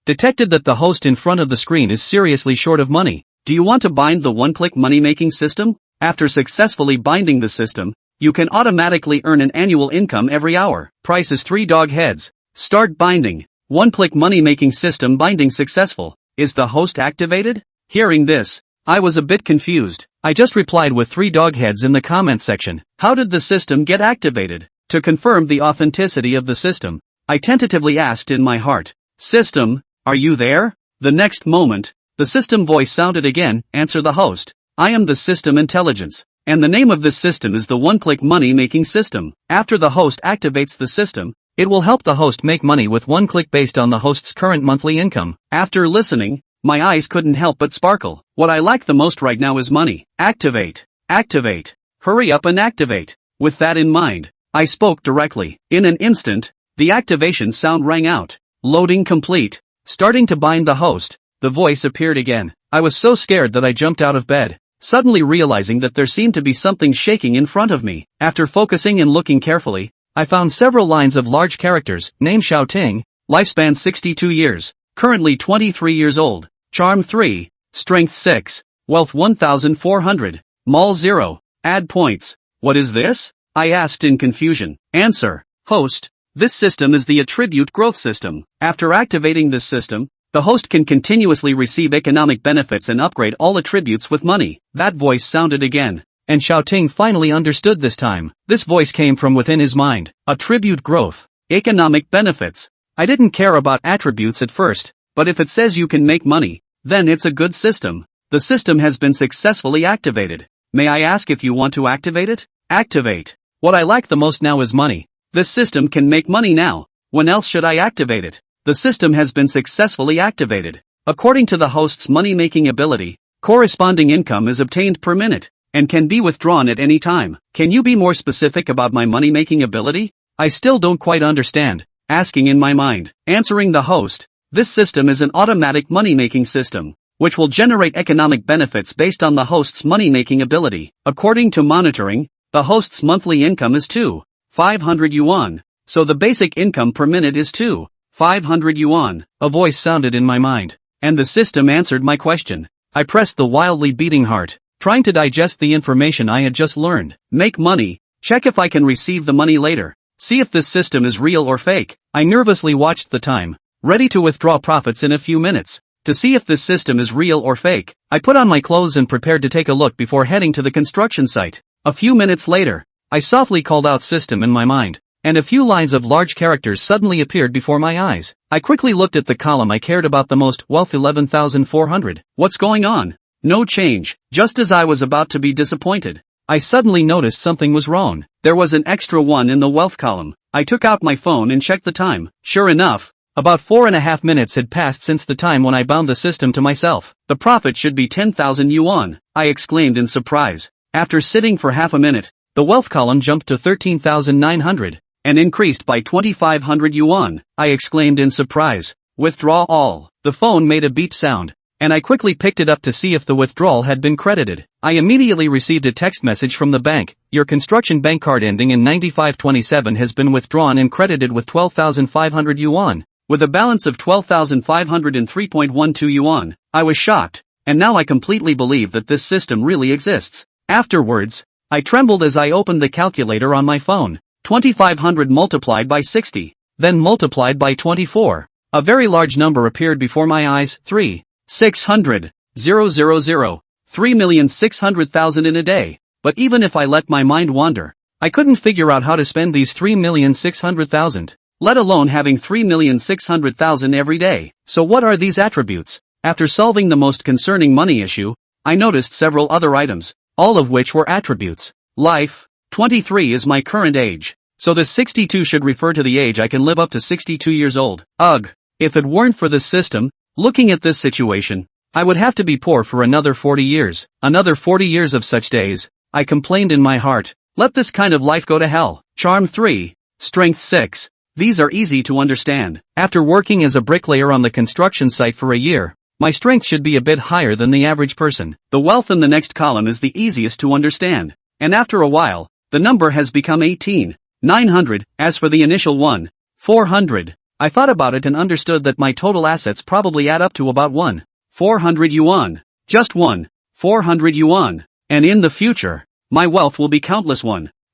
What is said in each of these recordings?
detected that the host in front of the screen is seriously short of money. Do you want to bind the one-click money-making system? After successfully binding the system, you can automatically earn an annual income every hour. Price is 3 dog heads. Start binding. One-click money-making system binding successful. Is the host activated? Hearing this, I was a bit confused. I just replied with 3 dog heads in the comment section. How did the system get activated? To confirm the authenticity of the system, I tentatively asked in my heart, "System, are you there?" The next moment, the system voice sounded again, "Answer the host. I am the system intelligence, and the name of this system is the one-click money-making system." After the host activates the system, it will help the host make money with one click based on the host's current monthly income. After listening, my eyes couldn't help but sparkle. What I like the most right now is money. Activate. Activate. Hurry up and activate. With that in mind, I spoke directly. In an instant, the activation sound rang out. Loading complete. Starting to bind the host, the voice appeared again. I was so scared that I jumped out of bed, suddenly realizing that there seemed to be something shaking in front of me. After focusing and looking carefully, I found several lines of large characters. Name Xiaoting, lifespan 62 years, currently 23 years old, charm 3, strength 6, wealth 1400, mall 0, add points. What is this? I asked in confusion. Answer, host. This system is the attribute growth system. After activating this system, the host can continuously receive economic benefits and upgrade all attributes with money. That voice sounded again, and Xiaoting finally understood this time. This voice came from within his mind. Attribute growth. Economic benefits. I didn't care about attributes at first, but if it says you can make money, then it's a good system. The system has been successfully activated. May I ask if you want to activate it? Activate. What I like the most now is money. This system can make money now. When else should I activate it? The system has been successfully activated. According to the host's money-making ability, corresponding income is obtained per minute, and can be withdrawn at any time. Can you be more specific about my money-making ability? I still don't quite understand. Asking in my mind. Answering the host. This system is an automatic money-making system, which will generate economic benefits based on the host's money-making ability. According to monitoring, the host's monthly income is 2,500 yuan, so the basic income per minute is 2,500 yuan. A voice sounded in my mind, and the system answered my question. I pressed the wildly beating heart, trying to digest the information I had just learned. Make money. Check if I can receive the money later. See if this system is real or fake. I nervously watched the time, ready to withdraw profits in a few minutes. To see if this system is real or fake, I put on my clothes and prepared to take a look before heading to the construction site. A few minutes later, I softly called out system in my mind, and a few lines of large characters suddenly appeared before my eyes. I quickly looked at the column I cared about the most, wealth 11,400. What's going on? No change. Just as I was about to be disappointed, I suddenly noticed something was wrong. There was an extra 1 in the wealth column. I took out my phone and checked the time. Sure enough, about 4.5 minutes had passed since the time when I bound the system to myself. The profit should be 10,000 yuan, I exclaimed in surprise. After sitting for half a minute, the wealth column jumped to 13,900, and increased by 2,500 yuan, I exclaimed in surprise. Withdraw all. The phone made a beep sound, and I quickly picked it up to see if the withdrawal had been credited. I immediately received a text message from the bank. Your construction bank card ending in 9527 has been withdrawn and credited with 12,500 yuan. With a balance of 12,503.12 yuan, I was shocked, and now I completely believe that this system really exists. Afterwards, I trembled as I opened the calculator on my phone. 2,500 multiplied by 60, then multiplied by 24. A very large number appeared before my eyes. 3,600,000, 3,600,000 in a day. But even if I let my mind wander, I couldn't figure out how to spend these 3,600,000. Let alone having 3,600,000 every day. So what are these attributes? After solving the most concerning money issue, I noticed several other items, all of which were attributes. Life, 23 is my current age, so the 62 should refer to the age I can live up to 62 years old. Ugh, if it weren't for this system, looking at this situation, I would have to be poor for another 40 years. Another 40 years of such days, I complained in my heart. Let this kind of life go to hell. Charm 3, strength 6. These are easy to understand. After working as a bricklayer on the construction site for a year, my strength should be a bit higher than the average person. The wealth in the next column is the easiest to understand, and after a while, the number has become 18,900. As for the initial one, 400, I thought about it and understood that my total assets probably add up to about 400 yuan. Just 400 yuan. And in the future, my wealth will be countless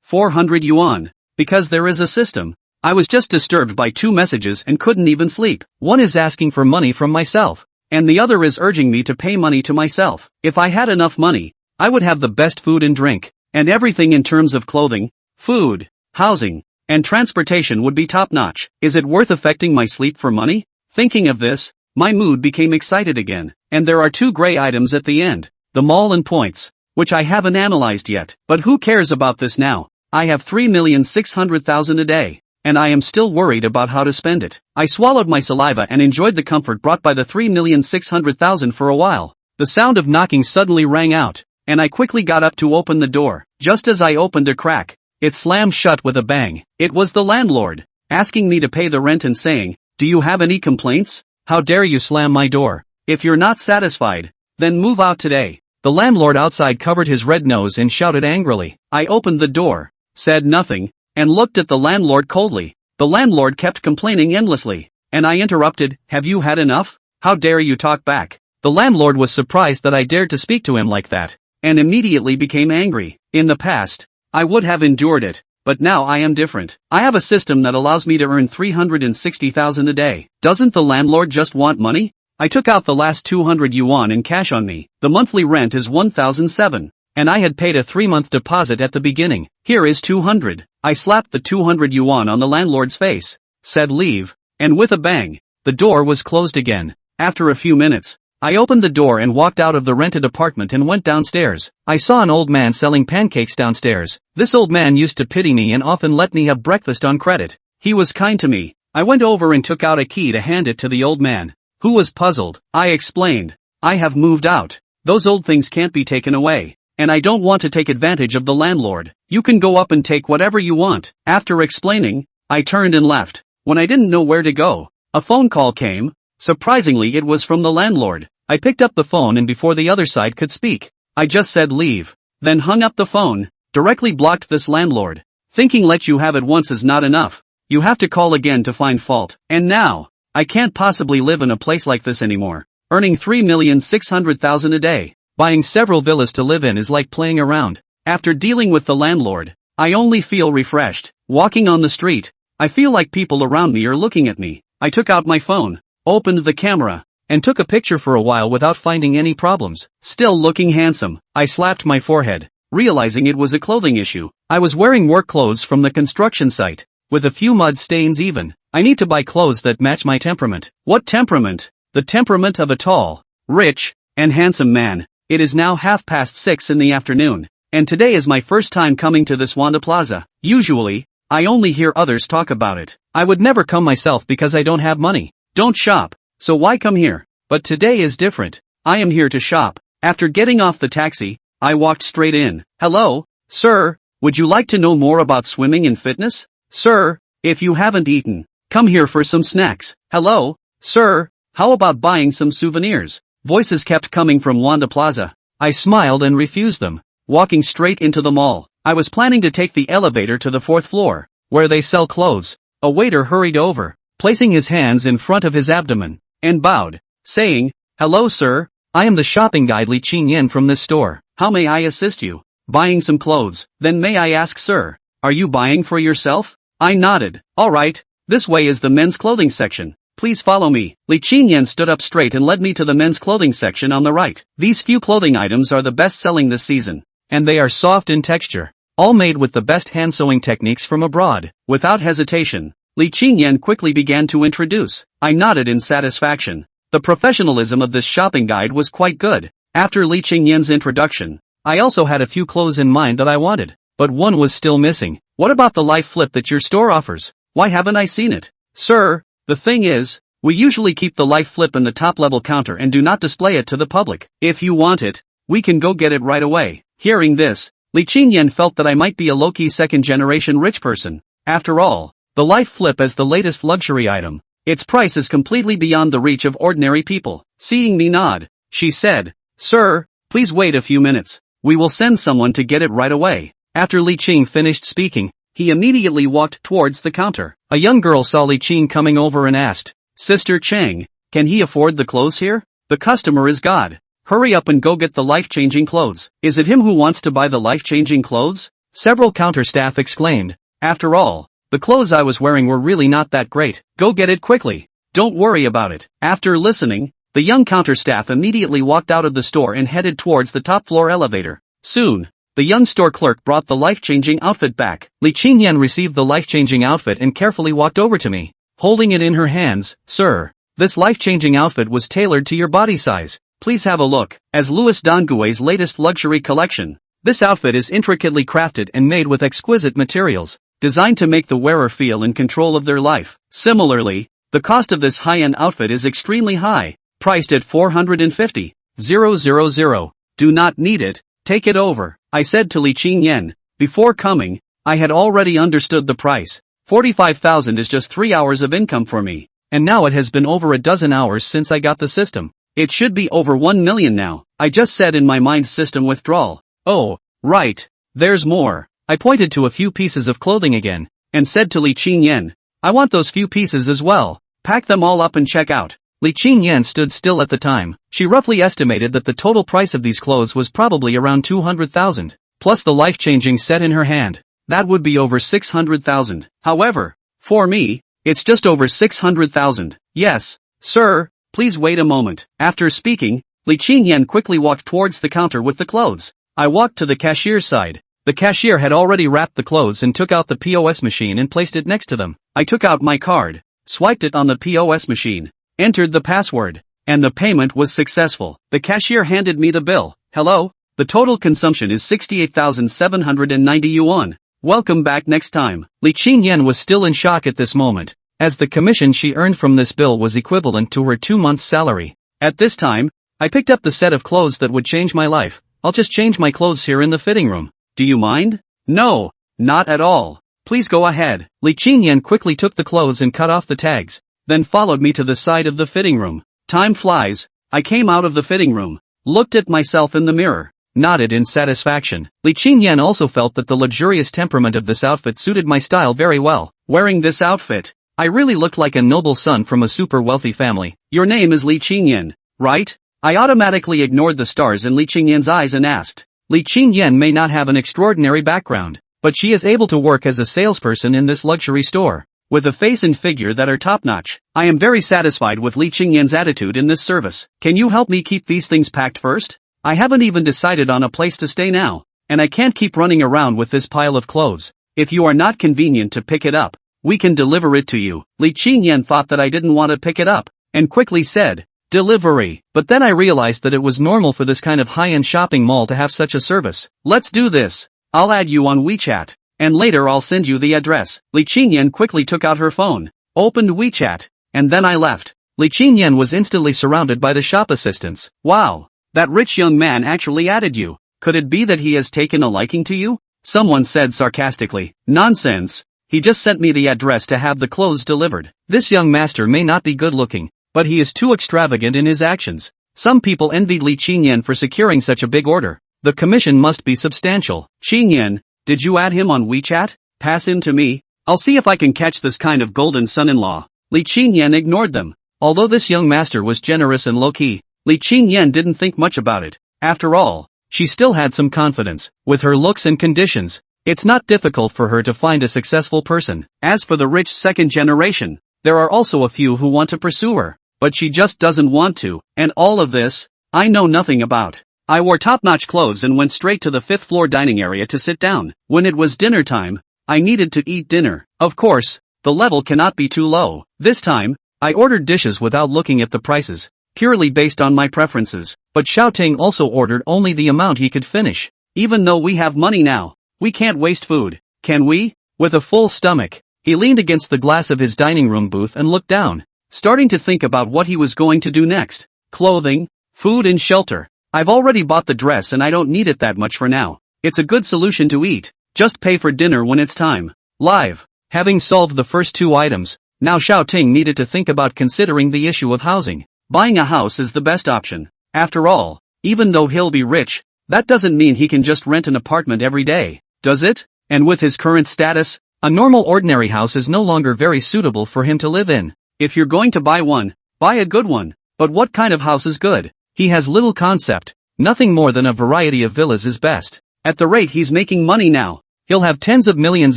400 yuan. Because there is a system. I was just disturbed by 2 messages and couldn't even sleep. One is asking for money from myself, and the other is urging me to pay money to myself. If I had enough money, I would have the best food and drink, and everything in terms of clothing, food, housing, and transportation would be top-notch. Is it worth affecting my sleep for money? Thinking of this, my mood became excited again, and there are 2 gray items at the end, the mall and points, which I haven't analyzed yet. But who cares about this now? I have 3,600,000 a day, and I am still worried about how to spend it. I swallowed my saliva and enjoyed the comfort brought by the 3,600,000 for a while. The sound of knocking suddenly rang out, and I quickly got up to open the door. Just as I opened a crack, it slammed shut with a bang. It was the landlord, asking me to pay the rent and saying, "Do you have any complaints? How dare you slam my door? If you're not satisfied, then move out today." The landlord outside covered his red nose and shouted angrily. I opened the door, said nothing, and looked at the landlord coldly. The landlord kept complaining endlessly, and I interrupted, "Have you had enough? How dare you talk back?" The landlord was surprised that I dared to speak to him like that, and immediately became angry. In the past, I would have endured it, but now I am different. I have a system that allows me to earn 360,000 a day. Doesn't the landlord just want money? I took out the last 200 yuan in cash on me. The monthly rent is 1,007. And I had paid a 3-month deposit at the beginning. Here is 200. I slapped the 200 yuan on the landlord's face, said leave, and with a bang, the door was closed again. After a few minutes, I opened the door and walked out of the rented apartment and went downstairs. I saw an old man selling pancakes downstairs. This old man used to pity me and often let me have breakfast on credit. He was kind to me. I went over and took out a key to hand it to the old man, who was puzzled. I explained, "I have moved out. Those old things can't be taken away. And I don't want to take advantage of the landlord. You can go up and take whatever you want." After explaining, I turned and left. When I didn't know where to go, a phone call came. Surprisingly, it was from the landlord. I picked up the phone and before the other side could speak, I just said leave, then hung up the phone, directly blocked this landlord. Thinking let you have it once is not enough. You have to call again to find fault. And now, I can't possibly live in a place like this anymore. Earning 3,600,000 a day. Buying several villas to live in is like playing around. After dealing with the landlord, I only feel refreshed. Walking on the street, I feel like people around me are looking at me. I took out my phone, opened the camera, and took a picture for a while without finding any problems. Still looking handsome, I slapped my forehead, realizing it was a clothing issue. I was wearing work clothes from the construction site, with a few mud stains even. I need to buy clothes that match my temperament. What temperament? The temperament of a tall, rich, and handsome man. It is now 6:30 in the afternoon, and today is my first time coming to this Wanda Plaza. Usually, I only hear others talk about it. I would never come myself because I don't have money. Don't shop, so why come here? But today is different. I am here to shop. After getting off the taxi, I walked straight in. "Hello, sir, would you like to know more about swimming and fitness? Sir, if you haven't eaten, come here for some snacks. Hello, sir, how about buying some souvenirs?" Voices kept coming from Wanda Plaza. I smiled and refused them, walking straight into the mall. I was planning to take the elevator to the 4th floor, where they sell clothes. A waiter hurried over, placing his hands in front of his abdomen, and bowed, saying, "Hello sir, I am the shopping guide Li Qingyan from this store. How may I assist you?" "Buying some clothes." "Then may I ask sir, are you buying for yourself?" I nodded. "Alright, this way is the men's clothing section. Please follow me." Li Qingyan stood up straight and led me to the men's clothing section on the right. These few clothing items are the best selling this season, and they are soft in texture, all made with the best hand sewing techniques from abroad. Without hesitation, Li Qingyan quickly began to introduce. I nodded in satisfaction. The professionalism of this shopping guide was quite good. After Li Qingyan's introduction, I also had a few clothes in mind that I wanted, but one was still missing. "What about the life flip that your store offers? Why haven't I seen it?" "Sir, the thing is, we usually keep the life flip in the top-level counter and do not display it to the public. If you want it, we can go get it right away." Hearing this, Li Qingyan felt that I might be a low-key second-generation rich person. After all, the life flip is the latest luxury item. Its price is completely beyond the reach of ordinary people. Seeing me nod, she said, "Sir, please wait a few minutes. We will send someone to get it right away." After Li Qing finished speaking, he immediately walked towards the counter. A young girl saw Li Qing coming over and asked, "Sister Chang, can he afford the clothes here? The customer is God. Hurry up and go get the life-changing clothes." "Is it him who wants to buy the life-changing clothes?" several counter staff exclaimed. "After all, the clothes I was wearing were really not that great. Go get it quickly. Don't worry about it." After listening, the young counter staff immediately walked out of the store and headed towards the top floor elevator. Soon, the young store clerk brought the life-changing outfit back. Li Qingyan received the life-changing outfit and carefully walked over to me. Holding it in her hands, "Sir, this life-changing outfit was tailored to your body size. Please have a look." As Louis Donguet's latest luxury collection, this outfit is intricately crafted and made with exquisite materials, designed to make the wearer feel in control of their life. Similarly, the cost of this high-end outfit is extremely high, priced at 450,000. "Do not need it, take it over," I said to Li Qingyan. Before coming, I had already understood the price. 45,000 is just 3 hours of income for me, and now it has been over a dozen hours since I got the system. It should be over 1 million now, I just said in my mind. System withdrawal. "Oh, right, there's more." I pointed to a few pieces of clothing again, and said to Li Qingyan, "I want those few pieces as well. Pack them all up and check out." Li Qingyan stood still at the time. She roughly estimated that the total price of these clothes was probably around 200,000, plus the life-changing set in her hand. That would be over 600,000. However, for me, it's just over 600,000. "Yes, sir, please wait a moment." After speaking, Li Qingyan quickly walked towards the counter with the clothes. I walked to the cashier's side. The cashier had already wrapped the clothes and took out the POS machine and placed it next to them. I took out my card, swiped it on the POS machine, entered the password, and the payment was successful. The cashier handed me the bill. "Hello, the total consumption is 68,790 yuan. Welcome back next time." Li Qingyan was still in shock at this moment, as the commission she earned from this bill was equivalent to her 2 months' salary. At this time, I picked up the set of clothes that would change my life. "I'll just change my clothes here in the fitting room. Do you mind?" "No, not at all. Please go ahead." Li Qingyan quickly took the clothes and cut off the tags, then followed me to the side of the fitting room. Time flies. I came out of the fitting room, looked at myself in the mirror, nodded in satisfaction. Li Qingyan also felt that the luxurious temperament of this outfit suited my style very well. Wearing this outfit, I really looked like a noble son from a super wealthy family. "Your name is Li Qingyan, right?" I automatically ignored the stars in Li Qingyan's eyes and asked. Li Qingyan may not have an extraordinary background, but she is able to work as a salesperson in this luxury store, with a face and figure that are top-notch. I am very satisfied with Li Qingyan's attitude in this service. "Can you help me keep these things packed first? I haven't even decided on a place to stay now, and I can't keep running around with this pile of clothes. If you are not convenient to pick it up, we can deliver it to you." Li Qingyan thought that I didn't want to pick it up, and quickly said, "Delivery." But then I realized that it was normal for this kind of high-end shopping mall to have such a service. "Let's do this. I'll add you on WeChat, and later I'll send you the address." Li Qingyan quickly took out her phone, opened WeChat, and then I left. Li Qingyan was instantly surrounded by the shop assistants. "Wow, that rich young man actually added you. Could it be that he has taken a liking to you?" someone said sarcastically. "Nonsense. He just sent me the address to have the clothes delivered." This young master may not be good-looking, but he is too extravagant in his actions. Some people envied Li Qingyan for securing such a big order. The commission must be substantial. "Qingyan, did you add him on WeChat? Pass him to me. I'll see if I can catch this kind of golden son-in-law." Li Qingyan ignored them. Although this young master was generous and low-key, Li Qingyan didn't think much about it. After all, she still had some confidence. With her looks and conditions, it's not difficult for her to find a successful person. As for the rich second generation, there are also a few who want to pursue her, but she just doesn't want to, and all of this, I know nothing about. I wore top-notch clothes and went straight to the 5th floor dining area to sit down. When it was dinner time, I needed to eat dinner. Of course, the level cannot be too low. This time, I ordered dishes without looking at the prices, purely based on my preferences. But Xiaoting also ordered only the amount he could finish. Even though we have money now, we can't waste food, can we? With a full stomach, he leaned against the glass of his dining room booth and looked down, starting to think about what he was going to do next. Clothing, food and shelter. I've already bought the dress and I don't need it that much for now. It's a good solution to eat. Just pay for dinner when it's time. Live. Having solved the first two items, now Xiaoting needed to think about considering the issue of housing. Buying a house is the best option. After all, even though he'll be rich, that doesn't mean he can just rent an apartment every day, does it? And with his current status, A normal ordinary house is no longer very suitable for him to live in. If you're going to buy one, buy a good one. But what kind of house is good? He has little concept. Nothing more than a variety of villas is best. At the rate he's making money now, he'll have tens of millions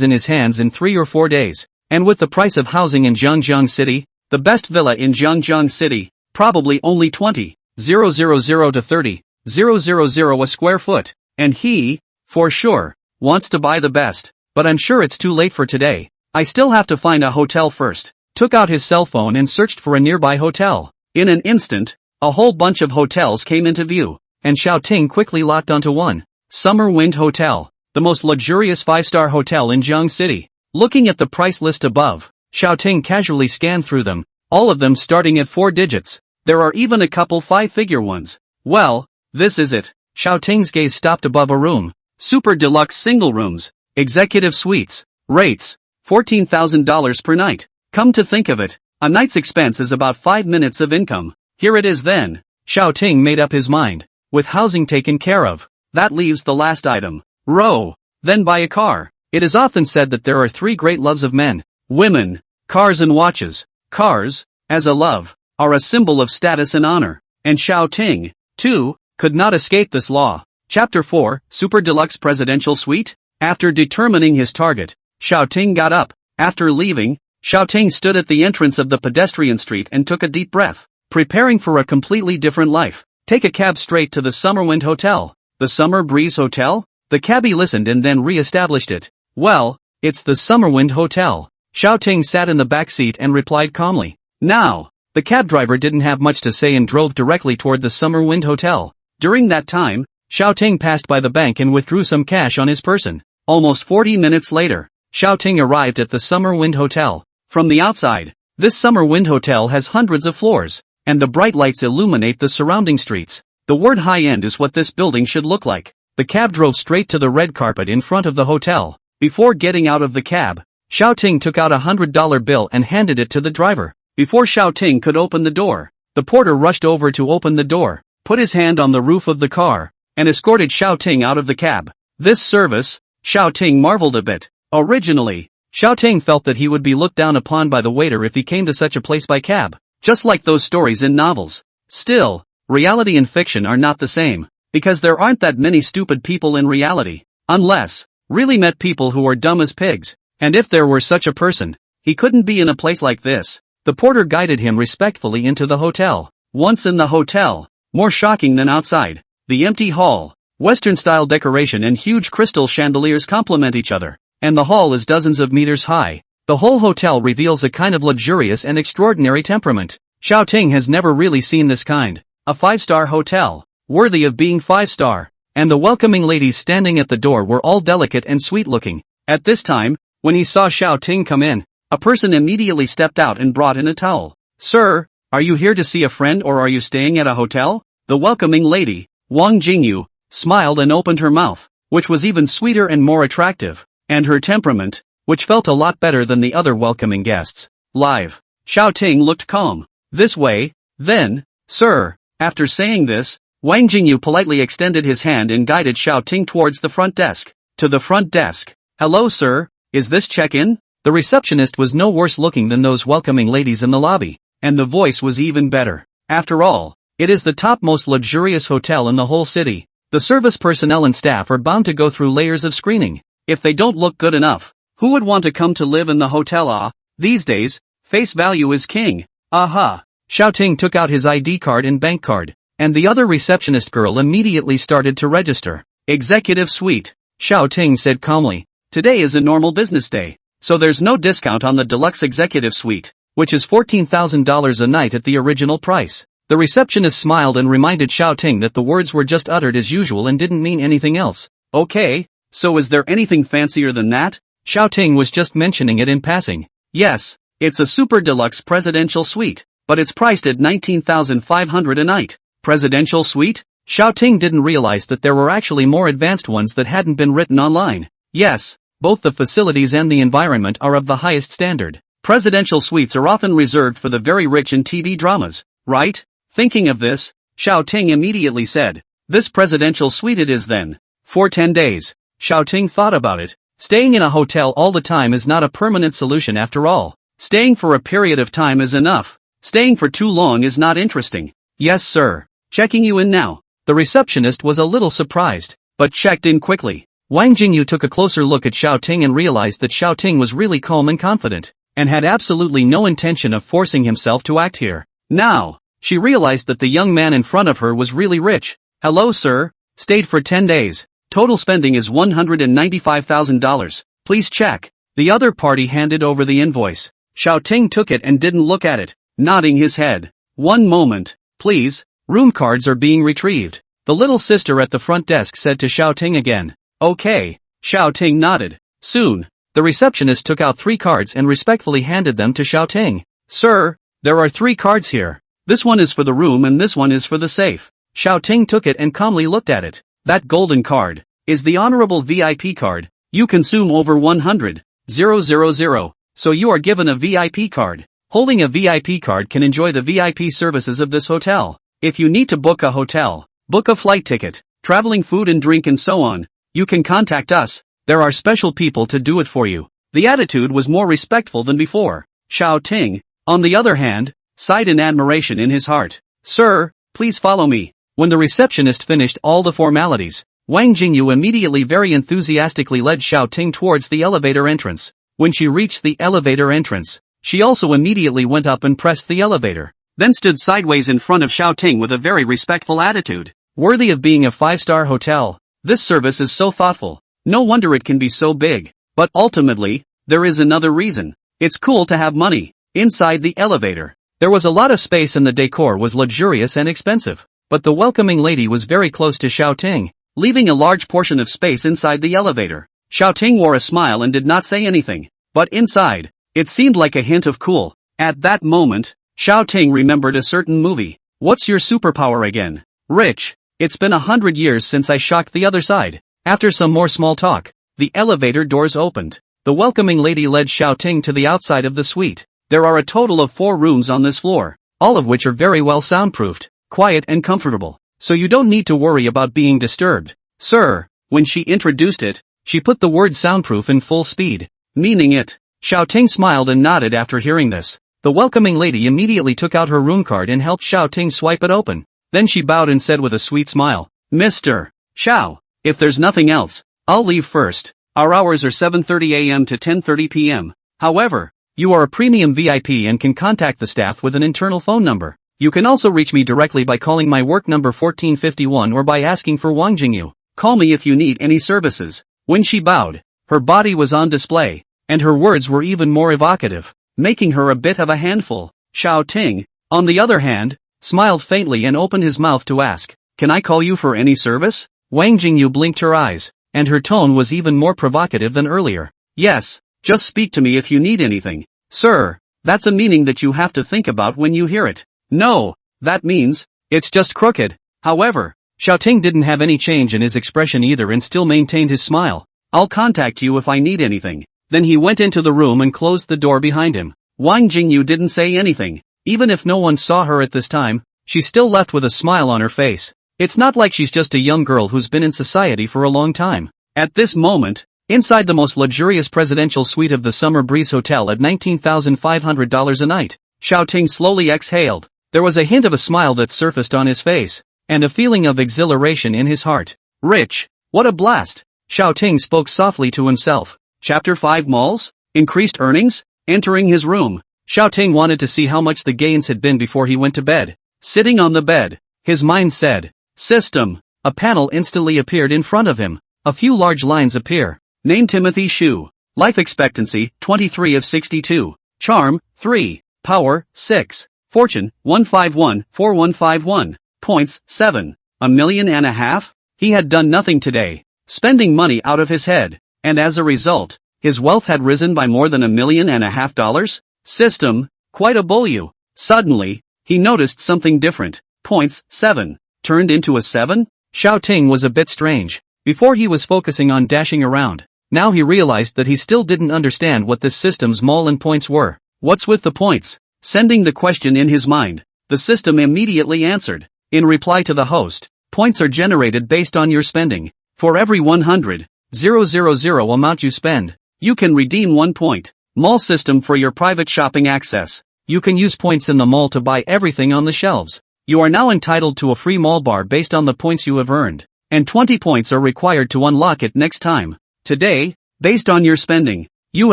in his hands in 3 or 4 days. And with the price of housing in Jiangjiang City, the best villa in Jiangjiang City, probably only 20,000 to 30,000 a square foot. And he, for sure, wants to buy the best. But I'm sure it's too late for today. I still have to find a hotel first. Took out his cell phone and searched for a nearby hotel. In an instant, a whole bunch of hotels came into view, and Xiaoting quickly locked onto one. Summer Wind Hotel, the most luxurious 5-star hotel in Jiang City. Looking at the price list above, Xiaoting casually scanned through them, all of them starting at 4 digits. There are even a couple 5-figure ones. Well, this is it. Xiaoting's gaze stopped above a room. Super deluxe single rooms, executive suites, rates, $14,000 per night. Come to think of it, a night's expense is about 5 minutes of income. Here it is then. Xiaoting made up his mind. With housing taken care of, that leaves the last item. Row. Then buy a car. It is often said that there are 3 great loves of men, women, cars and watches. Cars, as a love, are a symbol of status and honor. And Xiaoting, too, could not escape this law. Chapter 4, Super Deluxe Presidential Suite? After determining his target, Xiaoting got up. After leaving, Xiaoting stood at the entrance of the pedestrian street and took a deep breath, preparing for a completely different life. Take a cab straight to the Summerwind Hotel. The Summer Breeze Hotel? The cabbie listened and then re-established it. Well, it's the Summerwind Hotel. Xiaoting sat in the back seat and replied calmly. Now, the cab driver didn't have much to say and drove directly toward the Summerwind Hotel. During that time, Xiaoting passed by the bank and withdrew some cash on his person. Almost 40 minutes later, Xiaoting arrived at the Summerwind Hotel. From the outside, this Summerwind Hotel has hundreds of floors, and the bright lights illuminate the surrounding streets. The word high-end is what this building should look like. The cab drove straight to the red carpet in front of the hotel. Before getting out of the cab, Xiaoting took out a $100 bill and handed it to the driver. Before Xiaoting could open the door, the porter rushed over to open the door, put his hand on the roof of the car, and escorted Xiaoting out of the cab. This service, Xiaoting marveled a bit. Originally, Xiaoting felt that he would be looked down upon by the waiter if he came to such a place by cab, just like those stories in novels. Still, reality and fiction are not the same, because there aren't that many stupid people in reality, unless, really met people who are dumb as pigs, and if there were such a person, he couldn't be in a place like this. The porter guided him respectfully into the hotel. Once in the hotel, more shocking than outside, the empty hall, Western-style decoration and huge crystal chandeliers complement each other, and the hall is dozens of meters high. The whole hotel reveals a kind of luxurious and extraordinary temperament. Xiaoting has never really seen this kind. A 5-star hotel, worthy of being 5-star, and the welcoming ladies standing at the door were all delicate and sweet-looking. At this time, when he saw Xiaoting come in, a person immediately stepped out and brought in a towel. Sir, are you here to see a friend or are you staying at a hotel? The welcoming lady, Wang Jingyu, smiled and opened her mouth, which was even sweeter and more attractive, and her temperament, which felt a lot better than the other welcoming guests. Live. Xiaoting looked calm. This way, then, sir. After saying this, Wang Jingyu politely extended his hand and guided Xiaoting towards the front desk. To the front desk. Hello sir, is this check-in? The receptionist was no worse looking than those welcoming ladies in the lobby, and the voice was even better. After all, it is the top most luxurious hotel in the whole city. The service personnel and staff are bound to go through layers of screening. If they don't look good enough, who would want to come to live in the hotel? These days, face value is king. Aha. Xiaoting took out his ID card and bank card, and the other receptionist girl immediately started to register. Executive suite. Xiaoting said calmly. Today is a normal business day, so there's no discount on the deluxe executive suite, which is $14,000 a night at the original price. The receptionist smiled and reminded Xiaoting that the words were just uttered as usual and didn't mean anything else. Okay, so is there anything fancier than that? Xiaoting was just mentioning it in passing. Yes, it's a super deluxe presidential suite, but it's priced at $19,500 a night. Presidential suite? Xiaoting didn't realize that there were actually more advanced ones that hadn't been written online. Yes, both the facilities and the environment are of the highest standard. Presidential suites are often reserved for the very rich in TV dramas, right? Thinking of this, Xiaoting immediately said, this presidential suite it is then. For 10 days. Xiaoting thought about it. Staying in a hotel all the time is not a permanent solution after all. Staying for a period of time is enough. Staying for too long is not interesting. Yes sir. Checking you in now. The receptionist was a little surprised, but checked in quickly. Wang Jingyu took a closer look at Xiao Ting and realized that Xiao Ting was really calm and confident, and had absolutely no intention of forcing himself to act here. Now, she realized that the young man in front of her was really rich. Hello sir. Stayed for 10 days. Total spending is $195,000. Please check. The other party handed over the invoice. Xiao Ting took it and didn't look at it, nodding his head. One moment, please. Room cards are being retrieved. The little sister at the front desk said to Xiao Ting again. Okay. Xiao Ting nodded. Soon, the receptionist took out 3 cards and respectfully handed them to Xiao Ting. Sir, there are 3 cards here. This one is for the room and this one is for the safe. Xiao Ting took it and calmly looked at it. That golden card is the honorable VIP card. You consume over 100,000, so you are given a VIP card. Holding a VIP card can enjoy the VIP services of this hotel. If you need to book a hotel, book a flight ticket, traveling food and drink and so on, you can contact us. There are special people to do it for you. The attitude was more respectful than before. Xiao Ting, on the other hand, sighed in admiration in his heart. Sir, please follow me. When the receptionist finished all the formalities, Wang Jingyu immediately very enthusiastically led Xiao Ting towards the elevator entrance. When she reached the elevator entrance, she also immediately went up and pressed the elevator, then stood sideways in front of Xiao Ting with a very respectful attitude. Worthy of being a 5-star hotel, this service is so thoughtful. No wonder it can be so big. But ultimately, there is another reason. It's cool to have money. Inside the elevator, there was a lot of space and the decor was luxurious and expensive. But the welcoming lady was very close to Xiao Ting, leaving a large portion of space inside the elevator. Xiao Ting wore a smile and did not say anything. But inside, it seemed like a hint of cool. At that moment, Xiao Ting remembered a certain movie. What's your superpower again? Rich. It's been 100 years since I shocked the other side. After some more small talk, the elevator doors opened. The welcoming lady led Xiao Ting to the outside of the suite. There are a total of 4 rooms on this floor, all of which are very well soundproofed, quiet and comfortable, so you don't need to worry about being disturbed. Sir, when she introduced it, she put the word soundproof in full speed, meaning it. Xiao Ting smiled and nodded after hearing this. The welcoming lady immediately took out her room card and helped Xiao Ting swipe it open. Then she bowed and said with a sweet smile, Mr. Xiao, if there's nothing else, I'll leave first. Our hours are 7:30 a.m. to 10:30 p.m. However, you are a premium VIP and can contact the staff with an internal phone number. You can also reach me directly by calling my work number 1451 or by asking for Wang Jingyu. Call me if you need any services. When she bowed, her body was on display, and her words were even more evocative, making her a bit of a handful. Xiao Ting, on the other hand, smiled faintly and opened his mouth to ask, Can I call you for any service? Wang Jingyu blinked her eyes, and her tone was even more provocative than earlier. Yes, just speak to me if you need anything. Sir, that's a meaning that you have to think about when you hear it. No, that means, it's just crooked. However, Xiao Ting didn't have any change in his expression either and still maintained his smile. I'll contact you if I need anything. Then he went into the room and closed the door behind him. Wang Jingyu didn't say anything. Even if no one saw her at this time, she still left with a smile on her face. It's not like she's just a young girl who's been in society for a long time. At this moment, inside the most luxurious presidential suite of the Summer Breeze Hotel at $19,500 a night, Xiao Ting slowly exhaled. There was a hint of a smile that surfaced on his face, and a feeling of exhilaration in his heart. Rich, what a blast! Xiao Ting spoke softly to himself. Chapter 5 Malls? Increased earnings? Entering his room, Xiao Ting wanted to see how much the gains had been before he went to bed. Sitting on the bed, his mind said, System. A panel instantly appeared in front of him. A few large lines appear. Name Timothy Xu. Life expectancy, 23 of 62. Charm, 3. Power, 6. Fortune, 1514151. Points, 7. $1.5 million? He had done nothing today, spending money out of his head, and as a result, his wealth had risen by more than $1.5 million? System, quite a bully. Suddenly, he noticed something different. Points, 7. Turned into a 7? Xiao Ting was a bit strange. Before he was focusing on dashing around. Now he realized that he still didn't understand what this system's mall and points were. What's with the points? Sending the question in his mind, the system immediately answered. In reply to the host, points are generated based on your spending. For every 100, 000 amount you spend. You can redeem 1 point. Mall system for your private shopping access. You can use points in the mall to buy everything on the shelves. You are now entitled to a free mall bar based on the points you have earned. And 20 points are required to unlock it next time. Today, based on your spending, you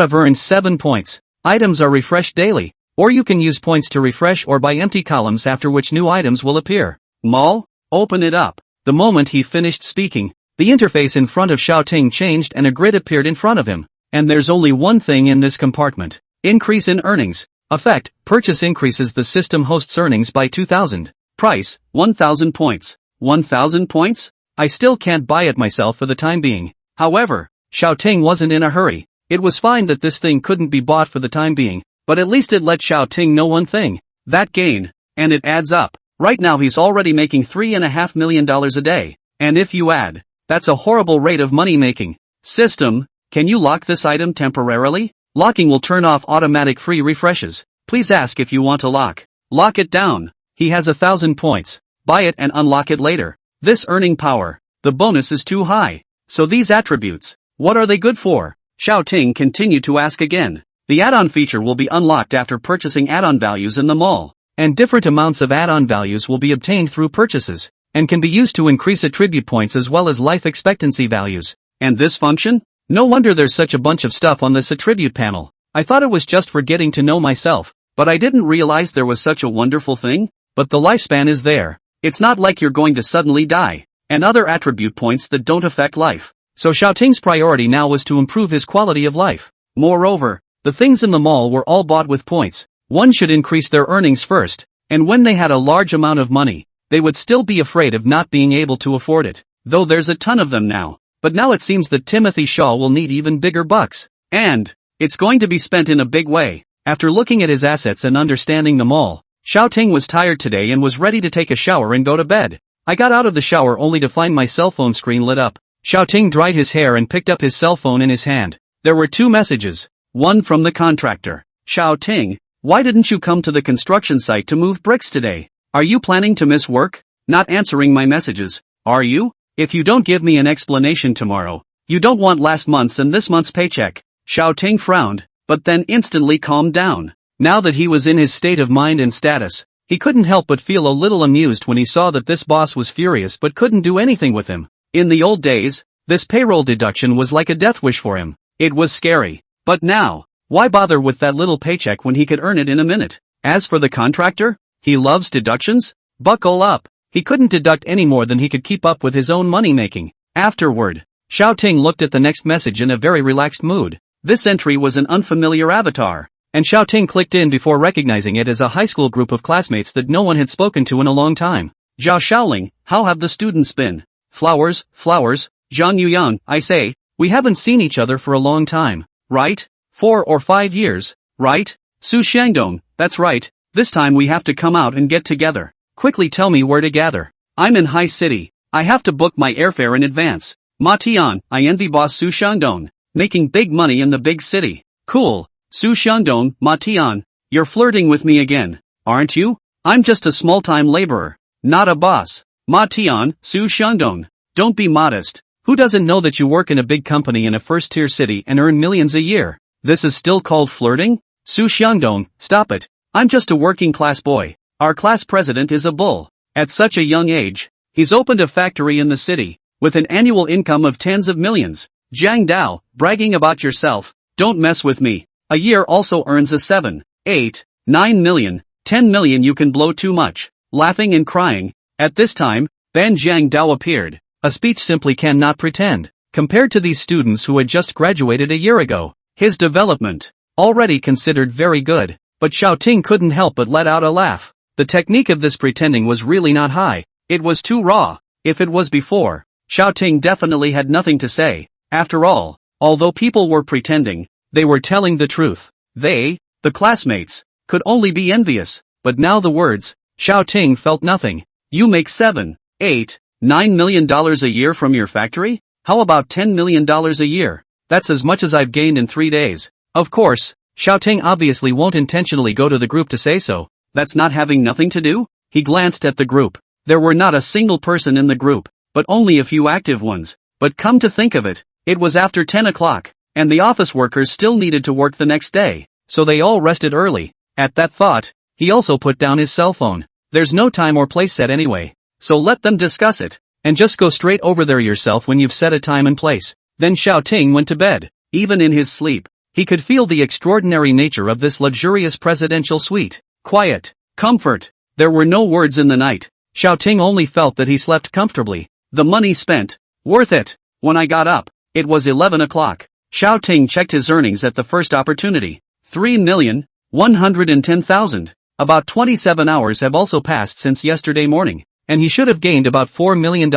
have earned 7 points. Items are refreshed daily. Or you can use points to refresh or buy empty columns after which new items will appear. Mall? Open it up. The moment he finished speaking, the interface in front of Xiaoting changed and a grid appeared in front of him. And there's only one thing in this compartment. Increase in earnings. Effect, purchase increases the system host's earnings by 2,000. Price, 1,000 points. 1,000 points? I still can't buy it myself for the time being. However, Xiaoting wasn't in a hurry. It was fine that this thing couldn't be bought for the time being, but at least it let Xiaoting know one thing. That gain. And it adds up. Right now he's already making $3.5 million a day. And if you add, that's a horrible rate of money making. System, can you lock this item temporarily? Locking will turn off automatic free refreshes. Please ask if you want to lock. Lock it down. He has 1,000 points. Buy it and unlock it later. This earning power. The bonus is too high. So these attributes, what are they good for? Xiaoting continued to ask again. The add-on feature will be unlocked after purchasing add-on values in the mall. And different amounts of add-on values will be obtained through purchases, and can be used to increase attribute points as well as life expectancy values. And this function? No wonder there's such a bunch of stuff on this attribute panel. I thought it was just for getting to know myself, but I didn't realize there was such a wonderful thing. But the lifespan is there. It's not like you're going to suddenly die. And other attribute points that don't affect life. So Xiaoting's priority now was to improve his quality of life. Moreover, the things in the mall were all bought with points. One should increase their earnings first, and when they had a large amount of money, they would still be afraid of not being able to afford it. Though there's a ton of them now. But now it seems that Timothy Shaw will need even bigger bucks. And it's going to be spent in a big way. After looking at his assets and understanding them all, Xiaoting was tired today and was ready to take a shower and go to bed. I got out of the shower only to find my cell phone screen lit up. Xiaoting dried his hair and picked up his cell phone in his hand. There were 2 messages. One from the contractor. Xiaoting, why didn't you come to the construction site to move bricks today? Are you planning to miss work? Not answering my messages, are you? If you don't give me an explanation tomorrow, you don't want last month's and this month's paycheck. Xiaoting frowned, but then instantly calmed down. Now that he was in his state of mind and status, he couldn't help but feel a little amused when he saw that this boss was furious but couldn't do anything with him. In the old days, this payroll deduction was like a death wish for him. It was scary. But now, why bother with that little paycheck when he could earn it in a minute? As for the contractor, he loves deductions? Buckle up. He couldn't deduct any more than he could keep up with his own money making. Afterward, Xiaoting looked at the next message in a very relaxed mood. This entry was an unfamiliar avatar. And Xiaoting clicked in before recognizing it as a high school group of classmates that no one had spoken to in a long time. Zhao Shaoling, how have the students been? Flowers, Zhang Yuyan, I say, we haven't seen each other for a long time, right? 4 or 5 years, right? Su Shangdong, that's right, this time we have to come out and get together. Quickly tell me where to gather. I'm in High City, I have to book my airfare in advance. Ma Tian, I envy boss Su Shangdong, making big money in the big city. Cool. Su Shangdong, Ma Tian, you're flirting with me again, aren't you? I'm just a small-time laborer, not a boss. Ma Tian, Su Shangdong, don't be modest. Who doesn't know that you work in a big company in a first-tier city and earn millions a year? This is still called flirting? Su Shangdong, stop it. I'm just a working-class boy. Our class president is a bull. At such a young age, he's opened a factory in the city, with an annual income of tens of millions. Jiang Dao, bragging about yourself, don't mess with me. A year also earns a 7, 8, 9 million, 10 million. You can blow too much. Laughing and crying. At this time, then Jiang Dao appeared. A speech simply cannot pretend. Compared to these students who had just graduated a year ago, his development, already considered very good. But Xiaoting couldn't help but let out a laugh. The technique of this pretending was really not high. It was too raw. If it was before, Xiaoting definitely had nothing to say. After all, although people were pretending, they were telling the truth. They, the classmates, could only be envious. But now the words, Xiaoting felt nothing. You make 7, 8, 9 million dollars a year from your factory? How about $10 million a year? That's as much as I've gained in 3 days. Of course, Xiaoting obviously won't intentionally go to the group to say so. That's not having nothing to do? He glanced at the group. There were not a single person in the group, but only a few active ones. But come to think of it, It was after 10 o'clock, and the office workers still needed to work the next day, so they all rested early. At that thought, he also put down his cell phone. There's no time or place set anyway, so let them discuss it, and just go straight over there yourself when you've set a time and place. Then Xiao Ting went to bed. Even in his sleep, he could feel the extraordinary nature of this luxurious presidential suite. Quiet, comfort. There were no words in the night. Xiao Ting only felt that he slept comfortably. The money spent. Worth it. When I got up, it was 11 o'clock. Xiao Ting checked his earnings at the first opportunity. 3,110,000. About 27 hours have also passed since yesterday morning, and he should have gained about $4 million.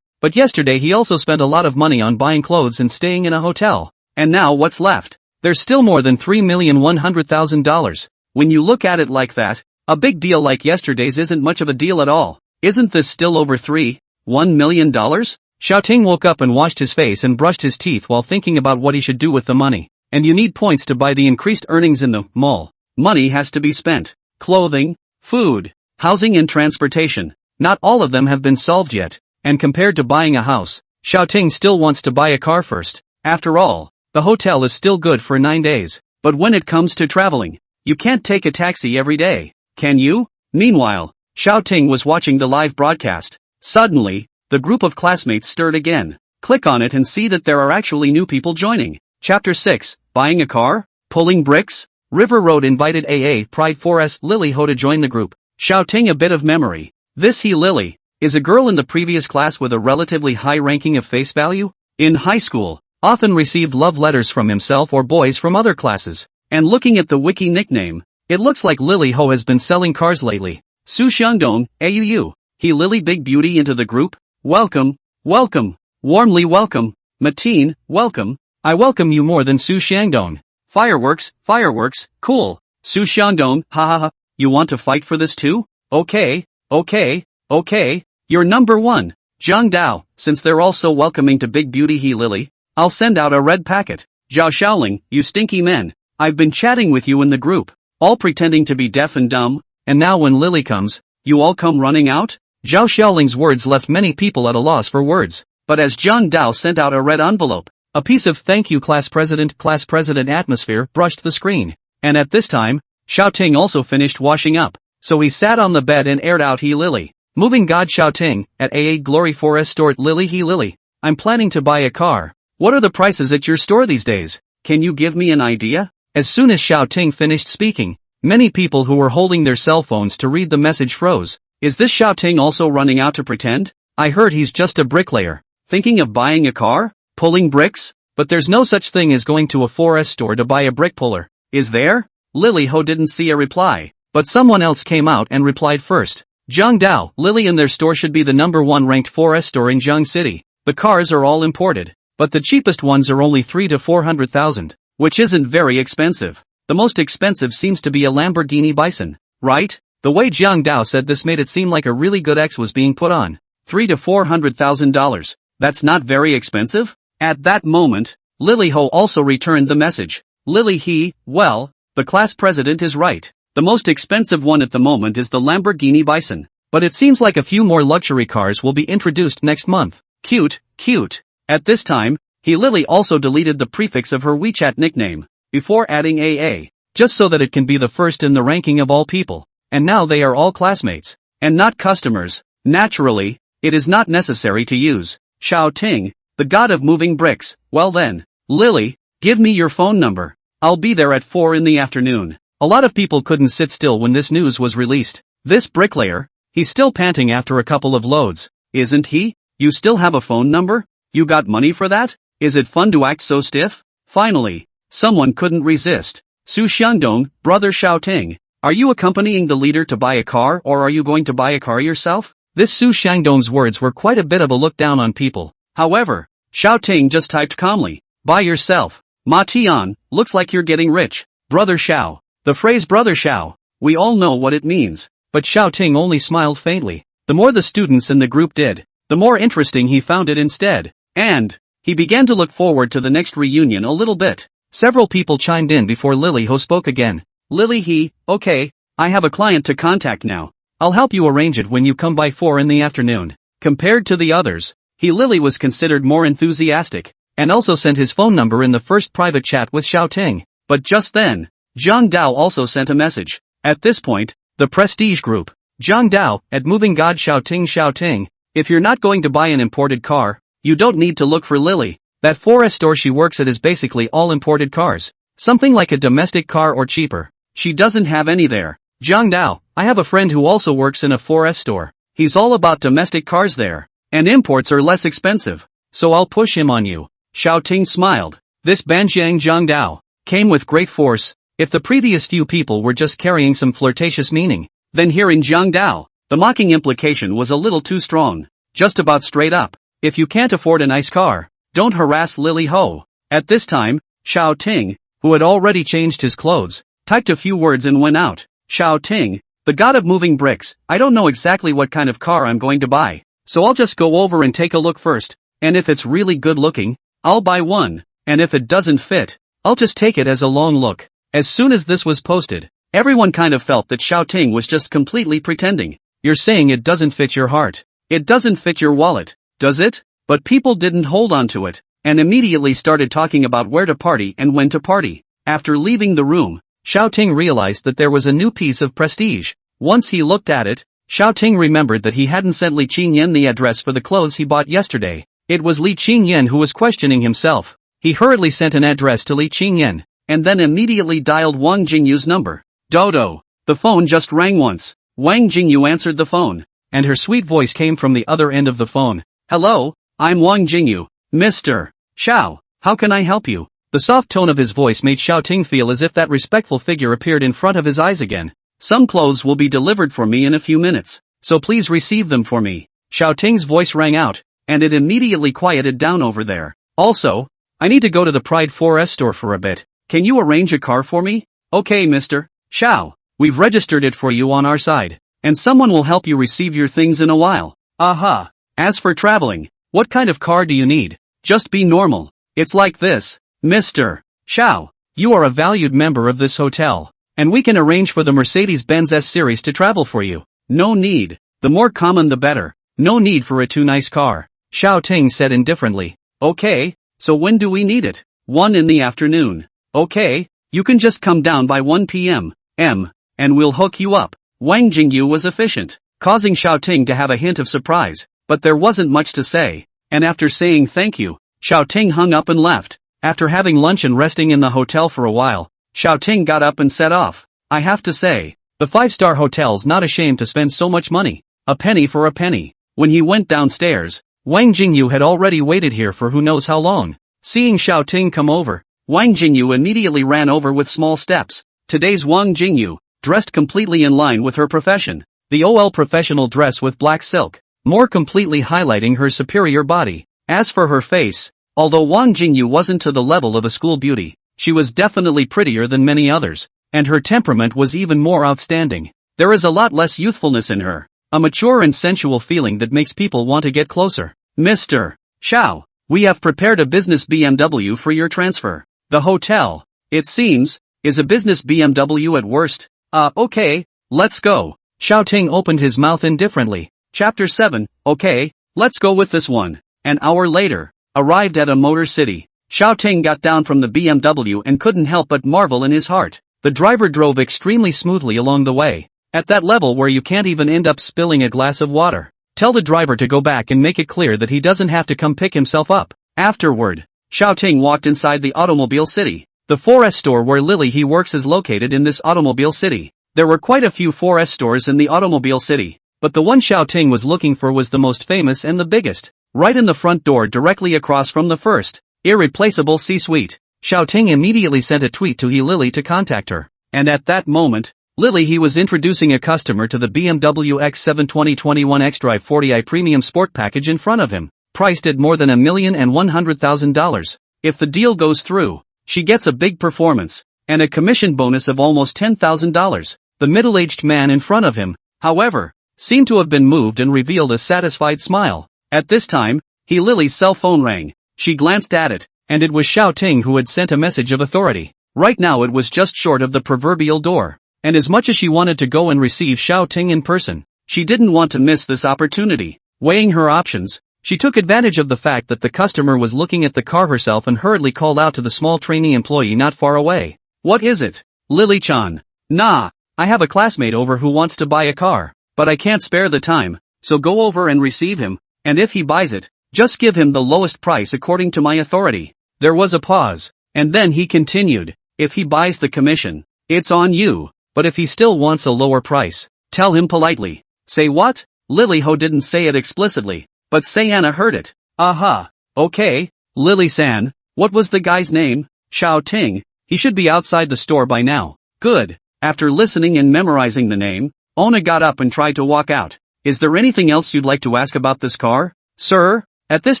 But yesterday he also spent a lot of money on buying clothes and staying in a hotel. And now what's left? There's still more than $3,100,000. When you look at it like that, a big deal like yesterday's isn't much of a deal at all. Isn't this still over $1 million? Xiao Ting woke up and washed his face and brushed his teeth while thinking about what he should do with the money. And you need points to buy the increased earnings in the mall. Money has to be spent. Clothing, food, housing and transportation. Not all of them have been solved yet, and compared to buying a house, Xiao Ting still wants to buy a car first. After all, the hotel is still good for 9 days. But when it comes to traveling, you can't take a taxi every day, can you? Meanwhile, Xiao Ting was watching the live broadcast. Suddenly, the group of classmates stirred again. Click on it and see that there are actually new people joining. Chapter 6, Buying a Car? Pulling Bricks? River Road invited AA Pride 4's Lily Ho to join the group. Xiao Ting a bit of memory. This Lily, is a girl in the previous class with a relatively high ranking of face value. In high school, often received love letters from himself or boys from other classes. And looking at the wiki nickname, it looks like Lily Ho has been selling cars lately. Su Xiangdong, AUU. Lily Big Beauty into the group? Welcome, welcome, warmly welcome. Mateen, welcome. I welcome you more than Su Xiangdong. Fireworks, fireworks, cool. Su Xiangdong, ha ha ha. You want to fight for this too? Okay, okay, okay. You're number one. Zhang Dao, since they're all so welcoming to Big Beauty Lily, I'll send out a red packet. Zhao Xiaoling, you stinky men. I've been chatting with you in the group, all pretending to be deaf and dumb, and now when Lily comes, you all come running out? Zhao Xiaoling's words left many people at a loss for words, but as Zhang Dao sent out a red envelope, a piece of thank you class president atmosphere brushed the screen. And at this time, Xiao Ting also finished washing up, so he sat on the bed and aired out Lily. Moving God Xiao Ting, at AA Glory 4S store Lily Lily. I'm planning to buy a car. What are the prices at your store these days? Can you give me an idea? As soon as Xiao Ting finished speaking, many people who were holding their cell phones to read the message froze. Is this Xiao Ting also running out to pretend? I heard he's just a bricklayer. Thinking of buying a car? Pulling bricks? But there's no such thing as going to a 4S store to buy a brick puller. Is there? Lily Ho didn't see a reply, but someone else came out and replied first. Zhang Dao, Lily in their store should be the number 1 ranked 4S store in Zhang City. The cars are all imported, but the cheapest ones are only 3 to 400,000, which isn't very expensive. The most expensive seems to be a Lamborghini Bison, right? The way Zhang Dao said this made it seem like a really good X was being put on. $3 to $400,000. That's not very expensive? At that moment, Lily Ho also returned the message. Lily well, the class president is right. The most expensive one at the moment is the Lamborghini Bison. But it seems like a few more luxury cars will be introduced next month. Cute, cute. At this time, Lily also deleted the prefix of her WeChat nickname, before adding AA, just so that it can be the first in the ranking of all people. And now they are all classmates, and not customers. Naturally, it is not necessary to use Xiao Ting, the god of moving bricks. Well then, Lily, give me your phone number. I'll be there at 4 in the afternoon. A lot of people couldn't sit still when this news was released. This bricklayer, he's still panting after a couple of loads, isn't he? You still have a phone number? You got money for that? Is it fun to act so stiff? Finally, someone couldn't resist. Su Xiangdong, brother Xiao Ting. Are you accompanying the leader to buy a car or are you going to buy a car yourself? This Su Xiangdong's words were quite a bit of a look down on people. However, Xiao Ting just typed calmly, buy yourself. Ma Tian, looks like you're getting rich. Brother Xiao. The phrase brother Xiao, we all know what it means. But Xiao Ting only smiled faintly. The more the students in the group did, the more interesting he found it instead. And he began to look forward to the next reunion a little bit. Several people chimed in before Lily Ho spoke again. Lily okay, I have a client to contact now. I'll help you arrange it when you come by 4 in the afternoon. Compared to the others, Lily was considered more enthusiastic. and also sent his phone number in the first private chat with Xiaoting. But just then, Zhang Dao also sent a message. At this point, the Prestige Group, Zhang Dao, at Moving God Xiaoting, if you're not going to buy an imported car, you don't need to look for Lily. That 4S store she works at is basically all imported cars. Something like a domestic car or cheaper. She doesn't have any there. Zhang Dao, I have a friend who also works in a 4S store. He's all about domestic cars there. And imports are less expensive. So I'll push him on you. Xiaoting smiled. This Banjiang Zhang Dao came with great force. If the previous few people were just carrying some flirtatious meaning, then here in Zhang Dao, the mocking implication was a little too strong. Just about straight up. If you can't afford a nice car, don't harass Lily Ho. At this time, Xiaoting, who had already changed his clothes, typed a few words and went out. Xiaoting, the god of moving bricks, I don't know exactly what kind of car I'm going to buy, so I'll just go over and take a look first, and if it's really good looking, I'll buy one, and if it doesn't fit, I'll just take it as a long look. As soon as this was posted, everyone kind of felt that Xiaoting was just completely pretending. You're saying it doesn't fit your heart. It doesn't fit your wallet, does it? But people didn't hold on to it, and immediately started talking about where to party and when to party. After leaving the room, Xiaoting realized that there was a new piece of prestige. Once he looked at it, Xiaoting remembered that he hadn't sent Li Qingyan the address for the clothes he bought yesterday. It was Li Qingyan who was questioning himself. He hurriedly sent an address to Li Qingyan, and then immediately dialed Wang Jingyu's number. Dodo. The phone just rang once. Wang Jingyu answered the phone, and her sweet voice came from the other end of the phone. Hello, I'm Wang Jingyu. Mr. Xiao, how can I help you? The soft tone of his voice made Xiaoting feel as if that respectful figure appeared in front of his eyes again. Some clothes will be delivered for me in a few minutes, so please receive them for me. Xiaoting's voice rang out, and it immediately quieted down over there. Also, I need to go to the Pride 4S store for a bit. Can you arrange a car for me? Okay, Mr. Xiao, we've registered it for you on our side, and someone will help you receive your things in a while. Aha. As for traveling, what kind of car do you need? Just be normal. It's like this, Mr. Xiao, you are a valued member of this hotel, and we can arrange for the Mercedes-Benz S-Series to travel for you. No need. The more common the better. No need for a too nice car. Xiaoting said indifferently. Okay, so when do we need it? 1 in the afternoon. Okay, you can just come down by 1 p.m. And we'll hook you up. Wang Jingyu was efficient, causing Xiaoting to have a hint of surprise, but there wasn't much to say, and after saying thank you, Xiaoting hung up and left. After having lunch and resting in the hotel for a while, Xiaoting got up and set off. I have to say, the 5-star hotel's not ashamed to spend so much money. A penny for a penny. When he went downstairs, Wang Jingyu had already waited here for who knows how long. Seeing Xiaoting come over, Wang Jingyu immediately ran over with small steps. Today's Wang Jingyu, dressed completely in line with her profession. The OL professional dress with black silk, more completely highlighting her superior body. As for her face, although Wang Jingyu wasn't to the level of a school beauty, she was definitely prettier than many others, and her temperament was even more outstanding. There is a lot less youthfulness in her, a mature and sensual feeling that makes people want to get closer. Mr. Xiao, we have prepared a business BMW for your transfer. The hotel, it seems, is a business BMW at worst. Okay, let's go. Xiaoting opened his mouth indifferently. Chapter 7, okay, let's go with this one. An hour later, arrived at a motor city. Xiaoting got down from the BMW and couldn't help but marvel in his heart. The driver drove extremely smoothly along the way. At that level where you can't even end up spilling a glass of water. Tell the driver to go back and make it clear that he doesn't have to come pick himself up. Afterward, Xiaoting walked inside the automobile city. The 4S store where Lily he works is located in this automobile city. There were quite a few 4S stores in the automobile city, but the one Xiaoting was looking for was the most famous and the biggest. Right in the front door directly across from the first, irreplaceable C-suite. Xiaoting immediately sent a tweet to Lily to contact her. And at that moment, Lily he was introducing a customer to the BMW X7 2021 xDrive 40i Premium Sport Package in front of him, priced at more than $1,100,000. If the deal goes through, she gets a big performance, and a commission bonus of almost $10,000. The middle-aged man in front of him, however, seemed to have been moved and revealed a satisfied smile. At this time, Lily's cell phone rang. She glanced at it, and it was Xiaoting who had sent a message of authority. Right now it was just short of the proverbial door. And as much as she wanted to go and receive Xiaoting in person, she didn't want to miss this opportunity. Weighing her options, She took advantage of the fact that the customer was looking at the car herself and hurriedly called out to the small trainee employee not far away. What is it? Lily-chan. Nah, I have a classmate over who wants to buy a car, but I can't spare the time, so go over and receive him, and if he buys it, just give him the lowest price according to my authority. There was a pause, and then he continued, if he buys the commission, it's on you, but if he still wants a lower price, tell him politely. Say what? Lily-ho didn't say it explicitly, but Sayana heard it. Aha. Okay, Lily-san, what was the guy's name? Xiao Ting. He should be outside the store by now. Good. After listening and memorizing the name, Ona got up and tried to walk out. Is there anything else you'd like to ask about this car, sir? At this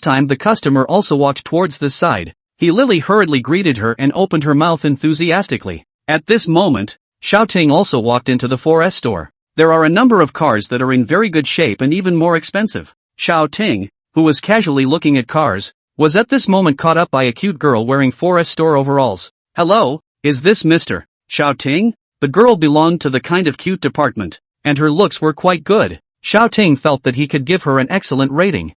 time the customer also walked towards this side. Lily hurriedly greeted her and opened her mouth enthusiastically. At this moment, Xiao Ting also walked into the 4S store. There are a number of cars that are in very good shape and even more expensive. Xiao Ting, who was casually looking at cars, was at this moment caught up by a cute girl wearing 4S store overalls. Hello, is this Mr. Xiao Ting? The girl belonged to the kind of cute department, and her looks were quite good. Xiao Ting felt that he could give her an excellent rating.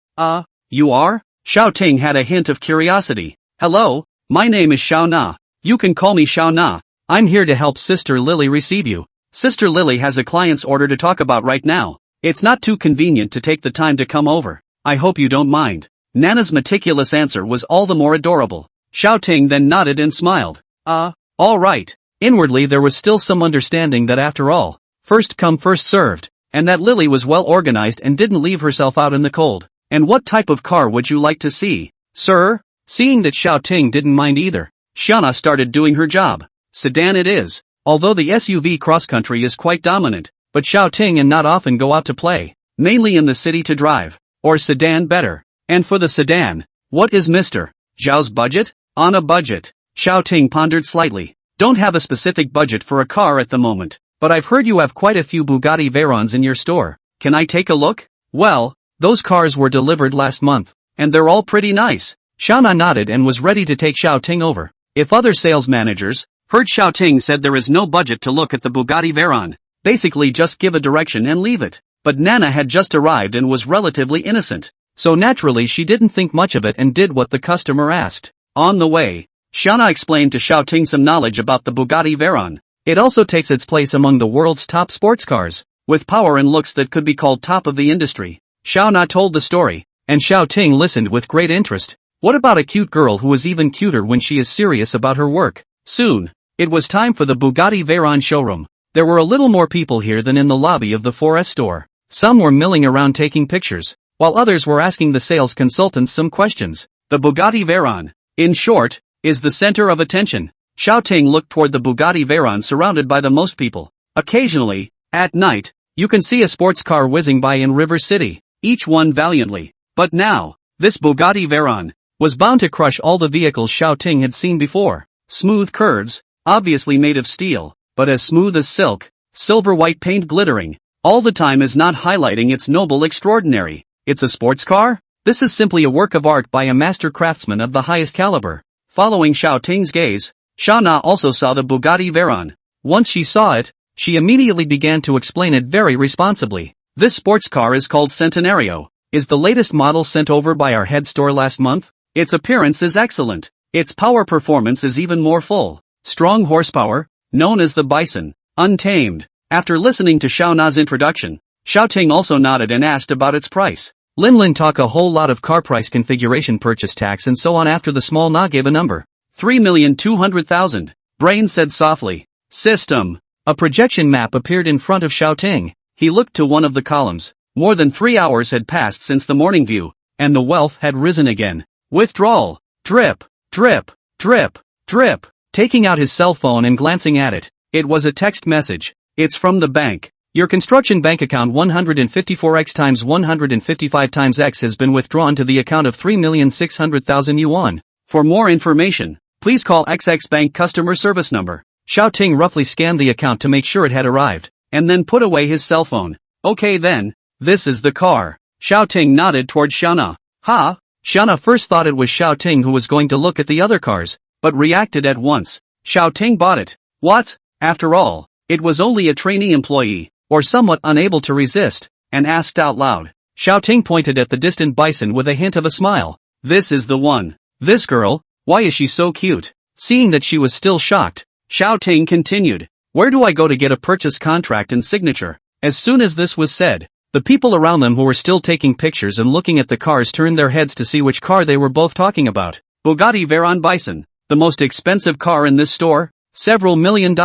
You are? Xiao Ting had a hint of curiosity. Hello, my name is Xiao Na. You can call me Xiao Na. I'm here to help Sister Lily receive you. Sister Lily has a client's order to talk about right now. It's not too convenient to take the time to come over. I hope you don't mind. Nana's meticulous answer was all the more adorable. Xiao Ting then nodded and smiled. All right. Inwardly there was still some understanding that after all, first come first served, and that Lily was well organized and didn't leave herself out in the cold. And what type of car would you like to see, sir? Seeing that Xiao Ting didn't mind either, Xiana started doing her job. Sedan it is. Although the SUV cross-country is quite dominant, but Xiao Ting and not often go out to play, mainly in the city to drive, or sedan better. And for the sedan, what is Mr. Zhao's budget? On a budget, Xiao Ting pondered slightly. Don't have a specific budget for a car at the moment, but I've heard you have quite a few Bugatti Veyrons in your store. Can I take a look? Well, those cars were delivered last month, and they're all pretty nice. Xiana nodded and was ready to take Xiao Ting over. If other sales managers heard Xiao Ting said there is no budget to look at the Bugatti Veyron, basically just give a direction and leave it. But Nana had just arrived and was relatively innocent, so naturally she didn't think much of it and did what the customer asked. On the way, Xiana explained to Xiao Ting some knowledge about the Bugatti Veyron. It also takes its place among the world's top sports cars, with power and looks that could be called top of the industry. Xiao told the story, and Xiao Ting listened with great interest. What about a cute girl who is even cuter when she is serious about her work? Soon, it was time for the Bugatti Veyron showroom. There were a little more people here than in the lobby of the 4S store. Some were milling around taking pictures, while others were asking the sales consultants some questions. The Bugatti Veyron, in short, is the center of attention. Xiao Ting looked toward the Bugatti Veyron surrounded by the most people. Occasionally, at night, you can see a sports car whizzing by in River City, each one valiantly. But now, this Bugatti Veyron was bound to crush all the vehicles Xiao Ting had seen before. Smooth curves, obviously made of steel, but as smooth as silk, silver white paint glittering, all the time is not highlighting its noble extraordinary. It's a sports car? This is simply a work of art by a master craftsman of the highest caliber. Following Xiao Ting's gaze, Xiana also saw the Bugatti Veyron. Once she saw it, she immediately began to explain it very responsibly. This sports car is called Centenario, is the latest model sent over by our head store last month. Its appearance is excellent. Its power performance is even more full. Strong horsepower, known as the Bison, untamed. After listening to Xiao Na's introduction, Xiao Ting also nodded and asked about its price. Lin talk a whole lot of car price configuration purchase tax and so on after the small Na gave a number. 3,200,000. Brain said softly. System. A projection map appeared in front of Xiao Ting. He looked to one of the columns. More than 3 hours had passed since the morning view, and the wealth had risen again. Withdrawal. Drip. Drip. Drip. Drip. Taking out his cell phone and glancing at it, it was a text message. It's from the bank. Your construction bank account 154x times 155 times x has been withdrawn to the account of 3,600,000 yuan. For more information, please call XX Bank customer service number. Xiao Ting roughly scanned the account to make sure it had arrived, and then put away his cell phone. Okay then, this is the car. Xiao Ting nodded toward Xiana. Ha! Xiana first thought it was Xiao Ting who was going to look at the other cars, but reacted at once. Xiao Ting bought it. What? After all, it was only a trainee employee, or somewhat unable to resist, and asked out loud. Xiao Ting pointed at the distant bison with a hint of a smile. This is the one. This girl, why is she so cute? Seeing that she was still shocked, Xiao Ting continued. Where do I go to get a purchase contract and signature? As soon as this was said, the people around them who were still taking pictures and looking at the cars turned their heads to see which car they were both talking about. Bugatti Veyron Bison. The most expensive car in this store? Several $1 million.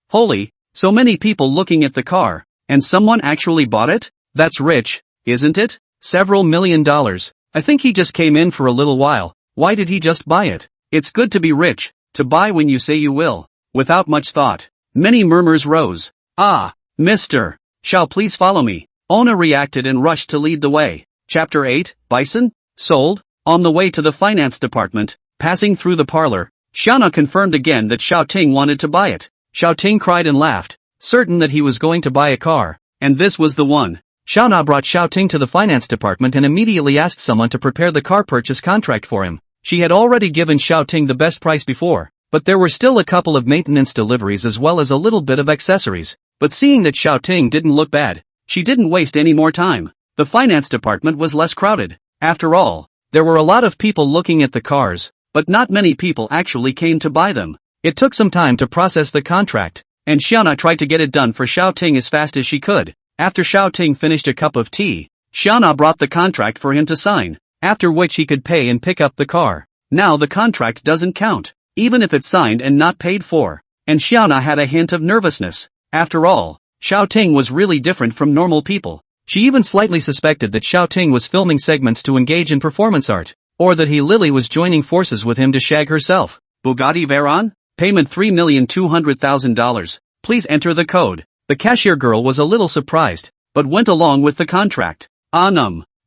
Holy, so many people looking at the car, and someone actually bought it? That's rich, isn't it? Several $1 million. I think he just came in for a little while. Why did he just buy it? It's good to be rich, to buy when you say you will. Without much thought, many murmurs rose. Ah, Mr. Shall please follow me. Ona reacted and rushed to lead the way. Chapter 8, Bison? Sold? On the way to the finance department, passing through the parlor, Xiaona confirmed again that Xiao Ting wanted to buy it. Xiao Ting cried and laughed, certain that he was going to buy a car, and this was the one. Xiaona brought Xiao Ting to the finance department and immediately asked someone to prepare the car purchase contract for him. She had already given Xiao Ting the best price before, but there were still a couple of maintenance deliveries as well as a little bit of accessories. But seeing that Xiao Ting didn't look bad, she didn't waste any more time. The finance department was less crowded. After all, there were a lot of people looking at the cars, but not many people actually came to buy them. It took some time to process the contract, and Xiaona tried to get it done for Xiao Ting as fast as she could. After Xiao Ting finished a cup of tea, Xiaona brought the contract for him to sign, after which he could pay and pick up the car. Now the contract doesn't count, even if it's signed and not paid for, and Xiaona had a hint of nervousness. After all, Xiao Ting was really different from normal people. She even slightly suspected that Xiao Ting was filming segments to engage in performance art, or that Lily was joining forces with him to shag herself. Bugatti Veyron? Payment $3,200,000. Please enter the code. The cashier girl was a little surprised, but went along with the contract.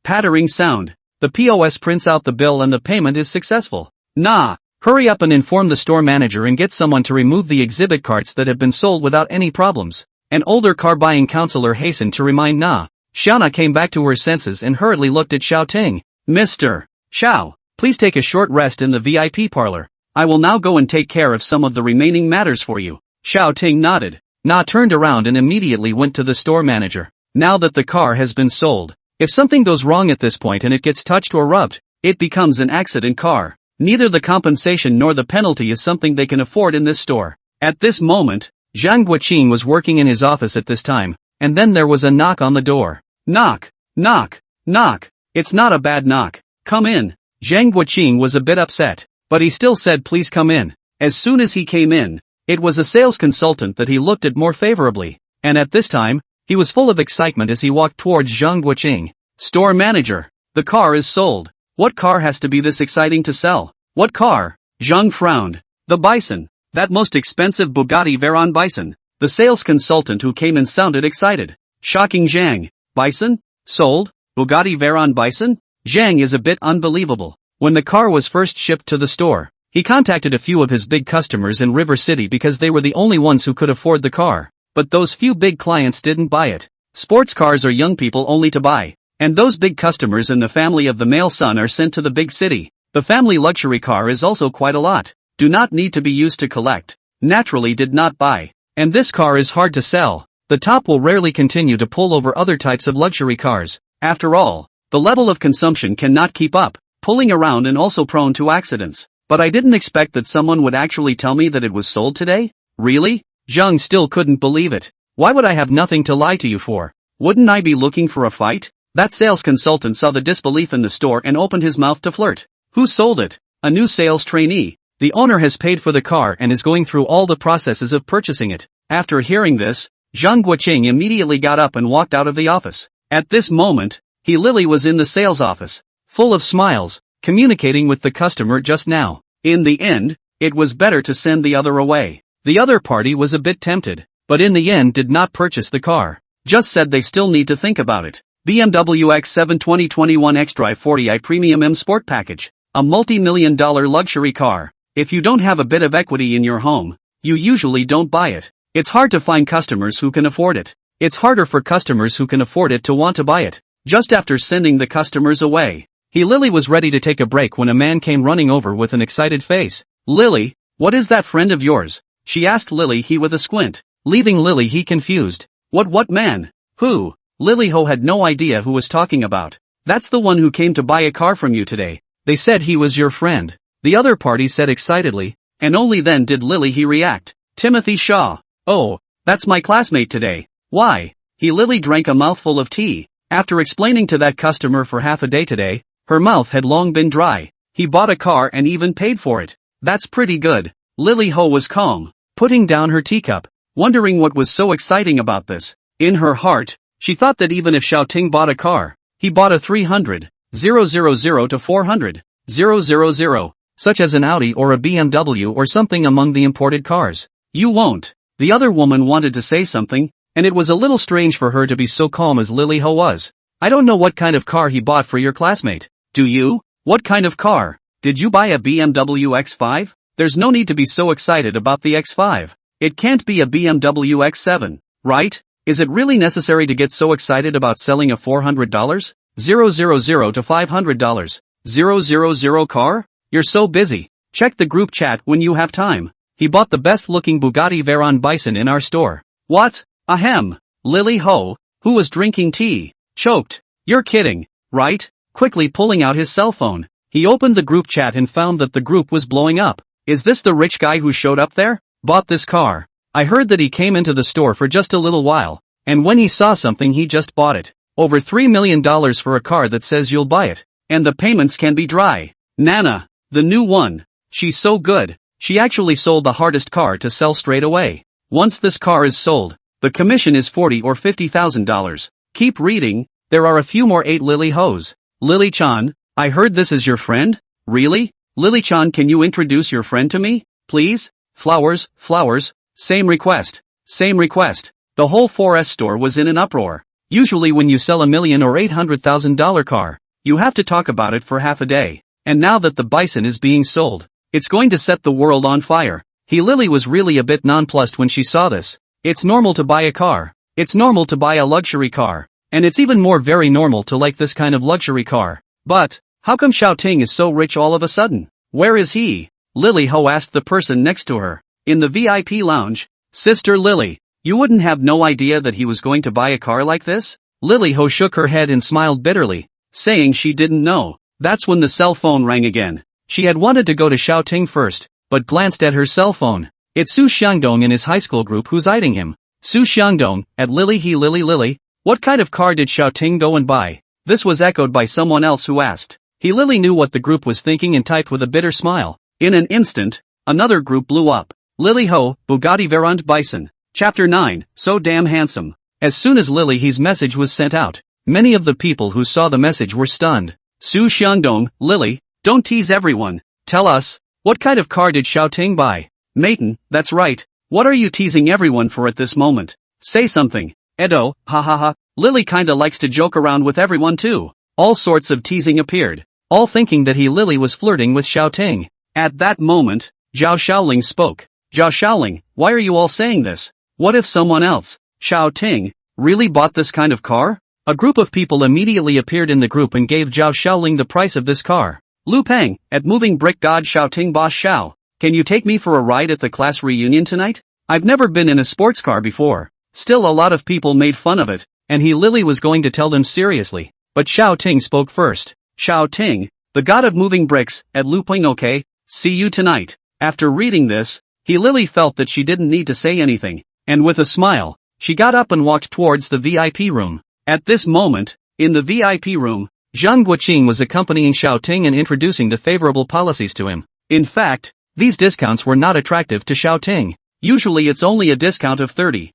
Pattering sound. The POS prints out the bill and the payment is successful. Nah. Hurry up and inform the store manager and get someone to remove the exhibit carts that have been sold without any problems. An older car-buying counselor hastened to remind Na. Xiaona came back to her senses and hurriedly looked at Xiao Ting. Mr. Xiao, please take a short rest in the VIP parlor. I will now go and take care of some of the remaining matters for you. Xiao Ting nodded. Na turned around and immediately went to the store manager. Now that the car has been sold, if something goes wrong at this point and it gets touched or rubbed, it becomes an accident car. Neither the compensation nor the penalty is something they can afford in this store. At this moment, Zhang Guoqing was working in his office at this time, and then there was a knock on the door. Knock, knock, knock. It's not a bad knock. Come in. Zhang Guoqing was a bit upset, but he still said please come in. As soon as he came in, it was a sales consultant that he looked at more favorably, and at this time, he was full of excitement as he walked towards Zhang Guoqing. Store manager, the car is sold. What car has to be this exciting to sell? What car? Zhang frowned. The Bison. That most expensive Bugatti Veyron Bison. The sales consultant who came in sounded excited. Shocking Zhang. Bison? Sold? Bugatti Veyron Bison? Zhang is a bit unbelievable. When the car was first shipped to the store, he contacted a few of his big customers in River City because they were the only ones who could afford the car. But those few big clients didn't buy it. Sports cars are young people only to buy. And those big customers in the family of the male son are sent to the big city. The family luxury car is also quite a lot. Do not need to be used to collect. Naturally did not buy. And this car is hard to sell. The top will rarely continue to pull over other types of luxury cars. After all, the level of consumption cannot keep up, pulling around and also prone to accidents. But I didn't expect that someone would actually tell me that it was sold today? Really? Zhang still couldn't believe it. Why would I have nothing to lie to you for? Wouldn't I be looking for a fight? That sales consultant saw the disbelief in the store and opened his mouth to flirt. Who sold it? A new sales trainee. The owner has paid for the car and is going through all the processes of purchasing it. After hearing this, Zhang Guoqing immediately got up and walked out of the office. At this moment, Lily was in the sales office, full of smiles, communicating with the customer just now. In the end, it was better to send the other away. The other party was a bit tempted, but in the end did not purchase the car. Just said they still need to think about it. BMW X7 2021 xDrive 40i Premium M Sport Package. A multi-million-dollar luxury car. If you don't have a bit of equity in your home, you usually don't buy it. It's hard to find customers who can afford it. It's harder for customers who can afford it to want to buy it. Just after sending the customers away, Lily was ready to take a break when a man came running over with an excited face. Lily, what is that friend of yours? She asked Lily with a squint, leaving Lily confused. What man? Who? Lily Ho had no idea who was talking about. That's the one who came to buy a car from you today. They said he was your friend. The other party said excitedly, and only then did Lily he react. Timothy Shaw. Oh, that's my classmate today. Why? Lily drank a mouthful of tea. After explaining to that customer for half a day today, her mouth had long been dry. He bought a car and even paid for it. That's pretty good. Lily Ho was calm, putting down her teacup, wondering what was so exciting about this. In her heart, she thought that even if Xiaoting bought a car, he bought a 300,000 to 400,000, such as an Audi or a BMW or something among the imported cars. You won't. The other woman wanted to say something, and it was a little strange for her to be so calm as Lily Ho was. I don't know what kind of car he bought for your classmate. Do you? What kind of car? Did you buy a BMW X5? There's no need to be so excited about the X5. It can't be a BMW X7, right? Is it really necessary to get so excited about selling a $400,000 to $500,000 car? You're so busy. Check the group chat when you have time. He bought the best-looking Bugatti Veyron Bison in our store. What? Ahem. Lily Ho, who was drinking tea, choked. You're kidding, right? Quickly pulling out his cell phone, he opened the group chat and found that the group was blowing up. Is this the rich guy who showed up there? Bought this car. I heard that he came into the store for just a little while, and when he saw something he just bought it. Over $3 million for a car that says you'll buy it. And the payments can be dry. Nana, the new one. She's so good. She actually sold the hardest car to sell straight away. Once this car is sold, the commission is $40,000 or $50,000. Keep reading, there are a few more 8 Lily Ho's. Lily-chan, I heard this is your friend? Really? Lily-chan, can you introduce your friend to me, please? Flowers, flowers, same request. Same request. The whole 4S store was in an uproar. Usually when you sell $1 million or $800,000 car, you have to talk about it for half a day. And now that the Bison is being sold, it's going to set the world on fire. Lily was really a bit nonplussed when she saw this. It's normal to buy a car. It's normal to buy a luxury car. And it's even more very normal to like this kind of luxury car. But, how come Xiaoting is so rich all of a sudden? Where is he? Lily Ho asked the person next to her. In the VIP lounge. Sister Lily, you wouldn't have no idea that he was going to buy a car like this? Lily Ho shook her head and smiled bitterly, saying she didn't know. That's when the cell phone rang again. She had wanted to go to Xiaoting first, but glanced at her cell phone. It's Su Xiangdong and his high school group who's eyeing him. Su Xiangdong, at Lily. What kind of car did Xiaoting go and buy? This was echoed by someone else who asked. Lily knew what the group was thinking and typed with a bitter smile. In an instant, another group blew up. Lily Ho, Bugatti Veyron Bison. Chapter 9, So Damn Handsome. As soon as Lily He's message was sent out, many of the people who saw the message were stunned. Su Xiangdong, Lily, don't tease everyone. Tell us, what kind of car did Xiaoting buy? Maiden, that's right. What are you teasing everyone for at this moment? Say something. Edo, ha ha ha. Lily kinda likes to joke around with everyone too. All sorts of teasing appeared, all thinking that Lily was flirting with Xiaoting. At that moment, Zhao Xiaoling spoke. Zhao Xiaoling, why are you all saying this? What if someone else, Xiaoting, really bought this kind of car? A group of people immediately appeared in the group and gave Zhao Xiaoling the price of this car. Lu Peng, at Moving Brick God Xiaoting Boss Xiao, can you take me for a ride at the class reunion tonight? I've never been in a sports car before. Still a lot of people made fun of it, and Lily was going to tell them seriously. But Xiaoting spoke first. Xiaoting, the god of moving bricks, at Lu Peng, okay, see you tonight. After reading this, Lily felt that she didn't need to say anything, and with a smile, she got up and walked towards the VIP room. At this moment, in the VIP room, Zhang Guoqing was accompanying Xiaoting and introducing the favorable policies to him. In fact, these discounts were not attractive to Xiaoting. Usually it's only a discount of $30,000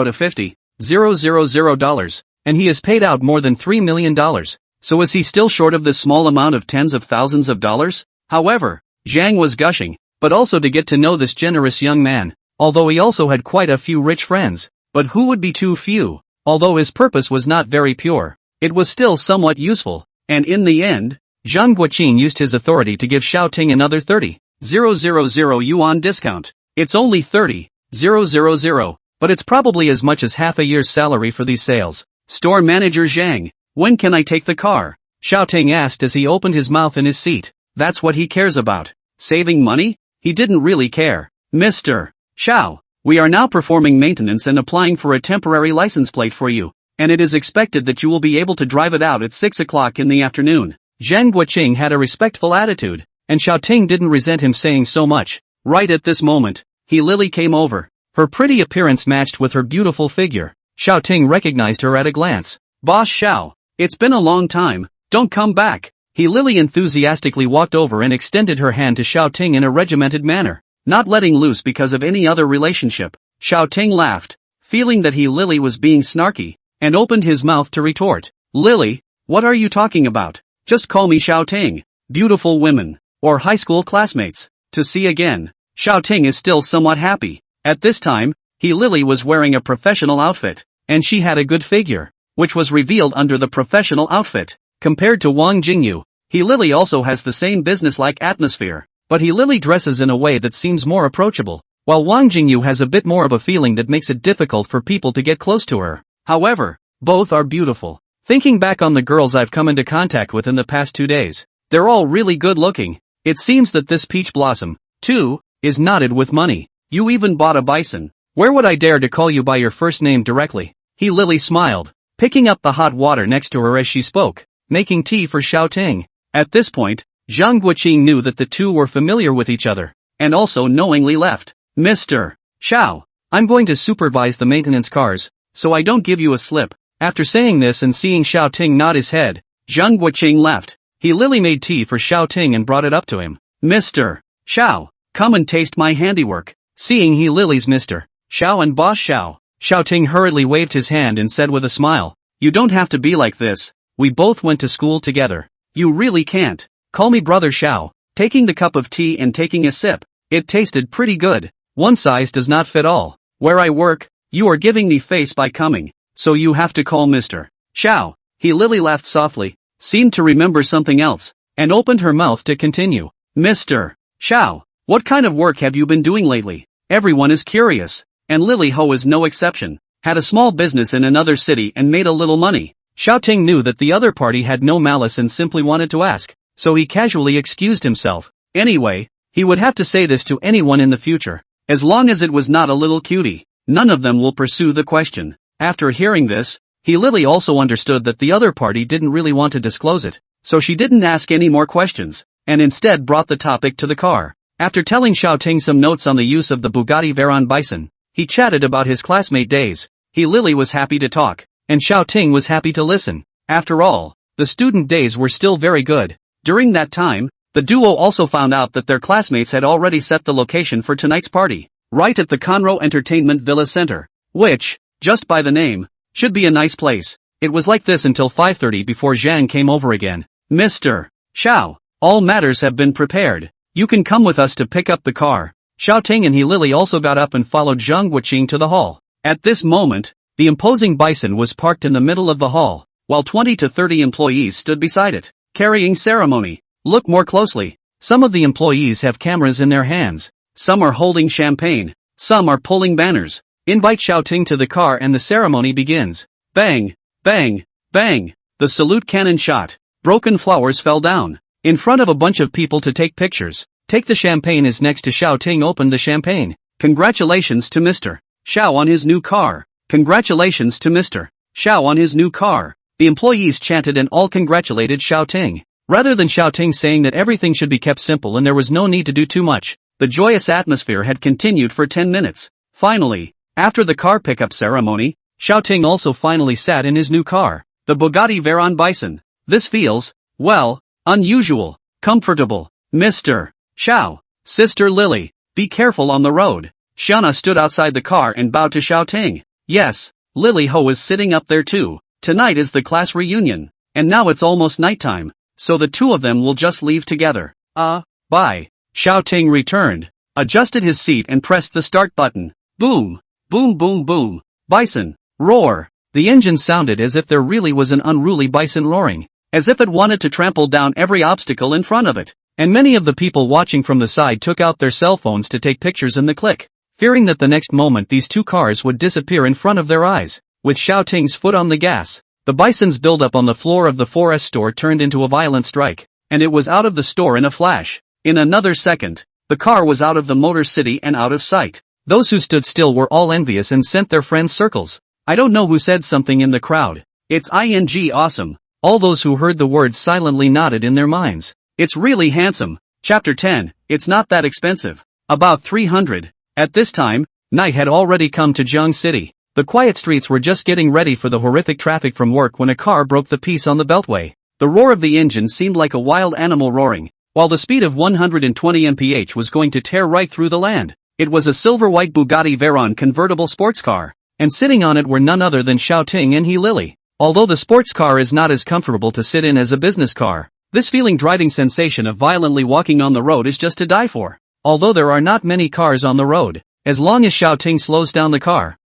to $50,000, and he has paid out more than $3 million. So is he still short of this small amount of tens of thousands of dollars? However, Zhang was gushing, but also to get to know this generous young man, although he also had quite a few rich friends. But who would be too few? Although his purpose was not very pure, it was still somewhat useful, and in the end, Zhang Guoqing used his authority to give Xiaoting another 30,000 yuan discount. It's only 30,000, but it's probably as much as half a year's salary for these sales. Store manager Zhang, when can I take the car? Xiaoting asked as he opened his mouth in his seat. That's what he cares about. Saving money? He didn't really care. Mr. Xiao, we are now performing maintenance and applying for a temporary license plate for you. and it is expected that you will be able to drive it out at 6 o'clock in the afternoon. Zhang Guoqing had a respectful attitude, and Xiaoting didn't resent him saying so much. Right at this moment, Lily came over. Her pretty appearance matched with her beautiful figure. Xiaoting recognized her at a glance. Boss Xiao, it's been a long time, don't come back. Lily enthusiastically walked over and extended her hand to Xiaoting in a regimented manner, not letting loose because of any other relationship. Xiaoting laughed, feeling that Lily was being snarky, and opened his mouth to retort. Lily, what are you talking about? Just call me Xiaoting. Beautiful women, or high school classmates, to see again. Xiaoting is still somewhat happy. At this time, Lily was wearing a professional outfit, and she had a good figure, which was revealed under the professional outfit. Compared to Wang Jingyu, Lily also has the same business-like atmosphere, but Lily dresses in a way that seems more approachable, while Wang Jingyu has a bit more of a feeling that makes it difficult for people to get close to her. However, both are beautiful. Thinking back on the girls I've come into contact with in the past 2 days, they're all really good looking. It seems that this peach blossom, too, is knotted with money. You even bought a bison. Where would I dare to call you by your first name directly? Lily smiled, picking up the hot water next to her as she spoke, making tea for Xiaoting. At this point, Zhang Guoqing knew that the two were familiar with each other, and also knowingly left. Mr. Xiao, I'm going to supervise the maintenance cars, so I don't give you a slip. After saying this and seeing Xiaoting nod his head, Zhang Guoqing left. Lily made tea for Xiaoting and brought it up to him. Mr. Xiao, come and taste my handiwork. Seeing Lily's Mr. Xiao and Boss Xiao, Xiaoting hurriedly waved his hand and said with a smile, you don't have to be like this, we both went to school together. You really can't. Call me Brother Xiao. Taking the cup of tea and taking a sip, it tasted pretty good. One size does not fit all. Where I work, you are giving me face by coming, so you have to call Mr. Xiao. Lily laughed softly, seemed to remember something else, and opened her mouth to continue. Mr. Xiao, what kind of work have you been doing lately? Everyone is curious, and Lily Ho is no exception. Had a small business in another city and made a little money. Xiaoting knew that the other party had no malice and simply wanted to ask, so he casually excused himself. Anyway, he would have to say this to anyone in the future. As long as it was not a little cutie, none of them will pursue the question. After hearing this, Lily also understood that the other party didn't really want to disclose it, so she didn't ask any more questions, and instead brought the topic to the car. After telling Xiaoting some notes on the use of the Bugatti Veyron Bison, he chatted about his classmate days. Lily was happy to talk, and Xiaoting was happy to listen. After all, the student days were still very good. During that time, the duo also found out that their classmates had already set the location for tonight's party, right at the Conroe Entertainment Villa Center, which, just by the name, should be a nice place. It was like this until 5:30 before Zhang came over again. Mr. Xiao, all matters have been prepared. You can come with us to pick up the car. Xiaoting and Lily also got up and followed Zhang Guoqing to the hall. At this moment, the imposing bison was parked in the middle of the hall, while 20 to 30 employees stood beside it, carrying ceremony. Look more closely. Some of the employees have cameras in their hands. Some are holding champagne. Some are pulling banners. Invite Xiaoting to the car and the ceremony begins. Bang, bang, bang. The salute cannon shot. Broken flowers fell down in front of a bunch of people to take pictures. Take the champagne is next to Xiaoting opened the champagne. Congratulations to Mr. Xiao on his new car. Congratulations to Mr. Xiao on his new car. The employees chanted and all congratulated Xiaoting. Rather than Xiaoting saying that everything should be kept simple and there was no need to do too much, the joyous atmosphere had continued for 10 minutes. Finally, after the car pickup ceremony, Xiaoting also finally sat in his new car, the Bugatti Veyron Bison. This feels, well, unusual, comfortable. Mr. Xiao, Sister Lily, be careful on the road. Xiana stood outside the car and bowed to Xiaoting. Yes, Lily Ho is sitting up there too. Tonight is the class reunion, and now it's almost nighttime, so the two of them will just leave together. Bye. Xiaoting returned, adjusted his seat and pressed the start button. Boom, boom boom boom. Bison, roar. The engine sounded as if there really was an unruly bison roaring, as if it wanted to trample down every obstacle in front of it. And many of the people watching from the side took out their cell phones to take pictures in the click, fearing that the next moment these two cars would disappear in front of their eyes. With Xiaoting's foot on the gas, the bison's buildup on the floor of the 4S store turned into a violent strike, and it was out of the store in a flash. In another second, the car was out of the Motor City and out of sight. Those who stood still were all envious and sent their friends circles. I don't know who said something in the crowd. It's awesome. All those who heard the words silently nodded in their minds. It's really handsome. Chapter 10. It's not that expensive. About 300. At this time, night had already come to Jiang City. The quiet streets were just getting ready for the horrific traffic from work when a car broke the peace on the beltway. The roar of the engine seemed like a wild animal roaring, while the speed of 120 mph was going to tear right through the land. It was a silver-white Bugatti Veyron convertible sports car, and sitting on it were none other than Xiaoting and He Lily. Although the sports car is not as comfortable to sit in as a business car, this feeling driving sensation of violently walking on the road is just to die for. Although there are not many cars on the road, as long as Xiaoting slows down the car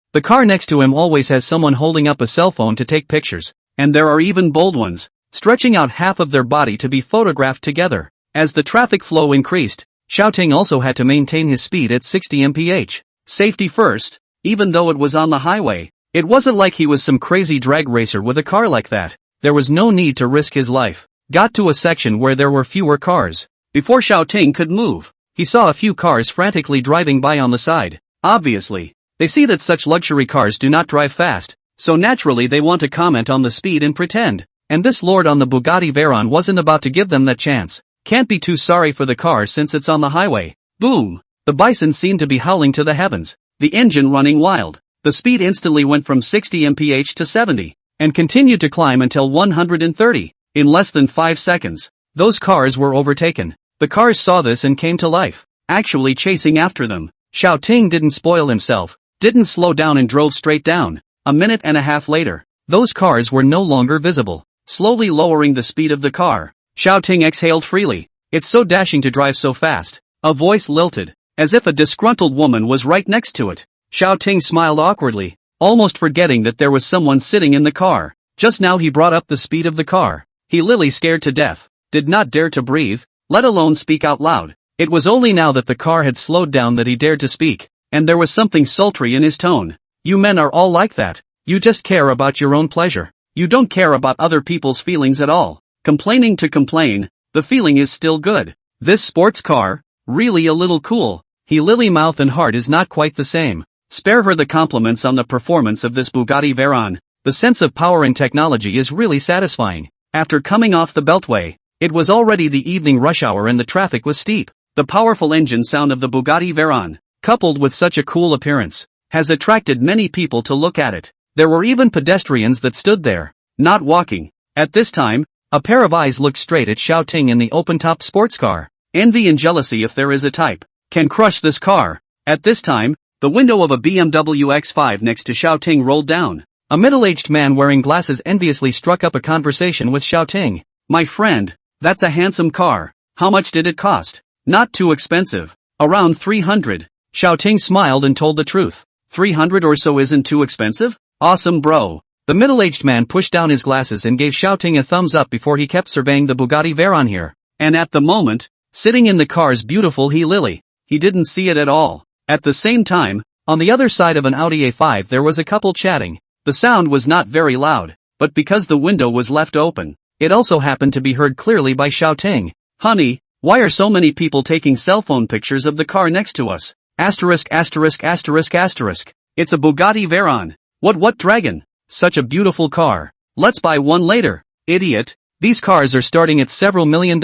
next to him always has someone holding up a cell phone to take pictures, and there are even bold ones, stretching out half of their body to be photographed together. As the traffic flow increased, Xiaoting also had to maintain his speed at 60 mph. Safety first, even though it was on the highway. It wasn't like he was some crazy drag racer with a car like that. There was no need to risk his life. Got to a section where there were fewer cars. Before Xiaoting could move, he saw a few cars frantically driving by on the side. Obviously, they see that such luxury cars do not drive fast, so naturally they want to comment on the speed and pretend. And this lord on the Bugatti Veyron wasn't about to give them that chance. Can't be too sorry for the car since it's on the highway. Boom! The bison seemed to be howling to the heavens, the engine running wild. The speed instantly went from 60 mph to 70, and continued to climb until 130. In less than 5 seconds, those cars were overtaken. The cars saw this and came to life, actually chasing after them. Xiaoting didn't spoil himself, didn't slow down and drove straight down. A minute and a half later, those cars were no longer visible. Slowly lowering the speed of the car, Xiaoting exhaled freely. It's so dashing to drive so fast. A voice lilted, as if a disgruntled woman was right next to it. Xiaoting smiled awkwardly, almost forgetting that there was someone sitting in the car. Just now he brought up the speed of the car. He Lily scared to death, did not dare to breathe, let alone speak out loud. It was only now that the car had slowed down that he dared to speak, and there was something sultry in his tone. You men are all like that. You just care about your own pleasure. You don't care about other people's feelings at all. Complaining to complain, the feeling is still good. This sports car, really a little cool. He Lily mouth and heart is not quite the same. Spare her the compliments on the performance of this Bugatti Veyron. The sense of power and technology is really satisfying. After coming off the beltway, it was already the evening rush hour and the traffic was steep. The powerful engine sound of the Bugatti Veyron, coupled with such a cool appearance, has attracted many people to look at it. There were even pedestrians that stood there, not walking. At this time, a pair of eyes looked straight at Xiaoting in the open-top sports car. Envy and jealousy, if there is a type, can crush this car. At this time, the window of a BMW X5 next to Xiaoting rolled down. A middle-aged man wearing glasses enviously struck up a conversation with Xiaoting. My friend, that's a handsome car. How much did it cost? Not too expensive. Around 300. Xiaoting smiled and told the truth. 300 or so isn't too expensive? Awesome bro. The middle-aged man pushed down his glasses and gave Xiaoting a thumbs up before he kept surveying the Bugatti Veyron here. And at the moment, sitting in the car's beautiful He Lily, he didn't see it at all. At the same time, on the other side of an Audi A5 there was a couple chatting. The sound was not very loud, but because the window was left open, it also happened to be heard clearly by Xiaoting. Honey, why are so many people taking cell phone pictures of the car next to us? Asterisk asterisk asterisk asterisk. It's a Bugatti Veyron. What dragon? Such a beautiful car. Let's buy one later. Idiot. These cars are starting at several $1 million.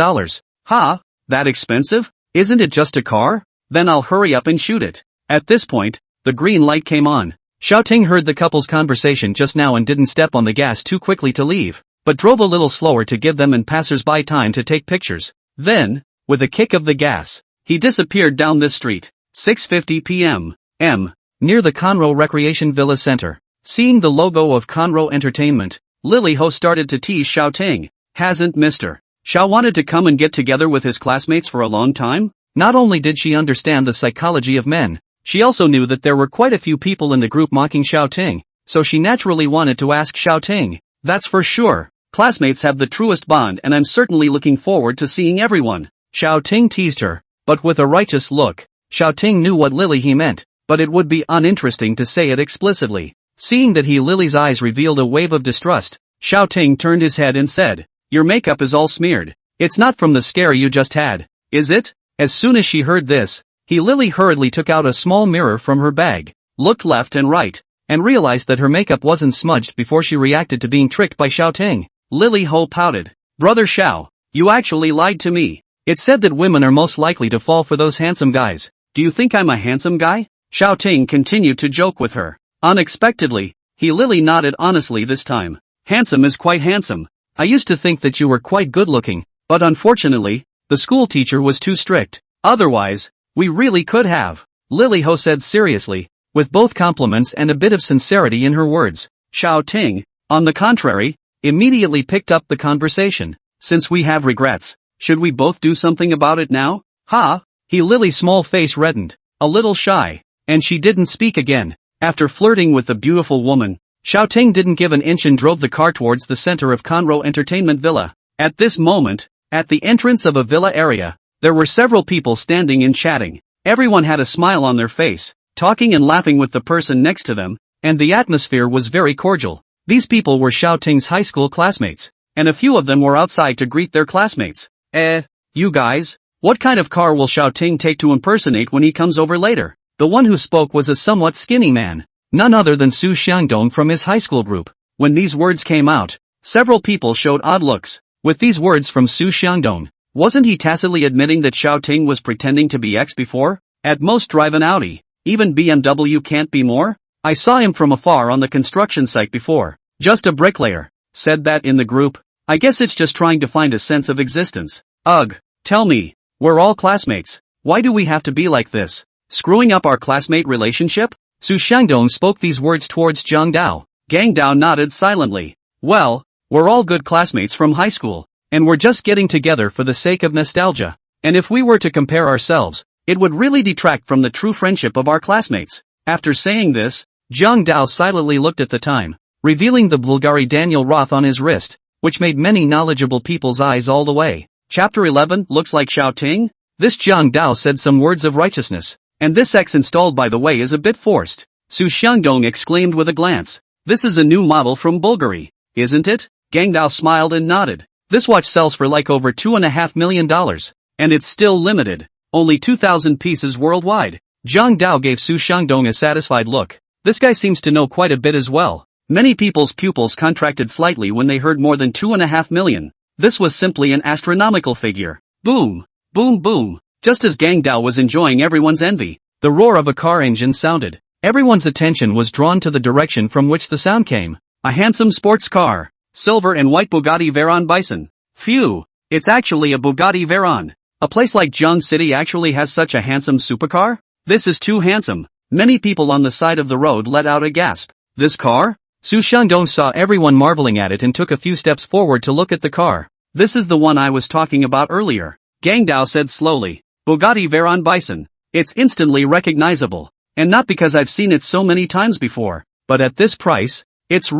Ha? That expensive? Isn't it just a car? Then I'll hurry up and shoot it. At this point, the green light came on. Xiaoting heard the couple's conversation just now and didn't step on the gas too quickly to leave, but drove a little slower to give them and passers-by time to take pictures. Then, with a kick of the gas, he disappeared down this street. 6:50 p.m. Near the Conroe Recreation Villa Center. Seeing the logo of Conroe Entertainment, Lily Ho started to tease Xiaoting. Hasn't Mr. Xiao wanted to come and get together with his classmates for a long time? Not only did she understand the psychology of men, she also knew that there were quite a few people in the group mocking Xiaoting, so she naturally wanted to ask Xiaoting. That's for sure. Classmates have the truest bond and I'm certainly looking forward to seeing everyone. Xiaoting teased her, but with a righteous look. Xiaoting knew what Lily he meant, but it would be uninteresting to say it explicitly. Seeing that He Lily's eyes revealed a wave of distrust, Xiaoting turned his head and said, Your makeup is all smeared. It's not from the scare you just had, is it? As soon as she heard this, He Lily hurriedly took out a small mirror from her bag, looked left and right, and realized that her makeup wasn't smudged before she reacted to being tricked by Xiao Ting. Lily Ho pouted. Brother Xiao, you actually lied to me. It said that women are most likely to fall for those handsome guys. Do you think I'm a handsome guy? Xiao Ting continued to joke with her. Unexpectedly, Lily nodded honestly this time. Handsome is quite handsome. I used to think that you were quite good looking, but unfortunately, the school teacher was too strict. Otherwise, we really could have. Lily Ho said seriously, with both compliments and a bit of sincerity in her words. Xiao Ting, on the contrary, immediately picked up the conversation. Since we have regrets, should we both do something about it now? Ha! Lily's small face reddened, a little shy, and she didn't speak again. After flirting with the beautiful woman, Xiao Ting didn't give an inch and drove the car towards the center of Conroe Entertainment Villa. At this moment, at the entrance of a villa area, there were several people standing and chatting. Everyone had a smile on their face, talking and laughing with the person next to them, and the atmosphere was very cordial. These people were Xiao Ting's high school classmates, and a few of them were outside to greet their classmates. You guys, what kind of car will Xiao Ting take to impersonate when he comes over later? The one who spoke was a somewhat skinny man, none other than Su Xiangdong from his high school group. When these words came out, several people showed odd looks. With these words from Su Xiangdong, wasn't he tacitly admitting that Xiao Ting was pretending to be X before? At most drive an Audi, even BMW can't be more? I saw him from afar on the construction site before. Just a bricklayer, said that in the group. I guess it's just trying to find a sense of existence. Ugh, tell me, we're all classmates. Why do we have to be like this? Screwing up our classmate relationship? Su Xiangdong spoke these words towards Zhang Dao. Gang Dao nodded silently. Well, we're all good classmates from high school, and we're just getting together for the sake of nostalgia. And if we were to compare ourselves, it would really detract from the true friendship of our classmates. After saying this, Zhang Dao silently looked at the time, revealing the Bulgari Daniel Roth on his wrist, which made many knowledgeable people's eyes all the way. Chapter 11 looks like Xiao Ting? This Zhang Dao said some words of righteousness, and this X installed by the way is a bit forced. Su Xiangdong exclaimed with a glance. This is a new model from Bulgari, isn't it? Gang Dao smiled and nodded. This watch sells for like over $2.5 million, and it's still limited. Only 2,000 pieces worldwide. Zhang Dao gave Su Xiangdong a satisfied look. This guy seems to know quite a bit as well. Many people's pupils contracted slightly when they heard more than 2.5 million. This was simply an astronomical figure. Boom! Boom boom! Just as Gang Dao was enjoying everyone's envy, the roar of a car engine sounded. Everyone's attention was drawn to the direction from which the sound came. A handsome sports car. Silver and white Bugatti Veyron Bison. Phew! It's actually a Bugatti Veyron. A place like Zhang City actually has such a handsome supercar? This is too handsome. Many people on the side of the road let out a gasp. This car? Su Xiangdong saw everyone marveling at it and took a few steps forward to look at the car. This is the one I was talking about earlier. Gang Dao said slowly. Bugatti Veyron Bison. It's instantly recognizable. And not because I've seen it so many times before, but at this price, it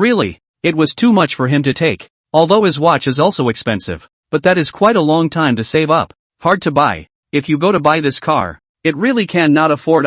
was too much for him to take. Although his watch is also expensive, but that is quite a long time to save up. Hard to buy. If you go to buy this car, it really cannot afford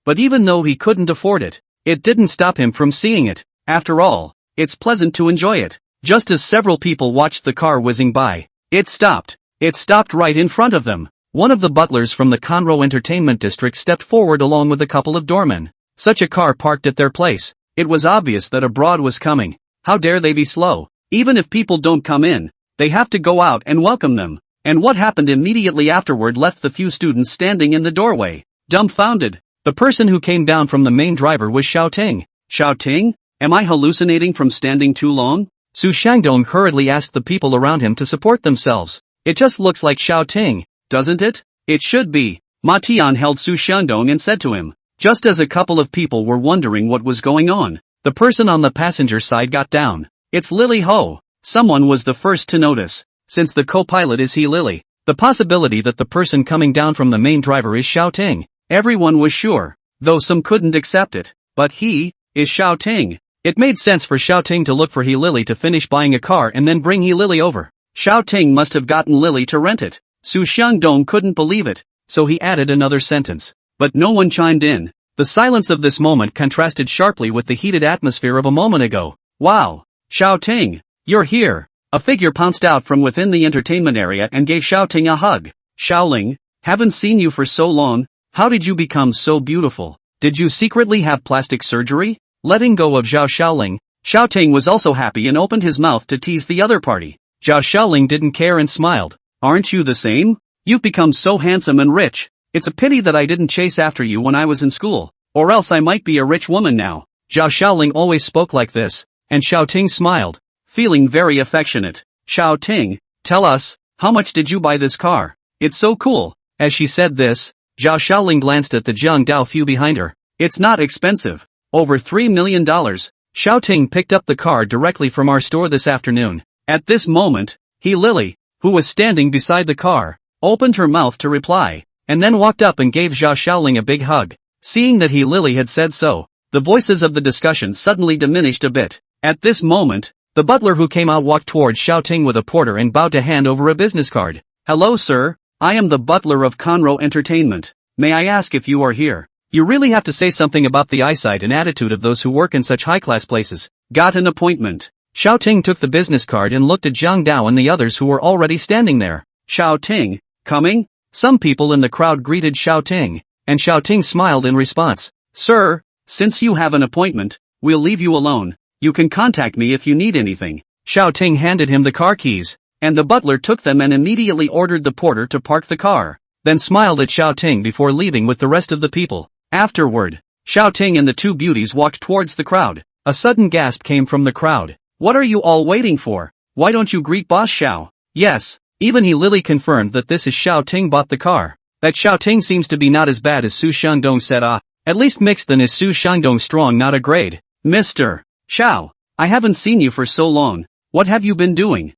but even though he couldn't afford it, it didn't stop him from seeing it. After all, it's pleasant to enjoy it. Just as several people watched the car whizzing by, it stopped. It stopped right in front of them. One of the butlers from the Conroe Entertainment District stepped forward along with a couple of doormen. Such a car parked at their place. It was obvious that a broad was coming. How dare they be slow? Even if people don't come in, they have to go out and welcome them. And what happened immediately afterward left the few students standing in the doorway, dumbfounded. The person who came down from the main driver was Xiao Ting. Xiao Ting? Am I hallucinating from standing too long? Su Xiangdong hurriedly asked the people around him to support themselves. It just looks like Xiao Ting, doesn't it? It should be. Ma Tian held Su Xiangdong and said to him. Just as a couple of people were wondering what was going on, the person on the passenger side got down. It's Lily Ho. Someone was the first to notice. Since the co-pilot is Lily, the possibility that the person coming down from the main driver is Xiao Ting. Everyone was sure, though some couldn't accept it. But he is Xiao Ting. It made sense for Xiao Ting to look for Lily to finish buying a car and then bring Lily over. Xiao Ting must have gotten Lily to rent it. Su Xiangdong couldn't believe it, so he added another sentence. But no one chimed in. The silence of this moment contrasted sharply with the heated atmosphere of a moment ago. Wow! Xiao Ting, you're here! A figure pounced out from within the entertainment area and gave Xiao Ting a hug. Xiaoling, haven't seen you for so long. How did you become so beautiful? Did you secretly have plastic surgery? Letting go of Zhao Xiaoling, Xiao Ting was also happy and opened his mouth to tease the other party. Zhao Xiaoling didn't care and smiled. Aren't you the same? You've become so handsome and rich. It's a pity that I didn't chase after you when I was in school, or else I might be a rich woman now. Zhao Xiaoling always spoke like this, and Xiao Ting smiled, feeling very affectionate. Xiao Ting, tell us, how much did you buy this car? It's so cool. As she said this, Zhao Xiaoling glanced at the Jiang Dao Fu behind her. It's not expensive. Over $3 million. Xiao Ting picked up the car directly from our store this afternoon. At this moment, Lily, who was standing beside the car, opened her mouth to reply, and then walked up and gave Zhao Xiaoling a big hug. Seeing that Lily had said so, the voices of the discussion suddenly diminished a bit. At this moment, the butler who came out walked towards Xiao Ting with a porter and bowed to hand over a business card. Hello sir, I am the butler of Conro Entertainment. May I ask if you are here? You really have to say something about the eyesight and attitude of those who work in such high-class places. Got an appointment. Xiao Ting took the business card and looked at Jiang Dao and the others who were already standing there. Xiao Ting, coming? Some people in the crowd greeted Xiao Ting, and Xiao Ting smiled in response. Sir, since you have an appointment, we'll leave you alone. You can contact me if you need anything. Xiao Ting handed him the car keys, and the butler took them and immediately ordered the porter to park the car, then smiled at Xiao Ting before leaving with the rest of the people. Afterward, Xiao Ting and the two beauties walked towards the crowd. A sudden gasp came from the crowd. What are you all waiting for? Why don't you greet Boss Xiao? Yes, even Lily confirmed that this is Xiao Ting bought the car. That Xiao Ting seems to be not as bad as Su Shandong said at least mixed than is Su Shandong strong not a grade. Mr. Xiao, I haven't seen you for so long. What have you been doing?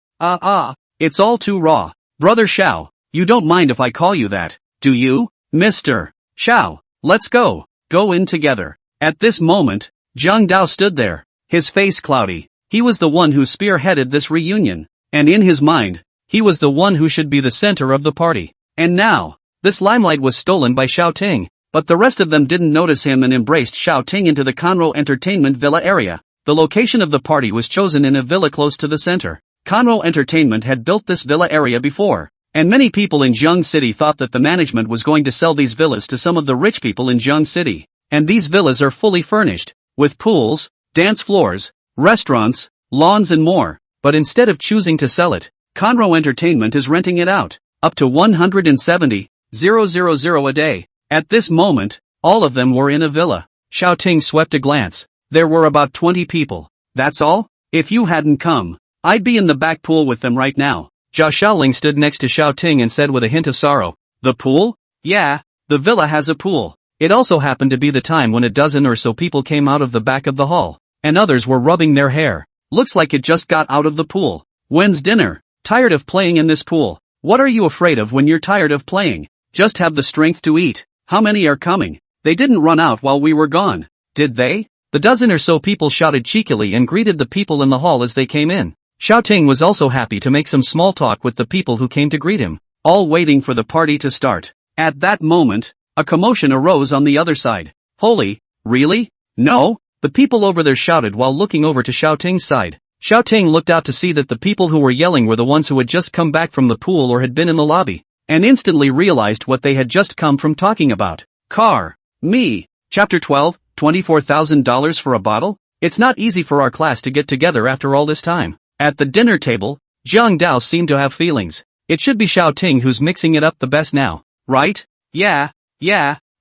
It's all too raw. Brother Xiao, you don't mind if I call you that, do you? Mr. Xiao, let's go. Go in together. At this moment, Jiang Dao stood there, his face cloudy. He was the one who spearheaded this reunion, and in his mind, he was the one who should be the center of the party. And now, this limelight was stolen by Xiao Ting, but the rest of them didn't notice him and embraced Xiao Ting into the Conro Entertainment Villa area. The location of the party was chosen in a villa close to the center. Conro Entertainment had built this villa area before, and many people in Jiang City thought that the management was going to sell these villas to some of the rich people in Jiang City. And these villas are fully furnished, with pools, dance floors, restaurants, lawns and more. But instead of choosing to sell it, Conro Entertainment is renting it out, up to 170,000 a day. At this moment, all of them were in a villa. Xiao Ting swept a glance. There were about 20 people. That's all? If you hadn't come, I'd be in the back pool with them right now. Zhao Xiaoling stood next to Xiao Ting and said with a hint of sorrow, the pool? Yeah, the villa has a pool. It also happened to be the time when a dozen or so people came out of the back of the hall, and others were rubbing their hair. Looks like it just got out of the pool. When's dinner? Tired of playing in this pool. What are you afraid of when you're tired of playing? Just have the strength to eat. How many are coming? They didn't run out while we were gone, did they? The dozen or so people shouted cheekily and greeted the people in the hall as they came in. Xiao Ting was also happy to make some small talk with the people who came to greet him, all waiting for the party to start. At that moment, a commotion arose on the other side. Holy, really? No? The people over there shouted while looking over to Xiao Ting's side. Xiao Ting looked out to see that the people who were yelling were the ones who had just come back from the pool or had been in the lobby, and instantly realized what they had just come from talking about. Car. Me. Chapter 12, $24,000 for a bottle? It's not easy for our class to get together after all this time. At the dinner table, Jiang Dao seemed to have feelings. It should be Xiao Ting who's mixing it up the best now, right? Yeah,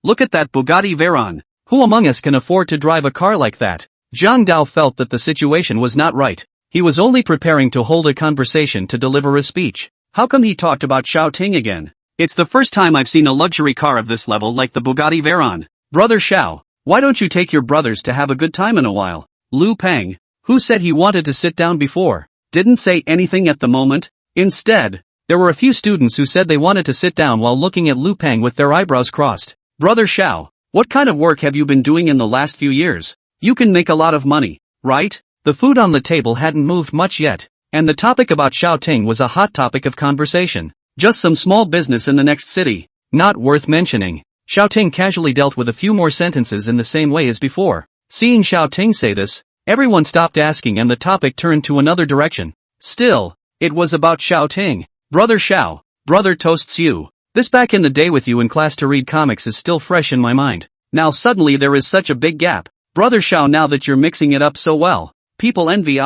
look at that Bugatti Veyron. Who among us can afford to drive a car like that? Jiang Dao felt that the situation was not right. He was only preparing to hold a conversation to deliver a speech. How come he talked about Xiao Ting again? It's the first time I've seen a luxury car of this level like the Bugatti Veyron. Brother Xiao, why don't you take your brothers to have a good time in a while? Lu Peng, who said he wanted to sit down before, didn't say anything at the moment. Instead, there were a few students who said they wanted to sit down while looking at Lu Peng with their eyebrows crossed. Brother Xiao, what kind of work have you been doing in the last few years? You can make a lot of money, right? The food on the table hadn't moved much yet, and the topic about Xiao Ting was a hot topic of conversation. Just some small business in the next city, not worth mentioning. Xiao Ting casually dealt with a few more sentences in the same way as before. Seeing Xiao Ting say this, everyone stopped asking and the topic turned to another direction. Still, it was about Xiao Ting. Brother Xiao, brother toasts you. This back in the day with you in class to read comics is still fresh in my mind. Now suddenly there is such a big gap. Brother Xiao, now that you're mixing it up so well. People envy.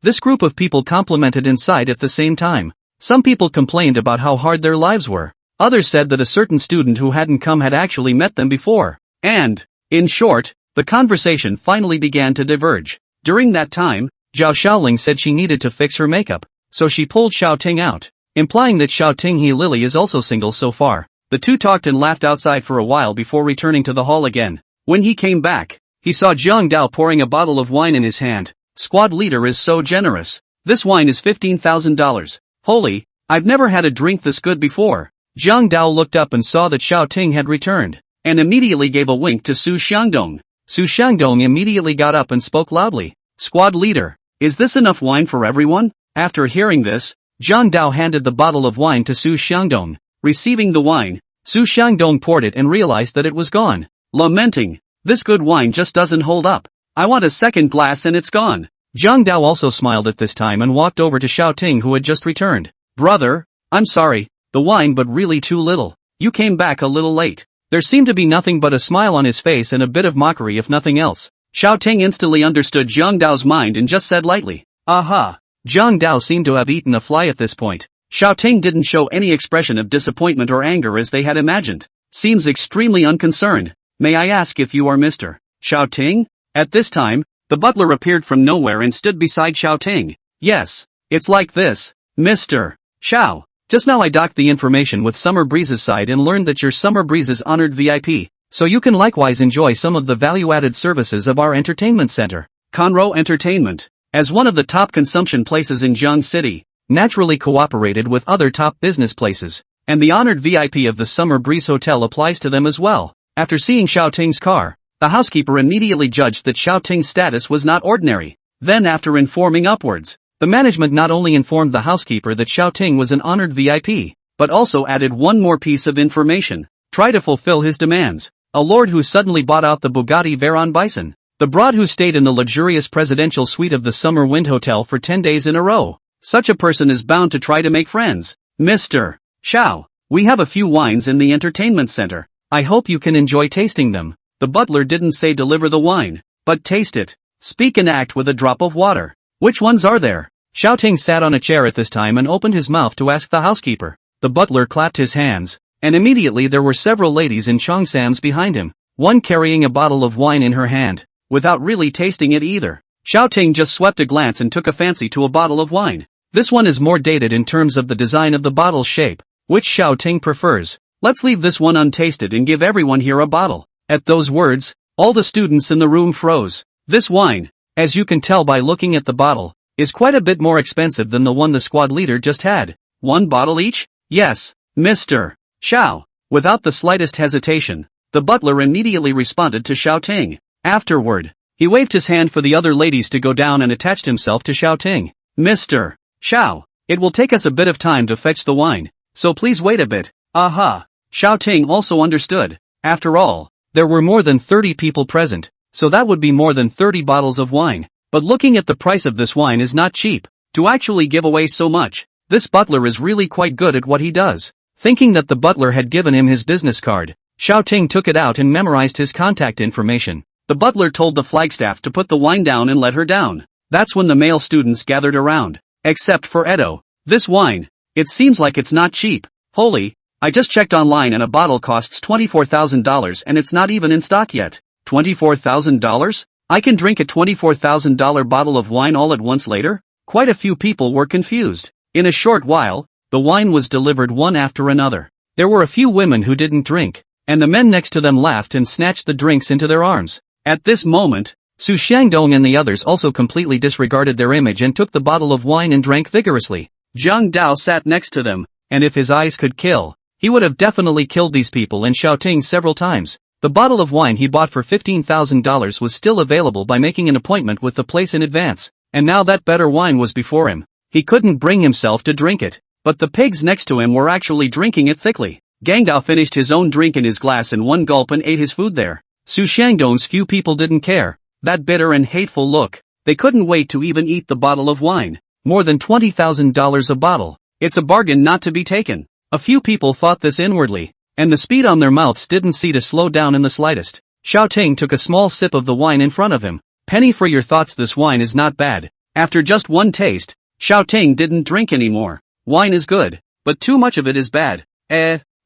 This group of people complimented inside at the same time. Some people complained about how hard their lives were. Others said that a certain student who hadn't come had actually met them before. And, in short, the conversation finally began to diverge. During that time, Zhao Xiaoling said she needed to fix her makeup, so she pulled Xiao Ting out, implying that Xiao Ting He Lily is also single so far. The two talked and laughed outside for a while before returning to the hall again. When he came back, he saw Jiang Dao pouring a bottle of wine in his hand. Squad leader is so generous. This wine is $15,000. Holy, I've never had a drink this good before. Jiang Dao looked up and saw that Xiao Ting had returned, and immediately gave a wink to Su Xiangdong. Su Xiangdong immediately got up and spoke loudly. Squad leader, is this enough wine for everyone? After hearing this, Jiang Dao handed the bottle of wine to Su Xiangdong. Receiving the wine, Su Xiangdong poured it and realized that it was gone. Lamenting, this good wine just doesn't hold up. I want a second glass and it's gone. Jiang Dao also smiled at this time and walked over to Xiao Ting, who had just returned. Brother, I'm sorry, the wine but really too little. You came back a little late. There seemed to be nothing but a smile on his face and a bit of mockery if nothing else. Xiao Ting instantly understood Jiang Dao's mind and just said lightly, aha. Jiang Dao seemed to have eaten a fly at this point. Xiao Ting didn't show any expression of disappointment or anger as they had imagined. Seems extremely unconcerned. May I ask if you are Mr. Xiao Ting? At this time, the butler appeared from nowhere and stood beside Xiao Ting. Yes, it's like this, Mr. Xiao. Just now I docked the information with Summer Breeze's side and learned that you're Summer Breeze's honored VIP, so you can likewise enjoy some of the value-added services of our entertainment center. Conro Entertainment, as one of the top consumption places in Jiang City, naturally cooperated with other top business places, and the honored VIP of the Summer Breeze Hotel applies to them as well. After seeing Xiao Ting's car, the housekeeper immediately judged that Xiao Ting's status was not ordinary. Then after informing upwards, the management not only informed the housekeeper that Xiao Ting was an honored VIP, but also added one more piece of information. Try to fulfill his demands. A lord who suddenly bought out the Bugatti Veyron Bison. The broad who stayed in the luxurious presidential suite of the Summer Wind Hotel for 10 days in a row. Such a person is bound to try to make friends. Mr. Xiao, we have a few wines in the entertainment center. I hope you can enjoy tasting them. The butler didn't say deliver the wine, but taste it. Speak and act with a drop of water. Which ones are there? Xiao Ting sat on a chair at this time and opened his mouth to ask the housekeeper. The butler clapped his hands, and immediately there were several ladies in cheongsams behind him, one carrying a bottle of wine in her hand, without really tasting it either. Xiao Ting just swept a glance and took a fancy to a bottle of wine. This one is more dated in terms of the design of the bottle's shape, which Xiao Ting prefers. Let's leave this one untasted and give everyone here a bottle. At those words, all the students in the room froze. This wine, as you can tell by looking at the bottle, is quite a bit more expensive than the one the squad leader just had. One bottle each? Yes, Mr. Xiao. Without the slightest hesitation, the butler immediately responded to Xiao Ting. Afterward, he waved his hand for the other ladies to go down and attached himself to Xiao Ting. Mr. Xiao, it will take us a bit of time to fetch the wine, so please wait a bit. Aha. Xiao Ting also understood. After all, there were more than 30 people present, so that would be more than 30 bottles of wine. But looking at the price of this wine is not cheap. To actually give away so much, this butler is really quite good at what he does. Thinking that the butler had given him his business card, Xiao Ting took it out and memorized his contact information. The butler told the flagstaff to put the wine down and let her down. That's when the male students gathered around. Except for Edo. This wine, it seems like it's not cheap. Holy, I just checked online and a bottle costs $24,000 and it's not even in stock yet. $24,000? I can drink a $24,000 bottle of wine all at once later? Quite a few people were confused. In a short while, the wine was delivered one after another. There were a few women who didn't drink, and the men next to them laughed and snatched the drinks into their arms. At this moment, Su Xiangdong and the others also completely disregarded their image and took the bottle of wine and drank vigorously. Jiang Dao sat next to them, and if his eyes could kill, he would have definitely killed these people and Xiao Ting several times. The bottle of wine he bought for $15,000 was still available by making an appointment with the place in advance, and now that better wine was before him. He couldn't bring himself to drink it, but the pigs next to him were actually drinking it thickly. Gang Dao finished his own drink in his glass in one gulp and ate his food there. Su Xiangdong's few people didn't care. That bitter and hateful look. They couldn't wait to even eat the bottle of wine. More than $20,000 a bottle. It's a bargain not to be taken. A few people thought this inwardly, and the speed on their mouths didn't seem to slow down in the slightest. Xiao Ting took a small sip of the wine in front of him. Penny for your thoughts, this wine is not bad. After just one taste, Xiao Ting didn't drink anymore. Wine is good, but too much of it is bad.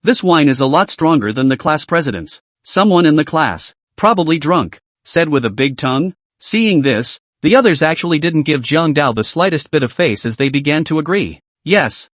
This wine is a lot stronger than the class president's. Someone in the class, probably drunk, said with a big tongue. Seeing this, the others actually didn't give Jiang Dao the slightest bit of face as they began to agree. Yes,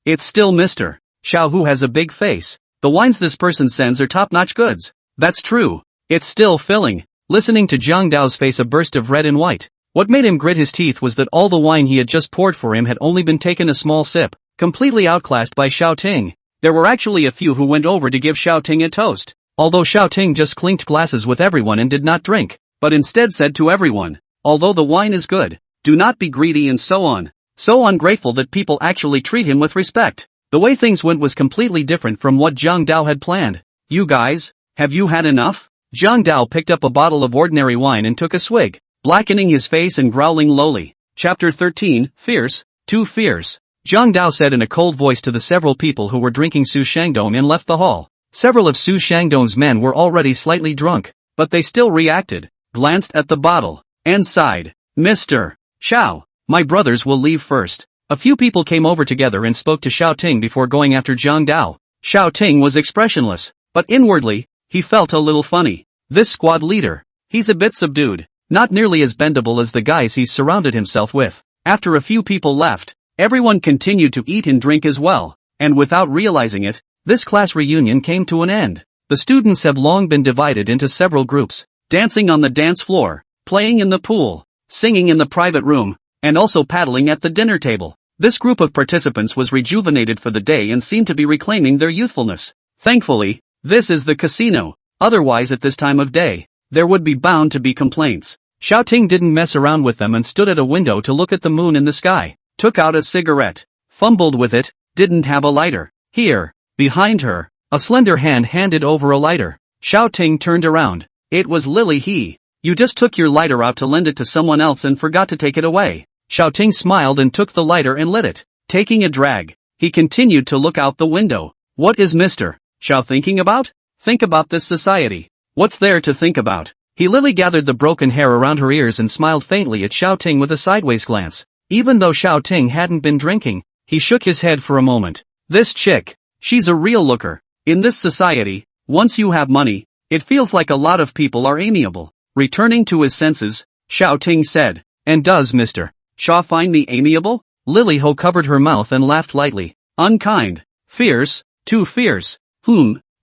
it's still Mr. Xiao who has a big face. The wines this person sends are top-notch goods. That's true. It's still filling. Listening to Jiang Dao's face, a burst of red and white. What made him grit his teeth was that all the wine he had just poured for him had only been taken a small sip, completely outclassed by Xiao Ting. There were actually a few who went over to give Xiao Ting a toast. Although Xiao Ting just clinked glasses with everyone and did not drink, but instead said to everyone, although the wine is good, do not be greedy and so on. So ungrateful that people actually treat him with respect. The way things went was completely different from what Jiang Dao had planned. You guys, have you had enough? Jiang Dao picked up a bottle of ordinary wine and took a swig, blackening his face and growling lowly. Chapter 13, Fierce, Too Fierce. Jiang Dao said in a cold voice to the several people who were drinking Su Shangdong and left the hall. Several of Su Shangdong's men were already slightly drunk, but they still reacted, glanced at the bottle, and sighed. Mr. Xiao, my brothers will leave first. A few people came over together and spoke to Xiao Ting before going after Jiang Dao. Xiao Ting was expressionless, but inwardly, he felt a little funny. This squad leader, he's a bit subdued, not nearly as bendable as the guys he's surrounded himself with. After a few people left, everyone continued to eat and drink as well, and without realizing it, this class reunion came to an end. The students have long been divided into several groups, dancing on the dance floor, playing in the pool, singing in the private room, and also paddling at the dinner table. This group of participants was rejuvenated for the day and seemed to be reclaiming their youthfulness. Thankfully, this is the casino. Otherwise at this time of day, there would be bound to be complaints. Xiao Ting didn't mess around with them and stood at a window to look at the moon in the sky, took out a cigarette, fumbled with it, didn't have a lighter. Here, behind her, a slender hand handed over a lighter. Xiao Ting turned around. It was Lily. You just took your lighter out to lend it to someone else and forgot to take it away. Xiao Ting smiled and took the lighter and lit it. Taking a drag, he continued to look out the window. What is Mr. Xiao thinking about? Think about this society. What's there to think about? Lily gathered the broken hair around her ears and smiled faintly at Xiao Ting with a sideways glance. Even though Xiao Ting hadn't been drinking, he shook his head for a moment. This chick, she's a real looker. In this society, once you have money, it feels like a lot of people are amiable. Returning to his senses, Xiao Ting said, and does Mr. Xiao find me amiable? Lily Ho covered her mouth and laughed lightly. Unkind. Fierce. Too fierce.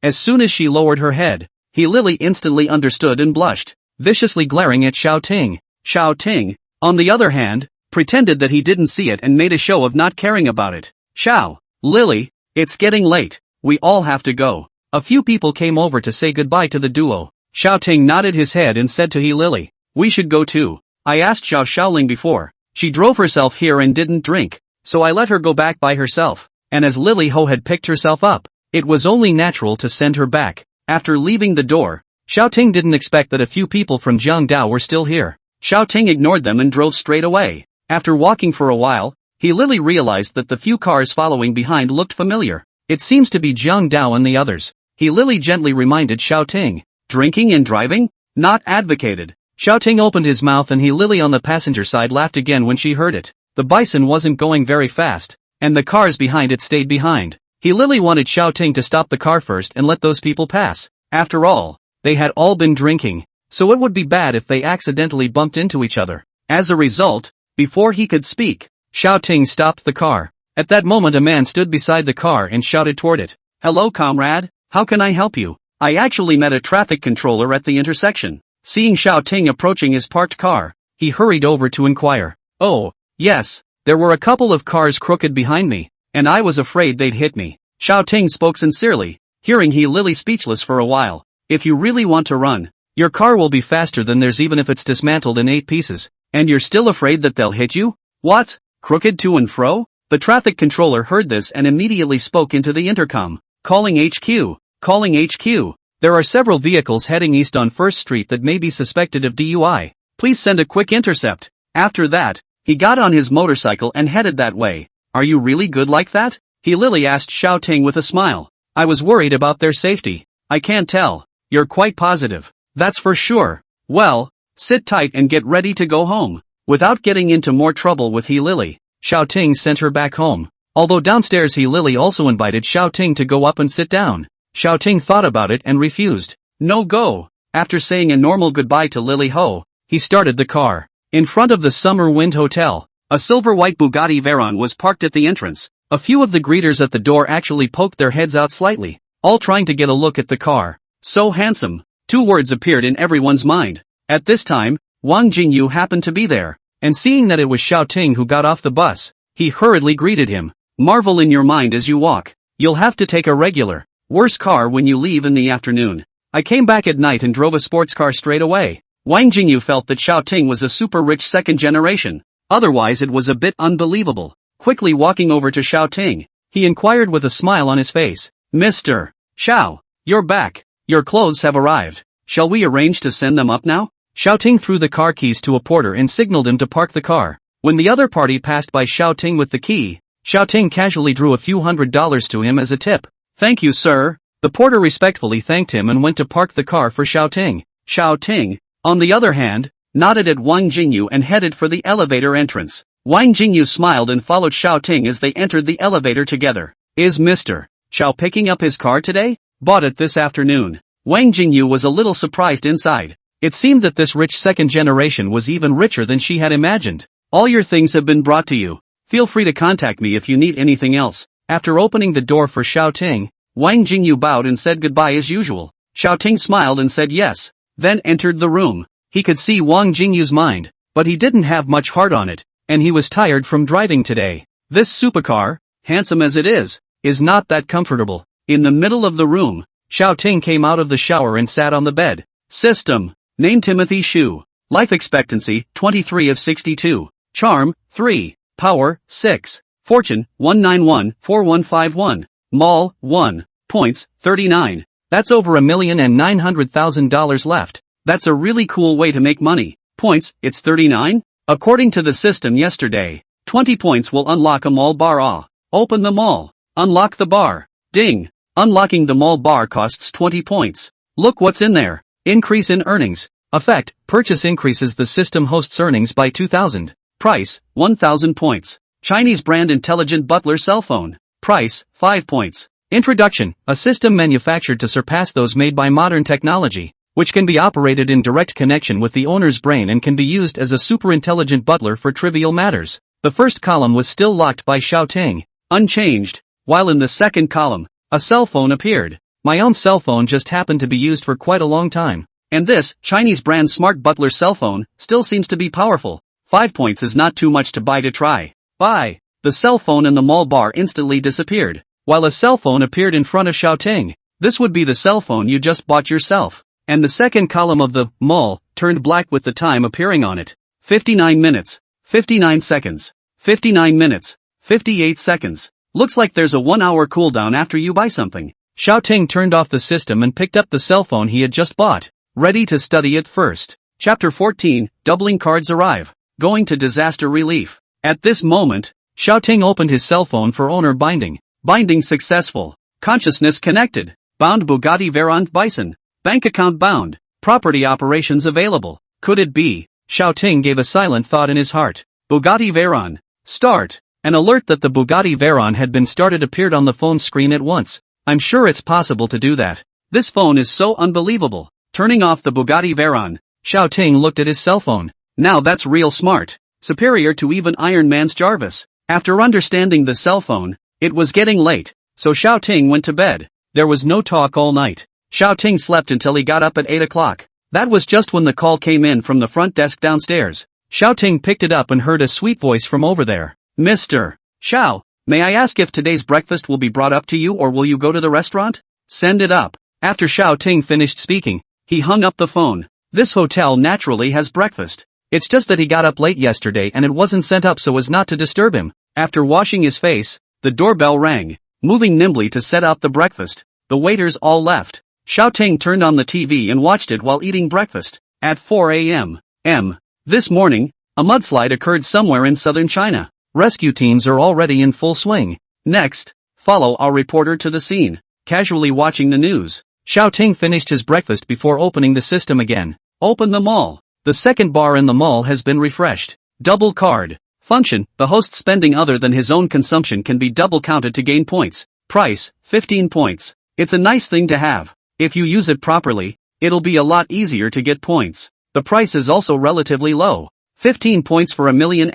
As soon as she lowered her head, Lily instantly understood and blushed, viciously glaring at Xiao Ting. Xiao Ting, on the other hand, pretended that he didn't see it and made a show of not caring about it. Xiao, Lily, it's getting late, we all have to go. A few people came over to say goodbye to the duo. Xiao Ting nodded his head and said to Lily, we should go too. I asked Xiao Shaoling before. She drove herself here and didn't drink, so I let her go back by herself. And as Lily Ho had picked herself up, it was only natural to send her back. After leaving the door, Xiao Ting didn't expect that a few people from Jiang Dao were still here. Xiao Ting ignored them and drove straight away. After walking for a while, Lily realized that the few cars following behind looked familiar. It seems to be Jiang Dao and the others. Lily gently reminded Xiao Ting. Drinking and driving? Not advocated. Xiao Ting opened his mouth and Lily on the passenger side laughed again when she heard it. The bison wasn't going very fast, and the cars behind it stayed behind. Lily wanted Xiao Ting to stop the car first and let those people pass. After all, they had all been drinking, so it would be bad if they accidentally bumped into each other. As a result, before he could speak, Xiao Ting stopped the car. At that moment a man stood beside the car and shouted toward it. Hello comrade, how can I help you? I actually met a traffic controller at the intersection. Seeing Xiao Ting approaching his parked car, he hurried over to inquire. Oh, yes, there were a couple of cars crooked behind me, and I was afraid they'd hit me. Xiao Ting spoke sincerely, hearing Lily speechless for a while. If you really want to run, your car will be faster than theirs even if it's dismantled in 8 pieces, and you're still afraid that they'll hit you? What? Crooked to and fro? The traffic controller heard this and immediately spoke into the intercom. Calling HQ. Calling HQ. There are several vehicles heading east on 1st Street that may be suspected of DUI. Please send a quick intercept. After that, he got on his motorcycle and headed that way. Are you really good like that? Lily asked Xiao Ting with a smile. I was worried about their safety. I can't tell. You're quite positive. That's for sure. Well, sit tight and get ready to go home. Without getting into more trouble with He Lily, Xiao Ting sent her back home. Although downstairs He Lily also invited Xiao Ting to go up and sit down. Xiao Ting thought about it and refused. No go. After saying a normal goodbye to Lily Ho, he started the car. In front of the Summer Wind Hotel, a silver-white Bugatti Veyron was parked at the entrance. A few of the greeters at the door actually poked their heads out slightly, all trying to get a look at the car. So handsome. 2 words appeared in everyone's mind. At this time, Wang Jingyu happened to be there, and seeing that it was Xiao Ting who got off the bus, he hurriedly greeted him. Marvel in your mind as you walk. You'll have to take a regular, worse car when you leave in the afternoon. I came back at night and drove a sports car straight away. Wang Jingyu felt that Xiao Ting was a super rich second generation. Otherwise it was a bit unbelievable. Quickly walking over to Xiao Ting, he inquired with a smile on his face. Mr. Xiao, you're back. Your clothes have arrived. Shall we arrange to send them up now? Xiao Ting threw the car keys to a porter and signaled him to park the car. When the other party passed by Xiao Ting with the key, Xiao Ting casually drew a few $100s to him as a tip. Thank you, sir. The porter respectfully thanked him and went to park the car for Xiao Ting. Xiao Ting, on the other hand, nodded at Wang Jingyu and headed for the elevator entrance. Wang Jingyu smiled and followed Xiao Ting as they entered the elevator together. Is Mr. Xiao picking up his car today? Bought it this afternoon. Wang Jingyu was a little surprised inside. It seemed that this rich second generation was even richer than she had imagined. All your things have been brought to you. Feel free to contact me if you need anything else. After opening the door for Xiao Ting, Wang Jingyu bowed and said goodbye as usual. Xiao Ting smiled and said yes, then entered the room. He could see Wang Jingyu's mind, but he didn't have much heart on it, and he was tired from driving today. This supercar, handsome as it is not that comfortable. In the middle of the room, Xiao Ting came out of the shower and sat on the bed. System. Name Timothy Xu. Life expectancy, 23 of 62. Charm, 3. Power, 6. Fortune, 1914151. Mall, 1. Points, 39. That's over $1,900,000 left. That's a really cool way to make money. Points, it's 39? According to the system yesterday, 20 points will unlock a mall bar. Open the mall. Unlock the bar. Ding. Unlocking the mall bar costs 20 points. Look what's in there. Increase in earnings. Effect, purchase increases the system host's earnings by 2,000. Price, 1,000 points. Chinese brand intelligent butler cell phone. Price, 5 points. Introduction, a system manufactured to surpass those made by modern technology, which can be operated in direct connection with the owner's brain and can be used as a super intelligent butler for trivial matters. The first column was still locked by Xiao Ting, unchanged, while in the second column, a cell phone appeared. My own cell phone just happened to be used for quite a long time. And this, Chinese brand smart butler cell phone, still seems to be powerful. 5 points is not too much to buy to try. Buy. The cell phone in the mall bar instantly disappeared, while a cell phone appeared in front of Xiao Ting. This would be the cell phone you just bought yourself. And the second column of the mall turned black with the time appearing on it. 59 minutes, 59 seconds, 59 minutes, 58 seconds. Looks like there's a 1-hour cooldown after you buy something. Xiao Ting turned off the system and picked up the cell phone he had just bought, ready to study it first. Chapter 14, Doubling Cards Arrive. Going to disaster relief. At this moment, Xiao Ting opened his cell phone for owner binding. Binding successful. Consciousness connected. Bound Bugatti Veyron Bison. Bank account bound. Property operations available. Could it be? Xiao Ting gave a silent thought in his heart. Bugatti Veyron. Start. An alert that the Bugatti Veyron had been started appeared on the phone screen at once. I'm sure it's possible to do that. This phone is so unbelievable. Turning off the Bugatti Veyron, Xiao Ting looked at his cell phone. Now that's real smart. Superior to even Iron Man's Jarvis. After understanding the cell phone, it was getting late, so Xiao Ting went to bed. There was no talk all night. Xiao Ting slept until he got up at 8 o'clock. That was just when the call came in from the front desk downstairs. Xiao Ting picked it up and heard a sweet voice from over there. Mr. Xiao, may I ask if today's breakfast will be brought up to you or will you go to the restaurant? Send it up. After Xiao Ting finished speaking, he hung up the phone. This hotel naturally has breakfast. It's just that he got up late yesterday and it wasn't sent up so as not to disturb him. After washing his face, the doorbell rang. Moving nimbly to set out the breakfast, the waiters all left. Xiao Ting turned on the TV and watched it while eating breakfast. At 4 a.m. This morning, a mudslide occurred somewhere in southern China. Rescue teams are already in full swing. Next, follow our reporter to the scene. Casually watching the news, Xiaoting finished his breakfast before opening the system again. Open the mall. The second bar in the mall has been refreshed. Double card. Function, the host's spending other than his own consumption can be double counted to gain points. Price, 15 points. It's a nice thing to have. If you use it properly, it'll be a lot easier to get points. The price is also relatively low. 15 points for $1.5 million.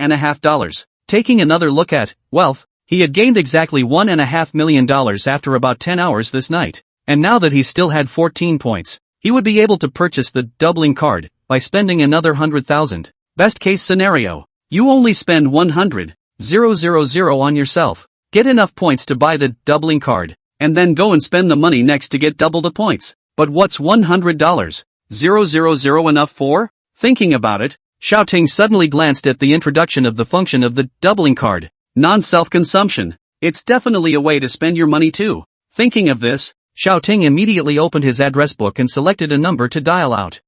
Taking another look at wealth, he had gained exactly $1.5 million after about 10 hours this night. And now that he still had 14 points, he would be able to purchase the doubling card by spending another 100,000. Best case scenario. You only spend 100,000 on yourself. Get enough points to buy the doubling card, and then go and spend the money next to get double the points. But what's $100,000 enough for? Thinking about it, Xiaoting suddenly glanced at the introduction of the function of the doubling card. Non-self-consumption. It's definitely a way to spend your money too. Thinking of this, Xiaoting immediately opened his address book and selected a number to dial out.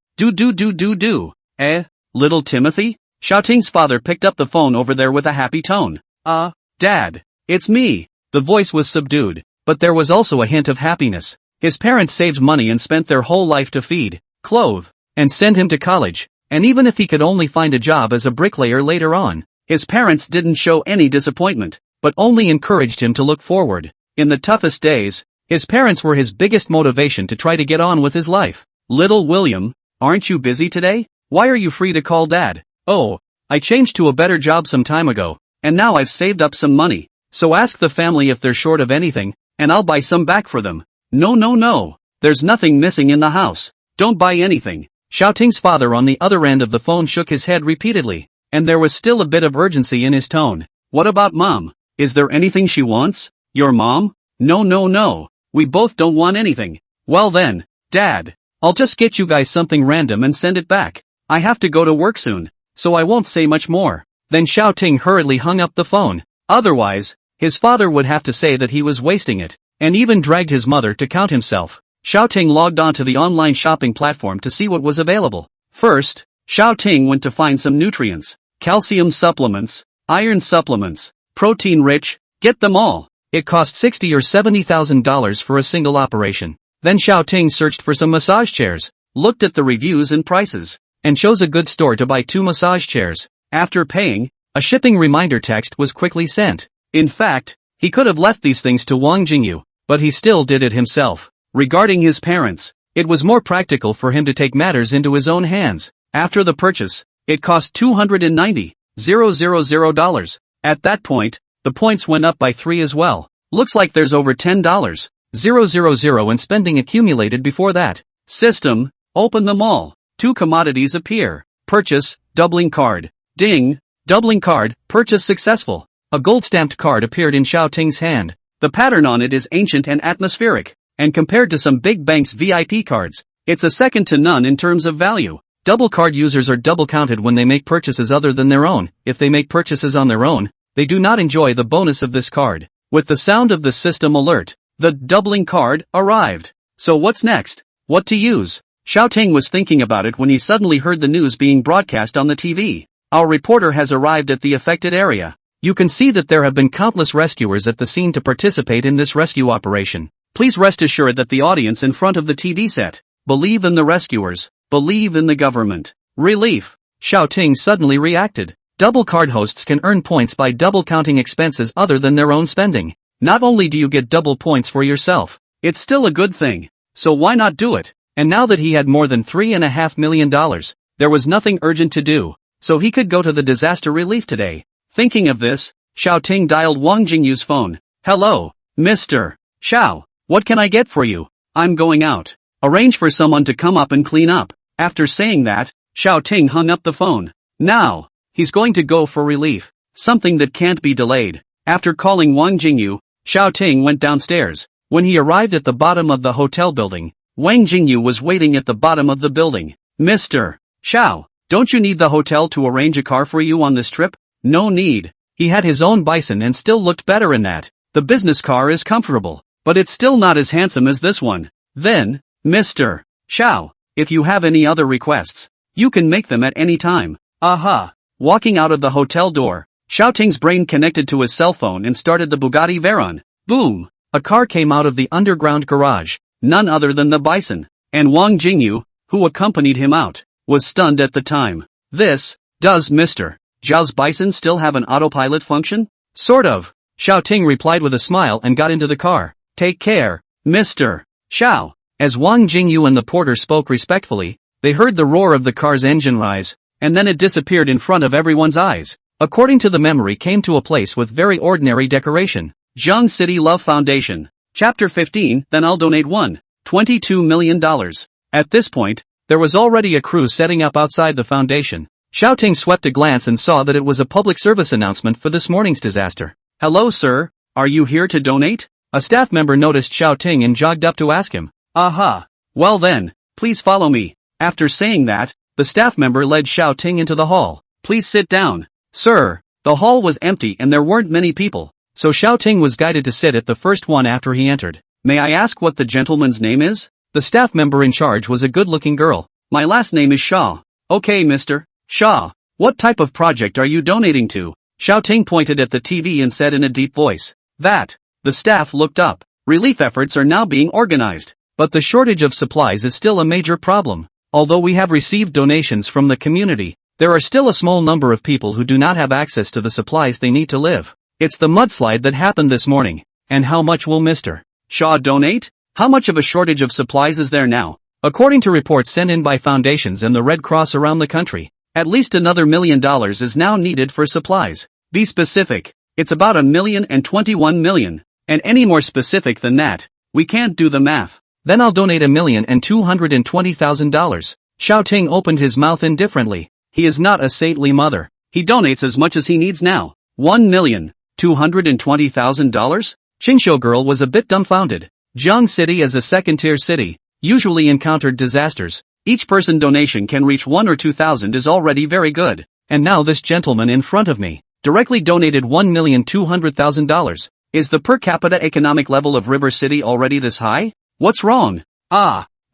Little Timothy? Xiaoting's father picked up the phone over there with a happy tone. Dad. It's me. The voice was subdued, but there was also a hint of happiness. His parents saved money and spent their whole life to feed, clothe, and send him to college, and even if he could only find a job as a bricklayer later on, his parents didn't show any disappointment, but only encouraged him to look forward. In the toughest days, his parents were his biggest motivation to try to get on with his life. Little William, aren't you busy today? Why are you free to call Dad? Oh, I changed to a better job some time ago, and now I've saved up some money, so ask the family if they're short of anything, and I'll buy some back for them. No. There's nothing missing in the house. Don't buy anything. Xiaoting's father on the other end of the phone shook his head repeatedly, and there was still a bit of urgency in his tone. What about Mom? Is there anything she wants? Your mom? No. We both don't want anything. Well then, Dad, I'll just get you guys something random and send it back. I have to go to work soon, so I won't say much more. Then Xiaoting hurriedly hung up the phone. Otherwise, his father would have to say that he was wasting it, and even dragged his mother to count himself. Xiaoting logged on to the online shopping platform to see what was available. First, Xiaoting went to find some nutrients, calcium supplements, iron supplements, protein-rich, get them all. It cost $60,000 or $70,000 for a single operation. Then Xiaoting searched for some massage chairs, looked at the reviews and prices, and chose a good store to buy 2 massage chairs. After paying, a shipping reminder text was quickly sent. In fact, he could have left these things to Wang Jingyu, but he still did it himself. Regarding his parents, it was more practical for him to take matters into his own hands. After the purchase, it cost $290,000. At that point, the points went up by 3 as well. Looks like there's over $10,000 in spending accumulated before that. System, open them all. 2 commodities appear. Purchase, doubling card. Ding, doubling card, purchase successful. A gold-stamped card appeared in Xiaoting's hand. The pattern on it is ancient and atmospheric, and compared to some big banks' VIP cards, it's a second to none in terms of value. Double card users are double counted when they make purchases other than their own. If they make purchases on their own, they do not enjoy the bonus of this card. With the sound of the system alert, the doubling card arrived. So what's next? What to use? Xiaoting was thinking about it when he suddenly heard the news being broadcast on the TV. Our reporter has arrived at the affected area. You can see that there have been countless rescuers at the scene to participate in this rescue operation. Please rest assured that the audience in front of the TV set believe in the rescuers, believe in the government. Relief. Xiaoting suddenly reacted. Double card hosts can earn points by double counting expenses other than their own spending. Not only do you get double points for yourself, it's still a good thing. So why not do it? And now that he had more than $3.5 million, there was nothing urgent to do, so he could go to the disaster relief today. Thinking of this, Xiaoting dialed Wang Jingyu's phone. Hello, Mr. Xiao, what can I get for you? I'm going out. Arrange for someone to come up and clean up. After saying that, Xiaoting hung up the phone. Now, he's going to go for relief, something that can't be delayed. After calling Wang Jingyu, Xiaoting went downstairs. When he arrived at the bottom of the hotel building, Wang Jingyu was waiting at the bottom of the building. Mr. Xiao, don't you need the hotel to arrange a car for you on this trip? No need. He had his own bison and still looked better in that. The business car is comfortable, but it's still not as handsome as this one. Then, Mr. Xiao, if you have any other requests, you can make them at any time. Aha. Walking out of the hotel door, Xiaoting's brain connected to his cell phone and started the Bugatti Veyron. Boom! A car came out of the underground garage. none other than the bison. And Wang Jingyu, who accompanied him out, was stunned at the time. Does Mr. Zhao's bison still have an autopilot function? Sort of. Xiao Ting replied with a smile and got into the car. Take care, Mr. Xiao. As Wang Jingyu and the porter spoke respectfully, they heard the roar of the car's engine rise, and then it disappeared in front of everyone's eyes. According to the memory, came to a place with very ordinary decoration. Zhang City Love Foundation. Chapter 15. Then I'll donate $22 million. At this point, there was already a crew setting up outside the foundation. Xiao Ting swept a glance and saw that it was a public service announcement for this morning's disaster. Hello sir, are you here to donate? A staff member noticed Xiao Ting and jogged up to ask him. Aha. Well then, please follow me. After saying that, the staff member led Xiao Ting into the hall. Please sit down. Sir, the hall was empty and there weren't many people, so Xiao Ting was guided to sit at the first one after he entered. May I ask what the gentleman's name is? The staff member in charge was a good-looking girl. My last name is Shaw. Okay Mr. Shaw, what type of project are you donating to? Xiao Ting pointed at the TV and said in a deep voice. That. The staff looked up. Relief efforts are now being organized, but the shortage of supplies is still a major problem. Although we have received donations from the community, there are still a small number of people who do not have access to the supplies they need to live. It's the mudslide that happened this morning. And how much will Mr. Shaw donate? How much of a shortage of supplies is there now? According to reports sent in by foundations and the Red Cross around the country, at least another $1 million is now needed for supplies. Be specific. It's about $1,021 million. And any more specific than that, we can't do the math. Then I'll donate $1,220,000. Xiao Ting opened his mouth indifferently. He is not a saintly mother. He donates as much as he needs now. $1,220,000? Qingshou girl was a bit dumbfounded. Zhang City is a second-tier city, usually encountered disasters. Each person donation can reach 1 or 2,000 is already very good. And now this gentleman in front of me directly donated $1,200,000. Is the per capita economic level of River City already this high? What's wrong?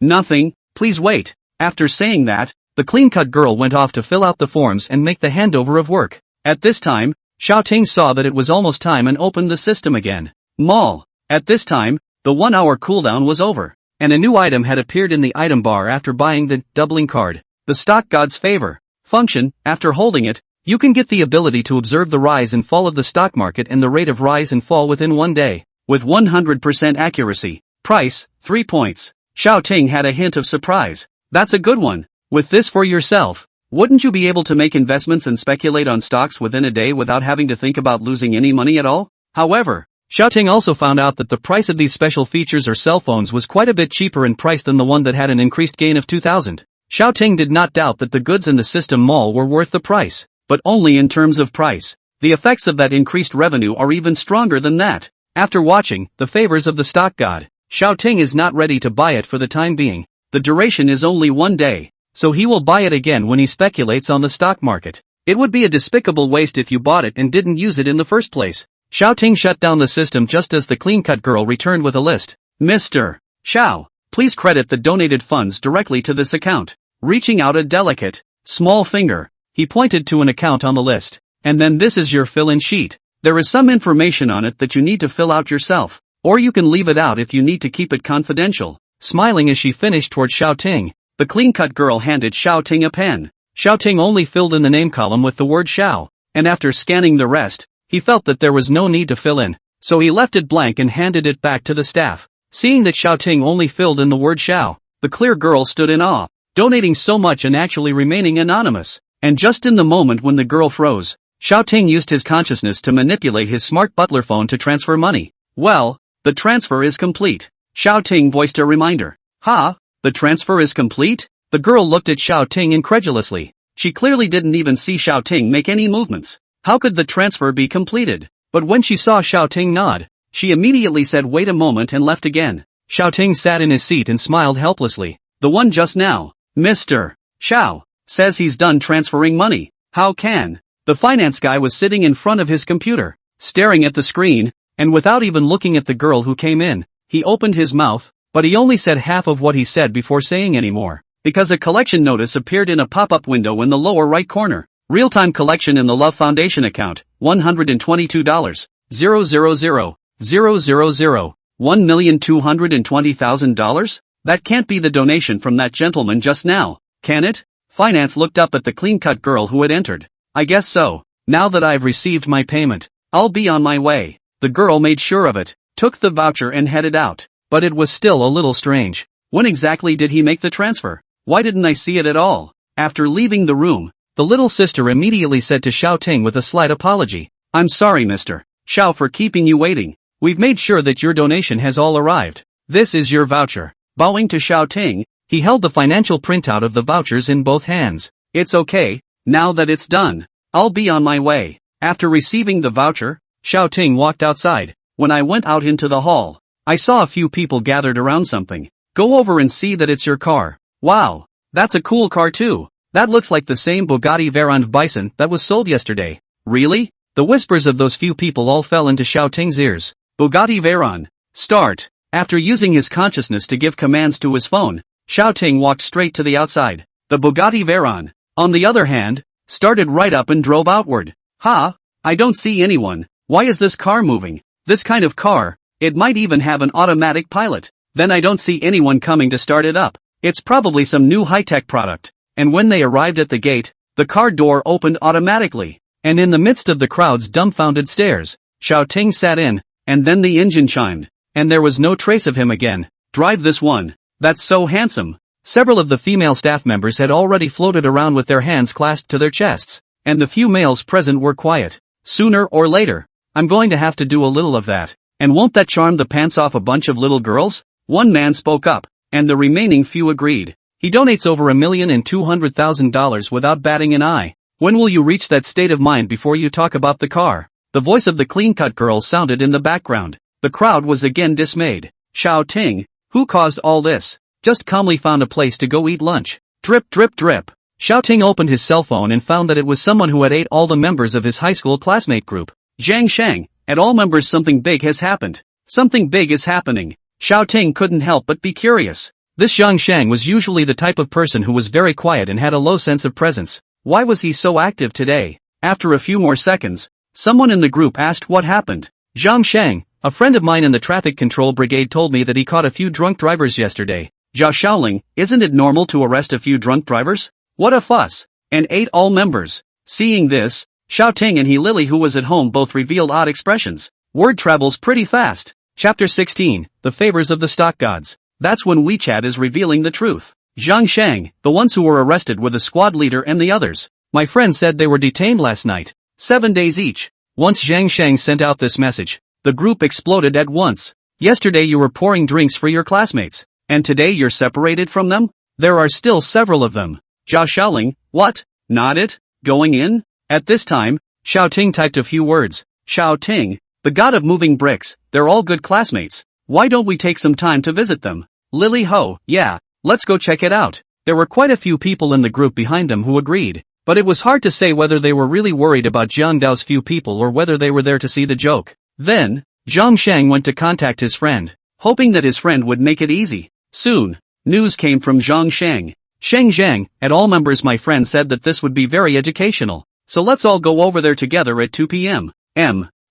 Nothing, please wait. After saying that, the clean-cut girl went off to fill out the forms and make the handover of work. At this time, Xiao Ting saw that it was almost time and opened the system again. Mall. At this time, the 1-hour cooldown was over, and a new item had appeared in the item bar after buying the doubling card. The Stock God's Favor function. After holding it, you can get the ability to observe the rise and fall of the stock market and the rate of rise and fall within one day, with 100% accuracy. Price, 3 points. Xiao Ting had a hint of surprise. That's a good one. With this for yourself, wouldn't you be able to make investments and speculate on stocks within a day without having to think about losing any money at all? However, Xiao Ting also found out that the price of these special features or cell phones was quite a bit cheaper in price than the one that had an increased gain of 2,000. Xiao Ting did not doubt that the goods in the system mall were worth the price, but only in terms of price. The effects of that increased revenue are even stronger than that. After watching the favors of the stock god, Xiao Ting is not ready to buy it for the time being. The duration is only 1 day, so he will buy it again when he speculates on the stock market. It would be a despicable waste if you bought it and didn't use it in the first place. Xiao Ting shut down the system just as the clean-cut girl returned with a list. Mr. Xiao, please credit the donated funds directly to this account. Reaching out a delicate, small finger, he pointed to an account on the list. And then this is your fill-in sheet. There is some information on it that you need to fill out yourself, or you can leave it out if you need to keep it confidential. Smiling as she finished toward Xiao Ting, the clean-cut girl handed Xiao Ting a pen. Xiao Ting only filled in the name column with the word Xiao, and after scanning the rest, he felt that there was no need to fill in, so he left it blank and handed it back to the staff. Seeing that Xiao Ting only filled in the word Xiao, the clear girl stood in awe, donating so much and actually remaining anonymous. And just in the moment when the girl froze, Xiao Ting used his consciousness to manipulate his smart butler phone to transfer money. Well, the transfer is complete. Xiao Ting voiced a reminder. The transfer is complete? The girl looked at Xiao Ting incredulously. She clearly didn't even see Xiao Ting make any movements. How could the transfer be completed? But when she saw Xiao Ting nod, she immediately said wait a moment and left again. Xiao Ting sat in his seat and smiled helplessly. The one just now, Mr. Xiao, says he's done transferring money. How can? The finance guy was sitting in front of his computer, staring at the screen, and without even looking at the girl who came in, he opened his mouth, but he only said half of what he said before saying any more, because a collection notice appeared in a pop-up window in the lower right corner. Real-time collection in the Love Foundation account, $122,000,000,000, $1,220,000? That can't be the donation from that gentleman just now, can it? Finance looked up at the clean-cut girl who had entered. I guess so. Now that I've received my payment, I'll be on my way. The girl made sure of it, took the voucher and headed out. But it was still a little strange. When exactly did he make the transfer? Why didn't I see it at all? After leaving the room, the little sister immediately said to Xiao Ting with a slight apology. I'm sorry, Mr. Xiao, for keeping you waiting. We've made sure that your donation has all arrived. This is your voucher. Bowing to Xiao Ting, he held the financial printout of the vouchers in both hands. It's okay, now that it's done. I'll be on my way. After receiving the voucher, Xiao Ting walked outside. When I went out into the hall, I saw a few people gathered around something. Go over and see that it's your car. Wow, that's a cool car too. That looks like the same Bugatti Veyron Bison that was sold yesterday. Really? The whispers of those few people all fell into Xiao Ting's ears. Bugatti Veyron. Start. After using his consciousness to give commands to his phone, Xiao Ting walked straight to the outside. The Bugatti Veyron, on the other hand, started right up and drove outward. Ha! I don't see anyone. Why is this car moving? This kind of car, it might even have an automatic pilot. Then I don't see anyone coming to start it up. It's probably some new high-tech product. And when they arrived at the gate, the car door opened automatically. And in the midst of the crowd's dumbfounded stares, Xiao Ting sat in, and then the engine chimed. And there was no trace of him again. Drive this one. That's so handsome. Several of the female staff members had already floated around with their hands clasped to their chests, and the few males present were quiet. Sooner or later, I'm going to have to do a little of that. And won't that charm the pants off a bunch of little girls? One man spoke up, and the remaining few agreed. He donates over $1,200,000 without batting an eye. When will you reach that state of mind before you talk about the car? The voice of the clean-cut girl sounded in the background. The crowd was again dismayed. Xiao Ting, who caused all this, just calmly found a place to go eat lunch. Drip drip drip. Xiao Ting opened his cell phone and found that it was someone who had ate all the members of his high school classmate group. Zhang Shang, at all members, something big has happened. Something big is happening. Xiao Ting couldn't help but be curious. This Zhang Shang was usually the type of person who was very quiet and had a low sense of presence. Why was he so active today? After a few more seconds, someone in the group asked what happened. Zhang Shang, a friend of mine in the traffic control brigade, told me that he caught a few drunk drivers yesterday. Jia Shaoling, isn't it normal to arrest a few drunk drivers? What a fuss! And ate all members. Seeing this, Xiao Ting and Lily, who was at home, both revealed odd expressions. Word travels pretty fast. Chapter 16, The Favors of the Stock Gods. That's when WeChat is revealing the truth. Zhang Shang, the ones who were arrested were the squad leader and the others. My friend said they were detained last night. 7 days each. Once Zhang Shang sent out this message, the group exploded at once. Yesterday you were pouring drinks for your classmates, and today you're separated from them? There are still several of them. Jia Shaoling, what? Not it? Going in? At this time, Xiao Ting typed a few words. Xiao Ting, the god of moving bricks, they're all good classmates. Why don't we take some time to visit them? Lily Ho, yeah, let's go check it out. There were quite a few people in the group behind them who agreed, but it was hard to say whether they were really worried about Jiang Dao's few people or whether they were there to see the joke. Then, Zhang Shang went to contact his friend, hoping that his friend would make it easy. Soon, news came from Zhang Shang. Sheng Zhang, at all members, my friend said that this would be very educational, so let's all go over there together at 2 p.m.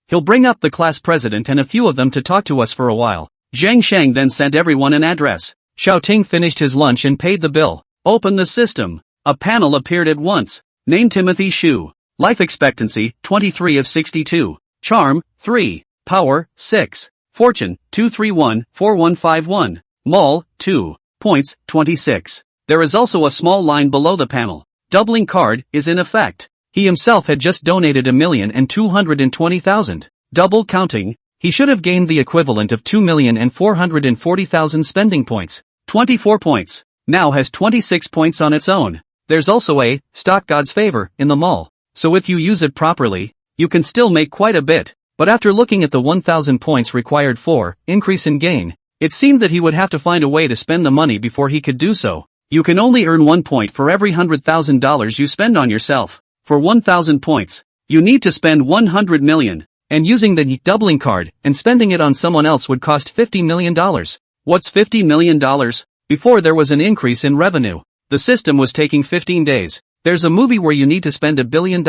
He'll bring up the class president and a few of them to talk to us for a while. Zhang Shang then sent everyone an address. Xiao Ting finished his lunch and paid the bill. Open the system. A panel appeared at once. Name Timothy Xu. Life expectancy, 23 of 62. Charm, 3. Power, 6. Fortune, 231-4151. Mall, 2. Points, 26. There is also a small line below the panel. Doubling card is in effect. He himself had just donated 1,220,000. Double counting, he should have gained the equivalent of 2,440,000 spending points. 24 points. Now has 26 points on its own. There's also a stock god's favor in the mall. So if you use it properly, you can still make quite a bit. But after looking at the 1,000 points required for increase in gain, it seemed that he would have to find a way to spend the money before he could do so. You can only earn 1 point for every $100,000 you spend on yourself. For 1,000 points, you need to spend 100 million, and using the doubling card and spending it on someone else would cost $50 million. What's $50 million? Before there was an increase in revenue, the system was taking 15 days. There's a movie where you need to spend $1 billion,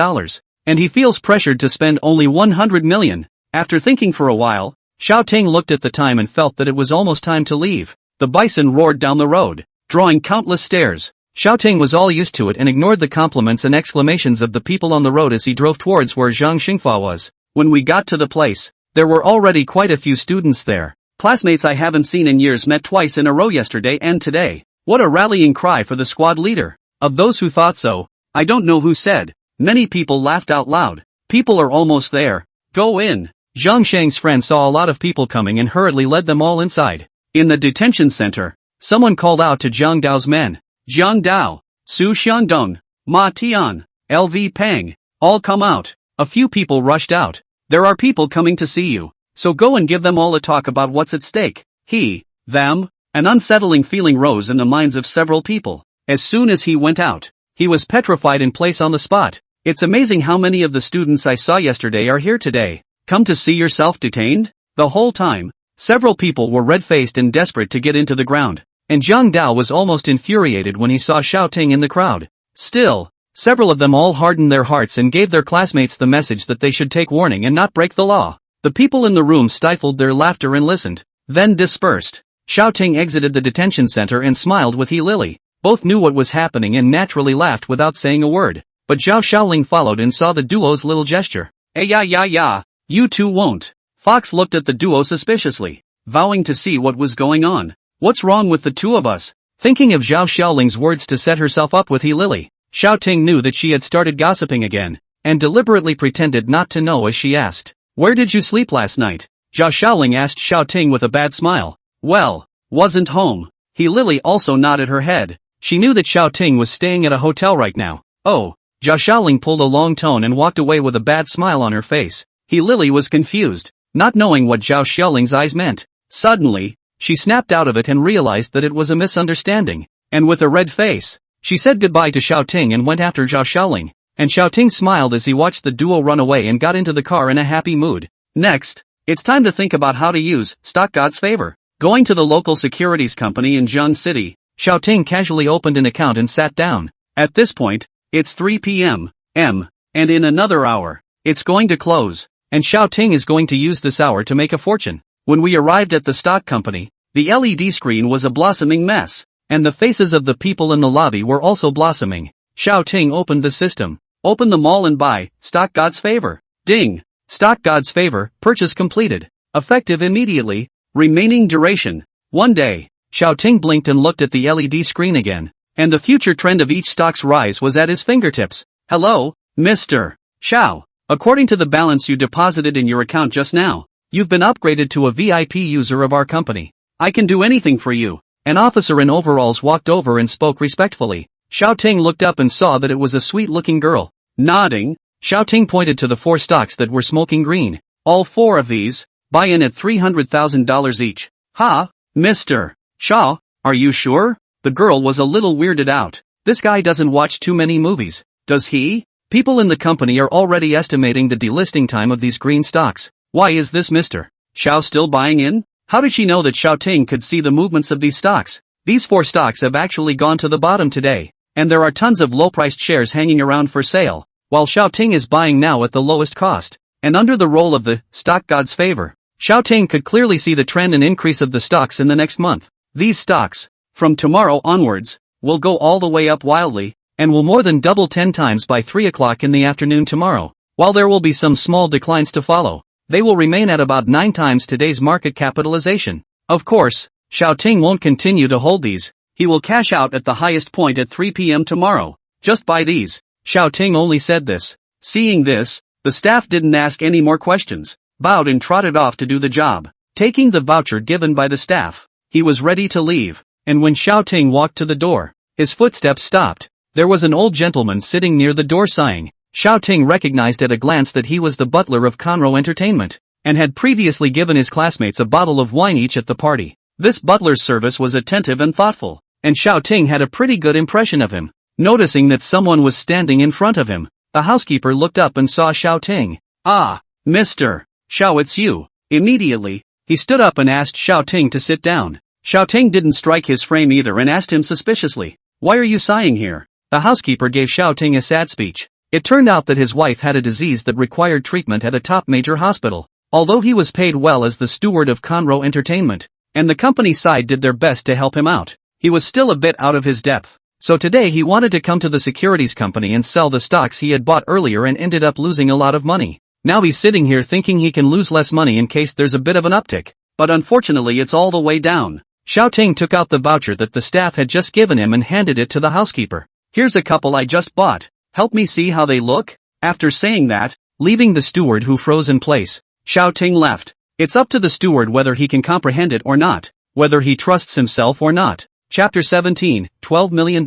and he feels pressured to spend only 100 million. After thinking for a while, Xiao Ting looked at the time and felt that it was almost time to leave. The bison roared down the road, drawing countless stares. Xiao Ting was all used to it and ignored the compliments and exclamations of the people on the road as he drove towards where Zhang Xingfa was. When we got to the place, there were already quite a few students there. Classmates I haven't seen in years met twice in a row yesterday and today. What a rallying cry for the squad leader. Of those who thought so, I don't know who said. Many people laughed out loud. People are almost there. Go in. Zhang Shang's friend saw a lot of people coming and hurriedly led them all inside. In the detention center, someone called out to Zhang Dao's men. Zhang Dao, Su Xiangdong, Ma Tian, LV Peng, all come out. A few people rushed out. There are people coming to see you, so go and give them all a talk about what's at stake. He, them, an unsettling feeling rose in the minds of several people. As soon as he went out, he was petrified in place on the spot. It's amazing how many of the students I saw yesterday are here today. Come to see yourself detained? The whole time, several people were red-faced and desperate to get into the ground. And Zhang Dao was almost infuriated when he saw Xiao Ting in the crowd. Still, several of them all hardened their hearts and gave their classmates the message that they should take warning and not break the law. The people in the room stifled their laughter and listened, then dispersed. Xiao Ting exited the detention center and smiled with He Lily. Both knew what was happening and naturally laughed without saying a word. But Zhao Xiaoling followed and saw the duo's little gesture. Yeah, you two won't. Fox looked at the duo suspiciously, vowing to see what was going on. What's wrong with the two of us? Thinking of Zhao Xiaoling's words to set herself up with He Lily, Xiao Ting knew that she had started gossiping again, and deliberately pretended not to know as she asked, "Where did you sleep last night?" Zhao Xiaoling asked Xiao Ting with a bad smile. Well, wasn't home. He Lily also nodded her head. She knew that Xiao Ting was staying at a hotel right now. Oh, Zhao Xiaoling pulled a long tone and walked away with a bad smile on her face. He Lily was confused, not knowing what Zhao Xiaoling's eyes meant. Suddenly, she snapped out of it and realized that it was a misunderstanding, and with a red face, she said goodbye to Xiao Ting and went after Zhao Xiaoling, and Xiao Ting smiled as he watched the duo run away and got into the car in a happy mood. Next, it's time to think about how to use stock God's favor. Going to the local securities company in Jiang City, Xiao Ting casually opened an account and sat down. At this point, it's 3 p.m., and in another hour, it's going to close, and Xiao Ting is going to use this hour to make a fortune. When we arrived at the stock company, the LED screen was a blossoming mess, and the faces of the people in the lobby were also blossoming. Xiao Ting opened the system. Open them all and buy stock God's favor. Ding! Stock God's favor, purchase completed. Effective immediately. Remaining duration, 1 day. Xiao Ting blinked and looked at the LED screen again, and the future trend of each stock's rise was at his fingertips. Hello, Mr. Xiao. According to the balance you deposited in your account just now, you've been upgraded to a VIP user of our company. I can do anything for you. An officer in overalls walked over and spoke respectfully. Xiao Ting looked up and saw that it was a sweet-looking girl. Nodding, Xiao Ting pointed to the 4 stocks that were smoking green. All 4 of these, buy in at $300,000 each. Ha, Mr. Xiao, are you sure? The girl was a little weirded out. This guy doesn't watch too many movies, does he? People in the company are already estimating the delisting time of these green stocks. Why is this Mr. Xiao still buying in? How did she know that Xiao Ting could see the movements of these stocks? These 4 stocks have actually gone to the bottom today, and there are tons of low-priced shares hanging around for sale, while Xiao Ting is buying now at the lowest cost. And under the role of the stock God's favor, Xiao Ting could clearly see the trend and increase of the stocks in the next month. These stocks, from tomorrow onwards, will go all the way up wildly, and will more than double 10 times by 3 o'clock in the afternoon tomorrow. While there will be some small declines to follow, they will remain at about 9 times today's market capitalization. Of course, Xiao Ting won't continue to hold these. He will cash out at the highest point at 3 p.m. tomorrow. Just buy these. Xiao Ting only said this. Seeing this, the staff didn't ask any more questions, bowed and trotted off to do the job. Taking the voucher given by the staff, he was ready to leave, and when Xiao Ting walked to the door, his footsteps stopped. There was an old gentleman sitting near the door sighing. Xiao Ting recognized at a glance that he was the butler of Conroe Entertainment, and had previously given his classmates a bottle of wine each at the party. This butler's service was attentive and thoughtful, and Xiao Ting had a pretty good impression of him. Noticing that someone was standing in front of him, the housekeeper looked up and saw Xiao Ting. Ah, Mr. Xiao, it's you. Immediately, he stood up and asked Xiao Ting to sit down. Xiao Ting didn't strike his frame either and asked him suspiciously, "Why are you sighing here?" The housekeeper gave Xiao Ting a sad speech. It turned out that his wife had a disease that required treatment at a top major hospital. Although he was paid well as the steward of Conroe Entertainment, and the company side did their best to help him out, he was still a bit out of his depth. So today he wanted to come to the securities company and sell the stocks he had bought earlier and ended up losing a lot of money. Now he's sitting here thinking he can lose less money in case there's a bit of an uptick. But unfortunately it's all the way down. Xiao Ting took out the voucher that the staff had just given him and handed it to the housekeeper. Here's a couple I just bought. Help me see how they look? After saying that, leaving the steward who froze in place, Xiao Ting left. It's up to the steward whether he can comprehend it or not, whether he trusts himself or not. Chapter 17, $12 million.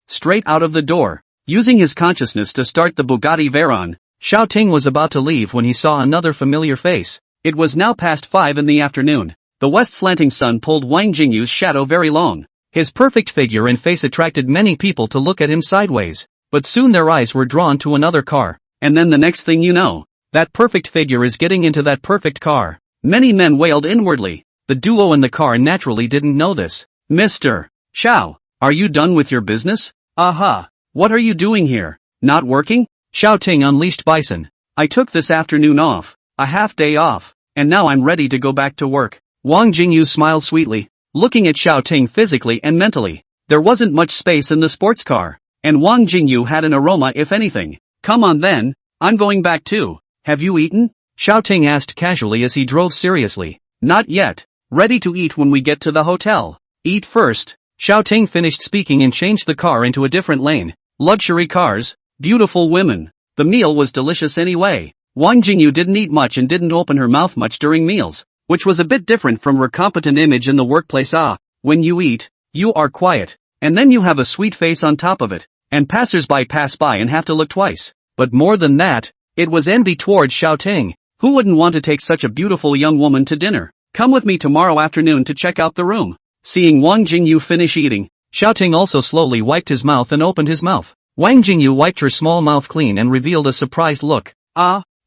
Straight out of the door. Using his consciousness to start the Bugatti Veyron, Xiao Ting was about to leave when he saw another familiar face. It was now past 5 in the afternoon. The west slanting sun pulled Wang Jingyu's shadow very long. His perfect figure and face attracted many people to look at him sideways. But soon their eyes were drawn to another car. And then the next thing you know, that perfect figure is getting into that perfect car. Many men wailed inwardly. The duo in the car naturally didn't know this. Mr. Xiao, are you done with your business? Aha. What are you doing here? Not working? Xiao Ting unleashed bison. I took this afternoon off, a half day off, and now I'm ready to go back to work. Wang Jingyu smiled sweetly, looking at Xiao Ting physically and mentally. There wasn't much space in the sports car, and Wang Jingyu had an aroma if anything. Come on then, I'm going back too. Have you eaten? Xiao Ting asked casually as he drove seriously. Not yet. Ready to eat when we get to the hotel. Eat first. Xiao Ting finished speaking and changed the car into a different lane. Luxury cars, beautiful women. The meal was delicious anyway. Wang Jingyu didn't eat much and didn't open her mouth much during meals, which was a bit different from her competent image in the workplace. When you eat, you are quiet, and then you have a sweet face on top of it, and passers-by pass by and have to look twice. But more than that, it was envy towards Xiao Ting. Who wouldn't want to take such a beautiful young woman to dinner? Come with me tomorrow afternoon to check out the room. Seeing Wang Jingyu finish eating, Xiao Ting also slowly wiped his mouth and opened his mouth. Wang Jingyu wiped her small mouth clean and revealed a surprised look.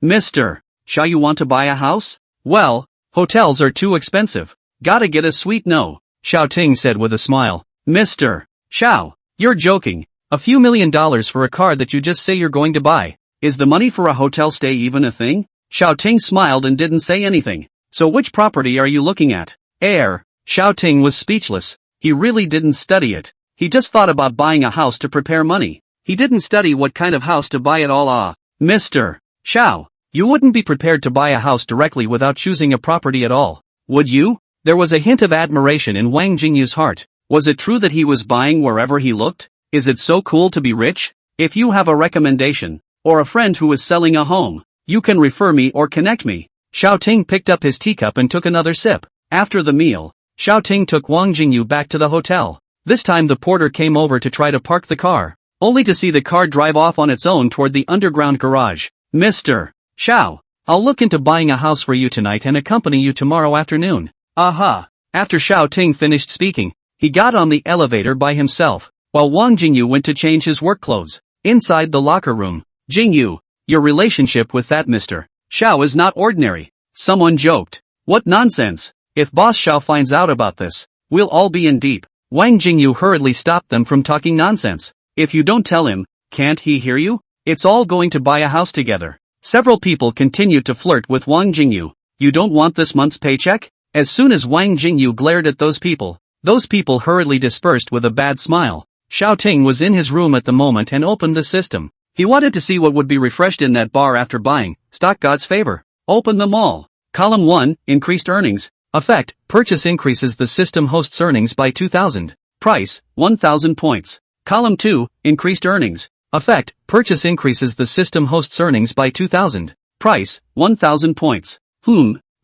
Mr. Xiao, you want to buy a house? Well, hotels are too expensive. Gotta get a sweet no, Xiao Ting said with a smile. Mr. Xiao, you're joking. A few $1 million for a car that you just say you're going to buy. Is the money for a hotel stay even a thing? Xiao Ting smiled and didn't say anything. So which property are you looking at? Xiao Ting was speechless. He really didn't study it. He just thought about buying a house to prepare money. He didn't study what kind of house to buy at all. Mr. Xiao, you wouldn't be prepared to buy a house directly without choosing a property at all, would you? There was a hint of admiration in Wang Jingyu's heart. Was it true that he was buying wherever he looked? Is it so cool to be rich? If you have a recommendation, or a friend who is selling a home, you can refer me or connect me. Xiao Ting picked up his teacup and took another sip. After the meal, Xiao Ting took Wang Jingyu back to the hotel. This time the porter came over to try to park the car, only to see the car drive off on its own toward the underground garage. Mr. Xiao, I'll look into buying a house for you tonight and accompany you tomorrow afternoon. Aha. After Xiao Ting finished speaking, he got on the elevator by himself, while Wang Jingyu went to change his work clothes. Inside the locker room, Jingyu, your relationship with that Mr. Xiao is not ordinary. Someone joked. What nonsense. If Boss Xiao finds out about this, we'll all be in deep. Wang Jingyu hurriedly stopped them from talking nonsense. If you don't tell him, can't he hear you? It's all going to buy a house together. Several people continued to flirt with Wang Jingyu. You don't want this month's paycheck? As soon as Wang Jingyu glared at those people hurriedly dispersed with a bad smile. Xiao Ting was in his room at the moment and opened the system. He wanted to see what would be refreshed in that bar after buying. Stock God's favor. Open them all. Column 1, increased earnings. Effect, purchase increases the system host's earnings by 2,000. Price, 1,000 points. Column 2, increased earnings. Effect, purchase increases the system host's earnings by 2,000. Price, 1,000 points.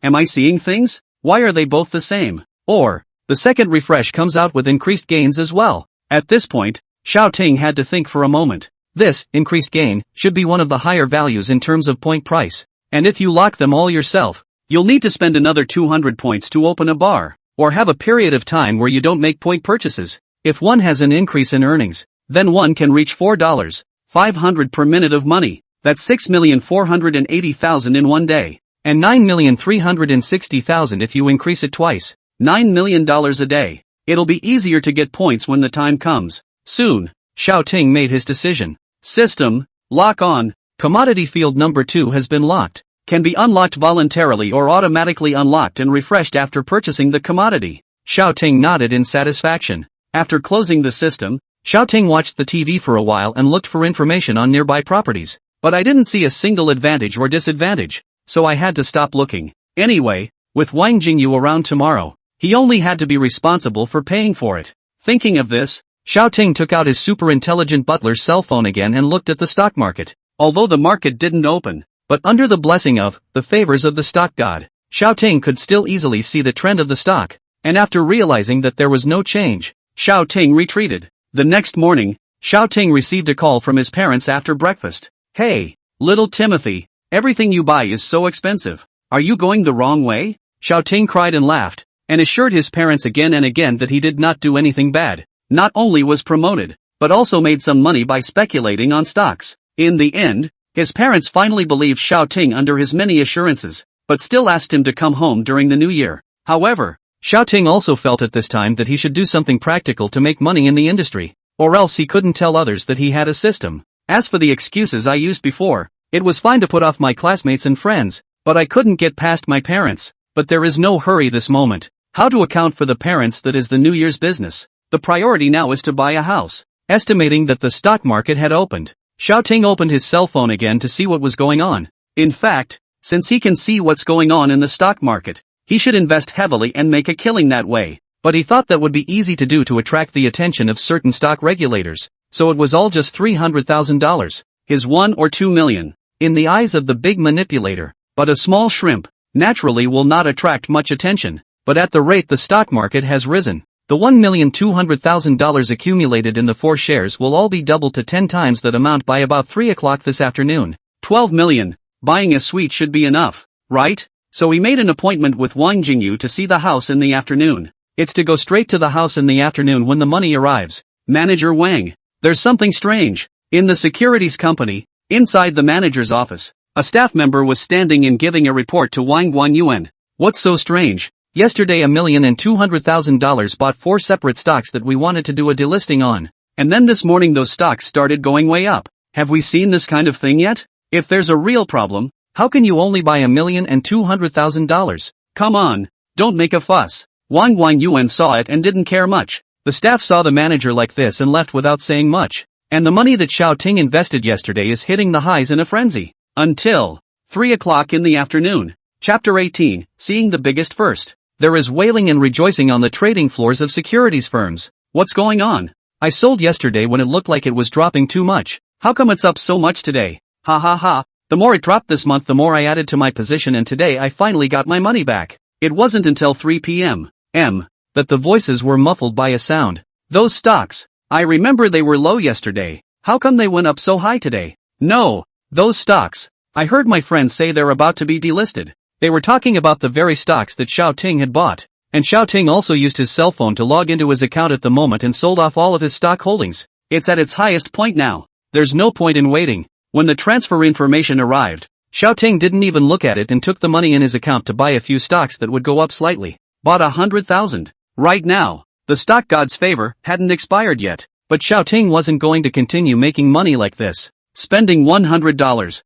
Am I seeing things? Why are they both the same? Or, the second refresh comes out with increased gains as well. At this point, Xiao Ting had to think for a moment. This, increased gain, should be one of the higher values in terms of point price. And if you lock them all yourself, you'll need to spend another 200 points to open a bar, or have a period of time where you don't make point purchases. If one has an increase in earnings, then one can reach $4.500 per minute of money. That's 6,480,000 in one day. And 9,360,000 if you increase it twice. $9 million a day. It'll be easier to get points when the time comes. Soon, Xiao Ting made his decision. System, lock on. Commodity field number 2 has been locked. can be unlocked voluntarily or automatically unlocked and refreshed after purchasing the commodity. Xiaoting nodded in satisfaction. After closing the system, Xiaoting watched the TV for a while and looked for information on nearby properties. But I didn't see a single advantage or disadvantage, so I had to stop looking. Anyway, with Wang Jingyu around tomorrow, he only had to be responsible for paying for it. Thinking of this, Xiaoting took out his super intelligent butler's cell phone again and looked at the stock market. Although the market didn't open, but under the blessing of the favors of the stock god, Xiaoting could still easily see the trend of the stock, and after realizing that there was no change, Xiaoting retreated. The next morning, Xiaoting received a call from his parents after breakfast. "Hey, little Timothy, everything you buy is so expensive. Are you going the wrong way?" Xiaoting cried and laughed, and assured his parents again and again that he did not do anything bad, not only was promoted, but also made some money by speculating on stocks. In the end, his parents finally believed Xiaoting under his many assurances, but still asked him to come home during the new year. However, Xiaoting also felt at this time that he should do something practical to make money in the industry, or else he couldn't tell others that he had a system. As for the excuses I used before, it was fine to put off my classmates and friends, but I couldn't get past my parents. But there is no hurry this moment. How to account for the parents, that is the New Year's business. The priority now is to buy a house. Estimating that the stock market had opened, Xiaoting opened his cell phone again to see what was going on. In fact, since he can see what's going on in the stock market, he should invest heavily and make a killing that way. But he thought that would be easy to do to attract the attention of certain stock regulators, so it was all just $300,000, his 1 or 2 million, in the eyes of the big manipulator. But a small shrimp, naturally, will not attract much attention. But at the rate the stock market has risen, the $1,200,000 accumulated in the 4 shares will all be doubled to 10 times that amount by about 3 o'clock this afternoon. 12 million, buying a suite should be enough, right? So he made an appointment with Wang Jingyu to see the house in the afternoon. It's to go straight to the house in the afternoon when the money arrives. Manager Wang, there's something strange. In the securities company, inside the manager's office, a staff member was standing and giving a report to Wang Guanyuan. What's so strange? Yesterday $1,200,000 bought 4 separate stocks that we wanted to do a delisting on. And then this morning those stocks started going way up. Have we seen this kind of thing yet? If there's a real problem, how can you only buy $1,200,000? Come on, don't make a fuss. Wang Guanyuan saw it and didn't care much. The staff saw the manager like this and left without saying much. And the money that Xiaoting invested yesterday is hitting the highs in a frenzy. Until 3 o'clock in the afternoon. Chapter 18, Seeing the Biggest First. There is wailing and rejoicing on the trading floors of securities firms. What's going on? I sold yesterday when it looked like it was dropping too much. How come it's up so much today? Ha ha ha. The more it dropped this month, the more I added to my position, and today I finally got my money back. It wasn't until 3 p.m. that the voices were muffled by a sound. Those stocks. I remember they were low yesterday. How come they went up so high today? No. Those stocks. I heard my friends say they're about to be delisted. They were talking about the very stocks that Xiaoting had bought. And Xiaoting also used his cell phone to log into his account at the moment and sold off all of his stock holdings. It's at its highest point now. There's no point in waiting. When the transfer information arrived, Xiaoting didn't even look at it and took the money in his account to buy a few stocks that would go up slightly. Bought 100,000. Right now, the stock god's favor hadn't expired yet. But Xiaoting wasn't going to continue making money like this. Spending $100,000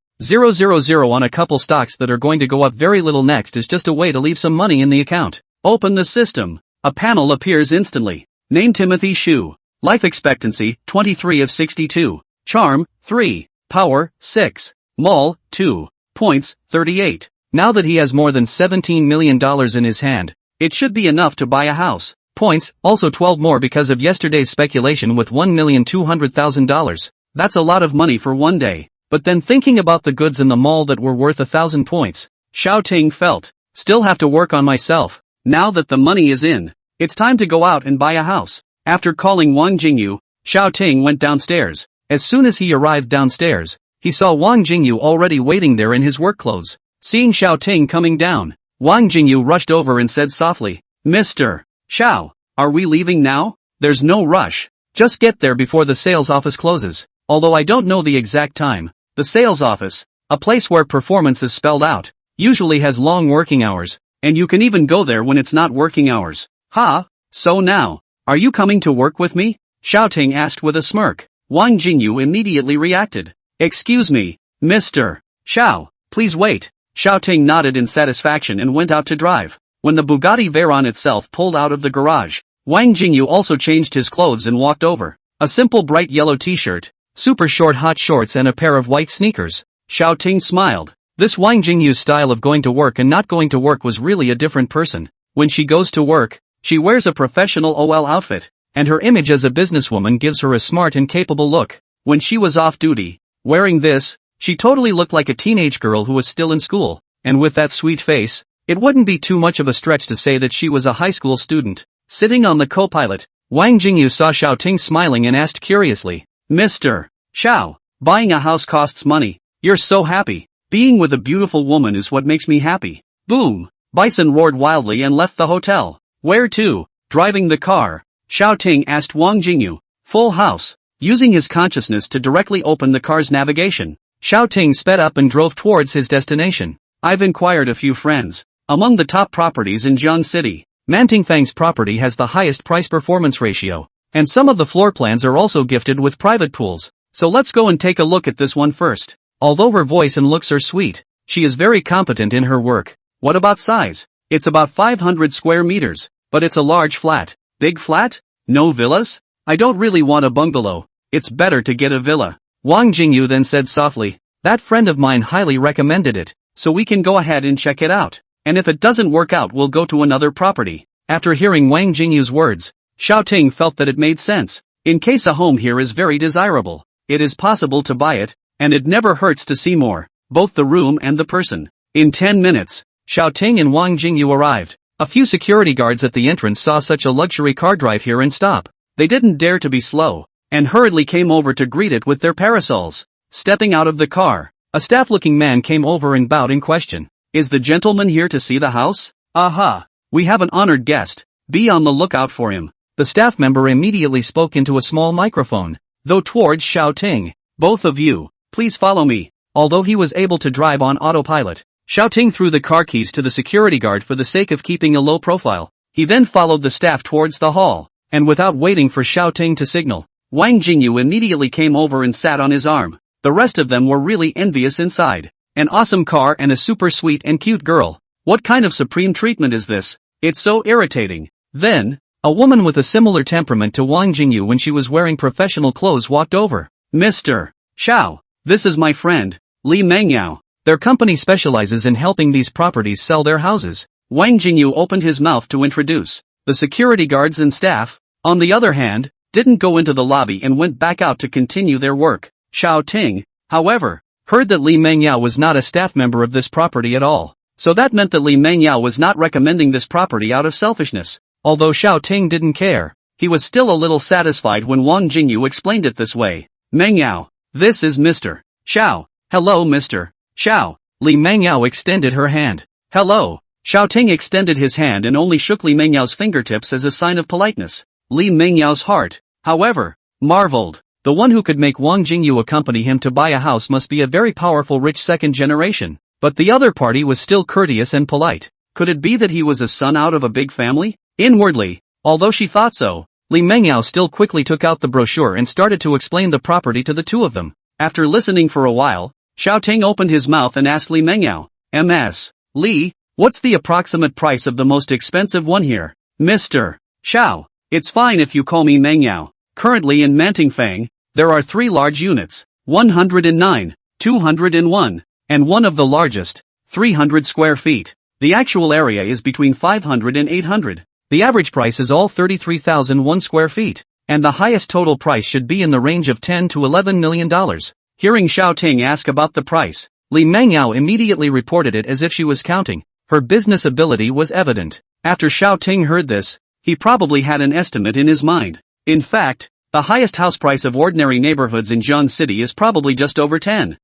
on a couple stocks that are going to go up very little next is just a way to leave some money in the account. Open the system. A panel appears instantly. Name Timothy Xu. Life expectancy, 23 of 62. Charm, 3. Power, 6. Mall, 2. Points, 38. Now that he has more than $17 million in his hand, it should be enough to buy a house. Points, also 12 more because of yesterday's speculation with $1,200,000. That's a lot of money for one day. But then thinking about the goods in the mall that were worth 1,000 points, Xiaoting felt, still have to work on myself. Now that the money is in, it's time to go out and buy a house. After calling Wang Jingyu, Xiaoting went downstairs. As soon as he arrived downstairs, he saw Wang Jingyu already waiting there in his work clothes. Seeing Xiaoting coming down, Wang Jingyu rushed over and said softly, "Mr. Xiao, are we leaving now?" "There's no rush. Just get there before the sales office closes." Although I don't know the exact time, the sales office, a place where performance is spelled out, usually has long working hours, and you can even go there when it's not working hours. "Ha, so now, are you coming to work with me?" Xiaoting asked with a smirk. Wang Jingyu immediately reacted. "Excuse me, Mr. Xiao, please wait." Xiao Ting nodded in satisfaction and went out to drive. When the Bugatti Veyron itself pulled out of the garage, Wang Jingyu also changed his clothes and walked over. A simple bright yellow t-shirt, super short hot shorts and a pair of white sneakers. Xiao Ting smiled. This Wang Jingyu's style of going to work and not going to work was really a different person. When she goes to work, she wears a professional OL outfit, and her image as a businesswoman gives her a smart and capable look. When she was off duty, wearing this, she totally looked like a teenage girl who was still in school, and with that sweet face, it wouldn't be too much of a stretch to say that she was a high school student. Sitting on the co-pilot, Wang Jingyu saw Xiao Ting smiling and asked curiously, Mr. Xiao, buying a house costs money. You're so happy. Being with a beautiful woman is what makes me happy. Boom! Bison roared wildly and left the hotel. Where to? Driving the car. Xiao Ting asked Wang Jingyu. Full house. Using his consciousness to directly open the car's navigation, Xiao Ting sped up and drove towards his destination. I've inquired a few friends. Among the top properties in Jian City, Mantingfang's property has the highest price-performance ratio, and some of the floor plans are also gifted with private pools. So let's go and take a look at this one first. Although her voice and looks are sweet, she is very competent in her work. What about size? It's about 500 square meters, but it's a large flat. Big flat? No villas? I don't really want a bungalow. It's better to get a villa. Wang Jingyu then said softly, that friend of mine highly recommended it, so we can go ahead and check it out. And if it doesn't work out, we'll go to another property. After hearing Wang Jingyu's words, Xiao Ting felt that it made sense. In case a home here is very desirable, it is possible to buy it, and it never hurts to see more, both the room and the person. In 10 minutes, Xiao Ting and Wang Jingyu arrived. A few security guards at the entrance saw such a luxury car drive here and stop. They didn't dare to be slow, and hurriedly came over to greet it with their parasols. Stepping out of the car, a staff-looking man came over and bowed in question. Is the gentleman here to see the house? Aha! We have an honored guest. Be on the lookout for him. The staff member immediately spoke into a small microphone, though towards Xiao Ting. Both of you, please follow me. Although he was able to drive on autopilot, Xiao Ting threw the car keys to the security guard for the sake of keeping a low profile. He then followed the staff towards the hall, and without waiting for Xiao Ting to signal, Wang Jingyu immediately came over and sat on his arm. The rest of them were really envious inside. An awesome car and a super sweet and cute girl. What kind of supreme treatment is this? It's so irritating. Then, a woman with a similar temperament to Wang Jingyu when she was wearing professional clothes walked over. Mr. Xiao, this is my friend, Li Mengyao. Their company specializes in helping these properties sell their houses. Wang Jingyu opened his mouth to introduce. The security guards and staff, on the other hand, didn't go into the lobby and went back out to continue their work. Xiao Ting, however, heard that Li Mengyao was not a staff member of this property at all. So that meant that Li Mengyao was not recommending this property out of selfishness. Although Xiao Ting didn't care, he was still a little satisfied when Wang Jingyu explained it this way. Mengyao, this is Mr. Xiao. Hello Mr. Xiao. Li Mengyao extended her hand. Hello. Xiao Ting extended his hand and only shook Li Mengyao's fingertips as a sign of politeness. Li Mengyao's heart, however, marveled. The one who could make Wang Jingyu accompany him to buy a house must be a very powerful rich second generation. But the other party was still courteous and polite. Could it be that he was a son out of a big family? Inwardly, although she thought so, Li Mengyao still quickly took out the brochure and started to explain the property to the two of them. After listening for a while, Xiao Ting opened his mouth and asked Li Mengyao, Ms. Li, what's the approximate price of the most expensive one here? Mr. Xiao, it's fine if you call me Mengyao. Currently in Mantingfang, there are 3 large units, 109, 201, and one of the largest, 300 square feet. The actual area is between 500 and 800. The average price is all 33,001 square feet, and the highest total price should be in the range of $10 to $11 million. Hearing Xiao Ting ask about the price, Li Mengyao immediately reported it as if she was counting. Her business ability was evident. After Xiao Ting heard this, he probably had an estimate in his mind. In fact, the highest house price of ordinary neighborhoods in Jian City is probably just over 10,000,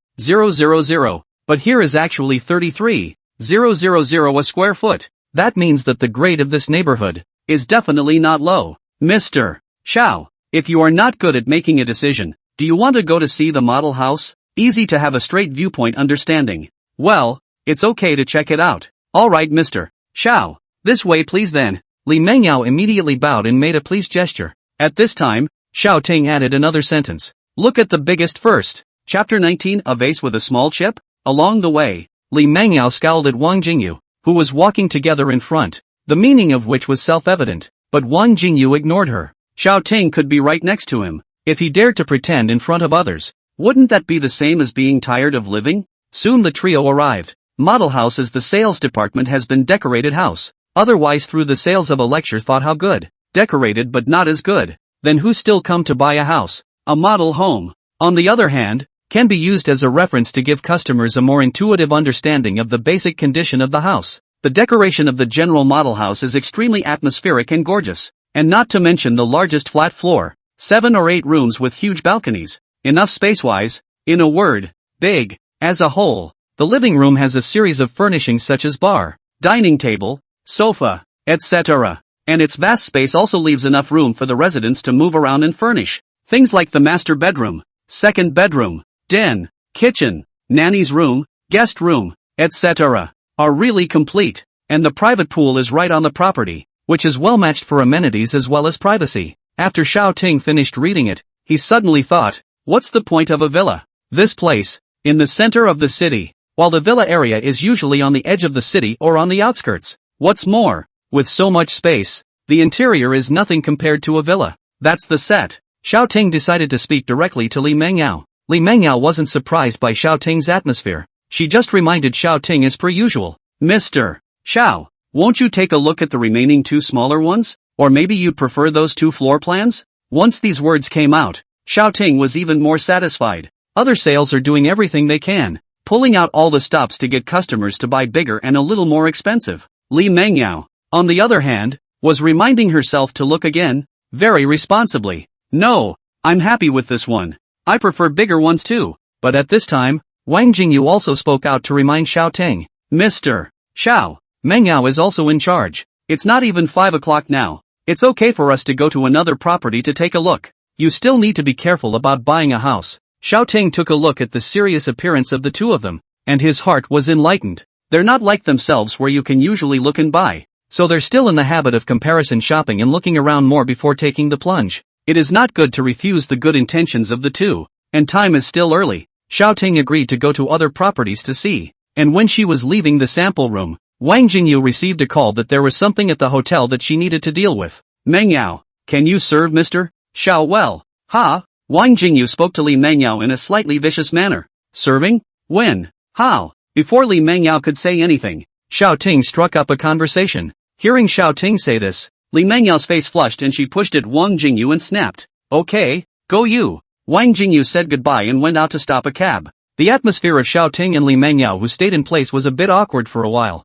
but here is actually 33,000 a square foot. That means that the grade of this neighborhood is definitely not low. Mr. Xiao, if you are not good at making a decision, do you want to go to see the model house? Easy to have a straight viewpoint understanding. Well, it's okay to check it out. Alright Mr. Xiao, this way please then. Li Mengyao immediately bowed and made a please gesture. At this time, Xiao Ting added another sentence. Look at the biggest first. Chapter 19, a vase with a small chip? Along the way, Li Mangyao scowled at Wang Jingyu, who was walking together in front, the meaning of which was self-evident, but Wang Jingyu ignored her. Xiao Ting could be right next to him. If he dared to pretend in front of others, wouldn't that be the same as being tired of living? Soon the trio arrived. Model house is the sales department has been decorated house. Otherwise through the sales of a lecture thought how good. Decorated but not as good. Then who still come to buy a house? A model home, on the other hand, can be used as a reference to give customers a more intuitive understanding of the basic condition of the house. The decoration of the general model house is extremely atmospheric and gorgeous, and not to mention the largest flat floor, 7 or 8 rooms with huge balconies, enough space-wise, in a word, big. As a whole, the living room has a series of furnishings such as bar, dining table, sofa, etc. And its vast space also leaves enough room for the residents to move around and furnish. Things like the master bedroom, second bedroom, den, kitchen, nanny's room, guest room, etc. are really complete, and the private pool is right on the property, which is well matched for amenities as well as privacy. After Xiao Ting finished reading it, he suddenly thought, what's the point of a villa? This place, in the center of the city, while the villa area is usually on the edge of the city or on the outskirts. What's more, with so much space, the interior is nothing compared to a villa. That's the set. Xiao Ting decided to speak directly to Li Mangyao. Li Mangyao wasn't surprised by Xiao Ting's atmosphere. She just reminded Xiao Ting as per usual. Mr. Xiao, won't you take a look at the remaining 2 smaller ones? Or maybe you'd prefer those 2 floor plans? Once these words came out, Xiao Ting was even more satisfied. Other sales are doing everything they can, pulling out all the stops to get customers to buy bigger and a little more expensive. Li Mangyao, on the other hand, was reminding herself to look again, very responsibly. No, I'm happy with this one. I prefer bigger ones too. But at this time, Wang Jingyu also spoke out to remind Xiao Ting. Mr. Xiao, Mangyao is also in charge. It's not even 5 o'clock now. It's okay for us to go to another property to take a look. You still need to be careful about buying a house. Xiao Ting took a look at the serious appearance of the 2 of them, and his heart was enlightened. They're not like themselves where you can usually look and buy. So they're still in the habit of comparison shopping and looking around more before taking the plunge. It is not good to refuse the good intentions of the 2, and time is still early. Xiao Ting agreed to go to other properties to see, and when she was leaving the sample room, Wang Jingyu received a call that there was something at the hotel that she needed to deal with. Mangyao, can you serve Mr. Xiao well? Ha? Wang Jingyu spoke to Li Mangyao in a slightly vicious manner. Serving? When? How? Before Li Mangyao could say anything, Xiao Ting struck up a conversation. Hearing Xiao Ting say this, Li Mangyao's face flushed and she pushed at Wang Jingyu and snapped. Okay, go you. Wang Jingyu said goodbye and went out to stop a cab. The atmosphere of Xiao Ting and Li Mangyao who stayed in place was a bit awkward for a while.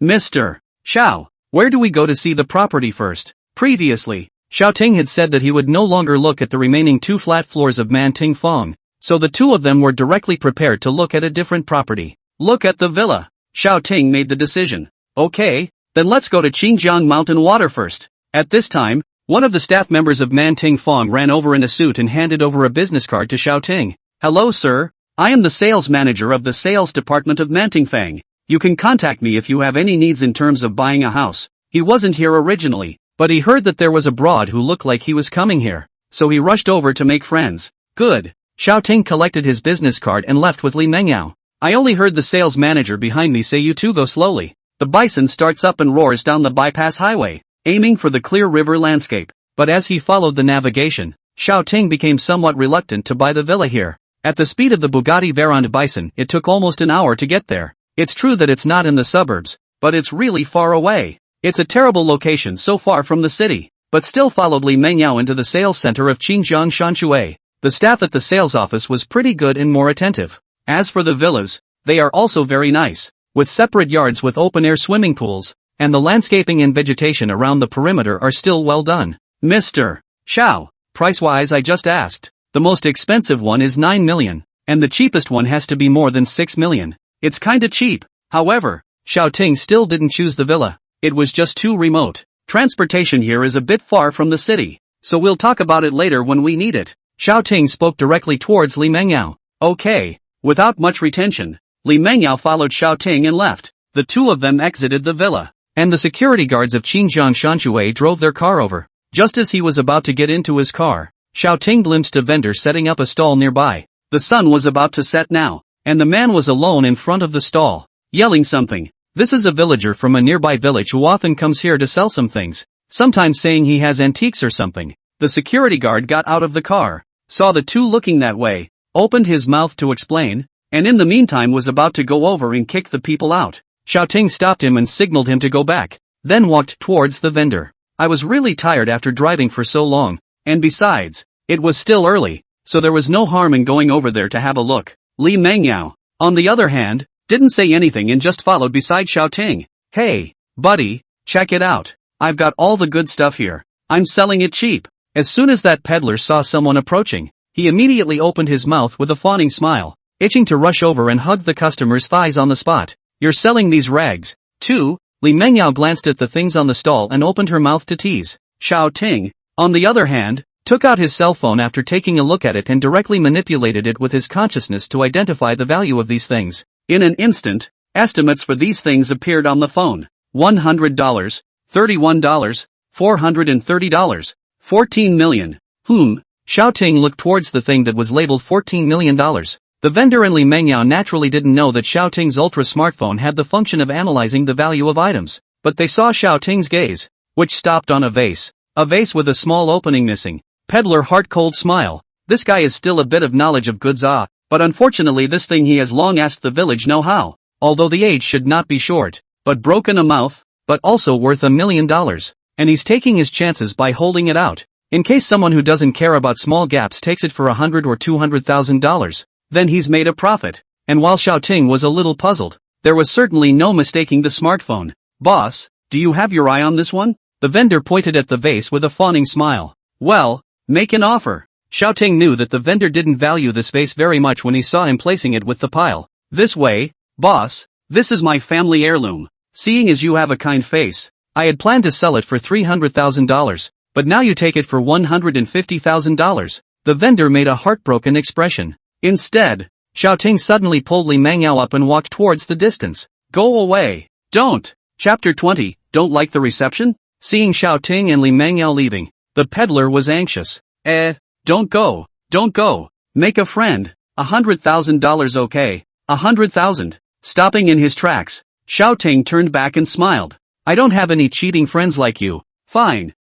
Mr. Xiao, where do we go to see the property first? Previously, Xiao Ting had said that he would no longer look at the remaining 2 flat floors of Man Ting Fong, so the 2 of them were directly prepared to look at a different property. Look at the villa. Xiao Ting made the decision. Okay, then let's go to Qingjiang Mountain Water first. At this time, one of the staff members of Man Ting Fong ran over in a suit and handed over a business card to Xiao Ting. Hello sir, I am the sales manager of the sales department of Manting Fang. You can contact me if you have any needs in terms of buying a house. He wasn't here originally, but he heard that there was a broad who looked like he was coming here, so he rushed over to make friends. Good. Xiao Ting collected his business card and left with Li Mangyao. I only heard the sales manager behind me say you 2 go slowly. The bison starts up and roars down the bypass highway, aiming for the clear river landscape. But as he followed the navigation, Xiao Ting became somewhat reluctant to buy the villa here. At the speed of the Bugatti Veyron bison, it took almost an hour to get there. It's true that it's not in the suburbs, but it's really far away. It's a terrible location so far from the city, but still followed Li Mangyao into the sales center of Qingjiang Shanshui. The staff at the sales office was pretty good and more attentive. As for the villas, they are also very nice, with separate yards with open-air swimming pools, and the landscaping and vegetation around the perimeter are still well done. Mr. Xiao, price-wise I just asked. The most expensive one is 9 million, and the cheapest one has to be more than 6 million. It's kinda cheap. However, Xiao Ting still didn't choose the villa. It was just too remote. Transportation here is a bit far from the city, so we'll talk about it later when we need it. Xiao Ting spoke directly towards Li Mangyao. Okay. Without much retention, Li Mangyao followed Xiao Ting and left. The 2 of them exited the villa, and the security guards of Qingjiang Shanshui drove their car over. Just as he was about to get into his car, Xiao Ting glimpsed a vendor setting up a stall nearby. The sun was about to set now. and the man was alone in front of the stall, yelling something. This is a villager from a nearby village who often comes here to sell some things, sometimes saying he has antiques or something. The security guard got out of the car, saw the two looking that way, opened his mouth to explain, and in the meantime was about to go over and kick the people out. Xiaoting stopped him and signaled him to go back, then walked towards the vendor. I was really tired after driving for so long, and besides, it was still early, so there was no harm in going over there to have a look. Li Mengyao, on the other hand, didn't say anything and just followed beside Xiaoting. Hey, buddy, check it out. I've got all the good stuff here. I'm selling it cheap. As soon as that peddler saw someone approaching, he immediately opened his mouth with a fawning smile, itching to rush over and hug the customer's thighs on the spot. You're selling these rags, too? Li Mengyao glanced at the things on the stall and opened her mouth to tease. Xiaoting, on the other hand, took out his cell phone after taking a look at it and directly manipulated it with his consciousness to identify the value of these things. In an instant, estimates for these things appeared on the phone. $100, $31, $430, $14 million. Xiaoting looked towards the thing that was labeled $14 million. The vendor and Li Mengyao naturally didn't know that Xiaoting's ultra smartphone had the function of analyzing the value of items, but they saw Xiaoting's gaze, which stopped on a vase with a small opening missing. Peddler heart-cold smile. This guy is still a bit of knowledge of goods but unfortunately this thing he has long asked the village know how, although the age should not be short, but broken a mouth, but also worth $1 million, and he's taking his chances by holding it out. In case someone who doesn't care about small gaps takes it for $100,000 or $200,000, then he's made a profit. And while Xiaoting was a little puzzled, there was certainly no mistaking the smartphone. Boss, do you have your eye on this one? The vendor pointed at the vase with a fawning smile. Well, make an offer. Xiaoting knew that the vendor didn't value this vase very much when he saw him placing it with the pile. This way, boss, this is my family heirloom. Seeing as you have a kind face, I had planned to sell it for $300,000, but now you take it for $150,000. The vendor made a heartbroken expression. Instead, Xiaoting suddenly pulled Li Mengyao up and walked towards the distance. Go away. Don't. Chapter 20, Don't like the reception? Seeing Xiaoting and Li Mengyao leaving, the peddler was anxious. Don't go. Don't go. Make a friend. $100,000 okay. 100,000. Stopping in his tracks, Xiaoting turned back and smiled. I don't have any cheating friends like you. Fine.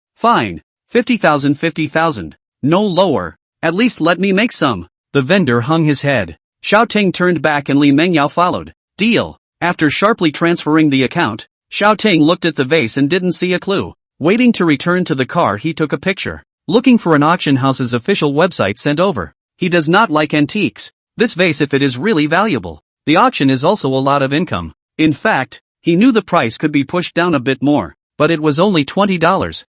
50,000 50,000. No lower. At least let me make some. The vendor hung his head. Xiaoting turned back and Li Mengyao followed. Deal. After sharply transferring the account, Xiaoting looked at the vase and didn't see a clue. Waiting to return to the car, he took a picture. Looking for an auction house's official website sent over. He does not like antiques. This vase, if it is really valuable, the auction is also a lot of income. In fact, he knew the price could be pushed down a bit more, but it was only $20, $000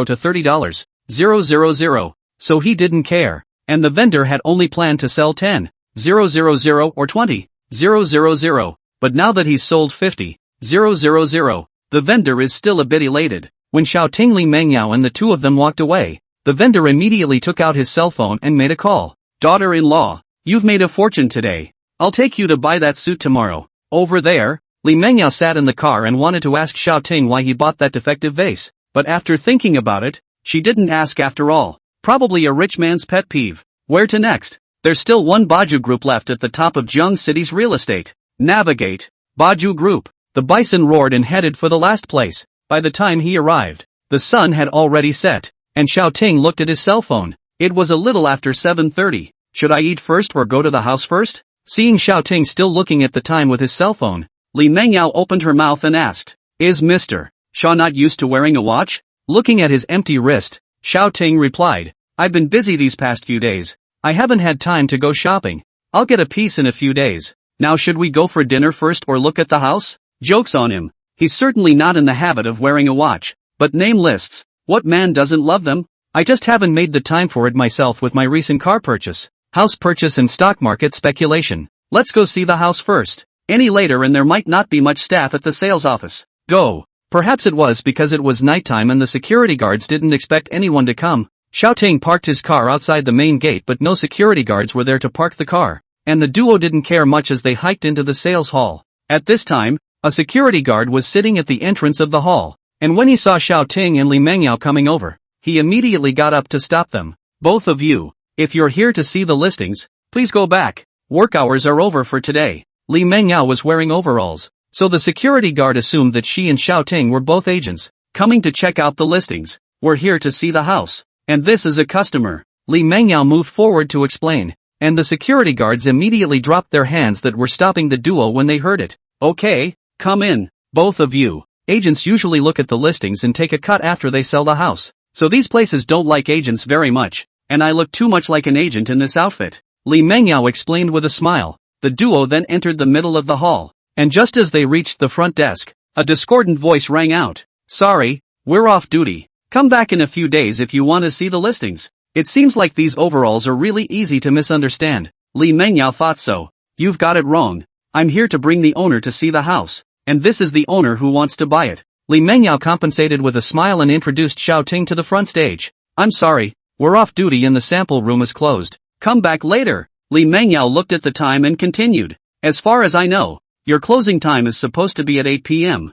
to $30, $000, so he didn't care. And the vendor had only planned to sell 10, $000 or 20, $000, but now that he's sold 50, $000, the vendor is still a bit elated. When Xiaoting, Li Mengyao and the two of them walked away, the vendor immediately took out his cell phone and made a call. Daughter-in-law, you've made a fortune today. I'll take you to buy that suit tomorrow. Over there, Li Mengyao sat in the car and wanted to ask Xiaoting why he bought that defective vase, but after thinking about it, she didn't ask after all. Probably a rich man's pet peeve. Where to next? There's still one Baju Group left at the top of Jiang City's real estate. Navigate. Baju Group. The bison roared and headed for the last place. By the time he arrived, the sun had already set, and Xiaoting looked at his cell phone. It was a little after 7:30. Should I eat first or go to the house first? Seeing Xiaoting still looking at the time with his cell phone, Li Mengyao opened her mouth and asked, Is Mr. Shaw not used to wearing a watch? Looking at his empty wrist, Xiaoting replied, I've been busy these past few days. I haven't had time to go shopping. I'll get a piece in a few days. Now should we go for dinner first or look at the house? Joke's on him. He's certainly not in the habit of wearing a watch. But name lists. What man doesn't love them? I just haven't made the time for it myself with my recent car purchase, house purchase and stock market speculation. Let's go see the house first. Any later and there might not be much staff at the sales office. Go. Perhaps it was because it was nighttime and the security guards didn't expect anyone to come. Xiaoting parked his car outside the main gate, but no security guards were there to park the car, and the duo didn't care much as they hiked into the sales hall. At this time, a security guard was sitting at the entrance of the hall, and when he saw Xiaoting and Li Mengyao coming over, he immediately got up to stop them. Both of you, if you're here to see the listings, please go back. Work hours are over for today. Li Mengyao was wearing overalls, so the security guard assumed that she and Xiao Ting were both agents, coming to check out the listings. We're here to see the house, and this is a customer. Li Mengyao moved forward to explain, and the security guards immediately dropped their hands that were stopping the duo when they heard it. Okay, come in, both of you. Agents usually look at the listings and take a cut after they sell the house, so these places don't like agents very much, and I look too much like an agent in this outfit. Li Mengyao explained with a smile. The duo then entered the middle of the hall, and just as they reached the front desk, a discordant voice rang out. Sorry, we're off duty. Come back in a few days if you want to see the listings. It seems like these overalls are really easy to misunderstand. Li Mengyao thought so. You've got it wrong. I'm here to bring the owner to see the house, and this is the owner who wants to buy it. Li Mengyao compensated with a smile and introduced Xiao Ting to the front stage. I'm sorry, we're off duty and the sample room is closed. Come back later. Li Mengyao looked at the time and continued. As far as I know, your closing time is supposed to be at 8 p.m.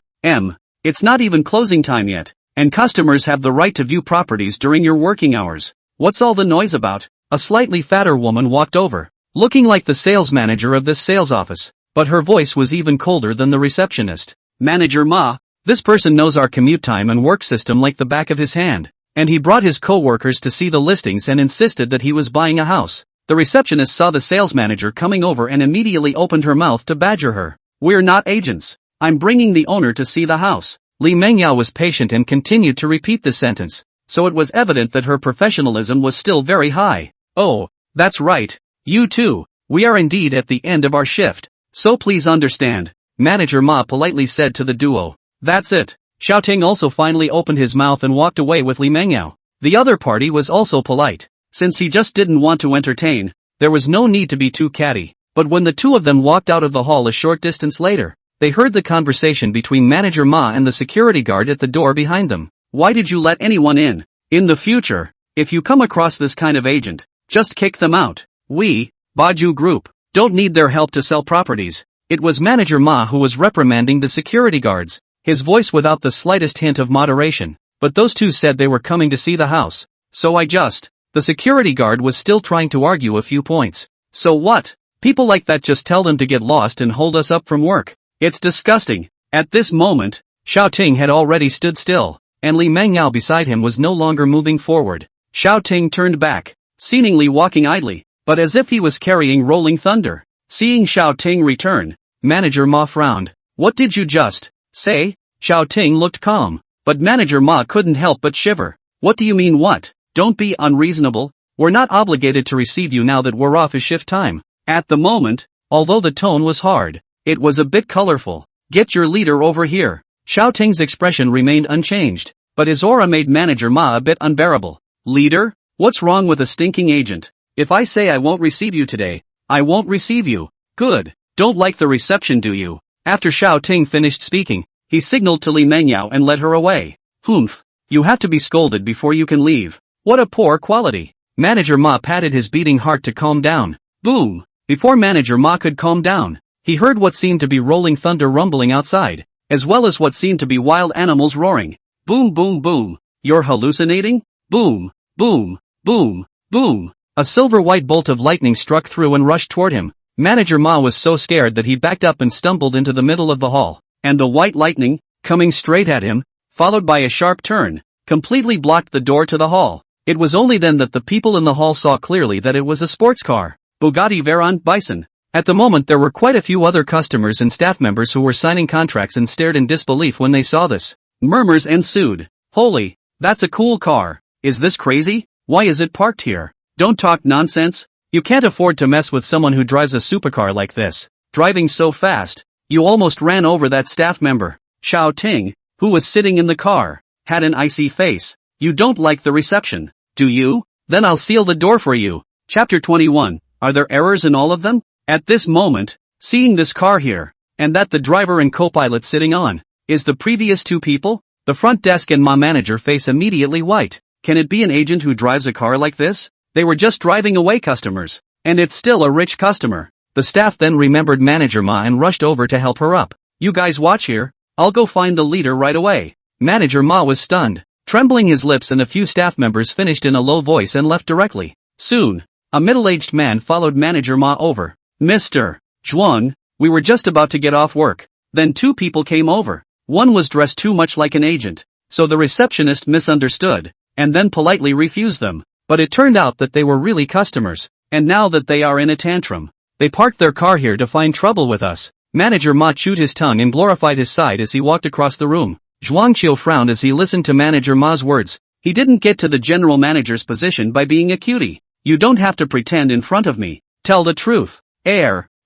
It's not even closing time yet, and customers have the right to view properties during your working hours. What's all the noise about? A slightly fatter woman walked over, looking like the sales manager of this sales office, but her voice was even colder than the receptionist. Manager Ma, this person knows our commute time and work system like the back of his hand, and he brought his co-workers to see the listings and insisted that he was buying a house. The receptionist saw the sales manager coming over and immediately opened her mouth to badger her. We're not agents. I'm bringing the owner to see the house. Li Mengyao was patient and continued to repeat the sentence, so it was evident that her professionalism was still very high. Oh, that's right. You too. We are indeed at the end of our shift, so please understand, Manager Ma politely said to the duo. That's it. Xiao Ting also finally opened his mouth and walked away with Li Mengyao. The other party was also polite. Since he just didn't want to entertain, there was no need to be too catty. But when the two of them walked out of the hall a short distance later, they heard the conversation between Manager Ma and the security guard at the door behind them. Why did you let anyone in? In the future, if you come across this kind of agent, just kick them out. We, Baju Group, don't need their help to sell properties. It was Manager Ma who was reprimanding the security guards, his voice without the slightest hint of moderation. But those two said they were coming to see the house, so The security guard was still trying to argue a few points. So what? People like that just tell them to get lost and hold us up from work. It's disgusting. At this moment, Xiao Ting had already stood still, and Li Mengyao beside him was no longer moving forward. Xiao Ting turned back, seemingly walking idly, but as if he was carrying rolling thunder. Seeing Xiao Ting return, Manager Ma frowned. What did you just say? Xiao Ting looked calm, but Manager Ma couldn't help but shiver. What do you mean what? Don't be unreasonable. We're not obligated to receive you now that we're off his shift time. At the moment, although the tone was hard, it was a bit colorful. Get your leader over here. Xiao Ting's expression remained unchanged, but his aura made Manager Ma a bit unbearable. Leader? What's wrong with a stinking agent? If I say I won't receive you today, I won't receive you. Good. Don't like the reception, do you? After Xiao Ting finished speaking, he signaled to Li Mengyao and led her away. Humph. You have to be scolded before you can leave. What a poor quality. Manager Ma patted his beating heart to calm down. Boom. Before Manager Ma could calm down, he heard what seemed to be rolling thunder rumbling outside, as well as what seemed to be wild animals roaring. Boom boom boom. You're hallucinating? Boom, boom, boom, boom. A silver-white bolt of lightning struck through and rushed toward him. Manager Ma was so scared that he backed up and stumbled into the middle of the hall, and the white lightning, coming straight at him, followed by a sharp turn, completely blocked the door to the hall. It was only then that the people in the hall saw clearly that it was a sports car, Bugatti Veyron Bison. At the moment there were quite a few other customers and staff members who were signing contracts and stared in disbelief when they saw this. Murmurs ensued. Holy, that's a cool car. Is this crazy? Why is it parked here? Don't talk nonsense. You can't afford to mess with someone who drives a supercar like this. Driving so fast, you almost ran over that staff member. Xiao Ting, who was sitting in the car, had an icy face. You don't like the reception, do you? Then I'll seal the door for you. Chapter 21. Are there errors in all of them? At this moment, seeing this car here, and that the driver and co-pilot sitting on, is the previous two people, the front desk and my manager face immediately white. Can it be an agent who drives a car like this? They were just driving away customers, and it's still a rich customer. The staff then remembered Manager Ma and rushed over to help her up. You guys watch here, I'll go find the leader right away. Manager Ma was stunned, trembling his lips, and a few staff members finished in a low voice and left directly. Soon, a middle-aged man followed Manager Ma over. Mr. Zhuang, we were just about to get off work. Then two people came over. One was dressed too much like an agent, so the receptionist misunderstood, and then politely refused them. But it turned out that they were really customers, and now that they are in a tantrum, they parked their car here to find trouble with us. Manager Ma chewed his tongue and glorified his side as he walked across the room. Zhuangqiu frowned as he listened to Manager Ma's words. He didn't get to the general manager's position by being a cutie. You don't have to pretend in front of me. Tell the truth.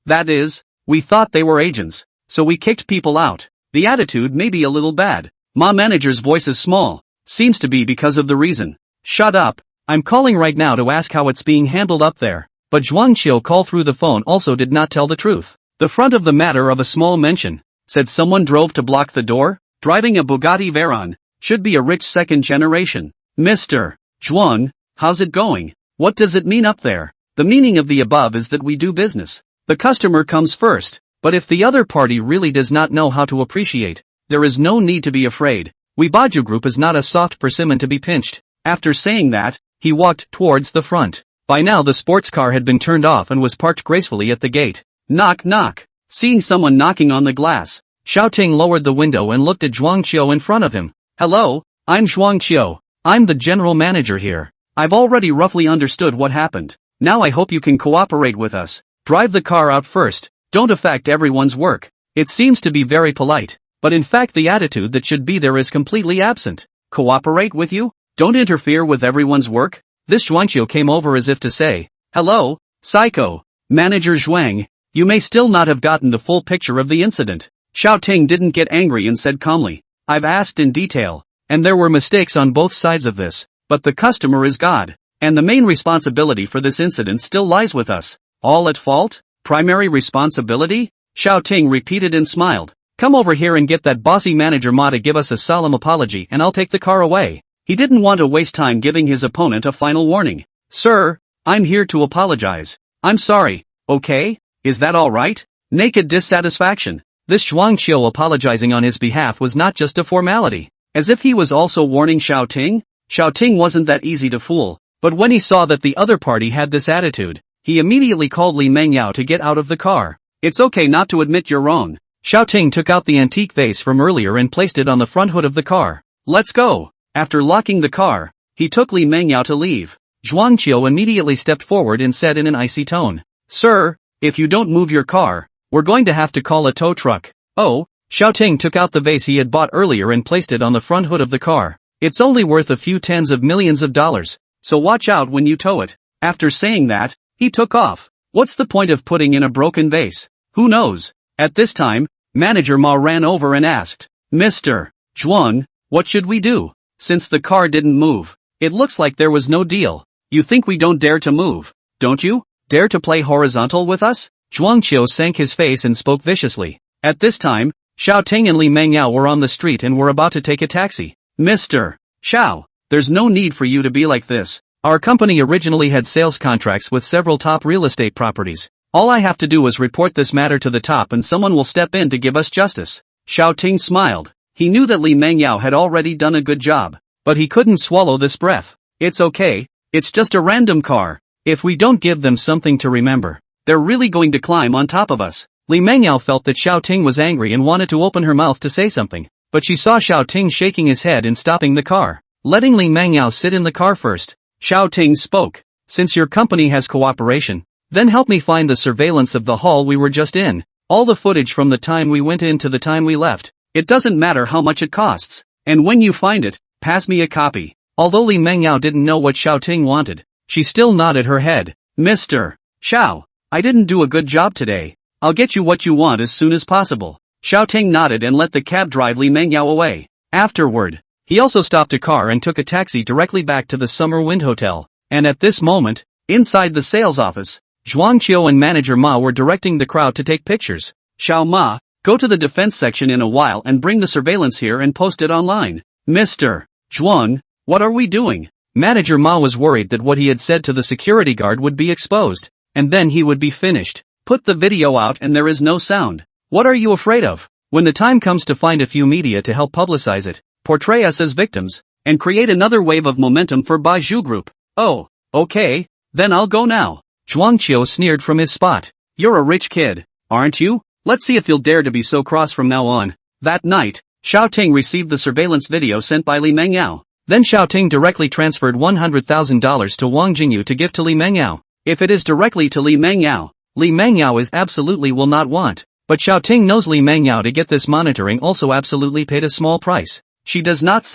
That is, we thought they were agents, so we kicked people out. The attitude may be a little bad. Ma manager's voice is small. Seems to be because of the reason. Shut up. I'm calling right now to ask how it's being handled up there. But Zhuangqiu call through the phone also did not tell the truth. The front of the matter of a small mention. Said someone drove to block the door? Driving a Bugatti Veyron. Should be a rich second generation. Mr. Zhuang, how's it going? What does it mean up there? The meaning of the above is that we do business. The customer comes first, but if the other party really does not know how to appreciate, there is no need to be afraid. We Baju Group is not a soft persimmon to be pinched. After saying that, he walked towards the front. By now the sports car had been turned off and was parked gracefully at the gate. Knock knock. Seeing someone knocking on the glass, Xiaoting lowered the window and looked at Zhuangqiu in front of him. Hello, I'm Zhuangqiu. I'm the general manager here. I've already roughly understood what happened. Now I hope you can cooperate with us. Drive the car out first. Don't affect everyone's work. It seems to be very polite, but in fact the attitude that should be there is completely absent. Cooperate with you? Don't interfere with everyone's work? This Zhuangqiu came over as if to say, hello, psycho. Manager Zhuang, you may still not have gotten the full picture of the incident. Xiaoting didn't get angry and said calmly, I've asked in detail, and there were mistakes on both sides of this, but the customer is God, and the main responsibility for this incident still lies with us. All at fault? Primary responsibility? Xiaoting repeated and smiled. Come over here and get that bossy manager Ma to give us a solemn apology and I'll take the car away. He didn't want to waste time giving his opponent a final warning. Sir, I'm here to apologize. I'm sorry, okay? Is that alright? Naked dissatisfaction. This Zhuangqiu apologizing on his behalf was not just a formality. As if he was also warning Xiaoting? Xiaoting wasn't that easy to fool, but when he saw that the other party had this attitude, he immediately called Li Mengyao to get out of the car. It's okay not to admit you're wrong. Xiaoting took out the antique vase from earlier and placed it on the front hood of the car. Let's go. After locking the car, he took Li Mengyao to leave. Zhuangqiu immediately stepped forward and said in an icy tone, Sir, if you don't move your car, we're going to have to call a tow truck. Oh, Xiaoting took out the vase he had bought earlier and placed it on the front hood of the car. It's only worth a few tens of millions of dollars, so watch out when you tow it. After saying that, he took off. What's the point of putting in a broken vase? Who knows? At this time, Manager Ma ran over and asked, Mr. Zhuang, what should we do? Since the car didn't move, it looks like there was no deal. You think we don't dare to move, don't you? Dare to play horizontal with us? Zhuangqiu sank his face and spoke viciously. At this time, Xiaoting and Li Mengyao were on the street and were about to take a taxi. Mr. Xiao, there's no need for you to be like this. Our company originally had sales contracts with several top real estate properties. All I have to do is report this matter to the top and someone will step in to give us justice. Xiaoting smiled. He knew that Li Mengyao had already done a good job, but he couldn't swallow this breath. It's okay, it's just a random car. If we don't give them something to remember, they're really going to climb on top of us. Li Mengyao felt that Xiaoting was angry and wanted to open her mouth to say something, but she saw Xiaoting shaking his head and stopping the car. Letting Li Mengyao sit in the car first, Xiaoting spoke. Since your company has cooperation, then help me find the surveillance of the hall we were just in. All the footage from the time we went in to the time we left. It doesn't matter how much it costs. And when you find it, pass me a copy. Although Li Mengyao didn't know what Xiaoting wanted, she still nodded her head. Mr. Xiao, I didn't do a good job today. I'll get you what you want as soon as possible. Xiaoting nodded and let the cab drive Li Mengyao away. Afterward, he also stopped a car and took a taxi directly back to the Summer Wind Hotel. And at this moment, inside the sales office, Zhuangqiu and Manager Ma were directing the crowd to take pictures. Xiao Ma, go to the defense section in a while and bring the surveillance here and post it online. Mr. Zhuang, what are we doing? Manager Ma was worried that what he had said to the security guard would be exposed, and then he would be finished. Put the video out and there is no sound. What are you afraid of? When the time comes to find a few media to help publicize it, portray us as victims, and create another wave of momentum for Baju Group. Oh, okay, then I'll go now. Zhuangqiu sneered from his spot. You're a rich kid, aren't you? Let's see if you'll dare to be so cross from now on. That night, Xiaoting received the surveillance video sent by Li Mengyao. Then Xiaoting directly transferred $100,000 to Wang Jingyu to give to Li Mengyao. If it is directly to Li Mengyao is absolutely will not want. But Xiaoting knows Li Mengyao to get this monitoring also absolutely paid a small price. She does not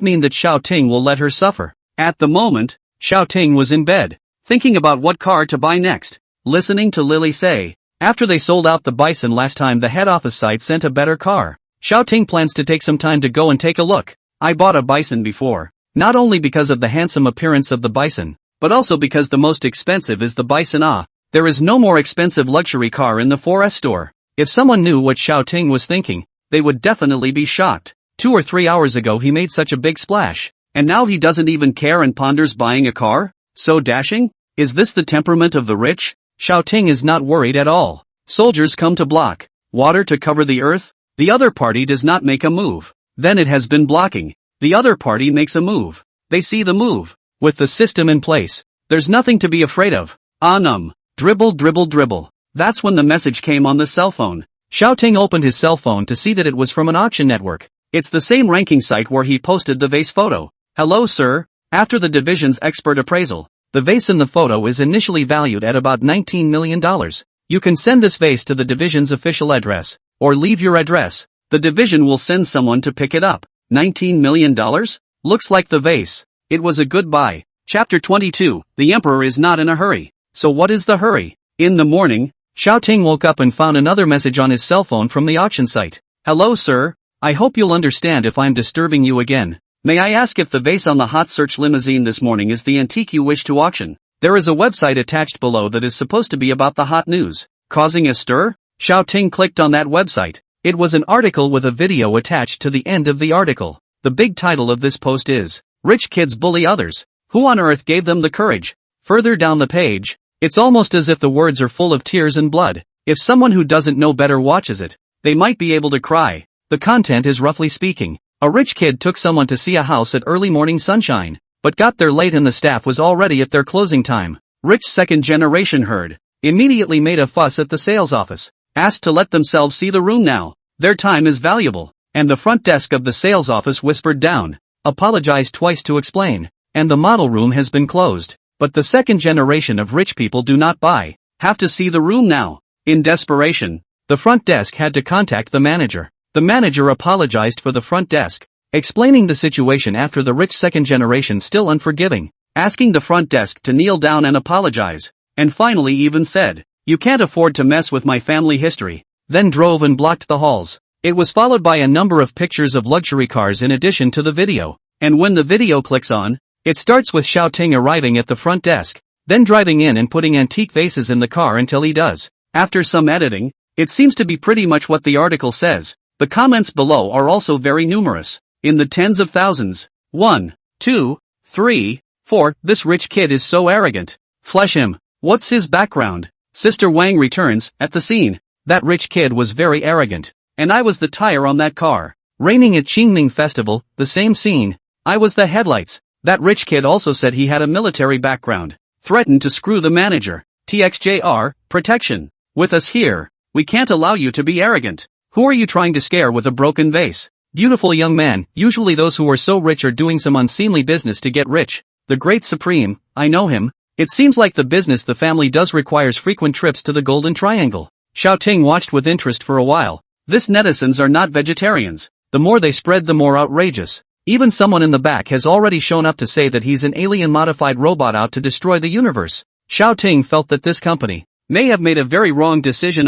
mean that Xiaoting will let her suffer. At the moment, Xiaoting was in bed, thinking about what car to buy next, listening to Lily say, after they sold out the Bison last time the head office site sent a better car. Xiaoting plans to take some time to go and take a look. I bought a Bison before, not only because of the handsome appearance of the Bison, but also because the most expensive is the Bison. There is no more expensive luxury car in the 4S store. If someone knew what Xiaoting was thinking, they would definitely be shocked. 2 or 3 hours ago he made such a big splash, and now he doesn't even care and ponders buying a car? So dashing? Is this the temperament of the rich? Xiaoting is not worried at all. Soldiers come to block water to cover the earth. The other party does not make a move. Then it has been blocking. The other party makes a move. They see the move. With the system in place, there's nothing to be afraid of. Dribble dribble dribble. That's when the message came on the cell phone. Xiaoting opened his cell phone to see that it was from an auction network. It's the same ranking site where he posted the vase photo. Hello sir. After the division's expert appraisal, the vase in the photo is initially valued at about $19 million. You can send this vase to the division's official address, or leave your address. The division will send someone to pick it up. $19 million? Looks like the vase. It was a good buy. Chapter 22. The Emperor is not in a hurry. So what is the hurry? In the morning, Xiaoting woke up and found another message on his cell phone from the auction site. Hello sir. I hope you'll understand if I'm disturbing you again. May I ask if the vase on the hot search limousine this morning is the antique you wish to auction? There is a website attached below that is supposed to be about the hot news. Causing a stir? Xiaoting clicked on that website. It was an article with a video attached to the end of the article. The big title of this post is, Rich Kids Bully Others. Who on earth gave them the courage? Further down the page, it's almost as if the words are full of tears and blood. If someone who doesn't know better watches it, they might be able to cry. The content is roughly speaking. A rich kid took someone to see a house at early morning sunshine, but got there late and the staff was already at their closing time. Rich second generation heard, immediately made a fuss at the sales office, asked to let themselves see the room now. Their time is valuable, and the front desk of the sales office whispered down, apologized twice to explain, and the model room has been closed. But the second generation of rich people do not buy, have to see the room now. In desperation, the front desk had to contact the manager. The manager apologized for the front desk, explaining the situation after the rich second generation still unforgiving, asking the front desk to kneel down and apologize, and finally even said, "You can't afford to mess with my family history," then drove and blocked the halls. It was followed by a number of pictures of luxury cars in addition to the video, and when the video clicks on, it starts with Xiaoting arriving at the front desk, then driving in and putting antique vases in the car until he does. After some editing, it seems to be pretty much what the article says. The comments below are also very numerous, in the tens of thousands. 1, 2, 3, 4, this rich kid is so arrogant. Flesh him. What's his background? Sister Wang returns, at the scene. That rich kid was very arrogant, and I was the tire on that car. Raining at Qingming Festival, the same scene. I was the headlights. That rich kid also said he had a military background. Threatened to screw the manager. TXJR, protection. With us here, we can't allow you to be arrogant. Who are you trying to scare with a broken vase? Beautiful young man, usually those who are so rich are doing some unseemly business to get rich. The Great Supreme, I know him. It seems like the business the family does requires frequent trips to the Golden Triangle. Xiaoting watched with interest for a while. This netizens are not vegetarians. The more they spread the more outrageous. Even someone in the back has already shown up to say that he's an alien-modified robot out to destroy the universe. Xiaoting felt that this company may have made a very wrong decision.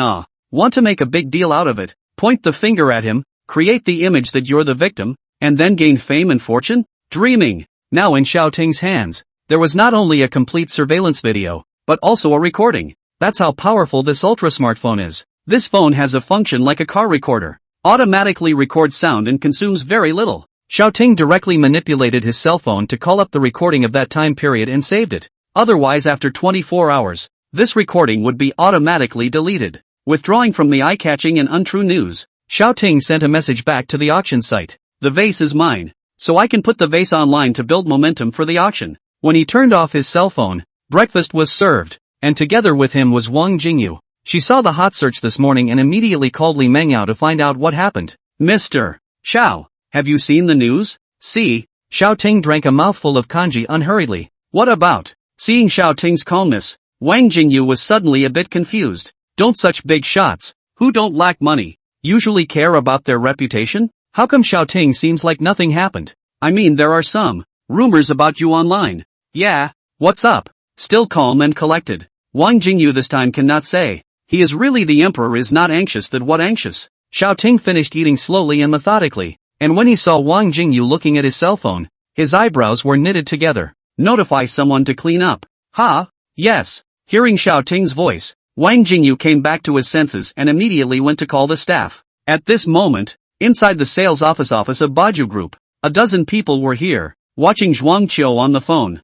Want to make a big deal out of it, point the finger at him, create the image that you're the victim, and then gain fame and fortune? Dreaming. Now in Xiaoting's hands, there was not only a complete surveillance video, but also a recording. That's how powerful this ultra-smartphone is. This phone has a function like a car recorder. Automatically records sound and consumes very little. Xiaoting directly manipulated his cell phone to call up the recording of that time period and saved it. Otherwise after 24 hours, this recording would be automatically deleted. Withdrawing from the eye-catching and untrue news, Xiaoting sent a message back to the auction site. The vase is mine, so I can put the vase online to build momentum for the auction. When he turned off his cell phone, breakfast was served. and together with him was Wang Jingyu. She saw the hot search this morning and immediately called Li Mengyao to find out what happened. Mr. Xiao, have you seen the news? See? Xiao Ting drank a mouthful of kanji unhurriedly. What about? Seeing Xiao Ting's calmness, Wang Jingyu was suddenly a bit confused. Don't such big shots, who don't lack money, usually care about their reputation? How come Xiao Ting seems like nothing happened? I mean, there are some rumors about you online. Yeah, what's up? Still calm and collected. Wang Jingyu this time cannot say. He is really the emperor is not anxious that what anxious? Xiao Ting finished eating slowly and methodically, and when he saw Wang Jingyu looking at his cell phone, his eyebrows were knitted together. Notify someone to clean up. Ha? Yes. Hearing Xiao Ting's voice, Wang Jingyu came back to his senses and immediately went to call the staff. At this moment, inside the sales office of Baju Group, a dozen people were here, watching Zhuang Qiu on the phone.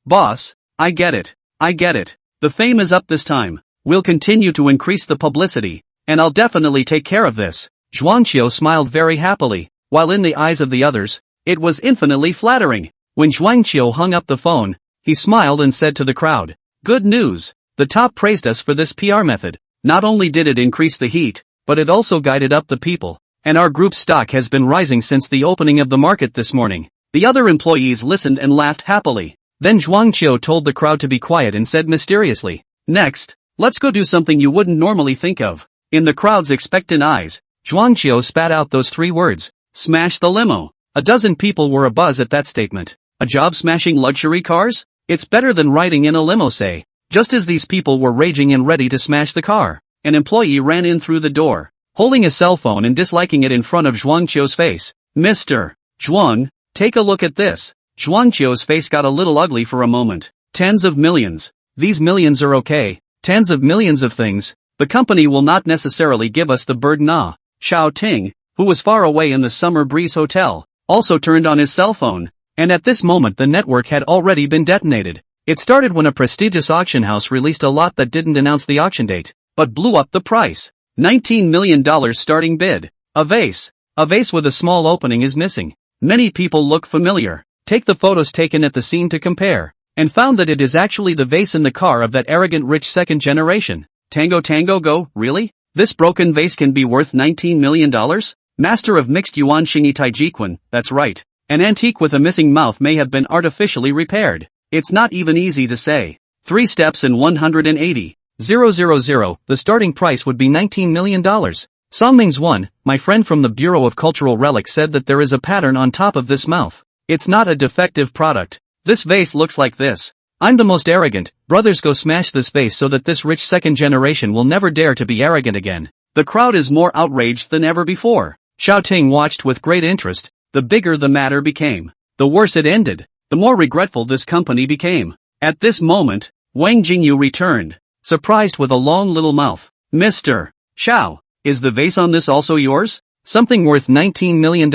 Boss, I get it. The fame is up this time. We'll continue to increase the publicity, and I'll definitely take care of this. Zhuang Qiu smiled very happily, while in the eyes of the others, it was infinitely flattering. When Zhuang Qiu hung up the phone, he smiled and said to the crowd, "Good news. The top praised us for this PR method. Not only did it increase the heat, but it also guided up the people, and our group's stock has been rising since the opening of the market this morning." The other employees listened and laughed happily. Then Zhuang Qiu told the crowd to be quiet and said mysteriously, "Next, let's go do something you wouldn't normally think of." In the crowd's expectant eyes, Zhuang Qiu spat out those three words, "Smash the limo." A dozen people were abuzz at that statement. A job smashing luxury cars? It's better than riding in a limo, say. Just as these people were raging and ready to smash the car, an employee ran in through the door, holding a cell phone and disliking it in front of Zhuang Qiu's face. "Mr. Zhuang, take a look at this." Zhuang Qiu's face got a little ugly for a moment. Tens of millions. These millions are okay. Tens of millions of things. The company will not necessarily give us the burden. Xiao Ting, who was far away in the Summer Breeze Hotel, also turned on his cell phone, and at this moment the network had already been detonated. It started when a prestigious auction house released a lot that didn't announce the auction date, but blew up the price. $19 million starting bid. A vase. A vase with a small opening is missing. Many people look familiar. Take the photos taken at the scene to compare, and found that it is actually the vase in the car of that arrogant rich second generation. Tango Tango Go, really? This broken vase can be worth $19 million? Master of mixed yuan Xingyi Taijiquan, that's right. An antique with a missing mouth may have been artificially repaired. It's not even easy to say. 3 steps and 180,000. The starting price would be $19 million. Songming's 1, my friend from the Bureau of Cultural Relics, said that there is a pattern on top of this mouth. It's not a defective product. This vase looks like this. I'm the most arrogant. Brothers, go smash this vase so that this rich second generation will never dare to be arrogant again. The crowd is more outraged than ever before. Xiao Ting watched with great interest. The bigger the matter became, the worse it ended, the more regretful this company became. At this moment, Wang Jingyu returned, surprised with a long little mouth. "Mr. Xiao, is the vase on this also yours? Something worth $19 million.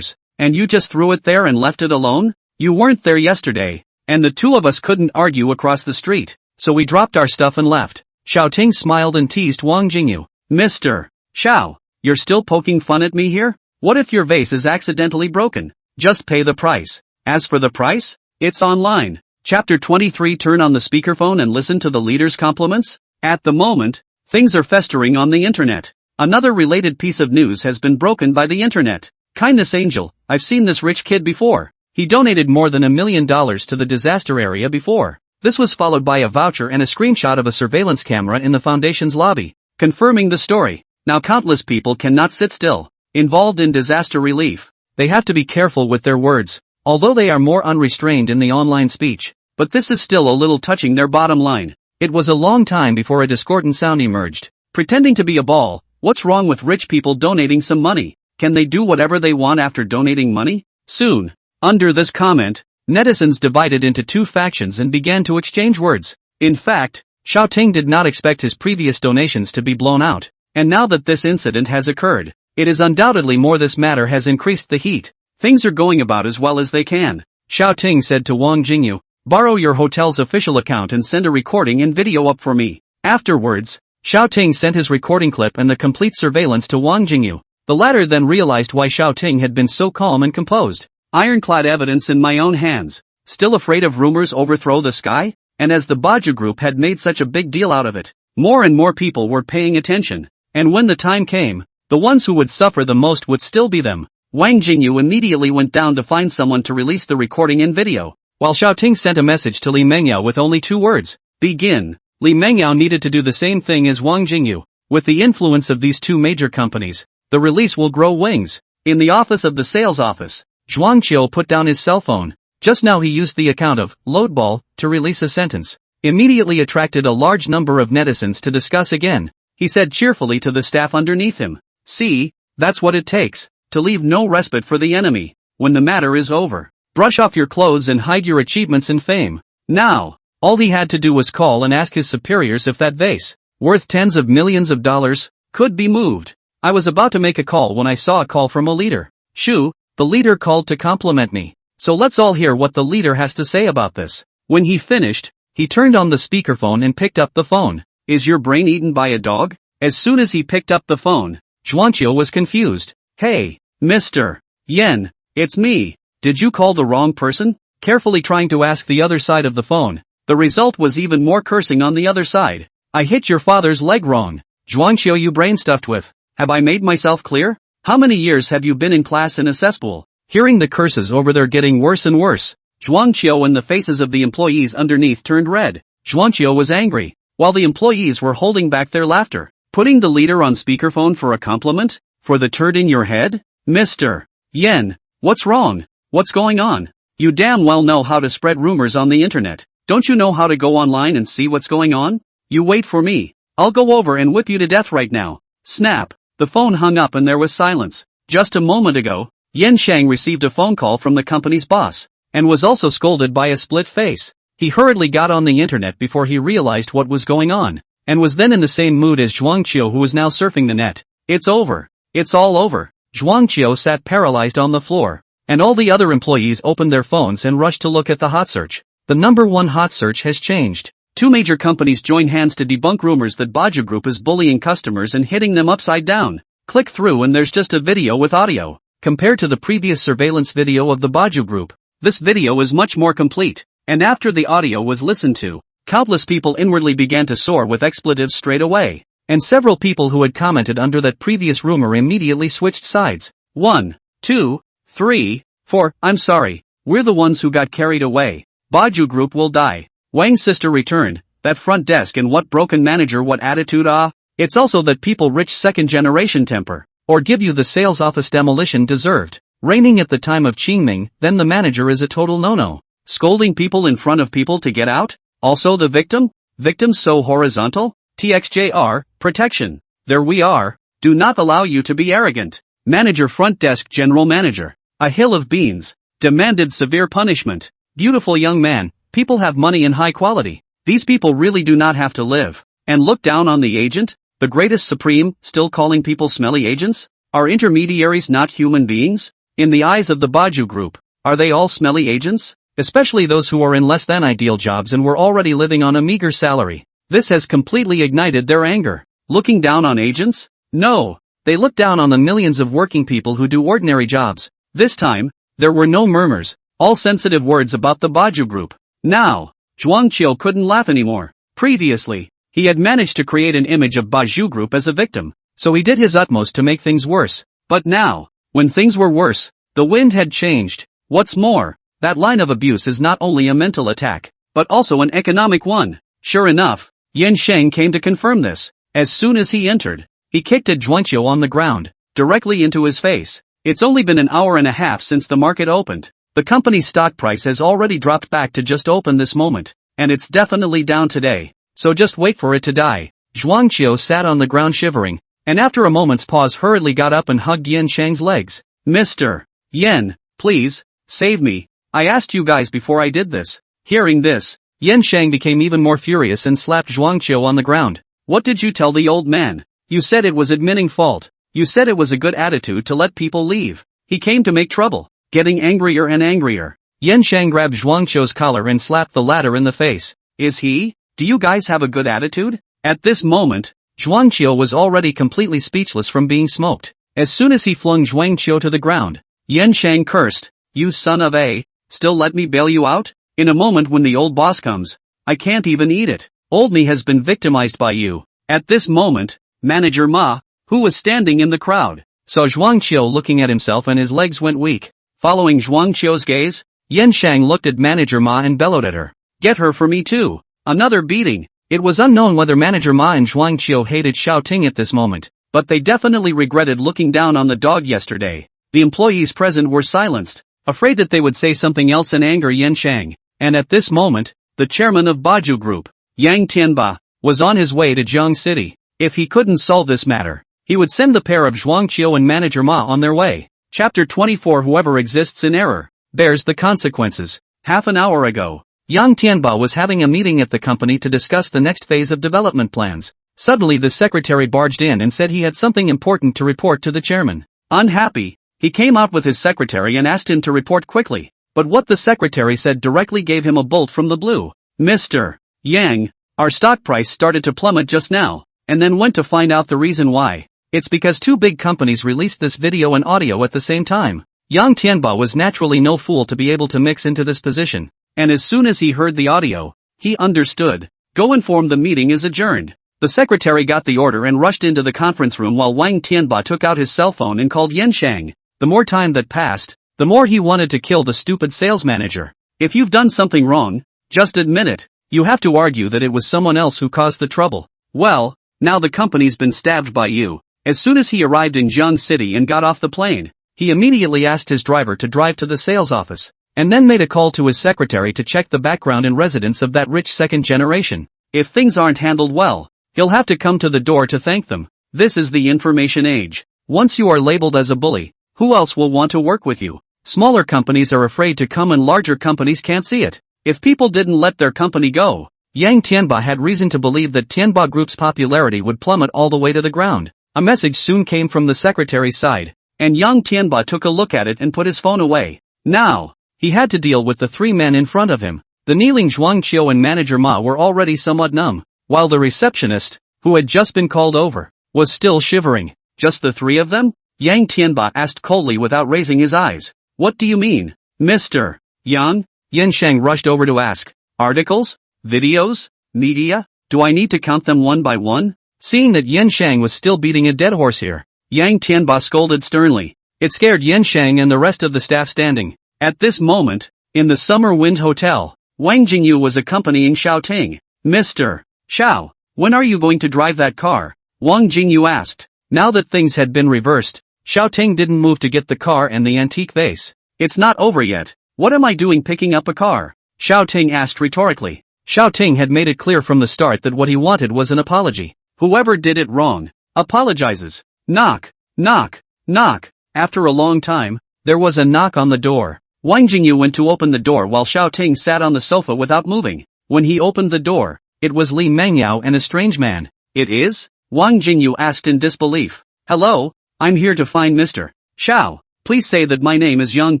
And you just threw it there and left it alone? You weren't there yesterday, and the two of us couldn't argue across the street, so we dropped our stuff and left." Xiao Ting smiled and teased Wang Jingyu. "Mr. Xiao, you're still poking fun at me here? What if your vase is accidentally broken? Just pay the price. As for the price, it's online." Chapter 23. Turn on the speakerphone and listen to the leader's compliments. At the moment, things are festering on the internet. Another related piece of news has been broken by the internet. Kindness Angel, I've seen this rich kid before. He donated more than $1 million to the disaster area before. This was followed by a voucher and a screenshot of a surveillance camera in the foundation's lobby, confirming the story. Now countless people cannot sit still. Involved in disaster relief, they have to be careful with their words, although they are more unrestrained in the online speech. But this is still a little touching their bottom line. It was a long time before a discordant sound emerged. Pretending to be a ball, what's wrong with rich people donating some money? Can they do whatever they want after donating money? Soon. Under this comment, netizens divided into two factions and began to exchange words. In fact, Xiao Ting did not expect his previous donations to be blown out, and now that this incident has occurred, it is undoubtedly more this matter has increased the heat. Things are going about as well as they can. Xiao Ting said to Wang Jingyu, "Borrow your hotel's official account and send a recording and video up for me." Afterwards, Xiao Ting sent his recording clip and the complete surveillance to Wang Jingyu. The latter then realized why Xiao Ting had been so calm and composed. "Ironclad evidence in my own hands. Still afraid of rumors overthrow the sky? and as the Baju Group had made such a big deal out of it, more and more people were paying attention. And when the time came, the ones who would suffer the most would still be them. Wang Jingyu immediately went down to find someone to release the recording in video, while Xiaoting sent a message to Li Mengyao with only 2 words: begin. Li Mengyao needed to do the same thing as Wang Jingyu. With the influence of these 2 major companies, the release will grow wings. In the office of the sales office, Zhuangqiu put down his cell phone. Just now he used the account of Loadball to release a sentence. Immediately attracted a large number of netizens to discuss again. He said cheerfully to the staff underneath him, "See, that's what it takes, to leave no respite for the enemy. When the matter is over, brush off your clothes and hide your achievements and fame." Now, all he had to do was call and ask his superiors if that vase, worth tens of millions of dollars, could be moved. I was about to make a call when I saw a call from a leader. Shu, the leader called to compliment me. So let's all hear what the leader has to say about this. When he finished, he turned on the speakerphone and picked up the phone. Is your brain eaten by a dog? As soon as he picked up the phone, Zhuangqiu was confused. Hey, Mr. Yen, it's me. Did you call the wrong person? Carefully trying to ask the other side of the phone. The result was even more cursing on the other side. I hit your father's leg wrong. Zhuangqiu, you brain stuffed with. Have I made myself clear? How many years have you been in class in a cesspool? Hearing the curses over there getting worse and worse, Zhuangqiu and the faces of the employees underneath turned red. Zhuangqiu was angry, while the employees were holding back their laughter. Putting the leader on speakerphone for a compliment? For the turd in your head? Mr. Yen, what's wrong? What's going on? You damn well know how to spread rumors on the internet. Don't you know how to go online and see what's going on? You wait for me. I'll go over and whip you to death right now. Snap. The phone hung up and there was silence. Just a moment ago, Yen Shang received a phone call from the company's boss, and was also scolded by a split face. He hurriedly got on the internet before he realized what was going on, and was then in the same mood as Zhuangqiu, who was now surfing the net. It's over. It's all over. Zhuangqiu sat paralyzed on the floor, and all the other employees opened their phones and rushed to look at the hot search. The #1 hot search has changed. 2 major companies join hands to debunk rumors that Baju Group is bullying customers and hitting them upside down. Click through and there's just a video with audio. Compared to the previous surveillance video of the Baju Group, this video is much more complete. And after the audio was listened to, countless people inwardly began to soar with expletives straight away. And several people who had commented under that previous rumor immediately switched sides. 1, 2, 3, 4, I'm sorry, we're the ones who got carried away. Baju Group will die. Wang's sister returned. That front desk and what broken manager, what attitude, ah? It's also that people rich second generation temper, or give you the sales office demolition deserved. Reigning at the time of Qingming, then the manager is a total no-no. Scolding people in front of people to get out? Also the victim? Victim so horizontal? TXJR, protection. There we are. Do not allow you to be arrogant. Manager front desk general manager. A hill of beans. Demanded severe punishment. Beautiful young man. People have money in high quality. These people really do not have to live. And look down on the agent? The greatest supreme, still calling people smelly agents? Are intermediaries not human beings? In the eyes of the Baju Group, are they all smelly agents? Especially those who are in less than ideal jobs and were already living on a meager salary. This has completely ignited their anger. Looking down on agents? No. They look down on the millions of working people who do ordinary jobs. This time, there were no murmurs, all sensitive words about the Baju Group. Now, Zhuangqiu couldn't laugh anymore. Previously, he had managed to create an image of Baju Group as a victim, so he did his utmost to make things worse. But now, when things were worse, the wind had changed. What's more, that line of abuse is not only a mental attack, but also an economic one. Sure enough, Yen Sheng came to confirm this. As soon as he entered, he kicked at Zhuangqiu on the ground, directly into his face. It's only been an hour and a half since the market opened. The company's stock price has already dropped back to just open this moment, and it's definitely down today. So just wait for it to die. Zhuangqiu sat on the ground shivering, and after a moment's pause hurriedly got up and hugged Yen Sheng's legs. Mr. Yen, please, save me. I asked you guys before I did this. Hearing this, Yen Sheng became even more furious and slapped Zhuangqiu on the ground. What did you tell the old man? You said it was admitting fault. You said it was a good attitude to let people leave. He came to make trouble. Getting angrier and angrier, Yen Sheng grabbed Zhuangqiu's collar and slapped the latter in the face. Is he? Do you guys have a good attitude? At this moment, Zhuangqiu was already completely speechless from being smoked. As soon as he flung Zhuangqiu to the ground, Yen Sheng cursed. You son of a, still let me bail you out? In a moment when the old boss comes, I can't even eat it. Old me has been victimized by you. At this moment, Manager Ma, who was standing in the crowd, saw Zhuangqiu looking at himself and his legs went weak. Following Zhuangqiu's gaze, Yanshang looked at Manager Ma and bellowed at her. Get her for me too. Another beating. It was unknown whether Manager Ma and Zhuangqiu hated Xiaoting at this moment, but they definitely regretted looking down on the dog yesterday. The employees present were silenced, afraid that they would say something else and anger Yanshang. And at this moment, the chairman of Baju Group, Yang Tianba, was on his way to Jiang City. If he couldn't solve this matter, he would send the pair of Zhuangqiu and Manager Ma on their way. Chapter 24. Whoever exists in error bears the consequences. Half an hour ago, Yang Tianba was having a meeting at the company to discuss the next phase of development plans. Suddenly the secretary barged in and said he had something important to report to the chairman. Unhappy, he came out with his secretary and asked him to report quickly. But what the secretary said directly gave him a bolt from the blue. Mr. Yang, our stock price started to plummet just now, and then went to find out the reason why. It's because two big companies released this video and audio at the same time. Yang Tianba was naturally no fool to be able to mix into this position. And as soon as he heard the audio, he understood. Go inform the meeting is adjourned. The secretary got the order and rushed into the conference room while Wang Tianba took out his cell phone and called Yanshang. The more time that passed, the more he wanted to kill the stupid sales manager. If you've done something wrong, just admit it. You have to argue that it was someone else who caused the trouble. Well, now the company's been stabbed by you. As soon as he arrived in Jiang City and got off the plane, he immediately asked his driver to drive to the sales office, and then made a call to his secretary to check the background and residence of that rich second generation. If things aren't handled well, he'll have to come to the door to thank them. This is the information age. Once you are labeled as a bully, who else will want to work with you? Smaller companies are afraid to come and larger companies can't see it. If people didn't let their company go, Yang Tianba had reason to believe that Tianba Group's popularity would plummet all the way to the ground. A message soon came from the secretary's side, and Yang Tianba took a look at it and put his phone away. Now, he had to deal with the three men in front of him. The kneeling Zhuangqiu and Manager Ma were already somewhat numb, while the receptionist, who had just been called over, was still shivering. Just the three of them? Yang Tianba asked coldly without raising his eyes. What do you mean, Mr. Yang? Yanshang rushed over to ask. Articles? Videos? Media? Do I need to count them one by one? Seeing that Yanshang was still beating a dead horse here, Yang Tianba scolded sternly. It scared Yanshang and the rest of the staff standing. At this moment, in the Summer Wind Hotel, Wang Jingyu was accompanying Xiaoting. Mr. Xiao, when are you going to drive that car? Wang Jingyu asked. Now that things had been reversed, Xiaoting didn't move to get the car and the antique vase. It's not over yet. What am I doing picking up a car? Xiaoting asked rhetorically. Xiaoting had made it clear from the start that what he wanted was an apology. Whoever did it wrong apologizes. Knock, knock, knock. After a long time, there was a knock on the door. Wang Jingyu went to open the door while Xiaoting sat on the sofa without moving. When he opened the door, it was Li Mengyao and a strange man. It is? Wang Jingyu asked in disbelief. Hello, I'm here to find Mr. Xiao. Please say that my name is Yang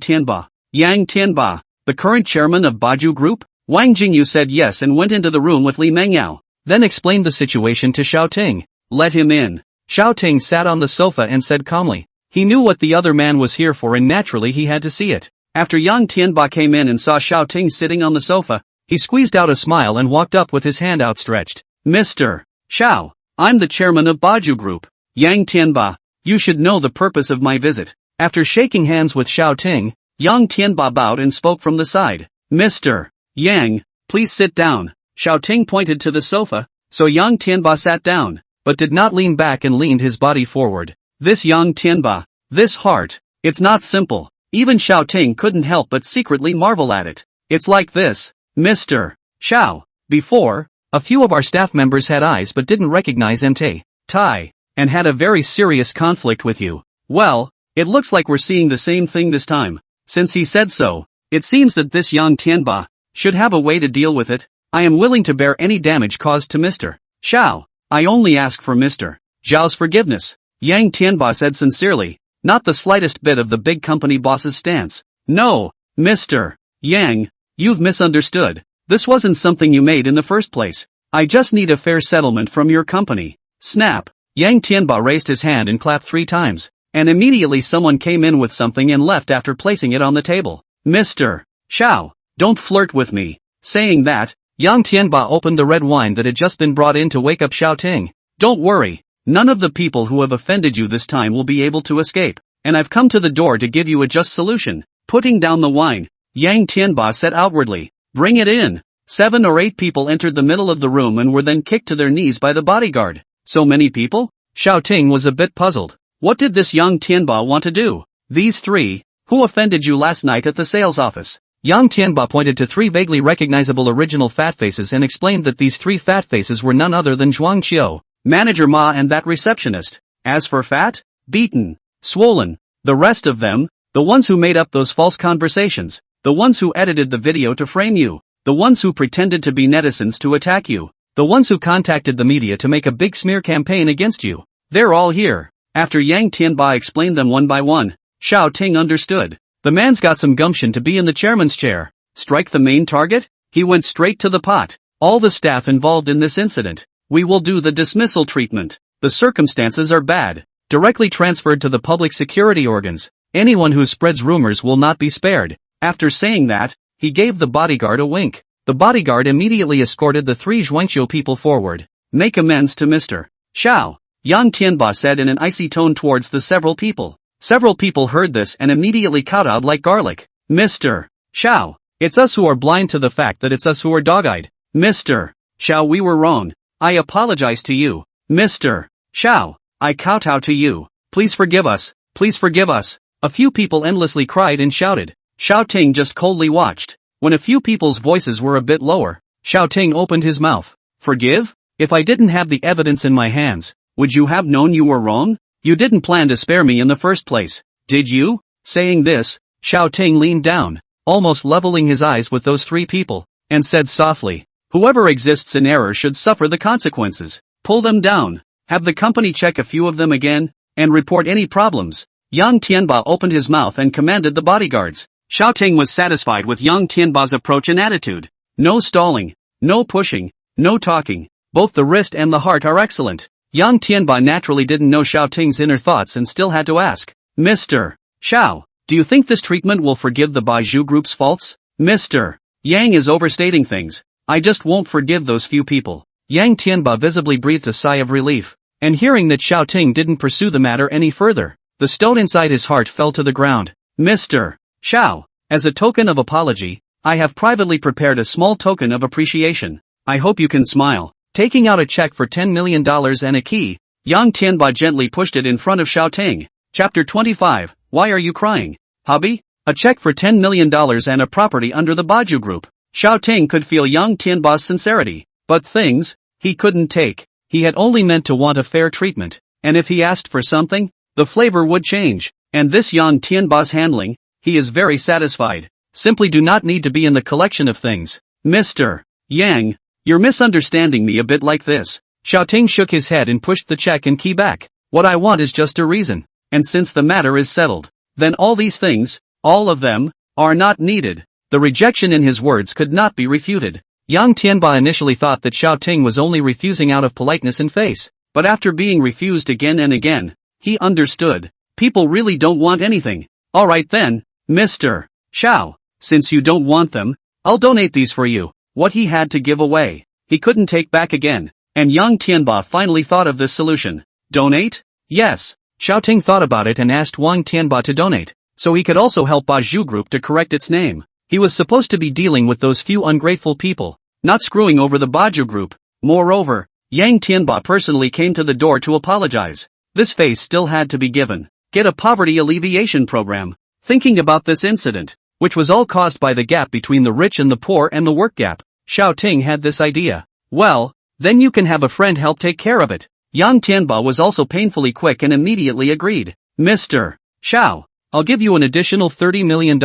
Tianba. Yang Tianba, the current chairman of Baju Group? Wang Jingyu said yes and went into the room with Li Mengyao, then explained the situation to Xiaoting. Let him in. Xiaoting sat on the sofa and said calmly. He knew what the other man was here for and naturally he had to see it. After Yang Tianba came in and saw Xiaoting sitting on the sofa, he squeezed out a smile and walked up with his hand outstretched. Mr. Xiao, I'm the chairman of Baju Group. Yang Tianba, you should know the purpose of my visit. After shaking hands with Xiaoting, Yang Tianba bowed and spoke from the side. Mr. Yang, please sit down. Xiaoting pointed to the sofa, so Yang Tianba sat down, but did not lean back and leaned his body forward. This Yang Tianba, this heart, it's not simple. Even Xiaoting couldn't help but secretly marvel at it. It's like this, Mr. Xiao. Before, a few of our staff members had eyes but didn't recognize MT, Tai, and had a very serious conflict with you. Well, it looks like we're seeing the same thing this time. Since he said so, it seems that this Yang Tianba should have a way to deal with it. I am willing to bear any damage caused to Mr. Xiao. I only ask for Mr. Zhao's forgiveness. Yang Tianba said sincerely, not the slightest bit of the big company boss's stance. No, Mr. Yang, you've misunderstood. This wasn't something you made in the first place. I just need a fair settlement from your company. Snap. Yang Tianba raised his hand and clapped 3 times, and immediately someone came in with something and left after placing it on the table. Mr. Xiao, don't flirt with me. Saying that, Yang Tianba opened the red wine that had just been brought in to wake up Xiao Ting. Don't worry. None of the people who have offended you this time will be able to escape. And I've come to the door to give you a just solution. Putting down the wine, Yang Tianba said outwardly, bring it in. 7 or 8 people entered the middle of the room and were then kicked to their knees by the bodyguard. So many people? Xiao Ting was a bit puzzled. What did this Yang Tianba want to do? These 3, who offended you last night at the sales office? Yang Tianba pointed to 3 vaguely recognizable original fat faces and explained that these 3 fat faces were none other than Zhuang Qiu, Manager Ma and that receptionist. As for fat, beaten, swollen, the rest of them, the ones who made up those false conversations, the ones who edited the video to frame you, the ones who pretended to be netizens to attack you, the ones who contacted the media to make a big smear campaign against you, they're all here. After Yang Tianba explained them one by one, Xiao Ting understood. The man's got some gumption to be in the chairman's chair. Strike the main target? He went straight to the pot. All the staff involved in this incident. We will do the dismissal treatment. The circumstances are bad. Directly transferred to the public security organs. Anyone who spreads rumors will not be spared. After saying that, he gave the bodyguard a wink. The bodyguard immediately escorted the 3 Zhuangqiu people forward. Make amends to Mr. Xiao, Yang Tianba said in an icy tone towards the several people. Several people heard this and immediately kowtowed like garlic. Mr. Xiao, it's us who are blind to the fact that it's us who are dog-eyed. Mr. Xiao, we were wrong. I apologize to you. Mr. Xiao, I kowtow to you. Please forgive us. Please forgive us. A few people endlessly cried and shouted. Xiao Ting just coldly watched. When a few people's voices were a bit lower, Xiao Ting opened his mouth. Forgive? If I didn't have the evidence in my hands, would you have known you were wrong? You didn't plan to spare me in the first place, did you? Saying this, Xiao Ting leaned down, almost leveling his eyes with those 3 people, and said softly, whoever exists in error should suffer the consequences. Pull them down, have the company check a few of them again, and report any problems. Yang Tianba opened his mouth and commanded the bodyguards. Xiao Ting was satisfied with Yang Tianba's approach and attitude. No stalling, no pushing, no talking, both the wrist and the heart are excellent. Yang Tianba naturally didn't know Xiao Ting's inner thoughts and still had to ask, Mr. Xiao, do you think this treatment will forgive the Baizhu Group's faults? Mr. Yang is overstating things. I just won't forgive those few people. Yang Tianba visibly breathed a sigh of relief, and hearing that Xiao Ting didn't pursue the matter any further, the stone inside his heart fell to the ground. Mr. Xiao, as a token of apology, I have privately prepared a small token of appreciation. I hope you can smile. Taking out a check for $10 million and a key, Yang Tianba gently pushed it in front of Xiao Ting. Chapter 25, Why are you crying? Hubby? A check for $10 million and a property under the Baju Group. Xiao Ting could feel Yang Tianba's sincerity, but things, he couldn't take. He had only meant to want a fair treatment, and if he asked for something, the flavor would change. And this Yang Tianba's handling, he is very satisfied. Simply do not need to be in the collection of things. Mr. Yang, you're misunderstanding me a bit like this. Xiao Ting shook his head and pushed the check and key back. What I want is just a reason. And since the matter is settled, then all these things, all of them, are not needed. The rejection in his words could not be refuted. Yang Tianba initially thought that Xiao Ting was only refusing out of politeness and face, but after being refused again and again, he understood. People really don't want anything. Alright then, Mr. Xiao, since you don't want them, I'll donate these for you. What he had to give away, he couldn't take back again. And Yang Tianba finally thought of this solution. Donate? Yes. Xiao Ting thought about it and asked Yang Tianba to donate, so he could also help Baju Group to correct its name. He was supposed to be dealing with those few ungrateful people, not screwing over the Baju Group. Moreover, Yang Tianba personally came to the door to apologize. This face still had to be given. Get a poverty alleviation program. Thinking about this incident, which was all caused by the gap between the rich and the poor and the work gap, Xiao Ting had this idea. Well, then you can have a friend help take care of it. Yang Tianba was also painfully quick and immediately agreed. Mr. Xiao, I'll give you an additional $30 million.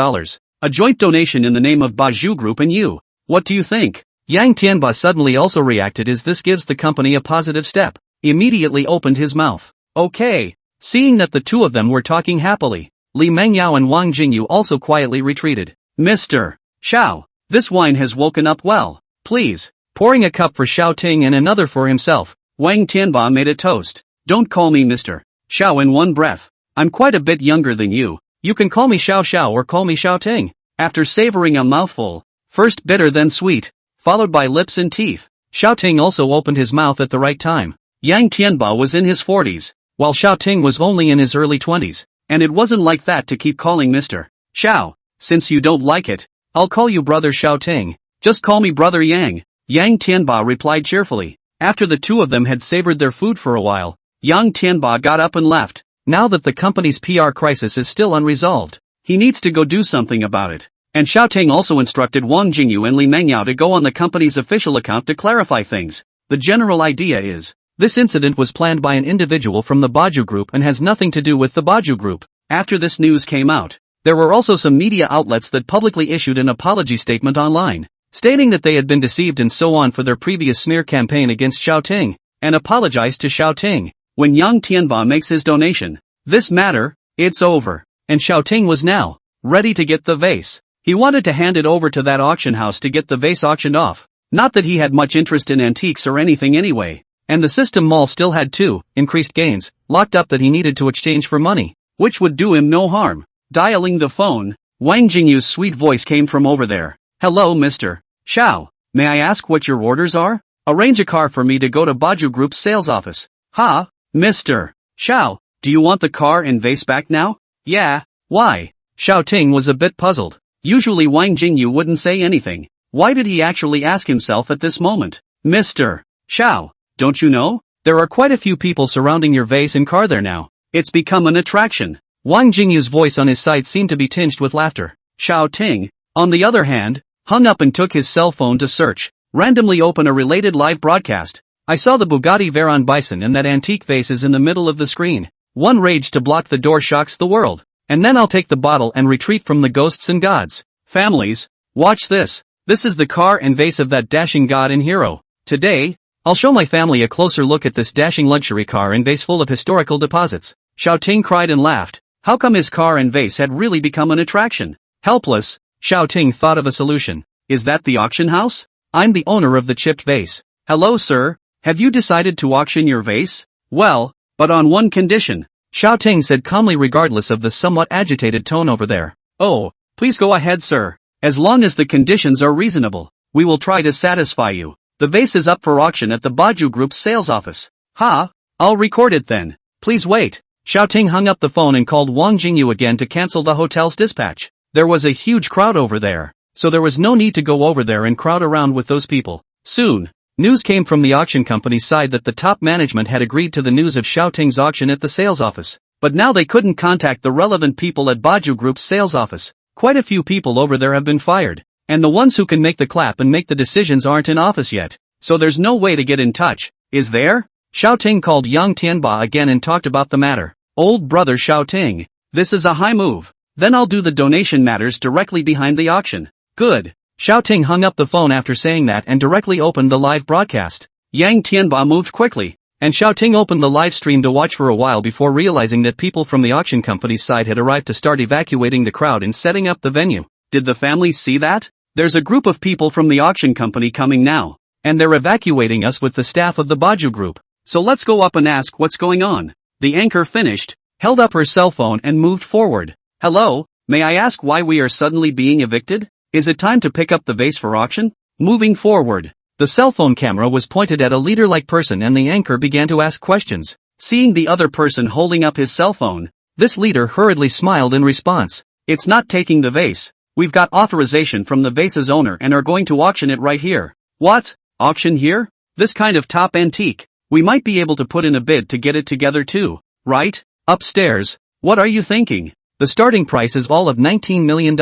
A joint donation in the name of Baju Group and you. What do you think? Yang Tianba suddenly also reacted as this gives the company a positive step. Immediately opened his mouth. Okay. Seeing that the two of them were talking happily, Li Mengyao and Wang Jingyu also quietly retreated. Mr. Xiao, this wine has woken up well. Please. Pouring a cup for Xiao Ting and another for himself, Wang Tianba made a toast. Don't call me Mr. Xiao in one breath. I'm quite a bit younger than you. You can call me Xiao Xiao or call me Xiao Ting. After savoring a mouthful, first bitter then sweet, followed by lips and teeth. Xiaoting also opened his mouth at the right time. Yang Tianba was in his 40s, while Xiaoting was only in his early 20s, and it wasn't like that to keep calling Mr. Xiao. Since you don't like it, I'll call you Brother Xiaoting. Just call me Brother Yang. Yang Tianba replied cheerfully. After the two of them had savored their food for a while, Yang Tianba got up and left. Now that the company's PR crisis is still unresolved, he needs to go do something about it. And Xiaoting also instructed Wang Jingyu and Li Mengyao to go on the company's official account to clarify things. The general idea is, this incident was planned by an individual from the Baju Group and has nothing to do with the Baju Group. After this news came out, there were also some media outlets that publicly issued an apology statement online, stating that they had been deceived and so on for their previous smear campaign against Xiaoting, and apologized to Xiaoting. When Yang Tianba makes his donation, this matter, it's over. And Xiaoting was now ready to get the vase. He wanted to hand it over to that auction house to get the vase auctioned off. Not that he had much interest in antiques or anything anyway. And the system mall still had two increased gains locked up that he needed to exchange for money, which would do him no harm. Dialing the phone, Wang Jingyu's sweet voice came from over there. Hello, Mr. Xiao. May I ask what your orders are? Arrange a car for me to go to Baju Group's sales office. Ha, Mr. Xiao, do you want the car and vase back now? Yeah, why? Xiaoting was a bit puzzled. Usually Wang Jingyu wouldn't say anything. Why did he actually ask himself at this moment? Mr. Xiao, don't you know? There are quite a few people surrounding your vase and car there now. It's become an attraction. Wang Jingyu's voice on his side seemed to be tinged with laughter. Xiaoting, on the other hand, hung up and took his cell phone to search. Randomly open a related live broadcast. I saw the Bugatti Veyron Bison and that antique vase is in the middle of the screen. One rage to block the door shocks the world. And then I'll take the bottle and retreat from the ghosts and gods. Families, watch this. This is the car and vase of that dashing god and hero. Today, I'll show my family a closer look at this dashing luxury car and vase full of historical deposits. Xiaoting cried and laughed. How come his car and vase had really become an attraction? Helpless, Xiaoting thought of a solution. Is that the auction house? I'm the owner of the chipped vase. Hello, sir. Have you decided to auction your vase? Well, but on one condition. Xiaoting said calmly regardless of the somewhat agitated tone over there. Oh, please go ahead, sir. As long as the conditions are reasonable, we will try to satisfy you. The vase is up for auction at the Baju Group's sales office. Ha, I'll record it then. Please wait. Xiaoting hung up the phone and called Wang Jingyu again to cancel the hotel's dispatch. There was a huge crowd over there, so there was no need to go over there and crowd around with those people. Soon, news came from the auction company's side that the top management had agreed to the news of Xiaoting's auction at the sales office. But now they couldn't contact the relevant people at Baju Group's sales office. Quite a few people over there have been fired. And the ones who can make the clap and make the decisions aren't in office yet. So there's no way to get in touch, is there? Xiaoting called Yang Tianba again and talked about the matter. Old brother Xiaoting, this is a high move. Then I'll do the donation matters directly behind the auction. Good. Xiaoting hung up the phone after saying that and directly opened the live broadcast. Yang Tianba moved quickly, and Xiaoting opened the live stream to watch for a while before realizing that people from the auction company's side had arrived to start evacuating the crowd and setting up the venue. Did the families see that? There's a group of people from the auction company coming now, and they're evacuating us with the staff of the Baju Group. So let's go up and ask what's going on. The anchor finished, held up her cell phone and moved forward. Hello, may I ask why we are suddenly being evicted? Is it time to pick up the vase for auction? Moving forward, the cell phone camera was pointed at a leader-like person and the anchor began to ask questions. Seeing the other person holding up his cell phone, this leader hurriedly smiled in response. It's not taking the vase. We've got authorization from the vase's owner and are going to auction it right here. What? Auction here? This kind of top antique. We might be able to put in a bid to get it together too, right? Upstairs. What are you thinking? The starting price is all of $19 million.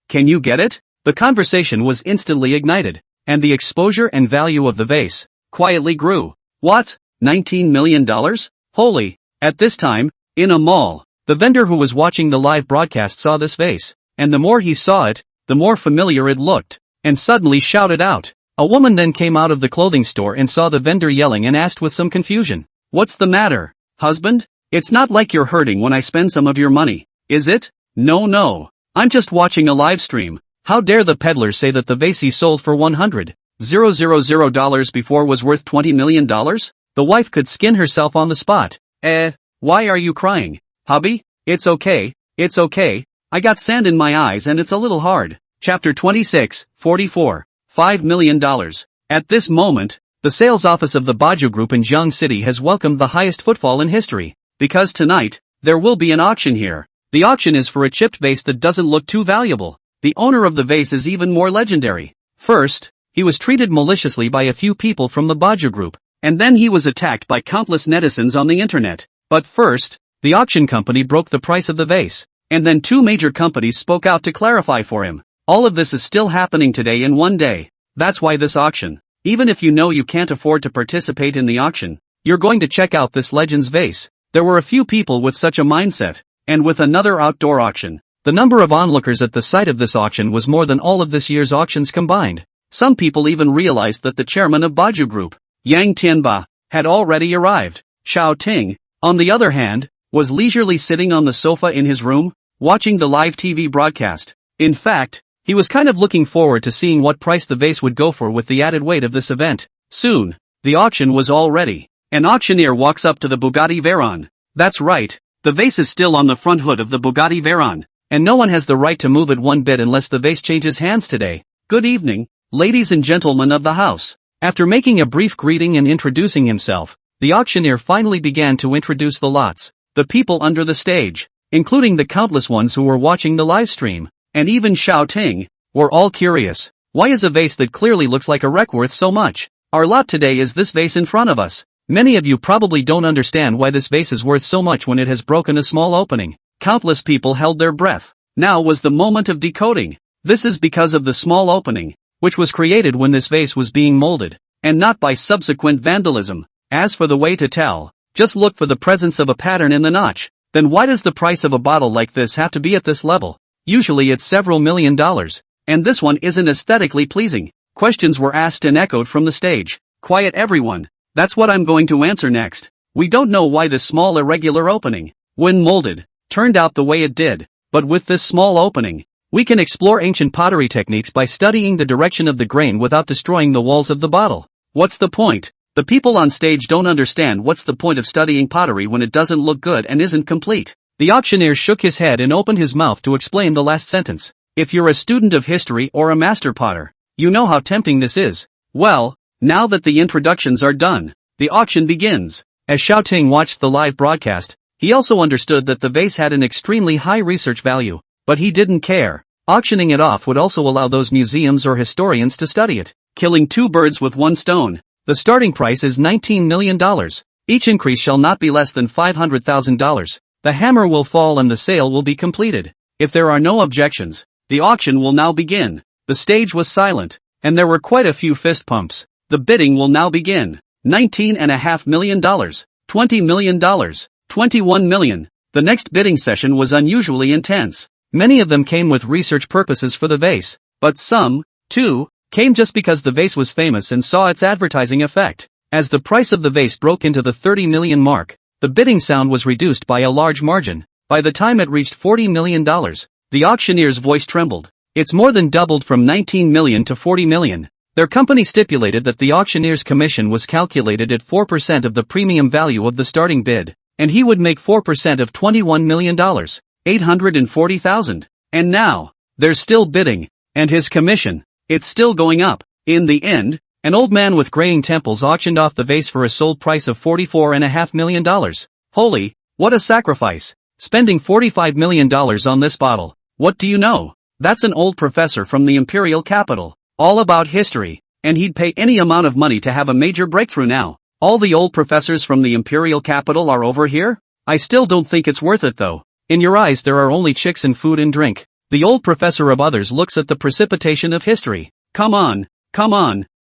Can you get it? The conversation was instantly ignited, and the exposure and value of the vase quietly grew. What? $19 million? Holy! At this time, in a mall, the vendor who was watching the live broadcast saw this vase, and the more he saw it, the more familiar it looked, and suddenly shouted out. A woman then came out of the clothing store and saw the vendor yelling and asked with some confusion. What's the matter, husband? It's not like you're hurting when I spend some of your money, is it? No. I'm just watching a live stream. How dare the peddler say that the vase he sold for $100,000 before was worth $20 million? The wife could skin herself on the spot. Why are you crying, hubby? It's okay. I got sand in my eyes and it's a little hard. Chapter 26, 44. $5 million. At this moment, the sales office of the Baju Group in Jiang City has welcomed the highest footfall in history, because tonight, there will be an auction here. The auction is for a chipped vase that doesn't look too valuable. The owner of the vase is even more legendary. First, he was treated maliciously by a few people from the Baju Group, and then he was attacked by countless netizens on the internet. But first, the auction company broke the price of the vase, and then two major companies spoke out to clarify for him. All of this is still happening today in one day. That's why this auction. Even if you know you can't afford to participate in the auction, you're going to check out this Legends vase. There were a few people with such a mindset, and with another outdoor auction. The number of onlookers at the site of this auction was more than all of this year's auctions combined. Some people even realized that the chairman of Baju Group, Yang Tianba, had already arrived. Xiao Ting, on the other hand, was leisurely sitting on the sofa in his room, watching the live TV broadcast. In fact, he was kind of looking forward to seeing what price the vase would go for with the added weight of this event. Soon, the auction was all ready. An auctioneer walks up to the Bugatti Veyron. That's right, the vase is still on the front hood of the Bugatti Veyron, and no one has the right to move it one bit unless the vase changes hands today. Good evening, ladies and gentlemen of the house. After making a brief greeting and introducing himself, the auctioneer finally began to introduce the lots, the people under the stage, including the countless ones who were watching the live stream, and even Xiao Ting, were all curious. Why is a vase that clearly looks like a wreck worth so much? Our lot today is this vase in front of us. Many of you probably don't understand why this vase is worth so much when it has broken a small opening. Countless people held their breath. Now was the moment of decoding. This is because of the small opening, which was created when this vase was being molded, and not by subsequent vandalism. As for the way to tell, just look for the presence of a pattern in the notch. Then why does the price of a bottle like this have to be at this level? Usually it's several $1 million, and this one isn't aesthetically pleasing. Questions were asked and echoed from the stage. Quiet everyone. That's what I'm going to answer next. We don't know why this small irregular opening, when molded, turned out the way it did, but with this small opening, we can explore ancient pottery techniques by studying the direction of the grain without destroying the walls of the bottle. What's the point? The people on stage don't understand what's the point of studying pottery when it doesn't look good and isn't complete. The auctioneer shook his head and opened his mouth to explain the last sentence. If you're a student of history or a master potter, you know how tempting this is. Well, now that the introductions are done, the auction begins. As Xiao Ting watched the live broadcast, he also understood that the vase had an extremely high research value, but he didn't care. Auctioning it off would also allow those museums or historians to study it, killing two birds with one stone. The starting price is $19 million. Each increase shall not be less than $500,000. The hammer will fall and the sale will be completed. If there are no objections, the auction will now begin. The stage was silent, and there were quite a few fist pumps. The bidding will now begin. $19.5 million, $20 million, $21 million. The next bidding session was unusually intense. Many of them came with research purposes for the vase, but some, too, came just because the vase was famous and saw its advertising effect. As the price of the vase broke into the 30 million mark, the bidding sound was reduced by a large margin. By the time it reached $40 million, the auctioneer's voice trembled. It's more than doubled from 19 million to 40 million. Their company stipulated that the auctioneer's commission was calculated at 4% of the premium value of the starting bid, and he would make 4% of $21 million, $840,000. And now, there's still bidding, and his commission, it's still going up. In the end, an old man with graying temples auctioned off the vase for a sold price of $44.5 million. Holy, what a sacrifice! Spending $45 million on this bottle. What do you know? That's an old professor from the imperial capital, all about history, and he'd pay any amount of money to have a major breakthrough now. All the old professors from the imperial capital are over here? I still don't think it's worth it though. In your eyes there are only chicks and food and drink. The old professor of others looks at the precipitation of history. Come on.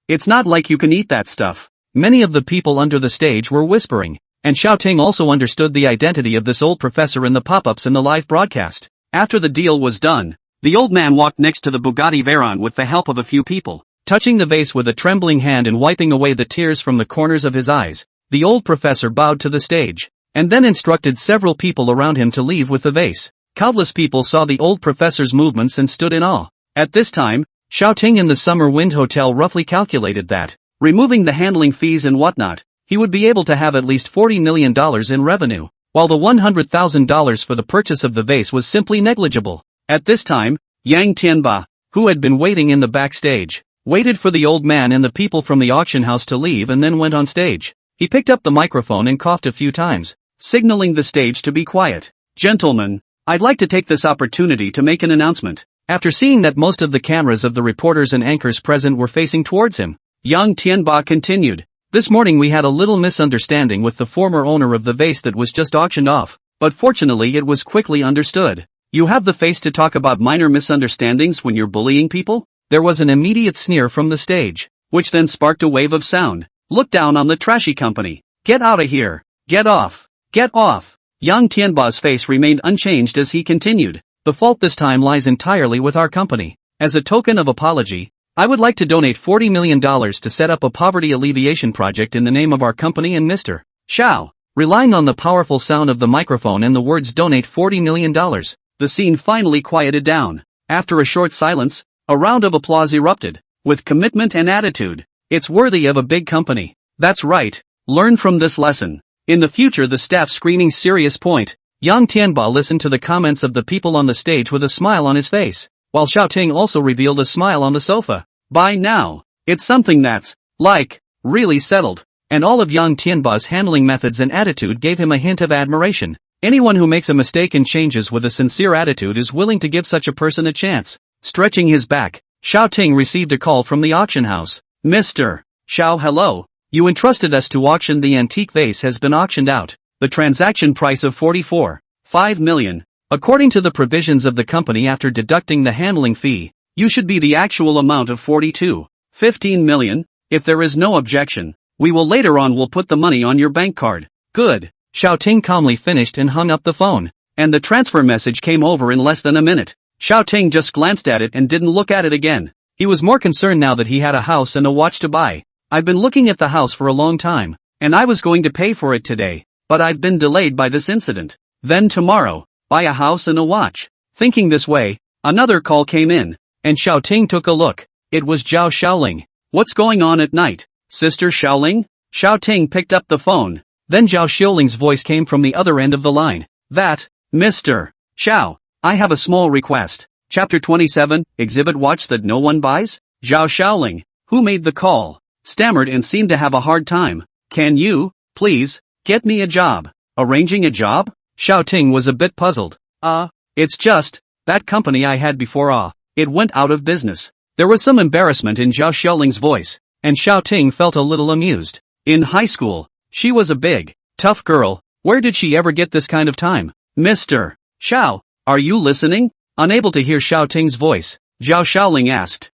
It's not like you can eat that stuff. Many of the people under the stage were whispering, and Xiao Ting also understood the identity of this old professor in the pop-ups in the live broadcast. After the deal was done, the old man walked next to the Bugatti Veyron with the help of a few people, touching the vase with a trembling hand and wiping away the tears from the corners of his eyes. The old professor bowed to the stage, and then instructed several people around him to leave with the vase. Countless people saw the old professor's movements and stood in awe. At this time, Xiao Ting in the Summer Wind Hotel roughly calculated that, removing the handling fees and whatnot, he would be able to have at least $40 million in revenue, while the $100,000 for the purchase of the vase was simply negligible. At this time, Yang Tianba, who had been waiting in the backstage, waited for the old man and the people from the auction house to leave and then went on stage. He picked up the microphone and coughed a few times, signaling the stage to be quiet. Gentlemen, I'd like to take this opportunity to make an announcement. After seeing that most of the cameras of the reporters and anchors present were facing towards him, Yang Tianba continued. This morning we had a little misunderstanding with the former owner of the vase that was just auctioned off, but fortunately it was quickly understood. You have the face to talk about minor misunderstandings when you're bullying people? There was an immediate sneer from the stage, which then sparked a wave of sound. Look down on the trashy company. Get out of here. Get off. Get off. Yang Tianba's face remained unchanged as he continued. The fault this time lies entirely with our company. As a token of apology, I would like to donate $40 million to set up a poverty alleviation project in the name of our company and Mr. Xiao. Relying on the powerful sound of the microphone and the words donate $40 million, the scene finally quieted down. After a short silence, a round of applause erupted. With commitment and attitude, it's worthy of a big company. That's right. Learn from this lesson. In the future the staff screaming serious point. Yang Tianba listened to the comments of the people on the stage with a smile on his face, while Xiaoting also revealed a smile on the sofa. By now, it's something that's, really settled. And all of Yang Tianba's handling methods and attitude gave him a hint of admiration. Anyone who makes a mistake and changes with a sincere attitude is willing to give such a person a chance. Stretching his back, Xiaoting received a call from the auction house. Mr. Xiao, hello. You entrusted us to auction the antique vase has been auctioned out. The transaction price of 44.5 million. According to the provisions of the company after deducting the handling fee, you should be the actual amount of 42.15 million. If there is no objection, we will later on put the money on your bank card. Good. Xiaoting calmly finished and hung up the phone. And the transfer message came over in less than a minute. Xiaoting just glanced at it and didn't look at it again. He was more concerned now that he had a house and a watch to buy. I've been looking at the house for a long time, and I was going to pay for it today, but I've been delayed by this incident. Then tomorrow, buy a house and a watch. Thinking this way, another call came in, and Xiaoting took a look. It was Zhao Xiaoling. What's going on at night, Sister Xiaoling? Xiaoting picked up the phone. Then Zhao Xiaoling's voice came from the other end of the line. That, Mr. Xiao, I have a small request. Chapter 27, Exhibit Watch That No One Buys? Zhao Xiaoling, who made the call, stammered and seemed to have a hard time. Can you, please, get me a job? Arranging a job? Xiaoting was a bit puzzled. It's just, that company I had before it went out of business. There was some embarrassment in Zhao Xiaoling's voice, and Xiaoting felt a little amused. In high school, she was a big, tough girl. Where did she ever get this kind of time? Mr. Xiao, are you listening? Unable to hear Xiaoting's voice, Zhao Xiaoling asked.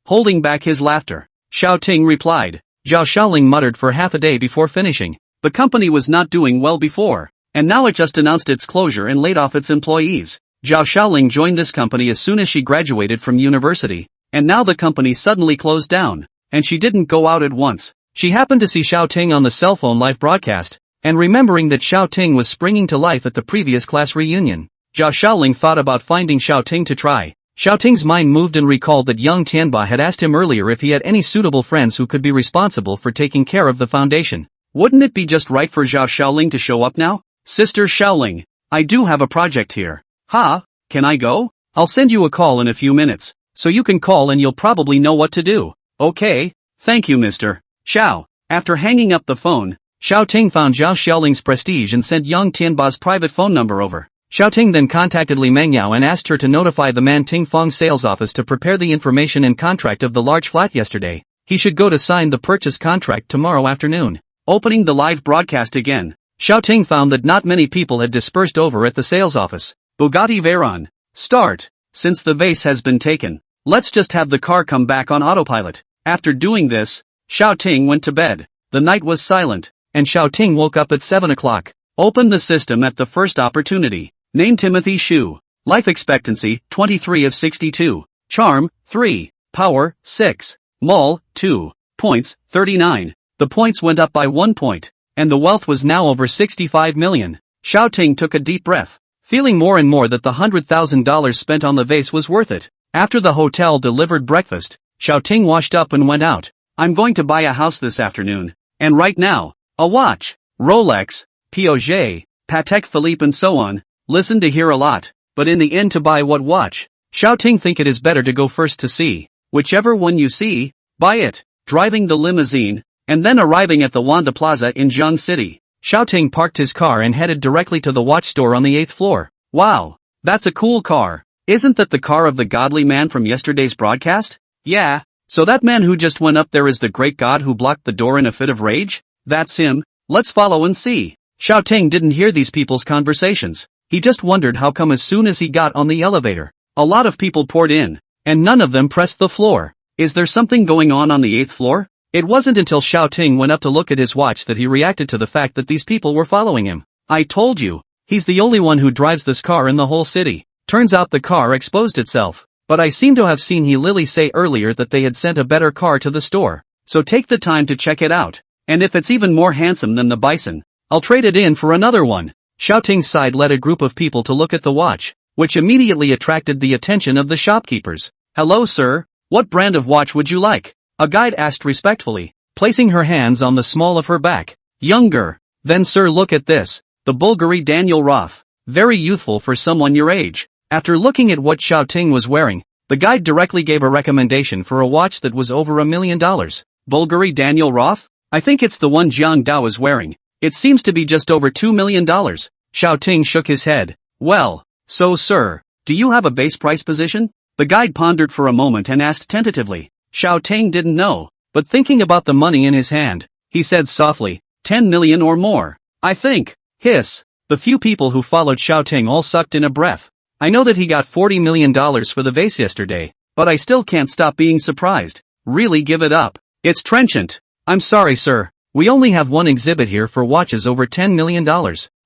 Holding back his laughter, Xiaoting replied. Zhao Xiaoling muttered for half a day before finishing. The company was not doing well before, and now it just announced its closure and laid off its employees. Zhao Xiaoling joined this company as soon as she graduated from university, and now the company suddenly closed down, and she didn't go out at once. She happened to see Xiaoting on the cell phone live broadcast, and remembering that Xiaoting was springing to life at the previous class reunion, Zhao Xiaoling thought about finding Xiaoting to try. Xiaoting's mind moved and recalled that Yang Tianba had asked him earlier if he had any suitable friends who could be responsible for taking care of the foundation. Wouldn't it be just right for Zhao Xiaoling to show up now? Sister Xiaoling, I do have a project here. Can I go? I'll send you a call in a few minutes, so you can call and you'll probably know what to do. Okay, thank you Mr. Xiao. After hanging up the phone, Xiaoting found Zhao Xiaoling's prestige and sent Yang Tianba's private phone number over. Xiaoting then contacted Li Mengyao and asked her to notify the Man Tingfang sales office to prepare the information and contract of the large flat yesterday. He should go to sign the purchase contract tomorrow afternoon. Opening the live broadcast again, Xiaoting found that not many people had dispersed over at the sales office. Bugatti Veyron. Start. Since the vase has been taken, let's just have the car come back on autopilot. After doing this, Xiaoting went to bed. The night was silent, and Xiaoting woke up at 7 o'clock. Opened the system at the first opportunity. Name Timothy Xu. Life expectancy, 23 of 62. Charm, 3. Power, 6. Mall, 2. Points, 39. The points went up by 1 point, and the wealth was now over 65 million. Xiaoting took a deep breath, feeling more and more that the $100,000 spent on the vase was worth it. After the hotel delivered breakfast, Xiaoting washed up and went out. I'm going to buy a house this afternoon, and right now, a watch, Rolex, Piaget, Patek Philippe and so on. Listen to hear a lot, but in the end to buy what watch? Xiaoting think it is better to go first to see. Whichever one you see, buy it. Driving the limousine, and then arriving at the Wanda Plaza in Jiang City, Xiaoting parked his car and headed directly to the watch store on the 8th floor. Wow, that's a cool car. Isn't that the car of the godly man from yesterday's broadcast? Yeah, so that man who just went up there is the great god who blocked the door in a fit of rage? That's him. Let's follow and see. Xiaoting didn't hear these people's conversations. He just wondered how come as soon as he got on the elevator, a lot of people poured in, and none of them pressed the floor. Is there something going on the 8th floor? It wasn't until Xiaoting went up to look at his watch that he reacted to the fact that these people were following him. I told you, he's the only one who drives this car in the whole city. Turns out the car exposed itself. But I seem to have seen Lily say earlier that they had sent a better car to the store. So take the time to check it out. And if it's even more handsome than the bison, I'll trade it in for another one. Xiaoting's side led a group of people to look at the watch, which immediately attracted the attention of the shopkeepers. Hello sir, what brand of watch would you like? A guide asked respectfully, placing her hands on the small of her back. Younger. Then sir, look at this, the Bulgari Daniel Roth. Very youthful for someone your age. After looking at what Xiaoting was wearing, the guide directly gave a recommendation for a watch that was over $1 million. Bulgari Daniel Roth? I think it's the one Jiang Dao is wearing. It seems to be just over $2 million. Xiaoting shook his head. Well, so sir, do you have a base price position? The guide pondered for a moment and asked tentatively. Xiaoting didn't know, but thinking about the money in his hand, he said softly, 10 million or more. I think. Hiss. The few people who followed Xiaoting all sucked in a breath. I know that he got $40 million for the vase yesterday, but I still can't stop being surprised. Really give it up. It's trenchant. I'm sorry sir, we only have one exhibit here for watches over $10 million.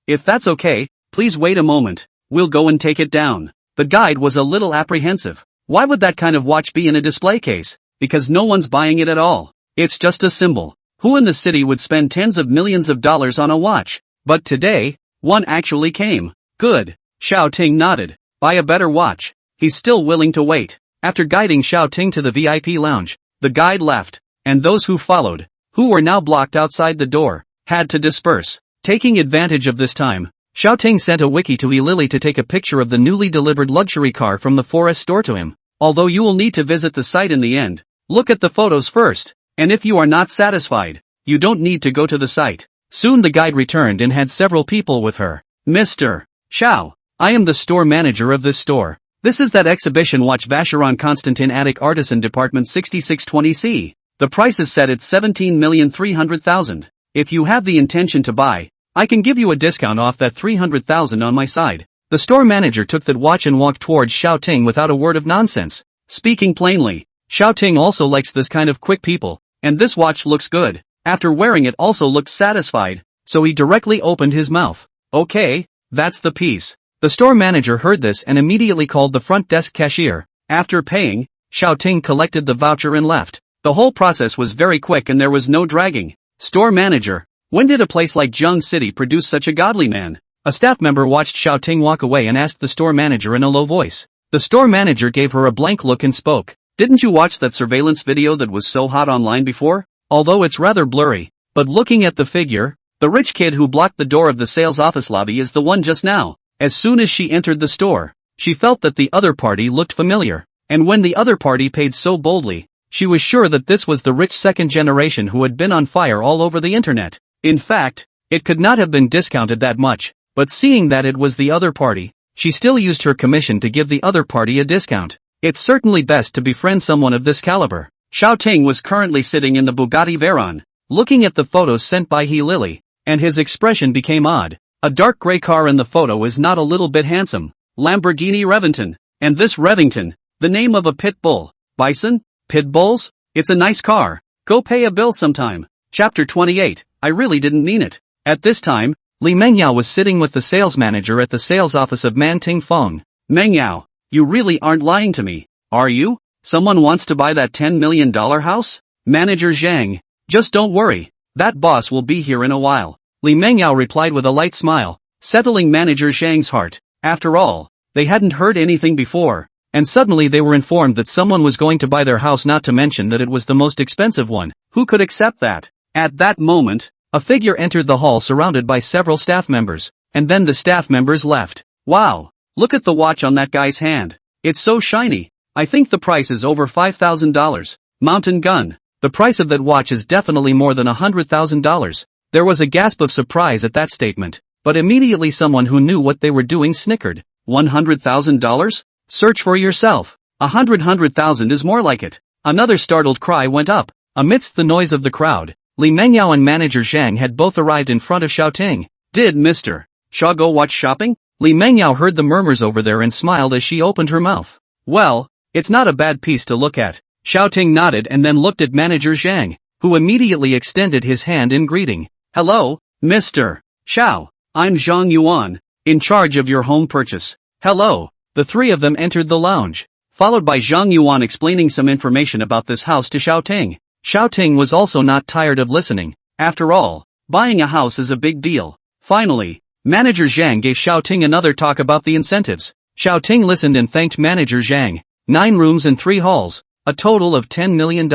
If that's okay, please wait a moment. We'll go and take it down. The guide was a little apprehensive. Why would that kind of watch be in a display case? Because no one's buying it at all. It's just a symbol. Who in the city would spend tens of millions of dollars on a watch? But today, one actually came. Good. Xiaoting nodded. Buy a better watch. He's still willing to wait. After guiding Xiaoting to the VIP lounge, the guide left, and those who followed, who were now blocked outside the door, had to disperse. Taking advantage of this time, Xiaoting sent a wiki to Lily to take a picture of the newly delivered luxury car from the forest store to him. Although you will need to visit the site in the end, look at the photos first, and if you are not satisfied, you don't need to go to the site. Soon the guide returned and had several people with her. Mr. Xiao, I am the store manager of this store. This is that exhibition watch Vacheron Constantin Attic Artisan Department 6620C. The price is set at 17,300,000. If you have the intention to buy, I can give you a discount off that 300,000 on my side. The store manager took that watch and walked towards Xiaoting without a word of nonsense. Speaking plainly, Xiaoting also likes this kind of quick people, and this watch looks good. After wearing it also looked satisfied, so he directly opened his mouth. Okay, that's the piece. The store manager heard this and immediately called the front desk cashier. After paying, Xiaoting collected the voucher and left. The whole process was very quick and there was no dragging. Store manager, when did a place like Jiang City produce such a godly man? A staff member watched Xiaoting walk away and asked the store manager in a low voice. The store manager gave her a blank look and spoke. Didn't you watch that surveillance video that was so hot online before? Although it's rather blurry, but looking at the figure, the rich kid who blocked the door of the sales office lobby is the one just now. As soon as she entered the store, she felt that the other party looked familiar, and when the other party paid so boldly, she was sure that this was the rich second generation who had been on fire all over the internet. In fact, it could not have been discounted that much, but seeing that it was the other party, she still used her commission to give the other party a discount. It's certainly best to befriend someone of this caliber. Xiaoting was currently sitting in the Bugatti Veyron, looking at the photos sent by Lily, and his expression became odd. A dark gray car in the photo is not a little bit handsome. Lamborghini Revington. And this Revington, the name of a pit bull. Bison? Pit bulls? It's a nice car. Go pay a bill sometime. Chapter 28. I really didn't mean it. At this time, Li Mengyao was sitting with the sales manager at the sales office of Man Ting Feng. Mengyao, you really aren't lying to me, are you? Someone wants to buy that $10 million house? Manager Zhang, just don't worry. That boss will be here in a while. Li Mengyao replied with a light smile, settling Manager Zhang's heart. After all, they hadn't heard anything before, and suddenly they were informed that someone was going to buy their house, not to mention that it was the most expensive one. Who could accept that? At that moment, a figure entered the hall surrounded by several staff members, and then the staff members left. Wow, look at the watch on that guy's hand. It's so shiny. I think the price is over $5,000. Mountain gun. The price of that watch is definitely more than $100,000. There was a gasp of surprise at that statement, but immediately someone who knew what they were doing snickered. $100,000? Search for yourself. $100,000 is more like it. Another startled cry went up. Amidst the noise of the crowd, Li Mengyao and manager Zhang had both arrived in front of Xiaoting. Did Mr. Shaw go watch shopping? Li Mengyao heard the murmurs over there and smiled as she opened her mouth. Well, it's not a bad piece to look at. Xiaoting nodded and then looked at manager Zhang, who immediately extended his hand in greeting. Hello, Mr. Xiao. I'm Zhang Yuan, in charge of your home purchase. Hello. The three of them entered the lounge, followed by Zhang Yuan explaining some information about this house to Xiaoting. Xiaoting was also not tired of listening. After all, buying a house is a big deal. Finally, manager Zhang gave Xiaoting another talk about the incentives. Xiaoting listened and thanked manager Zhang. 9 rooms and 3 halls, a total of $10 million.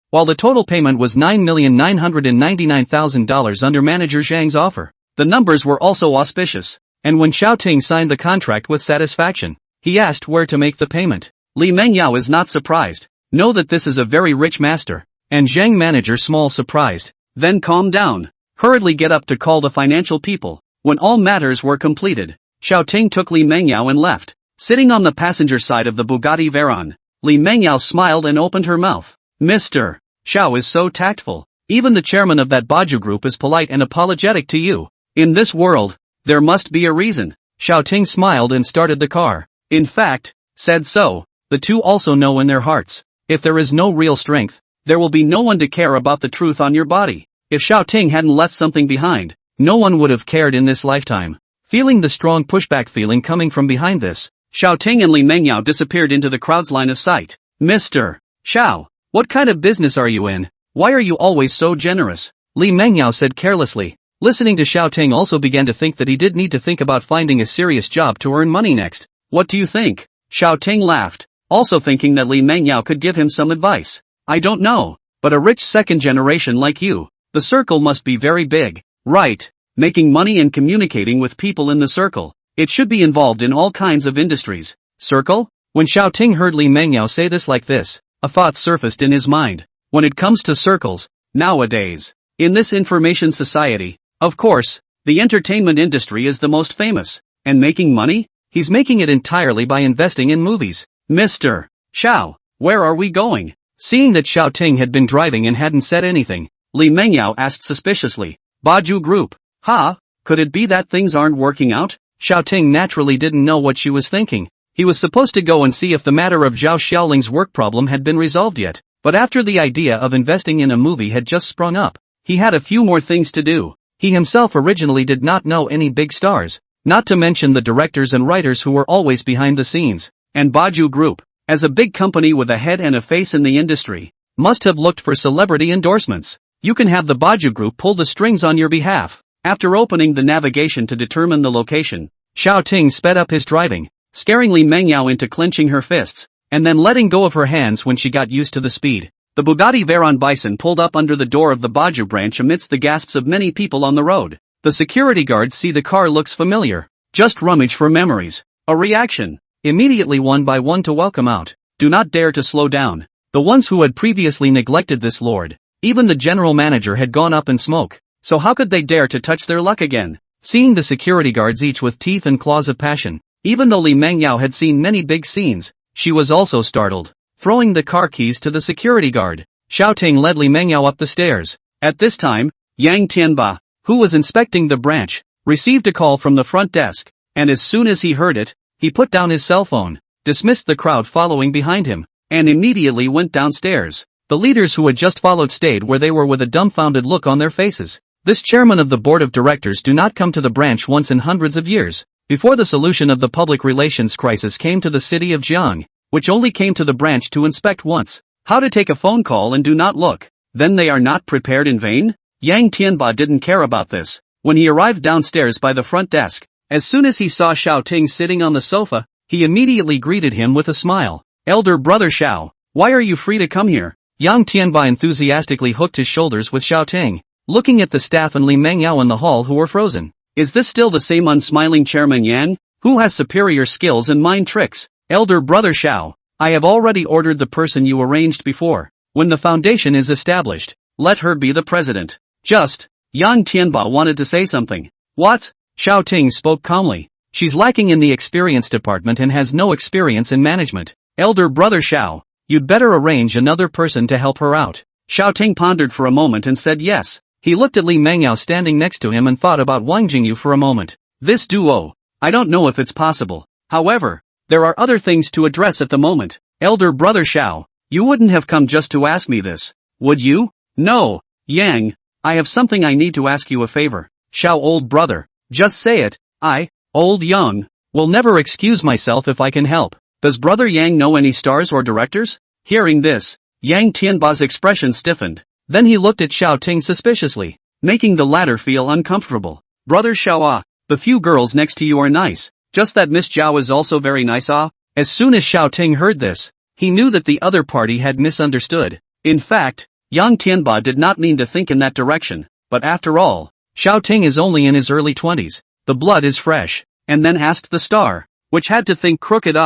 While the total payment was $9,999,000 under manager Zhang's offer. The numbers were also auspicious, and when Xiaoting signed the contract with satisfaction, he asked where to make the payment. Li Mengyao is not surprised. Know that this is a very rich master, and Zhang manager small surprised. Then calm down. Hurriedly get up to call the financial people. When all matters were completed, Xiaoting took Li Mengyao and left. Sitting on the passenger side of the Bugatti Veyron, Li Mengyao smiled and opened her mouth. Mr. Xiao is so tactful. Even the chairman of that Baju group is polite and apologetic to you. In this world, there must be a reason. Xiaoting smiled and started the car. In fact, said so, the two also know in their hearts, if there is no real strength, there will be no one to care about the truth on your body. If Xiaoting hadn't left something behind, no one would have cared in this lifetime. Feeling the strong pushback feeling coming from behind this, Xiaoting and Li Mengyao disappeared into the crowd's line of sight. Mr. Xiao, what kind of business are you in? Why are you always so generous? Li Mengyao said carelessly. Listening to Xiaoting also began to think that he did need to think about finding a serious job to earn money next. What do you think? Xiaoting laughed, also thinking that Li Mengyao could give him some advice. I don't know, but a rich second generation like you, the circle must be very big, right? Making money and communicating with people in the circle. It should be involved in all kinds of industries. Circle? When Xiaoting heard Li Mengyao say this like this, a thought surfaced in his mind. When it comes to circles, nowadays, in this information society, of course, the entertainment industry is the most famous. And making money? He's making it entirely by investing in movies. Mr. Xiao, where are we going? Seeing that Xiaoting had been driving and hadn't said anything, Li Mengyao asked suspiciously. Baju Group. Ha? Could it be that things aren't working out? Xiaoting naturally didn't know what she was thinking. He was supposed to go and see if the matter of Zhao Xiaoling's work problem had been resolved yet. But after the idea of investing in a movie had just sprung up, he had a few more things to do. He himself originally did not know any big stars, not to mention the directors and writers who were always behind the scenes. And Baju Group, as a big company with a head and a face in the industry, must have looked for celebrity endorsements. You can have the Baju Group pull the strings on your behalf. After opening the navigation to determine the location, Xiaoting sped up his driving, scaring Li Mengyao into clenching her fists, and then letting go of her hands when she got used to the speed. The Bugatti Veyron Bison pulled up under the door of the Baju branch amidst the gasps of many people on the road. The security guards see the car looks familiar. Just rummage for memories. A reaction. Immediately one by one to welcome out. Do not dare to slow down. The ones who had previously neglected this lord, even the general manager had gone up in smoke. So how could they dare to touch their luck again? Seeing the security guards each with teeth and claws of passion, even though Li Mengyao had seen many big scenes, she was also startled. Throwing the car keys to the security guard, Xiaoting led Li Mengyao up the stairs. At this time, Yang Tianba, who was inspecting the branch, received a call from the front desk, and as soon as he heard it, he put down his cell phone, dismissed the crowd following behind him, and immediately went downstairs. The leaders who had just followed stayed where they were with a dumbfounded look on their faces. This chairman of the board of directors do not come to the branch once in hundreds of years. Before the solution of the public relations crisis came to the city of Jiang, which only came to the branch to inspect once. How to take a phone call and do not look. Then they are not prepared in vain? Yang Tianba didn't care about this. When he arrived downstairs by the front desk, as soon as he saw Xiaoting sitting on the sofa, he immediately greeted him with a smile. Elder brother Xiao, why are you free to come here? Yang Tianba enthusiastically hooked his shoulders with Xiaoting, looking at the staff and Li Mengyao in the hall who were frozen. Is this still the same unsmiling chairman Yang, who has superior skills and mind tricks? Elder brother Xiao, I have already ordered the person you arranged before. When the foundation is established, let her be the president. Just. Yang Tianba wanted to say something. What? Xiao Ting spoke calmly. She's lacking in the experience department and has no experience in management. Elder brother Xiao, you'd better arrange another person to help her out. Xiao Ting pondered for a moment and said yes. He looked at Li Mengyao standing next to him and thought about Wang Jingyu for a moment. This duo. I don't know if it's possible. However, there are other things to address at the moment. Elder brother Xiao, you wouldn't have come just to ask me this, would you? No, Yang, I have something I need to ask you a favor. Xiao old brother, just say it. I, old Yang, will never excuse myself if I can help. Does brother Yang know any stars or directors? Hearing this, Yang Tianba's expression stiffened. Then he looked at Xiao Ting suspiciously, making the latter feel uncomfortable. Brother Xiao the few girls next to you are nice, just that Miss Zhao is also very nice As soon as Xiao Ting heard this, he knew that the other party had misunderstood. In fact, Yang Tianba did not mean to think in that direction, but after all, Xiao Ting is only in his early 20s, the blood is fresh, and then asked the star, which had to think crooked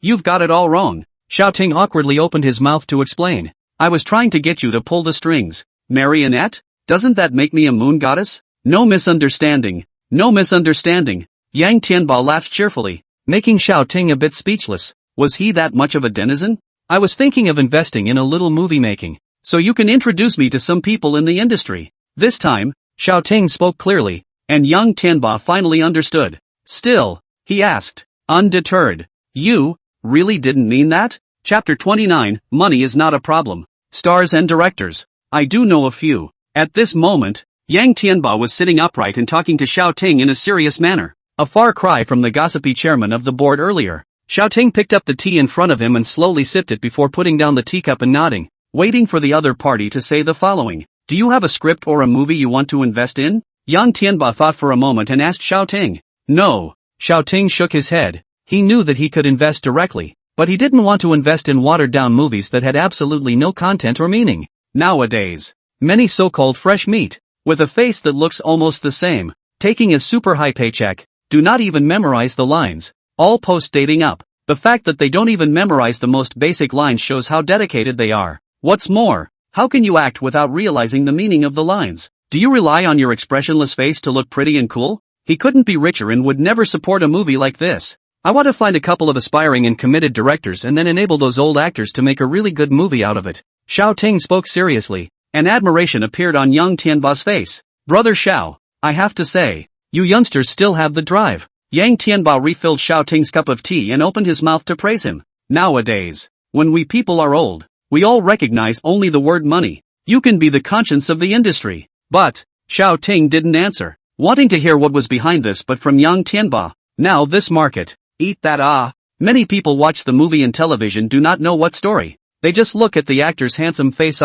you've got it all wrong. Xiao Ting awkwardly opened his mouth to explain. I was trying to get you to pull the strings. Marionette? Doesn't that make me a moon goddess? No misunderstanding. No misunderstanding. Yang Tianba laughed cheerfully, making Xiao Ting a bit speechless. Was he that much of a denizen? I was thinking of investing in a little movie making, so you can introduce me to some people in the industry. This time, Xiao Ting spoke clearly, and Yang Tianba finally understood. Still, he asked, undeterred. You, really didn't mean that? Chapter 29, Money is not a problem. Stars and directors. I do know a few. At this moment, Yang Tianba was sitting upright and talking to Xiao Ting in a serious manner. A far cry from the gossipy chairman of the board earlier. Xiao Ting picked up the tea in front of him and slowly sipped it before putting down the teacup and nodding, waiting for the other party to say the following. Do you have a script or a movie you want to invest in? Yang Tianba thought for a moment and asked Xiao Ting. No. Xiao Ting shook his head. He knew that he could invest directly, but he didn't want to invest in watered-down movies that had absolutely no content or meaning. Nowadays, many so-called fresh meat, with a face that looks almost the same, taking a super high paycheck, do not even memorize the lines, all post-dating up. The fact that they don't even memorize the most basic lines shows how dedicated they are. What's more, how can you act without realizing the meaning of the lines? Do you rely on your expressionless face to look pretty and cool? He couldn't be richer and would never support a movie like this. I want to find a couple of aspiring and committed directors and then enable those old actors to make a really good movie out of it. Xiao Ting spoke seriously, and admiration appeared on Yang Tianba's face. Brother Xiao, I have to say, you youngsters still have the drive. Yang Tianba refilled Xiao Ting's cup of tea and opened his mouth to praise him. Nowadays, when we people are old, we all recognize only the word money. You can be the conscience of the industry. But, Xiao Ting didn't answer, wanting to hear what was behind this but from Yang Tianba. Now this market, eat that Many people watch the movie and television do not know what story. They just look at the actor's handsome face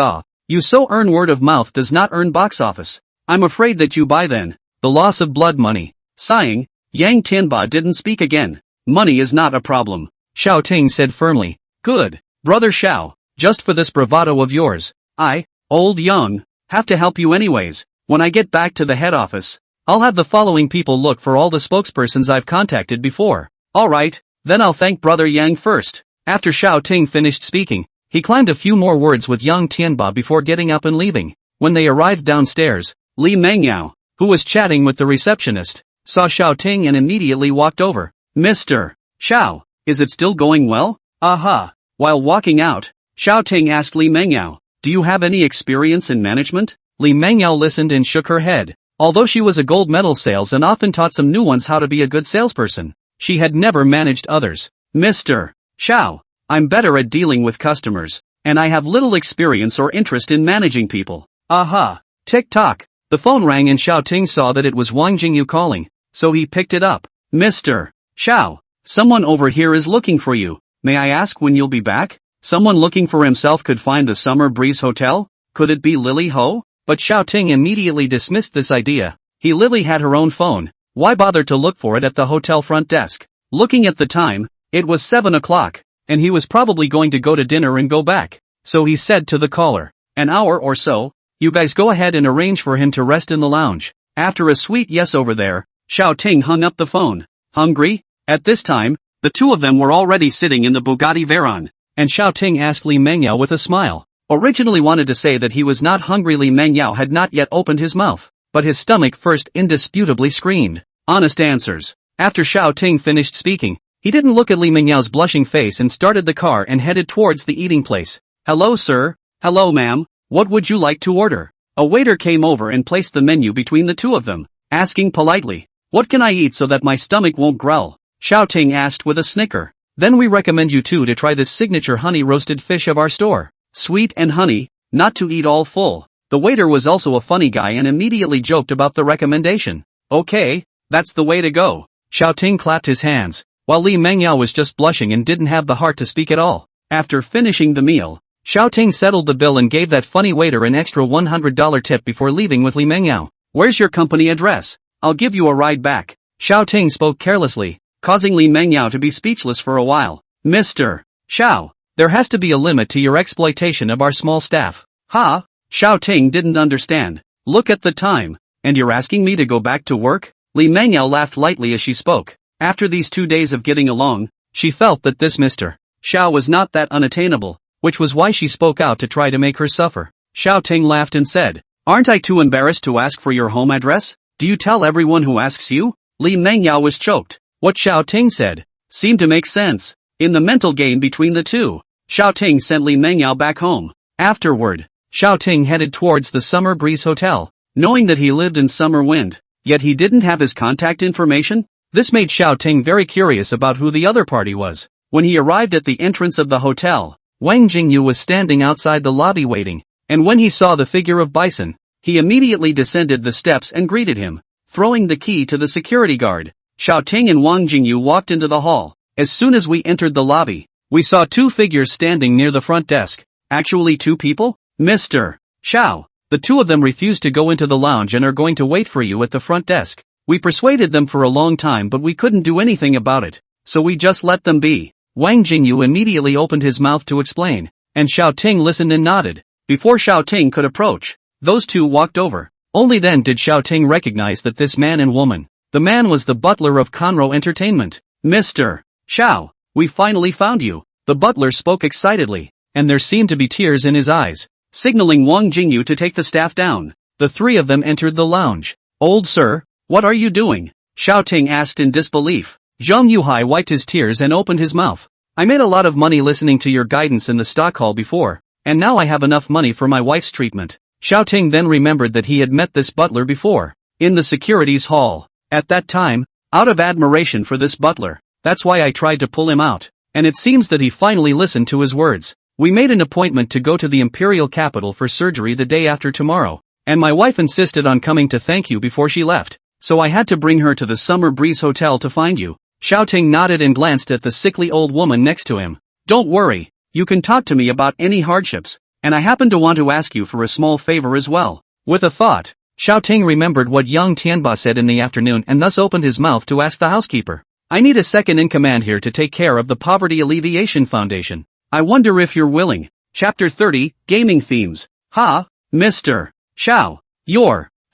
You so earn word of mouth does not earn box office. I'm afraid that you buy then. The loss of blood money. Sighing, Yang Tianba didn't speak again. Money is not a problem. Xiao Ting said firmly. Good, brother Xiao, just for this bravado of yours, I, old Yang, have to help you anyways. When I get back to the head office, I'll have the following people look for all the spokespersons I've contacted before. Alright, then I'll thank brother Yang first. After Xiao Ting finished speaking, he climbed a few more words with Yang Tianba before getting up and leaving. When they arrived downstairs, Li Mengyao, who was chatting with the receptionist, saw Xiao Ting and immediately walked over. Mr. Xiao, is it still going well? Aha. While walking out, Xiao Ting asked Li Mengyao, do you have any experience in management? Li Mengyao listened and shook her head. Although she was a gold medal sales and often taught some new ones how to be a good salesperson, she had never managed others. Mr. Xiao, I'm better at dealing with customers, and I have little experience or interest in managing people. Aha. Tick-tock. The phone rang and Xiao Ting saw that it was Wang Jingyu calling, so he picked it up. Mr. Xiao, someone over here is looking for you. May I ask when you'll be back? Someone looking for himself could find the Summer Breeze Hotel? Could it be Lily Ho? But Xiao Ting immediately dismissed this idea. Lily had her own phone. Why bother to look for it at the hotel front desk? Looking at the time, it was 7 o'clock, and he was probably going to go to dinner and go back. So he said to the caller, an hour or so, you guys go ahead and arrange for him to rest in the lounge. After a sweet yes over there, Xiao Ting hung up the phone. Hungry? At this time, The two of them were already sitting in the Bugatti Veyron, and Xiao Ting asked Li Mengyao with a smile. Originally wanted to say that he was not hungry. Li Mengyao had not yet opened his mouth, but his stomach first indisputably screamed. Honest answers. After Xiao Ting finished speaking, he didn't look at Li Mengyao's blushing face and started the car and headed towards the eating place. Hello sir. Hello ma'am. What would you like to order? A waiter came over and placed the menu between the two of them, asking politely, what can I eat so that my stomach won't growl? Xiao Ting asked with a snicker. Then we recommend you two to try this signature honey roasted fish of our store. Sweet and honey, not to eat all full. The waiter was also a funny guy and immediately joked about the recommendation. Okay, that's the way to go. Xiao Ting clapped his hands, while Li Mengyao was just blushing and didn't have the heart to speak at all. After finishing the meal, Xiao Ting settled the bill and gave that funny waiter an extra $100 tip before leaving with Li Mengyao. Where's your company address? I'll give you a ride back. Xiao Ting spoke carelessly, causing Li Mengyao to be speechless for a while. Mr. Xiao, there has to be a limit to your exploitation of our small staff. Ha? Xiao Ting didn't understand. Look at the time. And you're asking me to go back to work? Li Mengyao laughed lightly as she spoke. After these 2 days of getting along, she felt that this Mr. Xiao was not that unattainable, which was why she spoke out to try to make her suffer. Xiao Ting laughed and said, aren't I too embarrassed to ask for your home address? Do you tell everyone who asks you? Li Mengyao was choked. What Xiao Ting said seemed to make sense. In the mental game between the two, Xiao Ting sent Li Mengyao back home. Afterward, Xiao Ting headed towards the Summer Breeze Hotel, knowing that he lived in Summer Wind, yet he didn't have his contact information. This made Xiao Ting very curious about who the other party was. When he arrived at the entrance of the hotel, Wang Jingyu was standing outside the lobby waiting, and when he saw the figure of Bison, he immediately descended the steps and greeted him, throwing the key to the security guard. Xiao Ting and Wang Jingyu walked into the hall. As soon as we entered the lobby, we saw two figures standing near the front desk. Actually 2 people? Mr. Xiao, the 2 of them refused to go into the lounge and are going to wait for you at the front desk. We persuaded them for a long time but we couldn't do anything about it, so we just let them be. Wang Jingyu immediately opened his mouth to explain, and Xiao Ting listened and nodded. Before Xiao Ting could approach, those 2 walked over. Only then did Xiao Ting recognize that this man and woman, the man was the butler of Conro Entertainment. Mr. Xiao, we finally found you. The butler spoke excitedly, and there seemed to be tears in his eyes, signaling Wang Jingyu to take the staff down. The 3 of them entered the lounge. Old sir, what are you doing? Xiao Ting asked in disbelief. Zhang Yuhai wiped his tears and opened his mouth. I made a lot of money listening to your guidance in the stock hall before, and now I have enough money for my wife's treatment. Xiao Ting then remembered that he had met this butler before, in the securities hall. At that time, out of admiration for this butler, that's why I tried to pull him out, and it seems that he finally listened to his words. We made an appointment to go to the imperial capital for surgery the day after tomorrow, and my wife insisted on coming to thank you before she left, so I had to bring her to the Summer Breeze Hotel to find you. Xiao Ting nodded and glanced at the sickly old woman next to him. Don't worry, you can talk to me about any hardships, and I happen to want to ask you for a small favor as well. With a thought, Xiao Ting remembered what young Tianba said in the afternoon and thus opened his mouth to ask the housekeeper. I need a second in command here to take care of the Poverty Alleviation Foundation. I wonder if you're willing. Chapter 30, Gaming Themes. Ha, Mr. Xiao,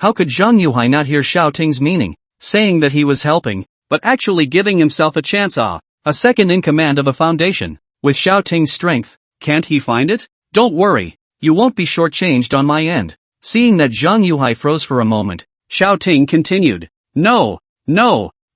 how could Zhang Yuhai not hear Xiao Ting's meaning, saying that he was helping, but actually giving himself a chance? A second in command of a foundation. With Xiao Ting's strength, can't he find it? Don't worry, you won't be shortchanged on my end. Seeing that Zhang Yuhai froze for a moment, Xiao Ting continued. No,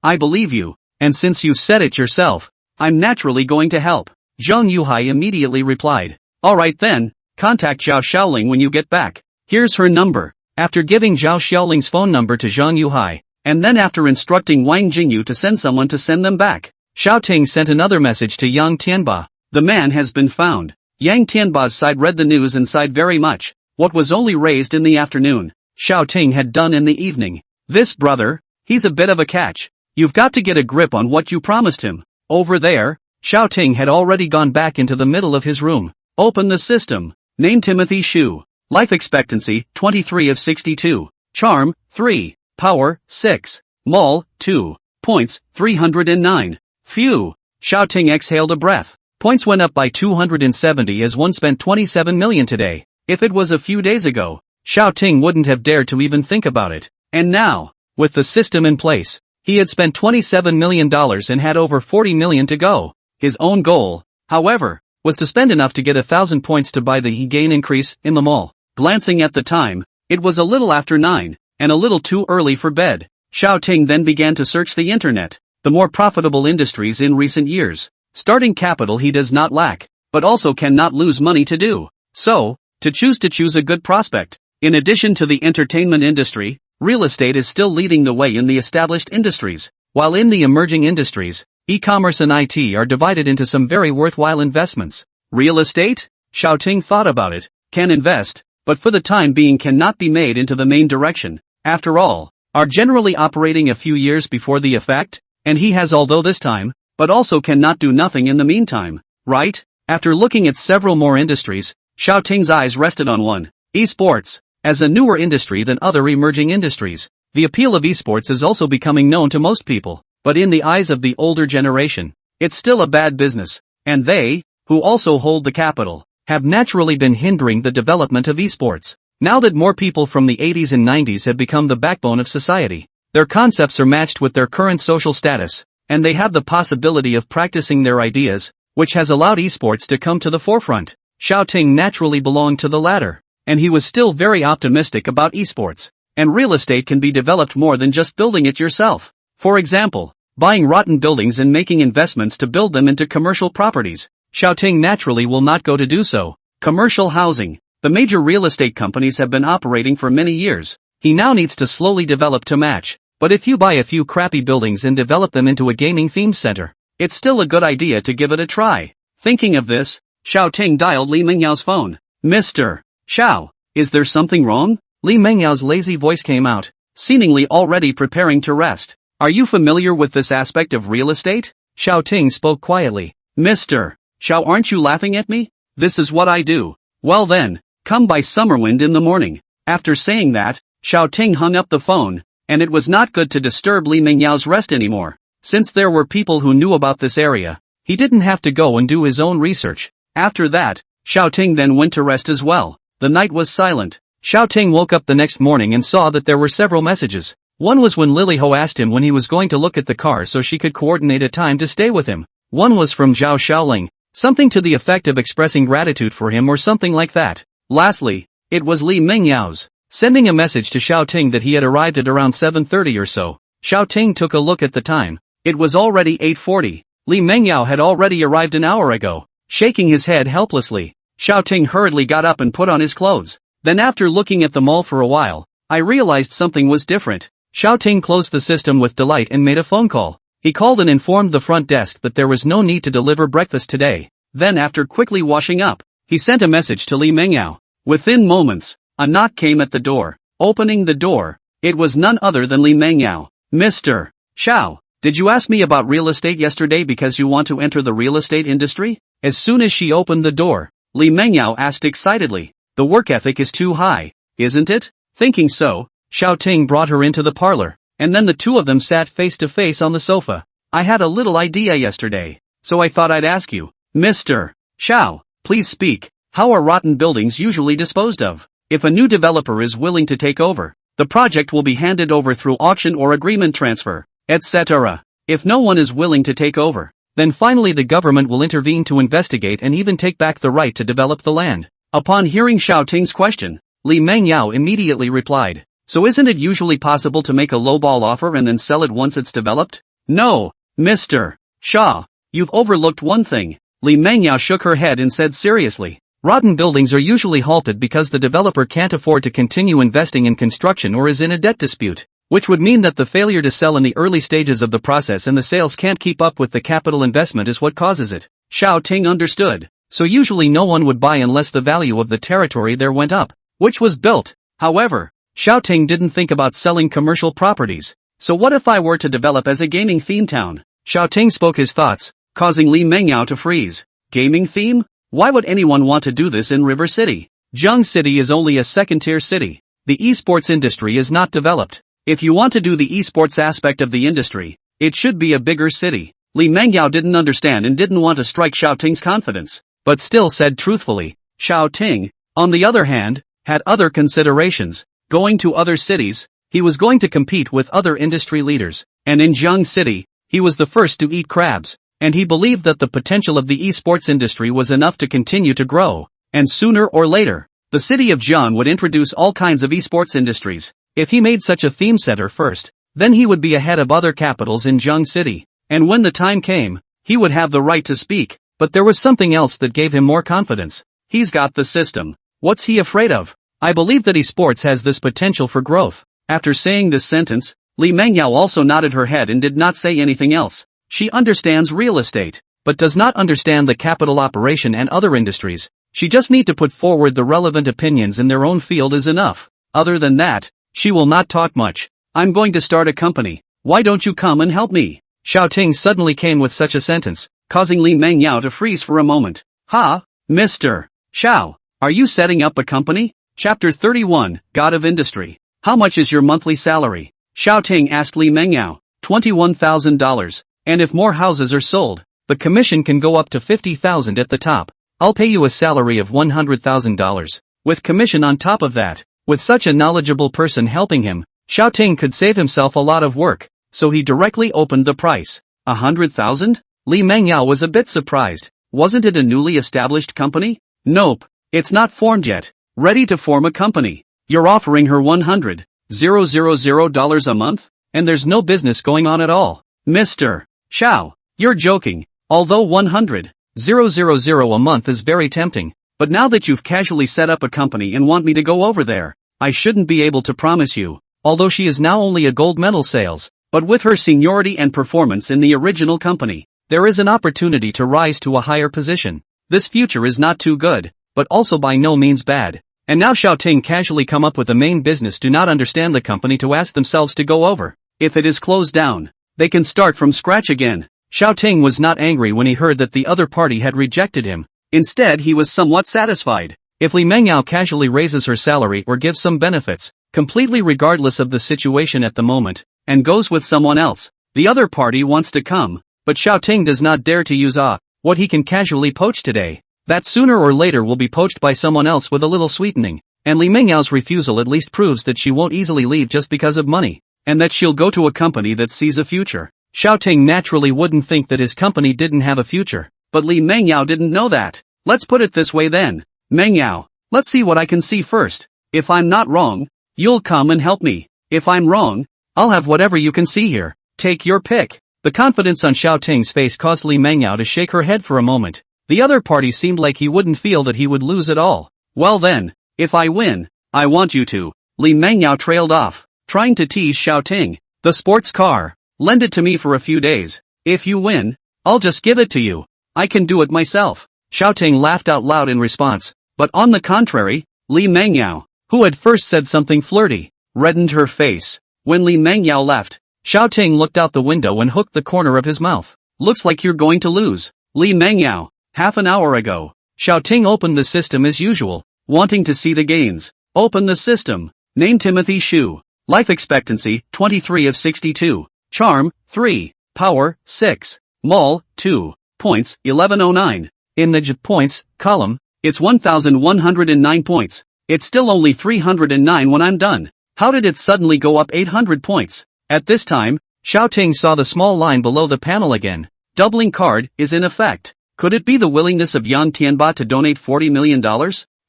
I believe you, and since you said it yourself, I'm naturally going to help. Zhang Yuhai immediately replied. Alright then, contact Zhao Xiaoling when you get back. Here's her number. After giving Zhao Xiaoling's phone number to Zhang Yuhai, and then after instructing Wang Jingyu to send someone to send them back, Xiao Ting sent another message to Yang Tianba. The man has been found. Yang Tianba's side read the news and sighed very much. What was only raised in the afternoon, Xiao Ting had done in the evening. This brother, he's a bit of a catch. You've got to get a grip on what you promised him. Over there, Xiao Ting had already gone back into the middle of his room. Open the system. Name Timothy Xu. Life expectancy, 23 of 62. Charm, 3. Power, 6. Mall, 2. Points, 309. Phew. Xiao Ting exhaled a breath. Points went up by 270 as one spent 27 million today. If it was a few days ago, Xiao Ting wouldn't have dared to even think about it. And now, with the system in place, He had spent $27 million and had over $40 million to go. His own goal, however, was to spend enough to get 1,000 points to buy the gain increase in the mall. Glancing at the time, it was a little after 9, and a little too early for bed. Xiao Ting then began to search the internet, the more profitable industries in recent years. Starting capital he does not lack, but also cannot lose money to do so, to choose a good prospect. In addition to the entertainment industry, real estate is still leading the way in the established industries, while in the emerging industries, e-commerce and IT are divided into some very worthwhile investments. Real estate? Xiao Ting thought about it, can invest, but for the time being cannot be made into the main direction. After all, are generally operating a few years before the effect, and he has although this time, but also cannot do nothing in the meantime, right? After looking at several more industries, Xiao Ting's eyes rested on one, esports. As a newer industry than other emerging industries, the appeal of esports is also becoming known to most people, but in the eyes of the older generation, it's still a bad business, and they, who also hold the capital, have naturally been hindering the development of esports. Now that more people from the 80s and 90s have become the backbone of society, their concepts are matched with their current social status, and they have the possibility of practicing their ideas, which has allowed esports to come to the forefront. Xiao Ting naturally belonged to the latter, and he was still very optimistic about esports, and real estate can be developed more than just building it yourself. For example, buying rotten buildings and making investments to build them into commercial properties. Xiao Ting naturally will not go to do so. Commercial housing. The major real estate companies have been operating for many years. He now needs to slowly develop to match. But if you buy a few crappy buildings and develop them into a gaming-themed center, it's still a good idea to give it a try. Thinking of this, Xiao Ting dialed Li Mengyao's phone. Mr. Xiao, is there something wrong? Li Mengyao's lazy voice came out, seemingly already preparing to rest. Are you familiar with this aspect of real estate? Xiao Ting spoke quietly. Mr. Xiao, aren't you laughing at me? This is what I do. Well then, come by Summerwind in the morning. After saying that, Xiao Ting hung up the phone, and it was not good to disturb Li Mengyao's rest anymore. Since there were people who knew about this area, he didn't have to go and do his own research. After that, Xiao Ting then went to rest as well. The night was silent. Xiao Ting woke up the next morning and saw that there were several messages. One was when Lily Ho asked him when he was going to look at the car so she could coordinate a time to stay with him. One was from Zhao Xiaoling, something to the effect of expressing gratitude for him or something like that. Lastly, it was Li Mengyao's, sending a message to Xiao Ting that he had arrived at around 7:30 or so. Xiao Ting took a look at the time. It was already 8:40. Li Mengyao had already arrived an hour ago. Shaking his head helplessly, Xiao Ting hurriedly got up and put on his clothes. Then after looking at the mall for a while, I realized something was different. Xiao Ting closed the system with delight and made a phone call. He called and informed the front desk that there was no need to deliver breakfast today. Then after quickly washing up, he sent a message to Li Mengyao. Within moments, a knock came at the door. Opening the door, it was none other than Li Mengyao. Mr. Xiao, did you ask me about real estate yesterday because you want to enter the real estate industry? As soon as she opened the door, Li Mengyao asked excitedly. The work ethic is too high, isn't it? Thinking so, Xiao Ting brought her into the parlor, and then the two of them sat face to face on the sofa. I had a little idea yesterday, so I thought I'd ask you. Mr. Xiao, please speak. How are rotten buildings usually disposed of? If a new developer is willing to take over, the project will be handed over through auction or agreement transfer, etc. If no one is willing to take over, then finally the government will intervene to investigate and even take back the right to develop the land. Upon hearing Xiao Ting's question, Li Mengyao immediately replied, so isn't it usually possible to make a lowball offer and then sell it once it's developed? No, Mr. Xiao, you've overlooked one thing. Li Mengyao shook her head and said seriously, rotten buildings are usually halted because the developer can't afford to continue investing in construction or is in a debt dispute, which would mean that the failure to sell in the early stages of the process and the sales can't keep up with the capital investment is what causes it. Xiao Ting understood. So usually no one would buy unless the value of the territory there went up, which was built. However, Xiao Ting didn't think about selling commercial properties. So what if I were to develop as a gaming theme town? Xiao Ting spoke his thoughts, causing Li Mengyao to freeze. Gaming theme? Why would anyone want to do this in River City? Zheng City is only a second-tier city. The esports industry is not developed. If you want to do the esports aspect of the industry, it should be a bigger city. Li Mengyao didn't understand and didn't want to strike Xiao Ting's confidence, but still said truthfully. Xiao Ting, on the other hand, had other considerations. Going to other cities, he was going to compete with other industry leaders. and in Jiang City, he was the first to eat crabs, and he believed that the potential of the esports industry was enough to continue to grow, and sooner or later, the city of Jiang would introduce all kinds of esports industries. If he made such a theme center first, then he would be ahead of other capitals in Jiang City, and when the time came, he would have the right to speak. But there was something else that gave him more confidence. He's got the system. What's he afraid of? I believe that esports has this potential for growth. After saying this sentence, Li Mengyao also nodded her head and did not say anything else. She understands real estate, but does not understand the capital operation and other industries. She just need to put forward the relevant opinions in their own field is enough. Other than that, she will not talk much. I'm going to start a company. Why don't you come and help me? Xiao Ting suddenly came with such a sentence, causing Li Mengyao to freeze for a moment. Ha, Mr. Xiao, are you setting up a company? Chapter 31, God of Industry. How much is your monthly salary? Xiao Ting asked Li Mengyao. $21,000, and if more houses are sold, the commission can go up to $50,000 at the top. I'll pay you a salary of $100,000, with commission on top of that. With such a knowledgeable person helping him, Xiao Ting could save himself a lot of work, so he directly opened the price. 100,000? Li Mengyao was a bit surprised. Wasn't it a newly established company? Nope, it's not formed yet. Ready to form a company. You're offering her $100,000 a month? And there's no business going on at all. Mr. Xiao, you're joking. Although $100,000 a month is very tempting, but now that you've casually set up a company and want me to go over there, I shouldn't be able to promise you. Although she is now only a gold medal sales, but with her seniority and performance in the original company, there is an opportunity to rise to a higher position. This future is not too good, but also by no means bad. And now Xiao Ting casually come up with a main business do not understand the company to ask themselves to go over. If it is closed down, they can start from scratch again. Xiao Ting was not angry when he heard that the other party had rejected him. Instead he was somewhat satisfied. If Li Mengyao casually raises her salary or gives some benefits, completely regardless of the situation at the moment, and goes with someone else, the other party wants to come, but Xiao Ting does not dare to use what he can casually poach today. That sooner or later will be poached by someone else with a little sweetening, and Li Mengyao's refusal at least proves that she won't easily leave just because of money, and that she'll go to a company that sees a future. Xiao Ting naturally wouldn't think that his company didn't have a future, but Li Mengyao didn't know that. Let's put it this way then. Mengyao, let's see what I can see first. If I'm not wrong, you'll come and help me. If I'm wrong, I'll have whatever you can see here. Take your pick. The confidence on Xiao Ting's face caused Li Mengyao to shake her head for a moment. The other party seemed like he wouldn't feel that he would lose at all. Well then, if I win, I want you to. Li Mengyao trailed off, trying to tease Xiao Ting. The sports car. Lend it to me for a few days. If you win, I'll just give it to you. I can do it myself. Xiao Ting laughed out loud in response, but on the contrary, Li Mengyao, who had first said something flirty, reddened her face. When Li Mengyao left, Xiao Ting looked out the window and hooked the corner of his mouth. Looks like you're going to lose. Li Mengyao, half an hour ago. Xiao Ting opened the system as usual, wanting to see the gains. Open the system. Name Timothy Xu. Life expectancy, 23 of 62. Charm, 3. Power, 6. Mall, 2. Points, 1109. In the points column, it's 1,109 points. It's still only 309 when I'm done. How did it suddenly go up 800 points? At this time, Xiao Ting saw the small line below the panel again. Doubling card is in effect. Could it be the willingness of Yang Tianba to donate $40 million?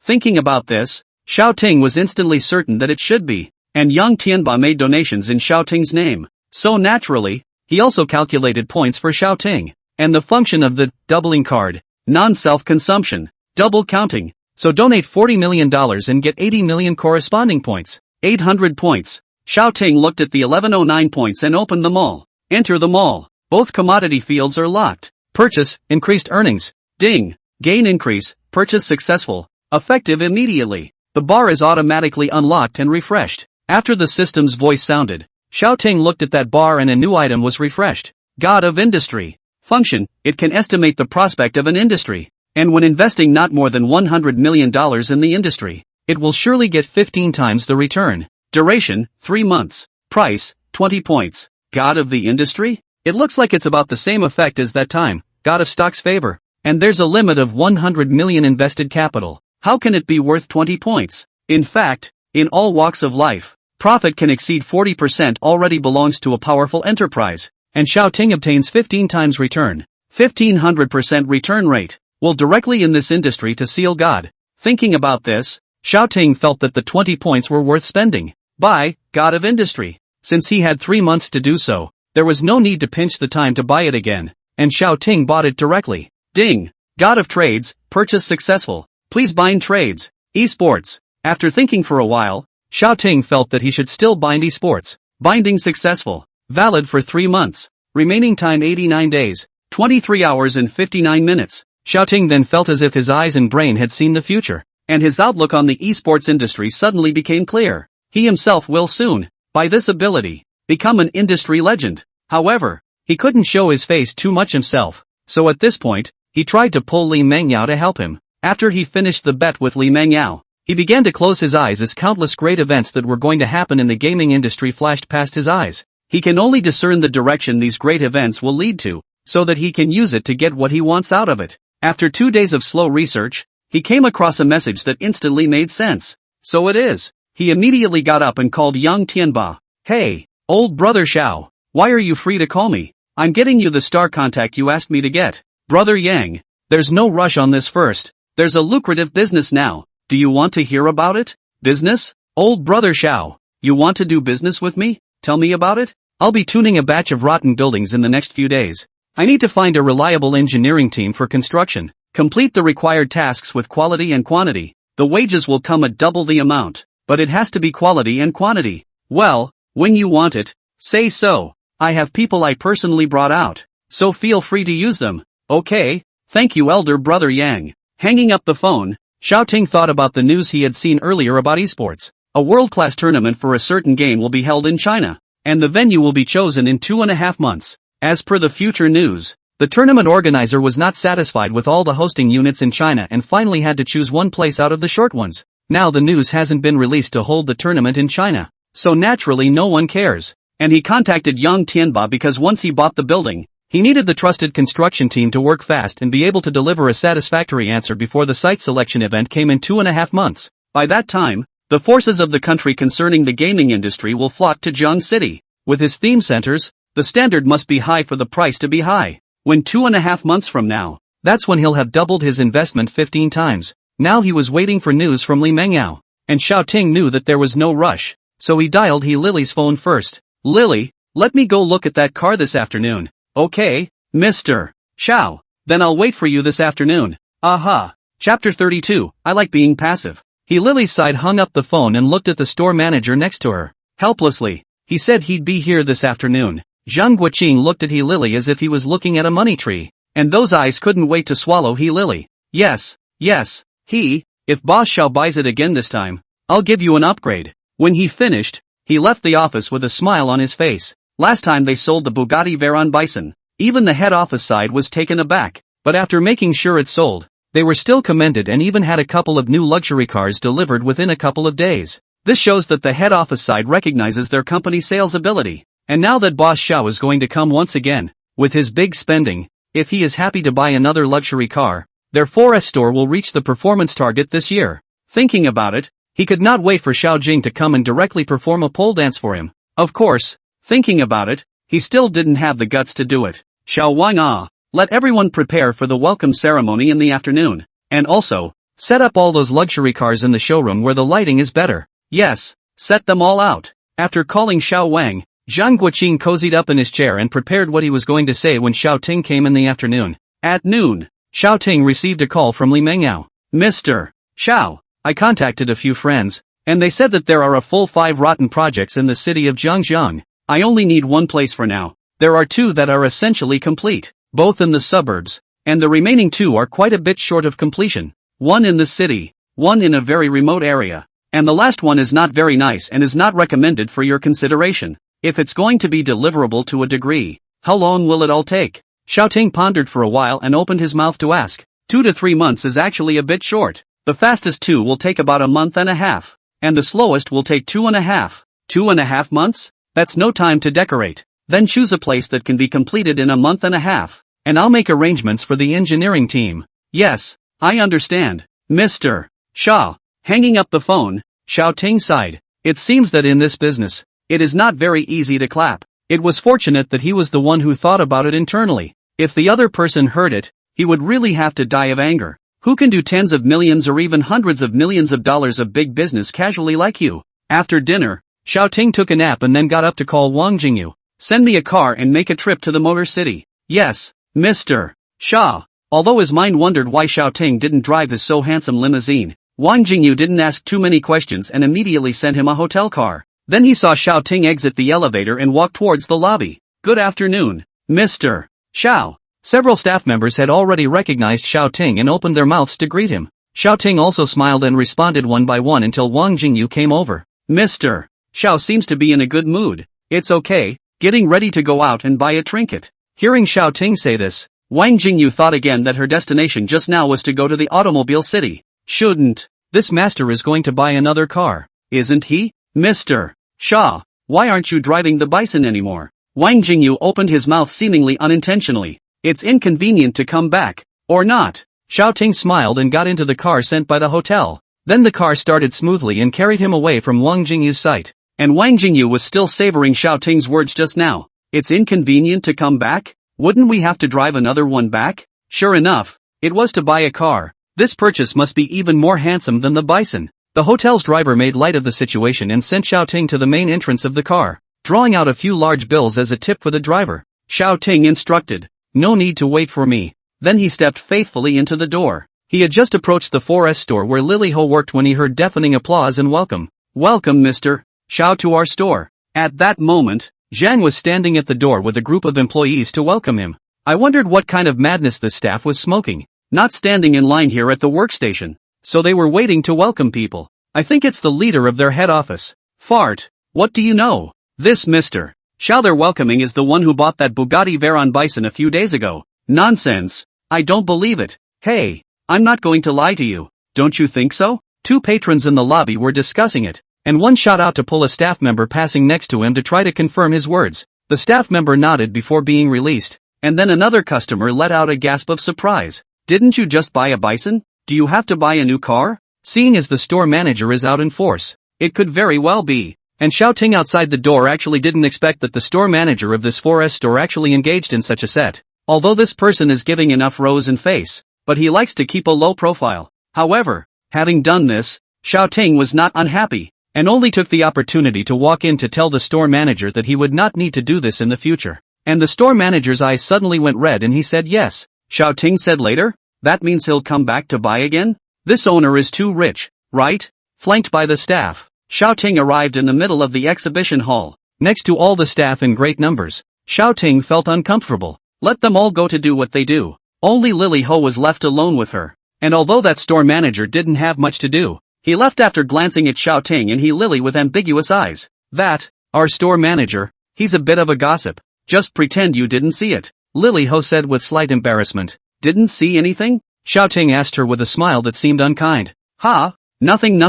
Thinking about this, Xiao Ting was instantly certain that it should be, and Yang Tianba made donations in Xiao Ting's name. So naturally, he also calculated points for Xiao Ting, and the function of the doubling card, non-self-consumption, double counting. So donate $40 million and get 80 million corresponding points. 800 points. Xiao Ting looked at the 1109 points and opened the mall. Enter the mall. Both commodity fields are locked. Purchase, increased earnings. Ding. Gain increase, purchase successful. Effective immediately. The bar is automatically unlocked and refreshed. After the system's voice sounded, Xiao Ting looked at that bar and a new item was refreshed. God of Industry. Function, it can estimate the prospect of an industry. And when investing not more than $100 million in the industry, it will surely get 15 times the return. Duration, 3 months. Price, 20 points. God of the Industry? It looks like it's about the same effect as that time, God of Stocks favor. And there's a limit of 100 million invested capital. How can it be worth 20 points? In fact, in all walks of life, profit can exceed 40% already belongs to a powerful enterprise, and Xiao Ting obtains 15 times return. 1500% return rate. Will directly in this industry to seal God. Thinking about this, Xiao Ting felt that the 20 points were worth spending. Buy, God of Industry. Since he had 3 months to do so, there was no need to pinch the time to buy it again, and Xiao Ting bought it directly. Ding! God of Trades, purchase successful. Please bind trades. Esports. After thinking for a while, Xiao Ting felt that he should still bind esports. Binding successful. Valid for 3 months. Remaining time 89 days, 23 hours and 59 minutes. Xiao Ting then felt as if his eyes and brain had seen the future, and his outlook on the esports industry suddenly became clear. He himself will soon, by this ability, become an industry legend. However, he couldn't show his face too much himself, so at this point, he tried to pull Li Mengyao to help him. After he finished the bet with Li Mengyao, he began to close his eyes as countless great events that were going to happen in the gaming industry flashed past his eyes. He can only discern the direction these great events will lead to, so that he can use it to get what he wants out of it. After 2 days of slow research, he came across a message that instantly made sense. So it is. He immediately got up and called Yang Tianba. Hey, old brother Xiao, why are you free to call me? I'm getting you the star contact you asked me to get. Brother Yang, there's no rush on this first. There's a lucrative business now. Do you want to hear about it? Business? Old brother Xiao, you want to do business with me? Tell me about it? I'll be tuning a batch of rotten buildings in the next few days. I need to find a reliable engineering team for construction. Complete the required tasks with quality and quantity. The wages will come at double the amount, but it has to be quality and quantity. Well, when you want it, say so. I have people I personally brought out, so feel free to use them. Okay, thank you elder brother Yang. Hanging up the phone, Xiao Ting thought about the news he had seen earlier about esports. A world-class tournament for a certain game will be held in China, and the venue will be chosen in 2.5 months. As per the future news, the tournament organizer was not satisfied with all the hosting units in China and finally had to choose one place out of the short ones. Now the news hasn't been released to hold the tournament in China, so naturally no one cares. And he contacted Yang Tianba because once he bought the building, he needed the trusted construction team to work fast and be able to deliver a satisfactory answer before the site selection event came in 2.5 months. By that time, the forces of the country concerning the gaming industry will flock to Zheng City. With his theme centers, the standard must be high for the price to be high. When 2.5 months from now, that's when he'll have doubled his investment 15 times. Now he was waiting for news from Li Mengyao, and Xiao Ting knew that there was no rush, so he dialed Lily's phone first. Lily, let me go look at that car this afternoon. Okay, Mr. Xiao, then I'll wait for you this afternoon. Aha. Chapter 32, I like being passive. Lily sighed, hung up the phone and looked at the store manager next to her. Helplessly, he said he'd be here this afternoon. Zhang Guoqing looked at Lily as if he was looking at a money tree, and those eyes couldn't wait to swallow Lily. Yes, if Boss Xiao buys it again this time, I'll give you an upgrade. When he finished, he left the office with a smile on his face. Last time they sold the Bugatti Veyron Bison, even the head office side was taken aback, but after making sure it sold, they were still commended and even had a couple of new luxury cars delivered within a couple of days. This shows that the head office side recognizes their company's sales ability. And now that Boss Xiao is going to come once again, with his big spending, if he is happy to buy another luxury car, their 4S store will reach the performance target this year. Thinking about it, he could not wait for Xiao Jing to come and directly perform a pole dance for him. Of course, thinking about it, he still didn't have the guts to do it. Xiao Wang let everyone prepare for the welcome ceremony in the afternoon, and also, set up all those luxury cars in the showroom where the lighting is better. Yes, set them all out. After calling Xiao Wang, Zhang Guoqing cozied up in his chair and prepared what he was going to say when Xiao Ting came in the afternoon. At noon, Xiao Ting received a call from Li Mengyao. Mr. Xiao, I contacted a few friends, and they said that there are a full 5 rotten projects in the city of Zhangjiang. I only need one place for now. There are 2 that are essentially complete, both in the suburbs, and the remaining 2 are quite a bit short of completion. One in the city, one in a very remote area, and the last one is not very nice and is not recommended for your consideration. If it's going to be deliverable to a degree, how long will it all take? Xiao Ting pondered for a while and opened his mouth to ask. 2 to 3 months is actually a bit short. The fastest 2 will take about a month and a half, and the slowest will take 2.5. 2.5 months? That's no time to decorate. Then choose a place that can be completed in a month and a half, and I'll make arrangements for the engineering team. Yes, I understand, Mr. Xiao. Hanging up the phone, Xiao Ting sighed. It seems that in this business, it is not very easy to clap. It was fortunate that he was the one who thought about it internally. If the other person heard it, he would really have to die of anger. Who can do tens of millions or even hundreds of millions of dollars of big business casually like you? After dinner, Xiaoting took a nap and then got up to call Wang Jingyu. Send me a car and make a trip to the Motor City. Yes, Mr. Xia. Although his mind wondered why Xiaoting didn't drive his so handsome limousine, Wang Jingyu didn't ask too many questions and immediately sent him a hotel car. Then he saw Xiaoting exit the elevator and walk towards the lobby. Good afternoon, Mr. Xiao. Several staff members had already recognized Xiaoting and opened their mouths to greet him. Xiaoting also smiled and responded one by one until Wang Jingyu came over. Mr. Xiao seems to be in a good mood. It's okay, getting ready to go out and buy a trinket. Hearing Xiaoting say this, Wang Jingyu thought again that her destination just now was to go to the automobile city. Shouldn't this master is going to buy another car, isn't he? Mr. Xia, why aren't you driving the bison anymore? Wang Jingyu opened his mouth seemingly unintentionally. It's inconvenient to come back, or not. Xiaoting smiled and got into the car sent by the hotel. Then the car started smoothly and carried him away from Wang Jingyu's sight. And Wang Jingyu was still savoring Xiaoting's words just now. It's inconvenient to come back? Wouldn't we have to drive another one back? Sure enough, it was to buy a car. This purchase must be even more handsome than the bison. The hotel's driver made light of the situation and sent Xiaoting to the main entrance of the car, drawing out a few large bills as a tip for the driver. Xiaoting instructed, "No need to wait for me." Then he stepped faithfully into the door. He had just approached the 4S store where Lily Ho worked when he heard deafening applause and welcome. "Welcome Mr. Xiao to our store." At that moment, Zhang was standing at the door with a group of employees to welcome him. I wondered what kind of madness this staff was smoking. Not standing in line here at the workstation. So they were waiting to welcome people. I think it's the leader of their head office. Fart. What do you know? This Mr. Xiao they're welcoming is the one who bought that Bugatti Veyron bison a few days ago. Nonsense. I don't believe it. Hey, I'm not going to lie to you. Don't you think so? Two patrons in the lobby were discussing it, and one shot out to pull a staff member passing next to him to try to confirm his words. The staff member nodded before being released, and then another customer let out a gasp of surprise. Didn't you just buy a bison? Do you have to buy a new car? Seeing as the store manager is out in force, it could very well be. And shouting outside the door actually didn't expect that the store manager of this 4S store actually engaged in such a set. Although this person is giving enough rose and face, but he likes to keep a low profile. However, having done this, Xiaoting was not unhappy, and only took the opportunity to walk in to tell the store manager that he would not need to do this in the future. And the store manager's eyes suddenly went red and he said yes. Xiaoting said later, "That means he'll come back to buy again? This owner is too rich, right?" Flanked by the staff, Xiaoting arrived in the middle of the exhibition hall. Next to all the staff in great numbers, Xiaoting felt uncomfortable. Let them all go to do what they do. Only Lily Ho was left alone with her. And although that store manager didn't have much to do, he left after glancing at Xiaoting and Lily with ambiguous eyes. "That, our store manager, he's a bit of a gossip. Just pretend you didn't see it," Lily Ho said with slight embarrassment. "Didn't see anything?" Xiaoting asked her with a smile that seemed unkind. "Ha, nothing.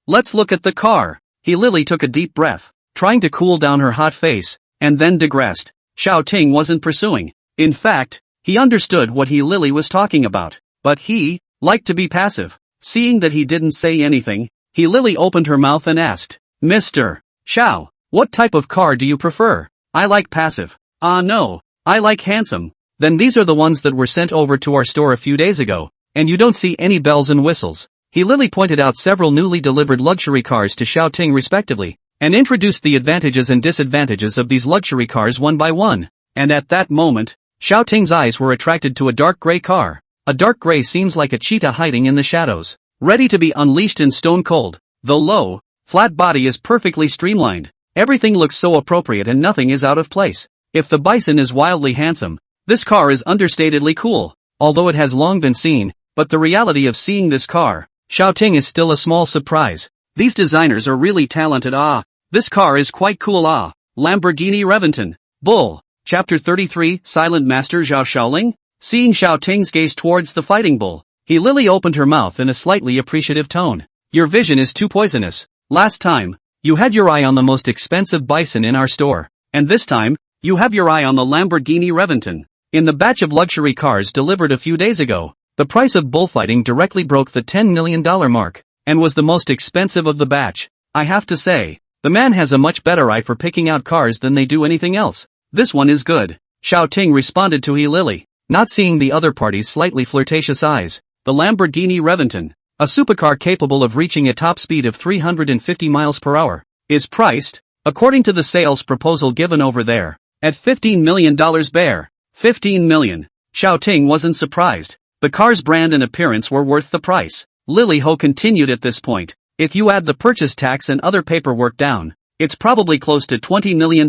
Let's look at the car." Lily took a deep breath, trying to cool down her hot face, and then digressed. Xiaoting wasn't pursuing. In fact, he understood what Lily was talking about, but he liked to be passive. Seeing that he didn't say anything, Lily opened her mouth and asked, "Mr. Xiao, what type of car do you prefer?" "I like passive." "Ah no, I like handsome." "Then these are the ones that were sent over to our store a few days ago, and you don't see any bells and whistles." Lily pointed out several newly delivered luxury cars to Xiaoting respectively, and introduced the advantages and disadvantages of these luxury cars one by one. And at that moment, Xiaoting's eyes were attracted to a dark gray car. A dark gray seems like a cheetah hiding in the shadows, ready to be unleashed in stone cold. The low, flat body is perfectly streamlined. Everything looks so appropriate and nothing is out of place. If the bison is wildly handsome, this car is understatedly cool. Although it has long been seen, but the reality of seeing this car, Xiaoting is still a small surprise. These designers are really talented. Ah, this car is quite cool. Ah, Lamborghini Reventon. Bull. Chapter 33, Silent Master Zhao Shaoling? Seeing Xiaoting's gaze towards the fighting bull, Lily opened her mouth in a slightly appreciative tone. "Your vision is too poisonous. Last time, you had your eye on the most expensive bison in our store, and this time, you have your eye on the Lamborghini Reventon. In the batch of luxury cars delivered a few days ago, the price of bullfighting directly broke the $10 million mark, and was the most expensive of the batch. I have to say, the man has a much better eye for picking out cars than they do anything else. This one is good. Xiao Ting responded to He Lily, not seeing the other party's slightly flirtatious eyes. The Lamborghini Reventon, a supercar capable of reaching a top speed of 350 miles per hour, is priced, according to the sales proposal given over there, at $15 million bare. $15 million. Xiao Ting wasn't surprised. The car's brand and appearance were worth the price. Lily Ho continued at this point, if you add the purchase tax and other paperwork down, it's probably close to $20 million.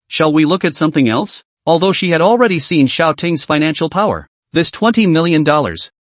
Shall we look at something else? Although she had already seen Xiao Ting's financial power, this $20 million,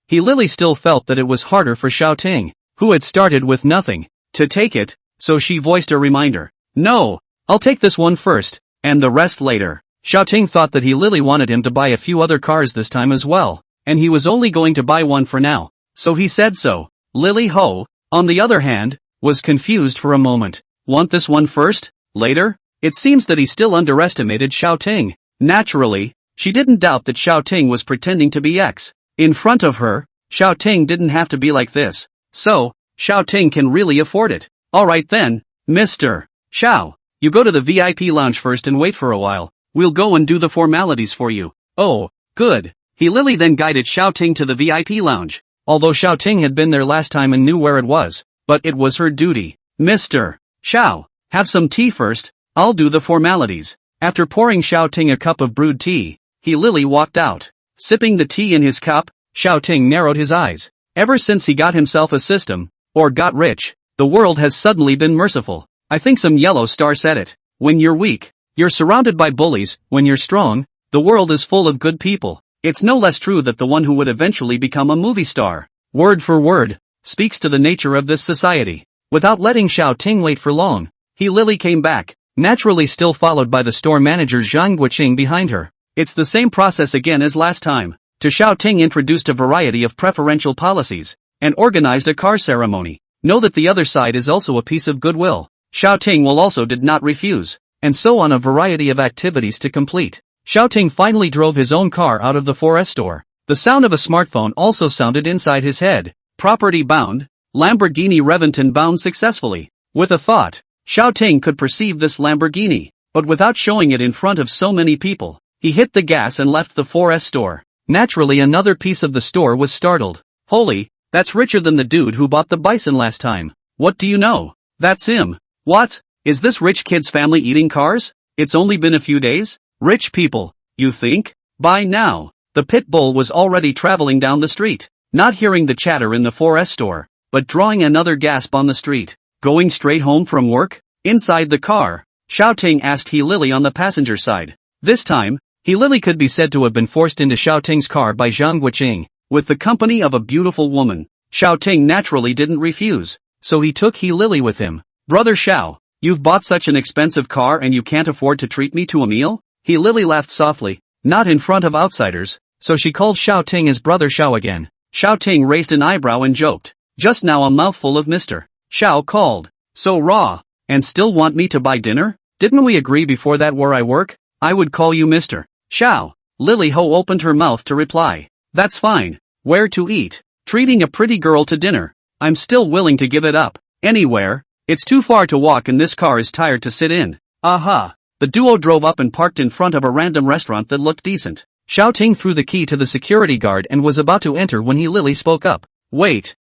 He Lily still felt that it was harder for Xiao Ting, who had started with nothing, to take it, so she voiced a reminder. No, I'll take this one first, and the rest later. Xiao Ting thought that He Lily wanted him to buy a few other cars this time as well, and he was only going to buy one for now, so he said so. Lily Ho, on the other hand, was confused for a moment. Want this one first? Later? It seems that he still underestimated Xiao Ting. Naturally, she didn't doubt that Xiao Ting was pretending to be X. In front of her, Xiao Ting didn't have to be like this. So, Xiao Ting can really afford it. Alright then, Mr. Xiao, you go to the VIP lounge first and wait for a while. We'll go and do the formalities for you. Oh, good. He Lily then guided Xiao Ting to the VIP lounge. Although Xiao Ting had been there last time and knew where it was, but it was her duty. Mr. Xiao, have some tea first, I'll do the formalities. After pouring Xiao Ting a cup of brewed tea, He Lily walked out. Sipping the tea in his cup, Xiao Ting narrowed his eyes. Ever since he got himself a system, or got rich, the world has suddenly been merciful. I think some yellow star said it. When you're weak, you're surrounded by bullies. When you're strong, the world is full of good people. It's no less true that the one who would eventually become a movie star, word for word, speaks to the nature of this society. Without letting Xiao Ting wait for long, He Lily came back, naturally still followed by the store manager Zhang Guoqing behind her. It's the same process again as last time. To Xiao Ting introduced a variety of preferential policies, and organized a car ceremony. Know that the other side is also a piece of goodwill. Xiao Ting will also did not refuse, and so on a variety of activities to complete. Xiao Ting finally drove his own car out of the 4S store. The sound of a smartphone also sounded inside his head. Property bound, Lamborghini Reventon bound successfully. With a thought, Xiao Ting could perceive this Lamborghini, but without showing it in front of so many people. He hit the gas and left the 4S store. Naturally another piece of the store was startled. Holy, that's richer than the dude who bought the bison last time. What do you know? That's him. What? Is this rich kid's family eating cars? It's only been a few days? Rich people, you think? By now, the pit bull was already traveling down the street, not hearing the chatter in the 4S store, but drawing another gasp on the street. Going straight home from work? Inside the car, Xiao Ting asked He Lily on the passenger side. This time, He Lily could be said to have been forced into Xiao Ting's car by Zhang Guoqing, with the company of a beautiful woman. Xiao Ting naturally didn't refuse, so he took He Lily with him. Brother Xiao, you've bought such an expensive car and you can't afford to treat me to a meal? He Lily laughed softly, not in front of outsiders, so she called Xiao Ting his brother Xiao again. Xiao Ting raised an eyebrow and joked. Just now a mouthful of Mr. Xiao called. So raw, and still want me to buy dinner? Didn't we agree before that where I work? I would call you Mr. Xiao. Lily Ho opened her mouth to reply. That's fine. Where to eat? Treating a pretty girl to dinner. I'm still willing to give it up. Anywhere. It's too far to walk and this car is tired to sit in. Aha. The duo drove up and parked in front of a random restaurant that looked decent. Xiao Ting threw the key to the security guard and was about to enter when He Lily spoke up. Wait.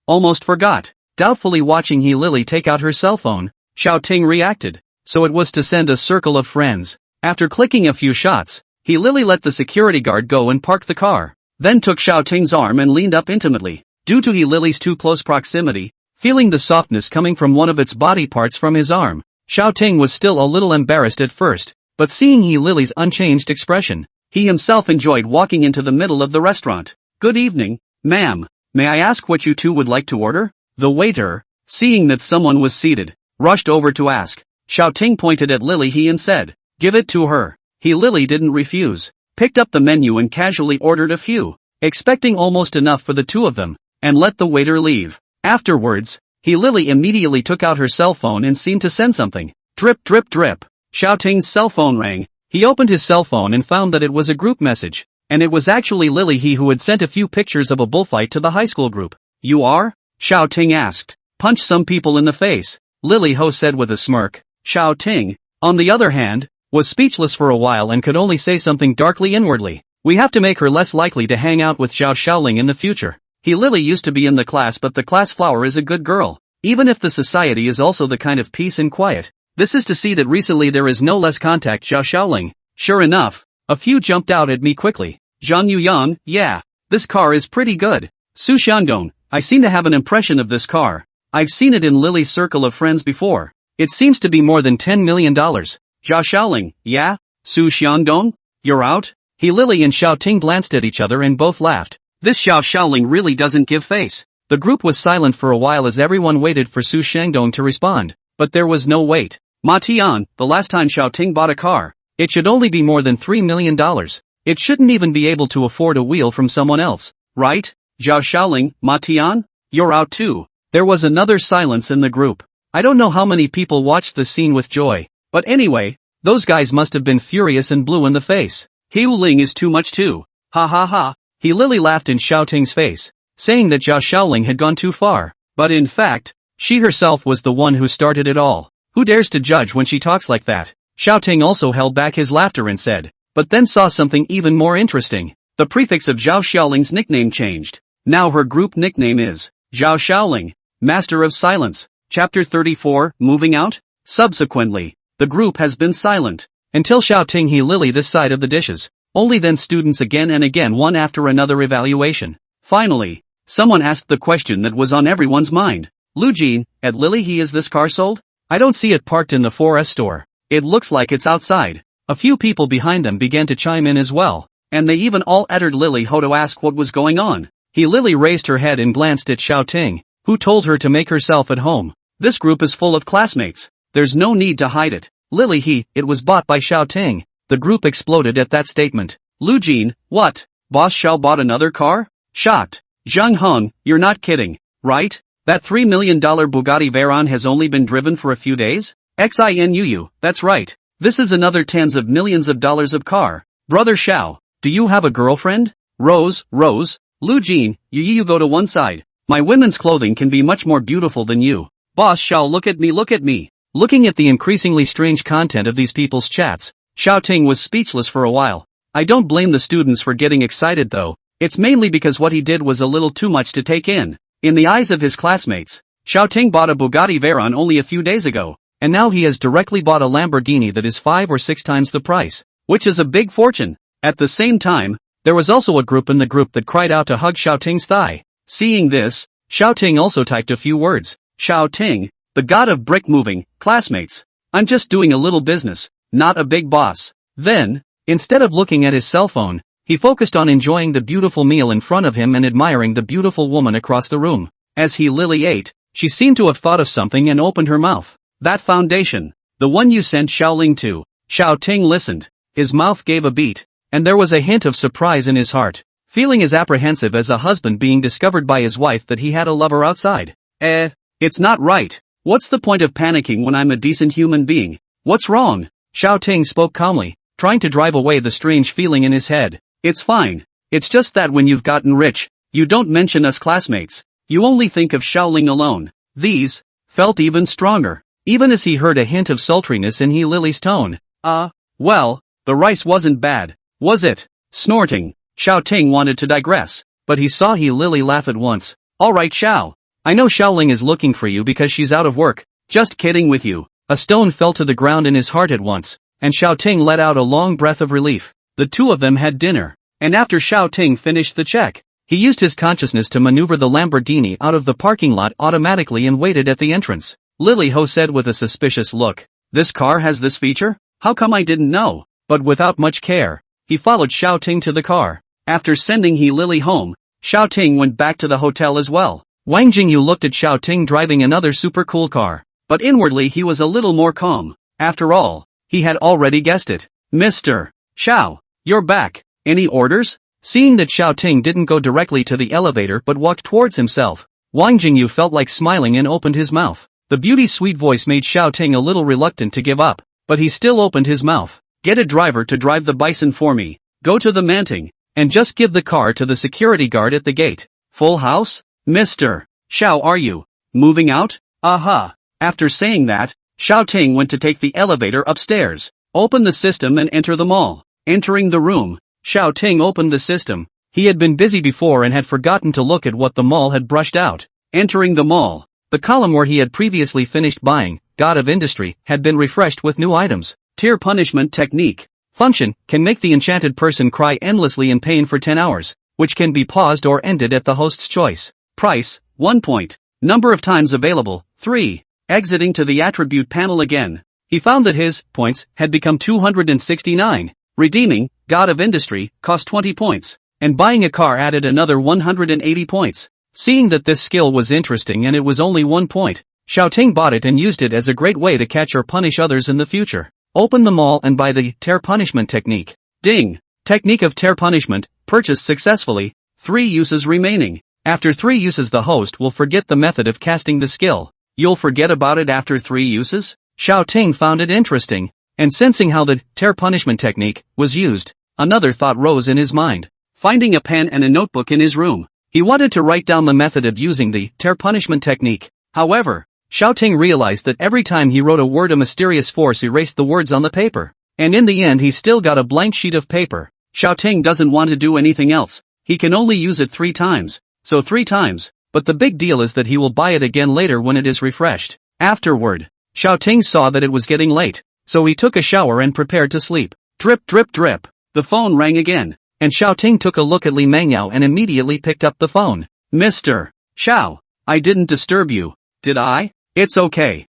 Almost forgot. Doubtfully watching He Lily take out her cell phone, Xiao Ting reacted. So it was to send a circle of friends. After clicking a few shots, He Lily let the security guard go and park the car. Then took Xiao Ting's arm and leaned up intimately. Due to He Lily's too close proximity, feeling the softness coming from one of its body parts from his arm, Xiao Ting was still a little embarrassed at first, but seeing He Lily's unchanged expression, he himself enjoyed walking into the middle of the restaurant. Good evening, ma'am. May I ask what you two would like to order? The waiter, seeing that someone was seated, rushed over to ask. Xiao Ting pointed at Lily He and said, give it to her. He Lily didn't refuse, picked up the menu and casually ordered a few, expecting almost enough for the two of them, and let the waiter leave. Afterwards, He Lily immediately took out her cell phone and seemed to send something. Drip drip drip. Xiao Ting's cell phone rang. He opened his cell phone and found that it was a group message, and it was actually Lily He who had sent a few pictures of a bullfight to the high school group. You are? Xiao Ting asked. punch some people in the face, Lily Ho said with a smirk. Xiao Ting, on the other hand, was speechless for a while and could only say something darkly inwardly. We have to make her less likely to hang out with Zhao Xiaoling in the future. Lily used to be in the class, but the class flower is a good girl. Even if the society is also the kind of peace and quiet. This is to see that recently there is no less contact Zhao Xiaoling. Sure enough, a few jumped out at me quickly. Zhang Yuyang, yeah, this car is pretty good. Su Xiangdong, I seem to have an impression of this car. I've seen it in Lily's circle of friends before. It seems to be more than $10 million. Zhao Xiaoling, yeah? Su Xiangdong? You're out? Lily and Xiao Ting glanced at each other and both laughed. This Xiao Xiaoling really doesn't give face. The group was silent for a while as everyone waited for Su Xiangdong to respond. But there was no wait. Ma Tian, the last time Xiao Ting bought a car, it should only be more than $3 million. It shouldn't even be able to afford a wheel from someone else, right? Zhao Xiaoling, Ma Tian? You're out too. There was another silence in the group. I don't know how many people watched the scene with joy. But anyway, those guys must have been furious and blue in the face. Hu Ling is too much too. Ha ha ha. Lily laughed in Xiao Ting's face, saying that Zhao Xiaoling had gone too far. But in fact, she herself was the one who started it all. Who dares to judge when she talks like that? Xiao Ting also held back his laughter and said, but then saw something even more interesting. The prefix of Zhao Xiaoling's nickname changed. Now her group nickname is Zhao Xiaoling, Master of Silence. Chapter 34, Moving Out? Subsequently, the group has been silent until Xiao Ting Lily this side of the dishes. Only then students again and again one after another evaluation. Finally, someone asked the question that was on everyone's mind. Lu Jin, at Lily is this car sold? I don't see it parked in the 4S store. It looks like it's outside. A few people behind them began to chime in as well, and they even all uttered Lily Ho to ask what was going on. Lily raised her head and glanced at Xiao Ting, who told her to make herself at home. This group is full of classmates. There's no need to hide it. Lily it was bought by Xiao Ting. The group exploded at that statement. Lu Jin, what? Boss Xiao bought another car? Shocked. Zhang Hong, you're not kidding, right? That $3 million Bugatti Veyron has only been driven for a few days? Xinuu, that's right. This is another tens of millions of dollars of car. Brother Xiao, do you have a girlfriend? Rose, Lu Jin, you go to one side. My women's clothing can be much more beautiful than you. Boss Xiao, look at me. Looking at the increasingly strange content of these people's chats, Xiao Ting was speechless for a while. I don't blame the students for getting excited though. It's mainly because what he did was a little too much to take in. In the eyes of his classmates, Xiao Ting bought a Bugatti Veyron only a few days ago, and now he has directly bought a Lamborghini that is 5 or 6 times the price, which is a big fortune. At the same time, there was also a group in the group that cried out to hug Xiao Ting's thigh. Seeing this, Xiao Ting also typed a few words. Xiao Ting, the god of brick moving, classmates. I'm just doing a little business, not a big boss. Then, instead of looking at his cell phone, he focused on enjoying the beautiful meal in front of him and admiring the beautiful woman across the room. As Lily ate, she seemed to have thought of something and opened her mouth. That foundation, the one you sent Xiaoling to. Xiao Ting listened. His mouth gave a beat, and there was a hint of surprise in his heart, feeling as apprehensive as a husband being discovered by his wife that he had a lover outside. It's not right. What's the point of panicking when I'm a decent human being? What's wrong? Xiao Ting spoke calmly, trying to drive away the strange feeling in his head. It's fine. It's just that when you've gotten rich, you don't mention us classmates. You only think of Xiaoling alone. These felt even stronger, even as he heard a hint of sultriness in Lily's tone. Well, the rice wasn't bad, was it? Snorting, Xiao Ting wanted to digress, but he saw Lily laugh at once. Alright Xiao. I know Xiaoling is looking for you because she's out of work. Just kidding with you. A stone fell to the ground in his heart at once, and Xiao Ting let out a long breath of relief. The two of them had dinner, and after Xiao Ting finished the check, he used his consciousness to maneuver the Lamborghini out of the parking lot automatically and waited at the entrance. Lily Ho said with a suspicious look, "This car has this feature? How come I didn't know?" But without much care, he followed Xiao Ting to the car. After sending Lily home, Xiao Ting went back to the hotel as well. Wang Jingyu looked at Xiao Ting driving another super cool car, but inwardly he was a little more calm. After all, he had already guessed it. Mr. Xiao, you're back. Any orders? Seeing that Xiao Ting didn't go directly to the elevator but walked towards himself, Wang Jingyu felt like smiling and opened his mouth. The beauty's sweet voice made Xiao Ting a little reluctant to give up, but he still opened his mouth. Get a driver to drive the bison for me. Go to the Manting, and just give the car to the security guard at the gate. Full house? Mr. Xiao, are you Moving out? Aha. After saying that, Xiao Ting went to take the elevator upstairs, open the system and enter the mall. Entering the room, Xiao Ting opened the system. He had been busy before and had forgotten to look at what the mall had brushed out. Entering the mall, the column where he had previously finished buying, God of Industry, had been refreshed with new items. Tear punishment technique. Function, can make the enchanted person cry endlessly in pain for 10 hours, which can be paused or ended at the host's choice. Price, 1 point. Number of times available, 3. Exiting to the attribute panel again, he found that his points had become 269. Redeeming, God of Industry, cost 20 points, and buying a car added another 180 points. Seeing that this skill was interesting and it was only 1 point, Xiao Ting bought it and used it as a great way to catch or punish others in the future. Open the mall and buy the tear punishment technique. Ding! Technique of tear punishment, purchased successfully, 3 uses remaining. After 3 uses the host will forget the method of casting the skill. You'll forget about it after 3 uses? Xiao Ting found it interesting, and sensing how the tear punishment technique was used, another thought rose in his mind. Finding a pen and a notebook in his room, he wanted to write down the method of using the tear punishment technique. However, Xiao Ting realized that every time he wrote a word, a mysterious force erased the words on the paper, and in the end he still got a blank sheet of paper. Xiao Ting doesn't want to do anything else. He can only use it 3 times, so 3 times, but the big deal is that he will buy it again later when it is refreshed. Afterward, Xiao Ting saw that it was getting late, so he took a shower and prepared to sleep. Drip drip drip. The phone rang again, and Xiao Ting took a look at Li Mengyao and immediately picked up the phone. Mr. Xiao, I didn't disturb you, did I? It's okay.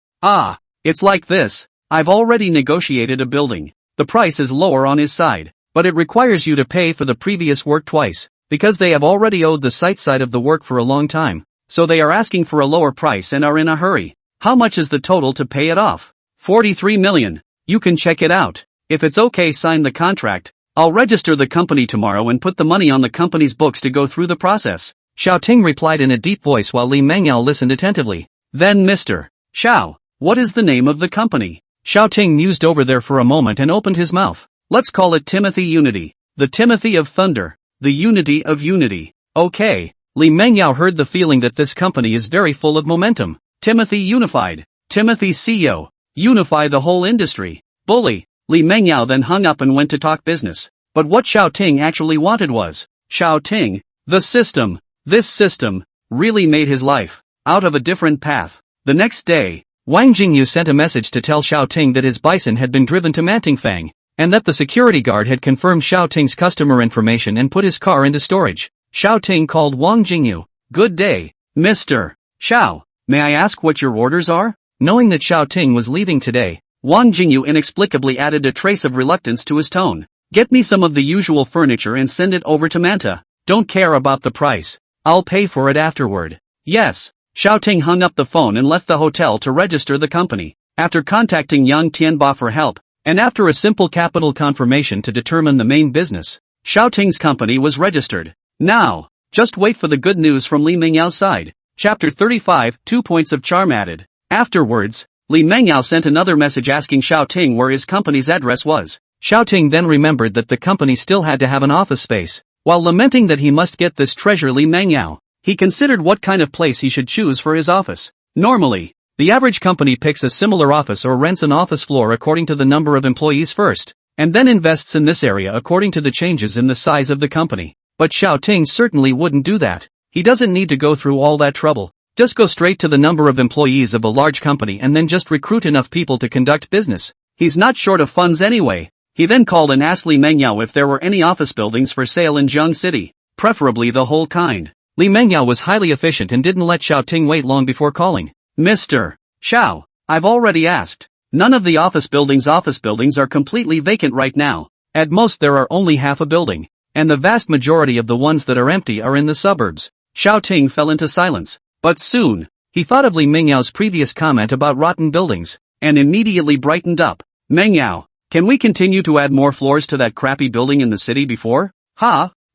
It's like this. I've already negotiated a building. The price is lower on his side, but it requires you to pay for the previous work twice, because they have already owed the side of the work for a long time, so they are asking for a lower price and are in a hurry. How much is the total to pay it off? 43 million. You can check it out. If it's okay, sign the contract. I'll register the company tomorrow and put the money on the company's books to go through the process. Xiao Ting replied in a deep voice while Li Mengyao listened attentively. Then Mr. Xiao, what is the name of the company? Xiao Ting mused over there for a moment and opened his mouth. Let's call it Timothy Unity. The Timothy of Thunder. The Unity of Unity. Okay. Li Mengyao heard the feeling that this company is very full of momentum. Timothy Unified. Timothy CEO. Unify the whole industry. Bully. Li Mengyao then hung up and went to talk business. But what Xiao Ting actually wanted was, Xiao Ting, the system. This system really made his life out of a different path. The next day, Wang Jingyu sent a message to tell Xiao Ting that his bison had been driven to Mantingfang, and that the security guard had confirmed Xiao Ting's customer information and put his car into storage. Xiao Ting called Wang Jingyu. Good day, Mr. Xiao. May I ask what your orders are? Knowing that Xiao Ting was leaving today, Wang Jingyu inexplicably added a trace of reluctance to his tone. Get me some of the usual furniture and send it over to Manta. Don't care about the price. I'll pay for it afterward. Yes. Xiao Ting hung up the phone and left the hotel to register the company. After contacting Yang Tianba for help, and after a simple capital confirmation to determine the main business, Xiao Ting's company was registered. Now, just wait for the good news from Li Mengyao's side. Chapter 35, 2 points of charm added. Afterwards, Li Mengyao sent another message asking Xiao Ting where his company's address was. Xiao Ting then remembered that the company still had to have an office space. While lamenting that he must get this treasure Li Mengyao, he considered what kind of place he should choose for his office. Normally, the average company picks a similar office or rents an office floor according to the number of employees first, and then invests in this area according to the changes in the size of the company. But Xiao Ting certainly wouldn't do that. He doesn't need to go through all that trouble. Just go straight to the number of employees of a large company and then just recruit enough people to conduct business. He's not short of funds anyway. He then called and asked Li Mengyao if there were any office buildings for sale in Zheng City, preferably the whole kind. Li Mengyao was highly efficient and didn't let Xiao Ting wait long before calling. Mr. Xiao, I've already asked. None of the office buildings are completely vacant right now. At most there are only half a building, and the vast majority of the ones that are empty are in the suburbs. Xiao Ting fell into silence, but soon, he thought of Li Mengyao's previous comment about rotten buildings, and immediately brightened up. Mengyao, can we continue to add more floors to that crappy building in the city before?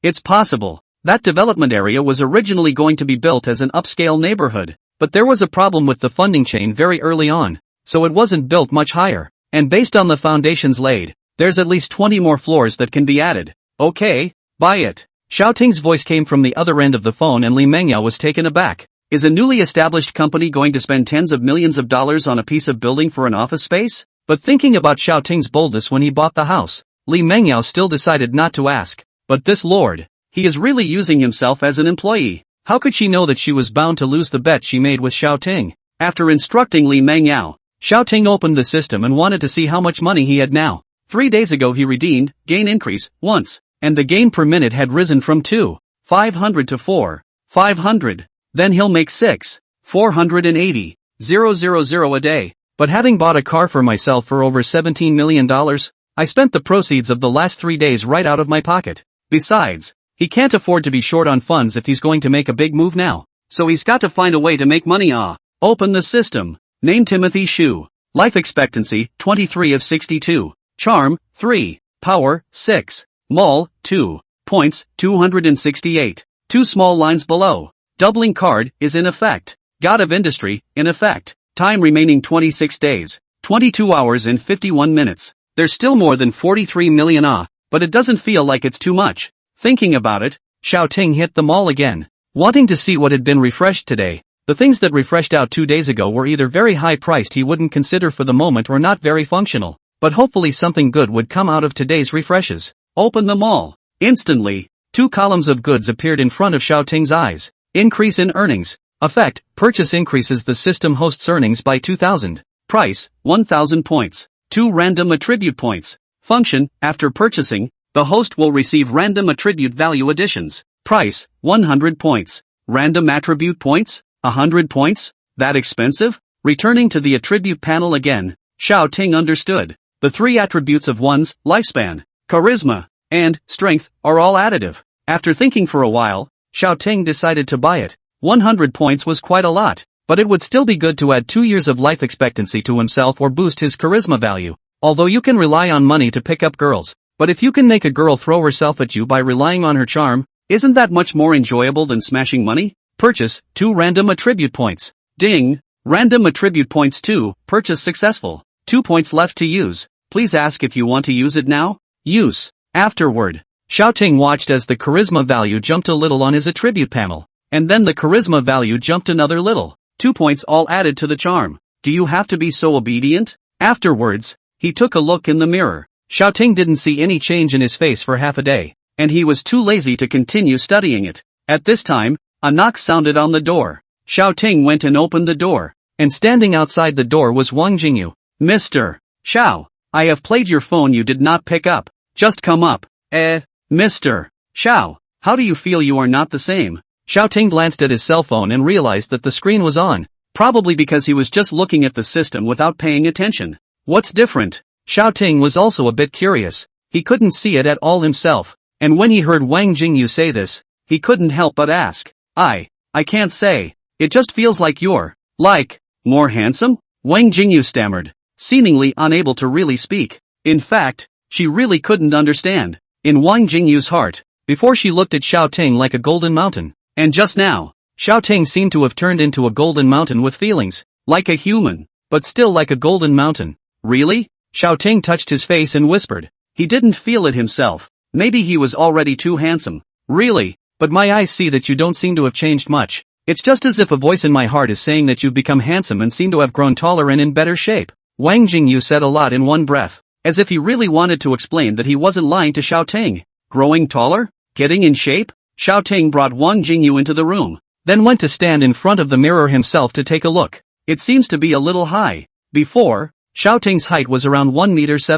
It's possible. That development area was originally going to be built as an upscale neighborhood, but there was a problem with the funding chain very early on, so it wasn't built much higher, and based on the foundations laid, there's at least 20 more floors that can be added. Okay, buy it. Xiao Ting's voice came from the other end of the phone and Li Mengyao was taken aback. Is a newly established company going to spend tens of millions of dollars on a piece of building for an office space? But thinking about Xiao Ting's boldness when he bought the house, Li Mengyao still decided not to ask. But this lord, he is really using himself as an employee. How could she know that she was bound to lose the bet she made with Xiao Ting? After instructing Li Mengyao, Xiao Ting opened the system and wanted to see how much money he had now. 3 days ago he redeemed, gain increase, once, and the gain per minute had risen from 2,500 to 4,500. Then he'll make 6,480,000 a day. But having bought a car for myself for over $17 million, I spent the proceeds of the last 3 days right out of my pocket. Besides, he can't afford to be short on funds if he's going to make a big move now. So he's got to find a way to make money. Open the system. Name Timothy Xu. Life expectancy, 23 of 62. Charm, 3. Power, 6. Mall, 2. Points, 268. 2 small lines below. Doubling card, is in effect. God of Industry, in effect. Time remaining 26 days. 22 hours and 51 minutes. There's still more than 43 million but it doesn't feel like it's too much. Thinking about it, Xiao Ting hit the mall again. Wanting to see what had been refreshed today. The things that refreshed out 2 days ago were either very high priced he wouldn't consider for the moment or not very functional. But hopefully something good would come out of today's refreshes. Open the mall. Instantly, 2 columns of goods appeared in front of Xiao Ting's eyes. Increase in earnings. Effect, purchase increases the system host's earnings by 2,000. Price, 1,000 points. 2 random attribute points. Function, after purchasing, the host will receive random attribute value additions. Price, 100 points. Random attribute points, 100 points? That expensive? Returning to the attribute panel again, Xiao Ting understood. The 3 attributes of one's lifespan, charisma, and strength are all additive. After thinking for a while, Xiao Ting decided to buy it. 100 points was quite a lot, but it would still be good to add 2 years of life expectancy to himself or boost his charisma value. Although you can rely on money to pick up girls, but if you can make a girl throw herself at you by relying on her charm, isn't that much more enjoyable than smashing money? Purchase, 2 random attribute points. Ding! Random attribute points 2, purchase successful. 2 points left to use. Please ask if you want to use it now. Use. Afterward, Xiao Ting watched as the charisma value jumped a little on his attribute panel, and then the charisma value jumped another little. 2 points all added to the charm. Do you have to be so obedient? Afterwards, he took a look in the mirror. Xiao Ting didn't see any change in his face for half a day, and he was too lazy to continue studying it. At this time, a knock sounded on the door. Xiao Ting went and opened the door, and standing outside the door was Wang Jingyu. Mr. Xiao, I have played your phone, you did not pick up. Just come up. Mr. Xiao, how do you feel you are not the same? Xiao Ting glanced at his cell phone and realized that the screen was on, probably because he was just looking at the system without paying attention. What's different? Xiao Ting was also a bit curious. He couldn't see it at all himself, and when he heard Wang Jingyu say this, he couldn't help but ask. I can't say. It just feels like you're, more handsome? Wang Jingyu stammered, seemingly unable to really speak. In fact, she really couldn't understand. In Wang Jingyu's heart, before she looked at Xiao Ting like a golden mountain, and just now, Xiao Ting seemed to have turned into a golden mountain with feelings, like a human, but still like a golden mountain. Really? Xiao Ting touched his face and whispered. He didn't feel it himself. Maybe he was already too handsome. Really? But my eyes see that you don't seem to have changed much. It's just as if a voice in my heart is saying that you've become handsome and seem to have grown taller and in better shape. Wang Jingyu said a lot in one breath, as if he really wanted to explain that he wasn't lying to Xiao Ting. Growing taller? Getting in shape? Xiao Ting brought Wang Jingyu into the room, then went to stand in front of the mirror himself to take a look. It seems to be a little high. Before, Xiao Ting's height was around 1.75 meters.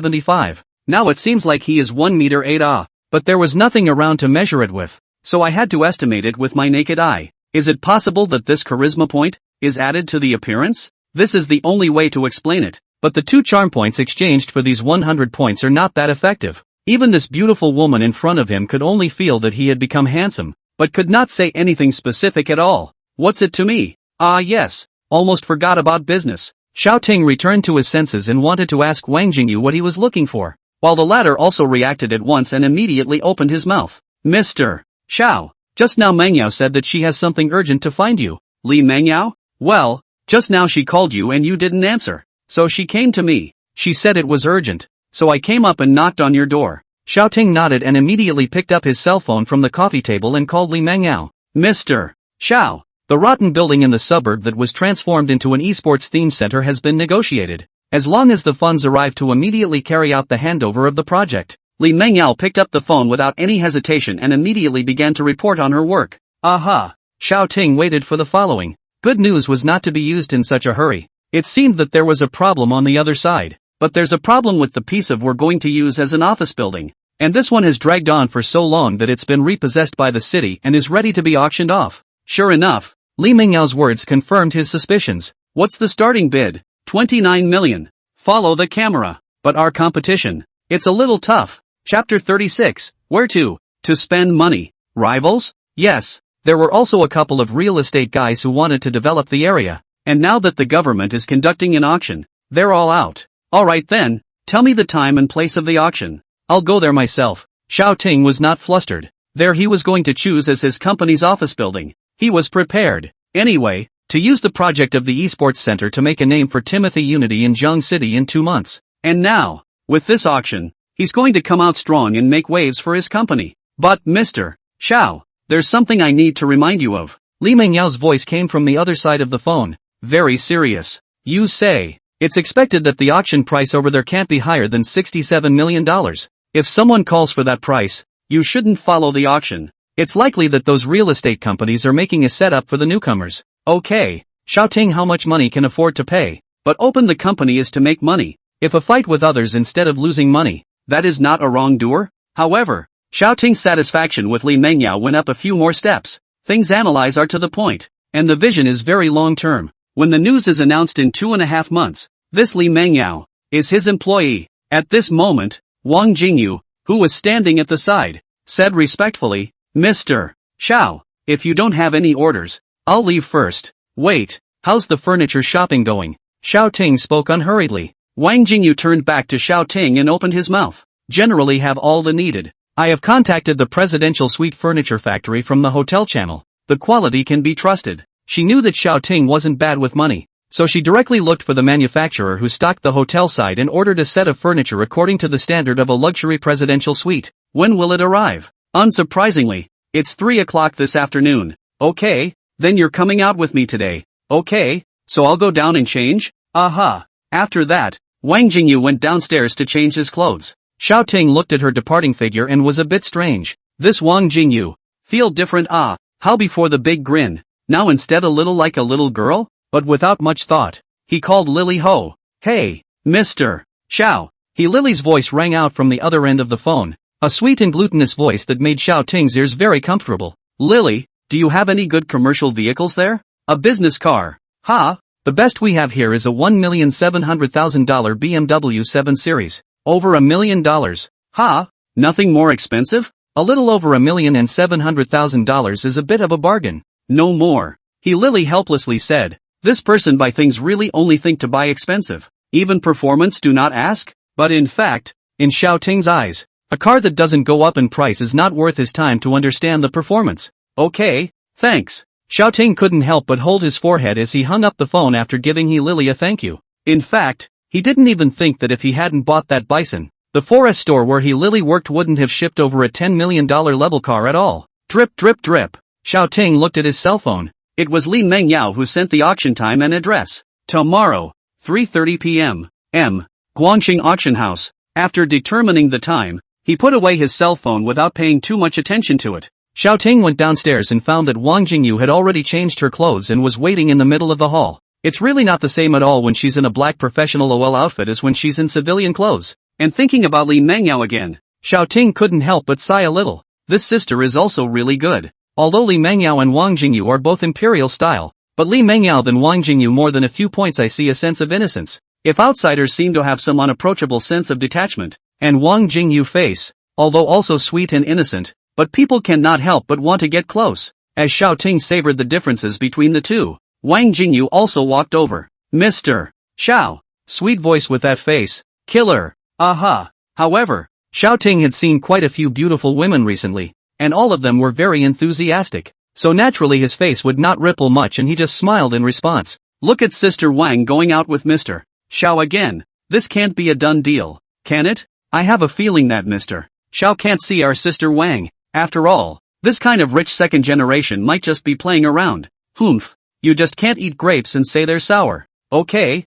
Now it seems like he is 1.8 meters. But there was nothing around to measure it with, so I had to estimate it with my naked eye. Is it possible that this charisma point is added to the appearance? This is the only way to explain it. But the 2 charm points exchanged for these 100 points are not that effective. Even this beautiful woman in front of him could only feel that he had become handsome, but could not say anything specific at all. What's it to me? Ah yes, almost forgot about business. Xiao Ting returned to his senses and wanted to ask Wang Jingyu what he was looking for, while the latter also reacted at once and immediately opened his mouth. Mr. Xiao, just now Mengyao said that she has something urgent to find you. Li Mengyao? Well, just now she called you and you didn't answer. So she came to me. She said it was urgent. So I came up and knocked on your door. Xiao Ting nodded and immediately picked up his cell phone from the coffee table and called Li Mengyao. Mr. Xiao, the The rotten building in the suburb that was transformed into an esports theme center has been negotiated, as long as the funds arrive to immediately carry out the handover of the project. Li Mengyao picked up the phone without any hesitation and immediately began to report on her work. Aha! Xiao Ting waited for the following. Good news was not to be used in such a hurry. It seemed that there was a problem on the other side. But there's a problem with the piece of we're going to use as an office building. And this one has dragged on for so long that it's been repossessed by the city and is ready to be auctioned off. Sure enough, Li Mengyao's words confirmed his suspicions. What's the starting bid? 29 million. Follow the camera. But our competition. It's a little tough. Chapter 36. Where to? To spend money. Rivals? Yes. There were also a couple of real estate guys who wanted to develop the area. And now that the government is conducting an auction, they're all out. Alright then, tell me the time and place of the auction. I'll go there myself. Xiao Ting was not flustered. There he was going to choose as his company's office building. He was prepared. Anyway, to use the project of the esports center to make a name for Timothy Unity in Zheng City in 2 months. And now, with this auction, he's going to come out strong and make waves for his company. But Mr. Xiao, there's something I need to remind you of. Li Mengyao's voice came from the other side of the phone. Very serious. You say, it's expected that the auction price over there can't be higher than $67 million. If someone calls for that price, you shouldn't follow the auction. It's likely that those real estate companies are making a setup for the newcomers. Okay, Xiao Ting how much money can afford to pay? But open the company is to make money. If a fight with others instead of losing money, that is not a wrongdoer. However, Xiao Ting's satisfaction with Li Mengyao went up a few more steps. Things analyze are to the point, and the vision is very long term. When the news is announced in 2.5 months, this Li Mengyao is his employee. At this moment, Wang Jingyu, who was standing at the side, said respectfully, Mr. Xiao, if you don't have any orders, I'll leave first. Wait, how's the furniture shopping going? Xiao Ting spoke unhurriedly. Wang Jingyu turned back to Xiao Ting and opened his mouth. Generally have all the needed. I have contacted the Presidential Suite Furniture Factory from the hotel channel. The quality can be trusted. She knew that Xiao Ting wasn't bad with money, so she directly looked for the manufacturer who stocked the hotel side and ordered a set of furniture according to the standard of a luxury presidential suite. When will it arrive? Unsurprisingly, it's 3 o'clock this afternoon. Okay, then you're coming out with me today. Okay, so I'll go down and change? Aha. After that, Wang Jingyu went downstairs to change his clothes. Xiao Ting looked at her departing figure and was a bit strange. This Wang Jingyu. Feel different how before the big grin. Now instead a little like a little girl? But without much thought, he called Lily Ho. Hey, Mr. Xiao. Lily's voice rang out from the other end of the phone. A sweet and glutinous voice that made Xiao Ting's ears very comfortable. Lily, do you have any good commercial vehicles there? A business car. The best we have here is a $1,700,000 BMW 7 Series. Over $1 million. Nothing more expensive? A little over $1,700,000 is a bit of a bargain. No more. Lily helplessly said. This person buy things really only think to buy expensive. Even performance do not ask? But in fact, in Xiao Ting's eyes, a car that doesn't go up in price is not worth his time to understand the performance. Okay, thanks. Xiao Ting couldn't help but hold his forehead as he hung up the phone after giving Lily a thank you. In fact, he didn't even think that if he hadn't bought that bison, the forest store where Lily worked wouldn't have shipped over a $10 million level car at all. Drip drip drip. Xiao Ting looked at his cell phone. It was Li Mengyao who sent the auction time and address. Tomorrow, 3:30 p.m. Guangxing Auction House. After determining the time, he put away his cell phone without paying too much attention to it. Xiao Ting went downstairs and found that Wang Jingyu had already changed her clothes and was waiting in the middle of the hall. It's really not the same at all when she's in a black professional OL outfit as when she's in civilian clothes. And thinking about Li Mengyao again, Xiao Ting couldn't help but sigh a little. This sister is also really good. Although Li Mengyao and Wang Jingyu are both imperial style, but Li Mengyao than Wang Jingyu more than a few points I see a sense of innocence. If outsiders seem to have some unapproachable sense of detachment, and Wang Jingyu face, although also sweet and innocent, but people cannot help but want to get close. As Xiao Ting savored the differences between the two, Wang Jingyu also walked over. Mr. Xiao. Sweet voice with that face. Killer. Aha. However, Xiao Ting had seen quite a few beautiful women recently, and all of them were very enthusiastic, so naturally his face would not ripple much and he just smiled in response. Look at Sister Wang going out with Mr. Xiao again. This can't be a done deal, can it? I have a feeling that Mr. Xiao can't see our Sister Wang. After all, this kind of rich second generation might just be playing around. Humph. You just can't eat grapes and say they're sour. Okay,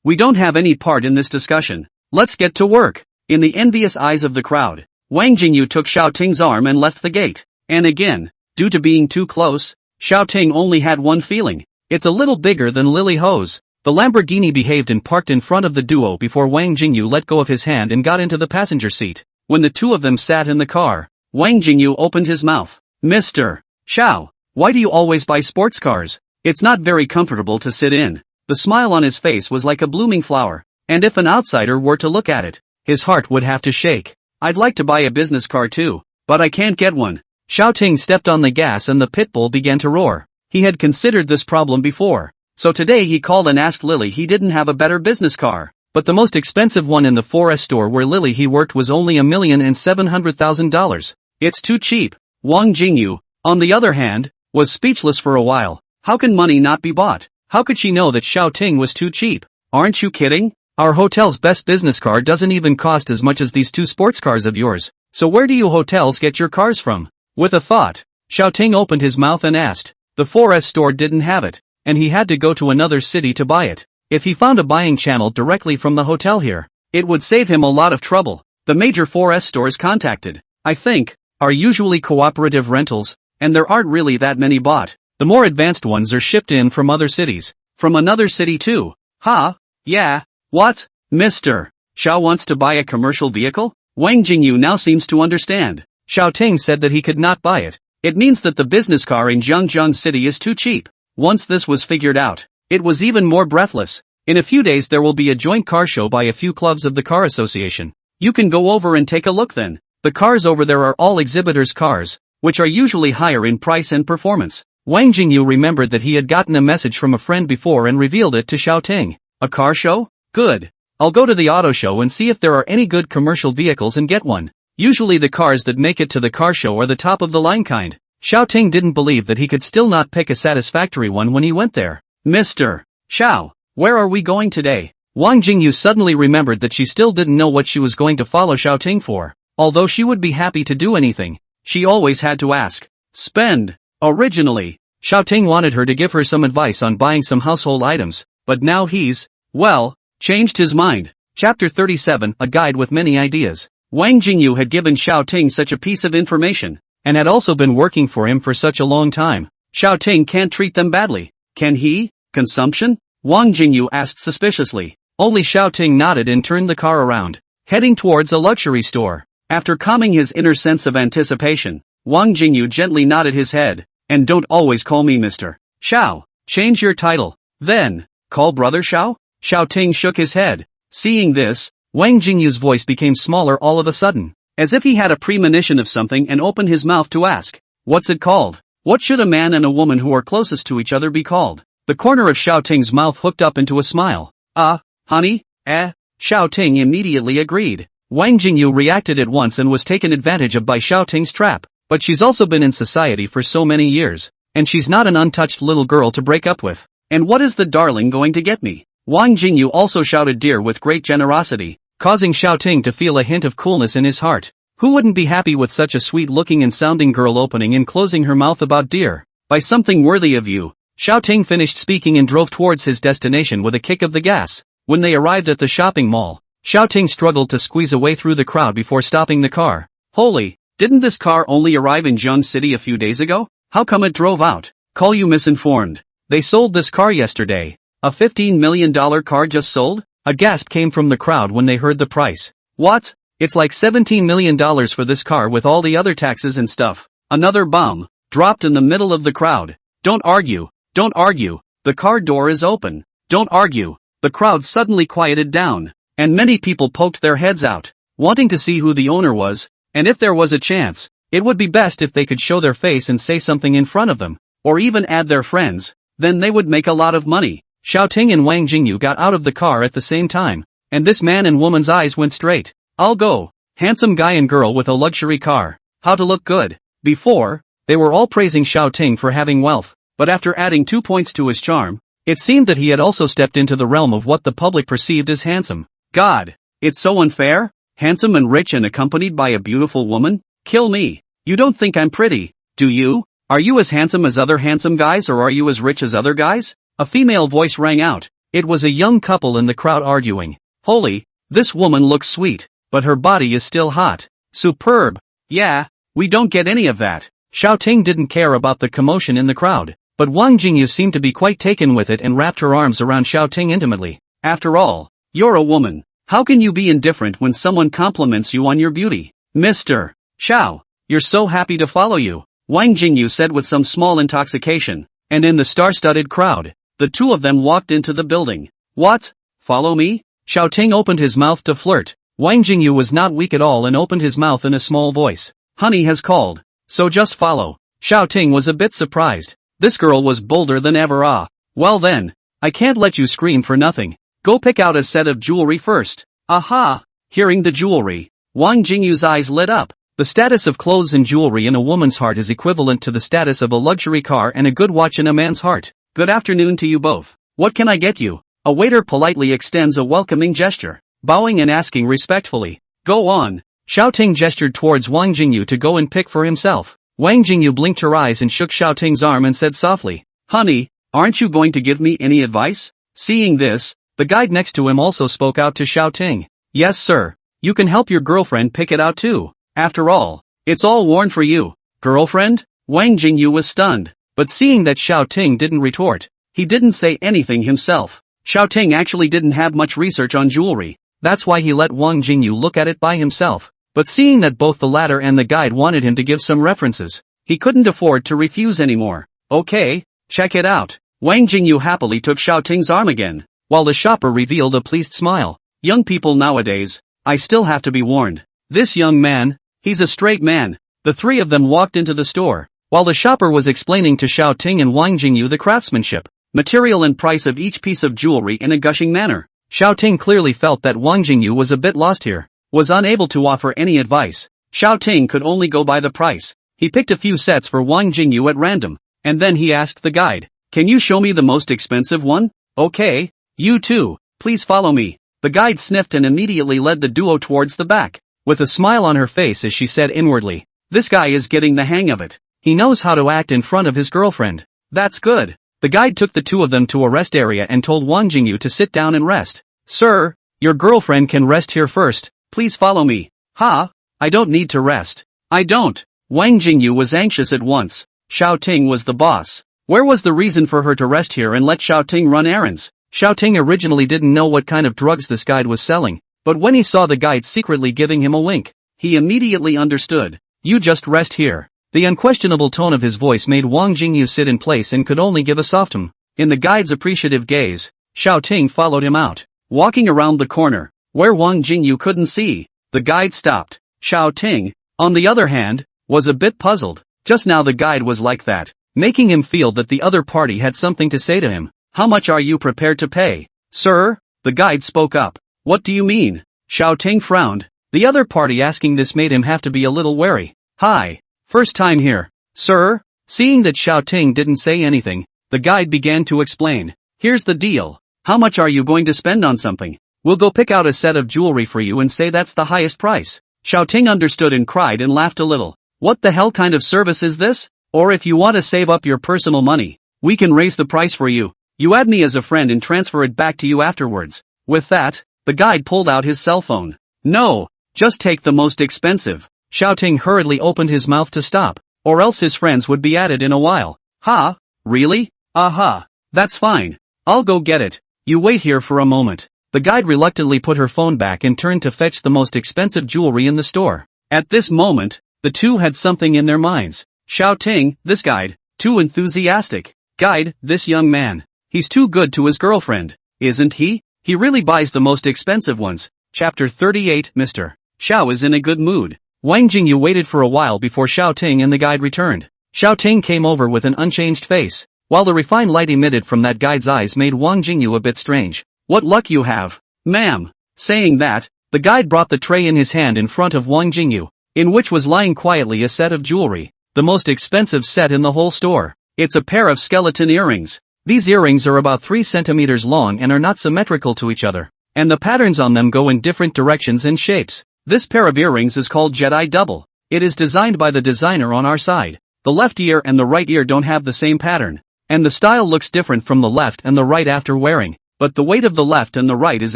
we don't have any part in this discussion. Let's get to work. In the envious eyes of the crowd, Wang Jingyu took Xiao Ting's arm and left the gate. And again, due to being too close, Xiao Ting only had one feeling. It's a little bigger than Lily Ho's. The Lamborghini behaved and parked in front of the duo before Wang Jingyu let go of his hand and got into the passenger seat. When the two of them sat in the car, Wang Jingyu opened his mouth. Mr. Xiao, why do you always buy sports cars? It's not very comfortable to sit in. The smile on his face was like a blooming flower, and if an outsider were to look at it, his heart would have to shake. I'd like to buy a business car too, but I can't get one. Xiao Ting stepped on the gas and the pit bull began to roar. He had considered this problem before, so today he called and asked Lily he didn't have a better business car, but the most expensive one in the 4S store where Lily he worked was only $1,700,000. It's too cheap. Wang Jingyu, on the other hand, was speechless for a while. How can money not be bought? How could she know that Xiao Ting was too cheap? Aren't you kidding? Our hotel's best business car doesn't even cost as much as these two sports cars of yours. So where do you hotels get your cars from? With a thought, Xiao Ting opened his mouth and asked. The 4S store didn't have it, and he had to go to another city to buy it. If he found a buying channel directly from the hotel here, it would save him a lot of trouble. The major 4S stores contacted, I think, are usually cooperative rentals, and there aren't really that many bought. The more advanced ones are shipped in from other cities. From another city too. Huh? Yeah. What? Mr. Xiao wants to buy a commercial vehicle? Wang Jingyu now seems to understand. Xiao Ting said that he could not buy it. It means that the business car in Zhangjiang City is too cheap. Once this was figured out, it was even more breathless. In a few days there will be a joint car show by a few clubs of the car association. You can go over and take a look then. The cars over there are all exhibitors' cars, which are usually higher in price and performance. Wang Jingyu remembered that he had gotten a message from a friend before and revealed it to Xiao Ting. A car show? Good. I'll go to the auto show and see if there are any good commercial vehicles and get one. Usually the cars that make it to the car show are the top of the line kind. Xiao Ting didn't believe that he could still not pick a satisfactory one when he went there. Mr. Xiao, where are we going today? Wang Jingyu suddenly remembered that she still didn't know what she was going to follow Xiao Ting for. Although she would be happy to do anything, she always had to ask. Spend. Originally, Xiao Ting wanted her to give her some advice on buying some household items, but now he's, well, changed his mind. Chapter 37, A Guide with Many Ideas. Wang Jingyu had given Xiao Ting such a piece of information, and had also been working for him for such a long time. Xiao Ting can't treat them badly. Can he? Consumption? Wang Jingyu asked suspiciously. Only Xiao Ting nodded and turned the car around, heading towards a luxury store. After calming his inner sense of anticipation, Wang Jingyu gently nodded his head. And don't always call me Mr. Xiao. Change your title. Then, call Brother Xiao? Xiao Ting shook his head. Seeing this, Wang Jingyu's voice became smaller all of a sudden, as if he had a premonition of something and opened his mouth to ask. What's it called? What should a man and a woman who are closest to each other be called? The corner of Xiao Ting's mouth hooked up into a smile. Honey? Xiao Ting immediately agreed. Wang Jingyu reacted at once and was taken advantage of by Xiao Ting's trap. But she's also been in society for so many years, and she's not an untouched little girl to break up with. And what is the darling going to get me? Wang Jingyu also shouted dear with great generosity, causing Xiao Ting to feel a hint of coolness in his heart. Who wouldn't be happy with such a sweet-looking and sounding girl opening and closing her mouth about dear? By something worthy of you. Xiao Ting finished speaking and drove towards his destination with a kick of the gas. When they arrived at the shopping mall, Xiao Ting struggled to squeeze away through the crowd before stopping the car. Holy! Didn't this car only arrive in Zhang City a few days ago? How come it drove out? Call you misinformed. They sold this car yesterday. A $15 million car just sold? A gasp came from the crowd when they heard the price. What? It's like $17 million for this car with all the other taxes and stuff. Another bomb dropped in the middle of the crowd. Don't argue. Don't argue. The car door is open. Don't argue. The crowd suddenly quieted down, and many people poked their heads out, wanting to see who the owner was. And if there was a chance, it would be best if they could show their face and say something in front of them, or even add their friends, then they would make a lot of money. Xiao Ting and Wang Jingyu got out of the car at the same time, and this man and woman's eyes went straight. I'll go. Handsome guy and girl with a luxury car. How to look good. Before, they were all praising Xiao Ting for having wealth, but after adding 2 points to his charm, it seemed that he had also stepped into the realm of what the public perceived as handsome. God, it's so unfair. Handsome and rich and accompanied by a beautiful woman? Kill me. You don't think I'm pretty, do you? Are you as handsome as other handsome guys or are you as rich as other guys? A female voice rang out. It was a young couple in the crowd arguing. Holy, this woman looks sweet, but her body is still hot. Superb. Yeah, we don't get any of that. Xiao Ting didn't care about the commotion in the crowd, but Wang Jingyu seemed to be quite taken with it and wrapped her arms around Xiao Ting intimately. After all, you're a woman. How can you be indifferent when someone compliments you on your beauty? Mr. Xiao, you're so happy to follow you, Wang Jingyu said with some small intoxication, and in the star-studded crowd, the two of them walked into the building. What? Follow me? Xiao Ting opened his mouth to flirt. Wang Jingyu was not weak at all and opened his mouth in a small voice. Honey has called, so just follow. Xiao Ting was a bit surprised. This girl was bolder than ever. Well then, I can't let you scream for nothing. Go pick out a set of jewelry first. Aha! Hearing the jewelry, Wang Jingyu's eyes lit up. The status of clothes and jewelry in a woman's heart is equivalent to the status of a luxury car and a good watch in a man's heart. Good afternoon to you both. What can I get you? A waiter politely extends a welcoming gesture, bowing and asking respectfully. Go on. Xiao Ting gestured towards Wang Jingyu to go and pick for himself. Wang Jingyu blinked her eyes and shook Xiao Ting's arm and said softly, Honey, aren't you going to give me any advice? Seeing this, the guide next to him also spoke out to Xiao Ting. Yes sir, you can help your girlfriend pick it out too. After all, it's all worn for you. Girlfriend? Wang Jingyu was stunned, but seeing that Xiao Ting didn't retort, he didn't say anything himself. Xiao Ting actually didn't have much research on jewelry, that's why he let Wang Jingyu look at it by himself. But seeing that both the latter and the guide wanted him to give some references, he couldn't afford to refuse anymore. Okay, check it out. Wang Jingyu happily took Xiao Ting's arm again, while the shopper revealed a pleased smile. Young people nowadays, I still have to be warned. This young man, he's a straight man. The three of them walked into the store, while the shopper was explaining to Xiao Ting and Wang Jingyu the craftsmanship, material and price of each piece of jewelry in a gushing manner. Xiao Ting clearly felt that Wang Jingyu was a bit lost here, was unable to offer any advice. Xiao Ting could only go by the price. He picked a few sets for Wang Jingyu at random, and then he asked the guide, Can you show me the most expensive one? Okay, you too, please follow me. The guide sniffed and immediately led the duo towards the back, with a smile on her face as she said inwardly, This guy is getting the hang of it. He knows how to act in front of his girlfriend. That's good. The guide took the two of them to a rest area and told Wang Jingyu to sit down and rest. Sir, your girlfriend can rest here first, please follow me. Ha? I don't need to rest. I don't. Wang Jingyu was anxious at once. Xiao Ting was the boss. Where was the reason for her to rest here and let Xiao Ting run errands? Xiao Ting originally didn't know what kind of drugs this guide was selling, but when he saw the guide secretly giving him a wink, he immediately understood. You just rest here. The unquestionable tone of his voice made Wang Jingyu sit in place and could only give a soft In the guide's appreciative gaze, Xiao Ting followed him out. Walking around the corner, where Wang Jingyu couldn't see, the guide stopped. Xiao Ting, on the other hand, was a bit puzzled. Just now the guide was like that, making him feel that the other party had something to say to him. How much are you prepared to pay? Sir, the guide spoke up. What do you mean? Xiao Ting frowned. The other party asking this made him have to be a little wary. Hi, first time here. Sir? Seeing that Xiao Ting didn't say anything, the guide began to explain. Here's the deal. How much are you going to spend on something? We'll go pick out a set of jewelry for you and say that's the highest price. Xiao Ting understood and cried and laughed a little. What the hell kind of service is this? Or if you want to save up your personal money, we can raise the price for you. You add me as a friend and transfer it back to you afterwards. With that, the guide pulled out his cell phone. No, just take the most expensive. Xiao Ting hurriedly opened his mouth to stop, or else his friends would be added in a while. Ha? Really? Aha. That's fine. I'll go get it. You wait here for a moment. The guide reluctantly put her phone back and turned to fetch the most expensive jewelry in the store. At this moment, the two had something in their minds. Xiao Ting, this guide, too enthusiastic. Guide, this young man. He's too good to his girlfriend, isn't he? He really buys the most expensive ones. Chapter 38 Mr. Xiao is in a good mood. Wang Jingyu waited for a while before Xiao Ting and the guide returned. Xiao Ting came over with an unchanged face, while the refined light emitted from that guide's eyes made Wang Jingyu a bit strange. What luck you have, ma'am. Saying that, the guide brought the tray in his hand in front of Wang Jingyu, in which was lying quietly a set of jewelry, the most expensive set in the whole store. It's a pair of skeleton earrings. These earrings are about 3 centimeters long and are not symmetrical to each other, and the patterns on them go in different directions and shapes. This pair of earrings is called Jedi Double. It is designed by the designer on our side. The The left ear and the right ear don't have the same pattern. And the style looks different from the left and the right after wearing, but the weight of the left and the right is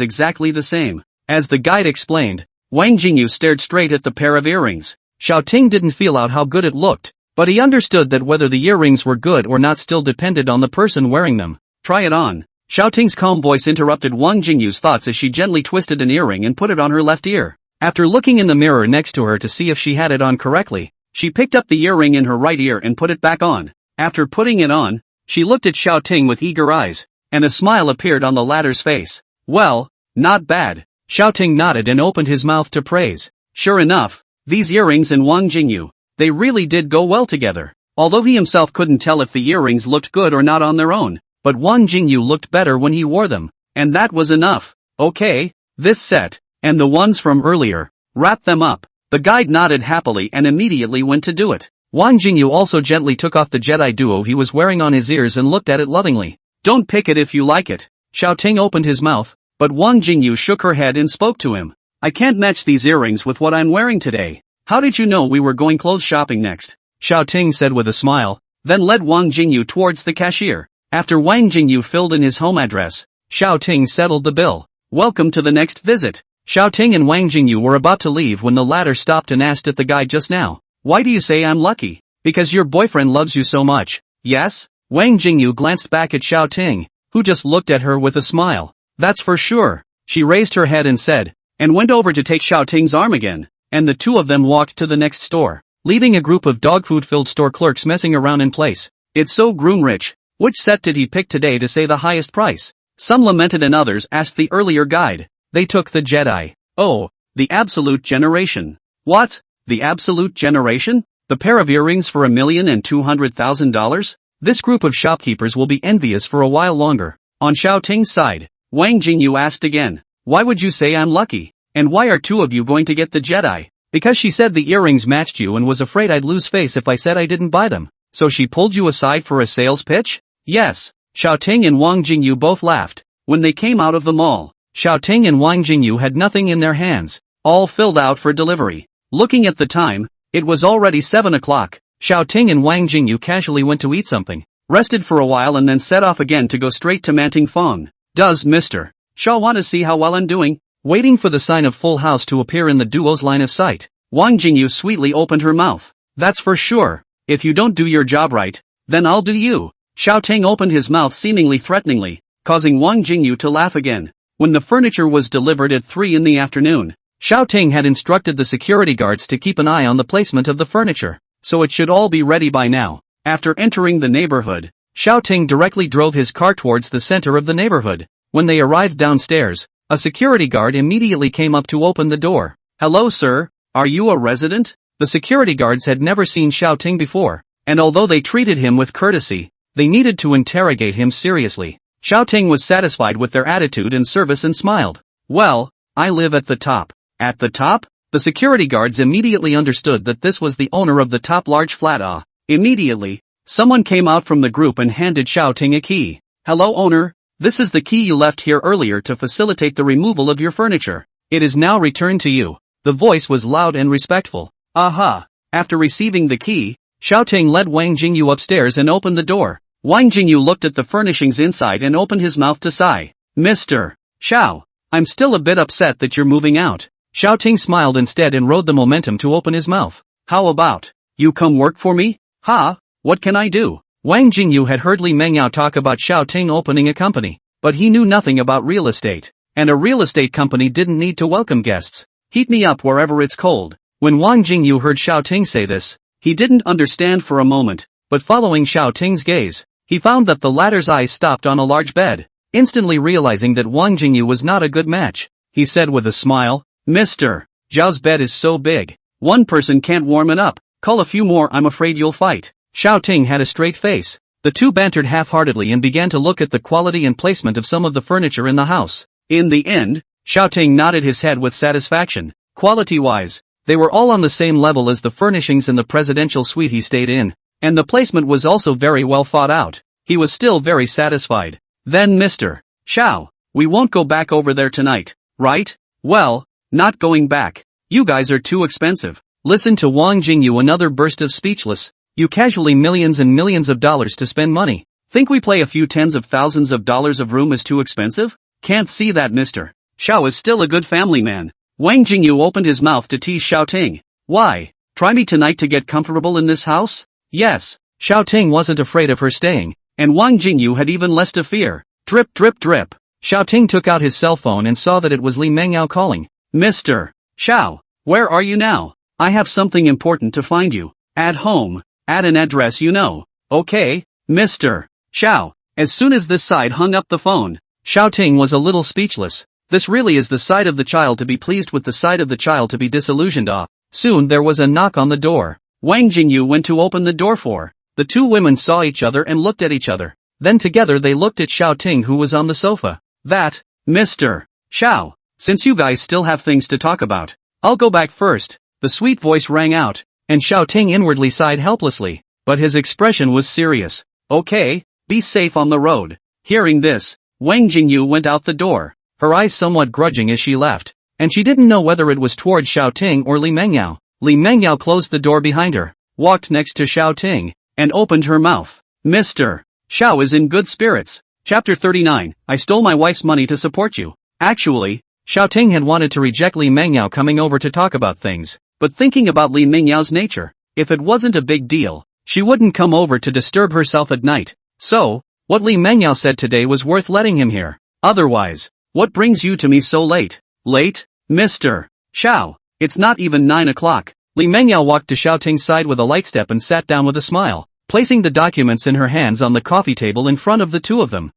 exactly the same. As the guide explained, Wang Jingyu stared straight at the pair of earrings. Xiaoting didn't feel out how good it looked, but he understood that whether the earrings were good or not still depended on the person wearing them. Try it on. Xiaoting's calm voice interrupted Wang Jingyu's thoughts as she gently twisted an earring and put it on her left ear. After looking in the mirror next to her to see if she had it on correctly, she picked up the earring in her right ear and put it back on. After putting it on, she looked at Xiaoting with eager eyes, and a smile appeared on the latter's face. Well, not bad. Xiaoting nodded and opened his mouth to praise. Sure enough, these earrings and Wang Jingyu, they really did go well together. Although he himself couldn't tell if the earrings looked good or not on their own, but Wang Jingyu looked better when he wore them, and that was enough. Okay, this set, and the ones from earlier, wrap them up. The guide nodded happily and immediately went to do it. Wang Jingyu also gently took off the Jedi duo he was wearing on his ears and looked at it lovingly. Don't pick it if you like it. Xiaoting opened his mouth, but Wang Jingyu shook her head and spoke to him. I can't match these earrings with what I'm wearing today. How did you know we were going clothes shopping next? Xiaoting said with a smile, then led Wang Jingyu towards the cashier. After Wang Jingyu filled in his home address, Xiaoting settled the bill. Welcome to the next visit. Xiaoting and Wang Jingyu were about to leave when the latter stopped and asked at the guy just now. Why do you say I'm lucky? Because your boyfriend loves you so much. Yes? Wang Jingyu glanced back at Xiaoting, who just looked at her with a smile. That's for sure. She raised her head and said, and went over to take Xiaoting's arm again, and the two of them walked to the next store, leaving a group of dog food-filled store clerks messing around in place. It's so groom-rich. Which set did he pick today to say the highest price? Some lamented and others asked the earlier guide. They took the Jedi. Oh, the Absolute Generation. What? The Absolute Generation? The pair of earrings for $1,200,000? This group of shopkeepers will be envious for a while longer. On Xiaoting's side, Wang Jingyu asked again. Why would you say I'm lucky? And why are two of you going to get the Jedi? Because she said the earrings matched you and was afraid I'd lose face if I said I didn't buy them. So she pulled you aside for a sales pitch? Yes. Xiaoting and Wang Jingyu both laughed. When they came out of the mall, Xiaoting and Wang Jingyu had nothing in their hands, all filled out for delivery. Looking at the time, it was already 7 o'clock. Xiaoting and Wang Jingyu casually went to eat something, rested for a while and then set off again to go straight to Manting Fong. Does Mr. Shaw want to see how well I'm doing? Waiting for the sign of full house to appear in the duo's line of sight, Wang Jingyu sweetly opened her mouth. That's for sure. If you don't do your job right, then I'll do you. Xiaoting opened his mouth seemingly threateningly, causing Wang Jingyu to laugh again. When the furniture was delivered at 3 in the afternoon, Xiaoting had instructed the security guards to keep an eye on the placement of the furniture, so it should all be ready by now. After entering the neighborhood, Xiaoting directly drove his car towards the center of the neighborhood. When they arrived downstairs, a security guard immediately came up to open the door. Hello sir, are you a resident? The security guards had never seen Xiaoting before, and although they treated him with courtesy, they needed to interrogate him seriously. Xiaoting was satisfied with their attitude and service and smiled. Well, I live at the top. At the top? The security guards immediately understood that this was the owner of the top large flat. Immediately, someone came out from the group and handed Xiaoting a key. Hello owner, this is the key you left here earlier to facilitate the removal of your furniture. It is now returned to you. The voice was loud and respectful. Aha! After receiving the key, Xiaoting led Wang Jingyu upstairs and opened the door. Wang Jingyu looked at the furnishings inside and opened his mouth to sigh. Mr. Xiao, I'm still a bit upset that you're moving out. Xiaoting smiled instead and rode the momentum to open his mouth. How about, you come work for me? Ha, what can I do? Wang Jingyu had heard Li Mengyao talk about Xiaoting opening a company, but he knew nothing about real estate, and a real estate company didn't need to welcome guests. Heat me up wherever it's cold. When Wang Jingyu heard Xiaoting say this, he didn't understand for a moment, but following Xiaoting's gaze, he found that the latter's eyes stopped on a large bed. Instantly realizing that Wang Jingyu was not a good match, he said with a smile, Mr. Zhao's bed is so big, one person can't warm it up. Call a few more, I'm afraid you'll fight. Xiaoting had a straight face. The two bantered half-heartedly and began to look at the quality and placement of some of the furniture in the house. In the end, Xiaoting nodded his head with satisfaction. Quality-wise, they were all on the same level as the furnishings in the presidential suite he stayed in, and the placement was also very well thought out. He was still very satisfied. Then Mr. Xiao, we won't go back over there tonight, right? Well, not going back. You guys are too expensive. Listen to Wang Jingyu, another burst of speechless. You casually millions and millions of dollars to spend money. Think we play a few tens of thousands of dollars of room is too expensive? Can't see that, Mr. Xiao is still a good family man. Wang Jingyu opened his mouth to tease Xiao Ting. Why? Try me tonight to get comfortable in this house? Yes. Xiao Ting wasn't afraid of her staying, and Wang Jingyu had even less to fear. Drip drip drip. Xiao Ting took out his cell phone and saw that it was Li Mengyao calling. Mr. Xiao, where are you now? I have something important to find you. At home. At an address you know. Okay, Mr. Xiao. As soon as this side hung up the phone, Xiao Ting was a little speechless. This really is the side of the child to be pleased with the side of the child to be disillusioned. Soon there was a knock on the door. Wang Jingyu went to open the door for. The two women saw each other and looked at each other. Then together they looked at Xiao Ting, who was on the sofa. That, Mr. Xiao, since you guys still have things to talk about, I'll go back first. The sweet voice rang out, and Xiao Ting inwardly sighed helplessly, but his expression was serious. Okay, be safe on the road. Hearing this, Wang Jingyu went out the door, her eyes somewhat grudging as she left, and she didn't know whether it was toward Xiao Ting or Li Mengyao. Li Mengyao closed the door behind her, walked next to Xiao Ting, and opened her mouth. Mr. Xiao is in good spirits. Chapter 39, I stole my wife's money to support you. Actually, Xiao Ting had wanted to reject Li Mengyao coming over to talk about things, but thinking about Li Mengyao's nature, if it wasn't a big deal, she wouldn't come over to disturb herself at night. So, what Li Mengyao said today was worth letting him hear. Otherwise, what brings you to me so late? Late? Mr. Xiao, it's not even 9 o'clock. Li Mengyao walked to Xiao Ting's side with a light step and sat down with a smile, placing the documents in her hands on the coffee table in front of the two of them.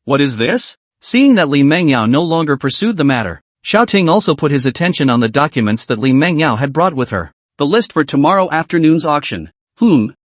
What is this? Seeing that Li Mengyao no longer pursued the matter, Xiao Ting also put his attention on the documents that Li Mengyao had brought with her. The list for tomorrow afternoon's auction.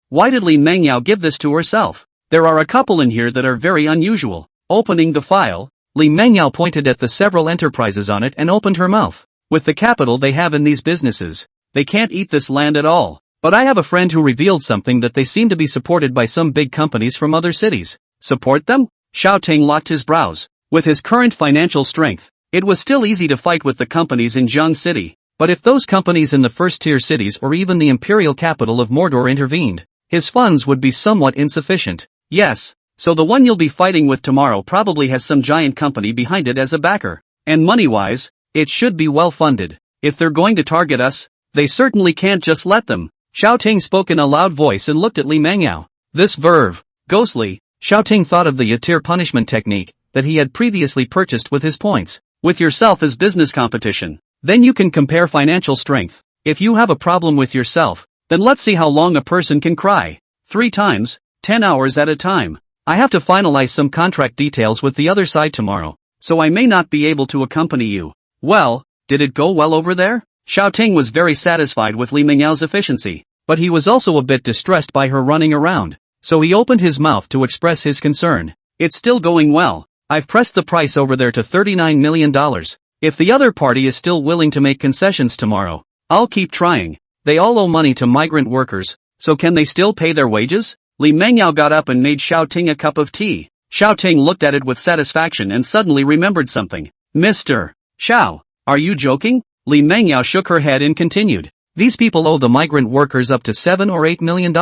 Why did Li Mengyao give this to herself? There are a couple in here that are very unusual. Opening the file, Li Mengyao pointed at the several enterprises on it and opened her mouth. With the capital they have in these businesses, they can't eat this land at all. But I have a friend who revealed something that they seem to be supported by some big companies from other cities. Support them? Xiao Ting locked his brows. With his current financial strength, it was still easy to fight with the companies in Jiang City. But if those companies in the first-tier cities or even the imperial capital of Mordor intervened, his funds would be somewhat insufficient. Yes, so the one you'll be fighting with tomorrow probably has some giant company behind it as a backer. And money-wise, it should be well-funded. If they're going to target us, they certainly can't just let them. Xiao Ting spoke in a loud voice and looked at Li Mengyao. This verve, ghostly. Xiao Ting thought of the Yatir punishment technique that he had previously purchased with his points. With yourself as business competition, then you can compare financial strength. If you have a problem with yourself, then let's see how long a person can cry. 3 times, 10 hours at a time. I have to finalize some contract details with the other side tomorrow, so I may not be able to accompany you. Well, did it go well over there? Xiao Ting was very satisfied with Li Mengyao's efficiency, but he was also a bit distressed by her running around, so he opened his mouth to express his concern. It's still going well. I've pressed the price over there to $39 million. If the other party is still willing to make concessions tomorrow, I'll keep trying. They all owe money to migrant workers, so can they still pay their wages? Li Mengyao got up and made Xiao Ting a cup of tea. Xiao Ting looked at it with satisfaction and suddenly remembered something. Mr. Xiao, are you joking? Li Mengyao shook her head and continued. These people owe the migrant workers up to $7 or $8 million,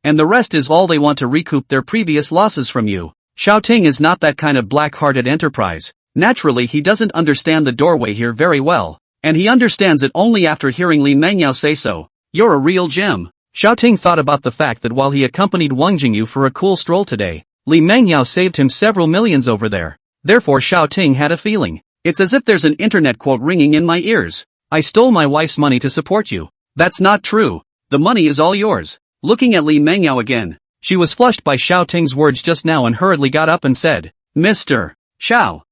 and the rest is all they want to recoup their previous losses from you. Xiao Ting is not that kind of black-hearted enterprise. Naturally he doesn't understand the doorway here very well, and he understands it only after hearing Li Mengyao say so. You're a real gem. Xiao Ting thought about the fact that while he accompanied Wang Jingyu for a cool stroll today, Li Mengyao saved him several millions over there. Therefore Xiao Ting had a feeling. It's as if there's an internet quote ringing in my ears. I stole my wife's money to support you. That's not true. The money is all yours. Looking at Li Mengyao again, she was flushed by Xiao Ting's words just now and hurriedly got up and said, Mr. Xiao,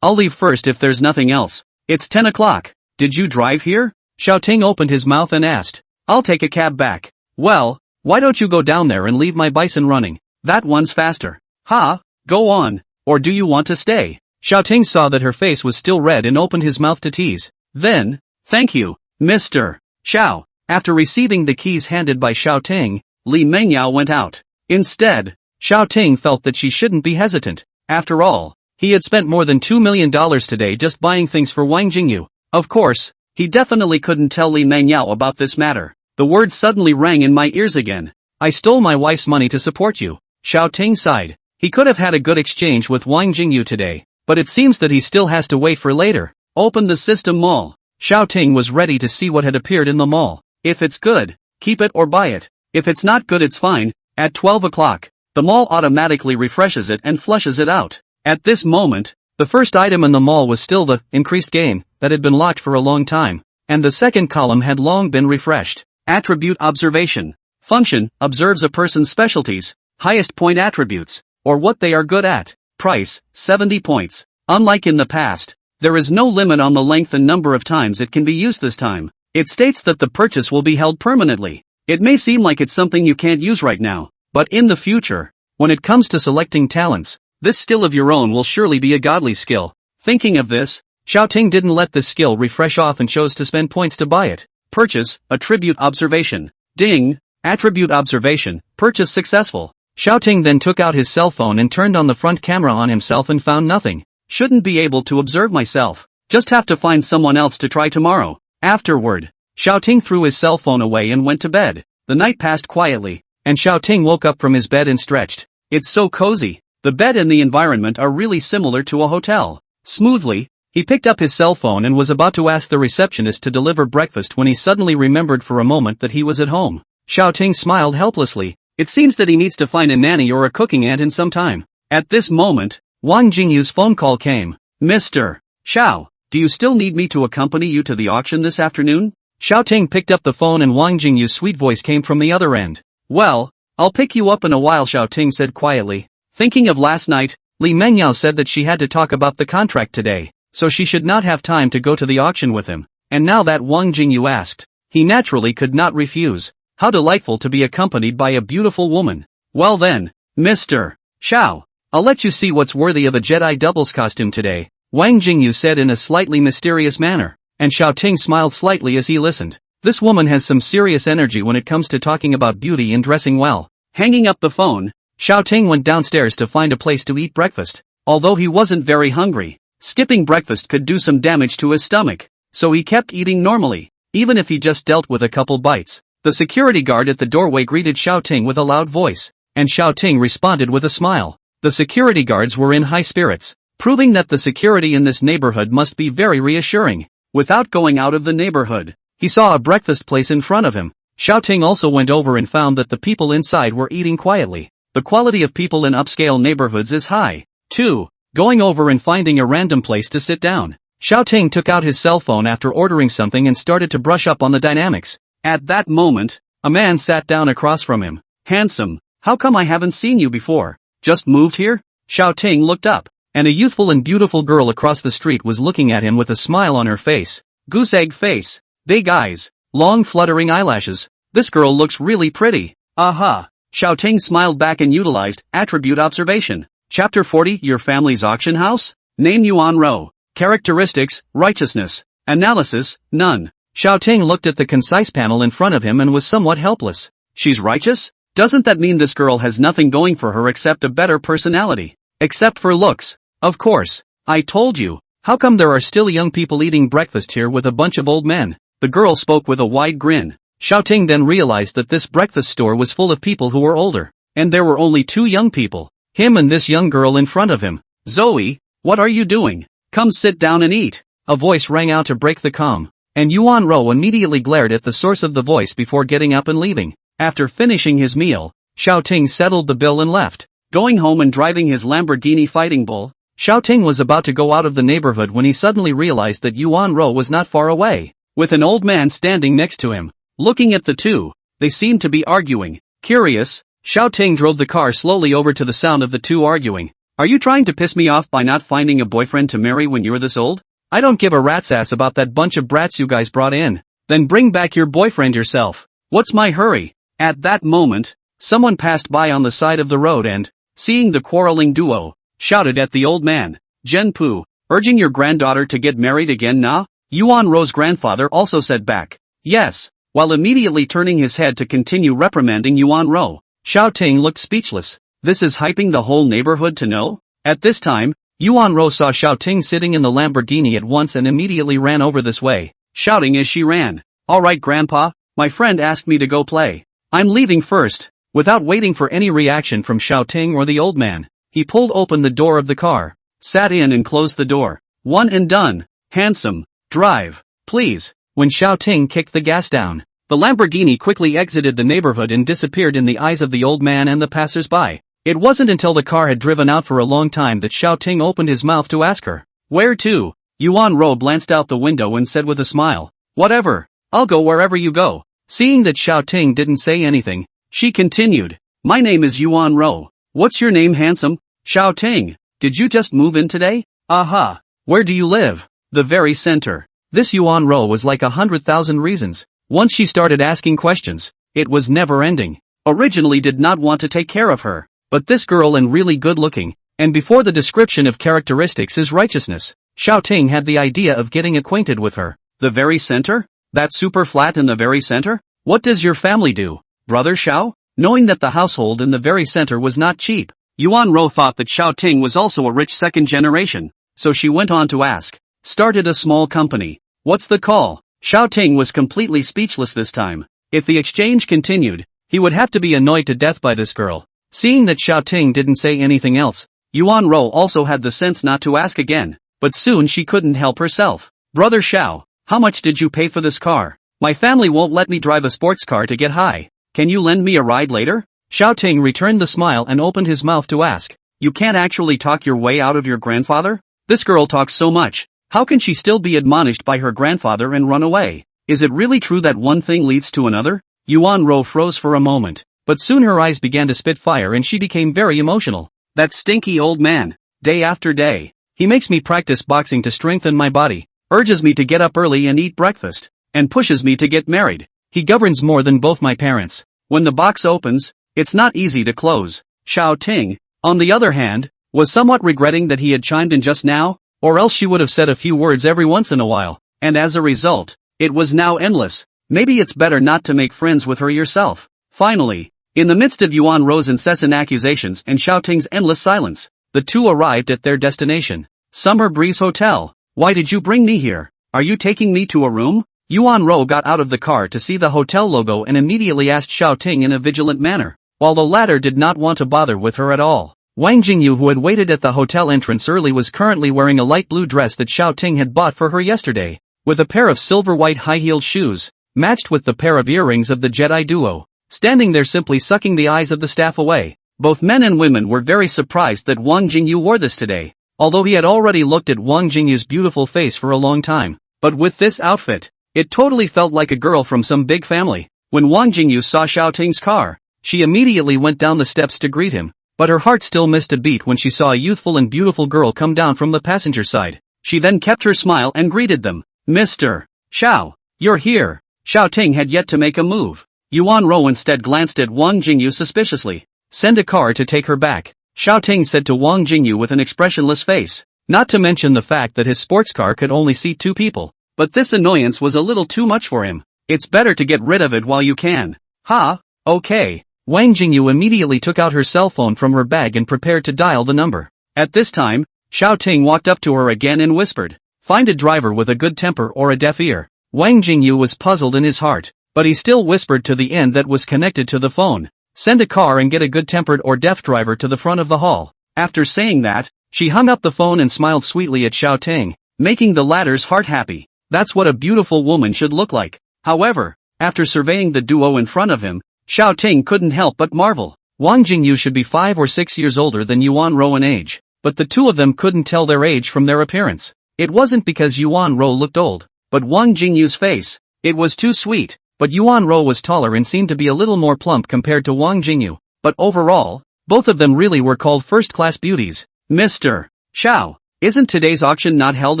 I'll leave first if there's nothing else. It's 10 o'clock. Did you drive here? Xiao Ting opened his mouth and asked. I'll take a cab back. Well, why don't you go down there and leave my bison running? That one's faster. Go on. Or do you want to stay? Xiao Ting saw that her face was still red and opened his mouth to tease. Then, thank you, Mr. Xiao. After receiving the keys handed by Xiao Ting, Li Mengyao went out. Instead, Xiao Ting felt that she shouldn't be hesitant. After all, he had spent more than $2 million today just buying things for Wang Jingyu. Of course, he definitely couldn't tell Li Mengyao about this matter. The words suddenly rang in my ears again. I stole my wife's money to support you. Xiao Ting sighed. He could have had a good exchange with Wang Jingyu today, but it seems that he still has to wait for later. Open the system mall. Xiao Ting was ready to see what had appeared in the mall. If it's good, keep it or buy it. If it's not good, it's fine. At 12 o'clock, the mall automatically refreshes it and flushes it out. At this moment, the first item in the mall was still the increased game that had been locked for a long time, and the second column had long been refreshed. Attribute observation. Function observes a person's specialties, highest point attributes, or what they are good at. Price, 70 points. Unlike in the past, there is no limit on the length and number of times it can be used this time. It states that the purchase will be held permanently. It may seem like it's something you can't use right now, but in the future, when it comes to selecting talents, this skill of your own will surely be a godly skill. Thinking of this, Xiao Ting didn't let this skill refresh off and chose to spend points to buy it. Purchase, attribute observation. Ding, attribute observation, purchase successful. Xiao Ting then took out his cell phone and turned on the front camera on himself and found nothing. Shouldn't be able to observe myself. Just have to find someone else to try tomorrow. Afterward, Xiao Ting threw his cell phone away and went to bed. The night passed quietly, and Xiao Ting woke up from his bed and stretched. It's so cozy. The bed and the environment are really similar to a hotel. Smoothly, he picked up his cell phone and was about to ask the receptionist to deliver breakfast when he suddenly remembered for a moment that he was at home. Xiao Ting smiled helplessly. It seems that he needs to find a nanny or a cooking aunt in some time. At this moment, Wang Jingyu's phone call came. Mr. Xiao, do you still need me to accompany you to the auction this afternoon? Xiao Ting picked up the phone and Wang Jingyu's sweet voice came from the other end. Well, I'll pick you up in a while, Xiao Ting said quietly. Thinking of last night, Li Mengyao said that she had to talk about the contract today, so she should not have time to go to the auction with him, and now that Wang Jingyu asked, he naturally could not refuse. How delightful to be accompanied by a beautiful woman. Well then, Mr. Xiao, I'll let you see what's worthy of a Jedi doubles costume today, Wang Jingyu said in a slightly mysterious manner, and Xiao Ting smiled slightly as he listened. This woman has some serious energy when it comes to talking about beauty and dressing well. Hanging up the phone, Xiao Ting went downstairs to find a place to eat breakfast. Although he wasn't very hungry, skipping breakfast could do some damage to his stomach, so he kept eating normally, even if he just dealt with a couple bites. The security guard at the doorway greeted Xiao Ting with a loud voice, and Xiao Ting responded with a smile. The security guards were in high spirits, proving that the security in this neighborhood must be very reassuring. Without going out of the neighborhood, he saw a breakfast place in front of him. Xiao Ting also went over and found that the people inside were eating quietly. The quality of people in upscale neighborhoods is high. 2. Going over and finding a random place to sit down. Xiao Ting took out his cell phone after ordering something and started to brush up on the dynamics. At that moment, a man sat down across from him. Handsome, how come I haven't seen you before? Just moved here? Xiao Ting looked up, and a youthful and beautiful girl across the street was looking at him with a smile on her face. Goose egg face, big eyes, long fluttering eyelashes. This girl looks really pretty. Aha! Xiao Ting smiled back and utilized attribute observation. Chapter 40 Your family's auction house? Name Yuan Rou. Characteristics, righteousness. Analysis, none. Xiao Ting looked at the concise panel in front of him and was somewhat helpless. She's righteous? Doesn't that mean this girl has nothing going for her except a better personality? Except for looks. Of course. I told you. How come there are still young people eating breakfast here with a bunch of old men? The girl spoke with a wide grin. Xiao Ting then realized that this breakfast store was full of people who were older, and there were only 2 young people, him and this young girl in front of him. Zoe, what are you doing? Come sit down and eat. A voice rang out to break the calm, and Yuan Rou immediately glared at the source of the voice before getting up and leaving. After finishing his meal, Xiao Ting settled the bill and left. Going home and driving his Lamborghini Fighting Bull, Xiao Ting was about to go out of the neighborhood when he suddenly realized that Yuan Rou was not far away, with an old man standing next to him. Looking at the two, they seemed to be arguing. Curious, Xiao Ting drove the car slowly over to the sound of the two arguing. Are you trying to piss me off by not finding a boyfriend to marry when you're this old? I don't give a rat's ass about that bunch of brats you guys brought in. Then bring back your boyfriend yourself. What's my hurry? At that moment, someone passed by on the side of the road and, seeing the quarreling duo, shouted at the old man. Zhen Pu, urging your granddaughter to get married again now? Yuan Rou's grandfather also said back. Yes, while immediately turning his head to continue reprimanding Yuan Rou. Xiao Ting looked speechless. This is hyping the whole neighborhood to know? At this time, Yuan Rou saw Xiao Ting sitting in the Lamborghini at once and immediately ran over this way, shouting as she ran. Alright grandpa, My friend asked me to go play. I'm leaving first. Without waiting for any reaction from Xiao Ting or the old man, he pulled open the door of the car, sat in and closed the door. One and done. Handsome. Drive, please. When Xiao Ting kicked the gas down, the Lamborghini quickly exited the neighborhood and disappeared in the eyes of the old man and the passers-by. It wasn't until the car had driven out for a long time that Xiao Ting opened his mouth to ask her, "Where to?" Yuan Ro glanced out the window and said with a smile, "Whatever. I'll go wherever you go." Seeing that Xiao Ting didn't say anything, she continued, "My name is Yuan Ro. What's your name, handsome?" "Xiao Ting. Did you just move in today?" "Aha. Where do you live?" "The very center." This Yuan Ro was like 100,000 reasons. Once she started asking questions, it was never ending. Originally did not want to take care of her, but this girl and really good looking, and before the description of characteristics is righteousness, Xiao Ting had the idea of getting acquainted with her. The very center? That super flat in the very center? What does your family do, brother Xiao? Knowing that the household in the very center was not cheap, Yuan Ro thought that Xiao Ting was also a rich second generation, so she went on to ask, "Started a small company. What's the call?" Xiao Ting was completely speechless this time. If the exchange continued, he would have to be annoyed to death by this girl. Seeing that Xiao Ting didn't say anything else, Yuan Ro also had the sense not to ask again, but soon she couldn't help herself. "Brother Xiao, how much did you pay for this car? My family won't let me drive a sports car to get high. Can you lend me a ride later?" Xiao Ting returned the smile and opened his mouth to ask, "You can't actually talk your way out of your grandfather? This girl talks so much. How can she still be admonished by her grandfather and run away? Is it really true that one thing leads to another?" Yuan Ro froze for a moment, but soon her eyes began to spit fire and she became very emotional. "That stinky old man. Day after day, he makes me practice boxing to strengthen my body, urges me to get up early and eat breakfast, and pushes me to get married. He governs more than both my parents. When the box opens, it's not easy to close." Xiao Ting, on the other hand, was somewhat regretting that he had chimed in just now, or else she would have said a few words every once in a while, and as a result, it was now endless. Maybe it's better not to make friends with her yourself. Finally, in the midst of Yuan Ro's incessant accusations and Xiao Ting's endless silence, the two arrived at their destination. "Summer Breeze Hotel. Why did you bring me here? Are you taking me to a room?" Yuan Ro got out of the car to see the hotel logo and immediately asked Xiao Ting in a vigilant manner, while the latter did not want to bother with her at all. Wang Jingyu, who had waited at the hotel entrance early, was currently wearing a light blue dress that Xiao Ting had bought for her yesterday, with a pair of silver white high-heeled shoes, matched with the pair of earrings of the Jedi duo, standing there simply sucking the eyes of the staff away. Both men and women were very surprised that Wang Jingyu wore this today, although he had already looked at Wang Jingyu's beautiful face for a long time. But with this outfit, it totally felt like a girl from some big family. When Wang Jingyu saw Xiao Ting's car, she immediately went down the steps to greet him, but her heart still missed a beat when she saw a youthful and beautiful girl come down from the passenger side. She then kept her smile and greeted them. "Mr. Xiao, you're here." Xiao Ting had yet to make a move. Yuan Ro instead glanced at Wang Jingyu suspiciously. "Send a car to take her back," Xiao Ting said to Wang Jingyu with an expressionless face, not to mention the fact that his sports car could only seat 2 people. But this annoyance was a little too much for him. It's better to get rid of it while you can. "Ha, okay." Wang Jingyu immediately took out her cell phone from her bag and prepared to dial the number. At this time, Xiao Ting walked up to her again and whispered, "Find a driver with a good temper or a deaf ear." Wang Jingyu was puzzled in his heart, but he still whispered to the end that was connected to the phone, "Send a car and get a good-tempered or deaf driver to the front of the hall." After saying that, she hung up the phone and smiled sweetly at Xiao Ting, making the latter's heart happy. That's what a beautiful woman should look like. However, after surveying the duo in front of him, Xiao Ting couldn't help but marvel. Wang Jingyu should be 5 or 6 years older than Yuan Ro in age, but the two of them couldn't tell their age from their appearance. It wasn't because Yuan Ro looked old, but Wang Jingyu's face. It was too sweet, but Yuan Ro was taller and seemed to be a little more plump compared to Wang Jingyu. But overall, both of them really were called first-class beauties. "Mr. Xiao, isn't today's auction not held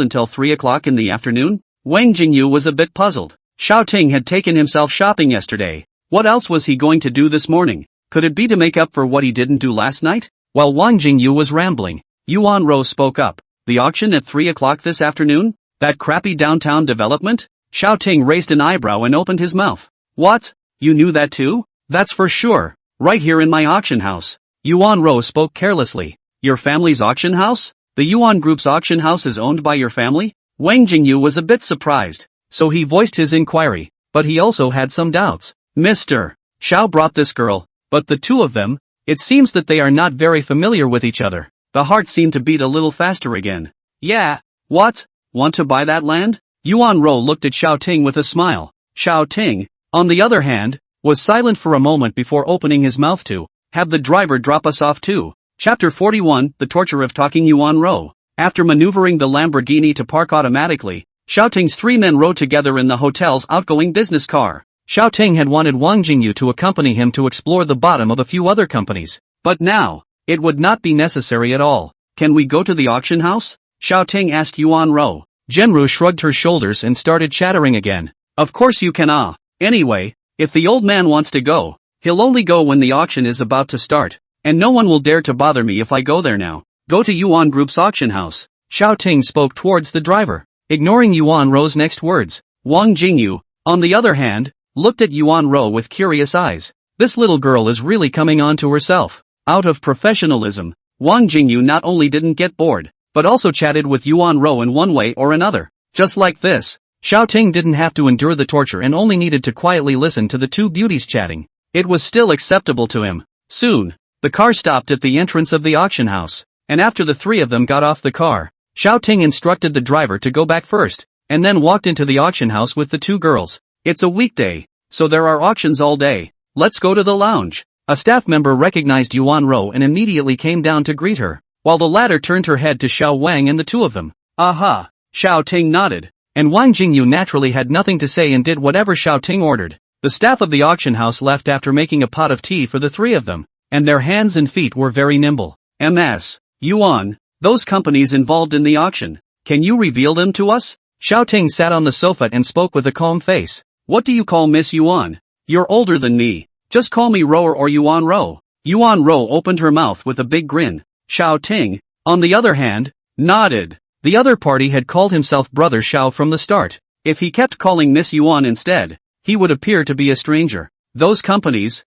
until 3 o'clock in the afternoon?" Wang Jingyu was a bit puzzled. Xiao Ting had taken himself shopping yesterday. What else was he going to do this morning? Could it be to make up for what he didn't do last night? While Wang Jingyu was rambling, Yuan Ro spoke up. "The auction at 3 o'clock this afternoon? That crappy downtown development?" Xiao Ting raised an eyebrow and opened his mouth. "What? You knew that too?" "That's for sure. Right here in my auction house." Yuan Ro spoke carelessly. "Your family's auction house? The Yuan Group's auction house is owned by your family?" Wang Jingyu was a bit surprised, so he voiced his inquiry. but he also had some doubts. Mr. Xiao brought this girl, but the two of them, it seems that they are not very familiar with each other. The heart seemed to beat a little faster again. Yeah, what? Want to buy that land? Yuan Rou looked at Xiao Ting with a smile. Xiao Ting, on the other hand, was silent for a moment before opening his mouth to have the driver drop us off too. Chapter 41, The Torture of Talking Yuan Rou. After maneuvering the Lamborghini to park automatically, Xiao Ting's three men rode together in the hotel's outgoing business car. Xiao Ting had wanted Wang Jingyu to accompany him to explore the bottom of a few other companies, but now, it would not be necessary at all. Can we go to the auction house? Xiao Ting asked Yuan Rou. Zhenru shrugged her shoulders and started chattering again. Of course you can. Anyway, if the old man wants to go, he'll only go when the auction is about to start, and no one will dare to bother me if I go there now. Go to Yuan Group's auction house. Xiao Ting spoke towards the driver, ignoring Yuan Rou's next words. Wang Jingyu, on the other hand, looked at Yuan Rou with curious eyes. This little girl is really coming on to herself. Out of professionalism, Wang Jingyu not only didn't get bored, but also chatted with Yuan Rou in one way or another. Just like this, Xiao Ting didn't have to endure the torture and only needed to quietly listen to the two beauties chatting. It was still acceptable to him. Soon, the car stopped at the entrance of the auction house, and after the three of them got off the car, Xiao Ting instructed the driver to go back first, and then walked into the auction house with the two girls. It's a weekday, so there are auctions all day. Let's go to the lounge. A staff member recognized Yuan Rou and immediately came down to greet her, while the latter turned her head to Xiao Wang and the two of them. Aha! Xiao Ting nodded, and Wang Jingyu naturally had nothing to say and did whatever Xiao Ting ordered. The staff of the auction house left after making a pot of tea for the three of them, and their hands and feet were very nimble. Ms. Yuan, those companies involved in the auction, can you reveal them to us? Xiao Ting sat on the sofa and spoke with a calm face. What do you call Miss Yuan? You're older than me. Just call me Rower or Yuan Rou. Yuan Rou opened her mouth with a big grin. Xiao Ting, on the other hand, nodded. The other party had called himself Brother Xiao from the start. If he kept calling Miss Yuan instead, he would appear to be a stranger. Those companies?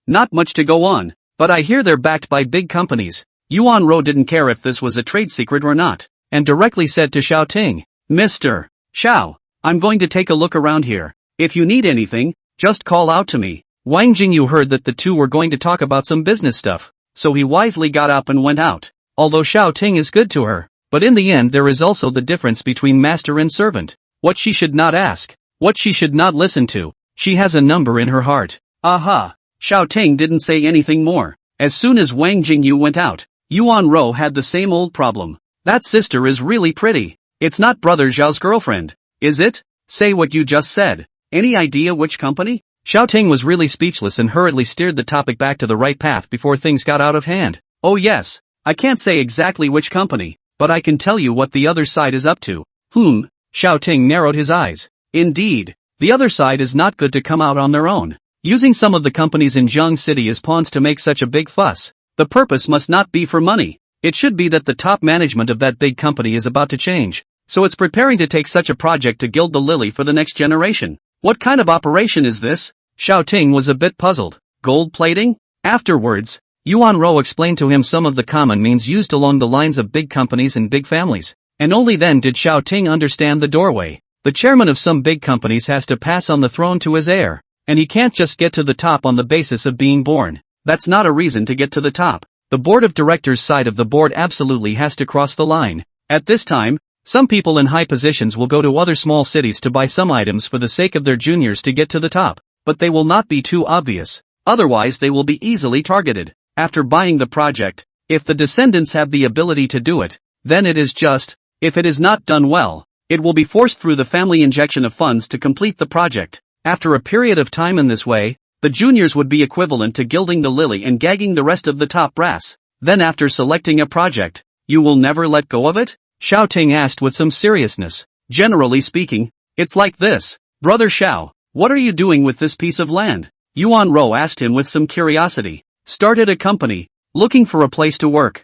Not much to go on, but I hear they're backed by big companies. Yuan Rou didn't care if this was a trade secret or not, and directly said to Xiao Ting, Mr. Xiao, I'm going to take a look around here. If you need anything, just call out to me. Wang Jingyu heard that the two were going to talk about some business stuff, so he wisely got up and went out. Although Xiao Ting is good to her, but in the end there is also the difference between master and servant. What she should not ask, what she should not listen to. She has a number in her heart. Aha! Xiao Ting didn't say anything more. As soon as Wang Jingyu went out, Yuan Rou had the same old problem. That sister is really pretty. It's not Brother Zhao's girlfriend, is it? Say what you just said. Any idea which company? Xiao Ting was really speechless and hurriedly steered the topic back to the right path before things got out of hand. Oh yes, I can't say exactly which company, but I can tell you what the other side is up to. Xiao Ting narrowed his eyes. Indeed, the other side is not good to come out on their own, using some of the companies in Zhang City as pawns to make such a big fuss. The purpose must not be for money. It should be that the top management of that big company is about to change, so it's preparing to take such a project to gild the lily for the next generation. What kind of operation is this? Xiao Ting was a bit puzzled. Gold plating? Afterwards, Yuan Rou explained to him some of the common means used along the lines of big companies and big families, and only then did Xiao Ting understand the doorway. The chairman of some big companies has to pass on the throne to his heir, and he can't just get to the top on the basis of being born. That's not a reason to get to the top. The board of directors side of the board absolutely has to cross the line. At this time, some people in high positions will go to other small cities to buy some items for the sake of their juniors to get to the top, but they will not be too obvious. Otherwise they will be easily targeted. After buying the project, if the descendants have the ability to do it, then it is just. If it is not done well, it will be forced through the family injection of funds to complete the project. After a period of time in this way, the juniors would be equivalent to gilding the lily and gagging the rest of the top brass. Then after selecting a project, you will never let go of it? Xiao Ting asked with some seriousness. Generally speaking, it's like this. Brother Xiao, what are you doing with this piece of land? Yuan Rou asked him with some curiosity. Started a company, looking for a place to work.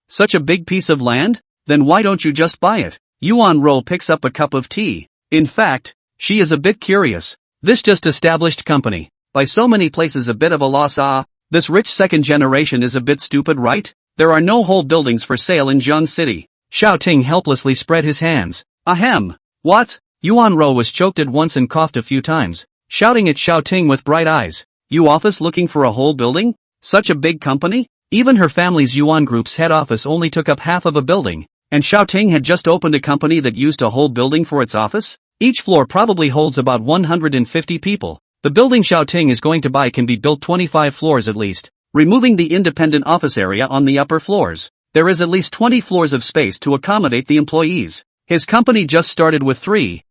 Such a big piece of land? Then why don't you just buy it? Yuan Rou picks up a cup of tea. In fact, she is a bit curious. This just established company, by so many places a bit of a loss. This rich second generation is a bit stupid, right? There are no whole buildings for sale in Zhang City. Xiao Ting helplessly spread his hands. Ahem. What? Yuan Ro was choked at once and coughed a few times, shouting at Xiao Ting with bright eyes. You office looking for a whole building? Such a big company? Even her family's Yuan Group's head office only took up half of a building, and Xiao Ting had just opened a company that used a whole building for its office? Each floor probably holds about 150 people. The building Xiao Ting is going to buy can be built 25 floors at least, removing the independent office area on the upper floors. There is at least 20 floors of space to accommodate the employees. His company just started with 3,000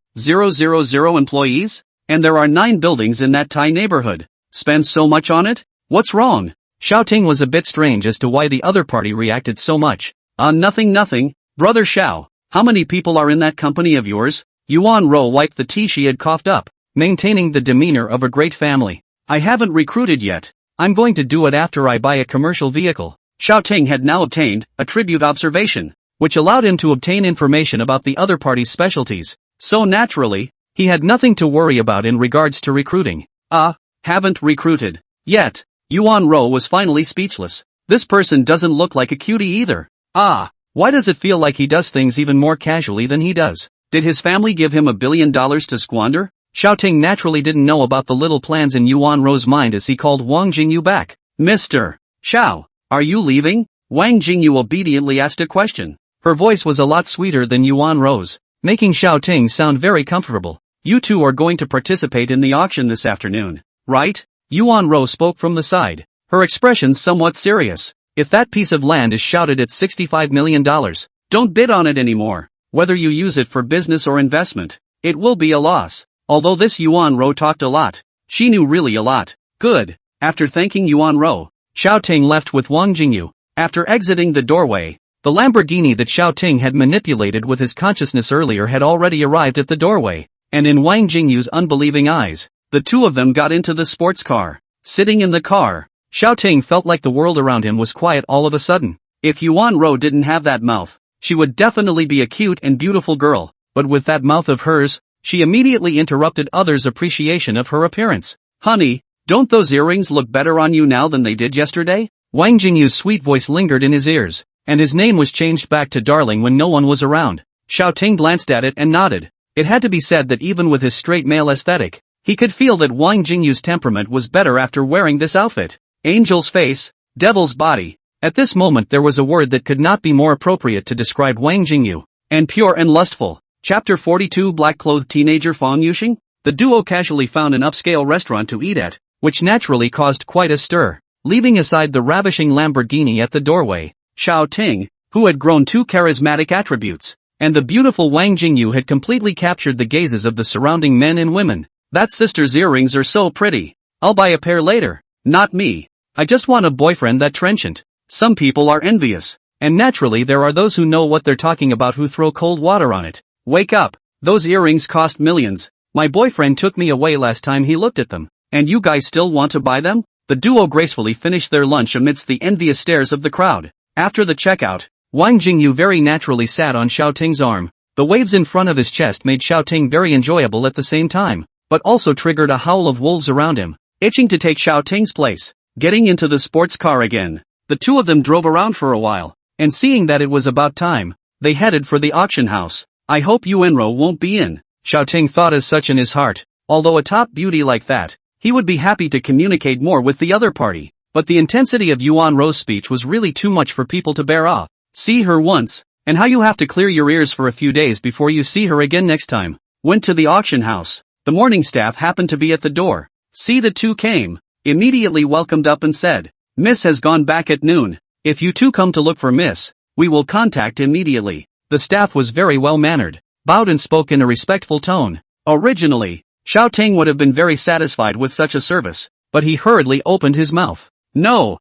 employees, and there are 9 buildings in that Thai neighborhood. Spend so much on it? What's wrong? Xiao Ting was a bit strange as to why the other party reacted so much. Nothing, brother Xiao. How many people are in that company of yours? Yuan Ro wiped the tea she had coughed up, maintaining the demeanor of a great family. I haven't recruited yet. I'm going to do it after I buy a commercial vehicle. Xiao Ting had now obtained a tribute observation, which allowed him to obtain information about the other party's specialties. So naturally, he had nothing to worry about in regards to recruiting. Haven't recruited yet. Yuan Ro was finally speechless. This person doesn't look like a cutie either. Why does it feel like he does things even more casually than he does? Did his family give him $1 billion to squander? Xiao Ting naturally didn't know about the little plans in Yuan Ro's mind as he called Wang Jingyu back. Mr. Xiao, are you leaving? Wang Jingyu obediently asked a question. Her voice was a lot sweeter than Yuan Ro's, making Xiao Ting sound very comfortable. You two are going to participate in the auction this afternoon, right? Yuan Ro spoke from the side, her expression somewhat serious. If that piece of land is shouted at $65 million, don't bid on it anymore. Whether you use it for business or investment, it will be a loss. Although this Yuan Ro talked a lot, she knew really a lot. Good. After thanking Yuan Ro, Xiao Ting left with Wang Jingyu. After exiting the doorway, the Lamborghini that Xiao Ting had manipulated with his consciousness earlier had already arrived at the doorway, and in Wang Jingyu's unbelieving eyes, the two of them got into the sports car. Sitting in the car, Xiao Ting felt like the world around him was quiet all of a sudden. If Yuan Ro didn't have that mouth, she would definitely be a cute and beautiful girl, but with that mouth of hers, she immediately interrupted others' appreciation of her appearance. Honey, don't those earrings look better on you now than they did yesterday? Wang Jingyu's sweet voice lingered in his ears, and his name was changed back to darling when no one was around. Xiao Ting glanced at it and nodded. It had to be said that even with his straight male aesthetic, he could feel that Wang Jingyu's temperament was better after wearing this outfit. Angel's face, devil's body. At this moment there was a word that could not be more appropriate to describe Wang Jingyu. And pure and lustful. Chapter 42 Black-clothed teenager Fang Yuxing? The duo casually found an upscale restaurant to eat at, which naturally caused quite a stir. Leaving aside the ravishing Lamborghini at the doorway, Xiao Ting, who had grown 2 charismatic attributes, and the beautiful Wang Jingyu had completely captured the gazes of the surrounding men and women. That sister's earrings are so pretty. I'll buy a pair later. Not me. I just want a boyfriend that trenchant. Some people are envious, and naturally there are those who know what they're talking about who throw cold water on it. Wake up. Those earrings cost millions. My boyfriend took me away last time he looked at them. And you guys still want to buy them? The duo gracefully finished their lunch amidst the envious stares of the crowd. After the checkout, Wang Jingyu very naturally sat on Xiao Ting's arm. The waves in front of his chest made Xiao Ting very enjoyable at the same time, but also triggered a howl of wolves around him, itching to take Xiao Ting's place. Getting into the sports car again, the two of them drove around for a while, and seeing that it was about time, they headed for the auction house. I hope Yuan Ro won't be in, Xiao Ting thought as such in his heart. Although a top beauty like that, he would be happy to communicate more with the other party, but the intensity of Yuan Ro's speech was really too much for people to bear off. See her once, and how you have to clear your ears for a few days before you see her again next time. Went to the auction house. The morning staff happened to be at the door. See the two came, immediately welcomed up and said, Miss has gone back at noon. If you two come to look for Miss, we will contact immediately. The staff was very well mannered, bowed and spoke in a respectful tone. Originally, Xiao Ting would have been very satisfied with such a service, but he hurriedly opened his mouth. No,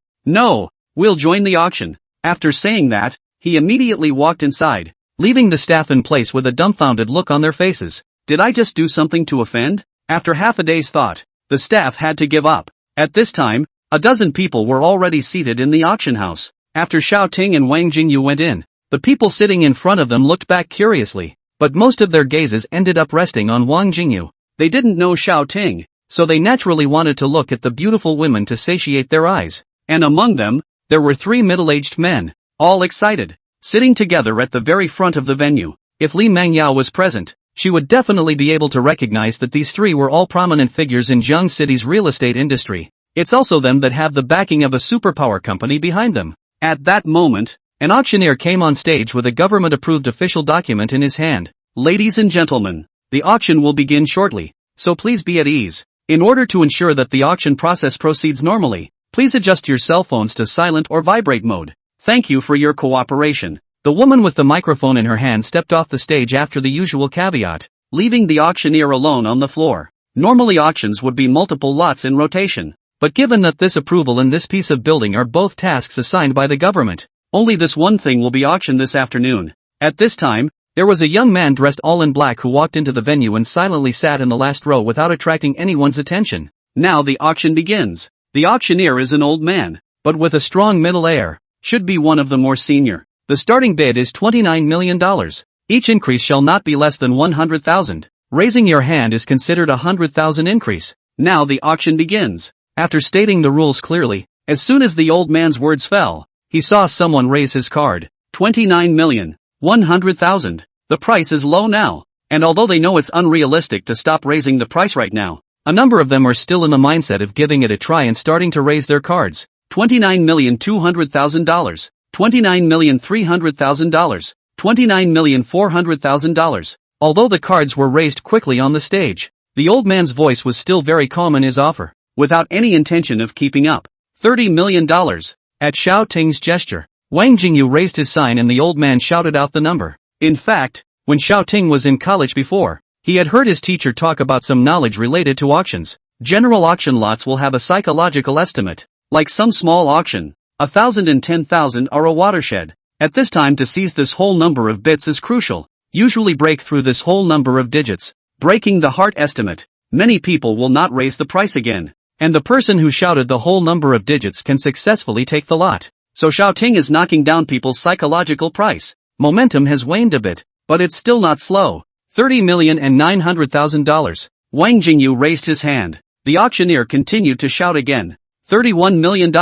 we'll join the auction. After saying that, he immediately walked inside, leaving the staff in place with a dumbfounded look on their faces. Did I just do something to offend? After half a day's thought, the staff had to give up. At this time, a dozen people were already seated in the auction house. After Xiao Ting and Wang Jingyu went in, the people sitting in front of them looked back curiously, but most of their gazes ended up resting on Wang Jingyu. They didn't know Xiao Ting, so they naturally wanted to look at the beautiful women to satiate their eyes. And among them, there were 3 middle-aged men, all excited, sitting together at the very front of the venue. If Li Mangyao was present, she would definitely be able to recognize that these three were all prominent figures in Jiang City's real estate industry. It's also them that have the backing of a superpower company behind them. At that moment, an auctioneer came on stage with a government-approved official document in his hand. Ladies and gentlemen, the auction will begin shortly, so please be at ease. In order to ensure that the auction process proceeds normally, please adjust your cell phones to silent or vibrate mode. Thank you for your cooperation. The woman with the microphone in her hand stepped off the stage after the usual caveat, leaving the auctioneer alone on the floor. Normally auctions would be multiple lots in rotation, but given that this approval and this piece of building are both tasks assigned by the government, only this one thing will be auctioned this afternoon. At this time, there was a young man dressed all in black who walked into the venue and silently sat in the last row without attracting anyone's attention. Now the auction begins. The auctioneer is an old man, but with a strong middle air, should be one of the more senior. The starting bid is $29 million. Each increase shall not be less than 100,000. Raising your hand is considered a 100,000 increase. Now the auction begins. After stating the rules clearly, as soon as the old man's words fell, he saw someone raise his card. 29,100,000. The price is low now, and although they know it's unrealistic to stop raising the price right now, a number of them are still in the mindset of giving it a try and starting to raise their cards. $29,200,000. $29,300,000. $29,400,000. Although the cards were raised quickly on the stage, the old man's voice was still very calm in his offer, without any intention of keeping up. $30 million. At Xiao Ting's gesture, Wang Jingyu raised his sign and the old man shouted out the number. In fact, when Xiao Ting was in college before, he had heard his teacher talk about some knowledge related to auctions. General auction lots will have a psychological estimate. Like some small auction, 1,000 and 10,000 are a watershed. At this time to seize this whole number of bits is crucial. Usually break through this whole number of digits, breaking the heart estimate. Many people will not raise the price again, and the person who shouted the whole number of digits can successfully take the lot. So Xiao Ting is knocking down people's psychological price. Momentum has waned a bit, but it's still not slow. $30,900,000. Wang Jingyu raised his hand. The auctioneer continued to shout again. $31 million.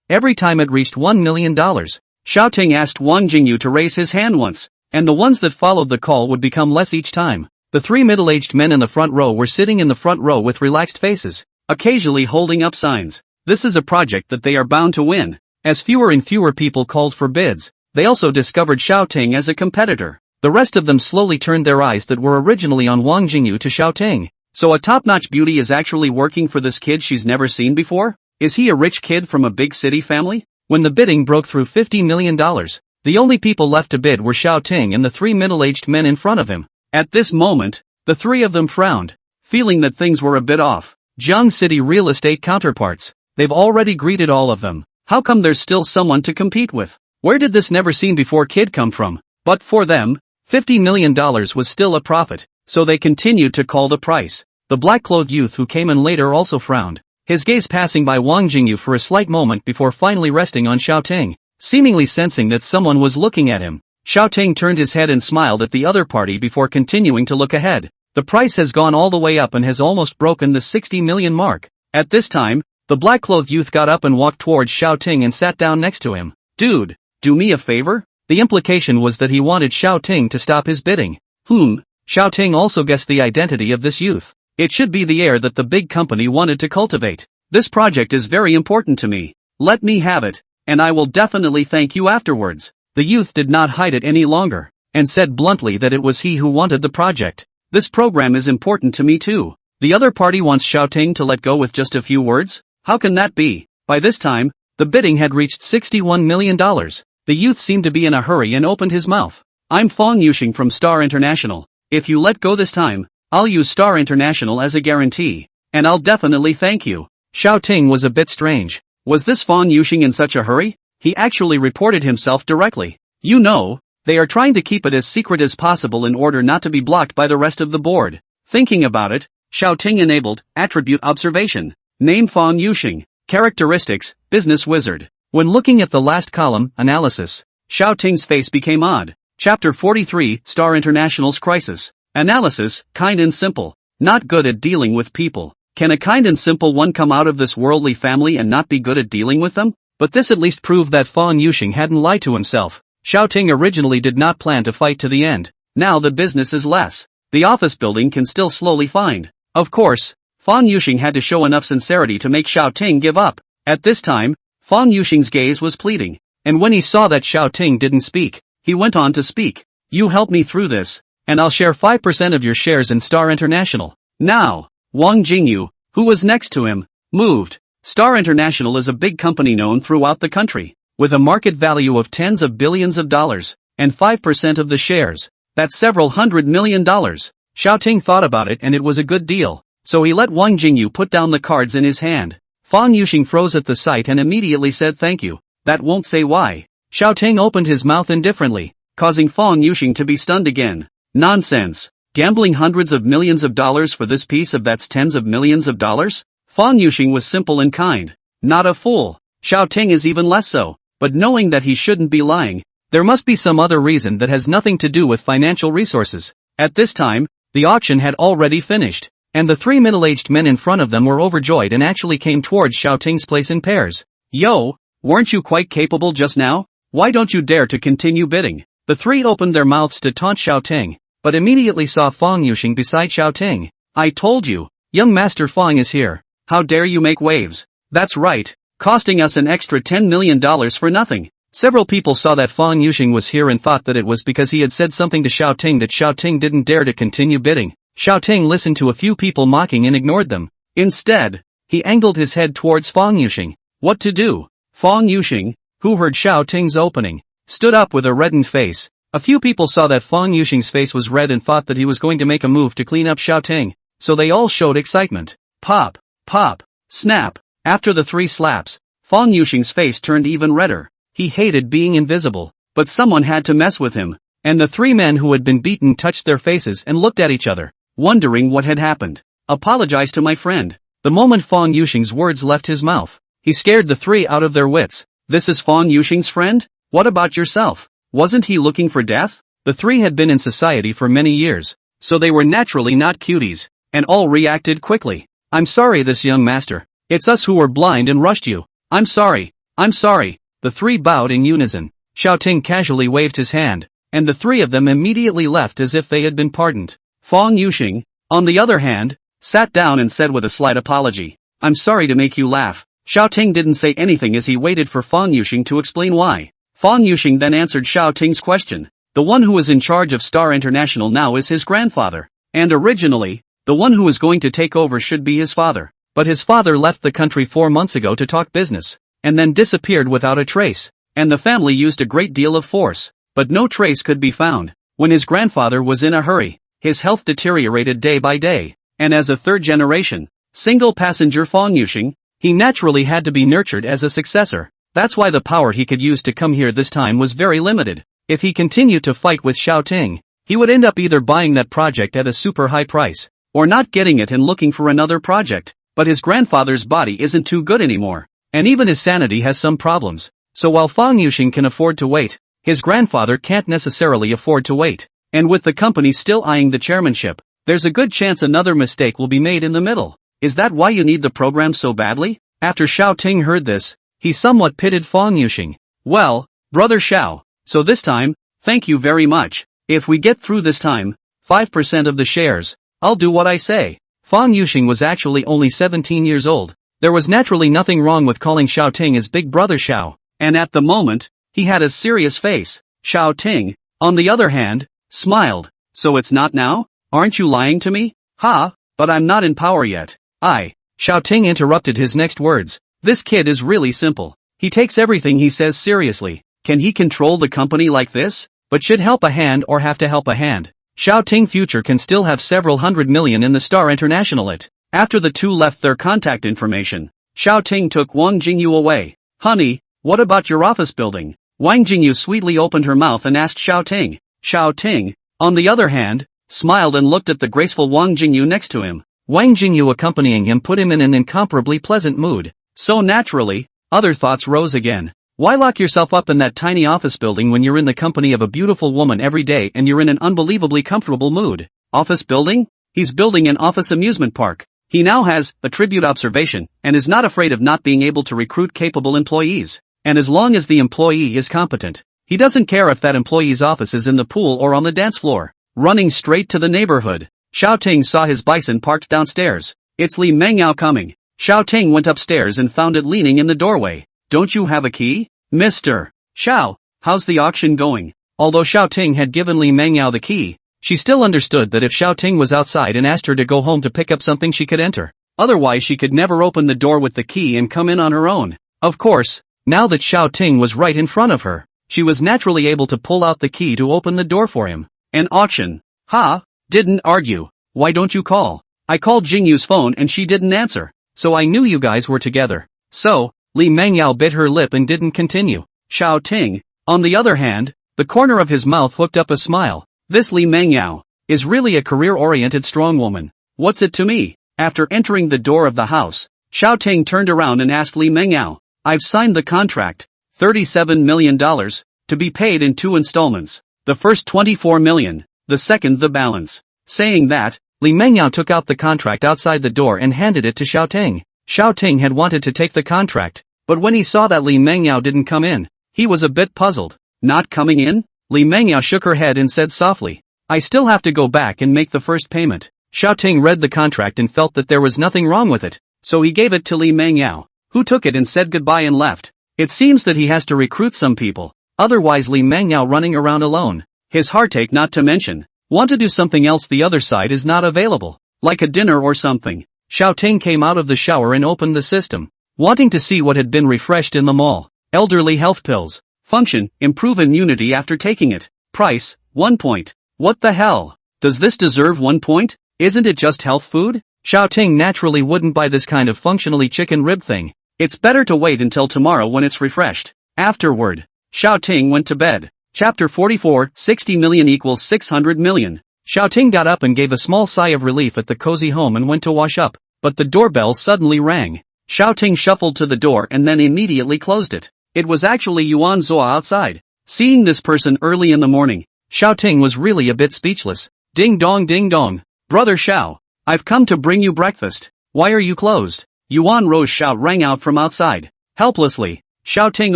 Every time it reached $1 million, Xiao Ting asked Wang Jingyu to raise his hand once, and the ones that followed the call would become less each time. The three middle-aged men in the front row were sitting in the front row with relaxed faces, occasionally holding up signs. This is a project that they are bound to win. As fewer and fewer people called for bids, they also discovered Xiao Ting as a competitor. The rest of them slowly turned their eyes that were originally on Wang Jingyu to Xiao Ting. So a top-notch beauty is actually working for this kid she's never seen before? Is he a rich kid from a big city family? When the bidding broke through $50 million, the only people left to bid were Xiao Ting and the three middle-aged men in front of him. At this moment, the three of them frowned, feeling that things were a bit off. Jiang City real estate counterparts. They've already greeted all of them. How come there's still someone to compete with? Where did this never-seen-before kid come from? But for them, $50 million was still a profit, so they continued to call the price. The black-clothed youth who came in later also frowned, his gaze passing by Wang Jingyu for a slight moment before finally resting on Xiao Ting. Seemingly sensing that someone was looking at him, Xiao Ting turned his head and smiled at the other party before continuing to look ahead. The price has gone all the way up and has almost broken the 60 million mark. At this time, the black-clothed youth got up and walked towards Xiao Ting and sat down next to him. Dude, do me a favor? The implication was that he wanted Xiao Ting to stop his bidding. Xiao Ting also guessed the identity of this youth. It should be the heir that the big company wanted to cultivate. This project is very important to me. Let me have it, and I will definitely thank you afterwards. The youth did not hide it any longer, and said bluntly that it was he who wanted the project. This program is important to me too. The other party wants Xiao Ting to let go with just a few words? How can that be? By this time, the bidding had reached $61 million. The youth seemed to be in a hurry and opened his mouth. I'm Fong Yuxing from Star International. If you let go this time, I'll use Star International as a guarantee, and I'll definitely thank you. Xiao Ting was a bit strange. Was this Fong Yuxing in such a hurry? He actually reported himself directly. You know, they are trying to keep it as secret as possible in order not to be blocked by the rest of the board. Thinking about it, Xiao Ting enabled attribute observation. Name Fong Yuxing. Characteristics, business wizard. When looking at the last column, analysis, Xiao Ting's face became odd. Chapter 43, Star International's Crisis. Analysis, kind and simple. Not good at dealing with people. Can a kind and simple one come out of this worldly family and not be good at dealing with them? But this at least proved that Fong Yuxing hadn't lied to himself. Xiao Ting originally did not plan to fight to the end. Now the business is less. the office building can still slowly find. Of course, Fang Yuxing had to show enough sincerity to make Xiao Ting give up. At this time, Fang Yuxing's gaze was pleading, and when he saw that Xiao Ting didn't speak, he went on to speak. You help me through this, and I'll share 5% of your shares in Star International. Now, Wang Jingyu, who was next to him, moved. Star International is a big company known throughout the country, with a market value of tens of billions of dollars, and 5% of the shares. That's several $100 million. Xiao Ting thought about it and it was a good deal, so he let Wang Jingyu put down the cards in his hand. Fang Yuxing froze at the sight and immediately said thank you. That won't say why. Xiao Ting opened his mouth indifferently, causing Fang Yuxing to be stunned again. Nonsense. Gambling hundreds of millions of dollars for this piece of that's tens of millions of dollars? Fang Yuxing was simple and kind. Not a fool. Xiao Ting is even less so, but knowing that he shouldn't be lying, there must be some other reason that has nothing to do with financial resources. At this time, the auction had already finished, and the three middle-aged men in front of them were overjoyed and actually came towards Xiao Ting's place in pairs. Yo, weren't you quite capable just now? Why don't you dare to continue bidding? The three opened their mouths to taunt Xiao Ting, but immediately saw Fang Yuxing beside Xiao Ting. I told you, young Master Fang is here. How dare you make waves? That's right, costing us an extra $10 million for nothing. Several people saw that Fang Yuxing was here and thought that it was because he had said something to Xiao Ting that Xiao Ting didn't dare to continue bidding. Xiao Ting listened to a few people mocking and ignored them. Instead, he angled his head towards Fang Yuxing. What to do? Fang Yuxing, who heard Xiao Ting's opening, stood up with a reddened face. A few people saw that Fang Yuxing's face was red and thought that he was going to make a move to clean up Xiao Ting, so they all showed excitement. Pop, pop, snap. After the three slaps, Fang Yuxing's face turned even redder. He hated being invisible, but someone had to mess with him, and the three men who had been beaten touched their faces and looked at each other, wondering what had happened. Apologize to my friend. The moment Fang Yuxing's words left his mouth, he scared the three out of their wits. This is Fang Yuxing's friend? What about yourself? Wasn't he looking for death? The three had been in society for many years, so they were naturally not cuties, and all reacted quickly. I'm sorry, this young master. It's us who were blind and rushed you. I'm sorry. I'm sorry. The three bowed in unison. Xiao Ting casually waved his hand, and the three of them immediately left as if they had been pardoned. Fang Yuxing, on the other hand, sat down and said with a slight apology, I'm sorry to make you laugh. Xiao Ting didn't say anything as he waited for Fang Yuxing to explain why. Fang Yuxing then answered Xiao Ting's question. The one who is in charge of Star International now is his grandfather, and originally, the one who is going to take over should be his father. But his father left the country 4 months ago to talk business, and then disappeared without a trace, and the family used a great deal of force, but no trace could be found. When his grandfather was in a hurry, his health deteriorated day by day, and as a third generation, single passenger Fang Yuxing, he naturally had to be nurtured as a successor. That's why the power he could use to come here this time was very limited. If he continued to fight with Xiao Ting, he would end up either buying that project at a super high price, or not getting it and looking for another project. But his grandfather's body isn't too good anymore, and even his sanity has some problems. So while Fang Yuxing can afford to wait, his grandfather can't necessarily afford to wait. And with the company still eyeing the chairmanship, there's a good chance another mistake will be made in the middle. Is that why you need the program so badly? After Xiao Ting heard this, he somewhat pitied Fang Yuxing. Well, brother Xiao, so this time, thank you very much. If we get through this time, 5% of the shares, I'll do what I say. Fang Yuxing was actually only 17 years old. There was naturally nothing wrong with calling Xiao Ting his big brother Xiao, and at the moment, he had a serious face. Xiao Ting, on the other hand, smiled. So it's not now? Aren't you lying to me? Ha, but I'm not in power yet. Xiao Ting interrupted his next words. This kid is really simple. He takes everything he says seriously. Can he control the company like this? But should help a hand or have to help a hand? Xiao Ting future can still have several $100 million in the Star International it. After the two left their contact information, Xiao Ting took Wang Jingyu away. Honey, what about your office building? Wang Jingyu sweetly opened her mouth and asked Xiao Ting. Xiao Ting, on the other hand, smiled and looked at the graceful Wang Jingyu next to him. Wang Jingyu accompanying him put him in an incomparably pleasant mood. So naturally, other thoughts rose again. Why lock yourself up in that tiny office building when you're in the company of a beautiful woman every day and you're in an unbelievably comfortable mood? Office building? He's building an office amusement park. He now has a tribute observation and is not afraid of not being able to recruit capable employees. And as long as the employee is competent, he doesn't care if that employee's office is in the pool or on the dance floor. running straight to the neighborhood. Xiao Ting saw his bison parked downstairs. It's Li Mengyao coming. Xiao Ting went upstairs and found it leaning in the doorway. Don't you have a key? Mr. Xiao, how's the auction going? Although Xiao Ting had given Li Mengyao the key, she still understood that if Xiao Ting was outside and asked her to go home to pick up something she could enter. Otherwise she could never open the door with the key and come in on her own. Of course, now that Xiao Ting was right in front of her, she was naturally able to pull out the key to open the door for him. An auction. Ha! Didn't argue. Why don't you call? I called Jingyu's phone and she didn't answer. So I knew you guys were together. So, Li Mengyao bit her lip and didn't continue. Xiao Ting, on the other hand, the corner of his mouth hooked up a smile. This Li Mengyao is really a career-oriented strong woman. What's it to me? After entering the door of the house, Xiao Ting turned around and asked Li Mengyao, I've signed the contract, $37 million, to be paid in 2 installments. The first 24 million, the second the balance. Saying that, Li Mengyao took out the contract outside the door and handed it to Xiao Ting. Xiao Ting had wanted to take the contract, but when he saw that Li Mengyao didn't come in, he was a bit puzzled. Not coming in? Li Mengyao shook her head and said softly, I still have to go back and make the first payment. Xiao Ting read the contract and felt that there was nothing wrong with it, so he gave it to Li Mengyao, who took it and said goodbye and left. It seems that he has to recruit some people, otherwise Li Mengyao running around alone. His heartache not to mention. Want to do something else the other side is not available, like a dinner or something. Xiao Ting came out of the shower and opened the system, wanting to see what had been refreshed in the mall. Elderly health pills. Function, improve immunity after taking it. Price, 1 point. What the hell? Does this deserve 1 point? Isn't it just health food? Xiao Ting naturally wouldn't buy this kind of functionally chicken rib thing. It's better to wait until tomorrow when it's refreshed. Afterward, Xiao Ting went to bed. Chapter 44, 60 million equals 600 million. Xiao Ting got up and gave a small sigh of relief at the cozy home and went to wash up, but the doorbell suddenly rang. Xiao Ting shuffled to the door and then immediately closed it. It was actually Yuan Zuo outside. Seeing this person early in the morning, Xiao Ting was really a bit speechless. Ding dong ding dong. Brother Xiao, I've come to bring you breakfast. Why are you closed? Yuan Ro's shout rang out from outside. Helplessly, Xiao Ting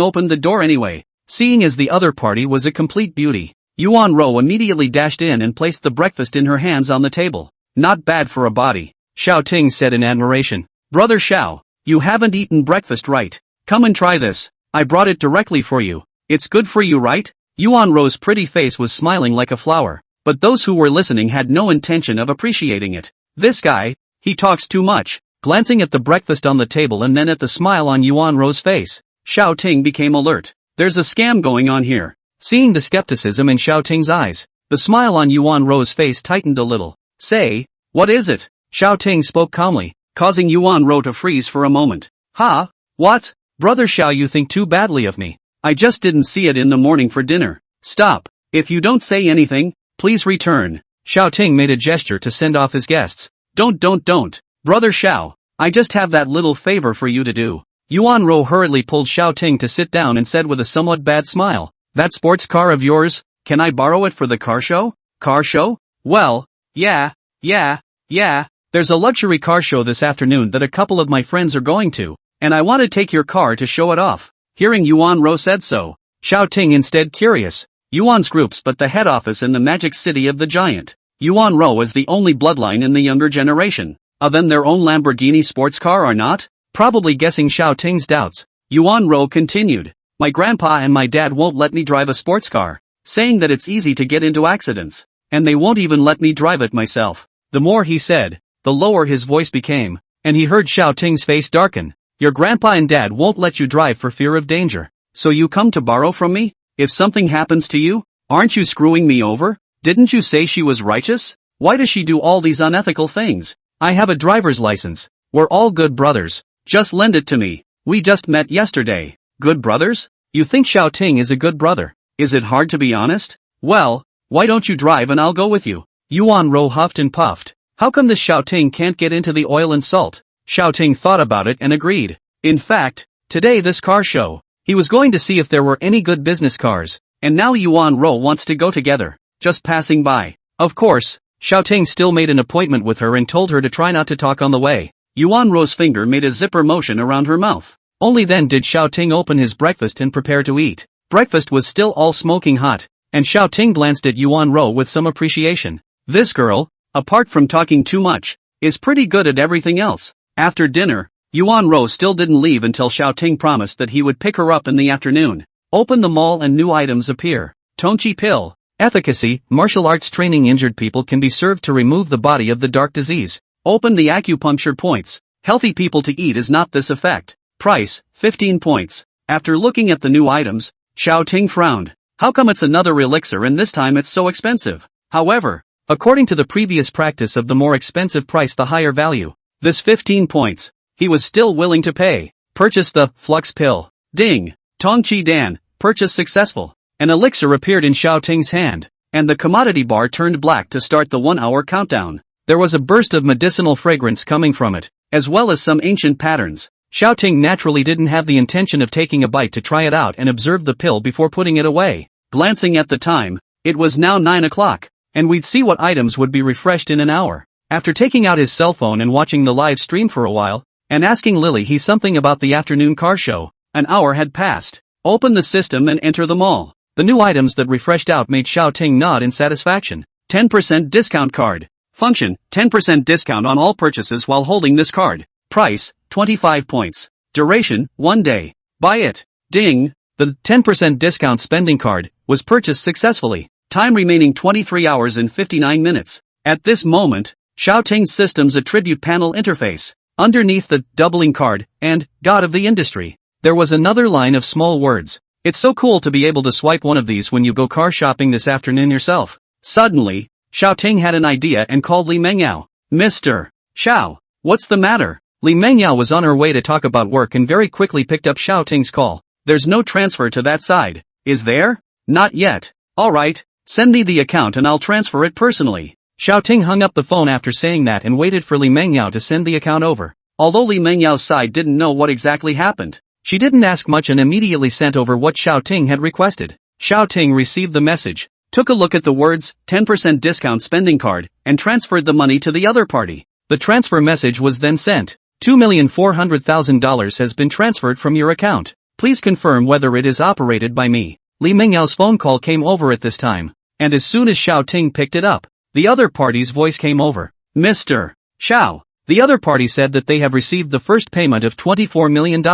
opened the door anyway. Seeing as the other party was a complete beauty, Yuan Ro immediately dashed in and placed the breakfast in her hands on the table. Not bad for a body, Xiao Ting said in admiration. Brother Xiao, you haven't eaten breakfast right. Come and try this. I brought it directly for you. It's good for you, right? Yuan Ro's pretty face was smiling like a flower, but those who were listening had no intention of appreciating it. This guy, he talks too much. Glancing at the breakfast on the table and then at the smile on Yuan Ro's face, Xiao Ting became alert. There's a scam going on here. Seeing the skepticism in Xiao Ting's eyes, the smile on Yuan Ro's face tightened a little. Say, what is it? Xiao Ting spoke calmly, causing Yuan Ro to freeze for a moment. Ha? What? Brother Xiao, you think too badly of me. I just didn't see it in the morning for dinner. Stop. If you don't say anything, please return. Xiao Ting made a gesture to send off his guests. Don't. Brother Xiao, I just have that little favor for you to do. Yuan Ro hurriedly pulled Xiao Ting to sit down and said with a somewhat bad smile, that sports car of yours, can I borrow it for the car show? Car show? Well, yeah. There's a luxury car show this afternoon that a couple of my friends are going to, and I want to take your car to show it off. Hearing Yuan Ro said so, Xiao Ting instead curious. Yuan's groups but the head office in the magic city of the giant. Yuan Ro is the only bloodline in the younger generation. Of them their own Lamborghini sports car or not? Probably guessing Xiao Ting's doubts, Yuan Ro continued. My grandpa and my dad won't let me drive a sports car, saying that it's easy to get into accidents, and they won't even let me drive it myself. The more he said, the lower his voice became, and he heard Xiao Ting's face darken. Your grandpa and dad won't let you drive for fear of danger. So you come to borrow from me? If something happens to you, aren't you screwing me over? Didn't you say she was righteous? Why does she do all these unethical things? I have a driver's license. We're all good brothers. Just lend it to me. We just met yesterday. Good brothers? You think Xiao Ting is a good brother? Is it hard to be honest? Well, why don't you drive and I'll go with you? Yuan Ro huffed and puffed. How come this Xiao Ting can't get into the oil and salt? Xiao Ting thought about it and agreed. In fact, today this car show, he was going to see if there were any good business cars, and now Yuan Ro wants to go together, just passing by. Of course, Xiao Ting still made an appointment with her and told her to try not to talk on the way. Yuan Ro's finger made a zipper motion around her mouth. Only then did Xiao Ting open his breakfast and prepare to eat. Breakfast was still all smoking hot. and Xiao Ting glanced at Yuan Ro with some appreciation. This girl, apart from talking too much, is pretty good at everything else. After dinner, Yuan Ro still didn't leave until Xiao Ting promised that he would pick her up in the afternoon. Open the mall and new items appear. Tongqi pill. Efficacy, martial arts training. Injured people can be served to remove the body of the dark disease. Open the acupuncture points. Healthy people to eat is not this effect. Price, 15 points. After looking at the new items, Xiao Ting frowned. How come it's another elixir and this time it's so expensive? However, according to the previous practice of the more expensive price the higher value, this 15 points, he was still willing to pay. Purchase the flux pill. Ding! Tongqi Dan, purchase successful. An elixir appeared in Xiao Ting's hand, and the commodity bar turned black to start the 1-hour countdown. There was a burst of medicinal fragrance coming from it, as well as some ancient patterns. Xiao Ting naturally didn't have the intention of taking a bite to try it out and observed the pill before putting it away. Glancing at the time, it was now 9 o'clock, and we'd see what items would be refreshed in an hour. After taking out his cell phone and watching the live stream for a while, and asking Lily he something about the afternoon car show, an hour had passed. Open the system and enter the mall. The new items that refreshed out made Xiao Ting nod in satisfaction. 10% discount card. Function, 10% discount on all purchases while holding this card. Price, 25 points. Duration, 1 day. Buy it. Ding. The 10% discount spending card was purchased successfully. Time remaining 23 hours and 59 minutes. At this moment, Xiao Ting's system's attribute panel interface. Underneath the doubling card and God of the industry, there was another line of small words. It's so cool to be able to swipe one of these when you go car shopping this afternoon yourself. Suddenly, Xiao Ting had an idea and called Li Mengyao. Mr. Xiao, what's the matter? Li Mengyao was on her way to talk about work and very quickly picked up Xiao Ting's call. There's no transfer to that side. Is there? Not yet. Alright, send me the account and I'll transfer it personally. Xiao Ting hung up the phone after saying that and waited for Li Mengyao to send the account over. Although Li Mengyao's side didn't know what exactly happened, she didn't ask much and immediately sent over what Xiao Ting had requested. Xiao Ting received the message, took a look at the words, 10% discount spending card, and transferred the money to the other party. The transfer message was then sent. $2,400,000 has been transferred from your account. Please confirm whether it is operated by me. Li Mengyao's phone call came over at this time, and as soon as Xiao Ting picked it up, the other party's voice came over. Mr. Xiao. The other party said that they have received the first payment of $24 million.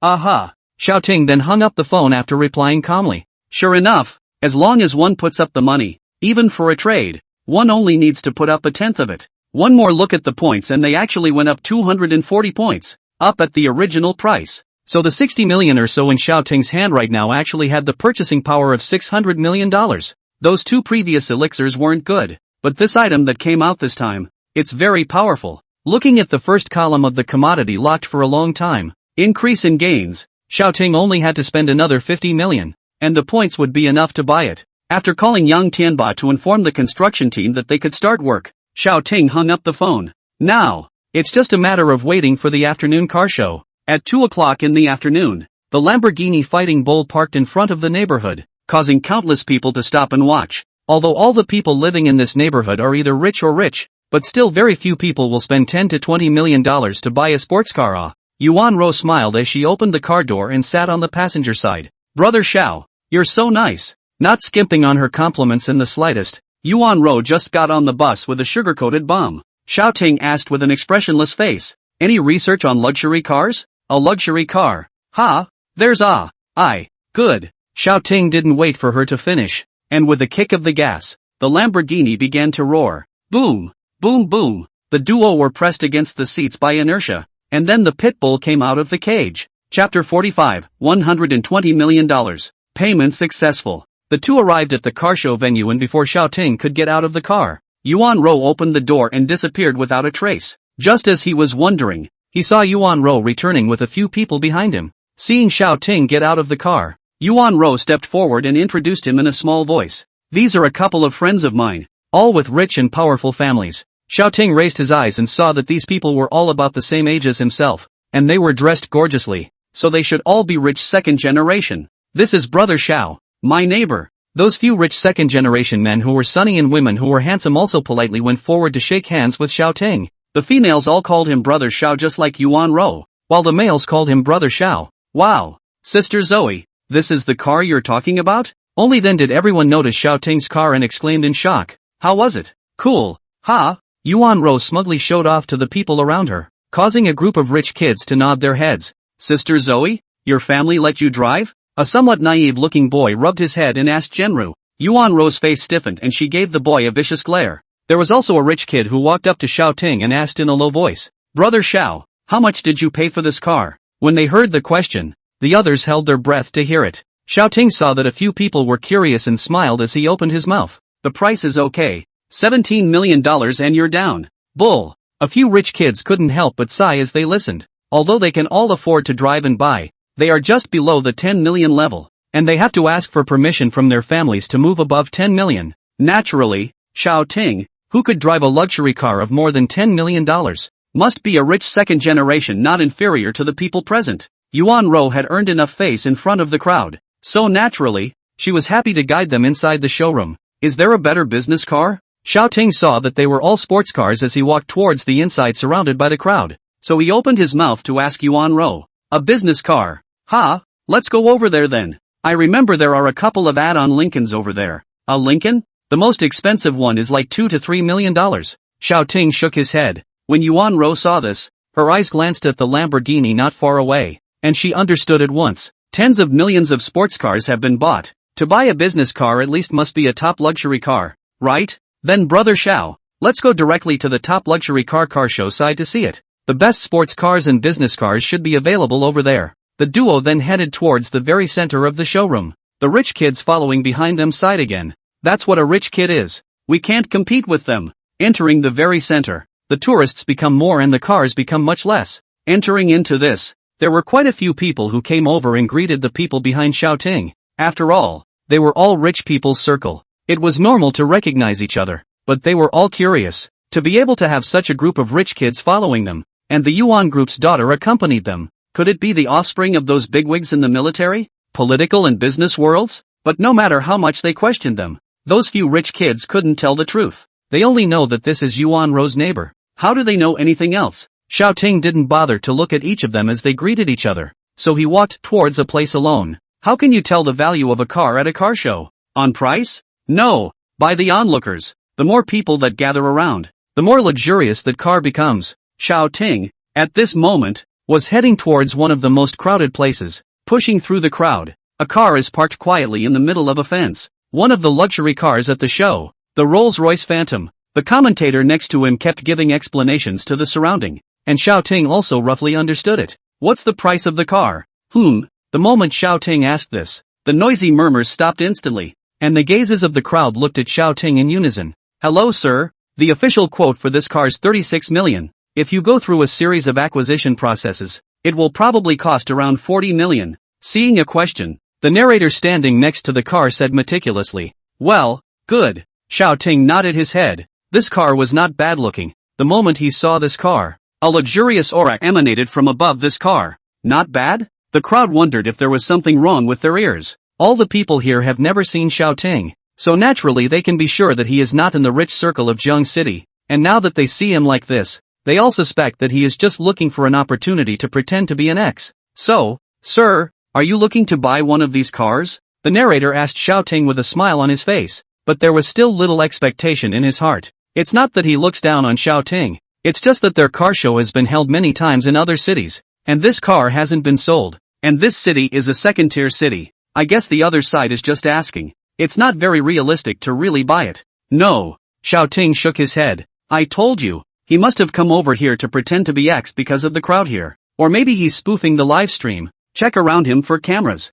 Aha. Xiao Ting then hung up the phone after replying calmly. Sure enough, as long as one puts up the money, even for a trade, one only needs to put up a tenth of it. One more look at the points and they actually went up 240 points, up at the original price. So the 60 million or so in Xiao Ting's hand right now actually had the purchasing power of $600 million. Those two previous elixirs weren't good, but this item that came out this time, it's very powerful. Looking at the first column of the commodity locked for a long time, increase in gains, Xiao Ting only had to spend another 50 million, and the points would be enough to buy it. After calling Yang Tianba to inform the construction team that they could start work, Xiao Ting hung up the phone. Now, it's just a matter of waiting for the afternoon car show. At 2 o'clock in the afternoon, the Lamborghini Fighting Bull parked in front of the neighborhood, causing countless people to stop and watch. Although all the people living in this neighborhood are either rich or rich, but still very few people will spend $10 to $20 million to buy a sports car. Yuan Ro smiled as she opened the car door and sat on the passenger side. Brother Xiao, you're so nice. Not skimping on her compliments in the slightest, Yuan Ro just got on the bus with a sugar-coated bomb. Xiao Ting asked with an expressionless face, any research on luxury cars? A luxury car. Ha, there's good. Xiao Ting didn't wait for her to finish, and with a kick of the gas, the Lamborghini began to roar. Boom, boom boom. The duo were pressed against the seats by inertia, and then the pit bull came out of the cage. Chapter 45, $120 million. Payment successful. The two arrived at the car show venue and before Xiao Ting could get out of the car, Yuan Ro opened the door and disappeared without a trace. Just as he was wondering, he saw Yuan Ro returning with a few people behind him. Seeing Xiao Ting get out of the car, Yuan Ro stepped forward and introduced him in a small voice. These are a couple of friends of mine, all with rich and powerful families. Xiao Ting raised his eyes and saw that these people were all about the same age as himself, and they were dressed gorgeously, so they should all be rich second generation. This is Brother Xiao, my neighbor. Those few rich second generation men who were sunny and women who were handsome also politely went forward to shake hands with Xiao Ting. The females all called him Brother Xiao just like Yuan Ro, while the males called him Brother Xiao. Wow. Sister Zoe, this is the car you're talking about? Only then did everyone notice Xiaoting's car and exclaimed in shock. How was it? Cool. Ha! Yuan Rou smugly showed off to the people around her, causing a group of rich kids to nod their heads. Sister Zoe, your family let you drive? A somewhat naive-looking boy rubbed his head and asked Zhenru. Yuan Rou's face stiffened and she gave the boy a vicious glare. There was also a rich kid who walked up to Xiaoting and asked in a low voice, Brother Xiao, how much did you pay for this car? When they heard the question, the others held their breath to hear it. Xiaoting saw that a few people were curious and smiled as he opened his mouth. The price is okay. $17 million and you're down. Bull. A few rich kids couldn't help but sigh as they listened. Although they can all afford to drive and buy, they are just below the 10 million level, and they have to ask for permission from their families to move above 10 million. Naturally, Xiaoting, who could drive a luxury car of more than $10 million, must be a rich second generation not inferior to the people present. Yuan Rou had earned enough face in front of the crowd, so naturally, she was happy to guide them inside the showroom. Is there a better business car? Xiaoting saw that they were all sports cars as he walked towards the inside surrounded by the crowd, so he opened his mouth to ask Yuan Rou. A business car? Ha, let's go over there then. I remember there are a couple of add-on Lincolns over there. A Lincoln? The most expensive one is like $2 to $3 million. Xiaoting shook his head. When Yuan Rou saw this, her eyes glanced at the Lamborghini not far away, and she understood at once. Tens of millions of sports cars have been bought. To buy a business car at least must be a top luxury car, right? Then Brother Xiao, let's go directly to the top luxury car show side to see it. The best sports cars and business cars should be available over there. The duo then headed towards the very center of the showroom. The rich kids following behind them sighed again. That's what a rich kid is. We can't compete with them. Entering the very center, the tourists become more and the cars become much less. Entering into this, there were quite a few people who came over and greeted the people behind Xiaoting. After all, they were all rich people's circle. It was normal to recognize each other, but they were all curious to be able to have such a group of rich kids following them, and the Yuan group's daughter accompanied them. Could it be the offspring of those bigwigs in the military, political and business worlds? But no matter how much they questioned them, those few rich kids couldn't tell the truth. They only know that this is Yuan Rou's neighbor. How do they know anything else? Xiaoting didn't bother to look at each of them as they greeted each other, so he walked towards a place alone. How can you tell the value of a car at a car show? On price? No, by the onlookers. The more people that gather around, the more luxurious that car becomes. Xiaoting, at this moment, was heading towards one of the most crowded places. Pushing through the crowd, a car is parked quietly in the middle of a fence. One of the luxury cars at the show, the Rolls-Royce Phantom. The commentator next to him kept giving explanations to the surrounding, and Xiaoting also roughly understood it. What's the price of the car? The moment Xiaoting asked this, the noisy murmurs stopped instantly, and the gazes of the crowd looked at Xiaoting in unison. Hello sir, the official quote for this car's 36 million. If you go through a series of acquisition processes, it will probably cost around 40 million. Seeing a question, the narrator standing next to the car said meticulously. Well, good. Xiaoting nodded his head. This car was not bad looking. The moment he saw this car, a luxurious aura emanated from above this car. Not bad? The crowd wondered if there was something wrong with their ears. All the people here have never seen Xiaoting, so naturally they can be sure that he is not in the rich circle of Jiang City, and now that they see him like this, they all suspect that he is just looking for an opportunity to pretend to be an ex. So, sir, are you looking to buy one of these cars? The narrator asked Xiaoting with a smile on his face, but there was still little expectation in his heart. It's not that he looks down on Xiaoting, it's just that their car show has been held many times in other cities, and this car hasn't been sold, and this city is a second-tier city. I guess the other side is just asking. It's not very realistic to really buy it. No. Xiaoting shook his head. I told you, he must have come over here to pretend to be X because of the crowd here. Or maybe he's spoofing the live stream. Check around him for cameras.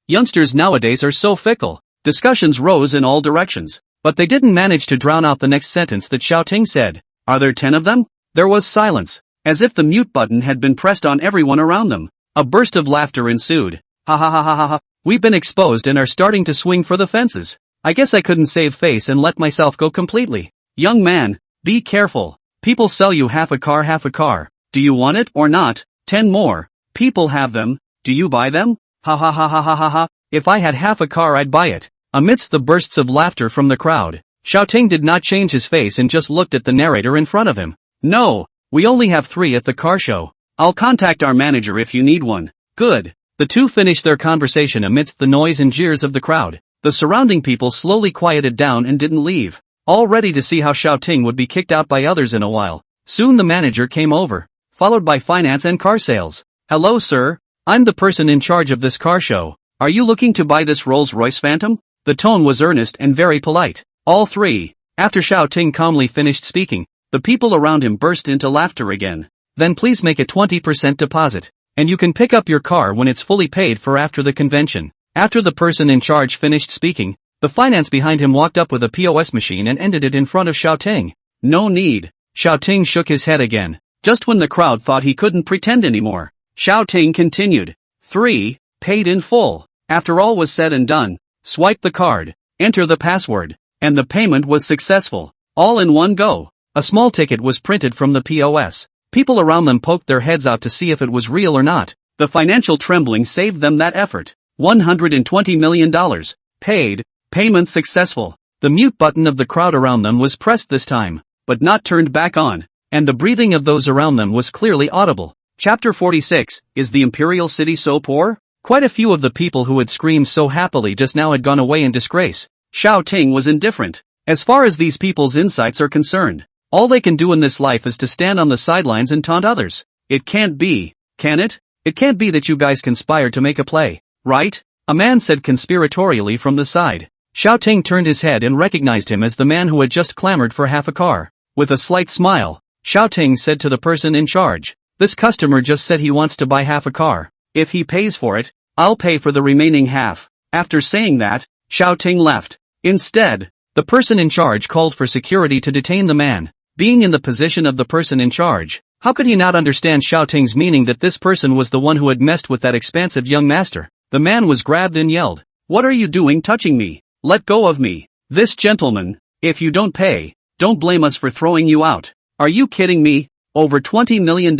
Youngsters nowadays are so fickle. Discussions rose in all directions, but they didn't manage to drown out the next sentence that Xiaoting said. Are there 10 of them? There was silence, as if the mute button had been pressed on everyone around them. A burst of laughter ensued. Ha ha ha ha ha ha. We've been exposed and are starting to swing for the fences. I guess I couldn't save face and let myself go completely. Young man, be careful. People sell you half a car. Do you want it or not? 10 more. People have them. Do you buy them? Ha ha ha ha ha ha ha. If I had half a car I'd buy it. Amidst the bursts of laughter from the crowd, Xiaoting did not change his face and just looked at the narrator in front of him. No, we only have 3 at the car show. I'll contact our manager if you need one. Good. The two finished their conversation amidst the noise and jeers of the crowd. The surrounding people slowly quieted down and didn't leave, all ready to see how Xiaoting would be kicked out by others in a while. Soon the manager came over, followed by finance and car sales. "Hello sir, I'm the person in charge of this car show. Are you looking to buy this Rolls-Royce Phantom?" The tone was earnest and very polite. All three. After Xiaoting calmly finished speaking, the people around him burst into laughter again. "Then please make a 20% deposit, and you can pick up your car when it's fully paid for after the convention." After the person in charge finished speaking, the finance behind him walked up with a POS machine and ended it in front of Xiaoting. "No need." Xiaoting shook his head again. Just when the crowd thought he couldn't pretend anymore, Xiaoting continued. 3. Paid in full. After all was said and done, swipe the card, enter the password, and the payment was successful. All in one go. A small ticket was printed from the POS. People around them poked their heads out to see if it was real or not. The financial trembling saved them that effort. $120 million. Paid. Payment successful. The mute button of the crowd around them was pressed this time, but not turned back on, and the breathing of those around them was clearly audible. Chapter 46, Is the Imperial City so poor? Quite a few of the people who had screamed so happily just now had gone away in disgrace. Xiaoting was indifferent. As far as these people's insights are concerned, all they can do in this life is to stand on the sidelines and taunt others. It can't be, can it? It can't be that you guys conspired to make a play, right? A man said conspiratorially from the side. Xiaoting turned his head and recognized him as the man who had just clamored for half a car. With a slight smile, Xiaoting said to the person in charge, "This customer just said he wants to buy half a car. If he pays for it, I'll pay for the remaining half." After saying that, Xiaoting left. Instead, the person in charge called for security to detain the man. Being in the position of the person in charge, how could he not understand Xiaoting's meaning that this person was the one who had messed with that expansive young master? The man was grabbed and yelled, "What are you doing touching me? Let go of me. This gentleman, if you don't pay, don't blame us for throwing you out." Are you kidding me? Over $20 million.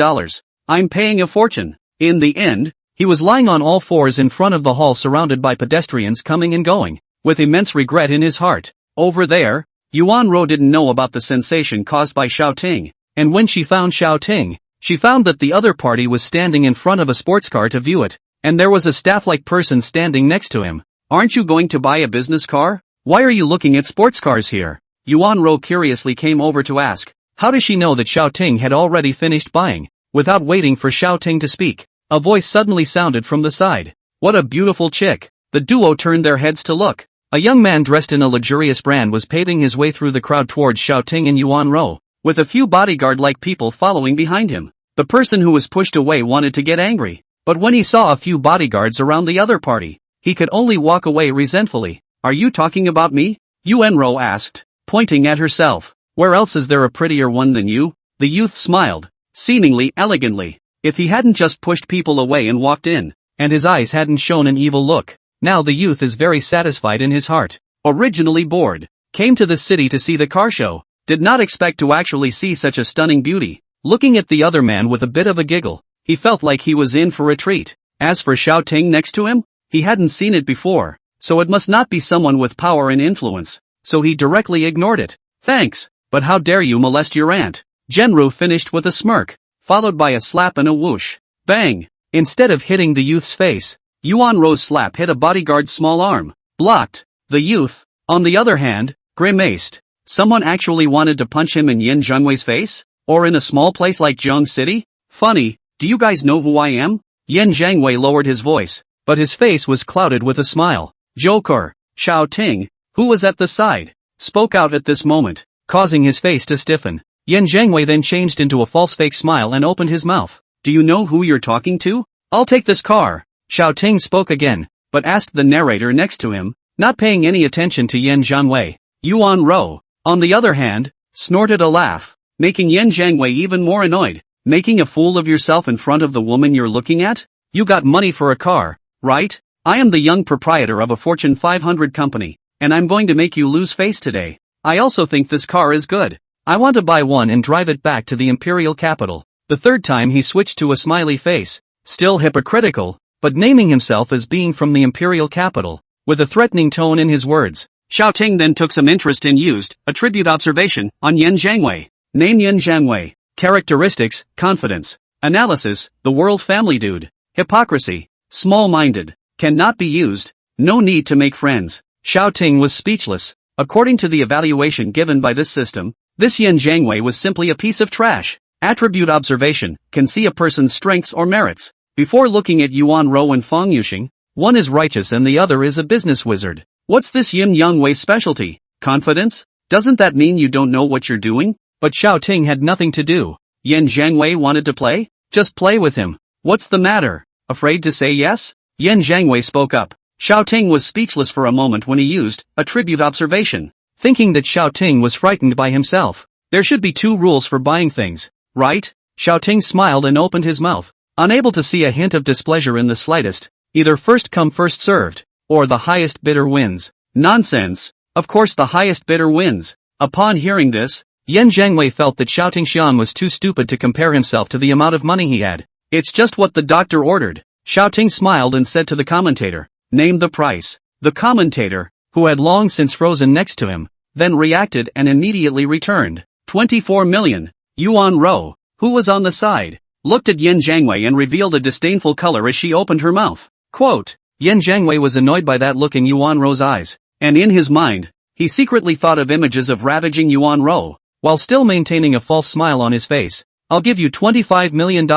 I'm paying a fortune. In the end, he was lying on all fours in front of the hall surrounded by pedestrians coming and going, with immense regret in his heart. Over there, Yuan Ro didn't know about the sensation caused by Xiaoting, and when she found Xiaoting, she found that the other party was standing in front of a sports car to view it, and there was a staff-like person standing next to him. "Aren't you going to buy a business car? Why are you looking at sports cars here?" Yuan Ro curiously came over to ask. How does she know that Xiaoting had already finished buying? Without waiting for Xiaoting to speak, a voice suddenly sounded from the side. "What a beautiful chick." The duo turned their heads to look. A young man dressed in a luxurious brand was paving his way through the crowd towards Xiaoting and Yuan Ro, with a few bodyguard-like people following behind him. The person who was pushed away wanted to get angry, but when he saw a few bodyguards around the other party, he could only walk away resentfully. "Are you talking about me?" Yuan Ro asked, pointing at herself. "Where else is there a prettier one than you?" The youth smiled, seemingly elegantly. If he hadn't just pushed people away and walked in, and his eyes hadn't shown an evil look, now the youth is very satisfied in his heart. Originally bored, came to the city to see the car show, did not expect to actually see such a stunning beauty. Looking at the other man with a bit of a giggle, he felt like he was in for a treat. As for Xiaoting next to him, he hadn't seen it before, so it must not be someone with power and influence, so he directly ignored it. "Thanks, but how dare you molest your aunt?" Genru finished with a smirk, followed by a slap and a whoosh. Bang! Instead of hitting the youth's face, Yuan Ro's slap hit a bodyguard's small arm. Blocked. The youth, on the other hand, grimaced. Someone actually wanted to punch him in Yin Zhengwei's face? Or in a small place like Zheng City? Funny, do you guys know who I am? Yin Zhengwei lowered his voice, but his face was clouded with a smile. Joker, Xiaoting, who was at the side, spoke out at this moment, causing his face to stiffen. Yin Zhengwei then changed into a false fake smile and opened his mouth. "Do you know who you're talking to? I'll take this car." Xiaoting spoke again, but asked the narrator next to him, not paying any attention to Yin Zhengwei. Yuan Ro, on the other hand, snorted a laugh, making Yin Zhengwei even more annoyed. "Making a fool of yourself in front of the woman you're looking at? You got money for a car, right? I am the young proprietor of a Fortune 500 company, and I'm going to make you lose face today. I also think this car is good. I want to buy one and drive it back to the imperial capital." The third time he switched to a smiley face, still hypocritical, but naming himself as being from the imperial capital, with a threatening tone in his words. Xiaoting then took some interest in used, attribute observation, on Yin Zhengwei. Name Yin Zhengwei. Characteristics, confidence. Analysis, the world family dude. Hypocrisy, small-minded. Cannot be used, no need to make friends. Xiao Ting was speechless. According to the evaluation given by this system, this Yin Zhangwei was simply a piece of trash. Attribute observation can see a person's strengths or merits. Before looking at Yuan Rou and Fang Yuxing, one is righteous and the other is a business wizard. What's this Yin Yangwei's specialty? Confidence? Doesn't that mean you don't know what you're doing? But Xiao Ting had nothing to do. Yin Zhangwei wanted to play? Just play with him. What's the matter? Afraid to say yes? Yin Zhangwei spoke up. Xiao Ting was speechless for a moment when he used attribute observation, thinking that Xiao Ting was frightened by himself. There should be two rules for buying things, right? Xiao Ting smiled and opened his mouth, unable to see a hint of displeasure in the slightest. Either first come first served, or the highest bidder wins. Nonsense. Of course the highest bidder wins. Upon hearing this, Yin Zhangwei felt that Xiao Tingxian was too stupid to compare himself to the amount of money he had. It's just what the doctor ordered. Xiao Ting smiled and said to the commentator, "Name the price." The commentator, who had long since frozen next to him, then reacted and immediately returned. 24 million. Yuan Rou, who was on the side, looked at Yin Zhangwei and revealed a disdainful color as she opened her mouth. Quote, Yin Zhangwei was annoyed by that look in Yuan Rou's eyes, and in his mind, he secretly thought of images of ravaging Yuan Rou, while still maintaining a false smile on his face. "I'll give you $25 million.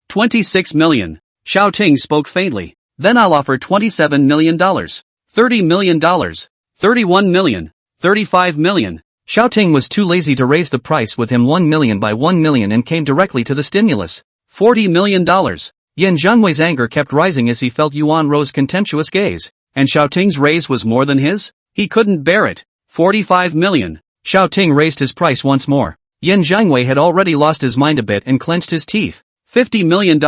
26 million. Xiao Ting spoke faintly. "Then I'll offer $27 million. $30 million. $31 million. $35 million. Xiao Ting was too lazy to raise the price with him 1 million by 1 million and came directly to the stimulus. $40 million. Yin Zhangwei's anger kept rising as he felt Yuan Rou's contemptuous gaze. And Xiao Ting's raise was more than his? He couldn't bear it. 45 million. Xiao Ting raised his price once more. Yin Zhangwei had already lost his mind a bit and clenched his teeth. $50 million.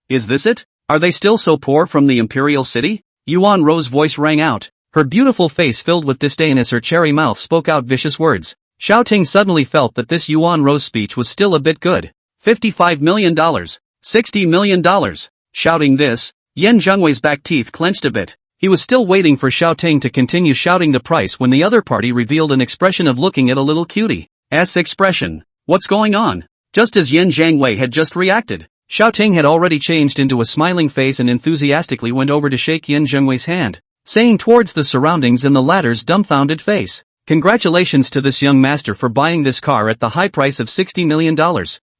Is this it? Are they still so poor from the imperial city? Yuan Rou's voice rang out, her beautiful face filled with disdain as her cherry mouth spoke out vicious words. Xiao Ting suddenly felt that this Yuan Rou's speech was still a bit good. $55 million. $60 million. Shouting this, Yin Zhangwei's back teeth clenched a bit. He was still waiting for Xiao Ting to continue shouting the price when the other party revealed an expression of looking at a little cutie's expression. What's going on? Just as Yin Zhangwei had just reacted, Xiao Ting had already changed into a smiling face and enthusiastically went over to shake Yin Zhangwei's hand, saying towards the surroundings in the latter's dumbfounded face, "Congratulations to this young master for buying this car at the high price of $60 million.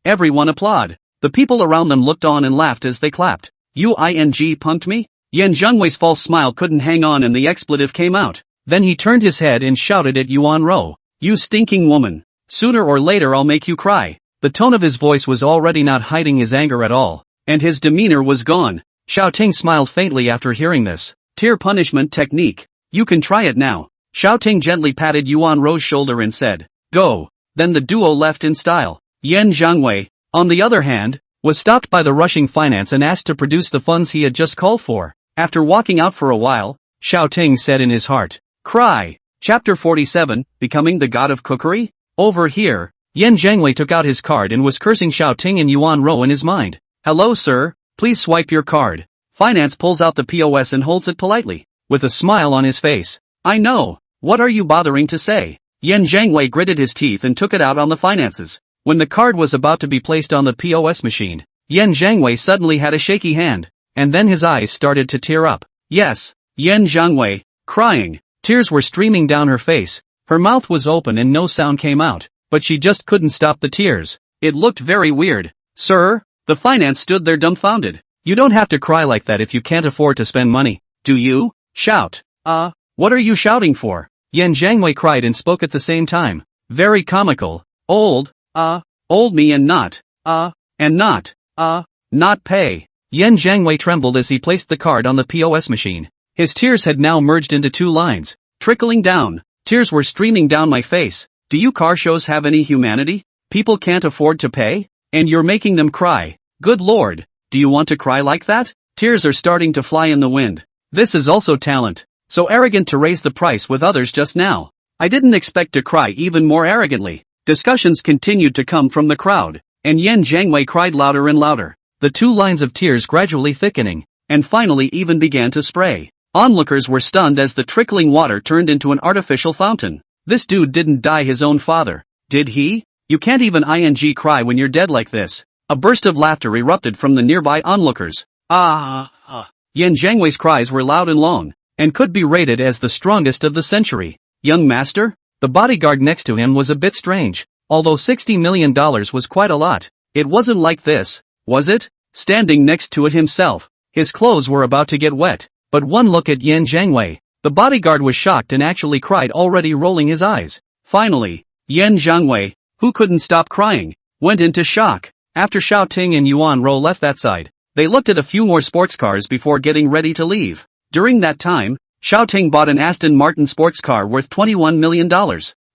Everyone applaud." The people around them looked on and laughed as they clapped. "You punked me?" Yin Zhangwei's false smile couldn't hang on and the expletive came out. Then he turned his head and shouted at Yuan Rou, "You stinking woman. Sooner or later I'll make you cry." The tone of his voice was already not hiding his anger at all, and his demeanor was gone. Xiao Ting smiled faintly after hearing this. "Tear punishment technique. You can try it now." Xiao Ting gently patted Yuan Rou's shoulder and said, "Go." Then the duo left in style. Yin Zhangwei, on the other hand, was stopped by the rushing finance and asked to produce the funds he had just called for. After walking out for a while, Xiao Ting said in his heart, "Cry." Chapter 47, Becoming the God of Cookery? Over here, Yin Zhangwei took out his card and was cursing Xiao Ting and Yuan Rou in his mind. "Hello sir, please swipe your card." Finance pulls out the POS and holds it politely, with a smile on his face. "I know, what are you bothering to say?" Yin Zhangwei gritted his teeth and took it out on the finances. When the card was about to be placed on the POS machine, Yin Zhangwei suddenly had a shaky hand, and then his eyes started to tear up. Yes, Yin Zhangwei, crying. Tears were streaming down her face, her mouth was open and no sound came out, but she just couldn't stop the tears. It looked very weird. "Sir?" The finance stood there dumbfounded. "You don't have to cry like that if you can't afford to spend money, do you?" Shout. What are you shouting for?" Yin Zhangwei cried and spoke at the same time. Very comical. Old me and not pay." Yin Zhangwei trembled as he placed the card on the POS machine. His tears had now merged into two lines, trickling down. Tears were streaming down my face. "Do you car shows have any humanity? People can't afford to pay? And you're making them cry. Good lord, do you want to cry like that?" Tears are starting to fly in the wind. This is also talent. So arrogant to raise the price with others just now. I didn't expect to cry even more arrogantly. Discussions continued to come from the crowd, and Yin Zhangwei cried louder and louder, the two lines of tears gradually thickening, and finally even began to spray. Onlookers were stunned as the trickling water turned into an artificial fountain. This dude didn't die his own father, did he? You can't even cry when you're dead like this. A burst of laughter erupted from the nearby onlookers. Yin Zhangwei's cries were loud and long, and could be rated as the strongest of the century. Young master? The bodyguard next to him was a bit strange. Although $60 million was quite a lot, it wasn't like this, was it? Standing next to it himself, his clothes were about to get wet, but one look at Yan Zhangwei, the bodyguard was shocked and actually cried, already rolling his eyes. Finally, Yan Zhangwei, who couldn't stop crying, went into shock. After Xiao Ting and Yuan Ro left that side, they looked at a few more sports cars before getting ready to leave. During that time, Xiao Ting bought an Aston Martin sports car worth $21 million.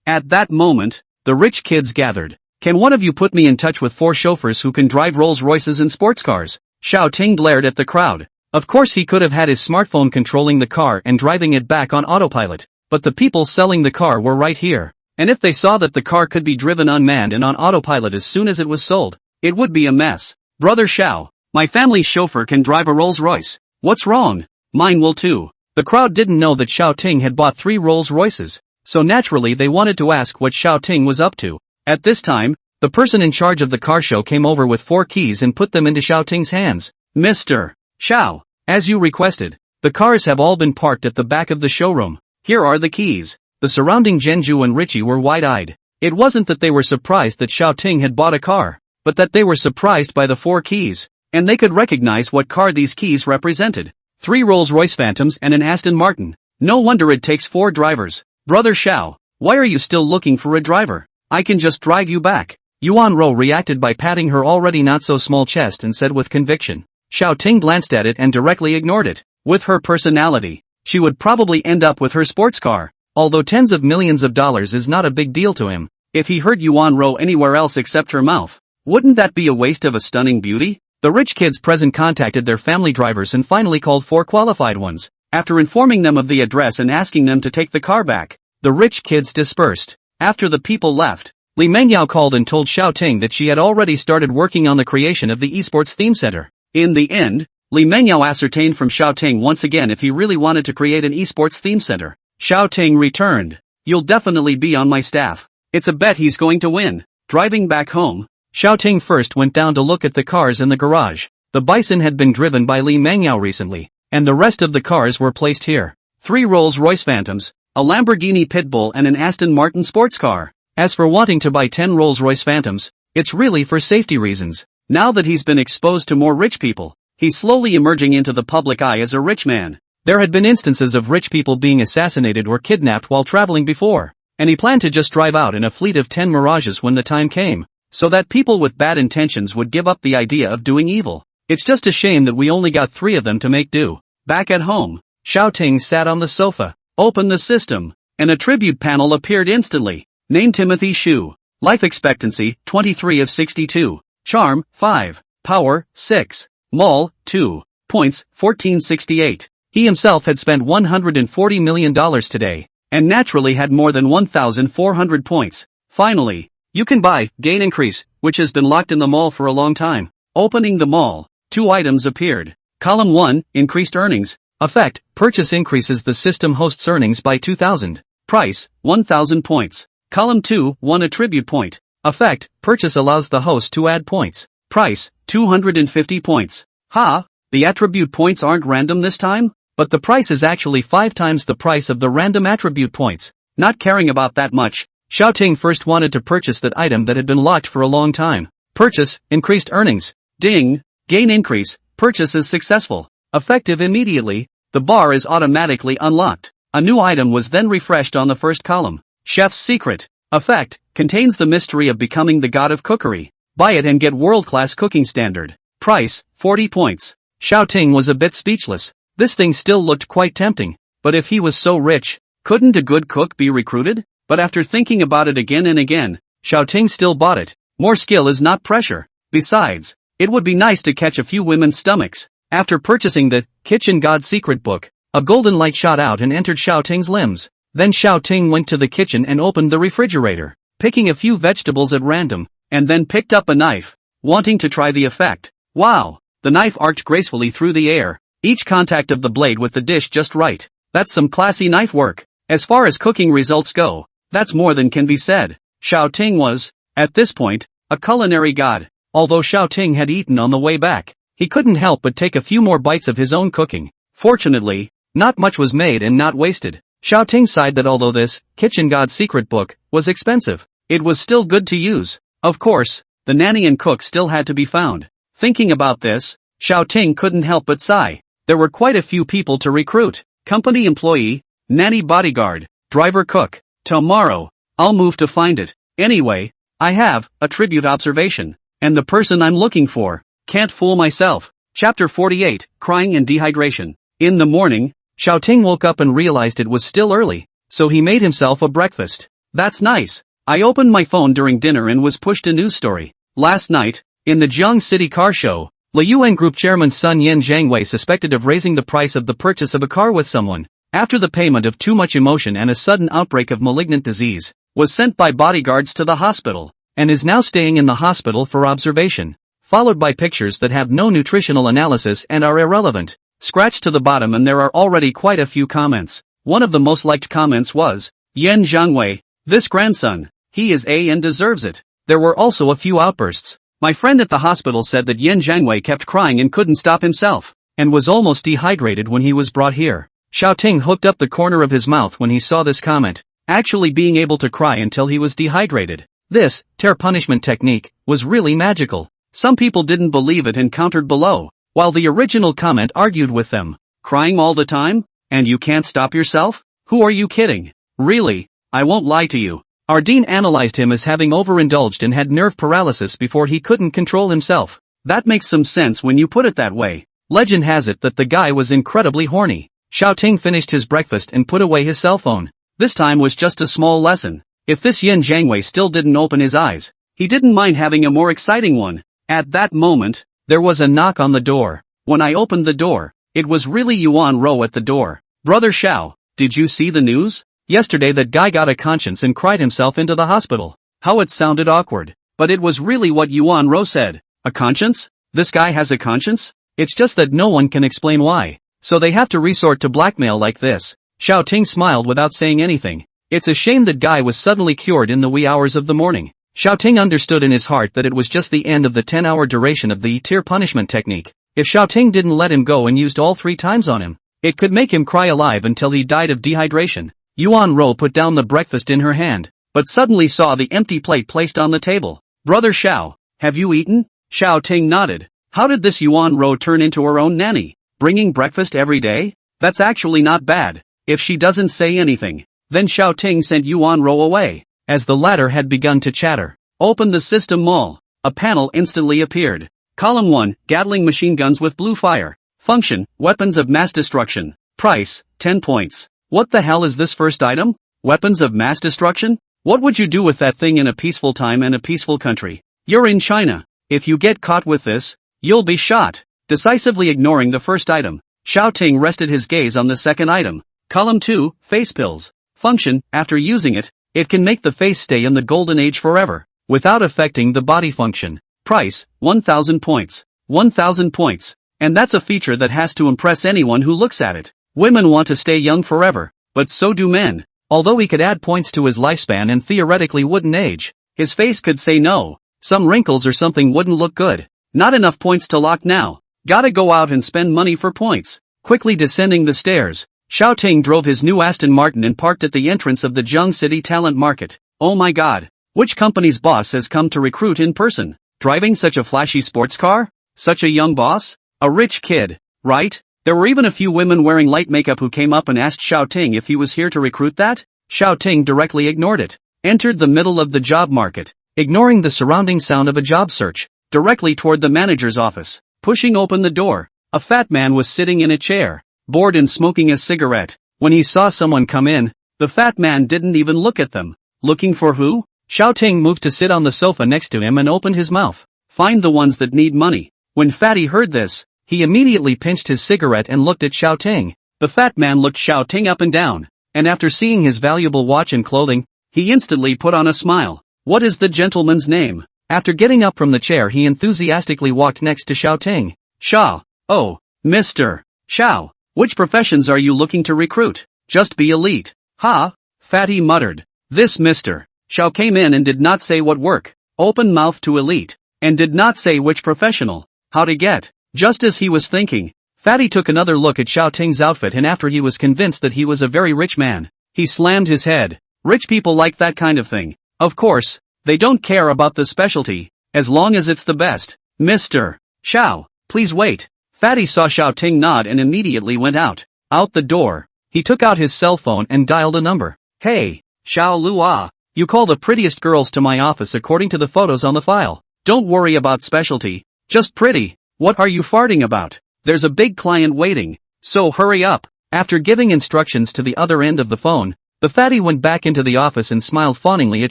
At that moment, the rich kids gathered. Can one of you put me in touch with 4 chauffeurs who can drive Rolls Royces and sports cars? Xiao Ting glared at the crowd. Of course he could have had his smartphone controlling the car and driving it back on autopilot, but the people selling the car were right here. And if they saw that the car could be driven unmanned and on autopilot as soon as it was sold, it would be a mess. Brother Xiao, my family's chauffeur can drive a Rolls Royce. What's wrong? Mine will too. The crowd didn't know that Xiao Ting had bought 3 Rolls Royces, so naturally they wanted to ask what Xiao Ting was up to. At this time, the person in charge of the car show came over with 4 keys and put them into Xiao Ting's hands. Mr. Xiao, as you requested, the cars have all been parked at the back of the showroom. Here are the keys. The surrounding Zhenju and Richie were wide-eyed. It wasn't that they were surprised that Xiao Ting had bought a car, but that they were surprised by the 4 keys, and they could recognize what car these keys represented. 3 Rolls-Royce Phantoms and an Aston Martin. No wonder it takes 4 drivers. Brother Xiao, why are you still looking for a driver? I can just drive you back. Yuan Ro reacted by patting her already not-so-small chest and said with conviction. Xiao Ting glanced at it and directly ignored it. With her personality, she would probably end up with her sports car. Although tens of millions of dollars is not a big deal to him, if he heard Yuan Ro anywhere else except her mouth, wouldn't that be a waste of a stunning beauty? The rich kids present contacted their family drivers and finally called 4 qualified ones. After informing them of the address and asking them to take the car back, the rich kids dispersed. After the people left, Li Mengyao called and told Xiao Ting that she had already started working on the creation of the esports theme center. In the end, Li Mengyao ascertained from Xiao Ting once again if he really wanted to create an esports theme center. Xiao Ting returned. You'll definitely be on my staff. It's a bet he's going to win. Driving back home, Xiao Ting first went down to look at the cars in the garage. The Bison had been driven by Li Mengyao recently, and the rest of the cars were placed here. 3 Rolls-Royce Phantoms, a Lamborghini Pitbull and an Aston Martin sports car. As for wanting to buy 10 Rolls-Royce Phantoms, it's really for safety reasons. Now that he's been exposed to more rich people, he's slowly emerging into the public eye as a rich man. There had been instances of rich people being assassinated or kidnapped while traveling before, and he planned to just drive out in a fleet of 10 Mirages when the time came, so that people with bad intentions would give up the idea of doing evil. It's just a shame that we only got 3 of them to make do. Back at home, Xiao Ting sat on the sofa, opened the system, and a tribute panel appeared instantly. Name Timothy Xu. Life expectancy, 23 of 62. Charm, 5. Power, 6. Mall, 2. Points, 1468. He himself had spent $140 million today, and naturally had more than 1,400 points. Finally, you can buy, gain increase, which has been locked in the mall for a long time. Opening the mall, 2 items appeared. Column 1, increased earnings. Effect, purchase increases the system host's earnings by 2,000. Price, 1,000 points. Column 2, 1 attribute point. Effect, purchase allows the host to add points. Price, 250 points. Ha, the attribute points aren't random this time? But the price is actually 5 times the price of the random attribute points. Not caring about that much, Xiao Ting first wanted to purchase that item that had been locked for a long time. Purchase, increased earnings. Ding, gain increase, purchase is successful. Effective immediately, the bar is automatically unlocked. A new item was then refreshed on the first column. Chef's Secret. Effect, contains the mystery of becoming the god of cookery. Buy it and get world-class cooking standard. Price, 40 points. Xiao Ting was a bit speechless. This thing still looked quite tempting, but if he was so rich, couldn't a good cook be recruited? But after thinking about it again and again, Xiao Ting still bought it. More skill is not pressure. Besides, it would be nice to catch a few women's stomachs. After purchasing the Kitchen God Secret book, a golden light shot out and entered Xiao Ting's limbs. Then Xiao Ting went to the kitchen and opened the refrigerator, picking a few vegetables at random, and then picked up a knife, wanting to try the effect. Wow! The knife arced gracefully through the air, each contact of the blade with the dish just right. That's some classy knife work. As far as cooking results go, that's more than can be said. Xiao Ting was, at this point, a culinary god. Although Xiao Ting had eaten on the way back, he couldn't help but take a few more bites of his own cooking. Fortunately, Not much was made and not wasted. Xiao Ting sighed that although this kitchen god's secret book was expensive, it was still good to use. Of course, the nanny and cook still had to be found. Thinking about this, Xiao Ting couldn't help but sigh. There were quite a few people to recruit. Company employee, nanny, bodyguard, driver, cook. Tomorrow, I'll move to find it. Anyway, I have a tribute observation, and the person I'm looking for. Can't fool myself. Chapter 48, Crying and Dehydration. In the morning, Xiao Ting woke up and realized it was still early, so he made himself a breakfast. That's nice. I opened my phone during dinner and was pushed a news story. Last night, in the Jiang City car show, Liyuan Group Chairman's son Yin Zhangwei suspected of raising the price of the purchase of a car with someone, after the payment of too much emotion and a sudden outbreak of malignant disease, was sent by bodyguards to the hospital, and is now staying in the hospital for observation, followed by pictures that have no nutritional analysis and are irrelevant. Scratch to the bottom and there are already quite a few comments. One of the most liked comments was, Yin Zhangwei, this grandson, he is A and deserves it. There were also a few outbursts. My friend at the hospital said that Yin Zhangwei kept crying and couldn't stop himself, and was almost dehydrated when he was brought here. Xiao Ting hooked up the corner of his mouth when he saw this comment, actually being able to cry until he was dehydrated. This tear punishment technique was really magical. Some people didn't believe it and countered below, while the original comment argued with them. Crying all the time? And you can't stop yourself? Who are you kidding? Really? I won't lie to you. Ardeen analyzed him as having overindulged and had nerve paralysis before he couldn't control himself. That makes some sense when you put it that way. Legend has it that the guy was incredibly horny. Xiao Ting finished his breakfast and put away his cell phone. This time was just a small lesson. If this Yin Zhangwei still didn't open his eyes, he didn't mind having a more exciting one. At that moment, there was a knock on the door. When I opened the door, it was really Yuan Ro at the door. Brother Xiao, did you see the news? Yesterday that guy got a conscience and cried himself into the hospital. How it sounded awkward. But it was really what Yuan Ro said. A conscience? This guy has a conscience? It's just that no one can explain why. So they have to resort to blackmail like this. Xiao Ting smiled without saying anything. It's a shame that guy was suddenly cured in the wee hours of the morning. Xiao Ting understood in his heart that it was just the end of the 10-hour duration of the tear punishment technique. If Xiao Ting didn't let him go and used all 3 times on him, it could make him cry alive until he died of dehydration. Yuan Ro put down the breakfast in her hand, but suddenly saw the empty plate placed on the table. Brother Xiao, have you eaten? Xiao Ting nodded. How did this Yuan Ro turn into her own nanny? Bringing breakfast every day? That's actually not bad. If she doesn't say anything, then Xiao Ting sent Yuan Ro away. As the latter had begun to chatter, open the system mall. A panel instantly appeared. Column 1, Gatling machine guns with blue fire. Function, weapons of mass destruction. Price, 10 points. What the hell is this first item? Weapons of mass destruction? What would you do with that thing in a peaceful time and a peaceful country? You're in China. If you get caught with this, you'll be shot. Decisively ignoring the first item, Xiao Ting rested his gaze on the second item. Column 2, face pills. Function, after using it, it can make the face stay in the golden age forever, without affecting the body function. Price, 1,000 points. 1,000 points. And that's a feature that has to impress anyone who looks at it. Women want to stay young forever, but so do men. Although he could add points to his lifespan and theoretically wouldn't age, his face could say no. Some wrinkles or something wouldn't look good. Not enough points to lock now. Gotta go out and spend money for points. Quickly descending the stairs, Xiao Ting drove his new Aston Martin and parked at the entrance of the Jiang City Talent Market. Oh my god. Which company's boss has come to recruit in person? Driving such a flashy sports car? Such a young boss? A rich kid, right? There were even a few women wearing light makeup who came up and asked Xiao Ting if he was here to recruit that? Xiao Ting directly ignored it. Entered the middle of the job market, ignoring the surrounding sound of a job search, directly toward the manager's office. Pushing open the door, a fat man was sitting in a chair, bored and smoking a cigarette. When he saw someone come in, the fat man didn't even look at them. Looking for who? Xiao Ting moved to sit on the sofa next to him and opened his mouth. Find the ones that need money. When Fatty heard this, he immediately pinched his cigarette and looked at Xiao Ting. The fat man looked Xiao Ting up and down, and after seeing his valuable watch and clothing, he instantly put on a smile. What is the gentleman's name? After getting up from the chair he enthusiastically walked next to Xiao Ting. Xiao. Oh, Mr. Xiao. Which professions are you looking to recruit? Just be elite. Ha? Fatty muttered. This Mr. Xiao came in and did not say what work. Open mouth to elite. And did not say which professional. How to get. Just as he was thinking, Fatty took another look at Xiao Ting's outfit, and after he was convinced that he was a very rich man, he slammed his head. Rich people like that kind of thing. Of course, they don't care about the specialty, as long as it's the best. Mr. Xiao, please wait. Fatty saw Xiao Ting nod and immediately went out. Out the door, he took out his cell phone and dialed a number. Hey, Xiao Lua, you call the prettiest girls to my office according to the photos on the file. Don't worry about specialty, just pretty. What are you farting about? There's a big client waiting, so hurry up. After giving instructions to the other end of the phone, the fatty went back into the office and smiled fawningly at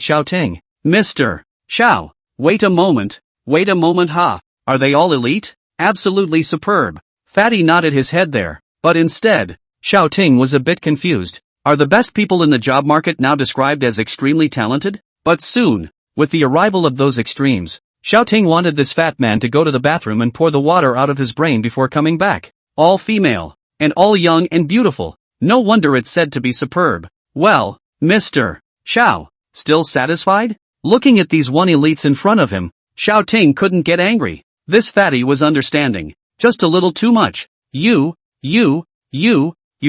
Xiao Ting. Mr. Xiao, wait a moment ha. Are they all elite? Absolutely superb. Fatty nodded his head there, but instead, Xiao Ting was a bit confused. Are the best people in the job market now described as extremely talented? But soon, with the arrival of those extremes, Xiao Ting wanted this fat man to go to the bathroom and pour the water out of his brain before coming back. All female, and all young and beautiful. No wonder it's said to be superb. Well, Mr. Xiao, still satisfied? Looking at these one elites in front of him, Xiao Ting couldn't get angry. This fatty was understanding. Just a little too much. You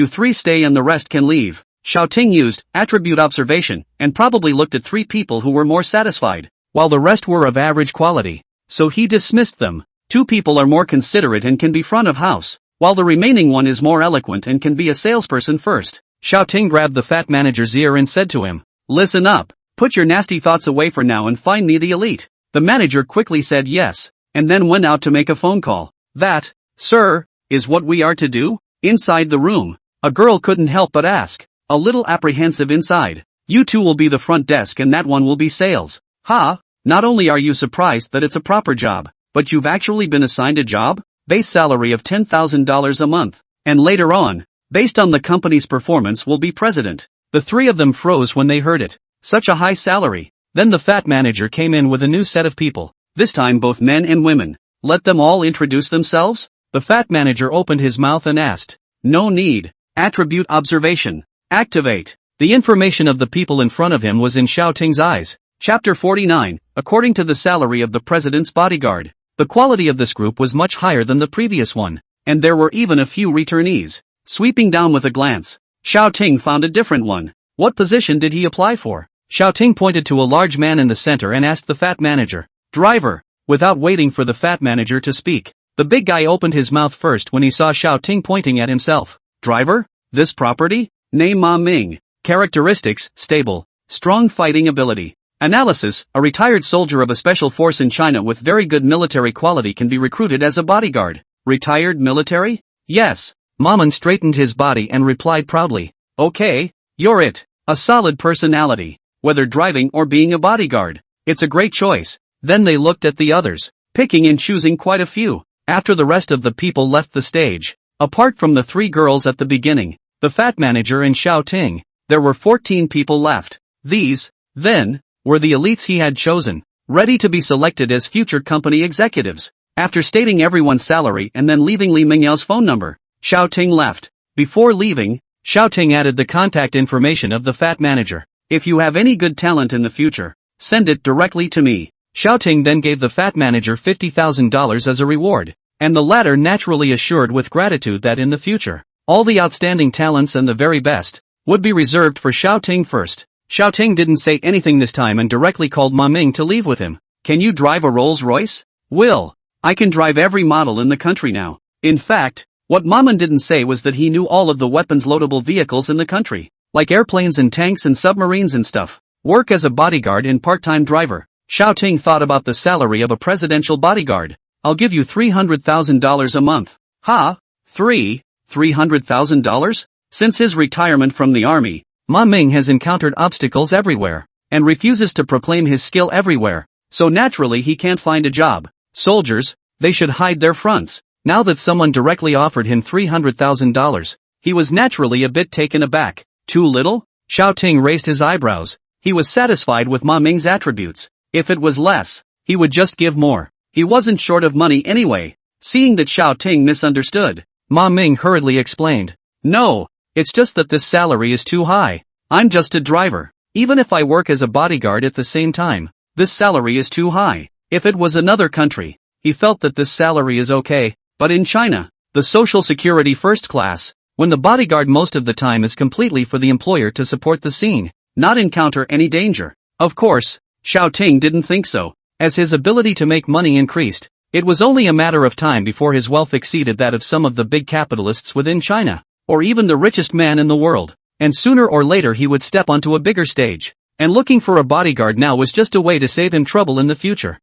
three stay and the rest can leave. Xiao Ting used attribute observation and probably looked at 3 people who were more satisfied, while the rest were of average quality. So he dismissed them. 2 people are more considerate and can be front of house, while the remaining one is more eloquent and can be a salesperson first. Xiao Ting grabbed the fat manager's ear and said to him, listen up, put your nasty thoughts away for now and find me the elite. The manager quickly said yes, and then went out to make a phone call. That, sir, is what we are to do? Inside the room, a girl couldn't help but ask, a little apprehensive inside. You two will be the front desk and that one will be sales. Ha, not only are you surprised that it's a proper job, but you've actually been assigned a job? Base salary of $10,000 a month. And later on, based on the company's performance, will be president. The 3 of them froze when they heard it. Such a high salary. Then the fat manager came in with a new set of people. This time both men and women. Let them all introduce themselves? The fat manager opened his mouth and asked. No need. Attribute observation. Activate. The information of the people in front of him was in Xiao Ting's eyes. Chapter 49. According to the salary of the president's bodyguard. The quality of this group was much higher than the previous one, and there were even a few returnees. Sweeping down with a glance, Xiao Ting found a different one. What position did he apply for? Xiao Ting pointed to a large man in the center and asked the fat manager. Driver. Without waiting for the fat manager to speak, the big guy opened his mouth first when he saw Xiao Ting pointing at himself. Driver? This property? Name Ma Ming. Characteristics, stable. Strong fighting ability. Analysis, a retired soldier of a special force in China with very good military quality can be recruited as a bodyguard. Retired military? Yes. Maman straightened his body and replied proudly. Okay, you're it. A solid personality. Whether driving or being a bodyguard. It's a great choice. Then they looked at the others, picking and choosing quite a few. After the rest of the people left the stage, apart from the 3 girls at the beginning, the fat manager and Xiao Ting, there were 14 people left. These, then, were the elites he had chosen, ready to be selected as future company executives. After stating everyone's salary and then leaving Li Mingyao's phone number, Xiao Ting left. Before leaving, Xiao Ting added the contact information of the fat manager. If you have any good talent in the future, send it directly to me. Xiao Ting then gave the fat manager $50,000 as a reward, and the latter naturally assured with gratitude that in the future, all the outstanding talents and the very best, would be reserved for Xiao Ting first. Xiao Ting didn't say anything this time and directly called Ma Ming to leave with him. Can you drive a Rolls-Royce? Will. I can drive every model in the country now. In fact, what Maman didn't say was that he knew all of the weapons-loadable vehicles in the country, like airplanes and tanks and submarines and stuff. Work as a bodyguard and part-time driver. Xiao Ting thought about the salary of a presidential bodyguard. I'll give you $300,000 a month. Ha? $300,000? Since his retirement from the army, Ma Ming has encountered obstacles everywhere, and refuses to proclaim his skill everywhere, so naturally he can't find a job. Soldiers, they should hide their fronts. Now that someone directly offered him $300,000, he was naturally a bit taken aback. Too little? Xiao Ting raised his eyebrows. He was satisfied with Ma Ming's attributes. If it was less, he would just give more. He wasn't short of money anyway. Seeing that Xiao Ting misunderstood, Ma Ming hurriedly explained. No, it's just that this salary is too high. I'm just a driver. Even if I work as a bodyguard at the same time, this salary is too high. If it was another country, he felt that this salary is okay, but in China, the Social Security first class, when the bodyguard most of the time is completely for the employer to support the scene, not encounter any danger. Of course, Xiao Ting didn't think so. As his ability to make money increased, it was only a matter of time before his wealth exceeded that of some of the big capitalists within China, or even the richest man in the world, and sooner or later he would step onto a bigger stage. And looking for a bodyguard now was just a way to save him trouble in the future.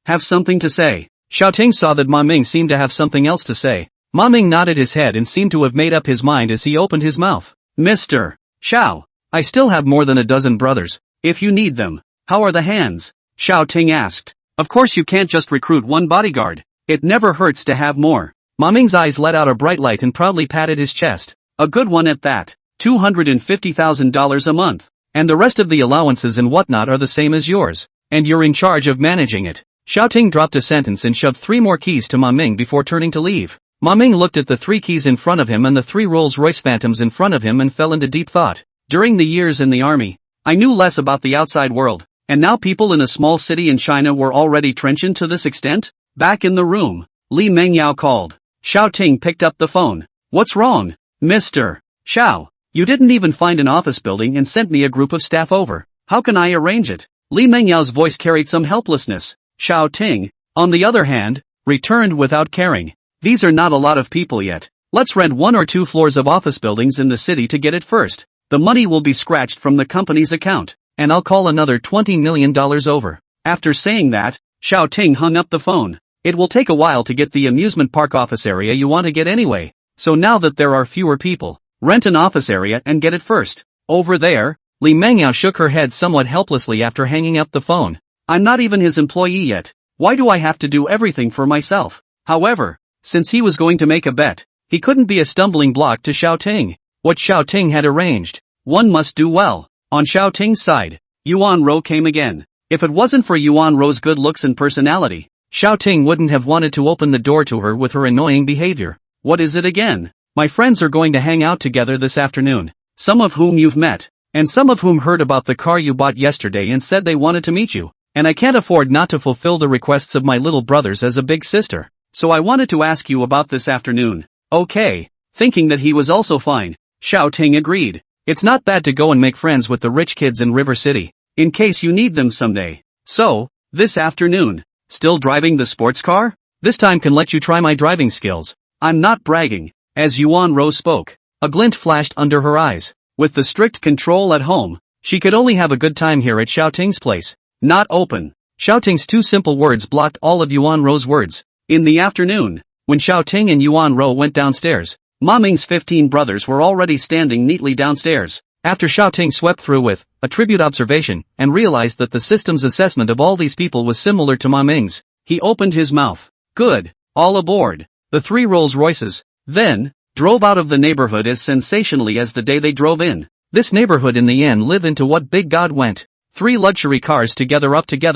Have something to say. Xiao Ting saw that Ma Ming seemed to have something else to say. Ma Ming nodded his head and seemed to have made up his mind as he opened his mouth. Mr. Xiao, I still have more than a dozen brothers, if you need them. How are the hands? Xiao Ting asked. Of course you can't just recruit one bodyguard. It never hurts to have more. Ma Ming's eyes let out a bright light and proudly patted his chest. A good one at that. $250,000 a month. And the rest of the allowances and whatnot are the same as yours. And you're in charge of managing it. Xiao Ting dropped a sentence and shoved 3 more keys to Ma Ming before turning to leave. Ma Ming looked at the 3 keys in front of him and the 3 Rolls-Royce Phantoms in front of him and fell into deep thought. During the years in the army, I knew less about the outside world, and now people in a small city in China were already trenchant to this extent? Back in the room, Li Mengyao called. Xiao Ting picked up the phone. What's wrong? Mr. Xiao, you didn't even find an office building and sent me a group of staff over. How can I arrange it? Li Mengyao's voice carried some helplessness. Xiao Ting, on the other hand, returned without caring. These are not a lot of people yet. Let's rent 1 or 2 floors of office buildings in the city to get it first. The money will be scratched from the company's account, and I'll call another $20 million over. After saying that, Xiao Ting hung up the phone. It will take a while to get the amusement park office area you want to get anyway. So now that there are fewer people, rent an office area and get it first. Over there, Li Mengyao shook her head somewhat helplessly after hanging up the phone. I'm not even his employee yet. Why do I have to do everything for myself? However, since he was going to make a bet, he couldn't be a stumbling block to Xiao Ting. What Xiao Ting had arranged, one must do well. On Xiao Ting's side, Yuan Rou came again. If it wasn't for Yuan Rou's good looks and personality, Xiao Ting wouldn't have wanted to open the door to her with her annoying behavior. What is it again? My friends are going to hang out together this afternoon, some of whom you've met, and some of whom heard about the car you bought yesterday and said they wanted to meet you. And I can't afford not to fulfill the requests of my little brothers as a big sister. So I wanted to ask you about this afternoon. Okay. Thinking that he was also fine, Xiao Ting agreed. It's not bad to go and make friends with the rich kids in River City, in case you need them someday. So, this afternoon, still driving the sports car? This time can let you try my driving skills. I'm not bragging. As Yuan Rou spoke, a glint flashed under her eyes. With the strict control at home, she could only have a good time here at Xiao Ting's place. Not open. Xiao Ting's 2 simple words blocked all of Yuan Rou's words. In the afternoon, when Xiao Ting and Yuan Rou went downstairs, Ma Ming's 15 brothers were already standing neatly downstairs. After Xiao Ting swept through with a tribute observation and realized that the system's assessment of all these people was similar to Ma Ming's, he opened his mouth. Good. All aboard. The 3 Rolls-Royces, then, drove out of the neighborhood as sensationally as the day they drove in. This neighborhood in the end lived into what big God went. 3 luxury cars together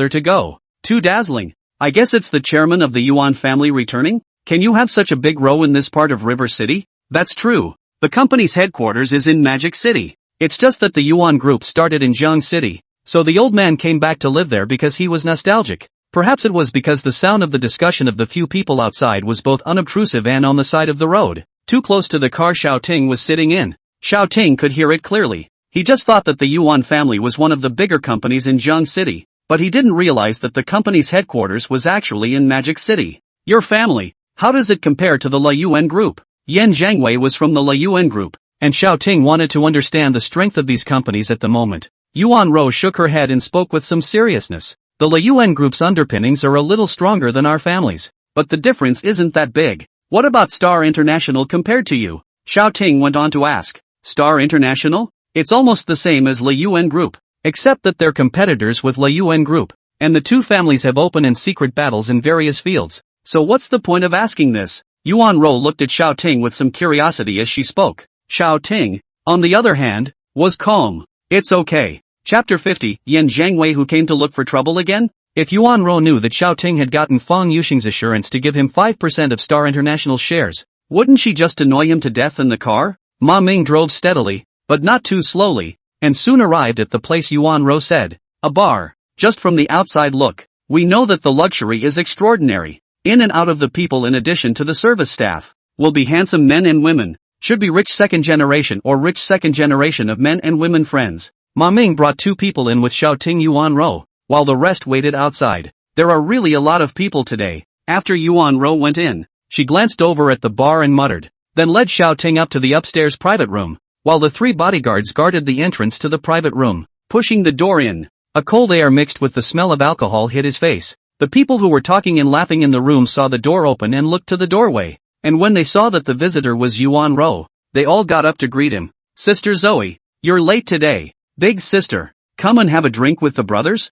to go. Too dazzling. I guess it's the chairman of the Yuan family returning? Can you have such a big row in this part of River City? That's true. The company's headquarters is in Magic City. It's just that the Yuan group started in Jiang City, so the old man came back to live there because he was nostalgic. Perhaps it was because the sound of the discussion of the few people outside was both unobtrusive and on the side of the road, too close to the car Xiao Ting was sitting in. Xiao Ting could hear it clearly. He just thought that the Yuan family was one of the bigger companies in Jiang City, but he didn't realize that the company's headquarters was actually in Magic City. Your family, how does it compare to the Le Yuen group? Yan Zhangwei was from the Le Yuen group, and Xiao Ting wanted to understand the strength of these companies at the moment. Yuan Rou shook her head and spoke with some seriousness. The Le Yuen group's underpinnings are a little stronger than our family's, but the difference isn't that big. What about Star International compared to you? Xiao Ting went on to ask. Star International? It's almost the same as Le Yuen group, except that they're competitors with Le Yuen group, and the 2 families have open and secret battles in various fields. So what's the point of asking this? Yuan Rou looked at Xiao Ting with some curiosity as she spoke. Xiao Ting, on the other hand, was calm. It's okay. Chapter 50, Yan Zhangwei who came to look for trouble again? If Yuan Rou knew that Xiao Ting had gotten Fang Yuxing's assurance to give him 5% of Star International shares, wouldn't she just annoy him to death in the car? Ma Ming drove steadily, but not too slowly, and soon arrived at the place Yuan Rou said. A bar. Just from the outside look, we know that the luxury is extraordinary. In and out of the people in addition to the service staff. will be handsome men and women, should be rich second generation or rich second generation of men and women friends. Ma Ming brought 2 people in with shouting Yuan Ro, while the rest waited outside. There are really a lot of people today. After Yuan Ro went in, she glanced over at the bar and muttered, then led Xiaoting up to the upstairs private room, while the 3 bodyguards guarded the entrance to the private room. Pushing the door in, a cold air mixed with the smell of alcohol hit his face. The people who were talking and laughing in the room saw the door open and looked to the doorway, and when they saw that the visitor was Yuan Ro, they all got up to greet him. Sister Zoe, you're late today. Big sister, come and have a drink with the brothers?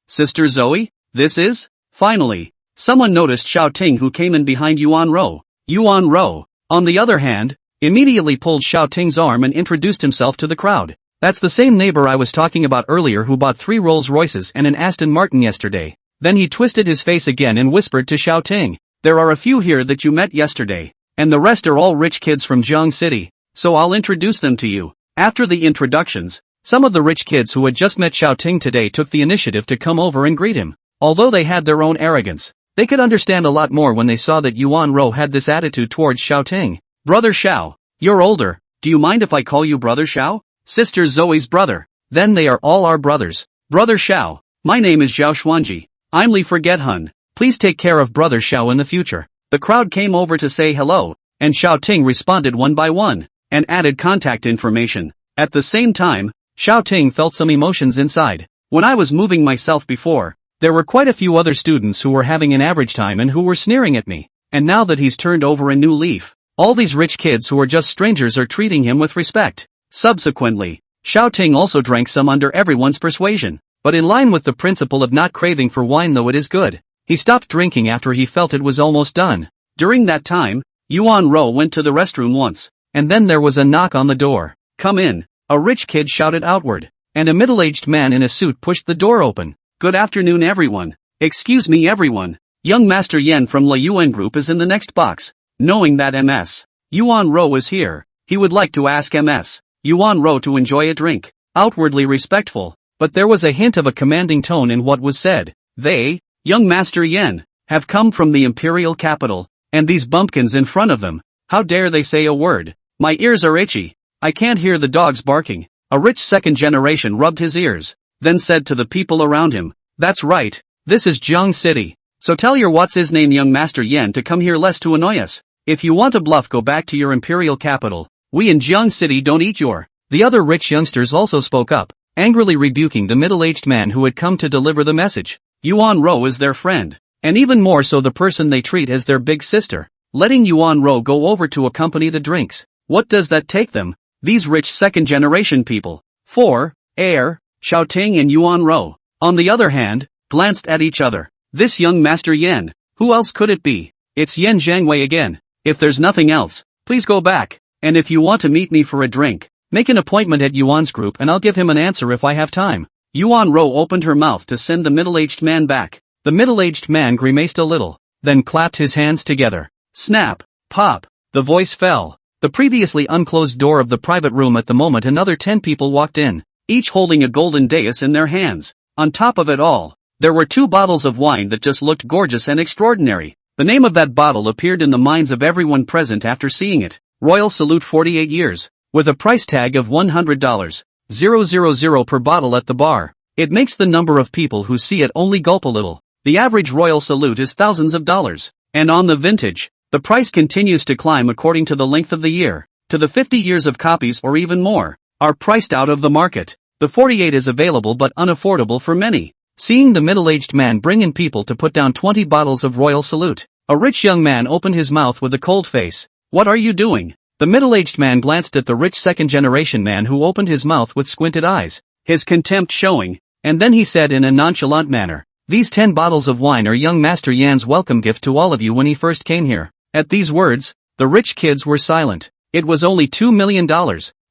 Sister Zoe, this is? Finally, someone noticed Xiaoting who came in behind Yuan Ro. Yuan Ro, on the other hand, immediately pulled Xiaoting's arm and introduced himself to the crowd. That's the same neighbor I was talking about earlier who bought 3 Rolls Royces and an Aston Martin yesterday. Then he twisted his face again and whispered to Xiaoting, there are a few here that you met yesterday, and the rest are all rich kids from Jiang City, so I'll introduce them to you. After the introductions, some of the rich kids who had just met Xiaoting today took the initiative to come over and greet him. Although they had their own arrogance, they could understand a lot more when they saw that Yuan Ro had this attitude towards Xiaoting. Brother Xiao, you're older, do you mind if I call you Brother Xiao? Sister Zoe's brother. Then they are all our brothers. Brother Xiao, my name is Zhao Xuanji. I'm Li Forget-hun. Please take care of Brother Xiao in the future. The crowd came over to say hello, and Xiaoting responded one by one, and added contact information. At the same time, Xiaoting felt some emotions inside. When I was moving myself before, there were quite a few other students who were having an average time and who were sneering at me. And now that he's turned over a new leaf, all these rich kids who are just strangers are treating him with respect. Subsequently, Xiaoting also drank some under everyone's persuasion, but in line with the principle of not craving for wine though it is good, he stopped drinking after he felt it was almost done. During that time, Yuan Ro went to the restroom once, and then there was a knock on the door. Come in, a rich kid shouted outward, and a middle-aged man in a suit pushed the door open. Good afternoon everyone. Excuse me everyone. Young Master Yen from La Yuan Group is in the next box. Knowing that Ms. Yuan Ro is here, he would like to ask Ms. Yuan Ro to enjoy a drink. Outwardly respectful, but there was a hint of a commanding tone in what was said. They, young Master Yen, have come from the imperial capital, and these bumpkins in front of them, how dare they say a word? My ears are itchy. I can't hear the dogs barking. A rich second generation rubbed his ears, then said to the people around him, that's right, this is Jiang City, so tell your what's-his-name young Master Yen to come here less to annoy us. If you want to bluff go back to your imperial capital, we in Jiang City don't eat your. The other rich youngsters also spoke up, angrily rebuking the middle-aged man who had come to deliver the message. Yuan Ro is their friend, and even more so the person they treat as their big sister. Letting Yuan Ro go over to accompany the drinks. What does that take them? These rich second-generation people. 4. Xiaoting and Yuan Ro, on the other hand, glanced at each other. This young Master Yen, who else could it be? It's Yen Zhangwei again. If there's nothing else, please go back, and if you want to meet me for a drink, make an appointment at Yuan's group and I'll give him an answer if I have time. Yuan Ro opened her mouth to send the middle-aged man back. The middle-aged man grimaced a little, then clapped his hands together. Snap, pop, the voice fell. The previously unclosed door of the private room at the moment another 10 people walked in, each holding a golden dais in their hands. On top of it all, there were 2 bottles of wine that just looked gorgeous and extraordinary. The name of that bottle appeared in the minds of everyone present after seeing it. Royal Salute 48 years, with a price tag of $100, 000 per bottle at the bar. It makes the number of people who see it only gulp a little. The average Royal Salute is thousands of dollars, and on the vintage, the price continues to climb according to the length of the year. To the 50 years of copies or even more, are priced out of the market. The 48 is available but unaffordable for many. Seeing the middle-aged man bring in people to put down 20 bottles of Royal Salute, a rich young man opened his mouth with a cold face. What are you doing? The middle-aged man glanced at the rich second-generation man who opened his mouth with squinted eyes, his contempt showing, and then he said in a nonchalant manner, these 10 bottles of wine are young Master Yan's welcome gift to all of you when he first came here. At these words, the rich kids were silent. It was only $2 million,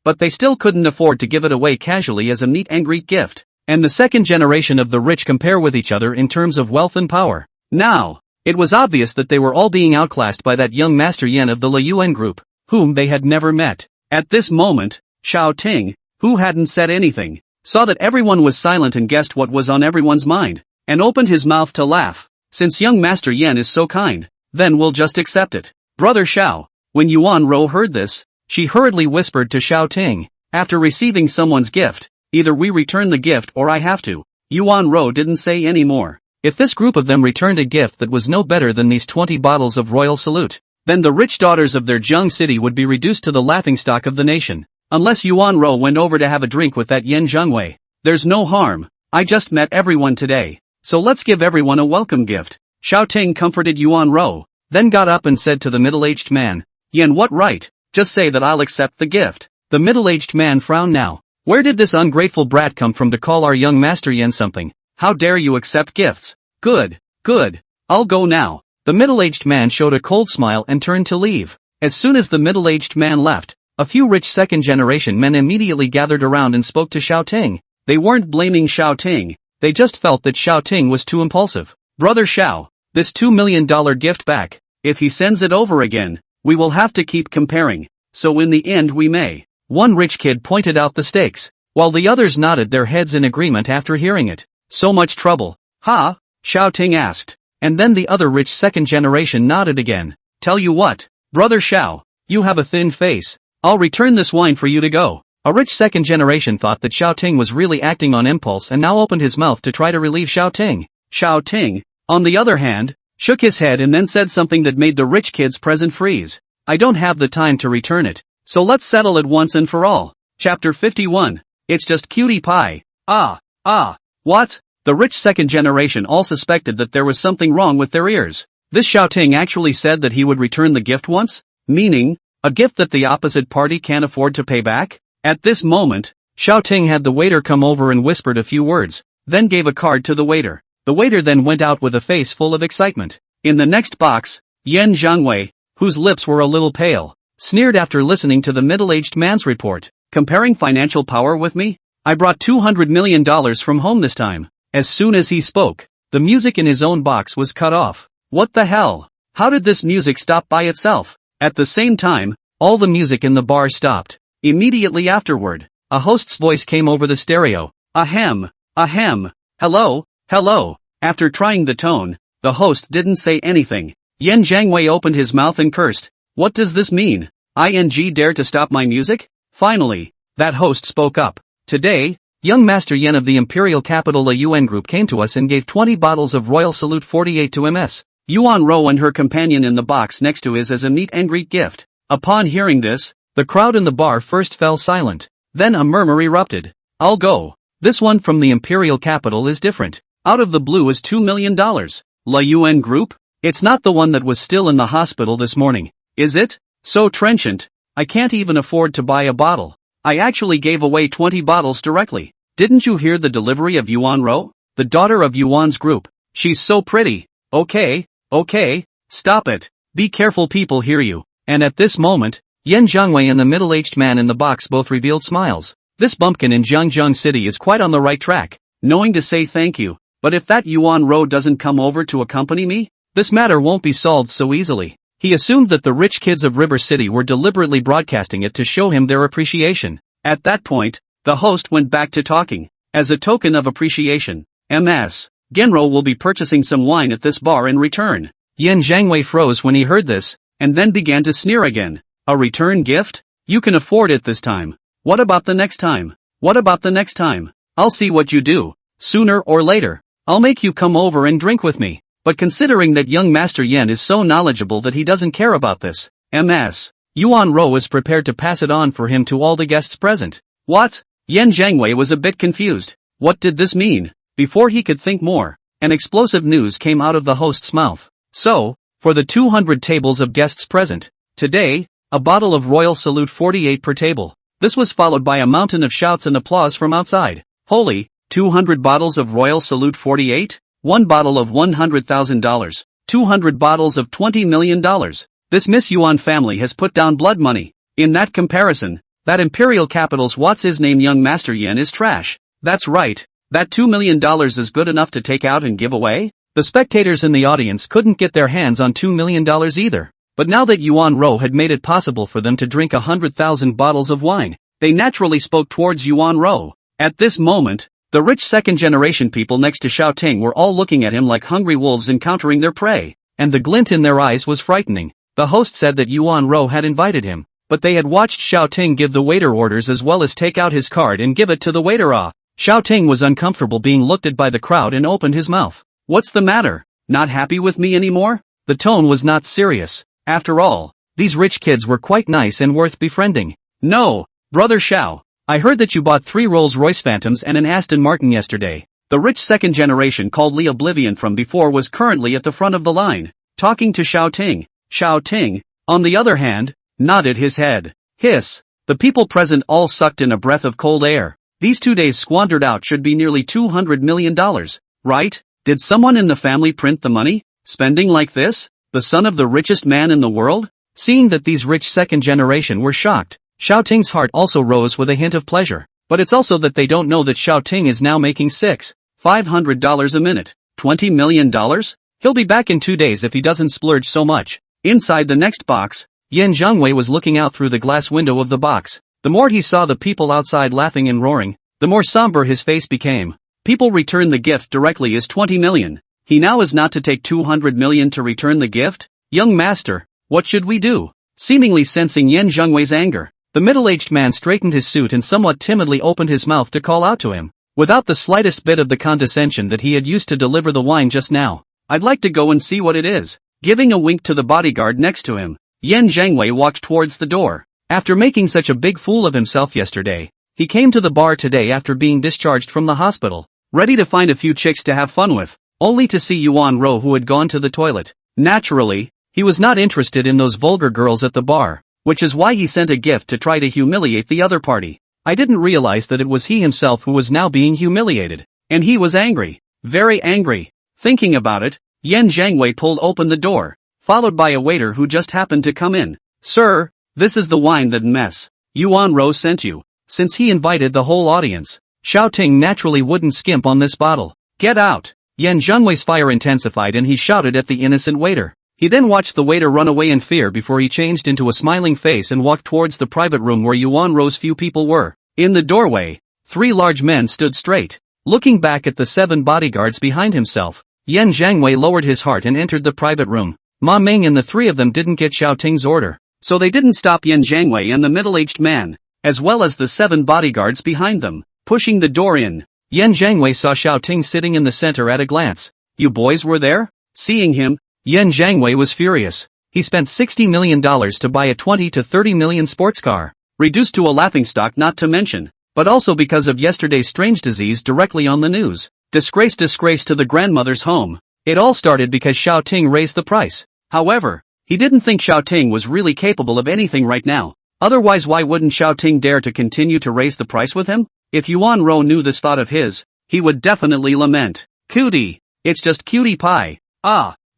but they still couldn't afford to give it away casually as a meet and greet gift. And the second generation of the rich compare with each other in terms of wealth and power. Now, it was obvious that they were all being outclassed by that young Master Yen of the La Yuan group, whom they had never met. At this moment, Xiaoting, who hadn't said anything, saw that everyone was silent and guessed what was on everyone's mind, and opened his mouth to laugh. Since young Master Yen is so kind, then we'll just accept it. Brother Xiao. When Yuan Ro heard this, she hurriedly whispered to Xiao Ting, after receiving someone's gift, either we return the gift or I have to. Yuan Ro didn't say any more. If this group of them returned a gift that was no better than these 20 bottles of royal salute, then the rich daughters of their Zheng city would be reduced to the laughingstock of the nation. Unless Yuan Ro went over to have a drink with that Yen Zhengwei. There's no harm. I just met everyone today, so let's give everyone a welcome gift. Xiao Ting comforted Yuan Ro, then got up and said to the middle-aged man, Yen, what right? Just say that I'll accept the gift. The middle-aged man frowned now. Where did this ungrateful brat come from to call our young master Yen something? How dare you accept gifts? Good, good. I'll go now. The middle-aged man showed a cold smile and turned to leave. As soon as the middle-aged man left, a few rich second-generation men immediately gathered around and spoke to Xiao Ting. They weren't blaming Xiao Ting, they just felt that Xiao Ting was too impulsive. Brother Xiao, this $2 million gift back. If he sends it over again, we will have to keep comparing, so in the end we may. One rich kid pointed out the stakes, while the others nodded their heads in agreement after hearing it. So much trouble. Huh? Xiao Ting asked. And then the other rich second generation nodded again. Tell you what, Brother Xiao, you have a thin face. I'll return this wine for you to go. A rich second generation thought that Xiao Ting was really acting on impulse and now opened his mouth to try to relieve Xiao Ting. Xiao Ting, on the other hand, shook his head and then said something that made the rich kids present freeze. I don't have the time to return it, so let's settle it once and for all. Chapter 51. It's just cutie pie. What? The rich second generation all suspected that there was something wrong with their ears. This Xiao Ting actually said that he would return the gift once? Meaning, a gift that the opposite party can't afford to pay back? At this moment, Xiao Ting had the waiter come over and whispered a few words, then gave a card to the waiter. The waiter then went out with a face full of excitement. In the next box, Yen Zhengwei, whose lips were a little pale, sneered after listening to the middle-aged man's report. Comparing financial power with me? I brought $200 million from home this time. As soon as he spoke, the music in his own box was cut off. What the hell? How did this music stop by itself? At the same time, all the music in the bar stopped. Immediately afterward, a host's voice came over the stereo. Ahem. Hello. After trying the tone, the host didn't say anything. Yen Zhengwei opened his mouth and cursed. What does this mean? ING dare to stop my music? Finally, that host spoke up. Today, young Master Yen of the imperial capital La Yuan Group came to us and gave 20 bottles of Royal Salute 48 to Ms. Yuan Ro and her companion in the box next to his as a meet and greet gift. Upon hearing this, the crowd in the bar first fell silent. Then a murmur erupted. I'll go. This one from the imperial capital is different. Out of the blue is $2 million. La Yuan Group? It's not the one that was still in the hospital this morning, is it? So trenchant, I can't even afford to buy a bottle. I actually gave away 20 bottles directly. Didn't you hear the delivery of Yuan Ro? The daughter of Yuan's group. She's so pretty. Okay, stop it. Be careful, people hear you. And at this moment, Yen Zhengwei and the middle-aged man in the box both revealed smiles. This bumpkin in Zheng City is quite on the right track, knowing to say thank you. But if that Yuan Ro doesn't come over to accompany me, this matter won't be solved so easily. He assumed that the rich kids of River City were deliberately broadcasting it to show him their appreciation. At that point, the host went back to talking. As a token of appreciation, Ms. Genro will be purchasing some wine at this bar in return. Yen Zhengwei froze when he heard this, and then began to sneer again. A return gift? You can afford it this time. What about the next time? I'll see what you do. Sooner or later, I'll make you come over and drink with me. But considering that young Master Yen is so knowledgeable that he doesn't care about this, Ms. Yuan Ro is prepared to pass it on for him to all the guests present. What? Yen Zhengwei was a bit confused. What did this mean? Before he could think more, an explosive news came out of the host's mouth. So, for the 200 tables of guests present, today, a bottle of Royal Salute 48 per table. This was followed by a mountain of shouts and applause from outside. Holy, 200 bottles of Royal Salute 48? One bottle of $100,000. 200 bottles of $20 million. This Miss Yuan family has put down blood money. In that comparison, that imperial capital's what's-his-name young Master Yen is trash. That's right, that $2 million is good enough to take out and give away? The spectators in the audience couldn't get their hands on $2 million either. But now that Yuan Ro had made it possible for them to drink 100,000 bottles of wine, they naturally spoke towards Yuan Ro. At this moment, the rich second-generation people next to Xiao Ting were all looking at him like hungry wolves encountering their prey, and the glint in their eyes was frightening. The host said that Yuan Rou had invited him, but they had watched Xiao Ting give the waiter orders as well as take out his card and give it to the waiter. Xiao Ting was uncomfortable being looked at by the crowd and opened his mouth. What's the matter? Not happy with me anymore? The tone was not serious. After all, these rich kids were quite nice and worth befriending. No, brother Xiao. I heard that you bought 3 Rolls-Royce Phantoms and an Aston Martin yesterday. The rich second generation called Li Oblivion from before was currently at the front of the line, talking to Xiao Ting. Xiao Ting, on the other hand, nodded his head. Hiss. The people present all sucked in a breath of cold air. These 2 days squandered out should be nearly $200 million, right? Did someone in the family print the money? Spending like this? The son of the richest man in the world? Seeing that these rich second generation were shocked, Xiao Ting's heart also rose with a hint of pleasure. But it's also that they don't know that Xiao Ting is now making $500 a minute. $20 million? He'll be back in 2 days if he doesn't splurge so much. Inside the next box, Yan Zhengwei was looking out through the glass window of the box. The more he saw the people outside laughing and roaring, the more somber his face became. People return the gift directly as 20 million. He now is not to take 200 million to return the gift? Young master, what should we do? Seemingly sensing Yan Zhengwei's anger, the middle-aged man straightened his suit and somewhat timidly opened his mouth to call out to him, without the slightest bit of the condescension that he had used to deliver the wine just now. I'd like to go and see what it is. Giving a wink to the bodyguard next to him, Yan Zhengwei walked towards the door. After making such a big fool of himself yesterday, he came to the bar today after being discharged from the hospital, ready to find a few chicks to have fun with, only to see Yuan Rou who had gone to the toilet. Naturally, he was not interested in those vulgar girls at the bar, which is why he sent a gift to try to humiliate the other party. I didn't realize that it was he himself who was now being humiliated, and he was angry, very angry. Thinking about it, Yan Zhengwei pulled open the door, followed by a waiter who just happened to come in. Sir, this is the wine that Mess Yuan Rou sent you. Since he invited the whole audience, Xiao Ting naturally wouldn't skimp on this bottle. Get out! Yan Zhengwei's fire intensified and he shouted at the innocent waiter. He then watched the waiter run away in fear before he changed into a smiling face and walked towards the private room where Yuan Rou's few people were. In the doorway, 3 large men stood straight, looking back at the 7 bodyguards behind himself. Yan Zhengwei lowered his heart and entered the private room. Ma Ming and the 3 of them didn't get Xiao Ting's order, so they didn't stop Yan Zhengwei and the middle-aged man, as well as the 7 bodyguards behind them, pushing the door in. Yan Zhengwei saw Xiao Ting sitting in the center at a glance. You boys were there? Seeing him, Yan Zhengwei was furious. He spent $60 million to buy a 20 to 30 million sports car, reduced to a laughingstock not to mention, but also because of yesterday's strange disease directly on the news. Disgrace to the grandmother's home. It all started because Xiao Ting raised the price. However, he didn't think Xiao Ting was really capable of anything right now. Otherwise why wouldn't Xiao Ting dare to continue to raise the price with him? If Yuan Rou knew this thought of his, he would definitely lament. Cutie. It's just cutie pie.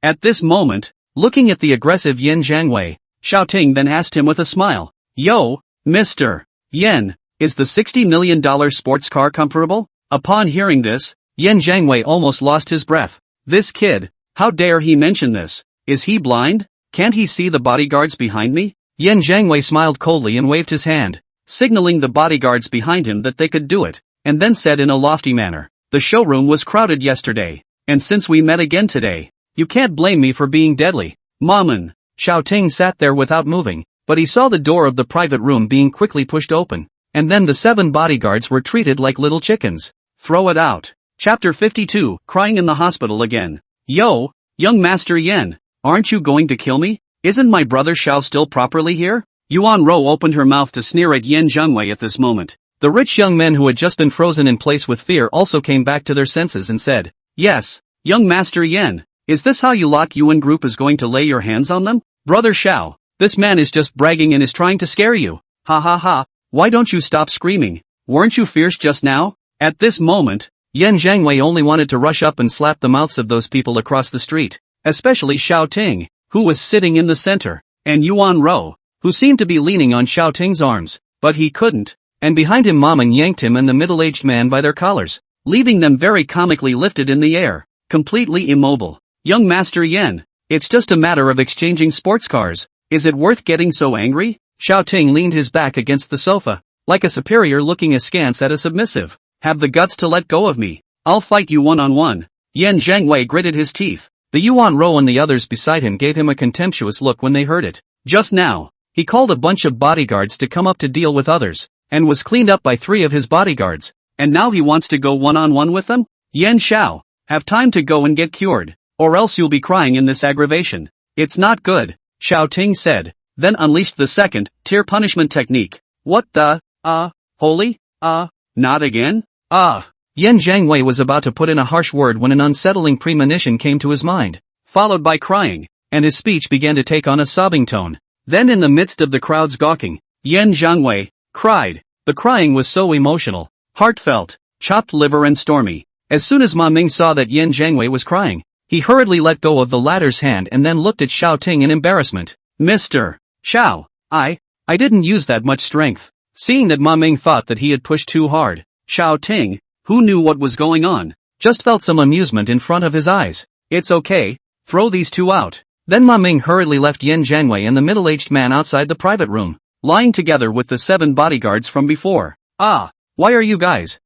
At this moment, looking at the aggressive Yan Zhengwei, Xiao Ting then asked him with a smile. Yo, Mr. Yan, is the $60 million sports car comfortable? Upon hearing this, Yan Zhengwei almost lost his breath. This kid, how dare he mention this? Is he blind? Can't he see the bodyguards behind me? Yan Zhengwei smiled coldly and waved his hand, signaling the bodyguards behind him that they could do it, and then said in a lofty manner, the showroom was crowded yesterday, and since we met again today, you can't blame me for being deadly. Maman. Xiao Ting sat there without moving, but he saw the door of the private room being quickly pushed open, and then the 7 bodyguards were treated like little chickens. Throw it out. Chapter 52, Crying in the Hospital Again. Yo, young Master Yan, aren't you going to kill me? Isn't my brother Xiao still properly here? Yuan Rou opened her mouth to sneer at Yan Zhengwei at this moment. The rich young men who had just been frozen in place with fear also came back to their senses and said, Yes, young Master Yan, is this how you lot Yuan group is going to lay your hands on them? Brother Xiao, this man is just bragging and is trying to scare you. Ha ha ha, why don't you stop screaming? Weren't you fierce just now? At this moment, Yan Zhengwei only wanted to rush up and slap the mouths of those people across the street, especially Xiao Ting, who was sitting in the center, and Yuan Rou, who seemed to be leaning on Xiao Ting's arms, but he couldn't, and behind him Maman yanked him and the middle-aged man by their collars, leaving them very comically lifted in the air, completely immobile. Young Master Yan, it's just a matter of exchanging sports cars. Is it worth getting so angry? Xiao Ting leaned his back against the sofa, like a superior looking askance at a submissive. Have the guts to let go of me. I'll fight you one-on-one. Yan Zhengwei gritted his teeth. The Yuan Ro and the others beside him gave him a contemptuous look when they heard it. Just now, he called a bunch of bodyguards to come up to deal with others, and was cleaned up by 3 of his bodyguards, and now he wants to go one-on-one with them? Yan Xiao, have time to go and get cured, or else you'll be crying in this aggravation. It's not good, Xiao Ting said, then unleashed the second-tier punishment technique. What the, holy, not again? Yan Zhangwei was about to put in a harsh word when an unsettling premonition came to his mind, followed by crying, and his speech began to take on a sobbing tone. Then in the midst of the crowd's gawking, Yan Zhangwei cried. The crying was so emotional, heartfelt, chopped liver and stormy. As soon as Ma Ming saw that Yan Zhangwei was crying, he hurriedly let go of the latter's hand and then looked at Xiao Ting in embarrassment. Mr. Xiao, I didn't use that much strength. Seeing that Ma Ming thought that he had pushed too hard, Xiao Ting, who knew what was going on, just felt some amusement in front of his eyes. It's okay, throw these 2 out. Then Ma Ming hurriedly left Yan Zhangwei and the middle-aged man outside the private room, lying together with the 7 bodyguards from before. Why are you guys,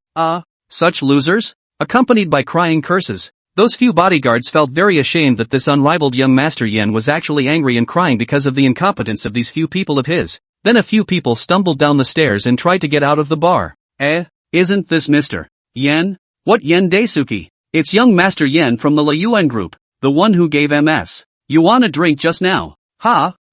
such losers? Accompanied by crying curses. Those few bodyguards felt very ashamed that this unrivaled young Master Yan was actually angry and crying because of the incompetence of these few people of his. Then a few people stumbled down the stairs and tried to get out of the bar. Isn't this Mr. Yan? What Yan Daisuke? It's young Master Yan from the Liyuan group, the one who gave MS Yuan a drink just now.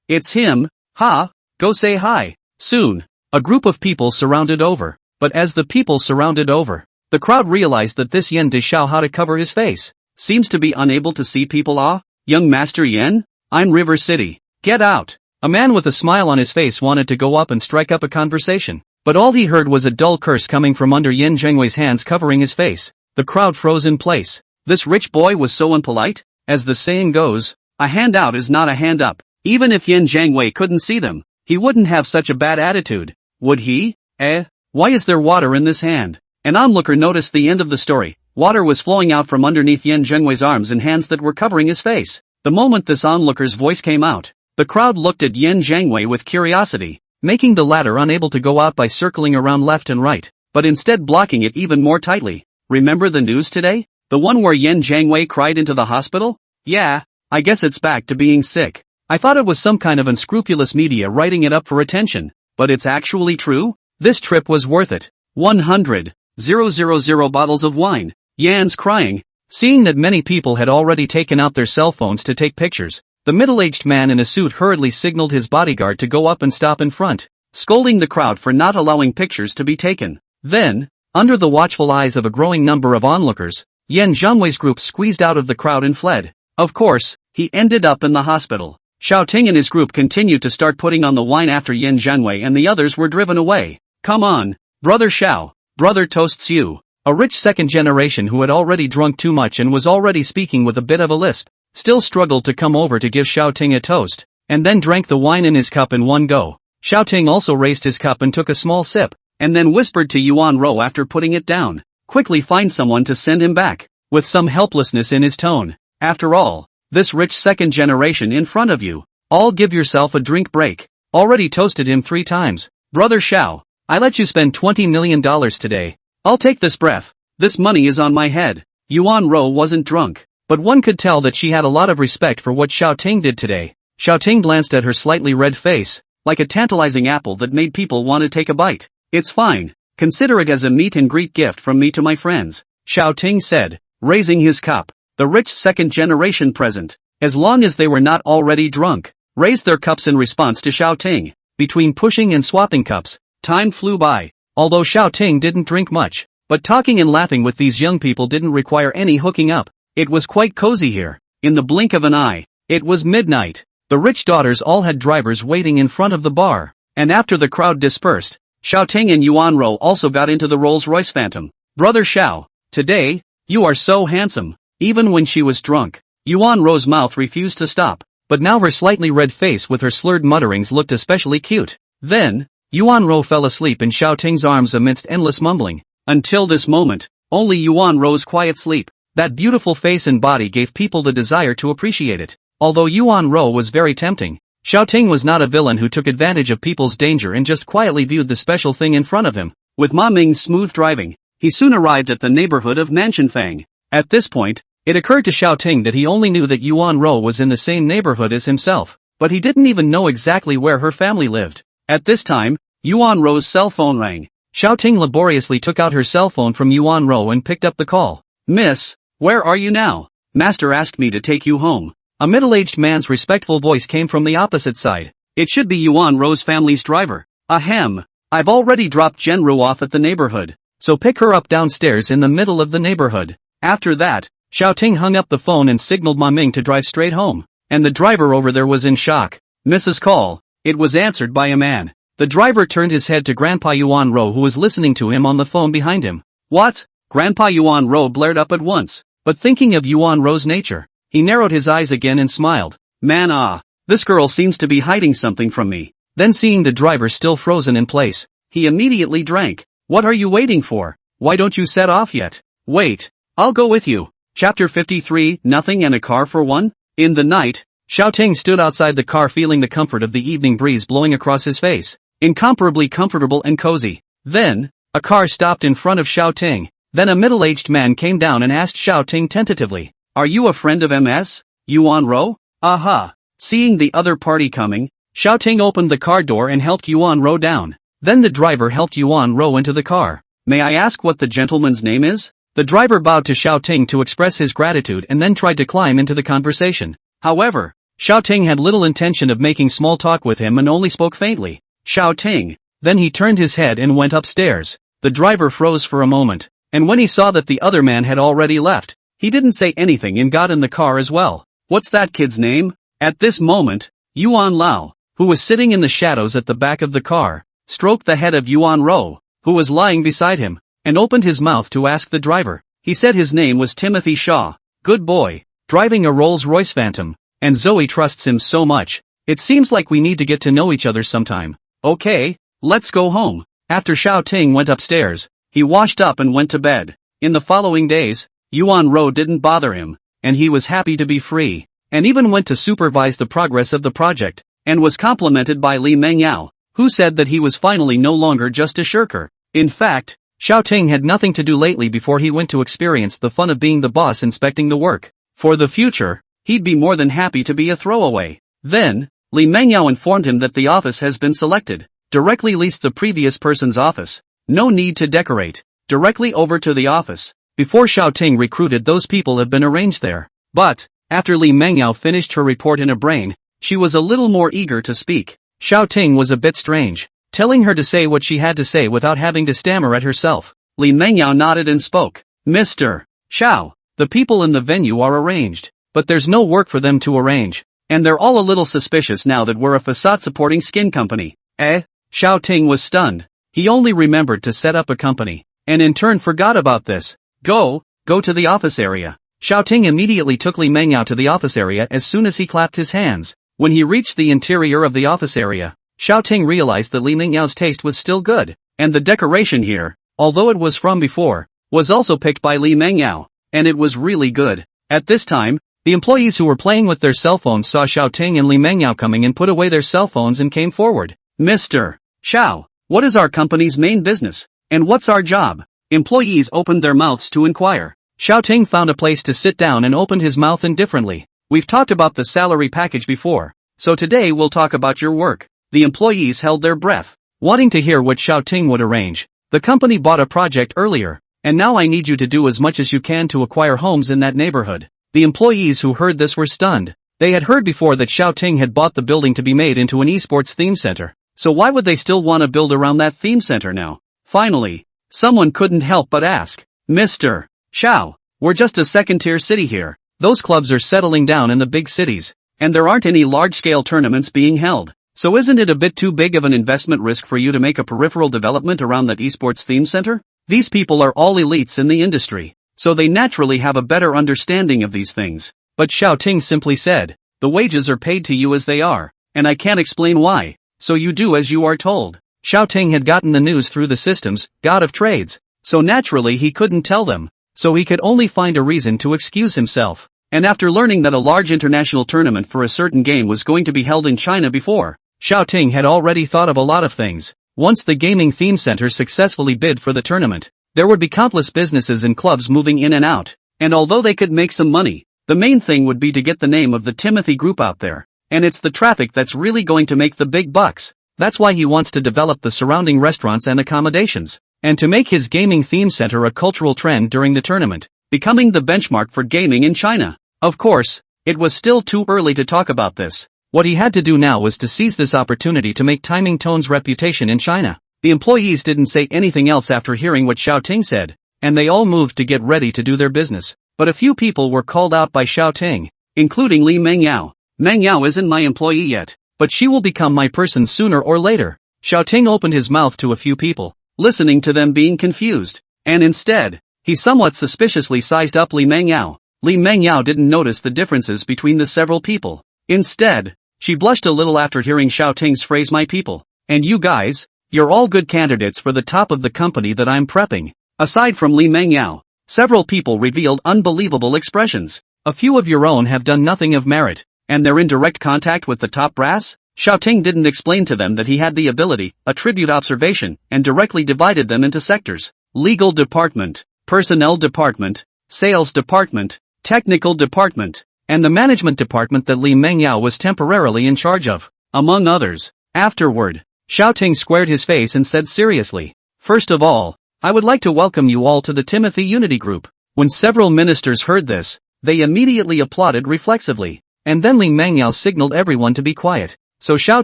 It's him, go say hi. Soon, a group of people surrounded over, but as the people surrounded over, the crowd realized that this Yan de Xiao how to cover his face, seems to be unable to see people. Young Master Yan? I'm River City. Get out. A man with a smile on his face wanted to go up and strike up a conversation, but all he heard was a dull curse coming from under Yan Zhengwei's hands covering his face. The crowd froze in place. This rich boy was so impolite? As the saying goes, a handout is not a hand up. Even if Yan Zhengwei couldn't see them, he wouldn't have such a bad attitude, would he? Why is there water in this hand? An onlooker noticed the end of the story. Water was flowing out from underneath Yan Zhengwei's arms and hands that were covering his face. The moment this onlooker's voice came out, the crowd looked at Yan Zhengwei with curiosity, making the latter unable to go out by circling around left and right, but instead blocking it even more tightly. Remember the news today? The one where Yan Zhengwei cried into the hospital? Yeah, I guess it's back to being sick. I thought it was some kind of unscrupulous media writing it up for attention, but it's actually true? This trip was worth it. 100,000 bottles of wine. Yan's crying. Seeing that many people had already taken out their cell phones to take pictures, the middle-aged man in a suit hurriedly signaled his bodyguard to go up and stop in front, scolding the crowd for not allowing pictures to be taken. Then, under the watchful eyes of a growing number of onlookers, Yan Zhengwei's group squeezed out of the crowd and fled. Of course, he ended up in the hospital. Xiao Ting and his group continued to start putting on the wine after Yan Zhengwei and the others were driven away. Come on, brother Xiao, brother toasts you. A rich second generation who had already drunk too much and was already speaking with a bit of a lisp, still struggled to come over to give Xiao Ting a toast, and then drank the wine in his cup in one go. Xiao Ting also raised his cup and took a small sip, and then whispered to Yuan Ro after putting it down, quickly find someone to send him back, with some helplessness in his tone. After all, this rich second generation in front of you, all give yourself a drink break. Already toasted him 3 times. Brother Xiao, I let you spend $20 million today. I'll take this breath. This money is on my head. Yuan Ro wasn't drunk, but one could tell that she had a lot of respect for what Xiao Ting did today. Xiao Ting glanced at her slightly red face, like a tantalizing apple that made people want to take a bite. It's fine. Consider it as a meet and greet gift from me to my friends, Xiao Ting said, raising his cup. The rich second generation present, as long as they were not already drunk, raised their cups in response to Xiao Ting. Between pushing and swapping cups, time flew by. Although Xiao Ting didn't drink much, but talking and laughing with these young people didn't require any hooking up. It was quite cozy here. In the blink of an eye, it was midnight. The rich daughters all had drivers waiting in front of the bar, and after the crowd dispersed, Xiao Ting and Yuan Ro also got into the Rolls-Royce Phantom. Brother Xiao, today, you are so handsome. Even when she was drunk, Yuan Ro's mouth refused to stop, but now her slightly red face with her slurred mutterings looked especially cute. Then, Yuan Ro fell asleep in Xiao Ting's arms amidst endless mumbling. Until this moment, only Yuan Ro's quiet sleep, that beautiful face and body gave people the desire to appreciate it. Although Yuan Ro was very tempting, Xiao Ting was not a villain who took advantage of people's danger and just quietly viewed the special thing in front of him. With Ma Ming's smooth driving, he soon arrived at the neighborhood of Mansionfang. At this point, It occurred to Xiaoting that he only knew that Yuan Ro was in the same neighborhood as himself, but he didn't even know exactly where her family lived. At this time, Yuan Ro's cell phone rang. Xiaoting laboriously took out her cell phone from Yuan Ro and picked up the call. "Miss, where are you now? Master asked me to take you home." A middle-aged man's respectful voice came from the opposite side. "It should be Yuan Ro's family's driver." "Ahem. I've already dropped Genru off at the neighborhood, so pick her up downstairs in the middle of the neighborhood." After that, Xiaoting hung up the phone and signaled Ma Ming to drive straight home, and the driver over there was in shock. "Mrs. Call." It was answered by a man. The driver turned his head to Grandpa Yuan Ro, who was listening to him on the phone behind him. "What?" Grandpa Yuan Ro blared up at once, but thinking of Yuan Ro's nature, he narrowed his eyes again and smiled. "Man, this girl seems to be hiding something from me." Then seeing the driver still frozen in place, he immediately drank. "What are you waiting for? Why don't you set off yet?" "Wait, I'll go with you." Chapter 53, Nothing and a Car for One? In the night, Xiaoting stood outside the car feeling the comfort of the evening breeze blowing across his face. Incomparably comfortable and cozy. Then, a car stopped in front of Xiaoting. Then a middle-aged man came down and asked Xiaoting tentatively, "Are you a friend of MS? Yuan Ro?" "Aha." Seeing the other party coming, Xiaoting opened the car door and helped Yuan Ro down. Then the driver helped Yuan Ro into the car. "May I ask what the gentleman's name is?" The driver bowed to Xiaoting to express his gratitude and then tried to climb into the conversation. However, Xiaoting had little intention of making small talk with him and only spoke faintly. "Xiaoting." Then he turned his head and went upstairs. The driver froze for a moment, and when he saw that the other man had already left, he didn't say anything and got in the car as well. "What's that kid's name?" At this moment, Yuan Lao, who was sitting in the shadows at the back of the car, stroked the head of Yuan Ro, who was lying beside him, and opened his mouth to ask the driver. He said his name was Timothy Shaw. "Good boy, driving a Rolls-Royce Phantom, and Zoe trusts him so much. It seems like we need to get to know each other sometime." "Okay, let's go home." After Xiaoting went upstairs, he washed up and went to bed. In the following days, Yuan Ro didn't bother him, and he was happy to be free, and even went to supervise the progress of the project, and was complimented by Li Mengyao, who said that he was finally no longer just a shirker. In fact, Xiaoting had nothing to do lately before he went to experience the fun of being the boss inspecting the work. For the future, he'd be more than happy to be a throwaway. Then, Li Mengyao informed him that the office has been selected. Directly lease the previous person's office. No need to decorate. Directly over to the office. Before Xiaoting recruited, those people have been arranged there. But, after Li Mengyao finished her report in a brain, she was a little more eager to speak. Xiaoting was a bit strange, telling her to say what she had to say without having to stammer at herself. Li Mengyao nodded and spoke. "Mr. Xiao, the people in the venue are arranged, but there's no work for them to arrange, and they're all a little suspicious now that we're a facade-supporting skin company." "Eh?" Xiaoting was stunned. He only remembered to set up a company, and in turn forgot about this. Go to the office area." Xiaoting immediately took Li Mengyao to the office area as soon as he clapped his hands. When he reached the interior of the office area, Xiaoting realized that Li Mengyao's taste was still good, and the decoration here, although it was from before, was also picked by Li Mengyao, and it was really good. At this time, the employees who were playing with their cell phones saw Xiaoting and Li Mengyao coming and put away their cell phones and came forward. "Mr. Xiao, what is our company's main business, and what's our job?" Employees opened their mouths to inquire. Xiaoting found a place to sit down and opened his mouth indifferently. "We've talked about the salary package before, so today we'll talk about your work." The employees held their breath, wanting to hear what Xiaoting would arrange. "The company bought a project earlier, and now I need you to do as much as you can to acquire homes in that neighborhood." The employees who heard this were stunned. They had heard before that Xiaoting had bought the building to be made into an esports theme center, so why would they still want to build around that theme center now? Finally, someone couldn't help but ask, "Mr. Xiao, we're just a second-tier city here. Those clubs are settling down in the big cities, and there aren't any large-scale tournaments being held. So isn't it a bit too big of an investment risk for you to make a peripheral development around that esports theme center?" These people are all elites in the industry, so they naturally have a better understanding of these things. But Xiaoting simply said, "The wages are paid to you as they are, and I can't explain why, so you do as you are told." Xiaoting had gotten the news through the systems, god of trades, so naturally he couldn't tell them, so he could only find a reason to excuse himself. And after learning that a large international tournament for a certain game was going to be held in China before, Xiaoting had already thought of a lot of things. Once the gaming theme center successfully bid for the tournament, there would be countless businesses and clubs moving in and out, And although they could make some money, the main thing would be to get the name of the Timothy Group out there. And it's the traffic that's really going to make the big bucks. That's why he wants to develop the surrounding restaurants and accommodations, and to make his gaming theme center a cultural trend during the tournament, becoming the benchmark for gaming in China. Of course, it was still too early to talk about this. What he had to do now was to seize this opportunity to make Timing Tone's reputation in China. The employees didn't say anything else after hearing what Xiao Ting said, and they all moved to get ready to do their business. But a few people were called out by Xiao Ting, including Li Mengyao. Mengyao isn't my employee yet, but she will become my person sooner or later. Xiao Ting opened his mouth to a few people, listening to them being confused, and instead, he somewhat suspiciously sized up Li Mengyao. Li Mengyao didn't notice the differences between the several people. Instead, she blushed a little after hearing Xiao Ting's phrase "my people." And you guys, you're all good candidates for the top of the company that I'm prepping. Aside from Li Mengyao, several people revealed unbelievable expressions. A few of your own have done nothing of merit, and they're in direct contact with the top brass? Xiao Ting didn't explain to them that he had the ability, attribute observation, and directly divided them into sectors. Legal department, personnel department, sales department, technical department, and the management department that Li Mengyao was temporarily in charge of, among others. Afterward, Xiao Ting squared his face and said seriously, "First of all, I would like to welcome you all to the Timothy Unity Group." When several ministers heard this, they immediately applauded reflexively, and then Li Mengyao signaled everyone to be quiet. So Xiao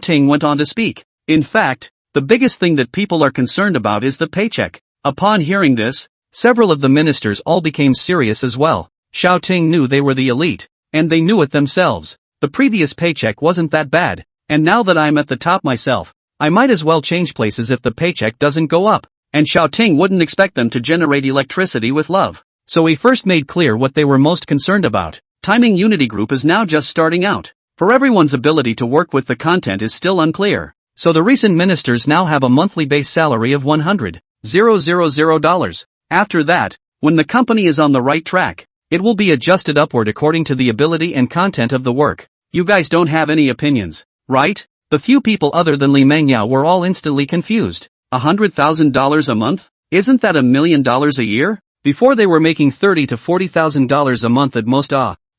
Ting went on to speak. In fact, the biggest thing that people are concerned about is the paycheck. Upon hearing this, several of the ministers all became serious as well. Xiao Ting knew they were the elite, and they knew it themselves. The previous paycheck wasn't that bad, and now that I'm at the top myself, I might as well change places if the paycheck doesn't go up. And Xiao Ting wouldn't expect them to generate electricity with love. So he first made clear what they were most concerned about. Timing Unity Group is now just starting out. For everyone's ability to work with the content is still unclear. So the recent ministers now have a monthly base salary of $100,000. After that, when the company is on the right track, it will be adjusted upward according to the ability and content of the work. You guys don't have any opinions, right? The few people other than Li Mengyao were all instantly confused. $100,000 a month? Isn't that $1 million a year? Before they were making $30,000 to $40,000 a month at most,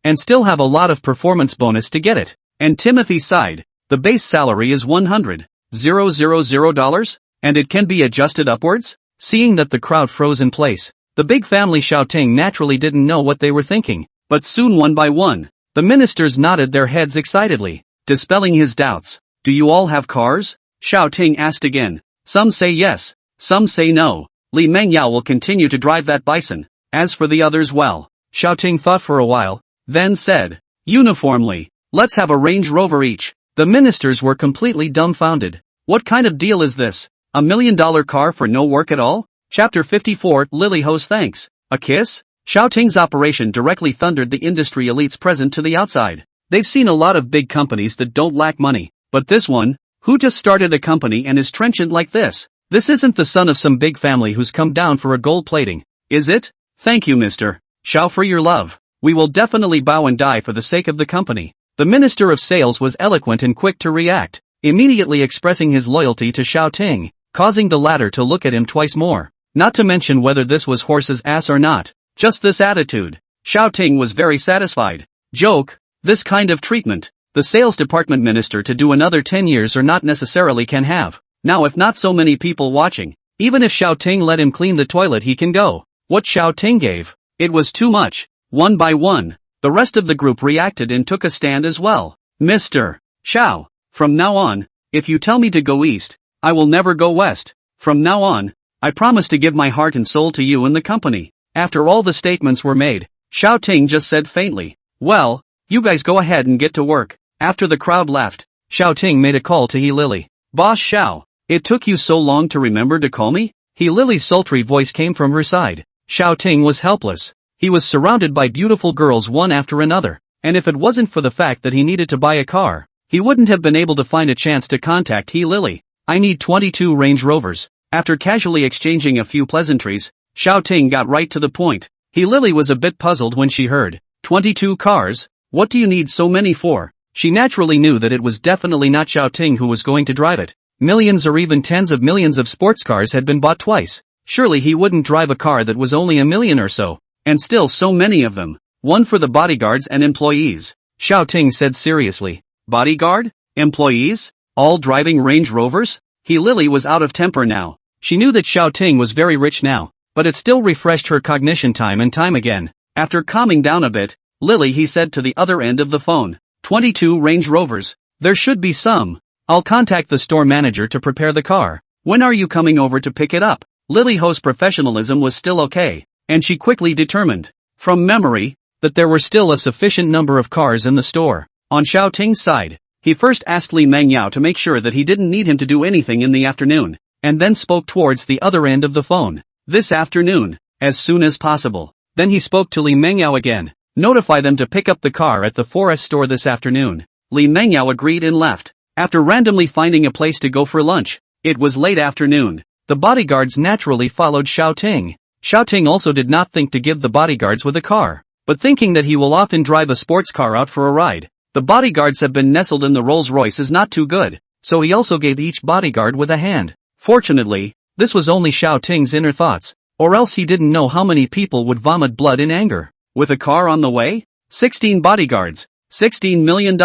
and still have a lot of performance bonus to get it. And Timothy's side, the base salary is $100,000, and it can be adjusted upwards? Seeing that the crowd froze in place, the big family Xiao Ting naturally didn't know what they were thinking, but soon one by one, the ministers nodded their heads excitedly, dispelling his doubts. Do you all have cars? Xiao Ting asked again. Some say yes, some say no. Li Mengyao will continue to drive that bison. As for the others, well, Xiao Ting thought for a while, then said, uniformly, let's have a Range Rover each. The ministers were completely dumbfounded. What kind of deal is this? $1 million car for no work at all? Chapter 54, Lily Ho's thanks. A kiss? Xiao Ting's operation directly thundered the industry elites present to the outside. They've seen a lot of big companies that don't lack money, but this one, who just started a company and is trenchant like this? This isn't the son of some big family who's come down for a gold plating, is it? Thank you, Mr. Xiao, for your love. We will definitely bow and die for the sake of the company. The Minister of Sales was eloquent and quick to react, immediately expressing his loyalty to Xiao Ting, causing the latter to look at him twice more. Not to mention whether this was horse's ass or not. Just this attitude. Xiao Ting was very satisfied. Joke, this kind of treatment, the sales department minister to do another 10 years or not necessarily can have. Now if not so many people watching, even if Xiao Ting let him clean the toilet he can go. What Xiao Ting gave, it was too much. One by one, the rest of the group reacted and took a stand as well. Mr. Xiao, from now on, if you tell me to go east, I will never go west. From now on, I promise to give my heart and soul to you and the company. After all the statements were made, Xiao Ting just said faintly, well, you guys go ahead and get to work. After the crowd left, Xiao Ting made a call to He Lily. Boss Xiao, it took you so long to remember to call me? He Lily's sultry voice came from her side. Xiao Ting was helpless. He was surrounded by beautiful girls one after another, and if it wasn't for the fact that he needed to buy a car, he wouldn't have been able to find a chance to contact He Lily. I need 22 Range Rovers. After casually exchanging a few pleasantries, Xiao Ting got right to the point. He Lily was a bit puzzled when she heard, 22 cars? What do you need so many for? She naturally knew that it was definitely not Xiao Ting who was going to drive it. Millions or even tens of millions of sports cars had been bought twice. Surely he wouldn't drive a car that was only $1 million or so. And still so many of them. One for the bodyguards and employees. Xiao Ting said seriously. Bodyguard? Employees? All driving Range Rovers? Lily was out of temper now. She knew that Xiao Ting was very rich now, but it still refreshed her cognition time and time again. After calming down a bit, Lily he said to the other end of the phone. 22 Range Rovers. There should be some. I'll contact the store manager to prepare the car. When are you coming over to pick it up? Lily Ho's professionalism was still okay, and she quickly determined, from memory, that there were still a sufficient number of cars in the store. On Xiao Ting's side, he first asked Li Mengyao to make sure that he didn't need him to do anything in the afternoon, and then spoke towards the other end of the phone. This afternoon, as soon as possible. Then he spoke to Li Mengyao again. Notify them to pick up the car at the 4S store this afternoon. Li Mengyao agreed and left. After randomly finding a place to go for lunch, it was late afternoon. The bodyguards naturally followed Xiao Ting. Xiao Ting also did not think to give the bodyguards with a car, but thinking that he will often drive a sports car out for a ride. The bodyguards have been nestled in the Rolls-Royce is not too good, so he also gave each bodyguard with a hand. Fortunately, this was only Xiao Ting's inner thoughts, or else he didn't know how many people would vomit blood in anger. With a car on the way? 16 bodyguards, $16 million,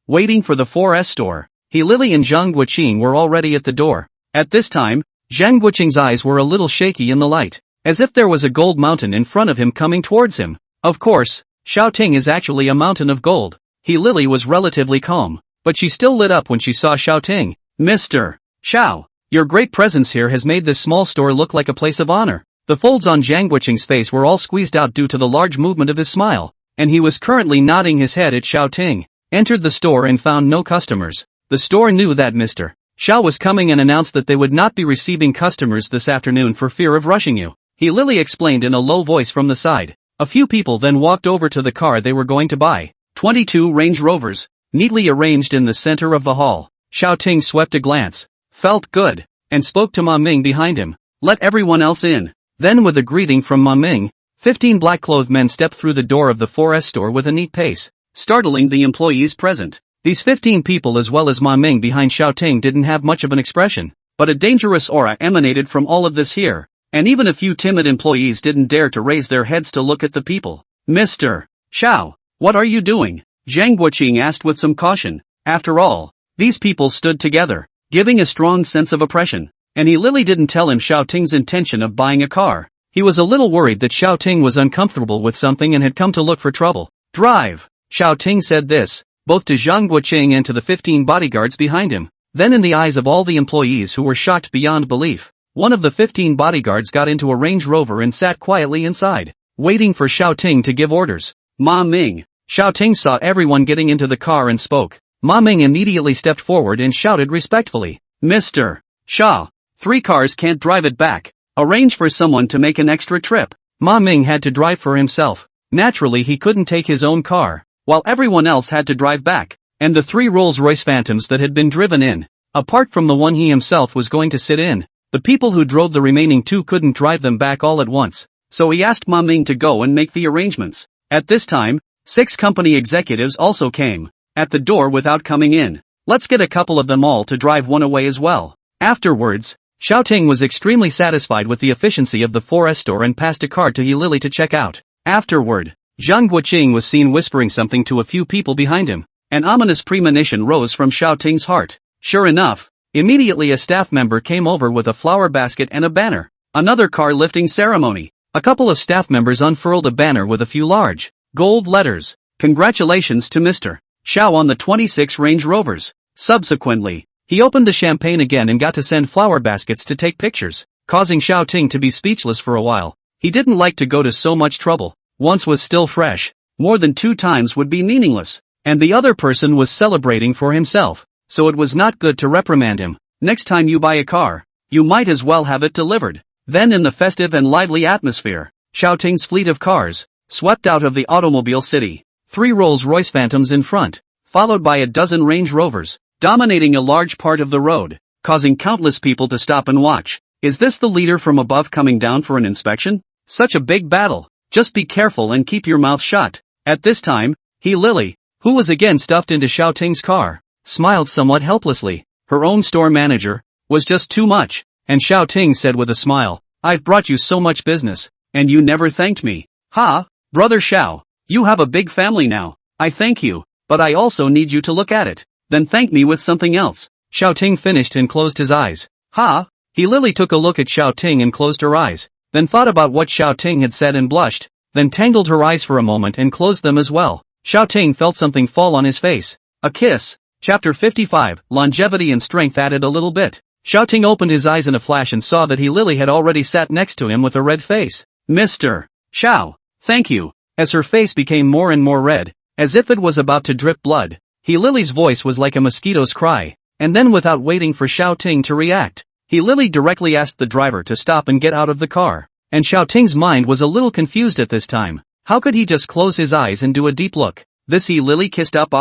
waiting for the 4S store. Lily and Zhang Guoqing were already at the door. At this time, Zhang Guoqing's eyes were a little shaky in the light, as if there was a gold mountain in front of him coming towards him. Of course, Xiao Ting is actually a mountain of gold. Lily was relatively calm, but she still lit up when she saw Xiao Ting. Mr. Xiao, your great presence here has made this small store look like a place of honor. The folds on Zhang Guoqing's face were all squeezed out due to the large movement of his smile, and he was currently nodding his head at Xiao Ting. Entered the store and found no customers. The store knew that Mr. Xiao was coming and announced that they would not be receiving customers this afternoon for fear of rushing you. Lily explained in a low voice from the side. A few people then walked over to the car they were going to buy. 22 Range Rovers, neatly arranged in the center of the hall. Xiao Ting swept a glance, felt good, and spoke to Ma Ming behind him. Let everyone else in. Then with a greeting from Ma Ming, 15 black-clothed men stepped through the door of the 4S store with a neat pace, startling the employees present. These 15 people as well as Ma Ming behind Xiao Ting didn't have much of an expression, but a dangerous aura emanated from all of this here, and even a few timid employees didn't dare to raise their heads to look at the people. Mr. Xiao, what are you doing? Zhang Guoqing asked with some caution. After all, these people stood together, giving a strong sense of oppression, and Lily didn't tell him Xiao Ting's intention of buying a car. He was a little worried that Xiao Ting was uncomfortable with something and had come to look for trouble. Drive! Xiao Ting said this, both to Zhang Guoqing and to the 15 bodyguards behind him. Then in the eyes of all the employees who were shocked beyond belief, one of the 15 bodyguards got into a Range Rover and sat quietly inside, waiting for Xiao Ting to give orders. Ma Ming. Xiao Ting saw everyone getting into the car and spoke. Ma Ming immediately stepped forward and shouted respectfully. Mr. Xiao, 3 cars can't drive it back. Arrange for someone to make an extra trip. Ma Ming had to drive for himself. Naturally he couldn't take his own car, while everyone else had to drive back, and the 3 Rolls-Royce Phantoms that had been driven in, apart from the one he himself was going to sit in, the people who drove the remaining 2 couldn't drive them back all at once, so he asked Ma Ming to go and make the arrangements. At this time, 6 company executives also came at the door without coming in. Let's get a couple of them all to drive one away as well. Afterwards, Xiao Ting was extremely satisfied with the efficiency of the 4S store and passed a card to Lily to check out. Afterward, Zhang Guoqing was seen whispering something to a few people behind him. An ominous premonition rose from Xiao Ting's heart. Sure enough, immediately a staff member came over with a flower basket and a banner. Another car lifting ceremony. A couple of staff members unfurled a banner with a few large, gold letters. Congratulations to Mr. Xiao on the 26 Range Rovers. Subsequently, he opened the champagne again and got to send flower baskets to take pictures, causing Xiao Ting to be speechless for a while. He didn't like to go to so much trouble. Once was still fresh. More than 2 times would be meaningless. And the other person was celebrating for himself, so it was not good to reprimand him. Next time you buy a car, you might as well have it delivered. Then in the festive and lively atmosphere, Xiao Ting's fleet of cars swept out of the automobile city. 3 Rolls-Royce Phantoms in front, followed by a dozen Range Rovers, dominating a large part of the road, causing countless people to stop and watch. Is this the leader from above coming down for an inspection? Such a big battle. Just be careful and keep your mouth shut. At this time, Lily, who was again stuffed into Xiao Ting's car, smiled somewhat helplessly. Her own store manager was just too much, and Xiao Ting said with a smile, I've brought you so much business, and you never thanked me. Ha, brother Xiao, you have a big family now. I thank you, but I also need you to look at it. Then thank me with something else. Xiao Ting finished and closed his eyes. Ha! Lily took a look at Xiao Ting and closed her eyes, then thought about what Xiao Ting had said and blushed, then tangled her eyes for a moment and closed them as well. Xiao Ting felt something fall on his face. A kiss. Chapter 55, Longevity and Strength added a little bit. Xiao Ting opened his eyes in a flash and saw that Lily had already sat next to him with a red face. Mr. Xiao, thank you. As her face became more and more red, as if it was about to drip blood, Lily's voice was like a mosquito's cry, and then without waiting for Xiao Ting to react, Lily directly asked the driver to stop and get out of the car, and Xiao Ting's mind was a little confused at this time. How could he just close his eyes and do a deep look? This Lily kissed up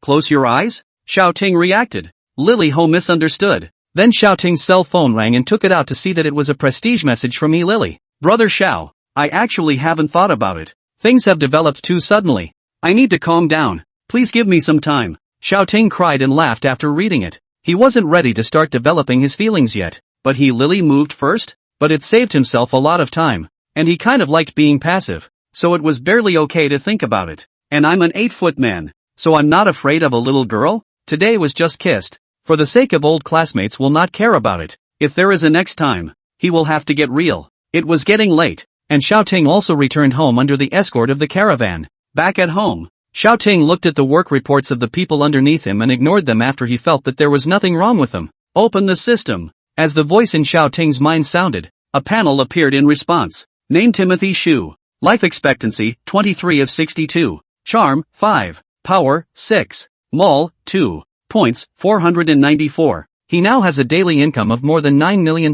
close your eyes? Xiao Ting reacted. Lily Ho misunderstood. Then Xiao Ting's cell phone rang and took it out to see that it was a prestige message from Lily. Brother Xiao, I actually haven't thought about it. Things have developed too suddenly. I need to calm down. Please give me some time. Xiao Ting cried and laughed after reading it. He wasn't ready to start developing his feelings yet, but Lily moved first? But it saved himself a lot of time, and he kind of liked being passive, so it was barely okay to think about it. And I'm an 8-foot man, so I'm not afraid of a little girl? Today was just kissed. For the sake of old classmates will not care about it. If there is a next time, he will have to get real. It was getting late, and Xiao Ting also returned home under the escort of the caravan. Back at home, Xiao Ting looked at the work reports of the people underneath him and ignored them after he felt that there was nothing wrong with them. Open the system. As the voice in Xiao Ting's mind sounded, a panel appeared in response. Name Timothy Xu. Life expectancy, 23 of 62. Charm, 5. Power, 6. Mol, 2. Points, 494. He now has a daily income of more than $9 million,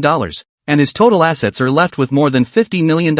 and his total assets are left with more than $50 million.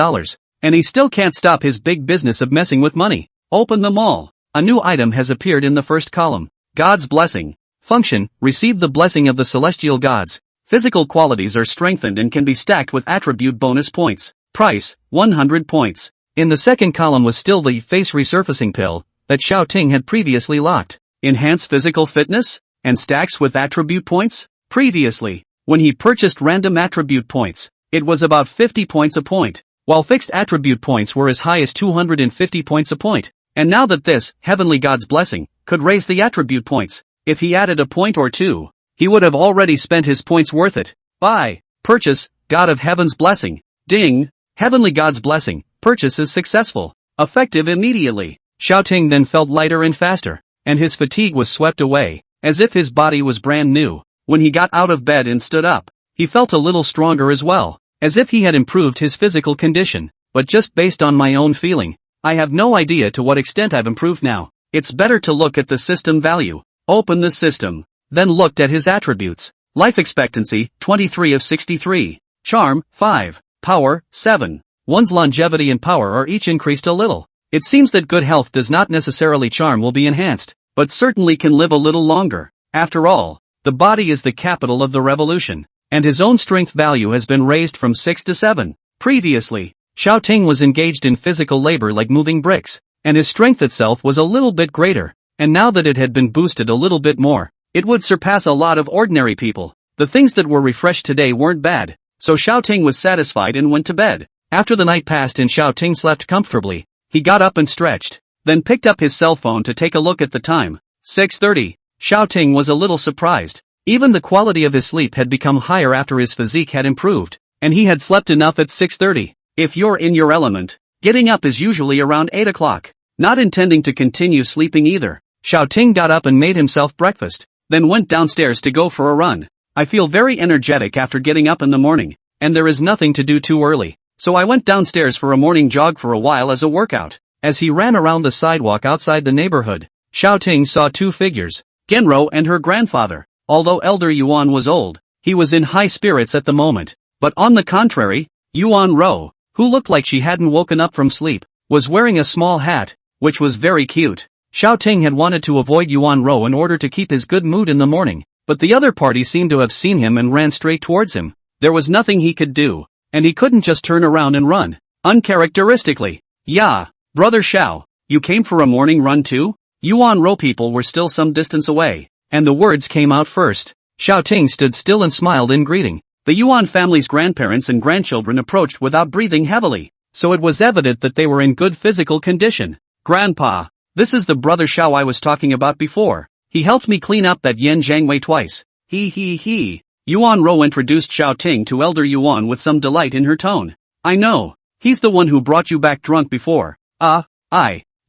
And he still can't stop his big business of messing with money. Open them all. A new item has appeared in the first column. God's Blessing. Function, receive the blessing of the celestial gods. Physical qualities are strengthened and can be stacked with attribute bonus points. Price, 100 points. In the second column was still the face resurfacing pill that Xiao Ting had previously locked. Enhance physical fitness, and stacks with attribute points? Previously, when he purchased random attribute points, it was about 50 points a point, while fixed attribute points were as high as 250 points a point. And now that this, Heavenly God's Blessing, could raise the attribute points, if he added a point or two, he would have already spent his points worth it. Buy. Purchase, God of Heaven's Blessing. Ding. Heavenly God's Blessing, purchase is successful. Effective immediately. Xiao Ting then felt lighter and faster, and his fatigue was swept away, as if his body was brand new. When he got out of bed and stood up, he felt a little stronger as well, as if he had improved his physical condition. But just based on my own feeling, I have no idea to what extent I've improved now. It's better to look at the system value. Open the system. Then looked at his attributes. Life expectancy, 23 of 63. Charm, 5. Power, 7. One's longevity and power are each increased a little. It seems that good health does not necessarily charm will be enhanced, but certainly can live a little longer. After all, the body is the capital of the revolution, and his own strength value has been raised from 6 to 7. Previously, Xiao Ting was engaged in physical labor like moving bricks, and his strength itself was a little bit greater, and now that it had been boosted a little bit more, it would surpass a lot of ordinary people. The things that were refreshed today weren't bad, so Xiao Ting was satisfied and went to bed. After the night passed and Xiao Ting slept comfortably, he got up and stretched, then picked up his cell phone to take a look at the time. 6:30. Xiao Ting was a little surprised. Even the quality of his sleep had become higher after his physique had improved, and he had slept enough at 6:30. If you're in your element, getting up is usually around 8 o'clock. Not intending to continue sleeping either, Xiao Ting got up and made himself breakfast, then went downstairs to go for a run. I feel very energetic after getting up in the morning, and there is nothing to do too early. So I went downstairs for a morning jog for a while as a workout. As he ran around the sidewalk outside the neighborhood, Xiao Ting saw two figures, Genro and her grandfather. Although Elder Yuan was old, he was in high spirits at the moment. But on the contrary, Yuan Ro, who looked like she hadn't woken up from sleep, was wearing a small hat, which was very cute. Xiao Ting had wanted to avoid Yuan Ro in order to keep his good mood in the morning, but the other party seemed to have seen him and ran straight towards him. There was nothing he could do, and he couldn't just turn around and run. Uncharacteristically. Yeah, brother Xiao, you came for a morning run too? Yuan Ro people were still some distance away, and the words came out first. Xiao Ting stood still and smiled in greeting. The Yuan family's grandparents and grandchildren approached without breathing heavily. so it was evident that they were in good physical condition. Grandpa, this is the brother Xiao I was talking about before. He helped me clean up that Yen Jiangwei twice. He. Yuan Rou introduced Xiao Ting to Elder Yuan with some delight in her tone. I know. He's the one who brought you back drunk before.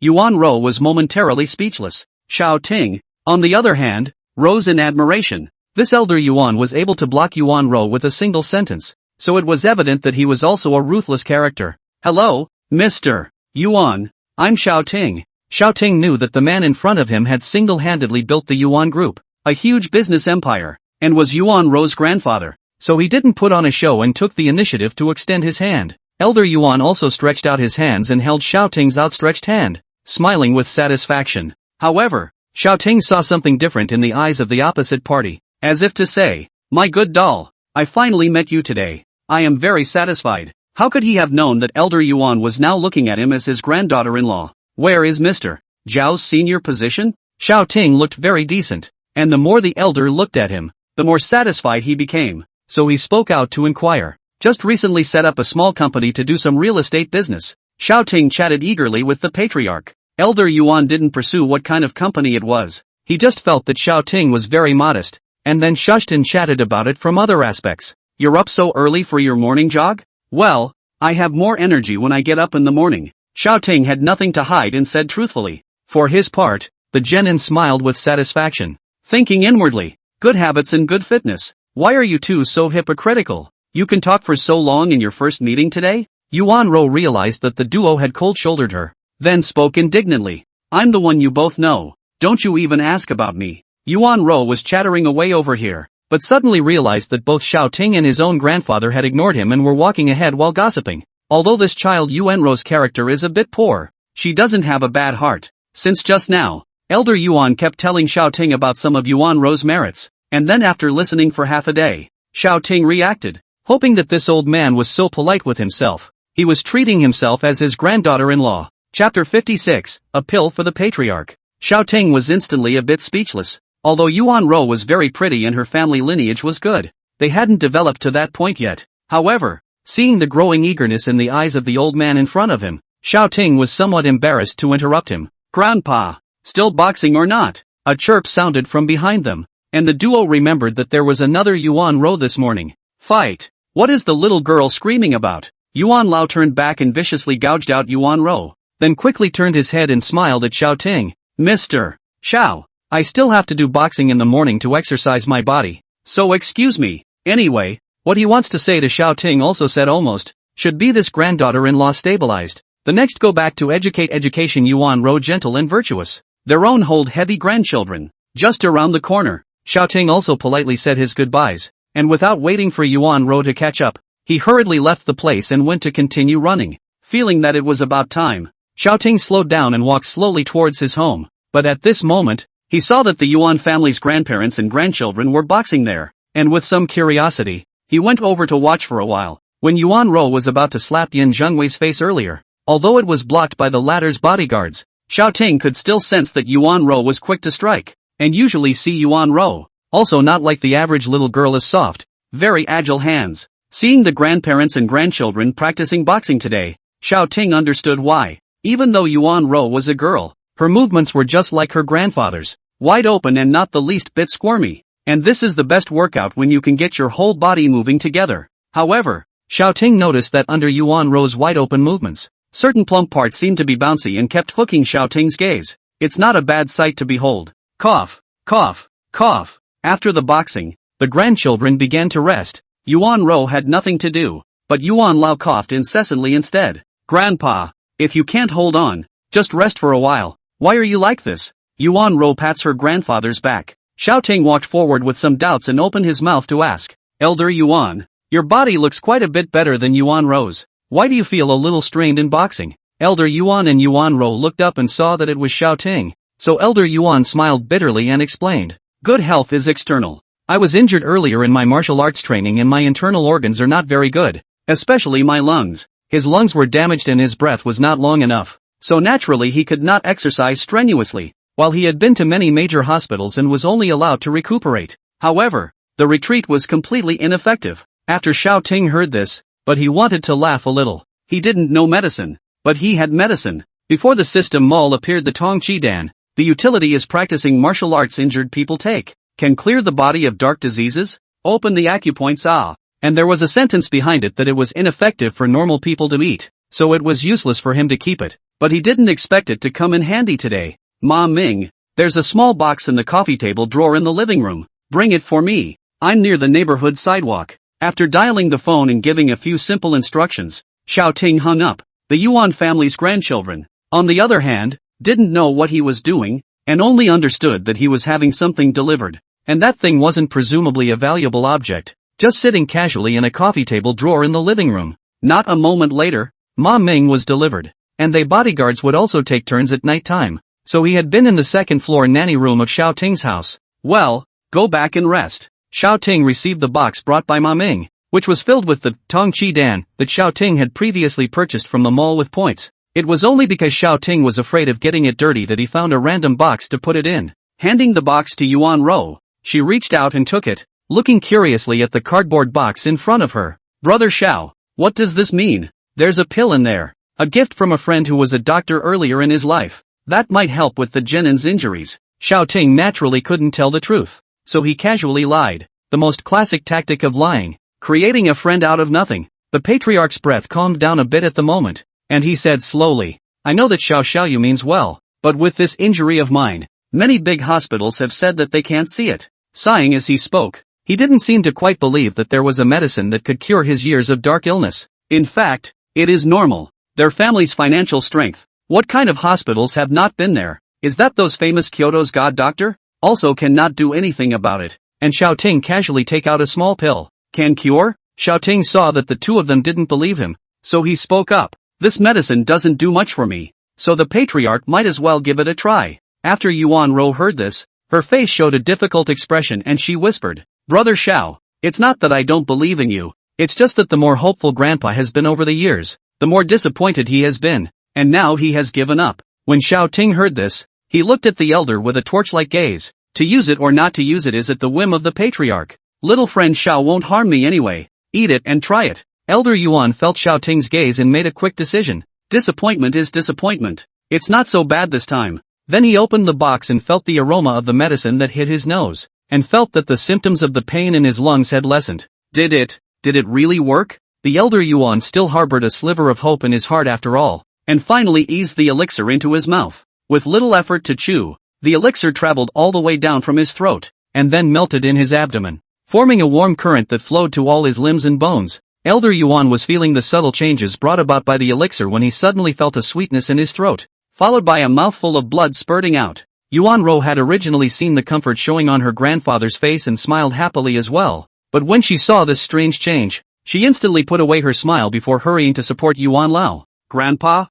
Yuan Rou was momentarily speechless. Xiao Ting, on the other hand, rose in admiration. This Elder Yuan was able to block Yuan Rou with a single sentence, so it was evident that he was also a ruthless character. Hello, Mr. Yuan, I'm Xiao Ting. Xiao Ting knew that the man in front of him had single-handedly built the Yuan Group, a huge business empire, and was Yuan Rou's grandfather, so he didn't put on a show and took the initiative to extend his hand. Elder Yuan also stretched out his hands and held Xiao Ting's outstretched hand, smiling with satisfaction. However, Xiao Ting saw something different in the eyes of the opposite party, as if to say, my good doll, I finally met you today. I am very satisfied. How could he have known that Elder Yuan was now looking at him as his granddaughter-in-law? Where is Mr. Zhao's senior position? Xiao Ting looked very decent, and the more the elder looked at him, the more satisfied he became, so he spoke out to inquire. Just recently set up a small company to do some real estate business. Xiao Ting chatted eagerly with the patriarch. Elder Yuan didn't pursue what kind of company it was. He just felt that Xiao Ting was very modest, and then shushed and chatted about it from other aspects. You're up so early for your morning jog? Well, I have more energy when I get up in the morning. Xiao Ting had nothing to hide and said truthfully. For his part, the genin smiled with satisfaction, thinking inwardly, good habits and good fitness. Why are you two so hypocritical? You can talk for so long in your first meeting today? Yuan Rou realized that the duo had cold-shouldered her, then spoke indignantly. I'm the one you both know. Don't you even ask about me. Yuan Rou was chattering away over here, but suddenly realized that both Xiao Ting and his own grandfather had ignored him and were walking ahead while gossiping. Although this child Yuan Rou's character is a bit poor, she doesn't have a bad heart. Since just now, Elder Yuan kept telling Xiao Ting about some of Yuan Rou's merits, and then after listening for half a day, Xiao Ting reacted, hoping that this old man was so polite with himself. He was treating himself as his granddaughter-in-law. Chapter 56, A Pill for the Patriarch. Xiao Ting was instantly a bit speechless. Although Yuan Rou was very pretty and her family lineage was good, they hadn't developed to that point yet. However, seeing the growing eagerness in the eyes of the old man in front of him, Xiao Ting was somewhat embarrassed to interrupt him. Grandpa, still boxing or not? A chirp sounded from behind them, and the duo remembered that there was another Yuan Rou this morning. Fight! What is the little girl screaming about? Yuan Lao turned back and viciously gouged out Yuan Rou, then quickly turned his head and smiled at Xiao Ting. Mr. Xiao, I still have to do boxing in the morning to exercise my body, so excuse me. Anyway, what he wants to say to Xiao Ting also said almost, should be this granddaughter-in-law stabilized. The next go back to education Yuan Rou gentle and virtuous. Their own hold heavy grandchildren. Just around the corner. Xiao Ting also politely said his goodbyes, and without waiting for Yuan Rou to catch up, he hurriedly left the place and went to continue running. Feeling that it was about time, Xiao Ting slowed down and walked slowly towards his home, but at this moment, he saw that the Yuan family's grandparents and grandchildren were boxing there, and with some curiosity, he went over to watch for a while. When Yuan Rou was about to slap Yin Zhengwei's face earlier, although it was blocked by the latter's bodyguards, Xiao Ting could still sense that Yuan Rou was quick to strike, and usually see Yuan Rou, also not like the average little girl, as soft, very agile hands. Seeing the grandparents and grandchildren practicing boxing today, Xiao Ting understood why. Even though Yuan Rou was a girl, her movements were just like her grandfather's, wide open and not the least bit squirmy. And this is the best workout when you can get your whole body moving together. However, Xiao Ting noticed that under Yuan Rou's wide open movements, certain plump parts seemed to be bouncy and kept hooking Xiao Ting's gaze. It's not a bad sight to behold. Cough, cough, cough. After the boxing, the grandchildren began to rest. Yuan Rou had nothing to do, but Yuan Lao coughed incessantly instead. Grandpa, if you can't hold on, just rest for a while. Why are you like this? Yuan Rou pats her grandfather's back. Xiao Ting walked forward with some doubts and opened his mouth to ask, Elder Yuan, your body looks quite a bit better than Yuan Rou's. Why do you feel a little strained in boxing? Elder Yuan and Yuan Rou looked up and saw that it was Xiao Ting, so Elder Yuan smiled bitterly and explained, good health is external. I was injured earlier in my martial arts training and my internal organs are not very good, especially my lungs. His lungs were damaged and his breath was not long enough, so naturally he could not exercise strenuously, while he had been to many major hospitals and was only allowed to recuperate. However, the retreat was completely ineffective. After Xiao Ting heard this, but he wanted to laugh a little. He didn't know medicine, but he had medicine. Before the system mall appeared the Tong Chi Dan. The utility is practicing martial arts injured people take. Can clear the body of dark diseases? Open the acupoints And there was a sentence behind it that it was ineffective for normal people to eat, so it was useless for him to keep it. But he didn't expect it to come in handy today. Ma Ming, there's a small box in the coffee table drawer in the living room. Bring it for me. I'm near the neighborhood sidewalk. After dialing the phone and giving a few simple instructions, Xiao Ting hung up. The Yuan family's grandchildren, on the other hand, didn't know what he was doing, and only understood that he was having something delivered. And that thing wasn't presumably a valuable object, just sitting casually in a coffee table drawer in the living room. Not a moment later, Ma Ming was delivered, and they bodyguards would also take turns at night time. So he had been in the second floor nanny room of Xiao Ting's house. Well, go back and rest. Xiao Ting received the box brought by Ma Ming, which was filled with the Tong Chi Dan that Xiao Ting had previously purchased from the mall with points. It was only because Xiao Ting was afraid of getting it dirty that he found a random box to put it in. Handing the box to Yuan Ro, she reached out and took it, looking curiously at the cardboard box in front of her. Brother Xiao, what does this mean? There's a pill in there. A gift from a friend who was a doctor earlier in his life. That might help with the Jinin's injuries. Xiao Ting naturally couldn't tell the truth, so he casually lied. The most classic tactic of lying, creating a friend out of nothing. The patriarch's breath calmed down a bit at the moment, and he said slowly, I know that Xiao Xiaoyu means well, but with this injury of mine, many big hospitals have said that they can't see it. Sighing as he spoke, he didn't seem to quite believe that there was a medicine that could cure his years of dark illness. In fact, it is normal. Their family's financial strength. What kind of hospitals have not been there? Is that those famous Kyoto's god doctor? Also cannot do anything about it. And Xiao Ting casually take out a small pill. Can cure? Xiao Ting saw that the two of them didn't believe him, so he spoke up. This medicine doesn't do much for me, so the patriarch might as well give it a try. After Yuan Ro heard this, her face showed a difficult expression and she whispered, Brother Xiao, it's not that I don't believe in you, it's just that the more hopeful Grandpa has been over the years, the more disappointed he has been, and now he has given up. When Xiao Ting heard this, he looked at the elder with a torch-like gaze. To use it or not to use it is at the whim of the patriarch. Little friend Xiao won't harm me anyway. Eat it and try it. Elder Yuan felt Xiao Ting's gaze and made a quick decision. Disappointment is disappointment. It's not so bad this time. Then he opened the box and felt the aroma of the medicine that hit his nose, and felt that the symptoms of the pain in his lungs had lessened. Did it really work? The elder Yuan still harbored a sliver of hope in his heart after all, and finally eased the elixir into his mouth. With little effort to chew, the elixir traveled all the way down from his throat, and then melted in his abdomen, forming a warm current that flowed to all his limbs and bones. Elder Yuan was feeling the subtle changes brought about by the elixir when he suddenly felt a sweetness in his throat, followed by a mouthful of blood spurting out. Yuan Ro had originally seen the comfort showing on her grandfather's face and smiled happily as well, but when she saw this strange change, she instantly put away her smile before hurrying to support Yuan Lao. Grandpa,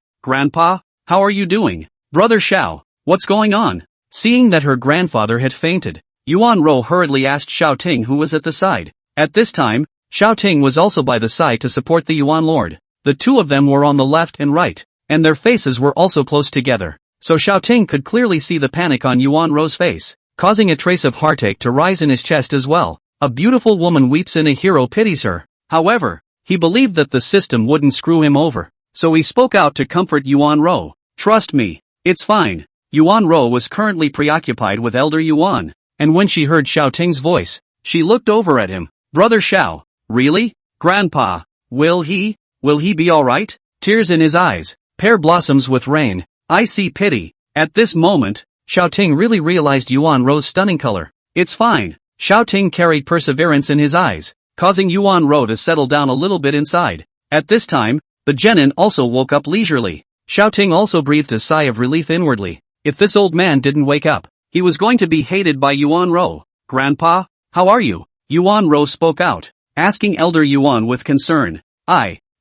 how are you doing? Brother Xiao, what's going on? Seeing that her grandfather had fainted, Yuan Ro hurriedly asked Xiao Ting who was at the side. At this time, Xiao Ting was also by the side to support the Yuan Lord. The two of them were on the left and right, and their faces were also close together, so Xiao Ting could clearly see the panic on Yuan Ro's face, causing a trace of heartache to rise in his chest as well. A beautiful woman weeps and a hero pities her. However, he believed that the system wouldn't screw him over, so he spoke out to comfort Yuan Ro. Trust me, it's fine. Yuan Ro was currently preoccupied with Elder Yuan, and when she heard Xiao Ting's voice, she looked over at him. Brother Xiao, really? Grandpa, will he be alright? Tears in his eyes, pear blossoms with rain, I see pity. At this moment, Xiao Ting really realized Yuan Ro's stunning color. It's fine. Xiao Ting carried perseverance in his eyes, causing Yuan Ro to settle down a little bit inside. At this time, the genin also woke up leisurely. Xiao Ting also breathed a sigh of relief inwardly. If this old man didn't wake up, he was going to be hated by Yuan Ro. Grandpa, how are you? Yuan Ro spoke out, asking Elder Yuan with concern.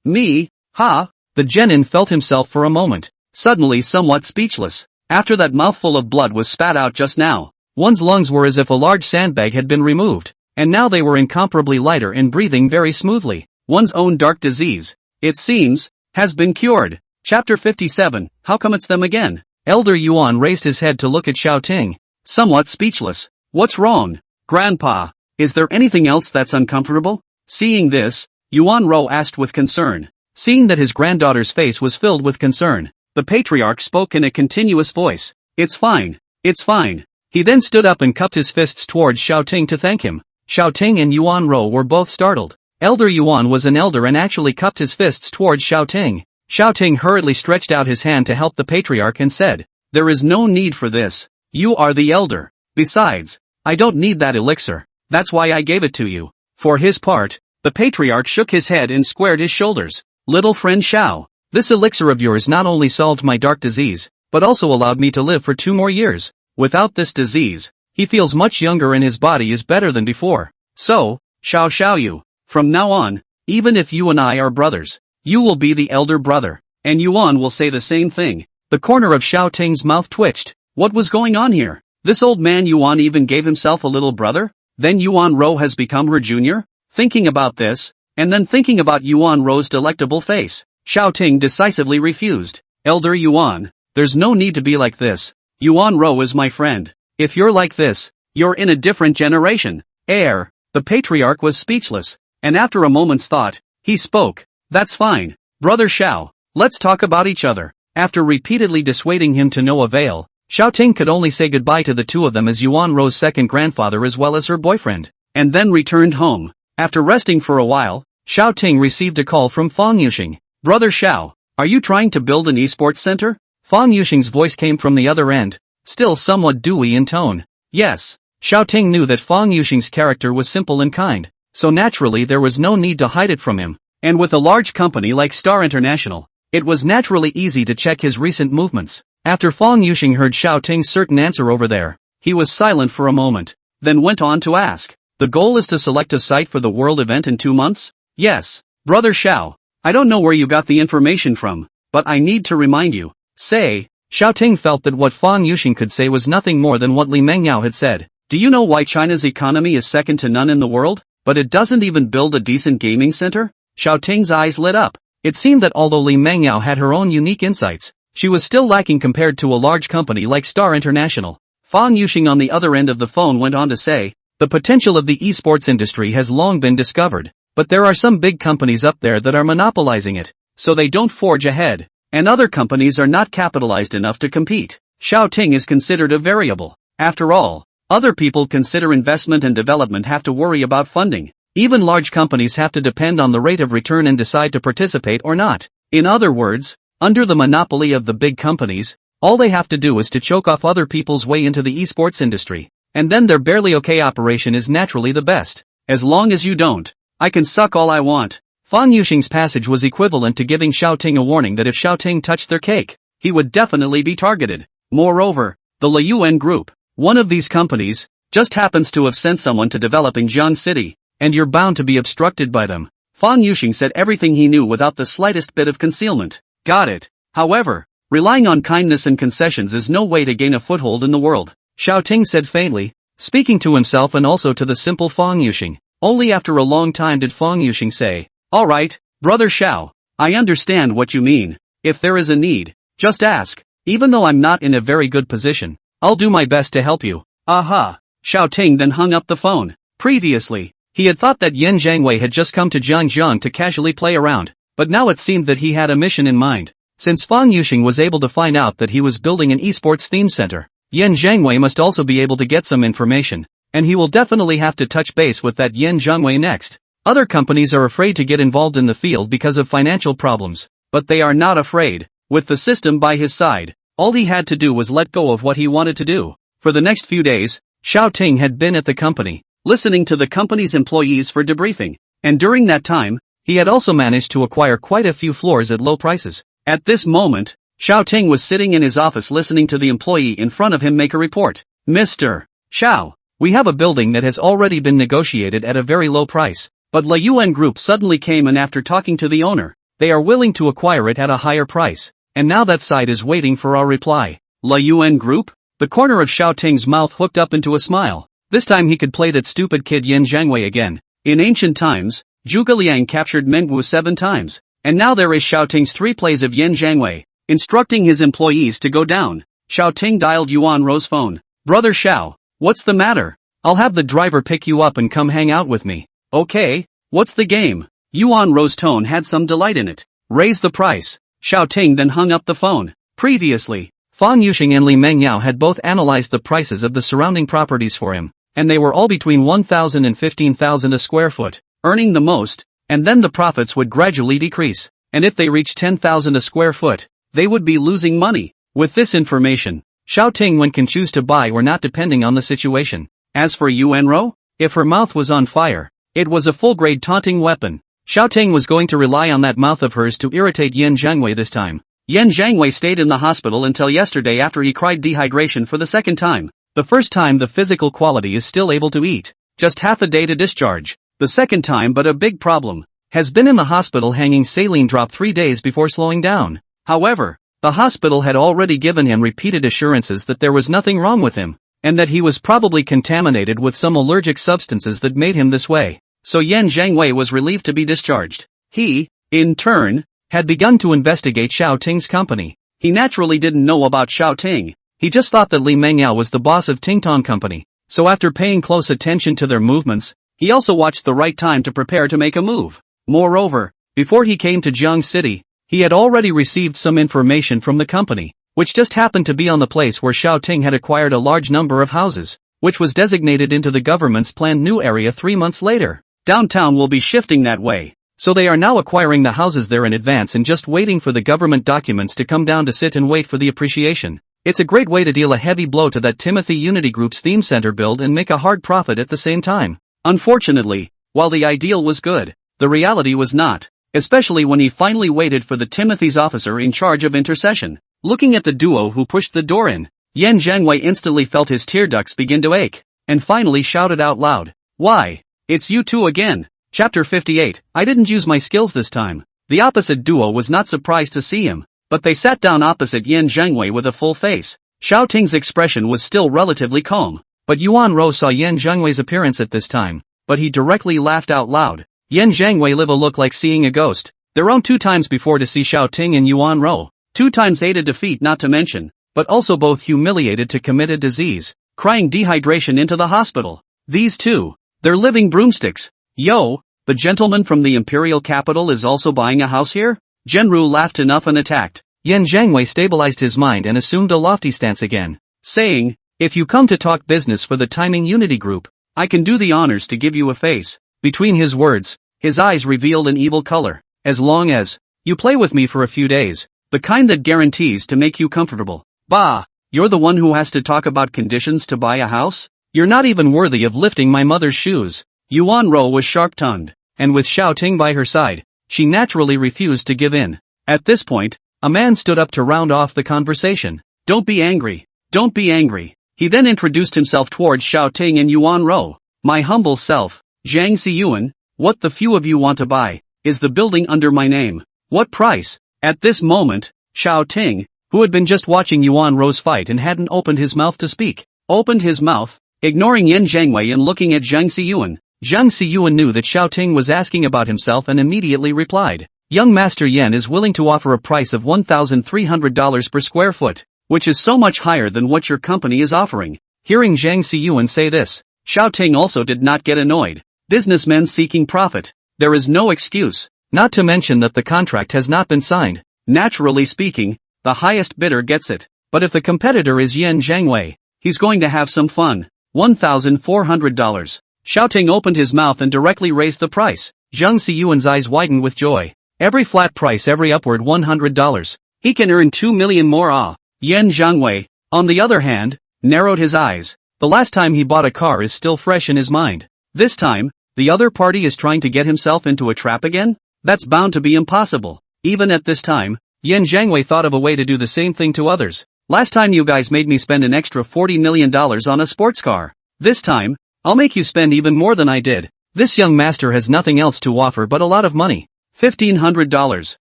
Me? The genin felt himself for a moment, suddenly somewhat speechless. After that mouthful of blood was spat out just now, one's lungs were as if a large sandbag had been removed, and now they were incomparably lighter and breathing very smoothly. One's own dark disease, it seems, has been cured. Chapter 57, How come it's them again? Elder Yuan raised his head to look at Xiao Ting, somewhat speechless. What's wrong? Grandpa, is there anything else that's uncomfortable? Seeing this, Yuan Ro asked with concern. Seeing that his granddaughter's face was filled with concern, the patriarch spoke in a continuous voice. It's fine. It's fine. He then stood up and cupped his fists towards Xiaoting to thank him. Xiaoting and Yuan Ro were both startled. Elder Yuan was an elder and actually cupped his fists towards Xiaoting. Xiaoting hurriedly stretched out his hand to help the patriarch and said, "There is no need for this. You are the elder. Besides, I don't need that elixir. That's why I gave it to you." For his part, the patriarch shook his head and squared his shoulders. "Little friend Xiao, this elixir of yours not only solved my dark disease, but also allowed me to live for 2 more years. Without this disease, he feels much younger and his body is better than before. So, Xiao, from now on, even if you and I are brothers, you will be the elder brother." And Yuan will say the same thing. The corner of Xiaoting's mouth twitched. What was going on here? This old man Yuan even gave himself a little brother? Then Yuan Ro has become her junior? Thinking about this, and then thinking about Yuan Ro's delectable face, Xiaoting decisively refused. "Elder Yuan, there's no need to be like this. Yuan Ro is my friend. If you're like this, you're in a different generation." The patriarch was speechless, and after a moment's thought, he spoke. "That's fine, brother Xiao, let's talk about each other." After repeatedly dissuading him to no avail, Xiaoting could only say goodbye to the two of them as Yuan Ro's second grandfather as well as her boyfriend, and then returned home. After resting for a while, Xiaoting received a call from Fang Yuxing. "Brother Xiao, are you trying to build an esports center?" Fang Yuxing's voice came from the other end, still somewhat dewy in tone. Yes. Xiaoting knew that Fang Yuxing's character was simple and kind, so naturally there was no need to hide it from him. And with a large company like Star International, it was naturally easy to check his recent movements. After Fang Yuxing heard Xiaoting's certain answer over there, he was silent for a moment, then went on to ask, "The goal is to select a site for the world event in 2 months? Yes, brother Xiao. I don't know where you got the information from, but I need to remind you." Xiaoting felt that what Fang Yuxing could say was nothing more than what Li Mengyao had said. "Do you know why China's economy is second to none in the world, but it doesn't even build a decent gaming center?" Xiaoting's eyes lit up. It seemed that although Li Mengyao had her own unique insights, she was still lacking compared to a large company like Star International. Fang Yuxing on the other end of the phone went on to say, "The potential of the esports industry has long been discovered, but there are some big companies up there that are monopolizing it, so they don't forge ahead, and other companies are not capitalized enough to compete." Xiaoting is considered a variable. After all, other people consider investment and development have to worry about funding. Even large companies have to depend on the rate of return and decide to participate or not. In other words, under the monopoly of the big companies, all they have to do is to choke off other people's way into the esports industry, and then their barely okay operation is naturally the best. As long as you don't, I can suck all I want. Fang Yuxing's passage was equivalent to giving Xiaoting a warning that if Xiaoting touched their cake, he would definitely be targeted. Moreover, the Liyuan Group, one of these companies, just happens to have sent someone to develop in Jian City, and you're bound to be obstructed by them. Fang Yuxing said everything he knew without the slightest bit of concealment. Got it. However, relying on kindness and concessions is no way to gain a foothold in the world, Xiaoting said faintly, speaking to himself and also to the simple Fang Yuxing. Only after a long time did Fang Yuxing say, "All right, brother Xiao, I understand what you mean. If there is a need, just ask. Even though I'm not in a very good position, I'll do my best to help you." Aha! Xiaoting then hung up the phone. Previously, he had thought that Yan Zhangwei had just come to Jiangjiang to casually play around, but now it seemed that he had a mission in mind. Since Fang Yuxing was able to find out that he was building an esports theme center, Yan Zhangwei must also be able to get some information, and he will definitely have to touch base with that Yan Zhangwei next. Other companies are afraid to get involved in the field because of financial problems, but they are not afraid. With the system by his side, all he had to do was let go of what he wanted to do. For the next few days, Xiaoting had been at the company, listening to the company's employees for debriefing, and during that time, he had also managed to acquire quite a few floors at low prices. At this moment, Xiaoting was sitting in his office listening to the employee in front of him make a report. "Mr. Xiao, we have a building that has already been negotiated at a very low price, but Liyuan Group suddenly came and after talking to the owner, they are willing to acquire it at a higher price, and now that site is waiting for our reply." Liyuan Group? The corner of Xiaoting's mouth hooked up into a smile. This time he could play that stupid kid Yan Zhangwei again. In ancient times, Zhuge Liang captured Manhwa 7 times, and now there is Xiaoting's 3 plays of Yan Zhangwei, instructing his employees to go down. Xiaoting dialed Yuan Ro's phone. "Brother Xiao, what's the matter? I'll have the driver pick you up and come hang out with me." "Okay, what's the game?" Yuan Ro's tone had some delight in it. Raise the price. Xiao Ting then hung up the phone. Previously, Fan Yuxing and Li Mengyao had both analyzed the prices of the surrounding properties for him, and they were all between 1,000 and 15,000 a square foot, earning the most, and then the profits would gradually decrease, and if they reached 10,000 a square foot, they would be losing money. With this information, Xiao Ting can choose to buy or not depending on the situation. As for Yuanro, if her mouth was on fire, it was a full-grade taunting weapon. Xiao Ting was going to rely on that mouth of hers to irritate Yan Zhangwei this time. Yan Zhangwei stayed in the hospital until yesterday after he cried dehydration for the second time. The first time the physical quality is still able to eat, just half a day to discharge. The second time, but a big problem, has been in the hospital hanging saline drop 3 days before slowing down. However, the hospital had already given him repeated assurances that there was nothing wrong with him, and that he was probably contaminated with some allergic substances that made him this way. So Yan Zhangwei was relieved to be discharged. He, in turn, had begun to investigate Xiao Ting's company. He naturally didn't know about Xiao Ting. He just thought that Li Mengyao was the boss of Tingtong Company. So after paying close attention to their movements, he also watched the right time to prepare to make a move. Moreover, before he came to Jiang City, he had already received some information from the company, which just happened to be on the place where Xiao Ting had acquired a large number of houses, which was designated into the government's planned new area 3 months later. Downtown will be shifting that way, so they are now acquiring the houses there in advance and just waiting for the government documents to come down to sit and wait for the appreciation. It's a great way to deal a heavy blow to that Timothy Unity Group's theme center build and make a hard profit at the same time. Unfortunately, while the ideal was good, the reality was not, especially when he finally waited for the Timothy's officer in charge of intercession. Looking at the duo who pushed the door in, Yan Zhangwei instantly felt his tear ducts begin to ache, and finally shouted out loud, "Why? It's you two again." Chapter 58, I didn't use my skills this time. The opposite duo was not surprised to see him, but they sat down opposite Yan Zhangwei with a full face. Xiao Ting's expression was still relatively calm, but Yuan Rou saw Yan Zhangwei's appearance at this time, but he directly laughed out loud. Yan Zhangwei live a look like seeing a ghost. Their own 2 times before to see Xiao Ting and Yuan Rou, 2 times aided defeat not to mention, but also both humiliated to commit a disease, crying dehydration into the hospital. These two, they're living broomsticks. Yo, the gentleman from the imperial capital is also buying a house here? Zhenru laughed enough and attacked. Yan Zhangwei stabilized his mind and assumed a lofty stance again, saying, if you come to talk business for the Timing Unity Group, I can do the honors to give you a face. Between his words, his eyes revealed an evil color. As long as you play with me for a few days, the kind that guarantees to make you comfortable. Bah, you're the one who has to talk about conditions to buy a house? You're not even worthy of lifting my mother's shoes. Yuan Rou was sharp-tongued, and with Xiao Ting by her side, she naturally refused to give in. At this point, a man stood up to round off the conversation. Don't be angry. Don't be angry. He then introduced himself towards Xiao Ting and Yuan Rou. My humble self, Zhang Xiyuan, what the few of you want to buy, is the building under my name. What price? At this moment, Xiao Ting, who had been just watching Yuan Rou's fight and hadn't opened his mouth to speak, opened his mouth, ignoring Yan Zhangwei and looking at Zhang Xiyuan. Zhang Xiyuan knew that Xiao Ting was asking about himself and immediately replied, Young Master Yan is willing to offer a price of $1,300 per square foot, which is so much higher than what your company is offering. Hearing Zhang Xiyuan say this, Xiao Ting also did not get annoyed. Businessmen seeking profit. There is no excuse, not to mention that the contract has not been signed. Naturally speaking, the highest bidder gets it. But if the competitor is Yan Zhangwei, he's going to have some fun. $1,400. Xiao Ting opened his mouth and directly raised the price. Zhang Xiyuan's eyes widened with joy. Every flat price, every upward $100. He can earn 2 million more. Yan Zhangwei, on the other hand, narrowed his eyes. The last time he bought a car is still fresh in his mind. This time, the other party is trying to get himself into a trap again? That's bound to be impossible. Even at this time, Yan Zhangwei thought of a way to do the same thing to others. Last time you guys made me spend an extra $40 million on a sports car. This time, I'll make you spend even more than I did. This young master has nothing else to offer but a lot of money. $1,500.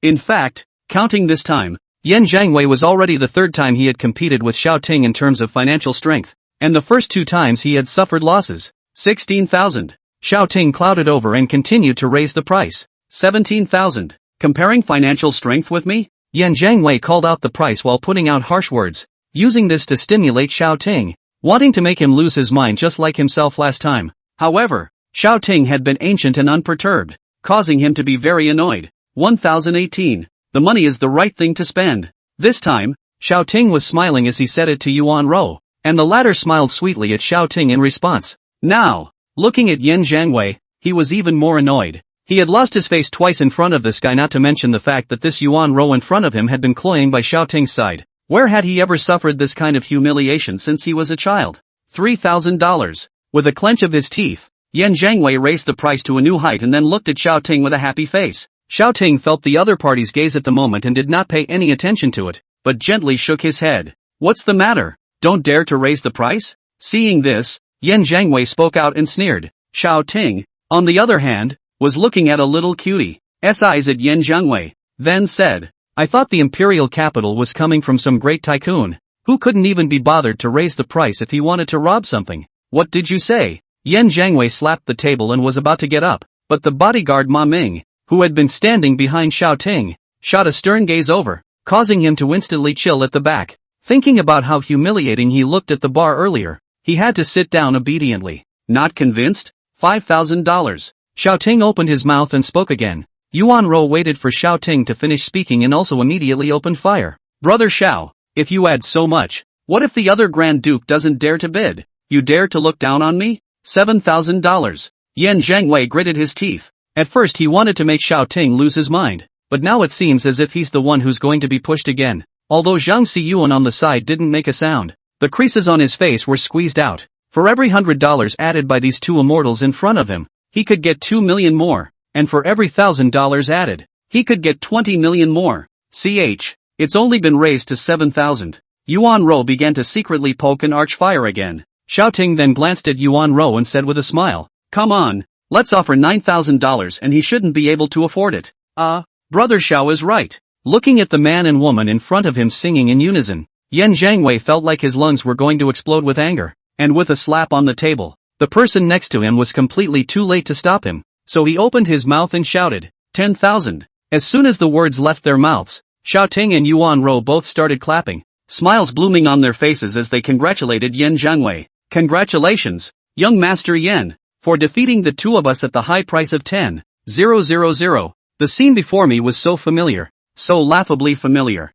In fact, counting this time, Yan Zhangwei was already the 3rd time he had competed with Xiao Ting in terms of financial strength, and the first 2 times he had suffered losses. 16,000. Xiao Ting clouded over and continued to raise the price. 17,000. Comparing financial strength with me? Yan Zhangwei called out the price while putting out harsh words, using this to stimulate Xiao Ting, wanting to make him lose his mind just like himself last time. However, Xiao Ting had been ancient and unperturbed, causing him to be very annoyed. 1018. The money is the right thing to spend. This time, Xiao Ting was smiling as he said it to Yuan Ro, and the latter smiled sweetly at Xiao Ting in response. Now, looking at Yen Zhangwei, he was even more annoyed. He had lost his face twice in front of this guy, not to mention the fact that this Yuan Ro in front of him had been cloying by Xiao Ting's side. Where had he ever suffered this kind of humiliation since he was a child? $3,000. With a clench of his teeth, Yen Zhangwei raised the price to a new height and then looked at Xiao Ting with a happy face. Xiao Ting felt the other party's gaze at the moment and did not pay any attention to it, but gently shook his head. What's the matter? Don't dare to raise the price? Seeing this, Yen Zhangwei spoke out and sneered. Xiao Ting, on the other hand, was looking at a little cutie's eyes at Yen Zhangwei, then said, I thought the imperial capital was coming from some great tycoon, who couldn't even be bothered to raise the price if he wanted to rob something. What did you say? Yen Zhangwei slapped the table and was about to get up, but the bodyguard Ma Ming, who had been standing behind Xiao Ting, shot a stern gaze over, causing him to instantly chill at the back. Thinking about how humiliating he looked at the bar earlier, he had to sit down obediently. Not convinced? $5,000. Xiao Ting opened his mouth and spoke again. Yuan Ro waited for Xiao Ting to finish speaking and also immediately opened fire. Brother Xiao, if you add so much, what if the other Grand Duke doesn't dare to bid? You dare to look down on me? $7,000. Yen Zhangwei gritted his teeth. At first he wanted to make Xiao Ting lose his mind, but now it seems as if he's the one who's going to be pushed again. Although Zhang Xiyuan on the side didn't make a sound, the creases on his face were squeezed out. For every $100 added by these two immortals in front of him, he could get 2 million more, and for every $1,000 added, he could get 20 million more. It's only been raised to 7,000. Yuan Ro began to secretly poke and arch fire again. Xiao Ting then glanced at Yuan Ro and said with a smile, come on, let's offer $9,000 and he shouldn't be able to afford it. Brother Xiao is right. Looking at the man and woman in front of him singing in unison, Yen Zhangwei felt like his lungs were going to explode with anger, and with a slap on the table, the person next to him was completely too late to stop him, so he opened his mouth and shouted, 10,000. As soon as the words left their mouths, Xiao Ting and Yuan Ro both started clapping, smiles blooming on their faces as they congratulated Yen Zhangwei. Congratulations, young Master Yen, for defeating the two of us at the high price of 10,000. The scene before me was so familiar, so laughably familiar.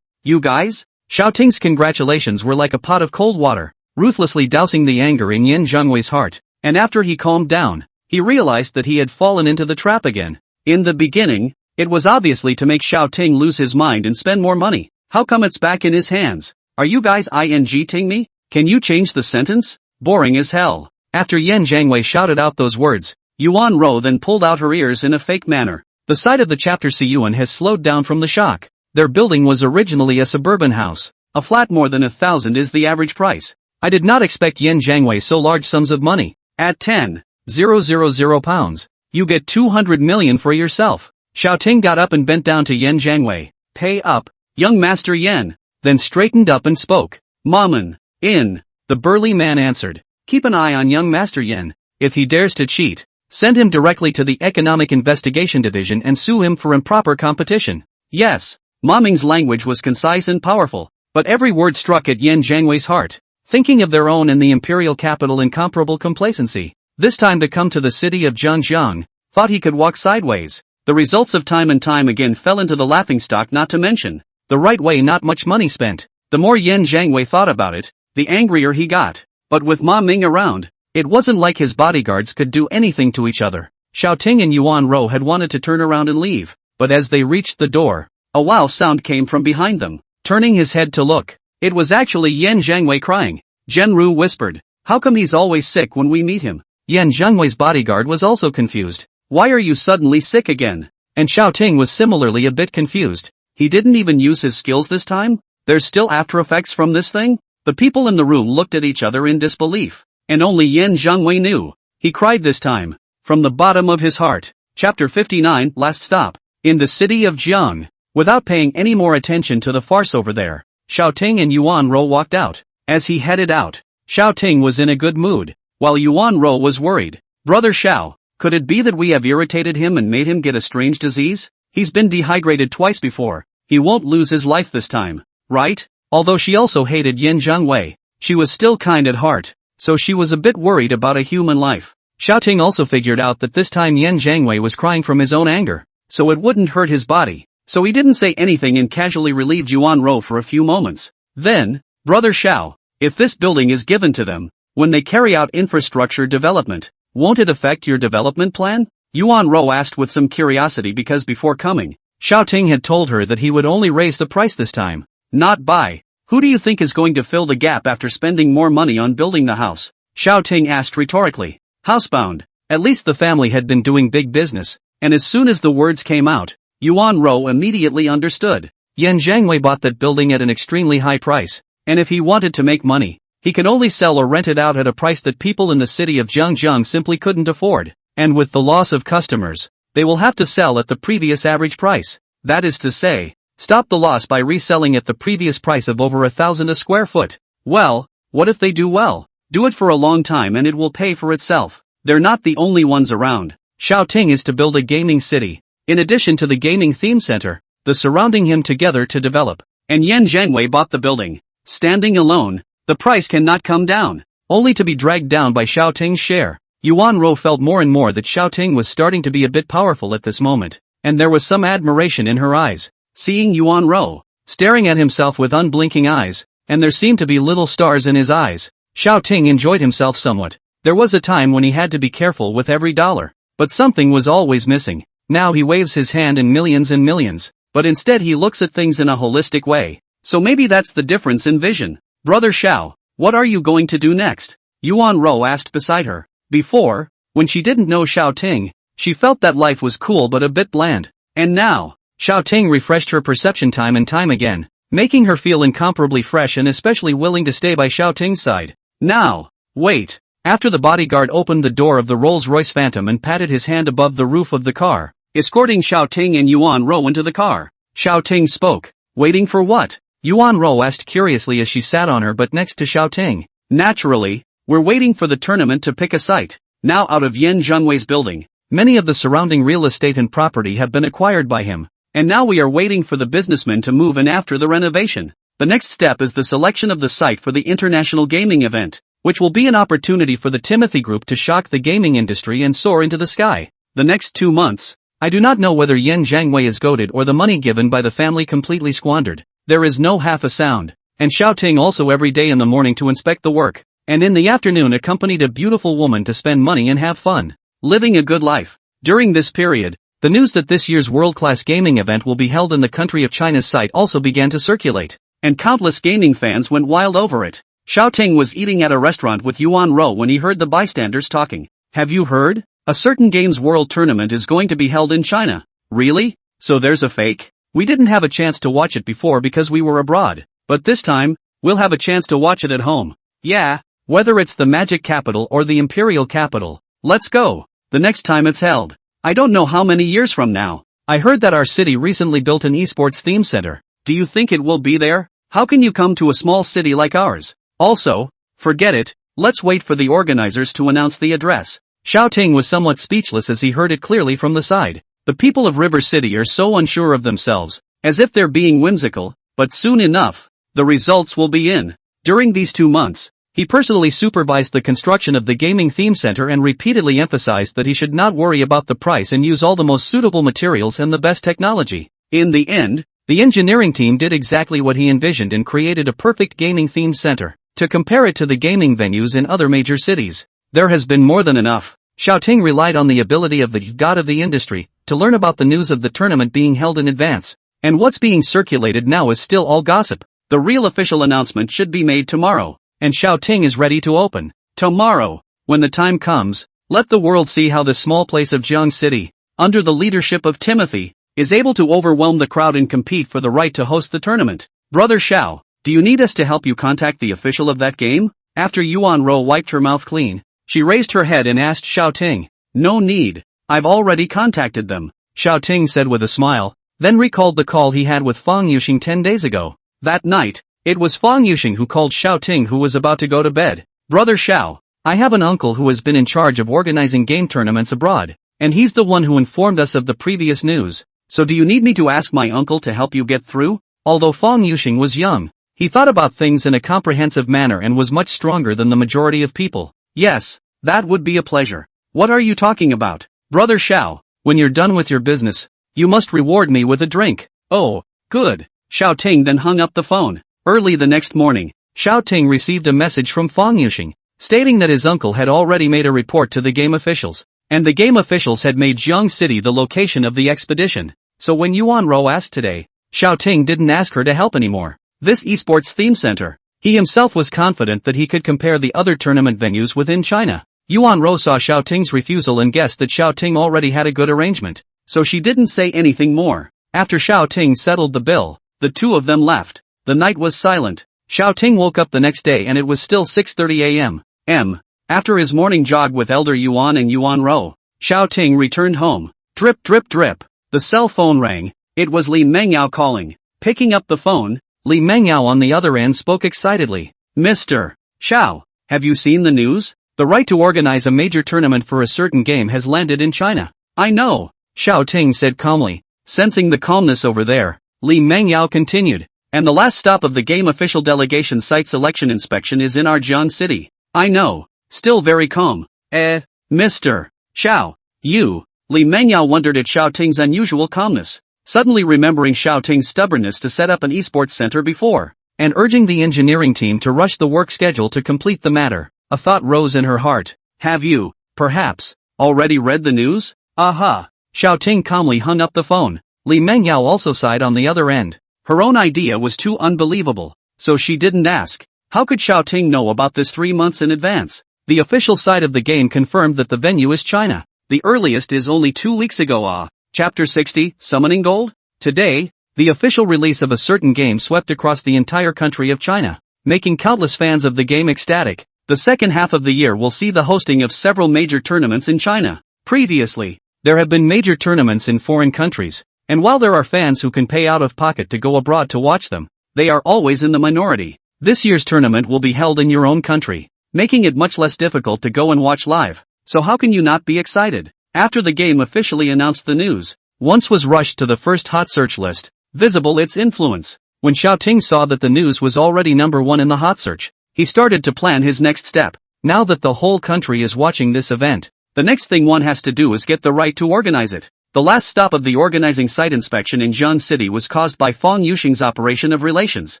You guys? Xiao Ting's congratulations were like a pot of cold water, ruthlessly dousing the anger in Yen Zhangwei's heart, and after he calmed down, he realized that he had fallen into the trap again. In the beginning, it was obviously to make Xiao Ting lose his mind and spend more money. How come it's back in his hands? Are you guys ing-ting me? Can you change the sentence? Boring as hell. After Yen Zhangwei shouted out those words, Yuan Ro then pulled out her ears in a fake manner. The side of the chapter Siyuan has slowed down from the shock. Their building was originally a suburban house. A flat more than 1,000 is the average price. I did not expect Yen Zhangwei so large sums of money. At 10,000 pounds, you get 200 million for yourself. Xiao Ting got up and bent down to Yen Zhangwei. Pay up, young Master Yen. Then straightened up and spoke. Maman, in. The burly man answered. Keep an eye on young Master Yen. If he dares to cheat, send him directly to the Economic Investigation Division and sue him for improper competition. Yes, Ma Ming's language was concise and powerful, but every word struck at Yen Zhangwei's heart. Thinking of their own and the imperial capital incomparable complacency, this time to come to the city of Zhangjiang, thought he could walk sideways. The results of time and time again fell into the laughingstock, not to mention the right way, not much money spent. The more Yen Zhangwei thought about it, the angrier he got. But with Ma Ming around, it wasn't like his bodyguards could do anything to each other. Xiao Ting and Yuan Ro had wanted to turn around and leave, but as they reached the door, a wow sound came from behind them. Turning his head to look, it was actually Yen Zhangwei crying. Zhenru whispered, how come he's always sick when we meet him? Yen Zhangwei's bodyguard was also confused. Why are you suddenly sick again? And Xiao Ting was similarly a bit confused. He didn't even use his skills this time? There's still after effects from this thing? The people in the room looked at each other in disbelief, and only Yen Zhangwei knew. He cried this time, from the bottom of his heart. Chapter 59, Last Stop. In the city of Jiang. Without paying any more attention to the farce over there, Xiao Ting and Yuan Ro walked out. As he headed out, Xiao Ting was in a good mood, while Yuan Ro was worried. Brother Xiao, could it be that we have irritated him and made him get a strange disease? He's been dehydrated twice before. He won't lose his life this time, right? Although she also hated Yen Zhangwei, she was still kind at heart, so she was a bit worried about a human life. Xiao Ting also figured out that this time Yen Zhangwei was crying from his own anger. so it wouldn't hurt his body. So he didn't say anything and casually relieved Yuan Ro for a few moments. Then, Brother Xiao, if this building is given to them, when they carry out infrastructure development, won't it affect your development plan? Yuan Ro asked with some curiosity because before coming, Xiao Ting had told her that he would only raise the price this time, not buy. Who do you think is going to fill the gap after spending more money on building the house? Xiao Ting asked rhetorically. Housebound. At least the family had been doing big business, and as soon as the words came out, Yuan Ro immediately understood. Yan Zhangwei bought that building at an extremely high price, and if he wanted to make money, he could only sell or rent it out at a price that people in the city of Zhangjiang simply couldn't afford, and with the loss of customers, they will have to sell at the previous average price. That is to say, stop the loss by reselling at the previous price of over 1,000 a square foot. Well, what if they do well? Do it for a long time and it will pay for itself. They're not the only ones around. Xiao Ting is to build a gaming city, in addition to the gaming theme center, the surrounding him together to develop. And Yan Zhangwei bought the building. Standing alone, the price cannot come down, only to be dragged down by Xiao Ting's share. Yuan Ro felt more and more that Xiao Ting was starting to be a bit powerful at this moment, and there was some admiration in her eyes. Seeing Yuan Ro, staring at himself with unblinking eyes, and there seemed to be little stars in his eyes, Xiao Ting enjoyed himself somewhat. There was a time when he had to be careful with every dollar, but something was always missing. Now he waves his hand in millions and millions, but instead he looks at things in a holistic way. So maybe that's the difference in vision. Brother Xiao, what are you going to do next? Yuan Ro asked beside her. Before, when she didn't know Xiao Ting, she felt that life was cool but a bit bland. And now, Xiao Ting refreshed her perception time and time again, making her feel incomparably fresh and especially willing to stay by Xiao Ting's side. Now, wait. After the bodyguard opened the door of the Rolls-Royce Phantom and patted his hand above the roof of the car, escorting Xiao Ting and Yuan Ro into the car, Xiao Ting spoke. Waiting for what? Yuan Ro asked curiously as she sat on her butt next to Xiao Ting. Naturally, we're waiting for the tournament to pick a site. Now out of Yan Zhangwei's building, many of the surrounding real estate and property have been acquired by him, and now we are waiting for the businessmen to move in after the renovation. The next step is the selection of the site for the international gaming event, which will be an opportunity for the Timothy Group to shock the gaming industry and soar into the sky. The next 2 months, I do not know whether Yan Zhangwei is goaded or the money given by the family completely squandered. There is no half a sound, and Xiao Ting also every day in the morning to inspect the work, and in the afternoon accompanied a beautiful woman to spend money and have fun, living a good life. During this period, the news that this year's world-class gaming event will be held in the country of China's site also began to circulate, and countless gaming fans went wild over it. Xiao Ting was eating at a restaurant with Yuan Ro when he heard the bystanders talking. Have you heard? A certain Games World Tournament is going to be held in China. Really? So there's a fake? We didn't have a chance to watch it before because we were abroad, but this time, we'll have a chance to watch it at home. Yeah, whether it's the magic capital or the imperial capital, let's go. The next time it's held, I don't know how many years from now. I heard that our city recently built an esports theme center. Do you think it will be there? How can you come to a small city like ours? Also, forget it, let's wait for the organizers to announce the address. Xiao Ting was somewhat speechless as he heard it clearly from the side. The people of River City are so unsure of themselves, as if they're being whimsical, but soon enough, the results will be in. During these 2 months, he personally supervised the construction of the gaming theme center and repeatedly emphasized that he should not worry about the price and use all the most suitable materials and the best technology. In the end, the engineering team did exactly what he envisioned and created a perfect gaming themed center. To compare it to the gaming venues in other major cities, there has been more than enough. Xiao Ting relied on the ability of the god of the industry to learn about the news of the tournament being held in advance, and what's being circulated now is still all gossip. The real official announcement should be made tomorrow, and Xiao Ting is ready to open. Tomorrow, when the time comes, let the world see how this small place of Jiang City, under the leadership of Timothy, is able to overwhelm the crowd and compete for the right to host the tournament. Brother Xiao, do you need us to help you contact the official of that game? After Yuan Ro wiped her mouth clean, she raised her head and asked Xiao Ting. No need, I've already contacted them, Xiao Ting said with a smile, then recalled the call he had with Fang Yuxing 10 days ago. That night, it was Fang Yuxing who called Xiao Ting who was about to go to bed. Brother Xiao, I have an uncle who has been in charge of organizing game tournaments abroad, and he's the one who informed us of the previous news. So do you need me to ask my uncle to help you get through? Although Fang Yuxing was young, he thought about things in a comprehensive manner and was much stronger than the majority of people. Yes, that would be a pleasure. What are you talking about? Brother Xiao, when you're done with your business, You must reward me with a drink. Oh, good. Xiao Ting then hung up the phone. Early the next morning, Xiao Ting received a message from Fang Yuxing, stating that his uncle had already made a report to the game officials, and the game officials had made Jiang City the location of the expedition. So when Yuan Ro asked today, Xiao Ting didn't ask her to help anymore. This esports theme center. He himself was confident that he could compare the other tournament venues within China. Yuan Ro saw Xiao Ting's refusal and guessed that Xiao Ting already had a good arrangement, so she didn't say anything more. After Xiao Ting settled the bill, the two of them left. The night was silent. Xiao Ting woke up the next day and it was still 6:30 a.m. After his morning jog with Elder Yuan and Yuan Ro, Xiao Ting returned home. Drip drip drip. The cell phone rang. It was Li Mengyao calling. Picking up the phone, Li Mengyao on the other end spoke excitedly. Mr. Xiao, have you seen the news? The right to organize a major tournament for a certain game has landed in China. I know, Xiao Ting said calmly. Sensing the calmness over there, Li Mengyao continued. And the last stop of the game official delegation site selection inspection is in our Jiang City. I know. Still very calm. Mr. Xiao, you. Li Mengyao wondered at Xiao Ting's unusual calmness, suddenly remembering Xiao Ting's stubbornness to set up an esports center before, and urging the engineering team to rush the work schedule to complete the matter. A thought rose in her heart. Have you, perhaps, already read the news? Aha. Xiao Ting calmly hung up the phone. Li Mengyao also sighed on the other end. Her own idea was too unbelievable, so she didn't ask. How could Xiao Ting know about this 3 months in advance? The official side of the game confirmed that the venue is China. The earliest is only 2 weeks ago. Chapter 60, Summoning Gold? Today, the official release of a certain game swept across the entire country of China, making countless fans of the game ecstatic. The second half of the year will see the hosting of several major tournaments in China. Previously, there have been major tournaments in foreign countries, and while there are fans who can pay out of pocket to go abroad to watch them, they are always in the minority. This year's tournament will be held in your own country, making it much less difficult to go and watch live. So how can you not be excited? After the game officially announced the news, once was rushed to the first hot search list, visible its influence. When Xiao Ting saw that the news was already number 1 in the hot search, he started to plan his next step. Now that the whole country is watching this event, the next thing one has to do is get the right to organize it. The last stop of the organizing site inspection in Jiang City was caused by Fang Yuxing's operation of relations.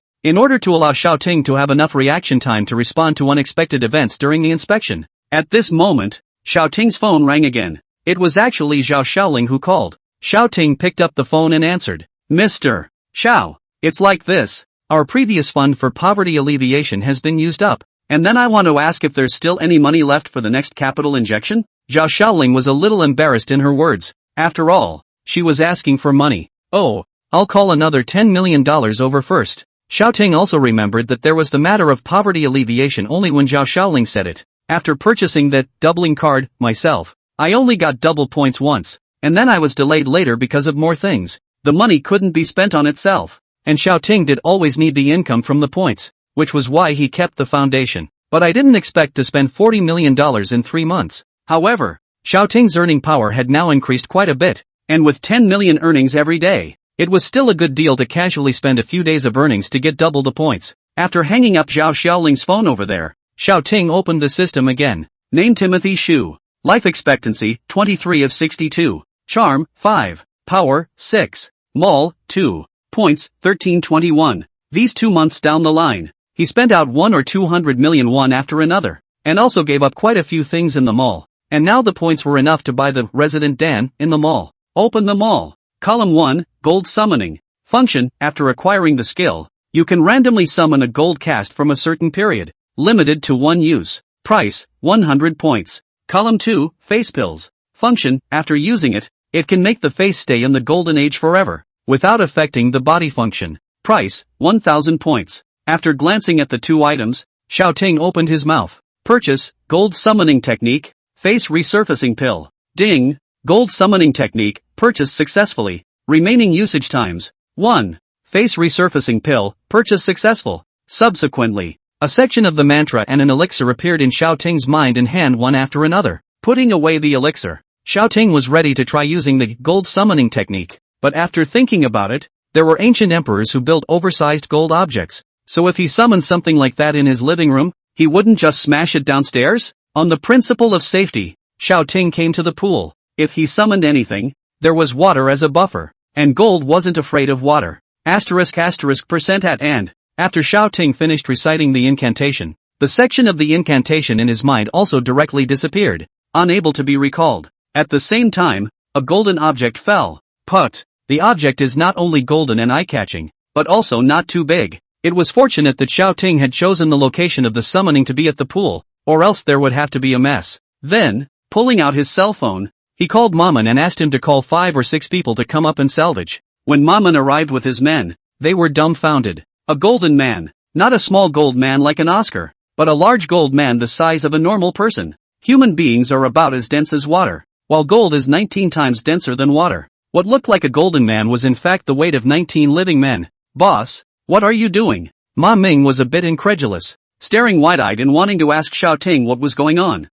In order to allow Xiao Ting to have enough reaction time to respond to unexpected events during the inspection. At this moment, Xiao Ting's phone rang again. It was actually Zhao Xiaoling who called. Xiao Ting picked up the phone and answered. Mr. Xiao, it's like this. Our previous fund for poverty alleviation has been used up, and then I want to ask if there's still any money left for the next capital injection? Zhao Xiaoling was a little embarrassed in her words. After all, she was asking for money. Oh, I'll call another $10 million over first. Xiao Ting also remembered that there was the matter of poverty alleviation only when Zhao Xiaoling said it. After purchasing that doubling card, myself, I only got double points once, and then I was delayed later because of more things. The money couldn't be spent on itself, and Xiao Ting did always need the income from the points, which was why he kept the foundation. But I didn't expect to spend $40 million in 3 months. However, Xiao Ting's earning power had now increased quite a bit, and with 10 million earnings every day, it was still a good deal to casually spend a few days of earnings to get double the points. After hanging up Zhao Xiaoling's phone over there, Xiao Ting opened the system again. Name Timothy Xu. Life expectancy, 23 of 62. Charm, 5. Power, 6. Mall, 2. Points, 1321. These 2 months down the line, he spent out 1 or 200 million one after another, and also gave up quite a few things in the mall. And now the points were enough to buy the resident Dan in the mall. Open the mall. Column 1, Gold Summoning. Function, after acquiring the skill, you can randomly summon a gold cast from a certain period, limited to 1 use. Price, 100 points. Column 2, Face Pills. Function, after using it, it can make the face stay in the golden age forever, without affecting the body function. Price, 1000 points. After glancing at the 2 items, Xiao Ting opened his mouth. Purchase, Gold Summoning Technique, Face Resurfacing Pill. Ding! Gold Summoning Technique, purchased successfully. Remaining usage times, 1. Face Resurfacing Pill, purchase successful. Subsequently, a section of the mantra and an elixir appeared in Xiao Ting's mind and hand one after another. Putting away the elixir, Xiao Ting was ready to try using the Gold Summoning Technique, but after thinking about it, there were ancient emperors who built oversized gold objects, so if he summoned something like that in his living room, he wouldn't just smash it downstairs? On the principle of safety, Xiao Ting came to the pool. If he summoned anything, there was water as a buffer. And gold wasn't afraid of water. **% at and, after Xiao Ting finished reciting the incantation, the section of the incantation in his mind also directly disappeared, unable to be recalled. At the same time, a golden object fell. But the object is not only golden and eye-catching, but also not too big. It was fortunate that Xiao Ting had chosen the location of the summoning to be at the pool, or else there would have to be a mess. Then, pulling out his cell phone, he called Maman and asked him to call 5 or 6 people to come up and salvage. When Maman arrived with his men, they were dumbfounded. A golden man, not a small gold man like an Oscar, but a large gold man the size of a normal person. Human beings are about as dense as water, while gold is 19 times denser than water. What looked like a golden man was in fact the weight of 19 living men. "Boss, what are you doing?" Ma Ming was a bit incredulous, staring wide-eyed and wanting to ask Xiao Ting what was going on.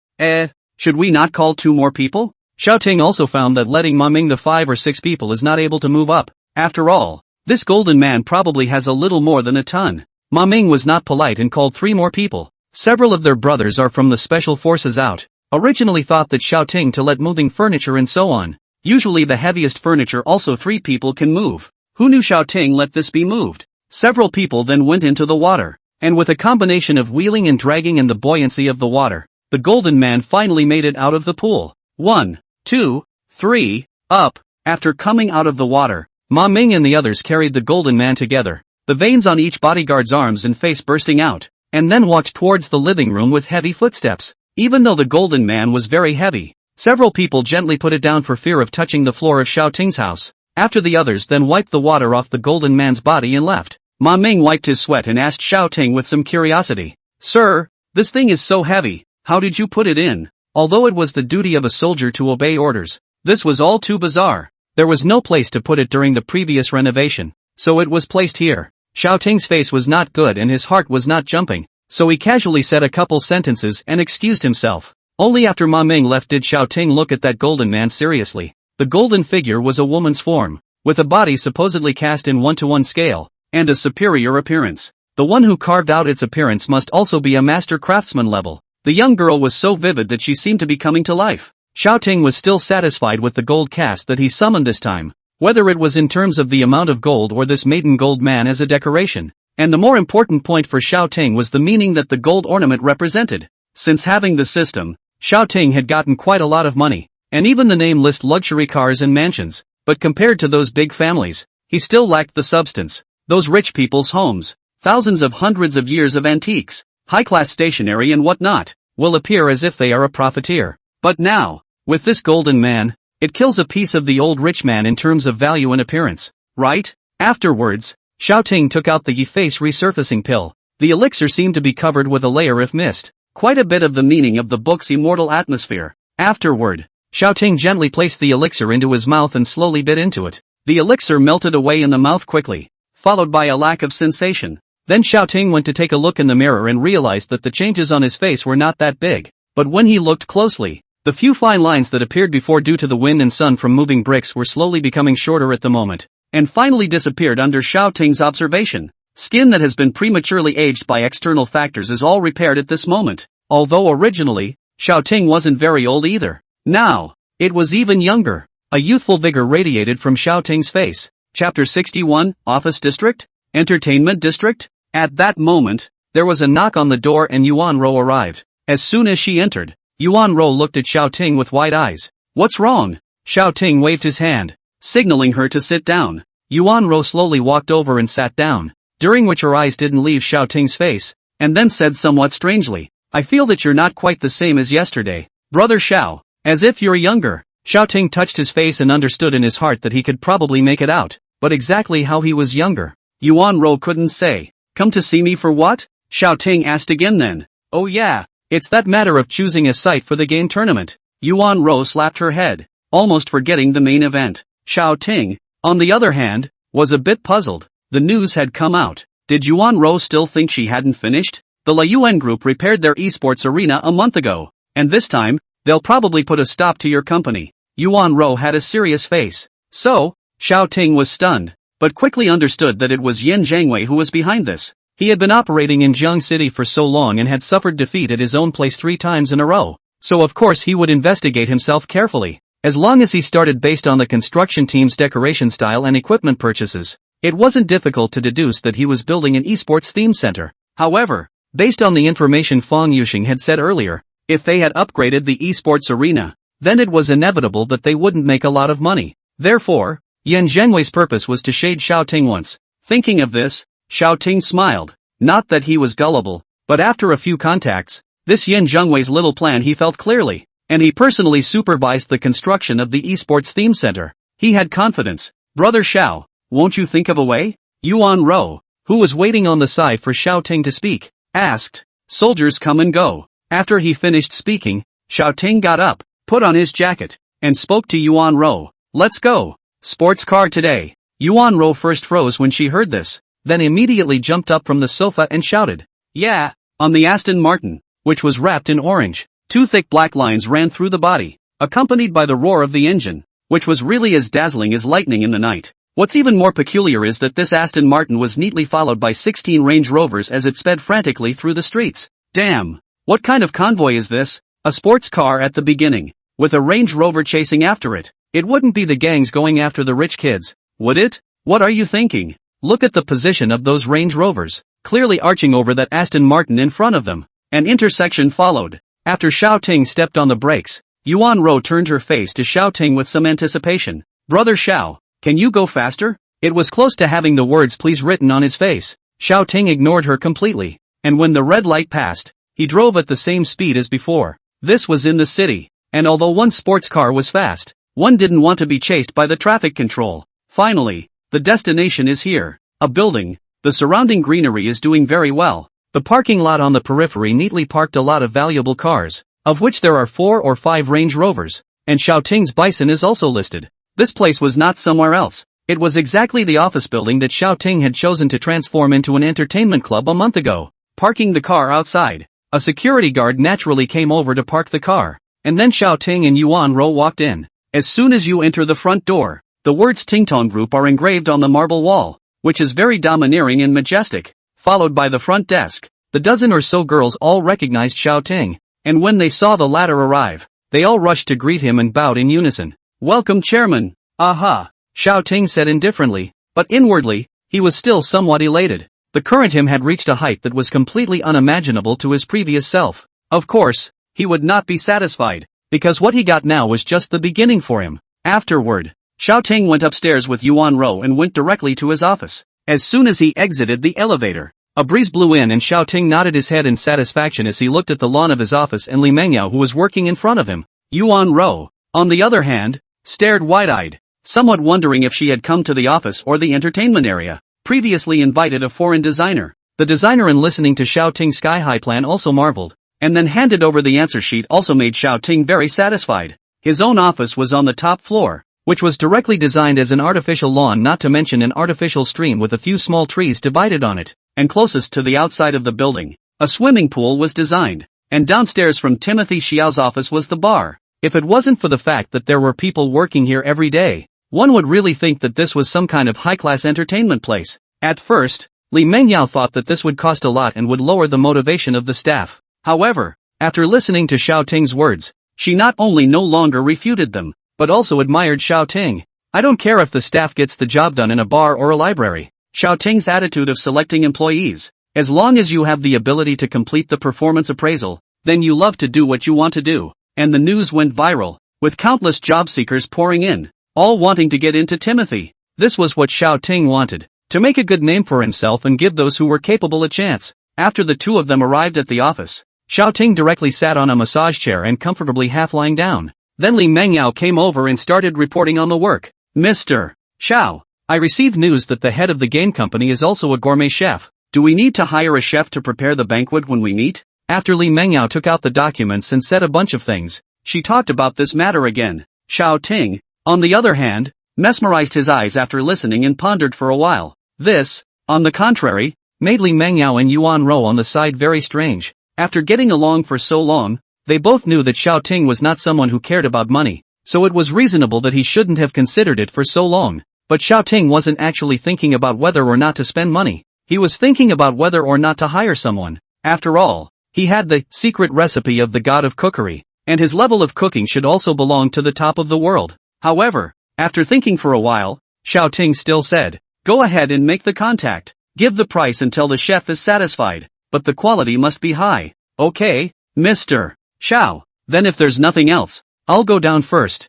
Should we not call 2 more people? Xiao Ting also found that letting Ma Ming the 5 or 6 people is not able to move up. After all, this golden man probably has a little more than a ton. Ma Ming was not polite and called 3 more people. Several of their brothers are from the special forces out. Originally thought that Xiao Ting to let moving furniture and so on. Usually the heaviest furniture also 3 people can move. Who knew Xiao Ting let this be moved? Several people then went into the water, and with a combination of wheeling and dragging and the buoyancy of the water, the golden man finally made it out of the pool. 1, 2, 3, up. After coming out of the water, Ma Ming and the others carried the golden man together, the veins on each bodyguard's arms and face bursting out, and then walked towards the living room with heavy footsteps. Even though the golden man was very heavy, several people gently put it down for fear of touching the floor of Xiao Ting's house. After the others then wiped the water off the golden man's body and left, Ma Ming wiped his sweat and asked Xiao Ting with some curiosity, "Sir, this thing is so heavy, how did you put it in?" Although it was the duty of a soldier to obey orders, this was all too bizarre. There was no place to put it during the previous renovation, so it was placed here. Xiao Ting's face was not good and his heart was not jumping, so he casually said a couple sentences and excused himself. Only after Ma Ming left did Xiao Ting look at that golden man seriously. The golden figure was a woman's form, with a body supposedly cast in 1:1 scale, and a superior appearance. The one who carved out its appearance must also be a master craftsman level. The young girl was so vivid that she seemed to be coming to life. Xiao Ting was still satisfied with the gold cast that he summoned this time, whether it was in terms of the amount of gold or this maiden gold man as a decoration. And the more important point for Xiao Ting was the meaning that the gold ornament represented. Since having the system, Xiao Ting had gotten quite a lot of money, and even the name lists luxury cars and mansions, but compared to those big families, he still lacked the substance. Those rich people's homes, thousands of hundreds of years of antiques, high-class stationery and whatnot, will appear as if they are a profiteer. But now, with this golden man, it kills a piece of the old rich man in terms of value and appearance, right? Afterwards, Xiao Ting took out the face resurfacing pill. The elixir seemed to be covered with a layer of mist, quite a bit of the meaning of the book's immortal atmosphere. Afterward, Xiao Ting gently placed the elixir into his mouth and slowly bit into it. The elixir melted away in the mouth quickly, followed by a lack of sensation. Then Xiao Ting went to take a look in the mirror and realized that the changes on his face were not that big. But when he looked closely, the few fine lines that appeared before due to the wind and sun from moving bricks were slowly becoming shorter at the moment, and finally disappeared under Xiao Ting's observation. Skin that has been prematurely aged by external factors is all repaired at this moment. Although originally, Xiao Ting wasn't very old either. Now, it was even younger. A youthful vigor radiated from Xiao Ting's face. Chapter 61, Office District? Entertainment District? At that moment, there was a knock on the door and Yuan Rou arrived. As soon as she entered, Yuan Rou looked at Xiao Ting with wide eyes. "What's wrong?" Xiao Ting waved his hand, signaling her to sit down. Yuan Rou slowly walked over and sat down, during which her eyes didn't leave Xiao Ting's face, and then said somewhat strangely, "I feel that you're not quite the same as yesterday, Brother Xiao, as if you're younger." Xiao Ting touched his face and understood in his heart that he could probably make it out, but exactly how he was younger, Yuan Rou couldn't say. "Come to see me for what?" Xiao Ting asked again then. "Oh yeah, it's that matter of choosing a site for the game tournament." Yuan Rou slapped her head, almost forgetting the main event. Xiao Ting, on the other hand, was a bit puzzled. The news had come out. Did Yuan Rou still think she hadn't finished? The Liuan group repaired their esports arena a month ago, and this time, they'll probably put a stop to your company. Yuan Rou had a serious face. So, Xiao Ting was stunned, but quickly understood that it was Yin Zhangwei who was behind this. He had been operating in Jiang City for so long and had suffered defeat at his own place 3 times in a row, so of course he would investigate himself carefully. As long as he started based on the construction team's decoration style and equipment purchases, it wasn't difficult to deduce that he was building an esports theme center. However, based on the information Fong Yuxing had said earlier, if they had upgraded the esports arena, then it was inevitable that they wouldn't make a lot of money. Therefore, Yan Zhengwei's purpose was to shade Xiaoting once. Thinking of this, Xiaoting smiled. Not that he was gullible, but after a few contacts, this Yan Zhengwei's little plan he felt clearly, and he personally supervised the construction of the esports theme center. He had confidence. Brother Xiao, won't you think of a way? Yuan Ro, who was waiting on the side for Xiaoting to speak, asked. Soldiers come and go. After he finished speaking, Xiaoting got up, put on his jacket, and spoke to Yuan Ro. Let's go. Sports car today. Yuan Ro first froze when she heard this, then immediately jumped up from the sofa and shouted, yeah, on the Aston Martin, which was wrapped in orange. Two thick black lines ran through the body, accompanied by the roar of the engine, which was really as dazzling as lightning in the night. What's even more peculiar is that this Aston Martin was neatly followed by 16 Range Rovers as it sped frantically through the streets. Damn! What kind of convoy is this? A sports car at the beginning, with a Range Rover chasing after it. It wouldn't be the gangs going after the rich kids, would it? What are you thinking? Look at the position of those Range Rovers, clearly arching over that Aston Martin in front of them. An intersection followed. After Xiaoting stepped on the brakes, Yuan Ro turned her face to Xiaoting with some anticipation. Brother Xiao, can you go faster? It was close to having the words please written on his face. Xiaoting ignored her completely, and when the red light passed, he drove at the same speed as before. This was in the city, and although one sports car was fast, one didn't want to be chased by the traffic control. Finally, the destination is here. A building. The surrounding greenery is doing very well. The parking lot on the periphery neatly parked a lot of valuable cars, of which there are 4 or 5 Range Rovers, and Xiaoting's Bison is also listed. This place was not somewhere else. It was exactly the office building that Xiaoting had chosen to transform into an entertainment club a month ago. Parking the car outside, a security guard naturally came over to park the car, and then Xiaoting and Yuan Ro walked in. As soon as you enter the front door, the words Tingtong Group are engraved on the marble wall, which is very domineering and majestic, followed by the front desk. The dozen or so girls all recognized Xiaoting, and when they saw the latter arrive, they all rushed to greet him and bowed in unison. Welcome chairman. Aha, Xiaoting said indifferently, but inwardly, he was still somewhat elated. The current him had reached a height that was completely unimaginable to his previous self. Of course, he would not be satisfied, because what he got now was just the beginning for him. Afterward, Xiaoting went upstairs with Yuan Ro and went directly to his office. As soon as he exited the elevator, a breeze blew in and Xiaoting nodded his head in satisfaction as he looked at the lawn of his office and Li Mengyao who was working in front of him. Yuan Ro, on the other hand, stared wide-eyed, somewhat wondering if she had come to the office or the entertainment area. Previously invited a foreign designer. The designer in listening to Xiaoting's sky-high plan also marveled, and then handed over the answer sheet also made Xiaoting very satisfied. His own office was on the top floor, which was directly designed as an artificial lawn not to mention an artificial stream with a few small trees divided on it, and closest to the outside of the building, a swimming pool was designed, and downstairs from Timothy Xiao's office was the bar. If it wasn't for the fact that there were people working here every day, one would really think that this was some kind of high-class entertainment place. At first, Li Mengyao thought that this would cost a lot and would lower the motivation of the staff. However, after listening to Xiaoting's words, she not only no longer refuted them, but also admired Xiaoting. I don't care if the staff gets the job done in a bar or a library. Xiaoting's attitude of selecting employees, as long as you have the ability to complete the performance appraisal, then you love to do what you want to do. And the news went viral, with countless job seekers pouring in, all wanting to get into Timothy. This was what Xiaoting wanted, to make a good name for himself and give those who were capable a chance. After the two of them arrived at the office, Xiaoting directly sat on a massage chair and comfortably half lying down. Then Li Mengyao came over and started reporting on the work. Mr. Xiao, I received news that the head of the game company is also a gourmet chef. Do we need to hire a chef to prepare the banquet when we meet? After Li Mengyao took out the documents and said a bunch of things, she talked about this matter again. Xiaoting, on the other hand, mesmerized his eyes after listening and pondered for a while. This, on the contrary, made Li Mengyao and Yuan Ro on the side very strange. After getting along for so long, they both knew that Xiaoting was not someone who cared about money, so it was reasonable that he shouldn't have considered it for so long. But Xiaoting wasn't actually thinking about whether or not to spend money. He was thinking about whether or not to hire someone. After all, he had the secret recipe of the god of cookery. and his level of cooking should also belong to the top of the world. However, after thinking for a while, Xiao Ting still said, "Go ahead and make the contact. Give the price until the chef is satisfied, but the quality must be high." "Okay, Mr. Xiao, then if there's nothing else, I'll go down first."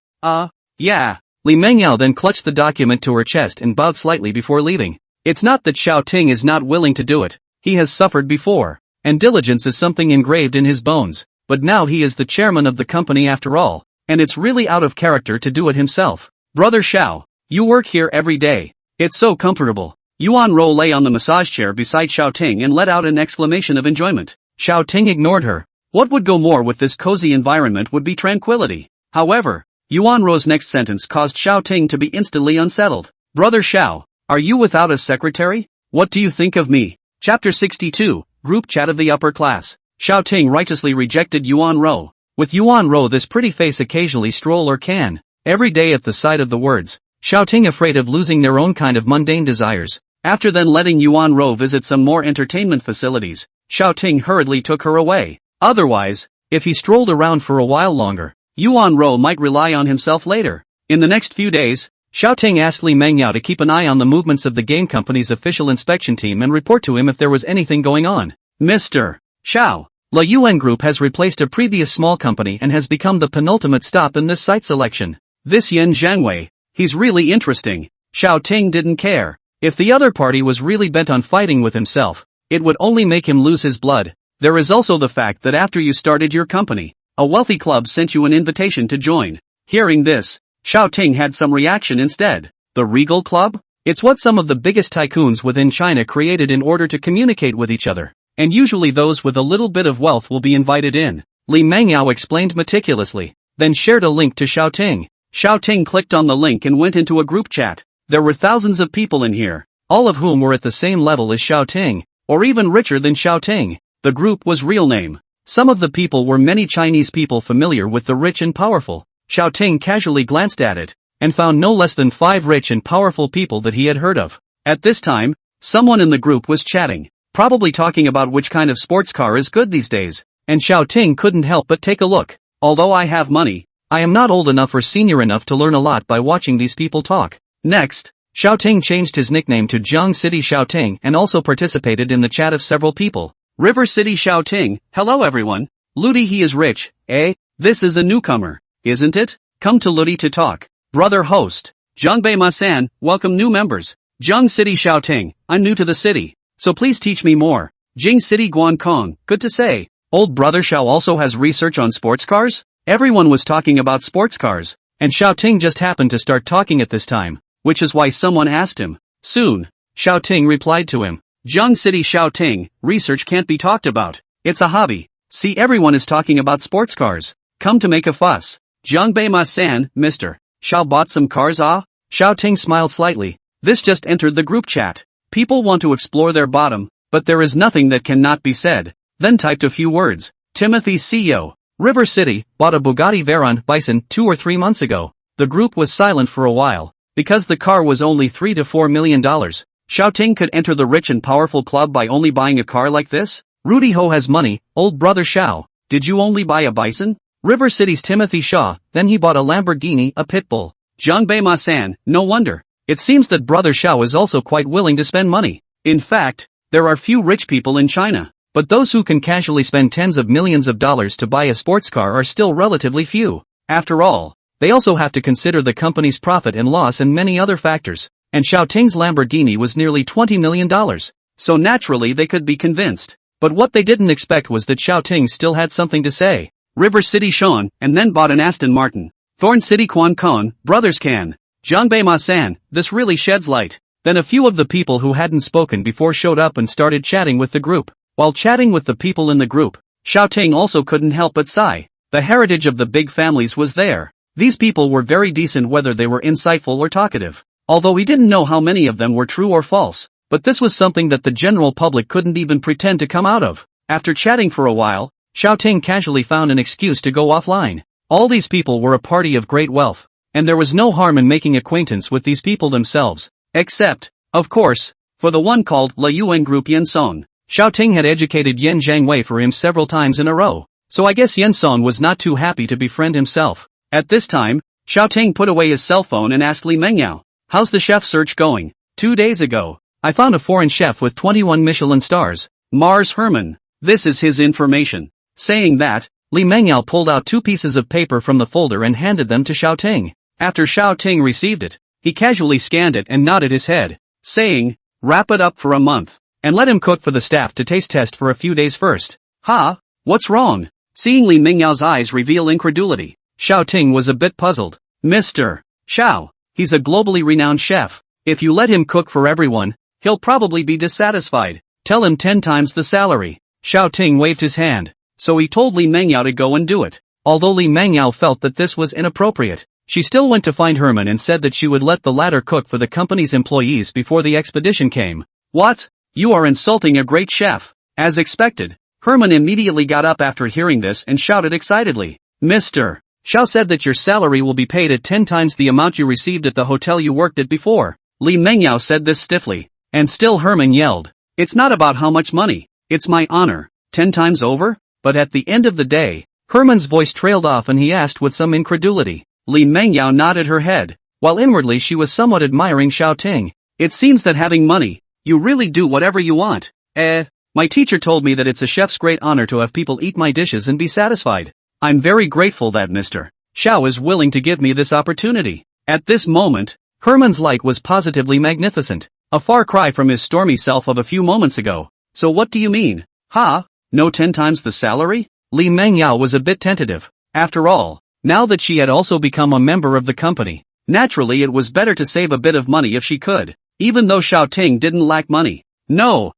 Yeah." Li Mengyao then clutched the document to her chest and bowed slightly before leaving. It's not that Xiao Ting is not willing to do it. He has suffered before, and diligence is something engraved in his bones, but now he is the chairman of the company after all, and it's really out of character to do it himself. "Brother Xiao, you work here every day. It's so comfortable." Yuan Rou lay on the massage chair beside Xiao Ting and let out an exclamation of enjoyment. Xiao Ting ignored her. What would go more with this cozy environment would be tranquility. However, Yuan Rou's next sentence caused Xiao Ting to be instantly unsettled. "Brother Xiao, are you without a secretary? What do you think of me?" Chapter 62, Group Chat of the Upper Class. Xiao Ting righteously rejected Yuan Rou. With Yuan Rou this pretty face occasionally stroll or can, every day at the sight of the words, Xiao Ting afraid of losing their own kind of mundane desires. After then letting Yuan Rou visit some more entertainment facilities, Xiao Ting hurriedly took her away. Otherwise, if he strolled around for a while longer, Yuan Rou might rely on himself later. In the next few days, Xiao Ting asked Li Mengyao to keep an eye on the movements of the game company's official inspection team and report to him if there was anything going on. "Mr. Xiao, La Yuan Group has replaced a previous small company and has become the penultimate stop in this site selection. This Yen Zhangwei, he's really interesting." Xiao Ting didn't care. If the other party was really bent on fighting with himself, it would only make him lose his blood. There is also the fact that after you started your company, a wealthy club sent you an invitation to join. Hearing this, Xiao Ting had some reaction instead. The Regal Club? It's what some of the biggest tycoons within China created in order to communicate with each other, and usually those with a little bit of wealth will be invited in. Li Mengyao explained meticulously, then shared a link to Xiao Ting. Xiao Ting clicked on the link and went into a group chat. There were thousands of people in here, all of whom were at the same level as Xiao Ting, or even richer than Xiao Ting. The group was real name. Some of the people were many Chinese people familiar with the rich and powerful. Xiao Ting casually glanced at it, and found no less than 5 rich and powerful people that he had heard of. At this time, someone in the group was chatting, probably talking about which kind of sports car is good these days, and Xiao Ting couldn't help but take a look. Although I have money, I am not old enough or senior enough to learn a lot by watching these people talk. Next, Xiao Ting changed his nickname to Jiang City Xiao Ting and also participated in the chat of several people. River City Xiao Ting, hello everyone. Ludi he is rich, eh? This is a newcomer, isn't it? Come to Ludi to talk. Brother host, Zhangbei Ma-san, welcome new members. Jiang City Xiao Ting, I'm new to the city, so please teach me more. Jing City Guan Kong, good to say. Old brother Xiao also has research on sports cars? Everyone was talking about sports cars, and Xiao Ting just happened to start talking at this time, which is why someone asked him. Soon, Xiao Ting replied to him. Jiang City Xiao Ting, research can't be talked about. It's a hobby. See, everyone is talking about sports cars. Come to make a fuss. Zhangbei Ma-san, Mr. Xiao bought some cars Xiao Ting smiled slightly. This just entered the group chat. People want to explore their bottom, but there is nothing that cannot be said. Then typed a few words. Timothy CEO, River City, bought a Bugatti Veyron Bison 2 or 3 months ago. The group was silent for a while, because the car was only $3 to $4 million. Xiao Ting could enter the rich and powerful club by only buying a car like this? Rudy Ho has money. Old brother Xiao, did you only buy a bison? River City's Timothy Shaw, then he bought a Lamborghini, a pit bull. Zhangbei Ma-san, no wonder. It seems that brother Xiao is also quite willing to spend money. In fact, there are few rich people in China, but those who can casually spend tens of millions of dollars to buy a sports car are still relatively few. After all, they also have to consider the company's profit and loss and many other factors. And Xiao Ting's Lamborghini was nearly $20 million. So naturally they could be convinced. But what they didn't expect was that Xiao Ting still had something to say. River City Sean, and then bought an Aston Martin. Thorn City Quan Con, brothers can. Zhangbei Ma-san, this really sheds light. Then a few of the people who hadn't spoken before showed up and started chatting with the group. While chatting with the people in the group, Xiao Ting also couldn't help but sigh. The heritage of the big families was there. These people were very decent whether they were insightful or talkative. Although he didn't know how many of them were true or false, but this was something that the general public couldn't even pretend to come out of. After chatting for a while, Xiao Ting casually found an excuse to go offline. All these people were a party of great wealth, and there was no harm in making acquaintance with these people themselves, except, of course, for the one called La Yuan Group Yen Song. Xiao Ting had educated Yen Zhangwei for him several times in a row. so I guess Yensong was not too happy to befriend himself. At this time, Xiaoting put away his cell phone and asked Li Mengyao, "How's the chef search going? 2 days ago, I found a foreign chef with 21 Michelin stars, Mars Herman. This is his information." Saying that, Li Mengyao pulled out 2 pieces of paper from the folder and handed them to Xiaoting. After Xiaoting received it, he casually scanned it and nodded his head, saying, "Wrap it up for a month, and let him cook for the staff to taste test for a few days first." "Ha? What's wrong?" Seeing Li Mengyao's eyes reveal incredulity, Xiaoting was a bit puzzled. "Mr. Xiao, he's a globally renowned chef. If you let him cook for everyone, he'll probably be dissatisfied. Tell him 10 times the salary." Xiaoting waved his hand, so he told Li Mengyao to go and do it. Although Li Mengyao felt that this was inappropriate, she still went to find Herman and said that she would let the latter cook for the company's employees before the expedition came. "What? You are insulting a great chef." As expected, Herman immediately got up after hearing this and shouted excitedly, "Mr. Xiao said that your salary will be paid at 10 times the amount you received at the hotel you worked at before." Li Mengyao said this stiffly, and still Herman yelled, "It's not about how much money, it's my honor, 10 times over?" But at the end of the day, Herman's voice trailed off and he asked with some incredulity. Li Mengyao nodded her head, while inwardly she was somewhat admiring Xiaoting. "It seems that having money, you really do whatever you want." My teacher told me that it's a chef's great honor to have people eat my dishes and be satisfied. I'm very grateful that Mr. Xiao is willing to give me this opportunity. At this moment, Herman's light was positively magnificent, a far cry from his stormy self of a few moments ago. "So what do you mean? Ha? No 10 times the salary?" Li Mengyao was a bit tentative. After all, now that she had also become a member of the company, naturally it was better to save a bit of money if she could, even though Xiaoting didn't lack money. No,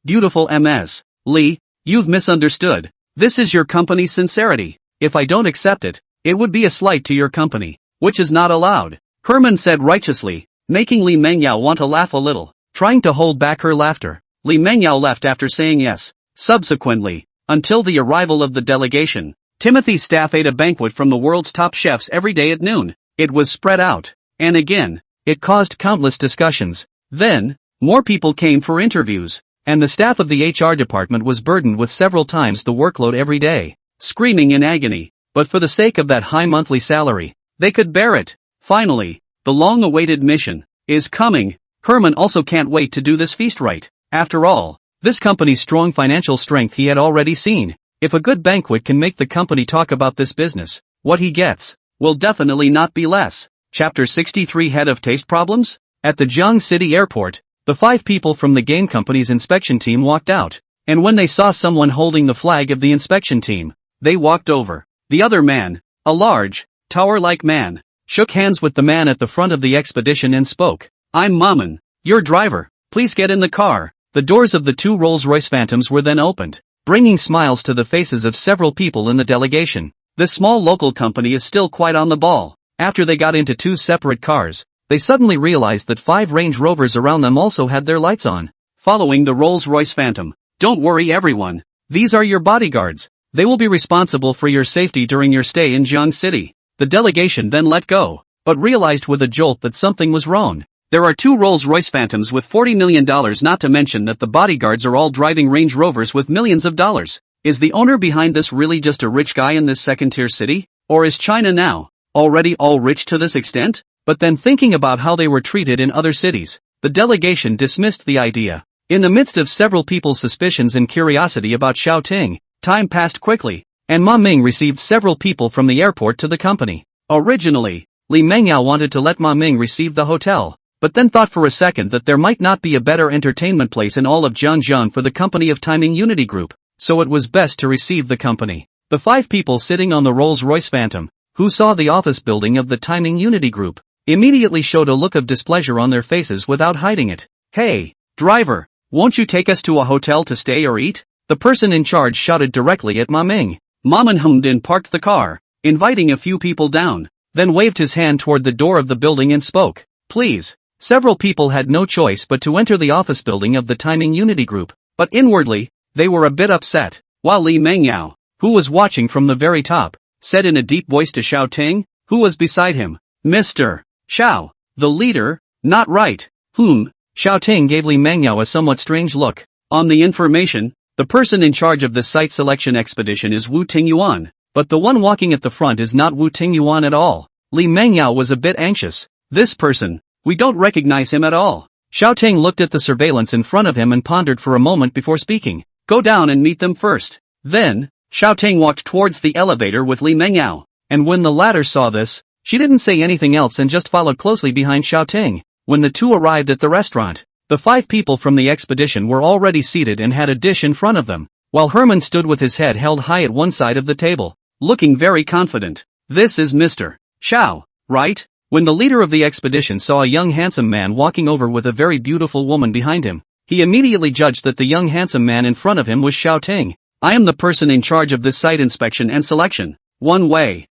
beautiful Ms. Li, you've misunderstood. This is your company's sincerity. If I don't accept it, it would be a slight to your company, which is not allowed," Herman said righteously, making Li Mengyao want to laugh a little, trying to hold back her laughter. Li Mengyao left after saying yes. Subsequently, until the arrival of the delegation, Timothy's staff ate a banquet from the world's top chefs every day at noon. It was spread out, and again, it caused countless discussions. Then, more people came for interviews, and the staff of the HR department was burdened with several times the workload every day, screaming in agony, but for the sake of that high monthly salary, they could bear it. Finally, the long-awaited mission is coming. Herman also can't wait to do this feast right. After all, this company's strong financial strength he had already seen. If a good banquet can make the company talk about this business, what he gets will definitely not be less. Chapter 63 Head of Taste Problems? At the Jiang City Airport, the 5 people from the game company's inspection team walked out, and when they saw someone holding the flag of the inspection team, they walked over. The other man, a large, tower-like man, shook hands with the man at the front of the expedition and spoke. "I'm Maman, your driver, please get in the car." The doors of the 2 Rolls-Royce Phantoms were then opened, bringing smiles to the faces of several people in the delegation. This small local company is still quite on the ball. After they got into 2 separate cars, they suddenly realized that 5 Range Rovers around them also had their lights on, following the Rolls-Royce Phantom. "Don't worry everyone, these are your bodyguards. They will be responsible for your safety during your stay in Jiang City." The delegation then let go, but realized with a jolt that something was wrong. There are 2 Rolls-Royce Phantoms with $40 million, not to mention that the bodyguards are all driving Range Rovers with millions of dollars. Is the owner behind this really just a rich guy in this second-tier city? Or is China now already all rich to this extent? But then thinking about how they were treated in other cities, the delegation dismissed the idea. In the midst of several people's suspicions and curiosity about Xiaoting, time passed quickly, and Ma Ming received several people from the airport to the company. Originally, Li Mengyao wanted to let Ma Ming receive the hotel, but then thought for a second that there might not be a better entertainment place in all of Zhangjiang for the company of Timing Unity Group, so it was best to receive the company. The 5 people sitting on the Rolls-Royce Phantom, who saw the office building of the Timing Unity Group, immediately showed a look of displeasure on their faces without hiding it. "Hey, driver, won't you take us to a hotel to stay or eat?" The person in charge shouted directly at Ma Ming. Ma Ming hummed and parked the car, inviting a few people down, then waved his hand toward the door of the building and spoke. "Please." Several people had no choice but to enter the office building of the Timing Unity Group, but inwardly, they were a bit upset, while Li Mengyao, who was watching from the very top, said in a deep voice to Xiaoting, who was beside him, "Mr. Xiao, the leader, not right." Xiaoting gave Li Mengyao a somewhat strange look. "On the information, The person in charge of the site selection expedition is Wu Tingyuan, but the one walking at the front is not Wu Tingyuan at all. Li Mengyao was a bit anxious. This person, we don't recognize him at all. Xiao Ting looked at the surveillance in front of him and pondered for a moment before speaking. Go down and meet them first. Then, Xiao Ting walked towards the elevator with Li Mengyao, and when the latter saw this, she didn't say anything else and just followed closely behind Xiao Ting. When the two arrived at the restaurant, the 5 people from the expedition were already seated and had a dish in front of them, while Herman stood with his head held high at one side of the table, looking very confident. This is Mr. Xiao, right? When the leader of the expedition saw a young handsome man walking over with a very beautiful woman behind him, he immediately judged that the young handsome man in front of him was Xiao Ting. I am the person in charge of this site inspection and selection. Wen Wei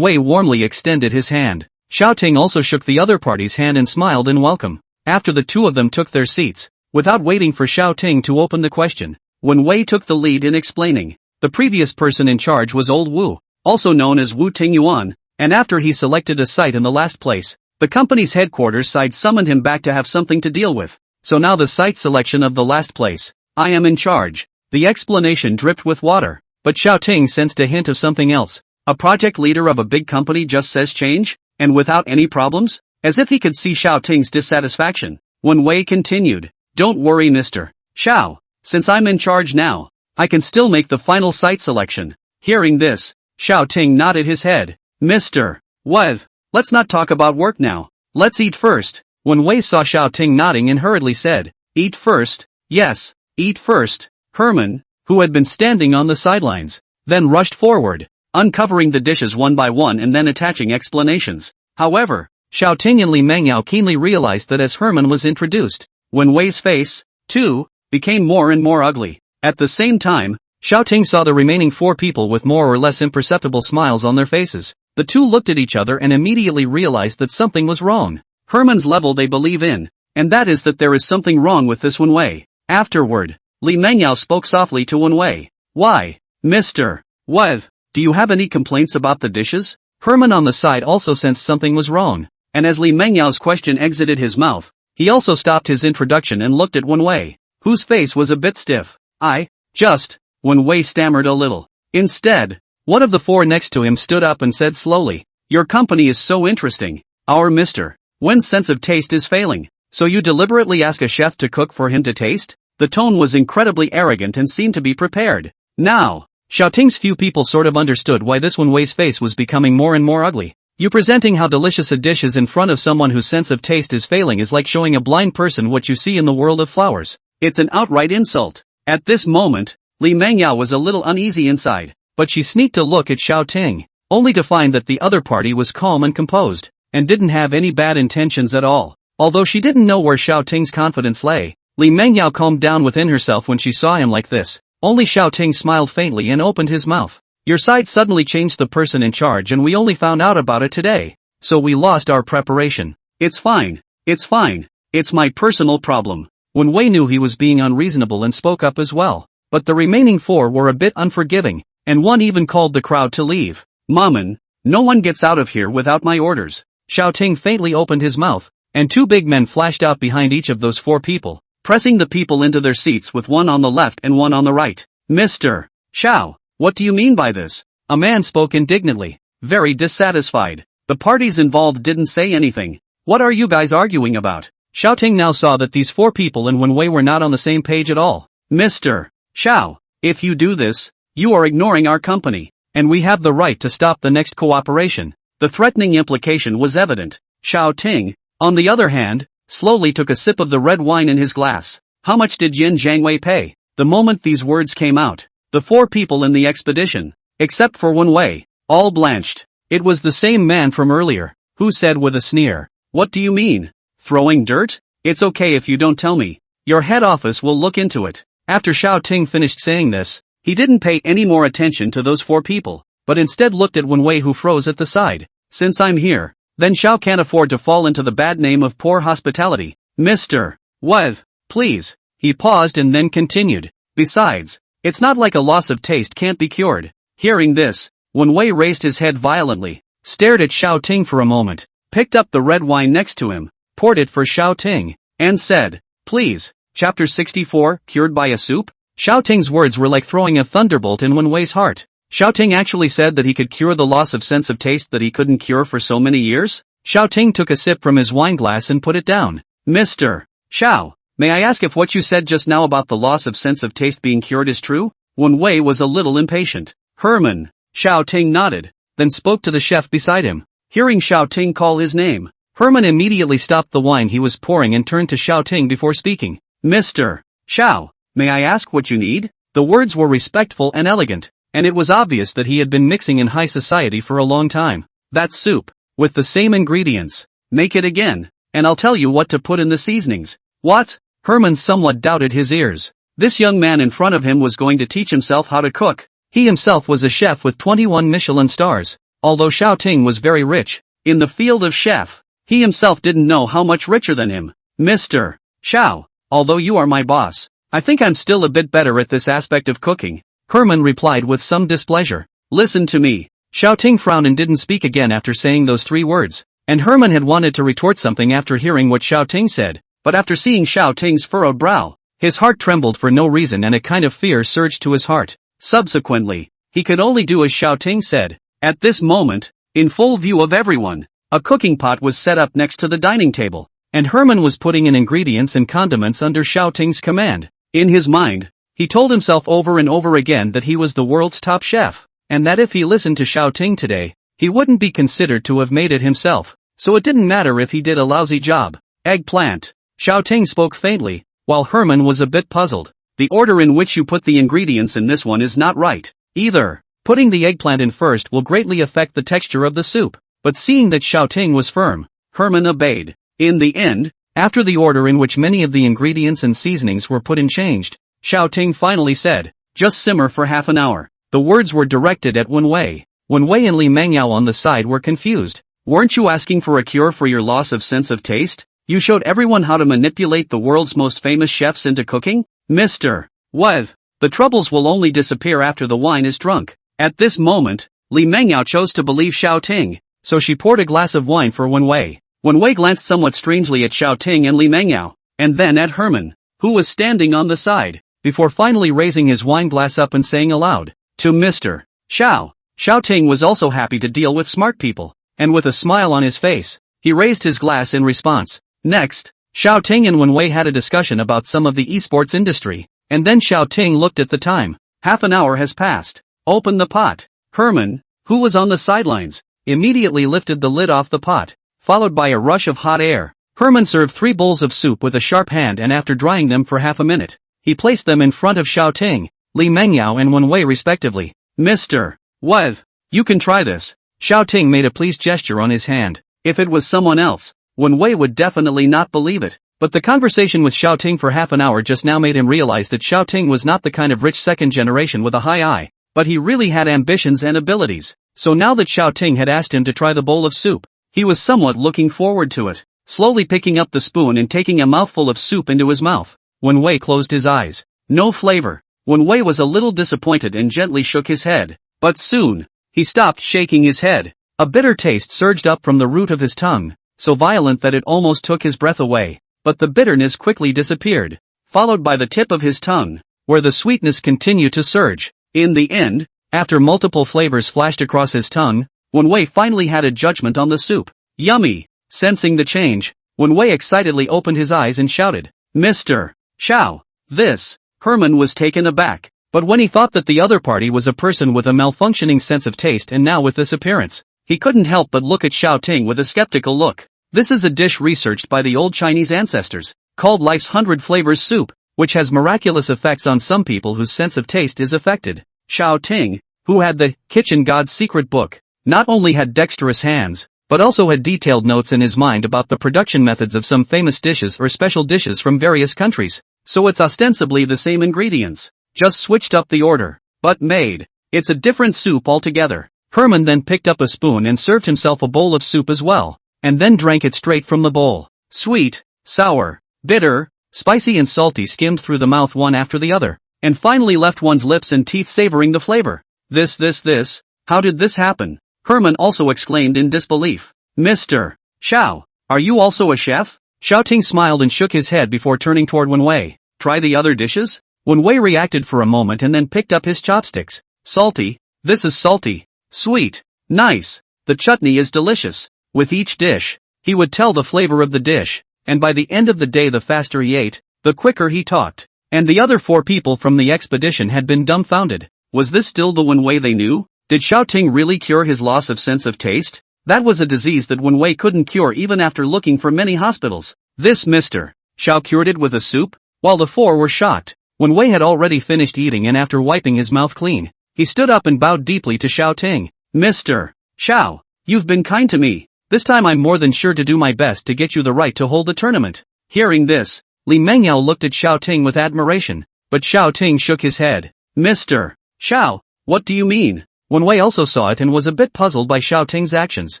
warmly extended his hand. Xiao Ting also shook the other party's hand and smiled in welcome. After the two of them took their seats, without waiting for Xiao Ting to open the question, Wen Wei took the lead in explaining. The previous person in charge was Old Wu, also known as Wu Tingyuan, and after he selected a site in the last place, the company's headquarters side summoned him back to have something to deal with. So now the site selection of the last place. I am in charge. The explanation dripped with water, but Xiao Ting sensed a hint of something else. A project leader of a big company just says change? And without any problems? As if he could see Xiao Ting's dissatisfaction, Wen Wei continued. Don't worry Mr. Xiao, since I'm in charge now, I can still make the final site selection. Hearing this, Xiao Ting nodded his head. Mr. Wei, let's not talk about work now. Let's eat first. Wen Wei saw Xiao Ting nodding and hurriedly said, Eat first? Yes, eat first. Herman, who had been standing on the sidelines, then rushed forward, uncovering the dishes one by one and then attaching explanations. However, Xiao Ting and Li Mengyao keenly realized that as Herman was introduced, Wen Wei's face, too, became more and more ugly. At the same time, Xiao Ting saw the remaining 4 people with more or less imperceptible smiles on their faces. The two looked at each other and immediately realized that something was wrong. Herman's level they believe in, and that is that there is something wrong with this Wen Wei. Afterward, Li Mengyao spoke softly to Wen Wei. Why, Mr. Wei, do you have any complaints about the dishes? Herman on the side also sensed something was wrong, and as Li Mengyao's question exited his mouth, he also stopped his introduction and looked at Wen Wei, whose face was a bit stiff. Wen Wei stammered a little. Instead, one of the 4 next to him stood up and said slowly, Your company is so interesting. Our Mr. Wen's sense of taste is failing, so you deliberately ask a chef to cook for him to taste? The tone was incredibly arrogant and seemed to be prepared. Now, Xiao Ting's few people sort of understood why this Wen Wei's face was becoming more and more ugly. You presenting how delicious a dish is in front of someone whose sense of taste is failing is like showing a blind person what you see in the world of flowers. It's an outright insult. At this moment, Li Mengyao was a little uneasy inside, but she sneaked a look at Xiao Ting, only to find that the other party was calm and composed, and didn't have any bad intentions at all. Although she didn't know where Xiao Ting's confidence lay, Li Mengyao calmed down within herself when she saw him like this. Only Xiao Ting smiled faintly and opened his mouth. Your side suddenly changed the person in charge and we only found out about it today, so we lost our preparation. It's fine. It's fine. It's my personal problem. Wen Wei knew he was being unreasonable and spoke up as well, but the remaining 4 were a bit unforgiving, and one even called the crowd to leave. Maman, no one gets out of here without my orders. Xiao Ting faintly opened his mouth, and 2 big men flashed out behind each of those 4 people, pressing the people into their seats with one on the left and one on the right. Mr. Xiao, what do you mean by this? A man spoke indignantly, very dissatisfied. The parties involved didn't say anything. What are you guys arguing about? Xiao Ting now saw that these 4 people and Wen Wei were not on the same page at all. Mr. Xiao, if you do this, you are ignoring our company, and we have the right to stop the next cooperation. The threatening implication was evident. Xiao Ting, on the other hand, slowly took a sip of the red wine in his glass. How much did Yin Jiangwei pay? The moment these words came out, the 4 people in the expedition, except for Wen Wei, all blanched. It was the same man from earlier, who said with a sneer, What do you mean? Throwing dirt? It's okay if you don't tell me. Your head office will look into it. After Xiao Ting finished saying this, he didn't pay any more attention to those 4 people, but instead looked at Wen Wei who froze at the side. Since I'm here, then Xiao can't afford to fall into the bad name of poor hospitality. Mr. Wei, please. He paused and then continued. Besides, it's not like a loss of taste can't be cured. Hearing this, Wen Wei raised his head violently, stared at Xiao Ting for a moment, picked up the red wine next to him, poured it for Xiao Ting, and said, Please. Chapter 64, Cured by a Soup? Xiao Ting's words were like throwing a thunderbolt in Wen Wei's heart. Xiao Ting actually said that he could cure the loss of sense of taste that he couldn't cure for so many years? Xiao Ting took a sip from his wine glass and put it down. Mr. Xiao, may I ask if what you said just now about the loss of sense of taste being cured is true? Wen Wei was a little impatient. Herman. Xiao Ting nodded, then spoke to the chef beside him. Hearing Xiao Ting call his name, Herman immediately stopped the wine he was pouring and turned to Xiao Ting before speaking. Mr. Xiao, may I ask what you need? The words were respectful and elegant, and it was obvious that he had been mixing in high society for a long time. That's soup, with the same ingredients. Make it again, and I'll tell you what to put in the seasonings. What? Herman somewhat doubted his ears. This young man in front of him was going to teach himself how to cook. He himself was a chef with 21 Michelin stars. Although Xiao Ting was very rich in the field of chef, he himself didn't know how much richer than him. Mr. Xiao, although you are my boss, I think I'm still a bit better at this aspect of cooking, Herman replied with some displeasure. Listen to me. Xiao Ting frowned and didn't speak again after saying those 3 words, and Herman had wanted to retort something after hearing what Xiao Ting said, but after seeing Xiao Ting's furrowed brow, his heart trembled for no reason and a kind of fear surged to his heart. Subsequently, he could only do as Xiao Ting said. At this moment, in full view of everyone, a cooking pot was set up next to the dining table, and Herman was putting in ingredients and condiments under Xiao Ting's command. In his mind, he told himself over and over again that he was the world's top chef, and that if he listened to Xiao Ting today, he wouldn't be considered to have made it himself, so it didn't matter if he did a lousy job. Eggplant. Xiao Ting spoke faintly, while Herman was a bit puzzled. The order in which you put the ingredients in this one is not right, either. Putting the eggplant in first will greatly affect the texture of the soup, but seeing that Xiao Ting was firm, Herman obeyed. In the end, after the order in which many of the ingredients and seasonings were put in changed, Xiao Ting finally said, just simmer for half an hour. The words were directed at Wen Wei. Wen Wei and Li Mengyao on the side were confused. Weren't you asking for a cure for your loss of sense of taste? You showed everyone how to manipulate the world's most famous chefs into cooking? Mr. Wei, the troubles will only disappear after the wine is drunk. At this moment, Li Mengyao chose to believe Xiao Ting, so she poured a glass of wine for Wen Wei. Wen Wei glanced somewhat strangely at Xiao Ting and Li Mengyao, and then at Herman, who was standing on the side, before finally raising his wine glass up and saying aloud, to Mr. Xiao. Xiao Ting was also happy to deal with smart people, and with a smile on his face, he raised his glass in response. Next, Xiao Ting and Wen Wei had a discussion about some of the esports industry, and then Xiao Ting looked at the time. Half an hour has passed. Open the pot. Herman, who was on the sidelines, immediately lifted the lid off the pot, followed by a rush of hot air. Herman served 3 bowls of soup with a sharp hand, and after drying them for half a minute, he placed them in front of Xiao Ting, Li Mengyao and Wen Wei respectively. Mr. Wei, you can try this. Xiao Ting made a pleased gesture on his hand. If it was someone else, Wen Wei would definitely not believe it. But the conversation with Xiao Ting for half an hour just now made him realize that Xiao Ting was not the kind of rich second generation with a high eye, but he really had ambitions and abilities. So now that Xiao Ting had asked him to try the bowl of soup, he was somewhat looking forward to it. Slowly picking up the spoon and taking a mouthful of soup into his mouth, Wen Wei closed his eyes. No flavor. Wen Wei was a little disappointed and gently shook his head. But soon, he stopped shaking his head. A bitter taste surged up from the root of his tongue, so violent that it almost took his breath away. But the bitterness quickly disappeared, followed by the tip of his tongue, where the sweetness continued to surge. In the end, after multiple flavors flashed across his tongue, Wen Wei finally had a judgment on the soup. Yummy! Sensing the change, Wen Wei excitedly opened his eyes and shouted, Mr. Xiao, this! Herman was taken aback, but when he thought that the other party was a person with a malfunctioning sense of taste and now with this appearance, he couldn't help but look at Xiao Ting with a skeptical look. This is a dish researched by the old Chinese ancestors, called Life's 100 Flavors Soup, which has miraculous effects on some people whose sense of taste is affected. Xiao Ting, who had the Kitchen God's Secret book, not only had dexterous hands, but also had detailed notes in his mind about the production methods of some famous dishes or special dishes from various countries. So it's ostensibly the same ingredients, just switched up the order, but made. It's a different soup altogether. Herman then picked up a spoon and served himself a bowl of soup as well, and then drank it straight from the bowl. Sweet, sour, bitter, spicy and salty skimmed through the mouth one after the other, and finally left one's lips and teeth savoring the flavor. This, how did this happen? Herman also exclaimed in disbelief. Mr. Xiao, are you also a chef? Xiao Ting smiled and shook his head before turning toward Wen Wei. Try the other dishes? Wen Wei reacted for a moment and then picked up his chopsticks. Salty. This is salty. Sweet. Nice. The chutney is delicious. With each dish, he would tell the flavor of the dish, and by the end of the day the faster he ate, the quicker he talked. And the other 4 people from the expedition had been dumbfounded. Was this still the Wen Wei they knew? Did Xiaoting really cure his loss of sense of taste? That was a disease that Wen Wei couldn't cure even after looking for many hospitals. This Mr. Xiao cured it with a soup? While the 4 were shocked, Wen Wei had already finished eating, and after wiping his mouth clean, he stood up and bowed deeply to Xiaoting. Mr. Xiao, you've been kind to me. This time I'm more than sure to do my best to get you the right to hold the tournament. Hearing this, Li Mengyao looked at Xiaoting with admiration, but Xiaoting shook his head. Mr. Xiao, what do you mean? Wen Wei also saw it and was a bit puzzled by Xiaoting's actions.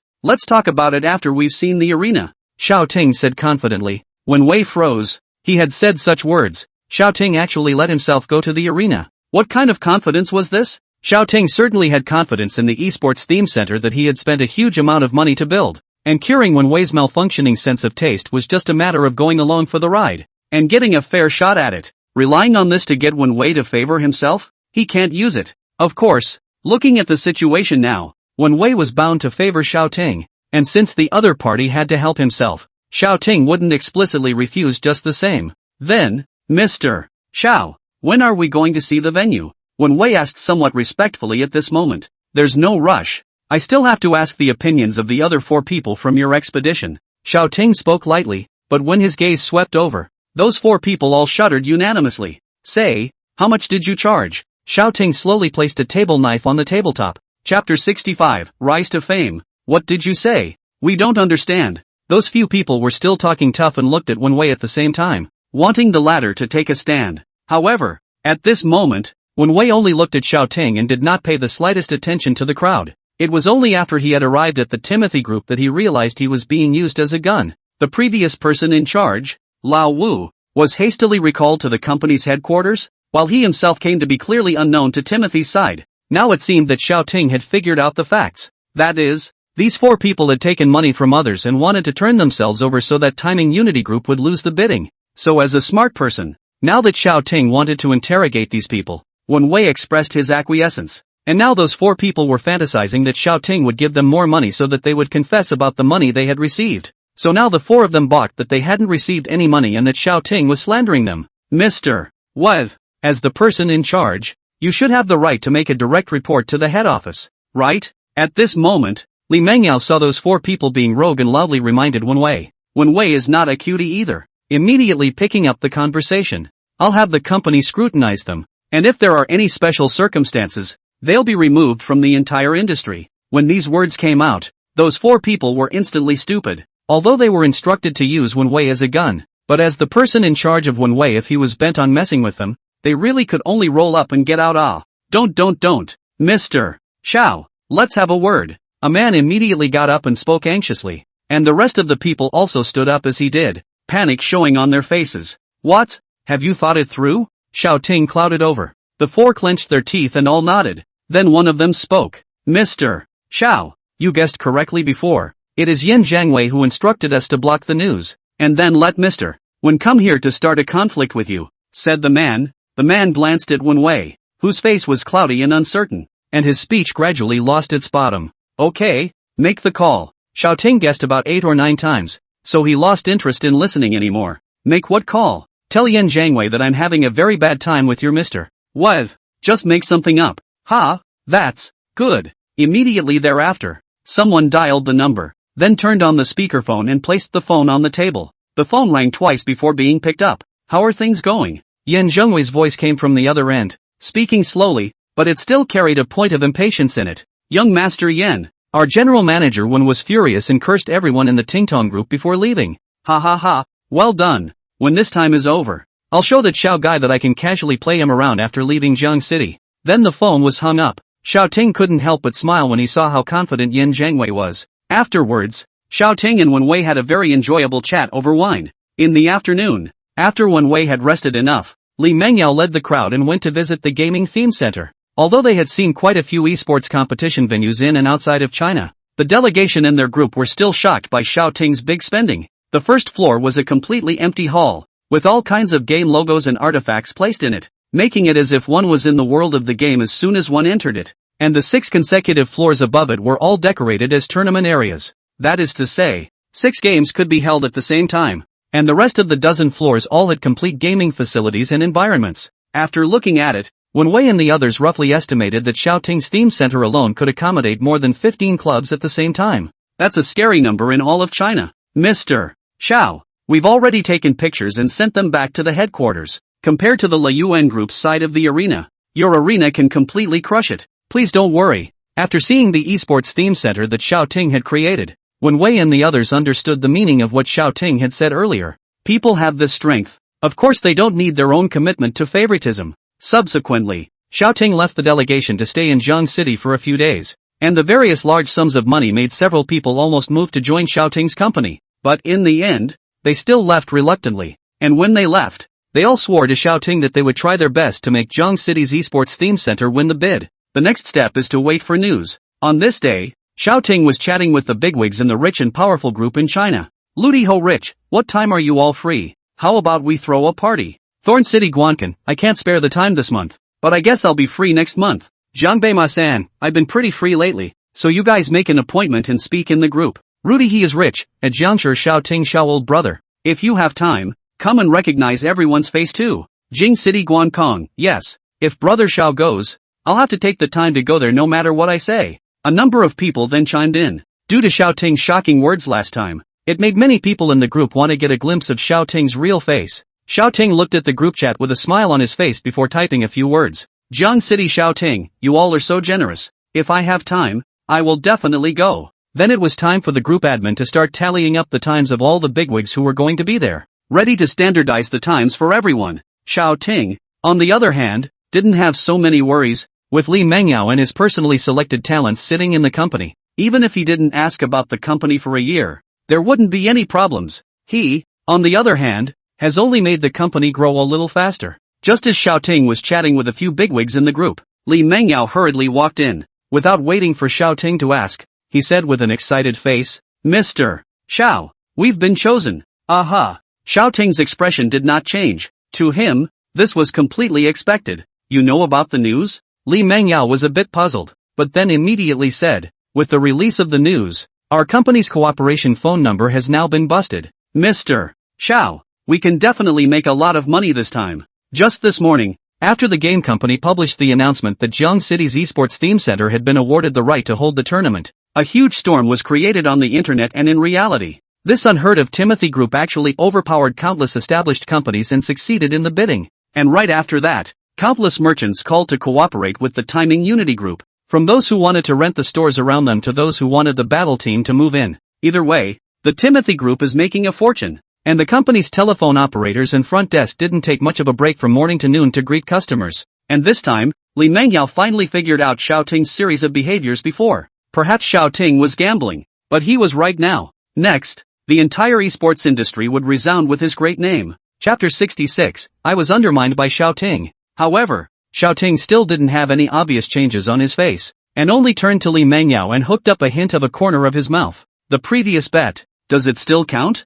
Let's talk about it after we've seen the arena, Xiaoting said confidently. Wen Wei froze. He had said such words. Xiaoting actually let himself go to the arena. What kind of confidence was this? Xiaoting certainly had confidence in the esports theme center that he had spent a huge amount of money to build, and curing Wen Wei's malfunctioning sense of taste was just a matter of going along for the ride and getting a fair shot at it. Relying on this to get Wen Wei to favor himself? He can't use it. Of course, looking at the situation now, Wen Wei was bound to favor Xiaoting, and since the other party had to help himself, Xiaoting wouldn't explicitly refuse just the same. Then, Mr. Xiao, when are we going to see the venue? Wen Wei asked somewhat respectfully at this moment. There's no rush. I still have to ask the opinions of the other 4 people from your expedition. Xiaoting spoke lightly, but when his gaze swept over, those 4 people all shuddered unanimously. Say, how much did you charge? Xiaoting slowly placed a table knife on the tabletop. Chapter 65, Rise to Fame. What did you say? We don't understand. Those few people were still talking tough and looked at Wen Wei at the same time, wanting the latter to take a stand. However, at this moment, Wen Wei only looked at Xiaoting and did not pay the slightest attention to the crowd. It was only after he had arrived at the Timothy group that he realized he was being used as a gun. The previous person in charge, Lao Wu, was hastily recalled to the company's headquarters, while he himself came to be clearly unknown to Timothy's side. Now it seemed that Xiaoting had figured out the facts. That is, these 4 people had taken money from others and wanted to turn themselves over so that Timing Unity Group would lose the bidding. So as a smart person, now that Xiaoting wanted to interrogate these people, Wen Wei expressed his acquiescence. And now those 4 people were fantasizing that Xiaoting would give them more money so that they would confess about the money they had received. So now the 4 of them balked that they hadn't received any money and that Xiaoting was slandering them. Mr. Wei, as the person in charge, you should have the right to make a direct report to the head office, right? At this moment, Li Mengyao saw those 4 people being rogue and loudly reminded Wen Wei. Wen Wei is not a cutie either. Immediately picking up the conversation. I'll have the company scrutinize them, and if there are any special circumstances, they'll be removed from the entire industry. When these words came out, those 4 people were instantly stupid. Although they were instructed to use Wen Wei as a gun, but as the person in charge of Wen Wei, if he was bent on messing with them, they really could only roll up and get out. Don't, Mr. Xiao, let's have a word. A man immediately got up and spoke anxiously, and the rest of the people also stood up as he did, panic showing on their faces. What? Have you thought it through? Xiaoting clouded over. The 4 clenched their teeth and all nodded. Then one of them spoke. Mr. Xiao, you guessed correctly before. It is Yin Jiangwei who instructed us to block the news, and then let Mr. Wen come here to start a conflict with you, said the man. The man glanced at Wen Wei, whose face was cloudy and uncertain, and his speech gradually lost its bottom. Okay, make the call. Xiaoting guessed about 8 or 9 times, so he lost interest in listening anymore. Make what call? Tell Yin Jiangwei that I'm having a very bad time with your Mr. Wei. Just make something up. Ha, that's good. Immediately thereafter, someone dialed the number, then turned on the speakerphone and placed the phone on the table. The phone rang twice before being picked up. How are things going? Yin Jiangwei's voice came from the other end, speaking slowly, but it still carried a point of impatience in it. Young Master Yin, our general manager Wen was furious and cursed everyone in the Tingtong group before leaving. Ha ha ha, well done. When this time is over, I'll show that Xiao guy that I can casually play him around after leaving Jiang City. Then the phone was hung up. Xiaoting couldn't help but smile when he saw how confident Yin Jiangwei was. Afterwards, Xiaoting and Wen Wei had a very enjoyable chat over wine. In the afternoon, after Wen Wei had rested enough, Li Mengyao led the crowd and went to visit the gaming theme center. Although they had seen quite a few esports competition venues in and outside of China, the delegation and their group were still shocked by Xiaoting's big spending. The first floor was a completely empty hall, with all kinds of game logos and artifacts placed in it. making it as if one was in the world of the game as soon as one entered it. And the 6 consecutive floors above it were all decorated as tournament areas. That is to say, 6 games could be held at the same time. And the rest of the dozen floors all had complete gaming facilities and environments. After looking at it, Wen Wei and the others roughly estimated that Xiaoting's theme center alone could accommodate more than 15 clubs at the same time. That's a scary number in all of China. Mr. Xiao, we've already taken pictures and sent them back to the headquarters. Compared to the Liyuan Group's side of the arena, your arena can completely crush it. Please don't worry. After seeing the esports theme center that Xiaoting had created, Wen Wei and the others understood the meaning of what Xiaoting had said earlier. People have this strength. Of course they don't need their own commitment to favoritism. Subsequently, Xiaoting left the delegation to stay in Zhang City for a few days, and the various large sums of money made several people almost move to join Xiaoting's company. But in the end, they still left reluctantly, and when they left, they all swore to Xiaoting that they would try their best to make Zhang City's esports theme center win the bid. The next step is to wait for news. On this day, Xiaoting was chatting with the bigwigs in the rich and powerful group in China. Ludi Ho Rich, what time are you all free? How about we throw a party? Thorn City Guancan, I can't spare the time this month, but I guess I'll be free next month. Jiangbei Ma-san, I've been pretty free lately, so you guys make an appointment and speak in the group. Rudy he is rich, at Jiangshi Xiaoting Xiao old brother. If you have time, come and recognize everyone's face too. Jing City Guankong, yes, if brother Xiao goes, I'll have to take the time to go there no matter what I say. A number of people then chimed in. Due to Xiaoting's shocking words last time, it made many people in the group want to get a glimpse of Xiaoting's real face. Xiaoting looked at the group chat with a smile on his face before typing a few words. Jiang City Xiaoting, you all are so generous. If I have time, I will definitely go. Then it was time for the group admin to start tallying up the times of all the bigwigs who were going to be there, ready to standardize the times for everyone. Xiaoting, on the other hand, didn't have so many worries, with Li Mengyao and his personally selected talents sitting in the company. Even if he didn't ask about the company for a year, there wouldn't be any problems. He, on the other hand, has only made the company grow a little faster. Just as Xiaoting was chatting with a few bigwigs in the group, Li Mengyao hurriedly walked in. Without waiting for Xiaoting to ask, he said with an excited face, Mr. Xiao, we've been chosen. Aha! Xiaoting's expression did not change. To him, this was completely expected. You know about the news? Li Mengyao was a bit puzzled, but then immediately said, with the release of the news, our company's cooperation phone number has now been busted. Mr. Xiao, we can definitely make a lot of money this time. Just this morning, after the game company published the announcement that Jiang City's esports theme center had been awarded the right to hold the tournament, a huge storm was created on the internet and in reality. This unheard of Timothy Group actually overpowered countless established companies and succeeded in the bidding. And right after that, countless merchants called to cooperate with the Timing Unity Group, from those who wanted to rent the stores around them to those who wanted the battle team to move in. Either way, the Timothy Group is making a fortune, and the company's telephone operators and front desk didn't take much of a break from morning to noon to greet customers. And this time, Li Mengyao finally figured out Xiaoting's series of behaviors before. Perhaps Xiaoting was gambling, but he was right now. Next, the entire esports industry would resound with his great name. Chapter 66, I was undermined by Xiaoting. However, Xiaoting still didn't have any obvious changes on his face, and only turned to Li Mengyao and hooked up a hint of a corner of his mouth. The previous bet, does it still count?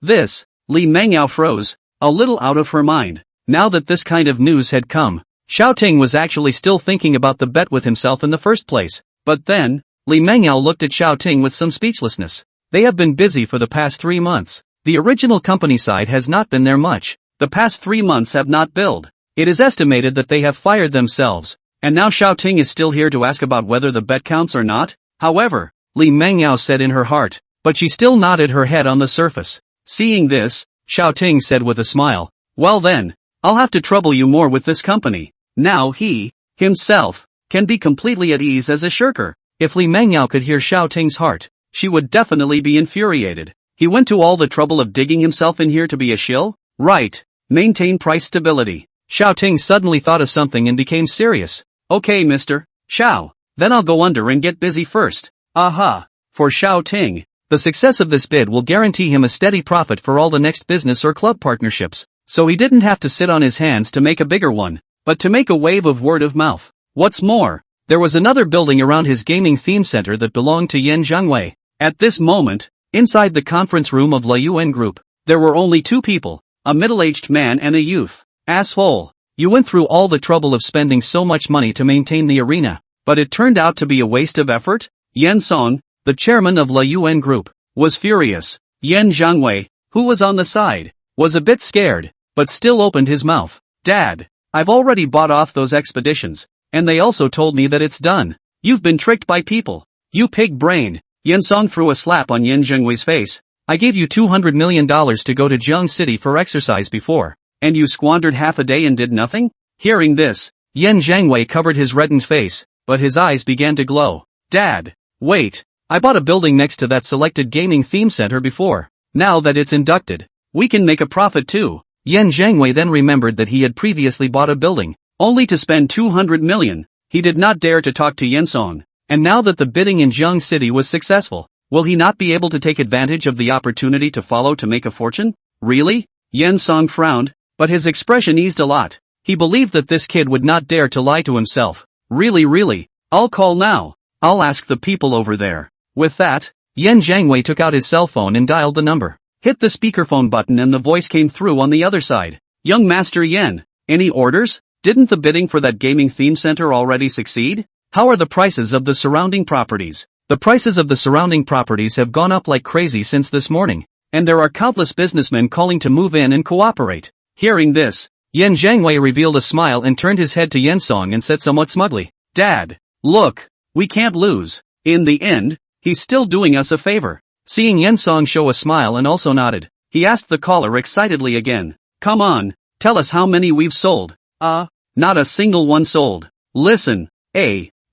This, Li Mengyao froze, a little out of her mind. Now that this kind of news had come, Xiaoting was actually still thinking about the bet with himself in the first place. But then, Li Mengyao looked at Xiaoting with some speechlessness. They have been busy for the past 3 months. The original company side has not been there much. The past 3 months have not billed. It is estimated that they have fired themselves, and now Xiaoting is still here to ask about whether the bet counts or not? However, Li Mengyao said in her heart, but she still nodded her head on the surface. Seeing this, Xiaoting said with a smile, well then, I'll have to trouble you more with this company. Now he, himself, can be completely at ease as a shirker. If Li Mengyao could hear Xiaoting's heart, she would definitely be infuriated. He went to all the trouble of digging himself in here to be a shill? Right. Maintain price stability. Xiaoting suddenly thought of something and became serious. Okay Mr. Xiao, then I'll go under and get busy first. Aha. For Xiaoting, the success of this bid will guarantee him a steady profit for all the next business or club partnerships, so he didn't have to sit on his hands to make a bigger one, but to make a wave of word of mouth. What's more, there was another building around his gaming theme center that belonged to Yan Zhangwei. At this moment, inside the conference room of Liyuan Group, there were only 2 people, a middle-aged man and a youth. Asshole. You went through all the trouble of spending so much money to maintain the arena, but it turned out to be a waste of effort? Yan Song, the chairman of La Yuan Group, was furious. Yan Zhangwei, who was on the side, was a bit scared, but still opened his mouth. Dad, I've already bought off those expeditions, and they also told me that it's done. You've been tricked by people. You pig brain. Yan Song threw a slap on Yan Zhengwei's face. I gave you $200 million to go to Jiang City for exercise before, and you squandered half a day and did nothing? Hearing this, Yan Zhangwei covered his reddened face, but his eyes began to glow. Dad, wait, I bought a building next to that selected gaming theme center before. Now that it's inducted, we can make a profit too. Yan Zhangwei then remembered that he had previously bought a building, only to spend 200 million. He did not dare to talk to Yan Song, and now that the bidding in Jiang City was successful, will he not be able to take advantage of the opportunity to follow to make a fortune? Really? Yan Song frowned, but his expression eased a lot. He believed that this kid would not dare to lie to himself. Really, I'll call now. I'll ask the people over there. With that, Yan Zhangwei took out his cell phone and dialed the number. Hit the speakerphone button and the voice came through on the other side. Young Master Yan, any orders? Didn't the bidding for that gaming theme center already succeed? How are the prices of the surrounding properties? The prices of the surrounding properties have gone up like crazy since this morning, and there are countless businessmen calling to move in and cooperate. Hearing this, Yan Zhangwei revealed a smile and turned his head to Yan Song and said somewhat smugly, Dad, look, we can't lose. In the end, he's still doing us a favor. Seeing Yan Song show a smile and also nodded, he asked the caller excitedly again, come on, tell us how many we've sold. Not a single one sold. Listen,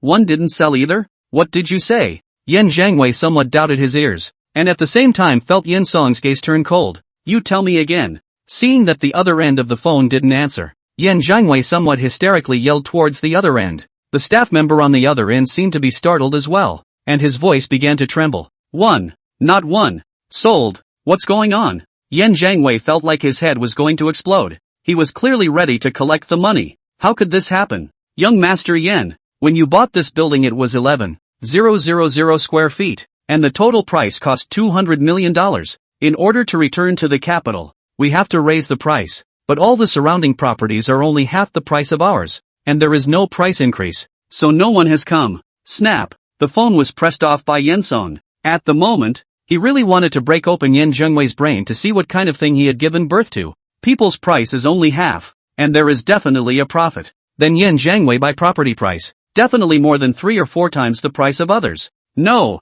one didn't sell either? What did you say? Yan Zhangwei somewhat doubted his ears, and at the same time felt Yan Song's gaze turn cold. You tell me again. Seeing that the other end of the phone didn't answer, Yan Zhangwei somewhat hysterically yelled towards the other end. The staff member on the other end seemed to be startled as well, and his voice began to tremble. Not one. Sold. What's going on? Yan Zhangwei felt like his head was going to explode. He was clearly ready to collect the money. How could this happen? Young Master Yan, when you bought this building it was 11,000 square feet, and the total price cost $200 million. In order to return to the capital, we have to raise the price, but all the surrounding properties are only half the price of ours, and there is no price increase, so no one has come. Snap! The phone was pressed off by Yan Song. At the moment, he really wanted to break open Yan Zhengwei's brain to see what kind of thing he had given birth to. People's price is only half, and there is definitely a profit. Then Yan Zhengwei by property price, definitely more than 3 or 4 times the price of others. No,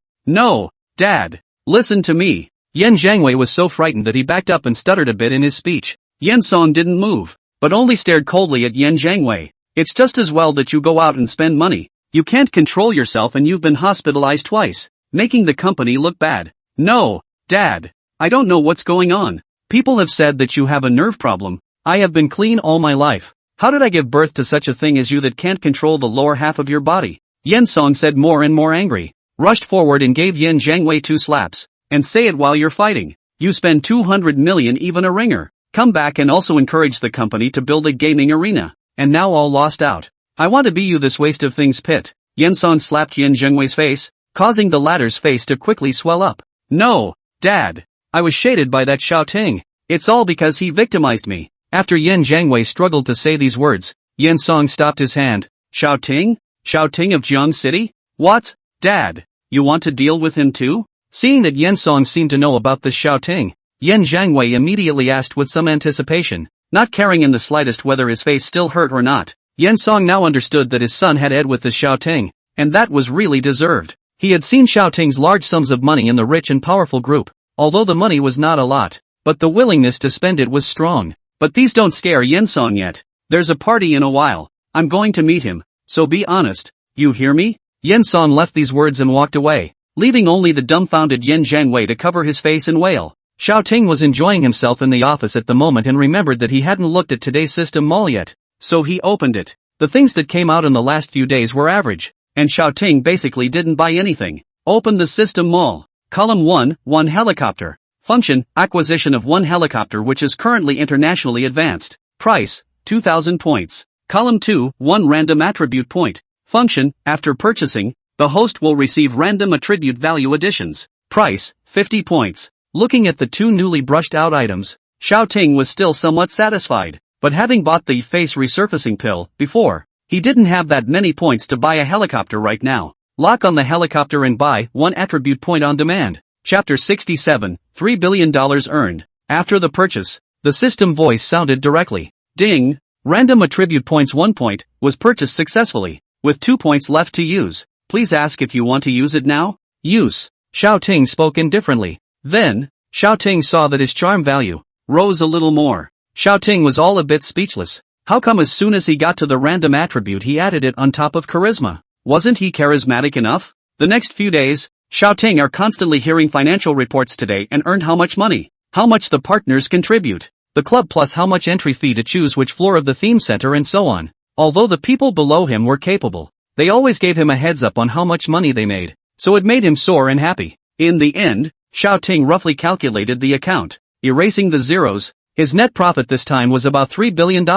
Dad, listen to me. Yan Zhangwei was so frightened that he backed up and stuttered a bit in his speech. Yan Song didn't move, but only stared coldly at Yan Zhangwei. It's just as well that you go out and spend money. You can't control yourself and you've been hospitalized twice, making the company look bad. No, Dad, I don't know what's going on. People have said that you have a nerve problem. I have been clean all my life. How did I give birth to such a thing as you that can't control the lower half of your body? Yan Song said more and more angry, rushed forward and gave Yan Zhangwei 2 slaps. And say it while you're fighting. You spend 200 million even a ringer. Come back and also encourage the company to build a gaming arena. And now all lost out. I want to be you this waste of things pit. Yan Song slapped Yan Zhengwei's face, causing the latter's face to quickly swell up. No, Dad. I was shaded by that Xiao Ting. It's all because he victimized me. After Yan Zhangwei struggled to say these words, Yan Song stopped his hand. Xiao Ting? Xiao Ting of Jiang City? What? Dad, you want to deal with him too? Seeing that Yan Song seemed to know about this Xiao Ting, Yan Zhangwei immediately asked with some anticipation, not caring in the slightest whether his face still hurt or not. Yan Song now understood that his son had ed with this Xiao Ting, and that was really deserved. He had seen Xiao Ting's large sums of money in the rich and powerful group, although the money was not a lot, but the willingness to spend it was strong. But these don't scare Yan Song yet. There's a party in a while. I'm going to meet him, so be honest. You hear me? Yan Song left these words and walked away, leaving only the dumbfounded Yan Zhangwei to cover his face and wail. Xiao Ting was enjoying himself in the office at the moment and remembered that he hadn't looked at today's system mall yet, so he opened it. The things that came out in the last few days were average, and Xiao Ting basically didn't buy anything. Open the system mall. Column 1, 1 helicopter. Function, acquisition of 1 helicopter which is currently internationally advanced. Price, 2,000 points. Column 2, 1 random attribute point. Function, after purchasing, the host will receive random attribute value additions. Price, 50 points. Looking at the 2 newly brushed out items, Xiao Ting was still somewhat satisfied. but having bought the face resurfacing pill before, he didn't have that many points to buy a helicopter right now. Lock on the helicopter and buy 1 attribute point on demand. Chapter 67, $3 billion earned. After the purchase, the system voice sounded directly. Ding! Random attribute points 1 point, was purchased successfully, with 2 points left to use. Please ask if you want to use it now? Use. Xiao Ting spoke indifferently. Then, Xiao Ting saw that his charm value rose a little more. Xiao Ting was all a bit speechless. How come as soon as he got to the random attribute he added it on top of charisma? Wasn't he charismatic enough? The next few days, Xiao Ting are constantly hearing financial reports today and earned how much money, how much the partners contribute, the club plus how much entry fee to choose which floor of the theme center and so on. Although the people below him were capable, they always gave him a heads up on how much money they made, so it made him sore and happy. In the end, Xiao Ting roughly calculated the account, erasing the zeros. His net profit this time was about $3 billion,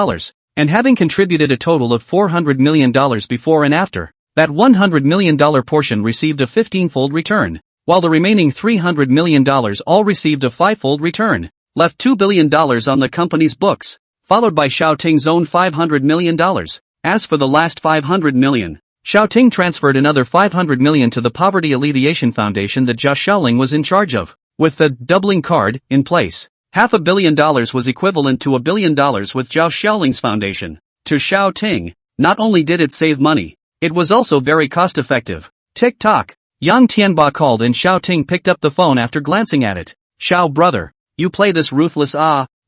and having contributed a total of $400 million before and after, that $100 million portion received a 15-fold return, while the remaining $300 million all received a 5-fold return, left $2 billion on the company's books, followed by Xiao Ting's own $500 million. As for the last $500 million, Xiao Ting transferred another $500 million to the Poverty Alleviation Foundation that Jia Shaoling was in charge of. With the doubling card in place, $500 million was equivalent to $1 billion with Zhao Xiaoling's foundation. To Xiao Ting, not only did it save money, it was also very cost-effective. Tick-tock. Yang Tianba called and Xiao Ting picked up the phone after glancing at it. Xiao brother, you play this ruthless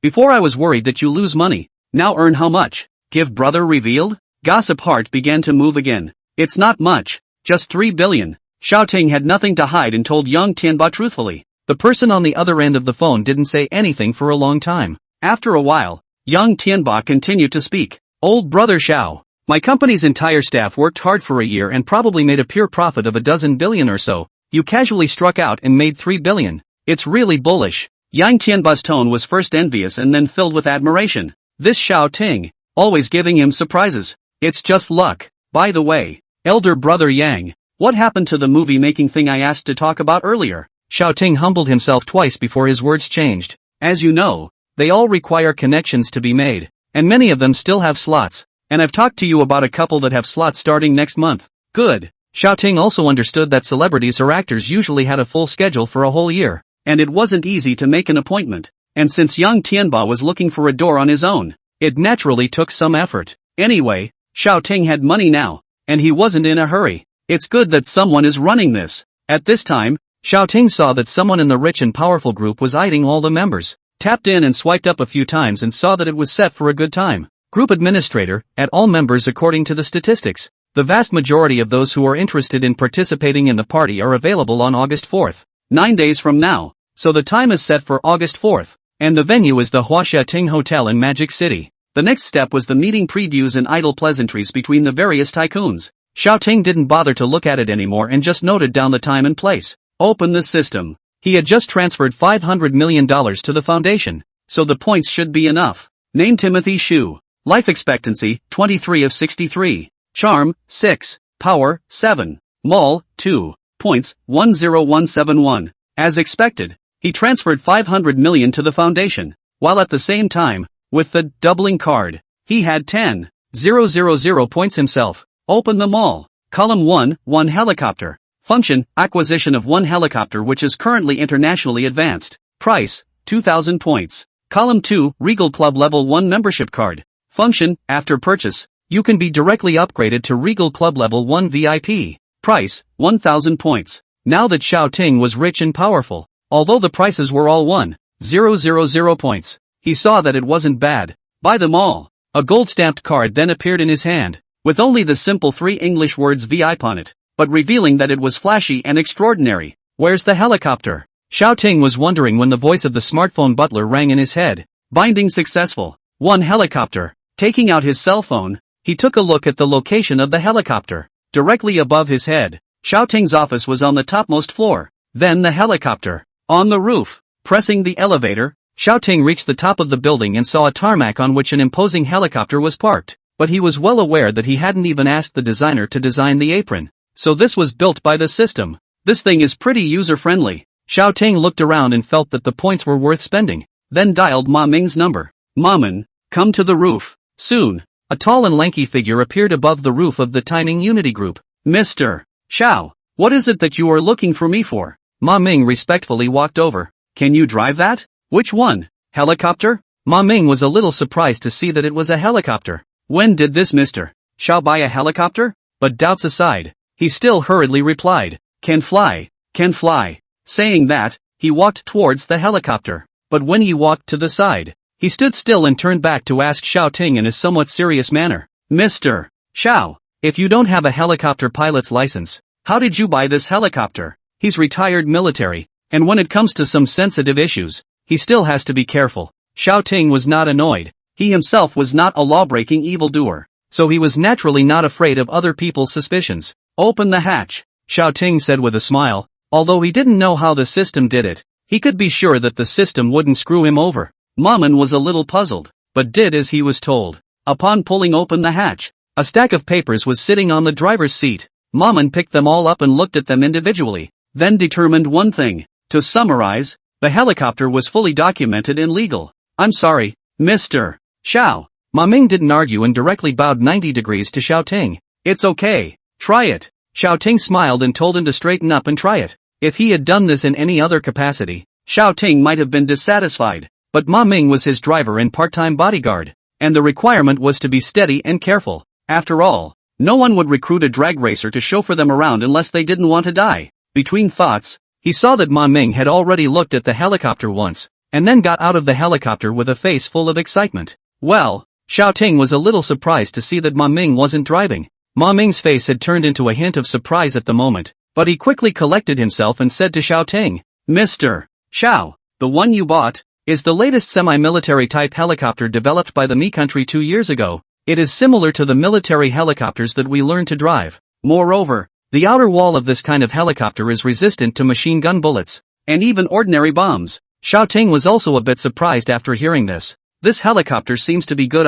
before I was worried that you lose money. Now earn how much? Give brother revealed? Gossip heart began to move again. It's not much, just 3 billion. Xiao Ting had nothing to hide and told Yang Tianba truthfully. The person on the other end of the phone didn't say anything for a long time. After a while, Yang Tianba continued to speak. Old brother Xiao. My company's entire staff worked hard for a year and probably made a pure profit of $12 billion or so. You casually struck out and made 3 billion. It's really bullish. Yang Tianba's tone was first envious and then filled with admiration. This Xiao Ting, always giving him surprises. It's just luck. By the way, elder brother Yang, what happened to the movie making thing I asked to talk about earlier? Xiao Ting humbled himself twice before his words changed. As you know, they all require connections to be made, and many of them still have slots. And I've talked to you about a couple that have slots starting next month. Good. Xiao Ting also understood that celebrities or actors usually had a full schedule for a whole year, and it wasn't easy to make an appointment. And since Yang Tianba was looking for a door on his own, it naturally took some effort. Anyway, Xiao Ting had money now, and he wasn't in a hurry. It's good that someone is running this. At this time, Xiao Ting saw that someone in the rich and powerful group was eyeing all the members, tapped in and swiped up a few times and saw that it was set for a good time. Group administrator, at all members according to the statistics. The vast majority of those who are interested in participating in the party are available on August 4th, 9 days from now, so the time is set for August 4th, and the venue is the Huaxia Ting Hotel in Magic City. The next step was the meeting previews and idle pleasantries between the various tycoons. Xiao Ting didn't bother to look at it anymore and just noted down the time and place. Open the system. He had just transferred $500 million to the foundation, so the points should be enough. Name Timothy Xu. Life expectancy, 23 of 63. Charm, 6. Power, 7. Mall, 2. Points, 10171. As expected, he transferred $500 million to the foundation, while at the same time, with the doubling card, he had 10,000 points himself. Open them all. Column 1, 1 helicopter. Function, acquisition of 1 helicopter which is currently internationally advanced. Price, 2,000 points. Column 2, Regal Club Level 1 membership card. Function, after purchase, you can be directly upgraded to Regal Club Level 1 VIP. Price, 1,000 points. Now that Xiao Ting was rich and powerful, although the prices were all 1,000 points, he saw that it wasn't bad. Buy them all. A gold-stamped card then appeared in his hand, with only the simple 3 English words VIP on it, but revealing that it was flashy and extraordinary. Where's the helicopter? Xiao Ting was wondering when the voice of the smartphone butler rang in his head. Binding successful. 1 helicopter. Taking out his cell phone, he took a look at the location of the helicopter. Directly above his head, Xiao Ting's office was on the topmost floor. Then the helicopter. On the roof. Pressing the elevator, Xiao Ting reached the top of the building and saw a tarmac on which an imposing helicopter was parked. But he was well aware that he hadn't even asked the designer to design the apron. So this was built by the system. This thing is pretty user-friendly. Xiao Ting looked around and felt that the points were worth spending, then dialed Ma Ming's number. Ma Ming, Come to the roof. Soon, a tall and lanky figure appeared above the roof of the tiny Unity group. Mr. Xiao, what is it that you are looking for me for? Ma Ming respectfully walked over. Can you drive that? Which one? Helicopter? Ma Ming was a little surprised to see that it was a helicopter. When did this Mr. Xiao buy a helicopter? But doubts aside, he still hurriedly replied, can fly, can fly. Saying that, he walked towards the helicopter. But when he walked to the side, he stood still and turned back to ask Xiao Ting in a somewhat serious manner. Mr. Xiao, if you don't have a helicopter pilot's license, how did you buy this helicopter? He's retired military, and when it comes to some sensitive issues, he still has to be careful. Xiao Ting was not annoyed. He himself was not a law-breaking evildoer, so he was naturally not afraid of other people's suspicions. Open the hatch, Xiao Ting said with a smile. Although he didn't know how the system did it, he could be sure that the system wouldn't screw him over. Maman was a little puzzled, but did as he was told. Upon pulling open the hatch, a stack of papers was sitting on the driver's seat. Maman picked them all up and looked at them individually, then determined one thing. To summarize, the helicopter was fully documented and legal. I'm sorry, Mr. Xiao. Ma Ming didn't argue and directly bowed 90 degrees to Xiao Ting. It's okay, try it. Xiao Ting smiled and told him to straighten up and try it. If he had done this in any other capacity, Xiao Ting might have been dissatisfied, but Ma Ming was his driver and part-time bodyguard, and the requirement was to be steady and careful. After all, no one would recruit a drag racer to chauffeur them around unless they didn't want to die. Between thoughts, he saw that Ma Ming had already looked at the helicopter once, and then got out of the helicopter with a face full of excitement. Well, Xiao Ting was a little surprised to see that Ma Ming wasn't driving. Ma Ming's face had turned into a hint of surprise at the moment, but he quickly collected himself and said to Xiao Ting, Mr. Xiao, the one you bought is the latest semi-military type helicopter developed by the Mi country 2 years ago. It is similar to the military helicopters that we learned to drive. Moreover, the outer wall of this kind of helicopter is resistant to machine gun bullets, and even ordinary bombs. Xiao Ting was also a bit surprised after hearing this. This helicopter seems to be good.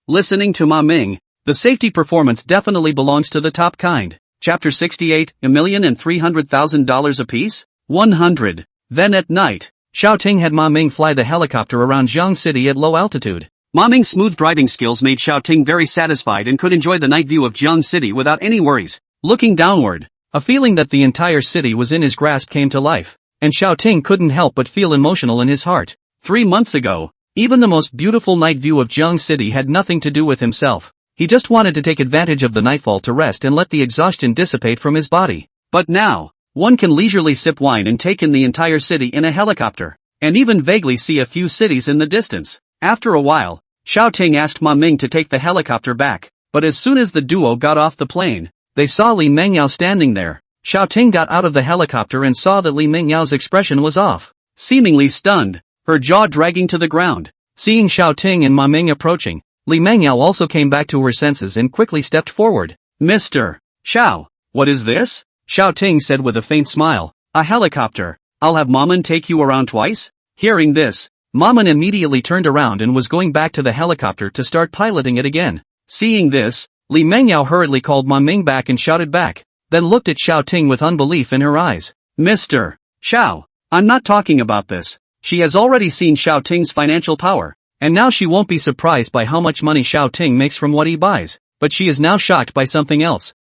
Listening to Ma Ming, the safety performance definitely belongs to the top kind. Chapter 68, $1,300,000 apiece? 100. Then at night, Xiao Ting had Ma Ming fly the helicopter around Zhang City at low altitude. Ma Ming's smooth driving skills made Xiao Ting very satisfied and could enjoy the night view of Zhang City without any worries. Looking downward, a feeling that the entire city was in his grasp came to life, and Xiao Ting couldn't help but feel emotional in his heart. 3 months ago, even the most beautiful night view of Zhang City had nothing to do with himself. He just wanted to take advantage of the nightfall to rest and let the exhaustion dissipate from his body. But now, one can leisurely sip wine and take in the entire city in a helicopter, and even vaguely see a few cities in the distance. After a while, Xiao Ting asked Ma Ming to take the helicopter back, but as soon as the duo got off the plane, they saw Li Mengyao standing there. Xiao Ting got out of the helicopter and saw that Li Mengyao's expression was off. Seemingly stunned, her jaw dragging to the ground. Seeing Xiao Ting and Ma Ming approaching, Li Mengyao also came back to her senses and quickly stepped forward. Mr. Xiao, what is this? Xiao Ting said with a faint smile. A helicopter. I'll have Maman take you around twice? Hearing this, Maman immediately turned around and was going back to the helicopter to start piloting it again. Seeing this, Li Mengyao hurriedly called Ma Ming back and shouted back, then looked at Xiao Ting with unbelief in her eyes. Mr. Xiao, I'm not talking about this. She has already seen Xiao Ting's financial power, and now she won't be surprised by how much money Xiao Ting makes from what he buys, but she is now shocked by something else.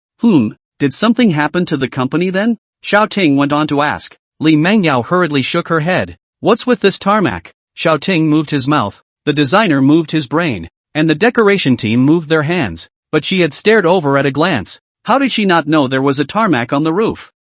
Did something happen to the company then? Xiao Ting went on to ask. Li Mengyao hurriedly shook her head. What's with this tarmac? Xiao Ting moved his mouth, the designer moved his brain, and the decoration team moved their hands, but she had stared over at a glance. How did she not know there was a tarmac on the roof?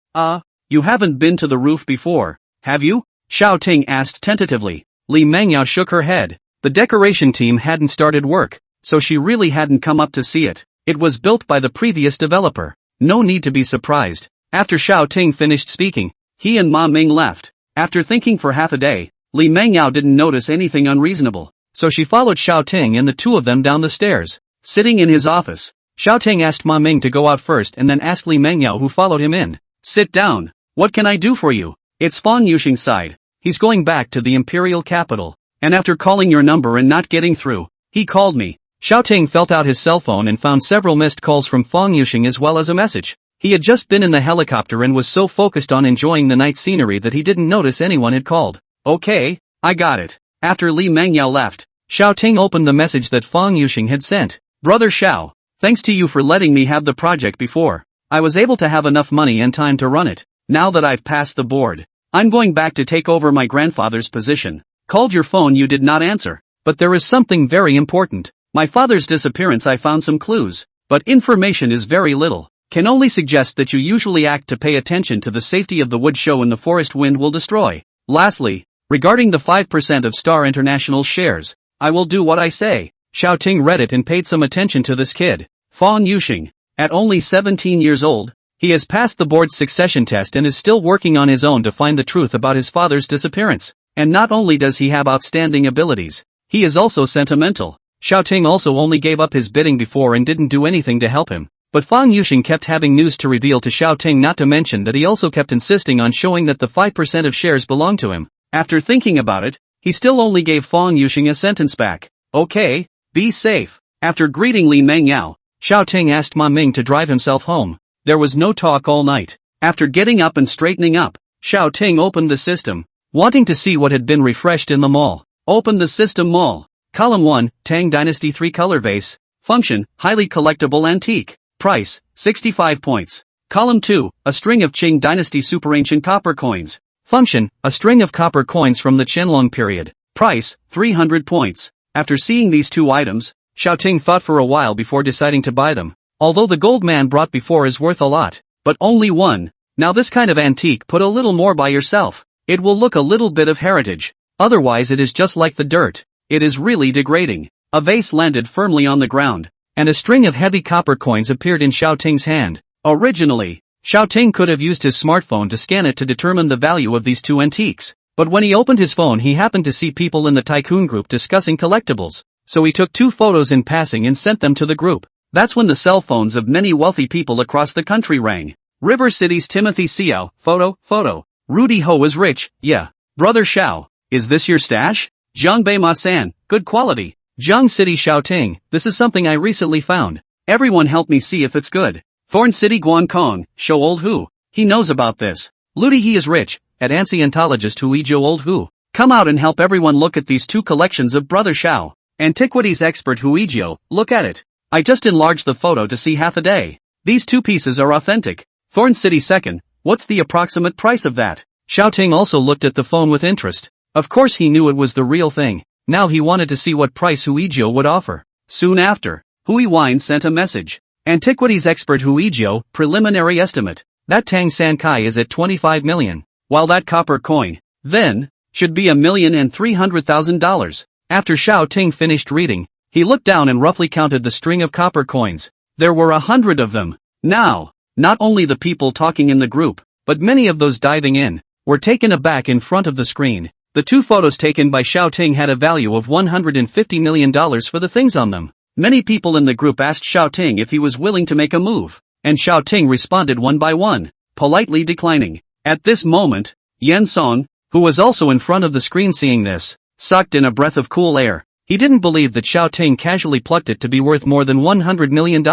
You haven't been to the roof before, have you? Xiao Ting asked tentatively. Li Mengyao shook her head. The decoration team hadn't started work, so she really hadn't come up to see it. It was built by the previous developer. No need to be surprised. After Xiao Ting finished speaking, he and Ma Ming left. After thinking for half a day, Li Mengyao didn't notice anything unreasonable, so she followed Xiao Ting and the two of them down the stairs. Sitting in his office, Xiao Ting asked Ma Ming to go out first and then asked Li Mengyao, who followed him in. Sit down. What can I do for you? It's Fang Yuxing's side. He's going back to the imperial capital, and after calling your number and not getting through, he called me. Xiao Ting felt out his cell phone and found several missed calls from Fang Yuxing as well as a message. He had just been in the helicopter and was so focused on enjoying the night scenery that he didn't notice anyone had called. Okay, I got it. After Li Mengyao left, Xiao Ting opened the message that Fang Yuxing had sent. Brother Xiao, thanks to you for letting me have the project before. I was able to have enough money and time to run it. Now that I've passed the board, I'm going back to take over my grandfather's position. Called your phone, you did not answer. But there is something very important. My father's disappearance, I found some clues. But information is very little. Can only suggest that you usually act to pay attention to the safety of the wood show in the forest wind will destroy. Lastly, regarding the 5% of Star International shares, I will do what I say. Xiao Ting read it and paid some attention to this kid. Fang Yuxing. At only 17 years old, he has passed the board's succession test and is still working on his own to find the truth about his father's disappearance. And not only does he have outstanding abilities, he is also sentimental. Xiao Ting also only gave up his bidding before and didn't do anything to help him. But Fang Yuxing kept having news to reveal to Xiao Ting, not to mention that he also kept insisting on showing that the 5% of shares belonged to him. After thinking about it, he still only gave Fang Yuxing a sentence back. Okay, be safe. After greeting Li Mengyao, Xiao Ting asked Ma Ming to drive himself home. There was no talk all night. After getting up and straightening up, Xiao Ting opened the system, wanting to see what had been refreshed in the mall. Open the system mall. Column 1, Tang Dynasty 3 color vase. Function, highly collectible antique. Price, 65 points. Column 2, a string of Qing Dynasty super ancient copper coins. Function, a string of copper coins from the Qianlong period. Price, 300 points. After seeing these two items, Xiao Ting thought for a while before deciding to buy them. Although the gold man brought before is worth a lot, but only one. Now this kind of antique, put a little more by yourself. It will look a little bit of heritage. Otherwise it is just like the dirt. It is really degrading. A vase landed firmly on the ground, and a string of heavy copper coins appeared in Xiao Ting's hand. Originally, Xiao Ting could have used his smartphone to scan it to determine the value of these two antiques. But when he opened his phone, he happened to see people in the tycoon group discussing collectibles. So he took 2 photos in passing and sent them to the group. That's when the cell phones of many wealthy people across the country rang. River City's Timothy Xiao, photo. Rudy Ho is rich, yeah. Brother Xiao, is this your stash? Jiangbei Ma-san, good quality. Jiang City Xiao Ting, this is something I recently found. Everyone help me see if it's good. Thorn City Guan Kong, show old Hu. He knows about this. Ludi he is rich, at Ancientologist Hui Zhou old Hu. Come out and help everyone look at these 2 collections of Brother Xiao. Antiquities expert Huizhou, look at it. I just enlarged the photo to see half a day. These 2 pieces are authentic. Thorn City second, what's the approximate price of that? Xiao Ting also looked at the phone with interest. Of course he knew it was the real thing. Now he wanted to see what price Huizhou would offer. Soon after, Hui Wine sent a message. Antiquities expert Huizhou, preliminary estimate. That Tang San Kai is at 25 million. While that copper coin, then, should be $1,300,000. After Xiao Ting finished reading, he looked down and roughly counted the string of copper coins. There were 100 of them. Now, not only the people talking in the group, but many of those diving in, were taken aback in front of the screen. The 2 photos taken by Xiao Ting had a value of $150 million for the things on them. Many people in the group asked Xiao Ting if he was willing to make a move, and Xiao Ting responded one by one, politely declining. At this moment, Yan Song, who was also in front of the screen seeing this, sucked in a breath of cool air. He didn't believe that Xiao Ting casually plucked it to be worth more than $100 million.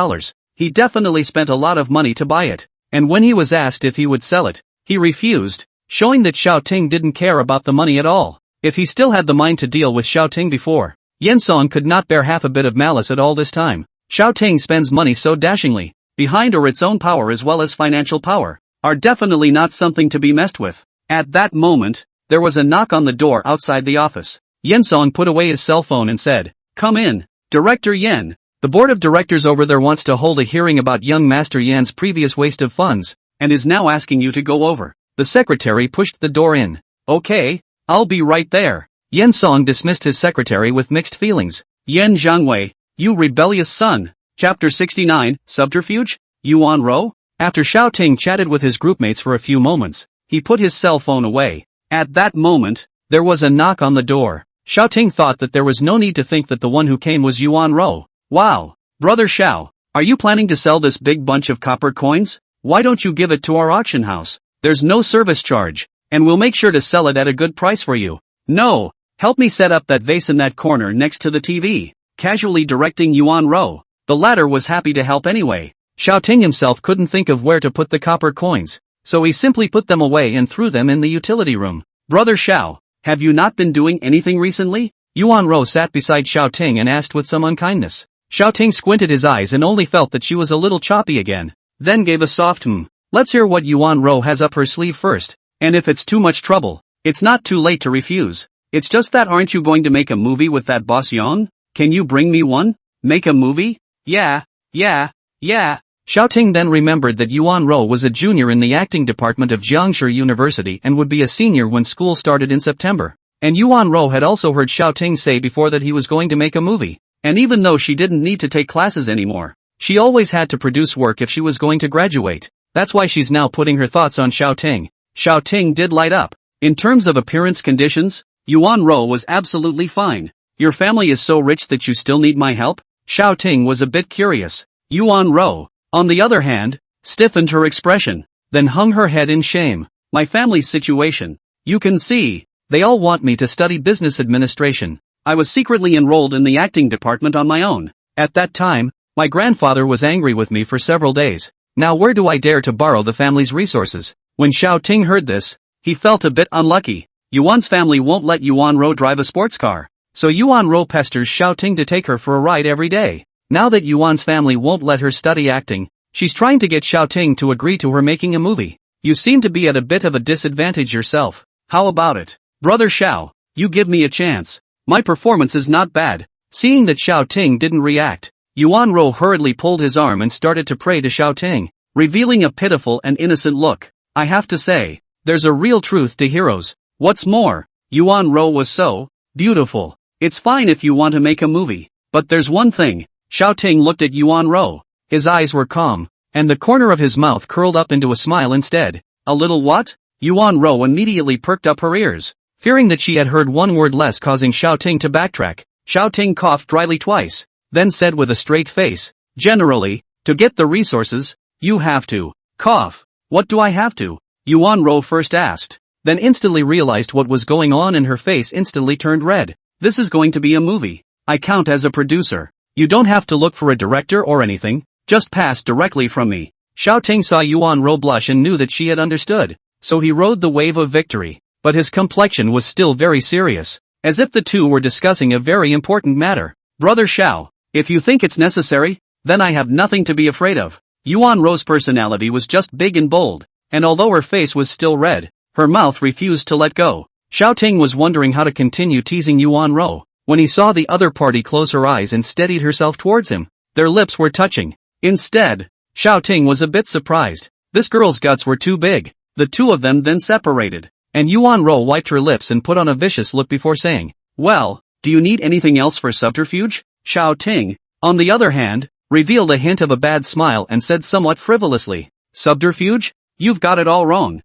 He definitely spent a lot of money to buy it, and when he was asked if he would sell it, he refused, showing that Xiao Ting didn't care about the money at all. If he still had the mind to deal with Xiao Ting before, Yan Song could not bear half a bit of malice at all this time. Xiao Ting spends money so dashingly. Behind her its own power as well as financial power are definitely not something to be messed with. At that moment, there was a knock on the door outside the office. Yan Song put away his cell phone and said, "Come in, Director Yan. The board of directors over there wants to hold a hearing about young Master Yan's previous waste of funds, and is now asking you to go over." The secretary pushed the door in. "Okay, I'll be right there." Yan Song dismissed his secretary with mixed feelings. Yan Zhangwei, you rebellious son. Chapter 69, Subterfuge? Yuan Ro? After Xiao Ting chatted with his groupmates for a few moments, he put his cell phone away. At that moment, there was a knock on the door. Xiao Ting thought that there was no need to think that the one who came was Yuan Ro. "Wow, Brother Xiao, are you planning to sell this big bunch of copper coins? Why don't you give it to our auction house? There's no service charge, and we'll make sure to sell it at a good price for you." "No, help me set up that vase in that corner next to the TV, casually directing Yuan Ro. The latter was happy to help anyway. Xiao Ting himself couldn't think of where to put the copper coins, so he simply put them away and threw them in the utility room. "Brother Xiao, have you not been doing anything recently?" Yuan Rou sat beside Xiao Ting and asked with some unkindness. Xiao Ting squinted his eyes and only felt that she was a little choppy again, then gave a soft Let's hear what Yuan Rou has up her sleeve first, and if it's too much trouble, it's not too late to refuse. It's just that aren't you going to make a movie with that boss Yang? Can you bring me one? Make a movie? Yeah. Xiao Ting then remembered that Yuan Rou was a junior in the acting department of Jiangshi University and would be a senior when school started in September. And Yuan Rou had also heard Xiao Ting say before that he was going to make a movie. And even though she didn't need to take classes anymore, she always had to produce work if she was going to graduate. That's why she's now putting her thoughts on Xiao Ting. Xiao Ting did light up. In terms of appearance conditions, Yuan Rou was absolutely fine. Your family is so rich that you still need my help? Xiao Ting was a bit curious. Yuan Rou, on the other hand, stiffened her expression, then hung her head in shame. My family's situation. You can see, they all want me to study business administration. I was secretly enrolled in the acting department on my own. At that time, my grandfather was angry with me for several days. Now where do I dare to borrow the family's resources? When Xiao Ting heard this, he felt a bit unlucky. Yuan's family won't let Yuan Rou drive a sports car. So Yuan Rou pesters Xiao Ting to take her for a ride every day. Now that Yuan's family won't let her study acting, she's trying to get Xiao Ting to agree to her making a movie. You seem to be at a bit of a disadvantage yourself. How about it? Brother Xiao, you give me a chance. My performance is not bad. Seeing that Xiao Ting didn't react, Yuan Rou hurriedly pulled his arm and started to pray to Xiao Ting, revealing a pitiful and innocent look. I have to say, there's a real truth to heroes. What's more, Yuan Rou was so beautiful. It's fine if you want to make a movie, but there's one thing. Xiao Ting looked at Yuan Rou. His eyes were calm, and the corner of his mouth curled up into a smile instead. A little what? Yuan Rou immediately perked up her ears, fearing that she had heard one word less, causing Xiao Ting to backtrack. Xiao Ting coughed dryly twice, then said with a straight face, generally, to get the resources, you have to cough. What do I have to? Yuan Rou first asked, then instantly realized what was going on and her face instantly turned red. This is going to be a movie. I count as a producer. You don't have to look for a director or anything, just pass directly from me. Xiao Ting saw Yuan Rou blush and knew that she had understood, so he rode the wave of victory, but his complexion was still very serious, as if the two were discussing a very important matter. Brother Xiao, if you think it's necessary, then I have nothing to be afraid of. Yuan Rou's personality was just big and bold, and although her face was still red, her mouth refused to let go. Xiao Ting was wondering how to continue teasing Yuan Rou, when he saw the other party close her eyes and steadied herself towards him. Their lips were touching. Instead, Xiao Ting was a bit surprised. This girl's guts were too big. The two of them then separated, and Yuan Rou wiped her lips and put on a vicious look before saying, well, do you need anything else for subterfuge? Xiao Ting, on the other hand, revealed a hint of a bad smile and said somewhat frivolously, subterfuge? You've got it all wrong.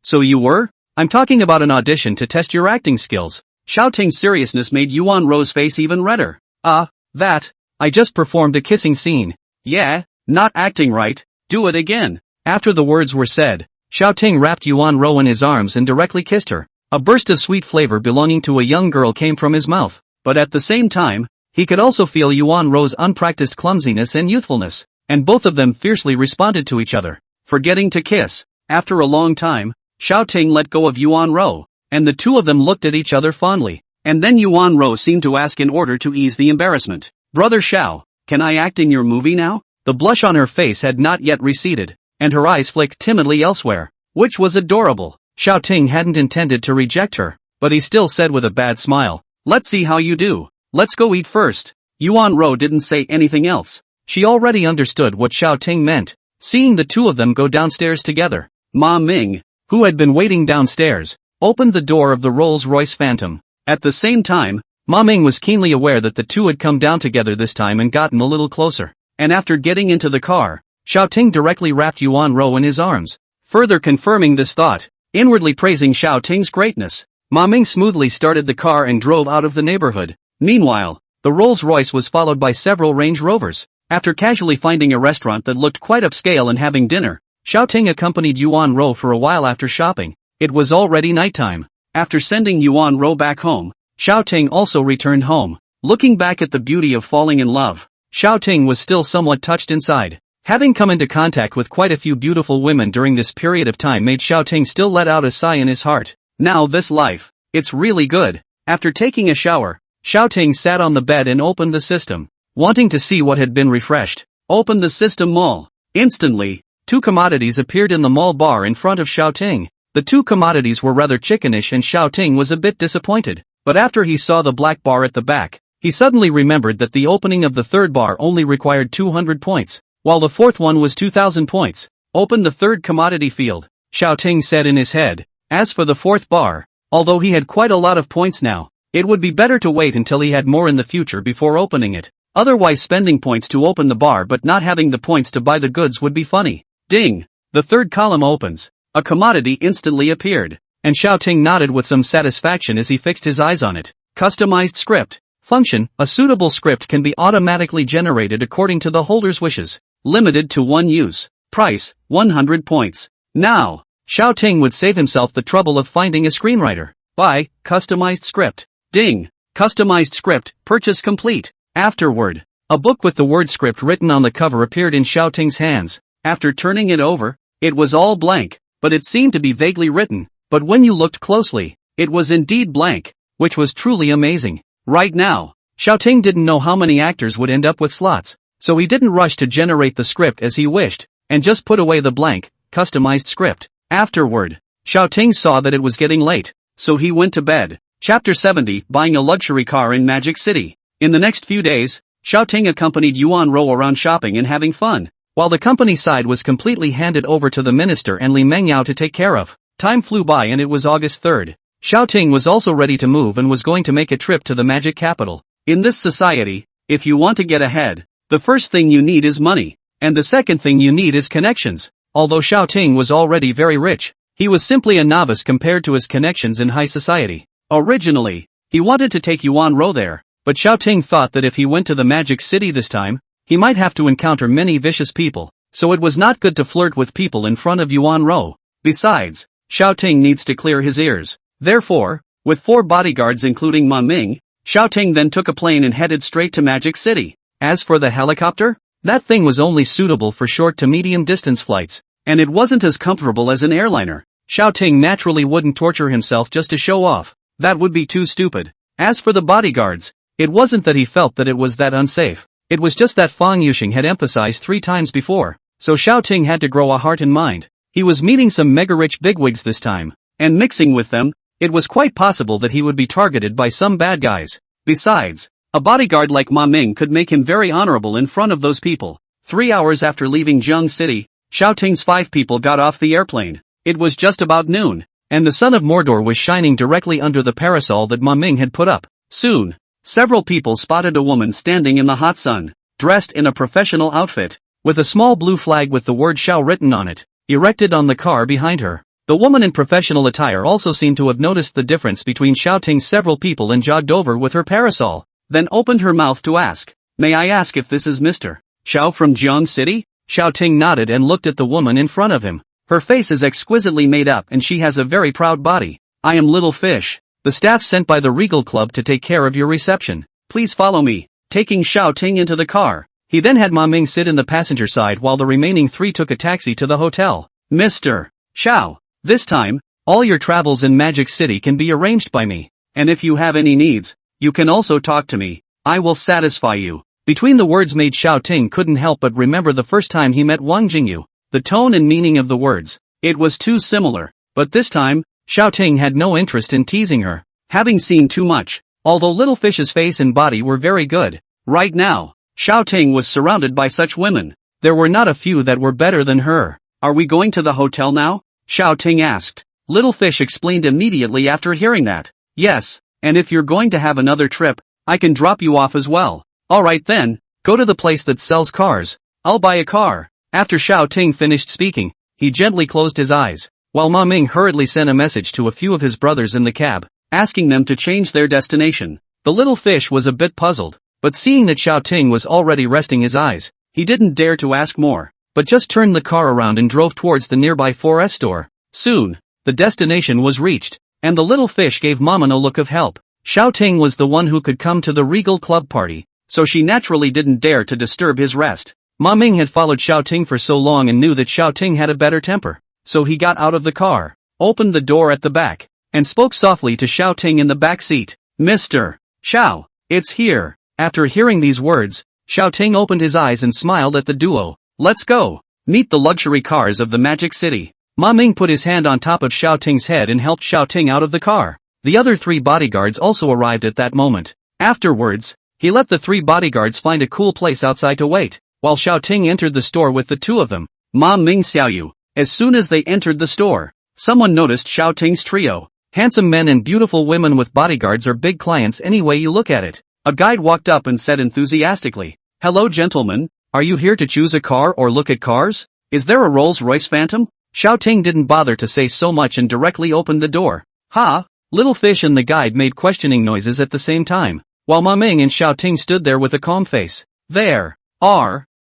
So you were? I'm talking about an audition to test your acting skills. Xiao Ting's seriousness made Yuan Rou's face even redder. That. I just performed a kissing scene. Yeah, not acting right. Do it again. After the words were said, Xiao Ting wrapped Yuan Rou in his arms and directly kissed her. A burst of sweet flavor belonging to a young girl came from his mouth, but at the same time, he could also feel Yuan Rou's unpracticed clumsiness and youthfulness, and both of them fiercely responded to each other. Forgetting to kiss. After a long time, Xiao Ting let go of Yuan Rou, and the two of them looked at each other fondly, and then Yuan Rou seemed to ask in order to ease the embarrassment. Brother Xiao, can I act in your movie now? The blush on her face had not yet receded, and her eyes flicked timidly elsewhere, which was adorable. Xiao Ting hadn't intended to reject her, but he still said with a bad smile, let's see how you do. Let's go eat first. Yuan Rou didn't say anything else. She already understood what Xiao Ting meant, seeing the two of them go downstairs together. Ma Ming, who had been waiting downstairs, opened the door of the Rolls-Royce Phantom. At the same time, Ma Ming was keenly aware that the two had come down together this time and gotten a little closer, and after getting into the car, Xiao Ting directly wrapped Yuan Rou in his arms, further confirming this thought. Inwardly praising Xiao Ting's greatness, Ma Ming smoothly started the car and drove out of the neighborhood. Meanwhile, the Rolls-Royce was followed by several Range Rovers. After casually finding a restaurant that looked quite upscale and having dinner, Xiao Ting accompanied Yuan Rou for a while after shopping. It was already nighttime. After sending Yuan Rou back home, Xiao Ting also returned home. Looking back at the beauty of falling in love, Xiao Ting was still somewhat touched inside. Having come into contact with quite a few beautiful women during this period of time made Xiao Ting still let out a sigh in his heart. Now this life, it's really good. After taking a shower, Xiaoting sat on the bed and opened the system, wanting to see what had been refreshed. Open the system mall. Instantly, two commodities appeared in the mall bar in front of Xiaoting. The two commodities were rather chickenish and Xiaoting was a bit disappointed, but after he saw the black bar at the back, he suddenly remembered that the opening of the third bar only required 200 points, while the fourth one was 2000 points. Open the third commodity field, Xiaoting said in his head. As for the fourth bar, although he had quite a lot of points now, it would be better to wait until he had more in the future before opening it. Otherwise spending points to open the bar but not having the points to buy the goods would be funny. Ding! The third column opens. A commodity instantly appeared, and Xiaoting nodded with some satisfaction as he fixed his eyes on it. Customized script. Function: a suitable script can be automatically generated according to the holder's wishes. Limited to one use. Price: 100 points. Now, Xiaoting would save himself the trouble of finding a screenwriter. Buy customized script. Ding! Customized script, purchase complete. Afterward, a book with the word script written on the cover appeared in Xiaoting's hands. After turning it over, it was all blank, but it seemed to be vaguely written. But when you looked closely, it was indeed blank, which was truly amazing. Right now, Xiaoting didn't know how many actors would end up with slots, so he didn't rush to generate the script as he wished, and just put away the blank, customized script. Afterward, Xiaoting saw that it was getting late, so he went to bed. Chapter 70: Buying a luxury car in Magic City. In the next few days, Xiaoting accompanied Yuan Rou around shopping and having fun, while the company side was completely handed over to the minister and Li Mengyao to take care of. Time flew by and it was August 3rd. Xiaoting was also ready to move and was going to make a trip to the magic capital. In this society, if you want to get ahead, the first thing you need is money, and the second thing you need is connections. Although Xiaoting was already very rich, he was simply a novice compared to his connections in high society. Originally, he wanted to take Yuan Rou there, but Xiaoting thought that if he went to the magic city this time, he might have to encounter many vicious people, so it was not good to flirt with people in front of Yuan Rou. Besides, Xiaoting needs to clear his ears. Therefore, with 4 bodyguards including Ma Ming, Xiaoting then took a plane and headed straight to Magic City. As for the helicopter, that thing was only suitable for short to medium distance flights, and it wasn't as comfortable as an airliner. Xiaoting naturally wouldn't torture himself just to show off. That would be too stupid. As for the bodyguards, it wasn't that he felt that it was that unsafe. It was just that Fang Yuxing had emphasized 3 times before, so Xiaoting had to grow a heart and mind. He was meeting some mega-rich bigwigs this time, and mixing with them, it was quite possible that he would be targeted by some bad guys. Besides, a bodyguard like Ma Ming could make him very honorable in front of those people. 3 hours after leaving Zheng City, Xiaoting's 5 people got off the airplane. It was just about noon, and the sun of Mordor was shining directly under the parasol that Ma Ming had put up. Soon, several people spotted a woman standing in the hot sun, dressed in a professional outfit, with a small blue flag with the word Xiao written on it, erected on the car behind her. The woman in professional attire also seemed to have noticed the difference between Xiaoting's several people and jogged over with her parasol, then opened her mouth to ask, "May I ask if this is Mr. Xiao from Jiang City?" Xiaoting nodded and looked at the woman in front of him. Her face is exquisitely made up and she has a very proud body. "I am Little Fish, the staff sent by the Regal Club to take care of your reception. Please follow me." Taking Xiaoting into the car, he then had Ma Ming sit in the passenger side while the remaining 3 took a taxi to the hotel. "Mr. Xiao, this time, all your travels in Magic City can be arranged by me, and if you have any needs, you can also talk to me. I will satisfy you." Between the words made Xiaoting couldn't help but remember the first time he met Wang Jingyu. The tone and meaning of the words, it was too similar, but this time, Xiaoting had no interest in teasing her, having seen too much. Although Little Fish's face and body were very good, right now, Xiaoting was surrounded by such women. There were not a few that were better than her. "Are we going to the hotel now?" Xiaoting asked. Little Fish explained immediately after hearing that. "Yes, and if you're going to have another trip, I can drop you off as well." "Alright then, go to the place that sells cars. I'll buy a car." After Xiaoting finished speaking, he gently closed his eyes, while Ma Ming hurriedly sent a message to a few of his brothers in the cab, asking them to change their destination. The Little Fish was a bit puzzled, but seeing that Xiaoting was already resting his eyes, he didn't dare to ask more, but just turned the car around and drove towards the nearby 4S store. Soon, the destination was reached, and the Little Fish gave Maman a look of help. Xiaoting was the one who could come to the Regal Club party, so she naturally didn't dare to disturb his rest. Ma Ming had followed Xiaoting for so long and knew that Xiaoting had a better temper, so he got out of the car, opened the door at the back, and spoke softly to Xiaoting in the back seat. Mr. Xiao, it's here. After hearing these words, Xiao Ting opened his eyes and smiled at the duo. Let's go. Meet the luxury cars of the Magic City. Ma Ming put his hand on top of Xiao Ting's head and helped Xiao Ting out of the car. The other 3 bodyguards also arrived at that moment. Afterwards, he let the 3 bodyguards find a cool place outside to wait, while Xiao Ting entered the store with the 2 of them. Ma Ming Xiaoyu. As soon as they entered the store, someone noticed Xiao Ting's trio. Handsome men and beautiful women with bodyguards are big clients any way you look at it. A guide walked up and said enthusiastically, "Hello gentlemen, are you here to choose a car or look at cars? Is there a Rolls-Royce Phantom?" Xiao Ting didn't bother to say so much and directly opened the door. "Ha!" Little Fish and the guide made questioning noises at the same time, while Ma Ming and Xiao Ting stood there with a calm face. "There.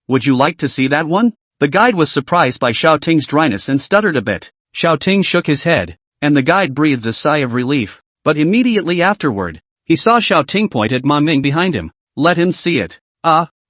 Would you like to see that one?" The guide was surprised by Xiao Ting's dryness and stuttered a bit. Xiao Ting shook his head, and the guide breathed a sigh of relief, but immediately afterward, he saw Xiao Ting point at Ma Ming behind him. "Let him see it."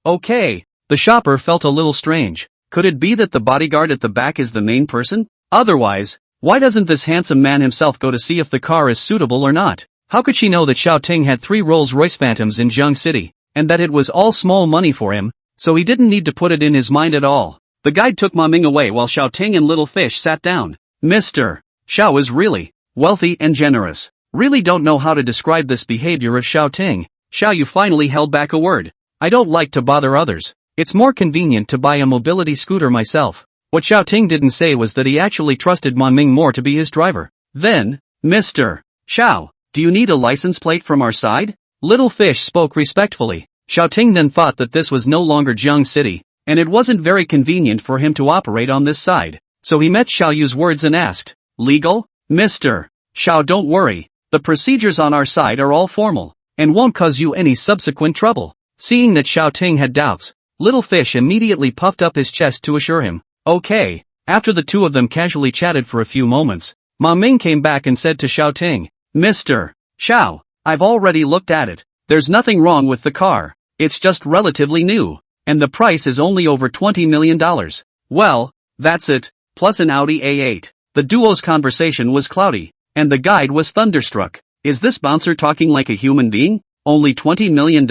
Okay. The shopper felt a little strange. Could it be that the bodyguard at the back is the main person? Otherwise, why doesn't this handsome man himself go to see if the car is suitable or not? How could she know that Xiao Ting had 3 Rolls-Royce Phantoms in Jiang City, and that it was all small money for him, so he didn't need to put it in his mind at all? The guide took Ma Ming away while Xiao Ting and Little Fish sat down. Mr. Xiao is really wealthy and generous. Really don't know how to describe this behavior of Xiao Ting. Xiaoyu finally held back a word. "I don't like to bother others. It's more convenient to buy a mobility scooter myself." What Xiao Ting didn't say was that he actually trusted Ma Ming more to be his driver. Then, "Mr. Xiao, do you need a license plate from our side?" Little Fish spoke respectfully. Xiao Ting then thought that this was no longer Jiang City, and it wasn't very convenient for him to operate on this side. So he met Xiaoyu's words and asked, "Legal?" "Mr. Xiao, don't worry. The procedures on our side are all formal, and won't cause you any subsequent trouble." Seeing that Xiao Ting had doubts, Little Fish immediately puffed up his chest to assure him. "Okay." After the 2 of them casually chatted for a few moments, Ma Ming came back and said to Xiao Ting, "Mr. Xiao, I've already looked at it. There's nothing wrong with the car. It's just relatively new, and the price is only over $20 million. Well, that's it, plus an Audi A8. The duo's conversation was cloudy, and the guide was thunderstruck. Is this bouncer talking like a human being? Only $20 million?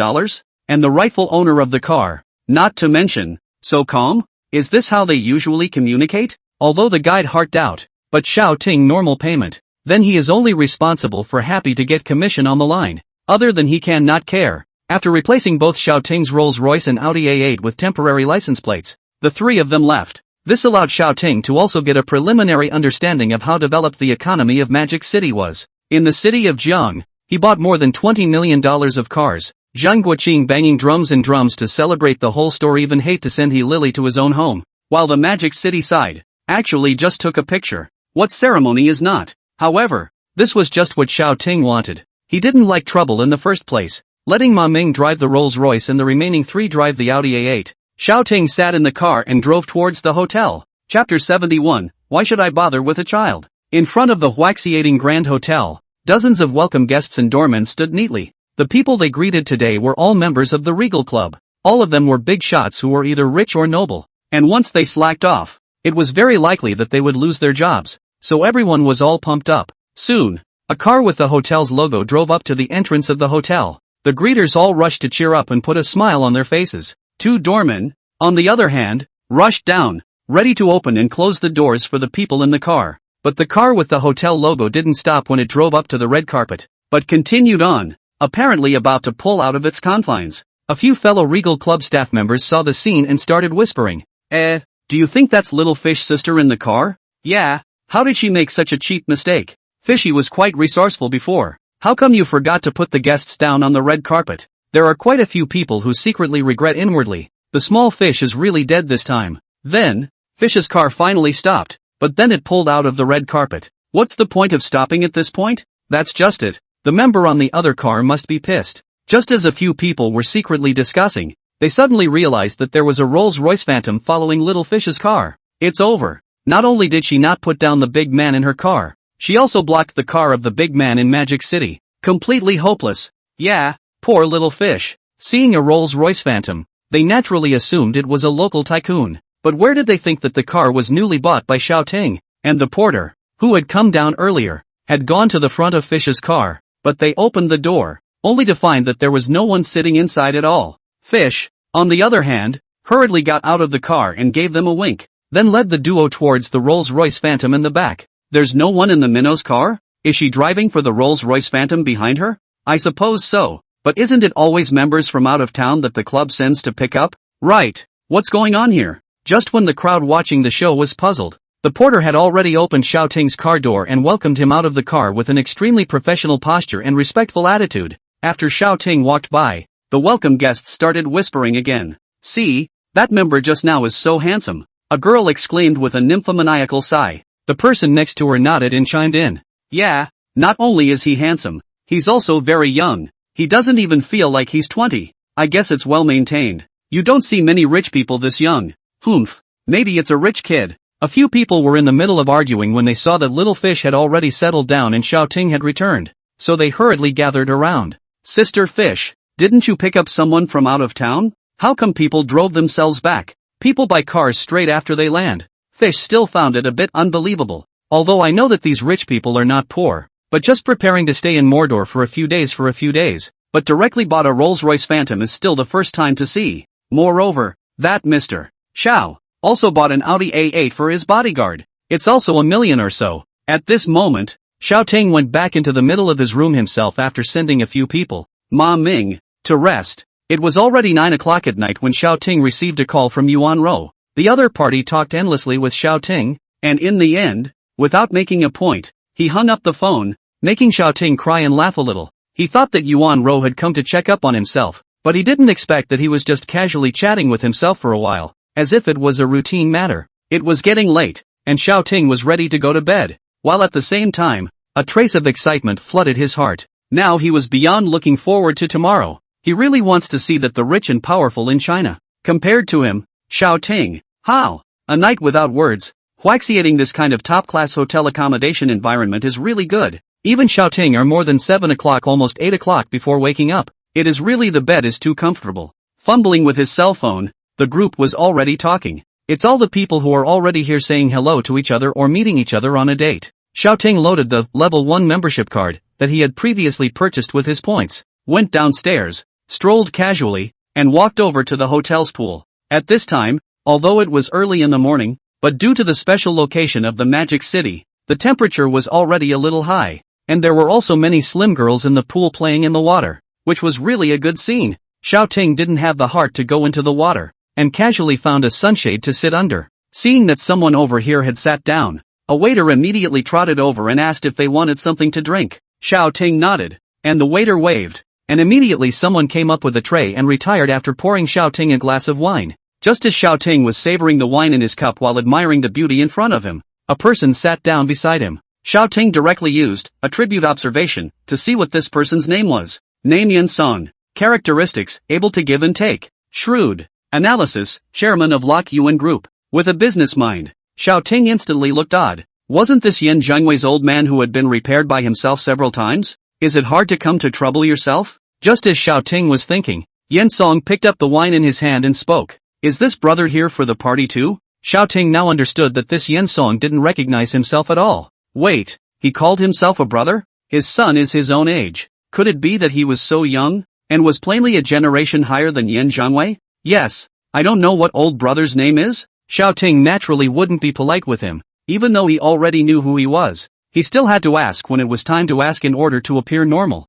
And the rightful owner of the car, not to mention, so calm? Is this how they usually communicate? Although the guide heart doubt, but Xiao Ting normal payment, then he is only responsible for happy to get commission on the line. Other than he can not care. After replacing both Xiao Ting's Rolls-Royce and Audi A8 with temporary license plates, the 3 of them left. This allowed Xiao Ting to also get a preliminary understanding of how developed the economy of Magic City was. In the city of Jiang, he bought more than $20 million of cars. Zhang Guoqing banging drums and drums to celebrate. The whole store even hate to send He Lily to his own home, while the Magic City side actually just took a picture. What ceremony is not? However, this was just what Xiao Ting wanted. He didn't like trouble in the first place, letting Ma Ming drive the Rolls-Royce and the remaining 3 drive the Audi A8. Xiao Ting sat in the car and drove towards the hotel. Chapter 71, Why Should I Bother with a Child? In front of the Huaxiating Grand Hotel, dozens of welcome guests and doormen stood neatly. The people they greeted today were all members of the Regal Club. All of them were big shots who were either rich or noble. And once they slacked off, it was very likely that they would lose their jobs. So everyone was all pumped up. Soon, a car with the hotel's logo drove up to the entrance of the hotel. The greeters all rushed to cheer up and put a smile on their faces. 2 doormen, on the other hand, rushed down, ready to open and close the doors for the people in the car. But the car with the hotel logo didn't stop when it drove up to the red carpet, but continued on, apparently about to pull out of its confines. A few fellow Regal Club staff members saw the scene and started whispering, do you think that's Little Fish's sister in the car? Yeah, how did she make such a cheap mistake? Fishy was quite resourceful before. How come you forgot to put the guests down on the red carpet? There are quite a few people who secretly regret inwardly. The small fish is really dead this time. Then, Fish's car finally stopped, but then it pulled out of the red carpet. What's the point of stopping at this point? That's just it. The member on the other car must be pissed. Just as a few people were secretly discussing, they suddenly realized that there was a Rolls-Royce Phantom following Little Fish's car. It's over. Not only did she not put down the big man in her car, she also blocked the car of the big man in Magic City. Completely hopeless. Yeah, poor Little Fish. Seeing a Rolls-Royce Phantom, they naturally assumed it was a local tycoon. But where did they think that the car was newly bought by Xiao Ting? And the porter, who had come down earlier, had gone to the front of Fish's car, but they opened the door. only to find that there was no one sitting inside at all. Fish, on the other hand, hurriedly got out of the car and gave them a wink, then led the duo towards the Rolls-Royce Phantom in the back. There's no one in the minnow's car? Is she driving for the Rolls-Royce Phantom behind her? I suppose so, but isn't it always members from out of town that the club sends to pick up? Right. What's going on here? Just when the crowd watching the show was puzzled, the porter had already opened Xiao Ting's car door and welcomed him out of the car with an extremely professional posture and respectful attitude. After Xiao Ting walked by, the welcome guests started whispering again. See, that member just now is so handsome, a girl exclaimed with a nymphomaniacal sigh. The person next to her nodded and chimed in. Yeah, not only is he handsome, he's also very young. He doesn't even feel like he's 20. I guess it's well maintained. You don't see many rich people this young. Humph, maybe it's a rich kid. A few people were in the middle of arguing when they saw that little fish had already settled down and Xiao Ting had returned, so they hurriedly gathered around. Sister Fish, didn't you pick up someone from out of town? How come people drove themselves back? People buy cars straight after they land. Fish still found it a bit unbelievable. Although I know that these rich people are not poor, but just preparing to stay in Mordor for a few days, but directly bought a Rolls-Royce Phantom is still the first time to see. Moreover, that Mr. Xiao also bought an Audi A8 for his bodyguard. It's also $1 million or so. At this moment, Xiao Ting went back into the middle of his room himself after sending a few people, Ma Ming, to rest. It was already 9 o'clock at night when Xiao Ting received a call from Yuan Ro. The other party talked endlessly with Xiao Ting, and in the end, without making a point, he hung up the phone, making Xiao Ting cry and laugh a little. He thought that Yuan Ro had come to check up on himself, but he didn't expect that he was just casually chatting with himself for a while, as if it was a routine matter. It was getting late, and Xiao Ting was ready to go to bed, while at the same time, a trace of excitement flooded his heart. Now he was beyond looking forward to tomorrow. He really wants to see that the rich and powerful in China, compared to him, Xiao Ting. How? A night without words. Huaxiating this kind of top-class hotel accommodation environment is really good. Even Xiao Ting are more than 7 o'clock, almost 8 o'clock before waking up. It is really the bed is too comfortable. Fumbling with his cell phone, the group was already talking. It's all the people who are already here saying hello to each other or meeting each other on a date. Xiao Ting loaded the level 1 membership card that he had previously purchased with his points, went downstairs, strolled casually, and walked over to the hotel's pool. At this time, although it was early in the morning, but due to the special location of the Magic City, the temperature was already a little high, and there were also many slim girls in the pool playing in the water, which was really a good scene. Xiao Ting didn't have the heart to go into the water, and casually found a sunshade to sit under. Seeing that someone over here had sat down, a waiter immediately trotted over and asked if they wanted something to drink. Xiao Ting nodded, and the waiter waved, and immediately someone came up with a tray and retired after pouring Xiao Ting a glass of wine. Just as Xiao Ting was savoring the wine in his cup while admiring the beauty in front of him, a person sat down beside him. Xiao Ting directly used attribute observation to see what this person's name was. Name Yin Song. Characteristics, able to give and take. Shrewd. Analysis, chairman of Lok Yuan Group. With a business mind. Xiao Ting instantly looked odd. Wasn't this Yin Zhangwei's old man who had been repaired by himself several times? Is it hard to come to trouble yourself? Just as Xiao Ting was thinking, Yin Song picked up the wine in his hand and spoke. Is this brother here for the party too? Xiao Ting now understood that this Yin Song didn't recognize himself at all. Wait, he called himself a brother? His son is his own age. Could it be that he was so young, and was plainly a generation higher than Yin Zhangwei? Yes, I don't know what old brother's name is? Xiao Ting naturally wouldn't be polite with him, even though he already knew who he was. He still had to ask when it was time to ask in order to appear normal.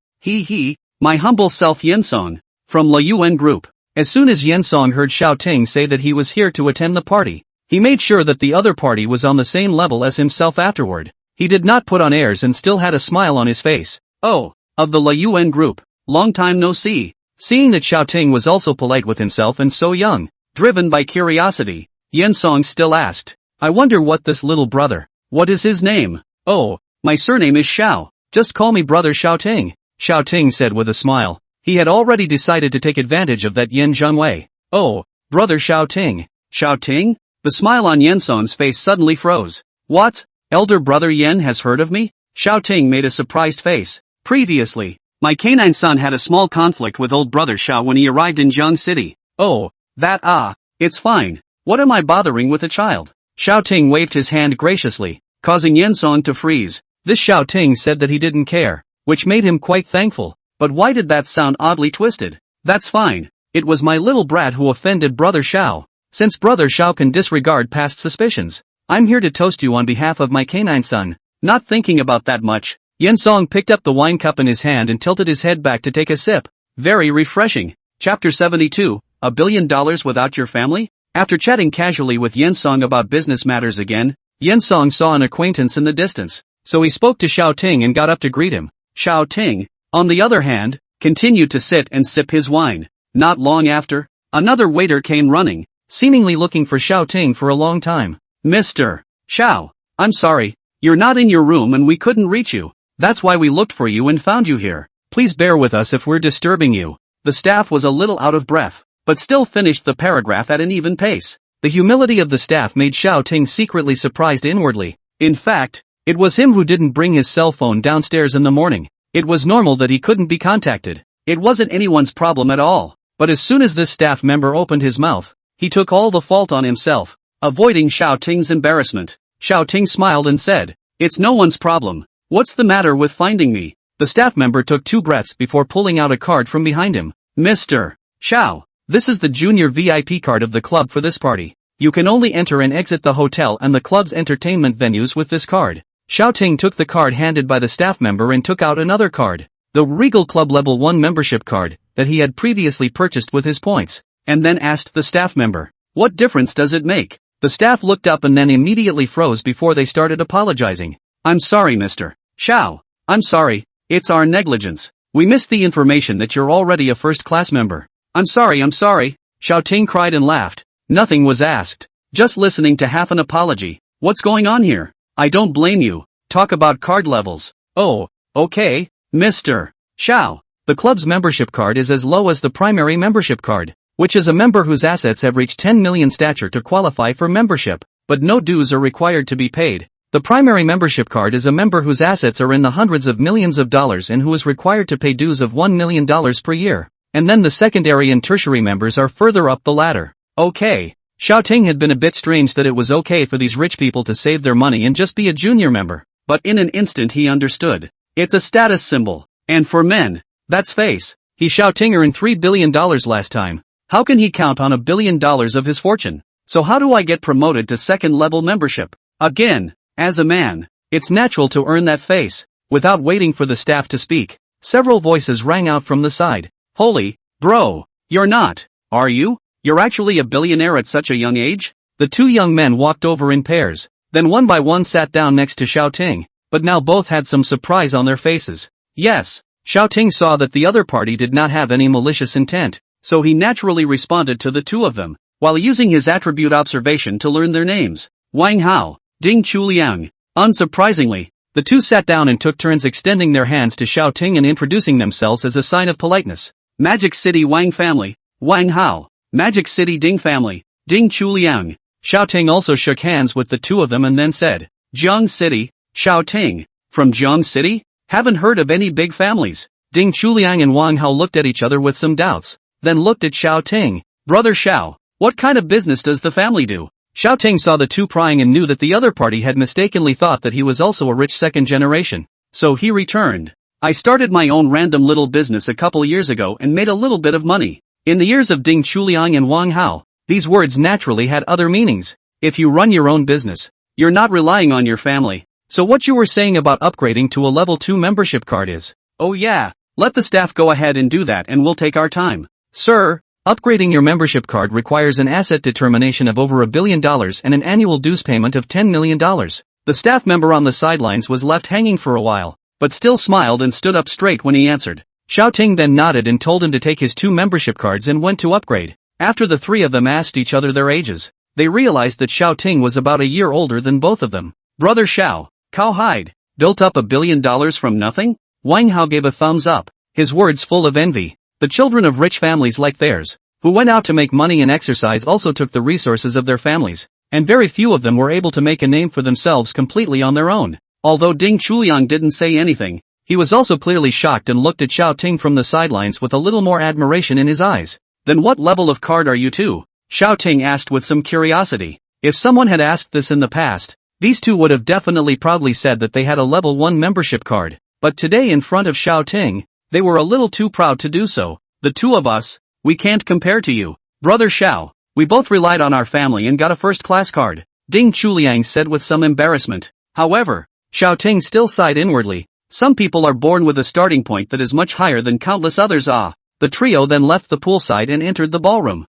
My humble self Yin Song, from Le Yuan Group. As soon as Yin Song heard Xiao Ting say that he was here to attend the party, he made sure that the other party was on the same level as himself afterward. He did not put on airs and still had a smile on his face. Oh, of the Le Yuan Group, long time no see. Seeing that Xiao Ting was also polite with himself and so young, driven by curiosity, Yin Song still asked, I wonder what this little brother, what is his name? Oh, my surname is Xiao, just call me brother Xiao Ting. Xiao Ting said with a smile. He had already decided to take advantage of that Yin Zhangwei. Oh, brother Xiao Ting. Xiao Ting? The smile on Yin Song's face suddenly froze. What? Elder brother Yin has heard of me? Xiao Ting made a surprised face. Previously, my canine son had a small conflict with old brother Xiao when he arrived in Jiang City. Oh, that it's fine. What am I bothering with a child? Xiao Ting waved his hand graciously, causing Yin Song to freeze. This Xiao Ting said that he didn't care, which made him quite thankful. But why did that sound oddly twisted? That's fine. It was my little brat who offended Brother Xiao. Since Brother Xiao can disregard past suspicions, I'm here to toast you on behalf of my canine son. Not thinking about that much, Yen Song picked up the wine cup in his hand and tilted his head back to take a sip. Very refreshing. Chapter 72, $1 billion without your family? After chatting casually with Yen Song about business matters again, Yen Song saw an acquaintance in the distance, so he spoke to Xiao Ting and got up to greet him. Xiao Ting, on the other hand, continued to sit and sip his wine. Not long after, another waiter came running, seemingly looking for Xiao Ting for a long time. Mr. Xiao, I'm sorry, you're not in your room and we couldn't reach you. That's why we looked for you and found you here. Please bear with us if we're disturbing you. The staff was a little out of breath, but still finished the paragraph at an even pace. The humility of the staff made Xiao Ting secretly surprised inwardly. In fact, it was him who didn't bring his cell phone downstairs in the morning. It was normal that he couldn't be contacted. It wasn't anyone's problem at all. But as soon as this staff member opened his mouth, he took all the fault on himself. Avoiding Xiao Ting's embarrassment, Xiao Ting smiled and said, "It's no one's problem. What's the matter with finding me?" The staff member took 2 breaths before pulling out a card from behind him. Mr. Xiao, this is the junior VIP card of the club for this party. You can only enter and exit the hotel and the club's entertainment venues with this card. Xiao Ting took the card handed by the staff member and took out another card. The Regal Club Level 1 membership card that he had previously purchased with his points, and then asked the staff member, "What difference does it make?" The staff looked up and then immediately froze before they started apologizing. "I'm sorry, Mr. Xiao. I'm sorry, it's our negligence. We missed the information that you're already a first-class member. I'm sorry. Xiao Ting cried and laughed. Nothing was asked. Just listening to half an apology. What's going on here? I don't blame you. Talk about card levels. Oh, okay, Mr. Xiao. The club's membership card is as low as the primary membership card, which is a member whose assets have reached 10 million stature to qualify for membership, but no dues are required to be paid. The primary membership card is a member whose assets are in the hundreds of millions of dollars and who is required to pay dues of $1 million per year. And then the secondary and tertiary members are further up the ladder. Okay. Xiao Ting had been a bit strange that it was okay for these rich people to save their money and just be a junior member. But in an instant he understood. It's a status symbol. And for men, that's face. Xiao Ting earned $3 billion last time. How can he count on $1 billion of his fortune? So how do I get promoted to second level membership? Again, as a man, it's natural to earn that face. Without waiting for the staff to speak, several voices rang out from the side. Holy, bro, you're not, are you? You're actually a billionaire at such a young age? The 2 young men walked over in pairs, then one by one sat down next to Xiao Ting, but now both had some surprise on their faces. Yes, Xiao Ting saw that the other party did not have any malicious intent, so he naturally responded to the 2 of them, while using his attribute observation to learn their names. Wang Hao, Ding Chuliang. Unsurprisingly, the 2 sat down and took turns extending their hands to Xiao Ting and introducing themselves as a sign of politeness. Magic City Wang family, Wang Hao. Magic City Ding family, Ding Chuliang. Xiao Ting also shook hands with the 2 of them and then said, Jiang City, Xiao Ting. From Jiang City? Haven't heard of any big families. Ding Chuliang and Wang Hao looked at each other with some doubts, then looked at Xiao Ting. Brother Xiao, what kind of business does the family do? Xiao Ting saw the 2 prying and knew that the other party had mistakenly thought that he was also a rich second generation. So he returned. I started my own random little business a couple years ago and made a little bit of money. In the ears of Ding Chuliang and Wang Hao, these words naturally had other meanings. If you run your own business, you're not relying on your family. So what you were saying about upgrading to a level 2 membership card is, oh yeah, let the staff go ahead and do that and we'll take our time. Sir, upgrading your membership card requires an asset determination of over $1 billion and an annual dues payment of $10 million. The staff member on the sidelines was left hanging for a while, but still smiled and stood up straight when he answered. Xiao Ting then nodded and told him to take his 2 membership cards and went to upgrade. After the 3 of them asked each other their ages, they realized that Xiao Ting was about a year older than both of them. Brother Xiao, cowhide, built up $1 billion from nothing? Wang Hao gave a thumbs up, his words full of envy. The children of rich families like theirs, who went out to make money and exercise also took the resources of their families, and very few of them were able to make a name for themselves completely on their own. Although Ding Chuliang didn't say anything, he was also clearly shocked and looked at Xiao Ting from the sidelines with a little more admiration in his eyes. Then what level of card are you 2? Xiao Ting asked with some curiosity. If someone had asked this in the past, these 2 would have definitely proudly said that they had a level 1 membership card. But today in front of Xiao Ting, They were a little too proud to do so. The two of us, we can't compare to you. Brother Xiao, we both relied on our family and got a first-class card, Ding Chuliang said with some embarrassment. However, Xiao Ting still sighed inwardly. Some people are born with a starting point that is much higher than countless others. The trio then left the poolside and entered the ballroom.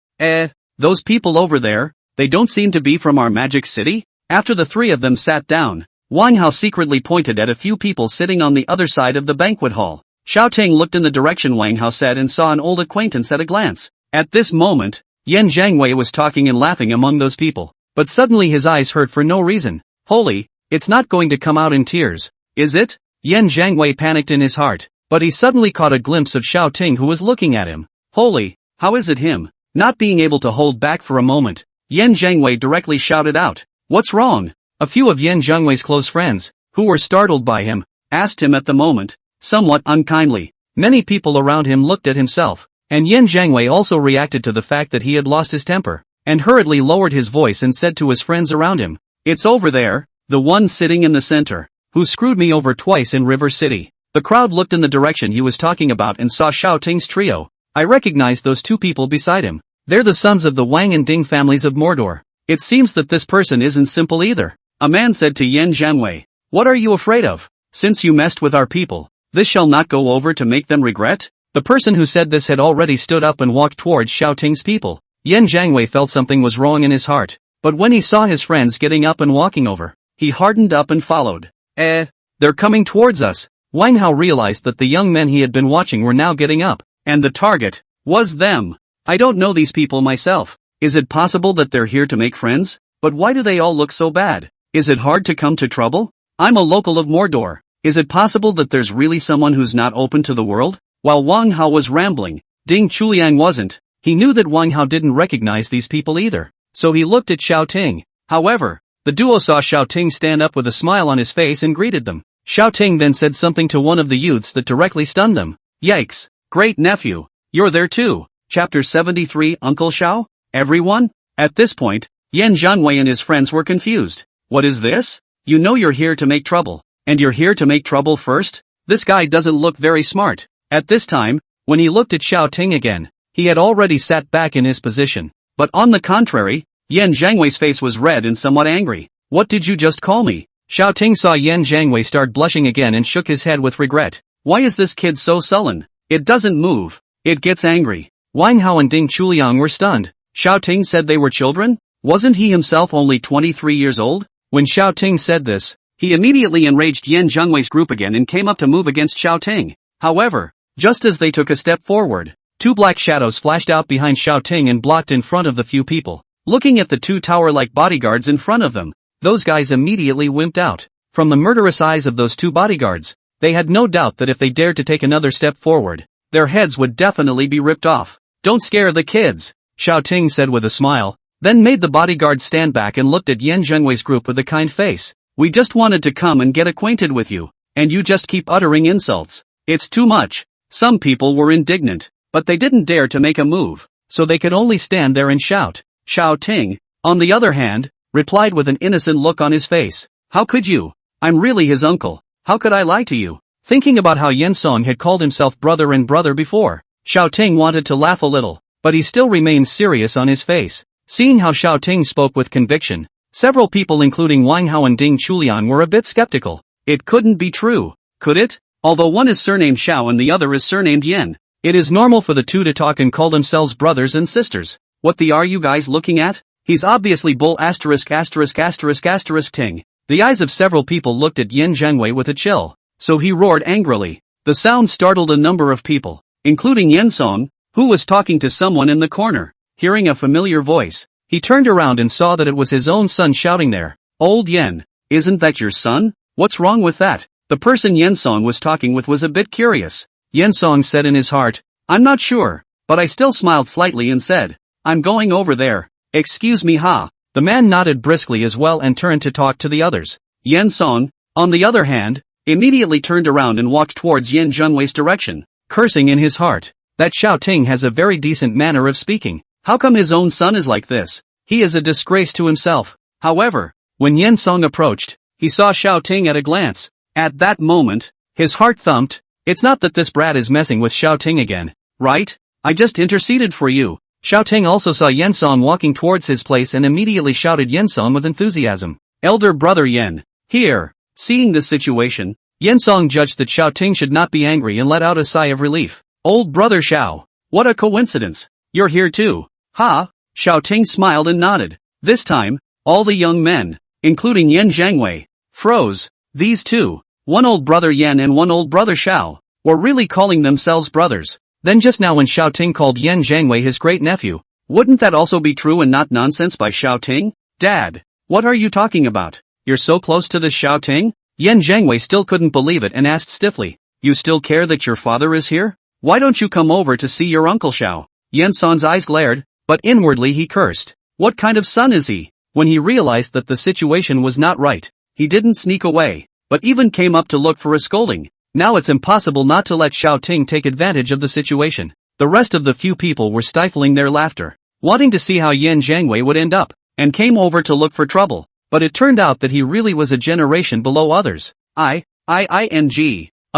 Those people over there, they don't seem to be from our magic city? After the three of them sat down, Wang Hao secretly pointed at a few people sitting on the other side of the banquet hall. Xiao Ting looked in the direction Wang Hao said and saw an old acquaintance at a glance. At this moment, Yan Zhangwei was talking and laughing among those people. But suddenly his eyes hurt for no reason. Holy, it's not going to come out in tears, is it? Yan Zhangwei panicked in his heart, but he suddenly caught a glimpse of Xiao Ting who was looking at him. Holy, how is it him? Not being able to hold back for a moment, Yan Zhangwei directly shouted out, "What's wrong?" A few of Yan Zhangwei's close friends, who were startled by him, asked him at the moment, somewhat unkindly. Many people around him looked at himself, and Yan Zhangwei also reacted to the fact that he had lost his temper, and hurriedly lowered his voice and said to his friends around him, "It's over there, the one sitting in the center, who screwed me over twice in River City." The crowd looked in the direction he was talking about and saw Xiao Ting's trio. I recognized those two people beside him. They're the sons of the Wang and Ding families of Mordor. It seems that this person isn't simple either. A man said to Yan Zhangwei, "What are you afraid of? Since you messed with our people, this shall not go over to make them regret?" The person who said this had already stood up and walked towards Xiao Ting's people. Yan Zhangwei felt something was wrong in his heart, but when he saw his friends getting up and walking over, he hardened up and followed. They're coming towards us. Wang Hao realized that the young men he had been watching were now getting up, and the target was them. I don't know these people myself. Is it possible that they're here to make friends? But why do they all look so bad? Is it hard to come to trouble? I'm a local of Mordor. Is it possible that there's really someone who's not open to the world? While Wang Hao was rambling, Ding Chuliang wasn't. He knew that Wang Hao didn't recognize these people either, so he looked at Xiao Ting. However, the duo saw Xiao Ting stand up with a smile on his face and greeted them. Xiao Ting then said something to one of the youths that directly stunned them. "Yikes, great nephew, you're there too." Chapter 73 Uncle Xiao? Everyone? At this point, Yan Zhangwei and his friends were confused. What is this? You know you're here to make trouble, and you're here to make trouble first? This guy doesn't look very smart. At this time, when he looked at Xiao Ting again, he had already sat back in his position. But on the contrary, Yan Zhangwei's face was red and somewhat angry. "What did you just call me?" Xiao Ting saw Yan Zhangwei start blushing again and shook his head with regret. Why is this kid so sullen? It doesn't move. It gets angry. Wang Hao and Ding Chuliang were stunned. Xiao Ting said they were children? Wasn't he himself only 23 years old? When Xiao Ting said this, he immediately enraged Yan Zhangwei's group again and came up to move against Xiao Ting. However, just as they took a step forward, two black shadows flashed out behind Xiao Ting and blocked in front of the few people. Looking at the two tower-like bodyguards in front of them, those guys immediately wimped out. From the murderous eyes of those two bodyguards, they had no doubt that if they dared to take another step forward, their heads would definitely be ripped off. "Don't scare the kids," Xiao Ting said with a smile, then made the bodyguards stand back and looked at Yan Zhengwei's group with a kind face. "We just wanted to come and get acquainted with you, and you just keep uttering insults. It's too much." Some people were indignant, but they didn't dare to make a move, so they could only stand there and shout. Xiao Ting, on the other hand, replied with an innocent look on his face. "How could you? I'm really his uncle. How could I lie to you?" Thinking about how Yen Song had called himself brother and brother before, Xiao Ting wanted to laugh a little, but he still remained serious on his face. Seeing how Xiao Ting spoke with conviction, several people including Wang Hao and Ding Chulian were a bit skeptical. It couldn't be true, could it? Although one is surnamed Xiao and the other is surnamed Yen, it is normal for the two to talk and call themselves brothers and sisters. What the are you guys looking at? He's obviously bull asterisk asterisk asterisk asterisk Ting. The eyes of several people looked at Yin Zhengwei with a chill, so he roared angrily. The sound startled a number of people, including Yen Song, who was talking to someone in the corner. Hearing a familiar voice, he turned around and saw that it was his own son shouting there. "Old Yen, isn't that your son? What's wrong with that?" The person Yen Song was talking with was a bit curious. Yen Song said in his heart, "I'm not sure," but I still smiled slightly and said, "I'm going over there." "Excuse me, ha." The man nodded briskly as well and turned to talk to the others. Yen Song, on the other hand, immediately turned around and walked towards Yen Zhengwei's direction, cursing in his heart. That Xiao Ting has a very decent manner of speaking. How come his own son is like this? He is a disgrace to himself. However, when Yen Song approached, he saw Xiao Ting at a glance. At that moment, his heart thumped, It's not that this brat is messing with Xiao Ting again, right? I just interceded for you. Xiao Ting also saw Yen Song walking towards his place and immediately shouted Yen Song with enthusiasm. Elder brother Yen, here. Seeing this situation, Yen Song judged that Xiao Ting should not be angry and let out a sigh of relief. Old brother Xiao, what a coincidence. You're here too. Ha? Xiao Ting smiled and nodded. This time, all the young men, including Yen Zhangwei, froze. These two, one old brother Yen and one old brother Xiao, were really calling themselves brothers. Then just now when Xiao Ting called Yen Zhangwei his great-nephew, wouldn't that also be true and not nonsense by Xiao Ting? Dad, what are you talking about? You're so close to this Xiao Ting? Yen Zhangwei still couldn't believe it and asked stiffly, you still care that your father is here? Why don't you come over to see your uncle Xiao? Yen Song's eyes glared, but inwardly he cursed. What kind of son is he? When he realized that the situation was not right, he didn't sneak away, but even came up to look for a scolding. Now it's impossible not to let Xiao Ting take advantage of the situation. The rest of the few people were stifling their laughter, wanting to see how Yen Zhangwei would end up, and came over to look for trouble. But it turned out that he really was a generation below others. A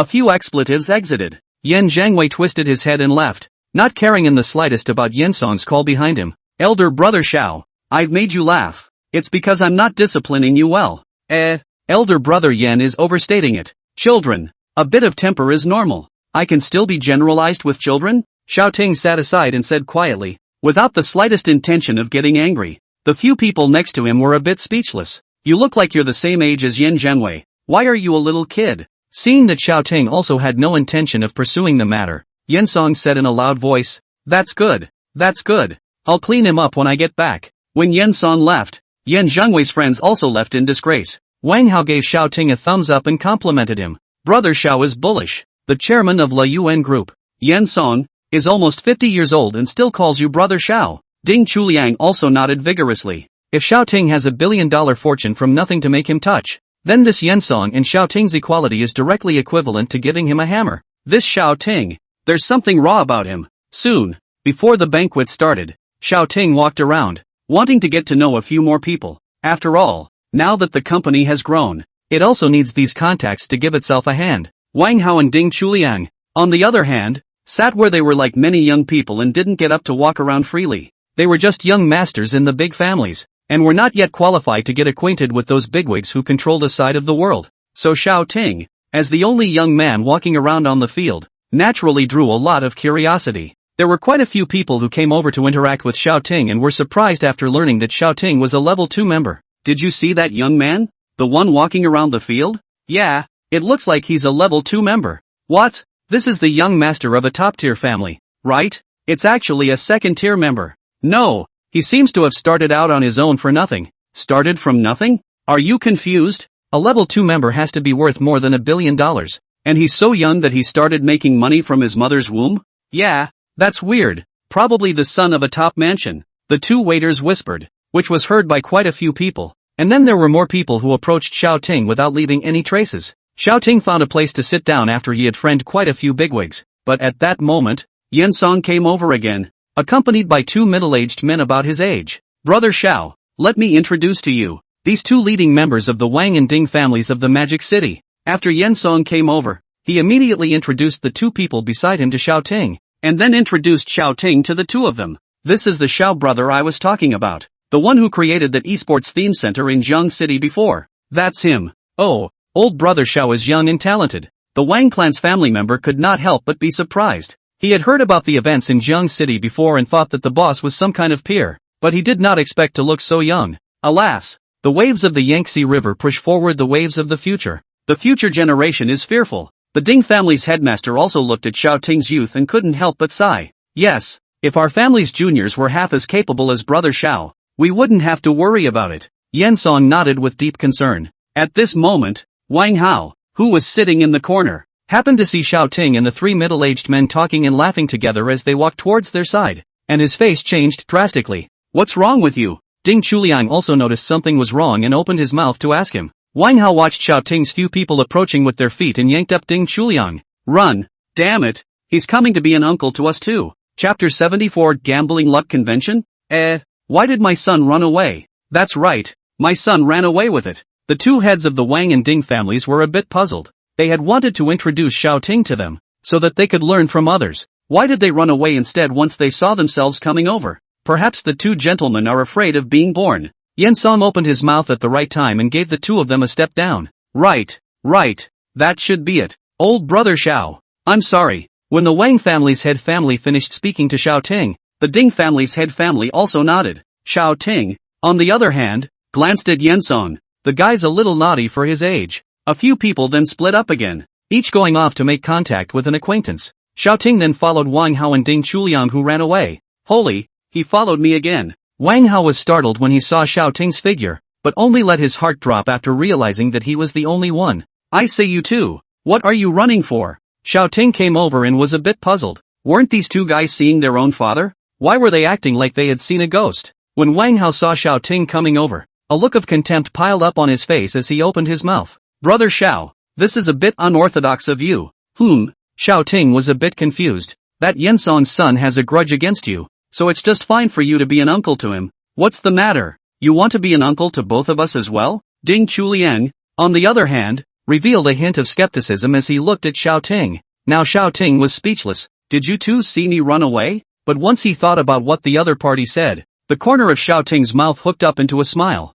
few expletives exited. Yen Zhangwei twisted his head and left, not caring in the slightest about Yen Song's call behind him. Elder brother Xiao, I've made you laugh. It's because I'm not disciplining you well. Elder brother Yen is overstating it. Children, a bit of temper is normal. I can still be generalized with children? Xiao Ting sat aside and said quietly, without the slightest intention of getting angry. The few people next to him were a bit speechless. You look like you're the same age as Yen Zhangwei. Why are you a little kid? Seeing that Xiao Ting also had no intention of pursuing the matter, Yen Song said in a loud voice, that's good. That's good. I'll clean him up when I get back. When Yen Song left, Yen Zhangwei's friends also left in disgrace. Wang Hao gave Xiao Ting a thumbs up and complimented him. Brother Xiao is bullish. The chairman of La Yuan Group, Yen Song, is almost 50 years old and still calls you brother Xiao. Ding Chuliang also nodded vigorously. If Xiao Ting has $1 billion fortune from nothing to make him touch, then this Yen Song and Xiao Ting's equality is directly equivalent to giving him a hammer. This Xiao Ting, there's something raw about him. Soon, before the banquet started, Xiao Ting walked around, wanting to get to know a few more people. After all, now that the company has grown, it also needs these contacts to give itself a hand. Wang Hao and Ding Chuliang, on the other hand, sat where they were like many young people and didn't get up to walk around freely. They were just young masters in the big families, and were not yet qualified to get acquainted with those bigwigs who controlled a side of the world. So Xiao Ting, as the only young man walking around on the field, naturally drew a lot of curiosity. There were quite a few people who came over to interact with Xiao Ting and were surprised after learning that Xiao Ting was a level 2 member. Did you see that young man? The one walking around the field? Yeah, it looks like he's a level 2 member. What? This is the young master of a top-tier family, right? It's actually a second-tier member. No, he seems to have started out on his own for nothing. Started from nothing? Are you confused? A level 2 member has to be worth more than $1 billion. And he's so young that he started making money from his mother's womb? Yeah, that's weird. Probably the son of a top mansion. The two waiters whispered, which was heard by quite a few people. And then there were more people who approached Xiao Ting without leaving any traces. Xiao Ting found a place to sit down after he had friended quite a few bigwigs. But at that moment, Yen Song came over again, accompanied by two middle-aged men about his age. Brother Xiao, let me introduce to you these two leading members of the Wang and Ding families of the Magic City. After Yen Song came over, he immediately introduced the two people beside him to Xiao Ting, and then introduced Xiao Ting to the two of them. This is the Xiao brother I was talking about. The one who created that esports theme center in Jiang City before. That's him. Oh, old brother Xiao is young and talented. The Wang clan's family member could not help but be surprised. He had heard about the events in Jiang City before and thought that the boss was some kind of peer, but he did not expect to look so young. Alas, the waves of the Yangtze River push forward the waves of the future. The future generation is fearful. The Ding family's headmaster also looked at Xiao Ting's youth and couldn't help but sigh. Yes, if our family's juniors were half as capable as brother Xiao, we wouldn't have to worry about it. Yen Song nodded with deep concern. At this moment, Wang Hao, who was sitting in the corner, happened to see Xiao Ting and the three middle-aged men talking and laughing together as they walked towards their side, and his face changed drastically. What's wrong with you? Ding Chuliang also noticed something was wrong and opened his mouth to ask him. Wang Hao watched Xiao Ting's few people approaching with their feet and yanked up Ding Chuliang. Run! Damn it! He's coming to be an uncle to us too. Chapter 74 Gambling Luck Convention? Why did my son run away? That's right, my son ran away with it. The two heads of the Wang and Ding families were a bit puzzled. They had wanted to introduce Xiaoting to them, so that they could learn from others. Why did they run away instead once they saw themselves coming over? Perhaps the two gentlemen are afraid of being born. Yensong opened his mouth at the right time and gave the two of them a step down. Right. That should be it. Old brother Xiao. I'm sorry. When the Wang family's head family finished speaking to Xiaoting, the Ding family's head family also nodded. Xiaoting, on the other hand, glanced at Yensong. The guy's a little naughty for his age. A few people then split up again, each going off to make contact with an acquaintance. Xiaoting then followed Wang Hao and Ding Chuliang, who ran away. Holy, he followed me again. Wang Hao was startled when he saw Xiaoting's figure, but only let his heart drop after realizing that he was the only one. I say, you too, what are you running for? Xiaoting came over and was a bit puzzled. Weren't these two guys seeing their own father? Why were they acting like they had seen a ghost? When Wang Hao saw Xiaoting coming over, a look of contempt piled up on his face as he opened his mouth. Brother Xiao, this is a bit unorthodox of you. Xiaoting was a bit confused. That Yensong's son has a grudge against you, so it's just fine for you to be an uncle to him. What's the matter? You want to be an uncle to both of us as well? Ding Chuliang, on the other hand, revealed a hint of skepticism as he looked at Xiaoting. Now Xiaoting was speechless. Did you two see me run away? But once he thought about what the other party said, the corner of Xiaoting's mouth hooked up into a smile.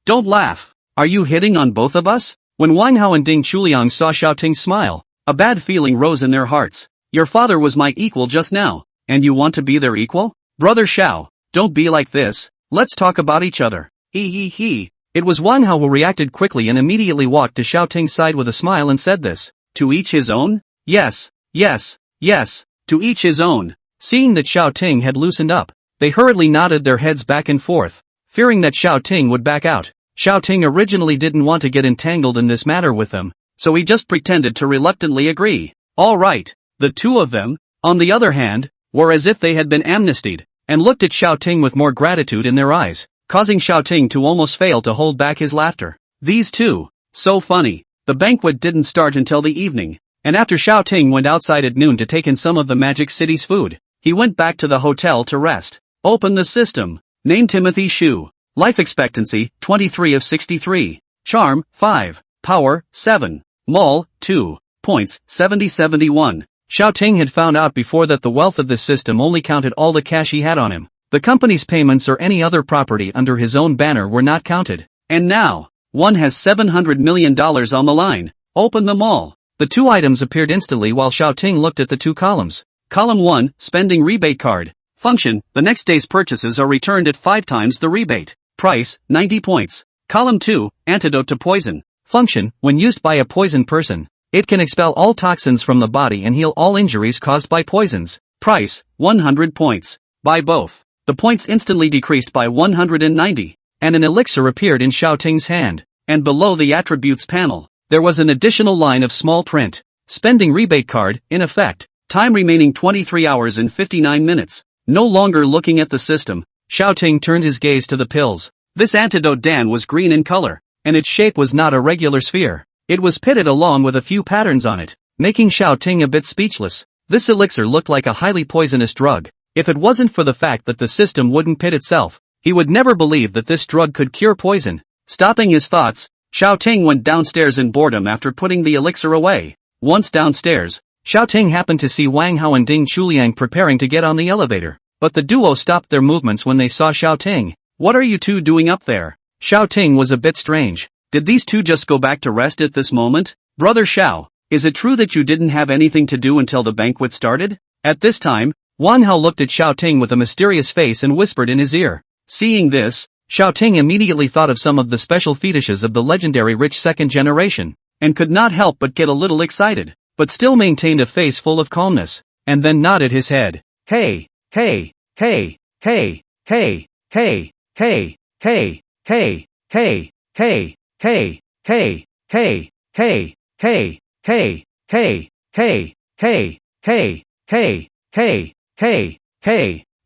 Don't laugh. Are you hitting on both of us? When Wang Hao and Ding Chuliang saw Xiaoting smile, a bad feeling rose in their hearts. Your father was my equal just now, and you want to be their equal? Brother Xiao, don't be like this. Let's talk about each other. He. It was Wang Hao who reacted quickly and immediately walked to Xiaoting's side with a smile and said this. To each his own? Yes, to each his own. Seeing that Xiaoting had loosened up, they hurriedly nodded their heads back and forth, fearing that Xiaoting would back out. Xiaoting originally didn't want to get entangled in this matter with them, so he just pretended to reluctantly agree. All right. The two of them, on the other hand, were as if they had been amnestied, and looked at Xiaoting with more gratitude in their eyes, causing Xiaoting to almost fail to hold back his laughter. These two, so funny. The banquet didn't start until the evening, and after Xiaoting went outside at noon to take in some of the Magic City's food, he went back to the hotel to rest. Open the system. Name Timothy Xu. Life expectancy, 23 of 63. Charm, 5. Power, 7. Mall, 2. Points, 70-71. Xiaoting had found out before that the wealth of this system only counted all the cash he had on him. The company's payments or any other property under his own banner were not counted. And now, one has $700 million on the line. Open them all. The two items appeared instantly while Xiaoting looked at the two columns. Column 1, spending rebate card. Function, the next day's purchases are returned at 5 times the rebate. Price, 90 points. Column 2, antidote to poison. Function, when used by a poisoned person, it can expel all toxins from the body and heal all injuries caused by poisons. Price, 100 points. Buy both. The points instantly decreased by 190, and an elixir appeared in Xiaoting's hand. And below the attributes panel, there was an additional line of small print. Spending rebate card, in effect. Time remaining 23 hours and 59 minutes. No longer looking at the system, Xiaoting turned his gaze to the pills. This antidote Dan was green in color, and its shape was not a regular sphere. It was pitted along with a few patterns on it, making Xiaoting a bit speechless. This elixir looked like a highly poisonous drug. If it wasn't for the fact that the system wouldn't pit itself, he would never believe that this drug could cure poison. Stopping his thoughts, Xiaoting went downstairs in boredom after putting the elixir away. Once downstairs, Xiaoting happened to see Wang Hao and Ding Chuliang preparing to get on the elevator, but the duo stopped their movements when they saw Xiaoting. What are you two doing up there? Xiaoting was a bit strange. Did these two just go back to rest at this moment? Brother Xiao, is it true that you didn't have anything to do until the banquet started? At this time, Wang Hao looked at Xiaoting with a mysterious face and whispered in his ear. Seeing this, Xiaoting immediately thought of some of the special fetishes of the legendary rich second generation, and could not help but get a little excited, but still maintained a face full of calmness, and then nodded his head. Hey.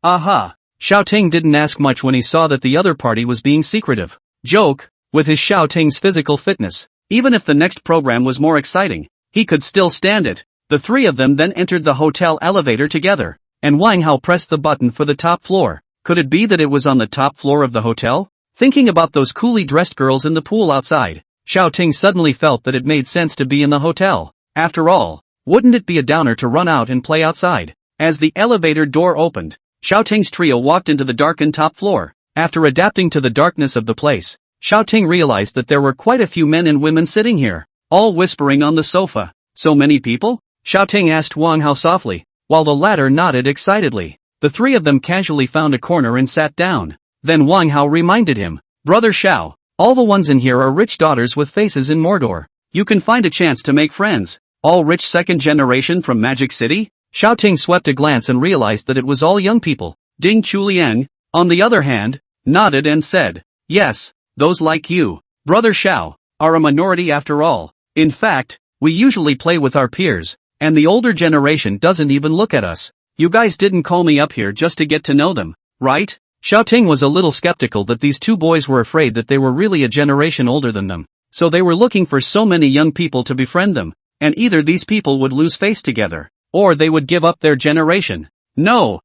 Aha! Xiaoting didn't ask much when he saw that the other party was being secretive. Joke, with his Xiaoting's physical fitness, even if the next program was more exciting, he could still stand it. The three of them then entered the hotel elevator together, and Wang Hao pressed the button for the top floor. Could it be that it was on the top floor of the hotel? Thinking about those coolly dressed girls in the pool outside, Xiao Ting suddenly felt that it made sense to be in the hotel. After all, wouldn't it be a downer to run out and play outside? As the elevator door opened, Xiao Ting's trio walked into the darkened top floor. After adapting to the darkness of the place, Xiao Ting realized that there were quite a few men and women sitting here, all whispering on the sofa. So many people? Xiao Ting asked Wang Hao softly, while the latter nodded excitedly. The three of them casually found a corner and sat down. Then Wang Hao reminded him, "Brother Xiao, all the ones in here are rich daughters with faces in Mordor. You can find a chance to make friends. All rich second generation from Magic City?" Xiao Ting swept a glance and realized that it was all young people. Ding Chuliang, on the other hand, nodded and said, "Yes, those like you, Brother Xiao, are a minority after all. In fact, we usually play with our peers, and the older generation doesn't even look at us. You guys didn't call me up here just to get to know them, right?" Xiao Ting was a little skeptical that these two boys were afraid that they were really a generation older than them. So they were looking for so many young people to befriend them, and either these people would lose face together, or they would give up their generation. No,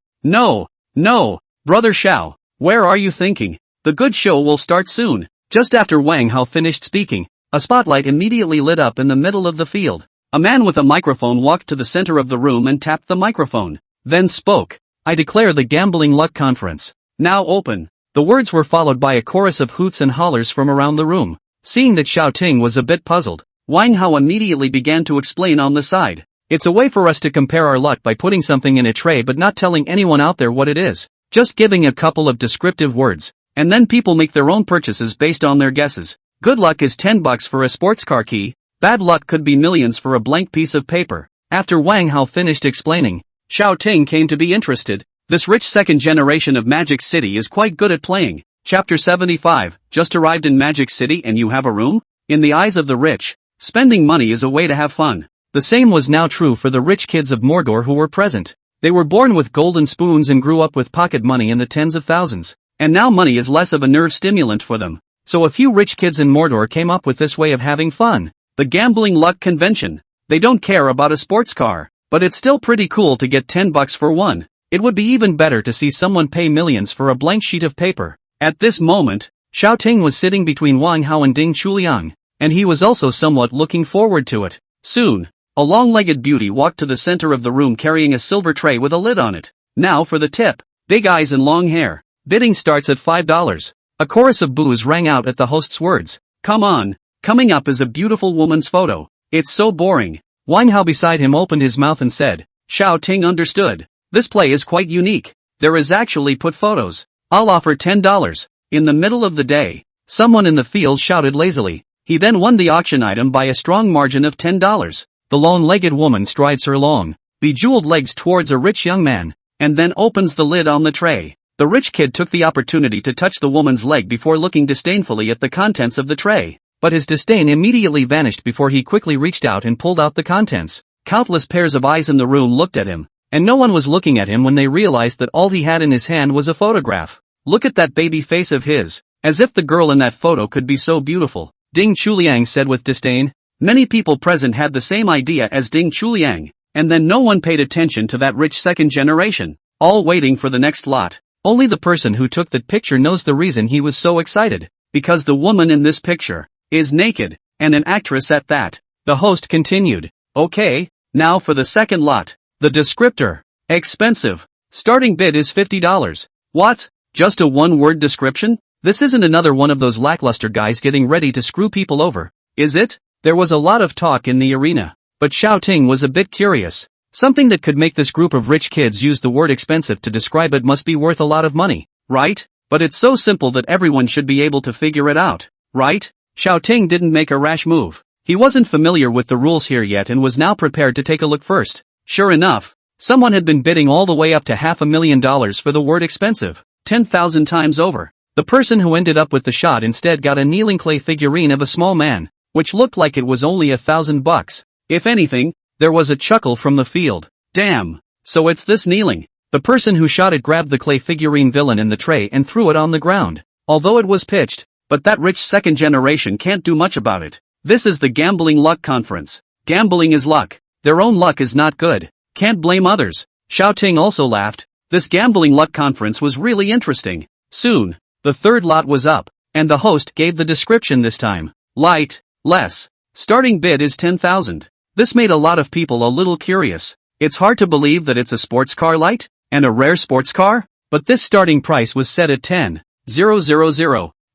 Brother Xiao, where are you thinking? The good show will start soon. Just after Wang Hao finished speaking, a spotlight immediately lit up in the middle of the field. A man with a microphone walked to the center of the room and tapped the microphone, then spoke. "I declare the Gambling Luck Conference now open." The words were followed by a chorus of hoots and hollers from around the room. Seeing that Xiao Ting was a bit puzzled, Wang Hao immediately began to explain on the side. "It's a way for us to compare our luck by putting something in a tray but not telling anyone out there what it is. Just giving a couple of descriptive words, and then people make their own purchases based on their guesses. Good luck is $10 for a sports car key, bad luck could be millions for a blank piece of paper." After Wang Hao finished explaining, Xiao Ting came to be interested. This rich second generation of Magic City is quite good at playing. Chapter 75, just arrived in Magic City and you have a room? In the eyes of the rich, spending money is a way to have fun. The same was now true for the rich kids of Mordor who were present. They were born with golden spoons and grew up with pocket money in the tens of thousands. And now money is less of a nerve stimulant for them. So a few rich kids in Mordor came up with this way of having fun. The Gambling Luck Convention. They don't care about a sports car, but it's still pretty cool to get $10 for one. It would be even better to see someone pay millions for a blank sheet of paper. At this moment, Xiao Ting was sitting between Wang Hao and Ding Chuliang, and he was also somewhat looking forward to it. Soon, a long-legged beauty walked to the center of the room carrying a silver tray with a lid on it. "Now for the tip. Big eyes and long hair. Bidding starts at $5. A chorus of boos rang out at the host's words. "Come on, coming up is a beautiful woman's photo. It's so boring." Wang Hao beside him opened his mouth and said. Xiao Ting understood. "This play is quite unique. There is actually put photos. I'll offer $10. In the middle of the day, someone in the field shouted lazily. He then won the auction item by a strong margin of $10. The long-legged woman strides her long, bejeweled legs towards a rich young man, and then opens the lid on the tray. The rich kid took the opportunity to touch the woman's leg before looking disdainfully at the contents of the tray. But his disdain immediately vanished before he quickly reached out and pulled out the contents. Countless pairs of eyes in the room looked at him, and no one was looking at him when they realized that all he had in his hand was a photograph. "Look at that baby face of his, as if the girl in that photo could be so beautiful," Ding Chuliang said with disdain. Many people present had the same idea as Ding Chuliang, and then no one paid attention to that rich second generation, all waiting for the next lot. Only the person who took that picture knows the reason he was so excited, because the woman in this picture is naked, and an actress at that. The host continued. "Okay, now for the second lot. The descriptor. Expensive. Starting bid is $50. What? Just a one-word description? This isn't another one of those lackluster guys getting ready to screw people over, is it?" There was a lot of talk in the arena, but Xiao Ting was a bit curious. Something that could make this group of rich kids use the word expensive to describe it must be worth a lot of money, right? But it's so simple that everyone should be able to figure it out, right? Xiao Ting didn't make a rash move. He wasn't familiar with the rules here yet and was now prepared to take a look first. Sure enough, someone had been bidding all the way up to $500,000 for the word expensive, 10,000 times over. The person who ended up with the shot instead got a kneeling clay figurine of a small man, which looked like it was only $1,000. If anything, there was a chuckle from the field. Damn, so it's this kneeling. The person who shot it grabbed the clay figurine villain in the tray and threw it on the ground. Although it was pitched, but that rich second generation can't do much about it. This is the Gambling Luck Conference. Gambling is luck. Their own luck is not good. Can't blame others. Xiao Ting also laughed. This Gambling Luck Conference was really interesting. Soon, the third lot was up, and the host gave the description this time. Light, Less. Starting bid is 10,000. This made a lot of people a little curious. It's hard to believe that it's a sports car light, and a rare sports car, but this starting price was set at 10,000,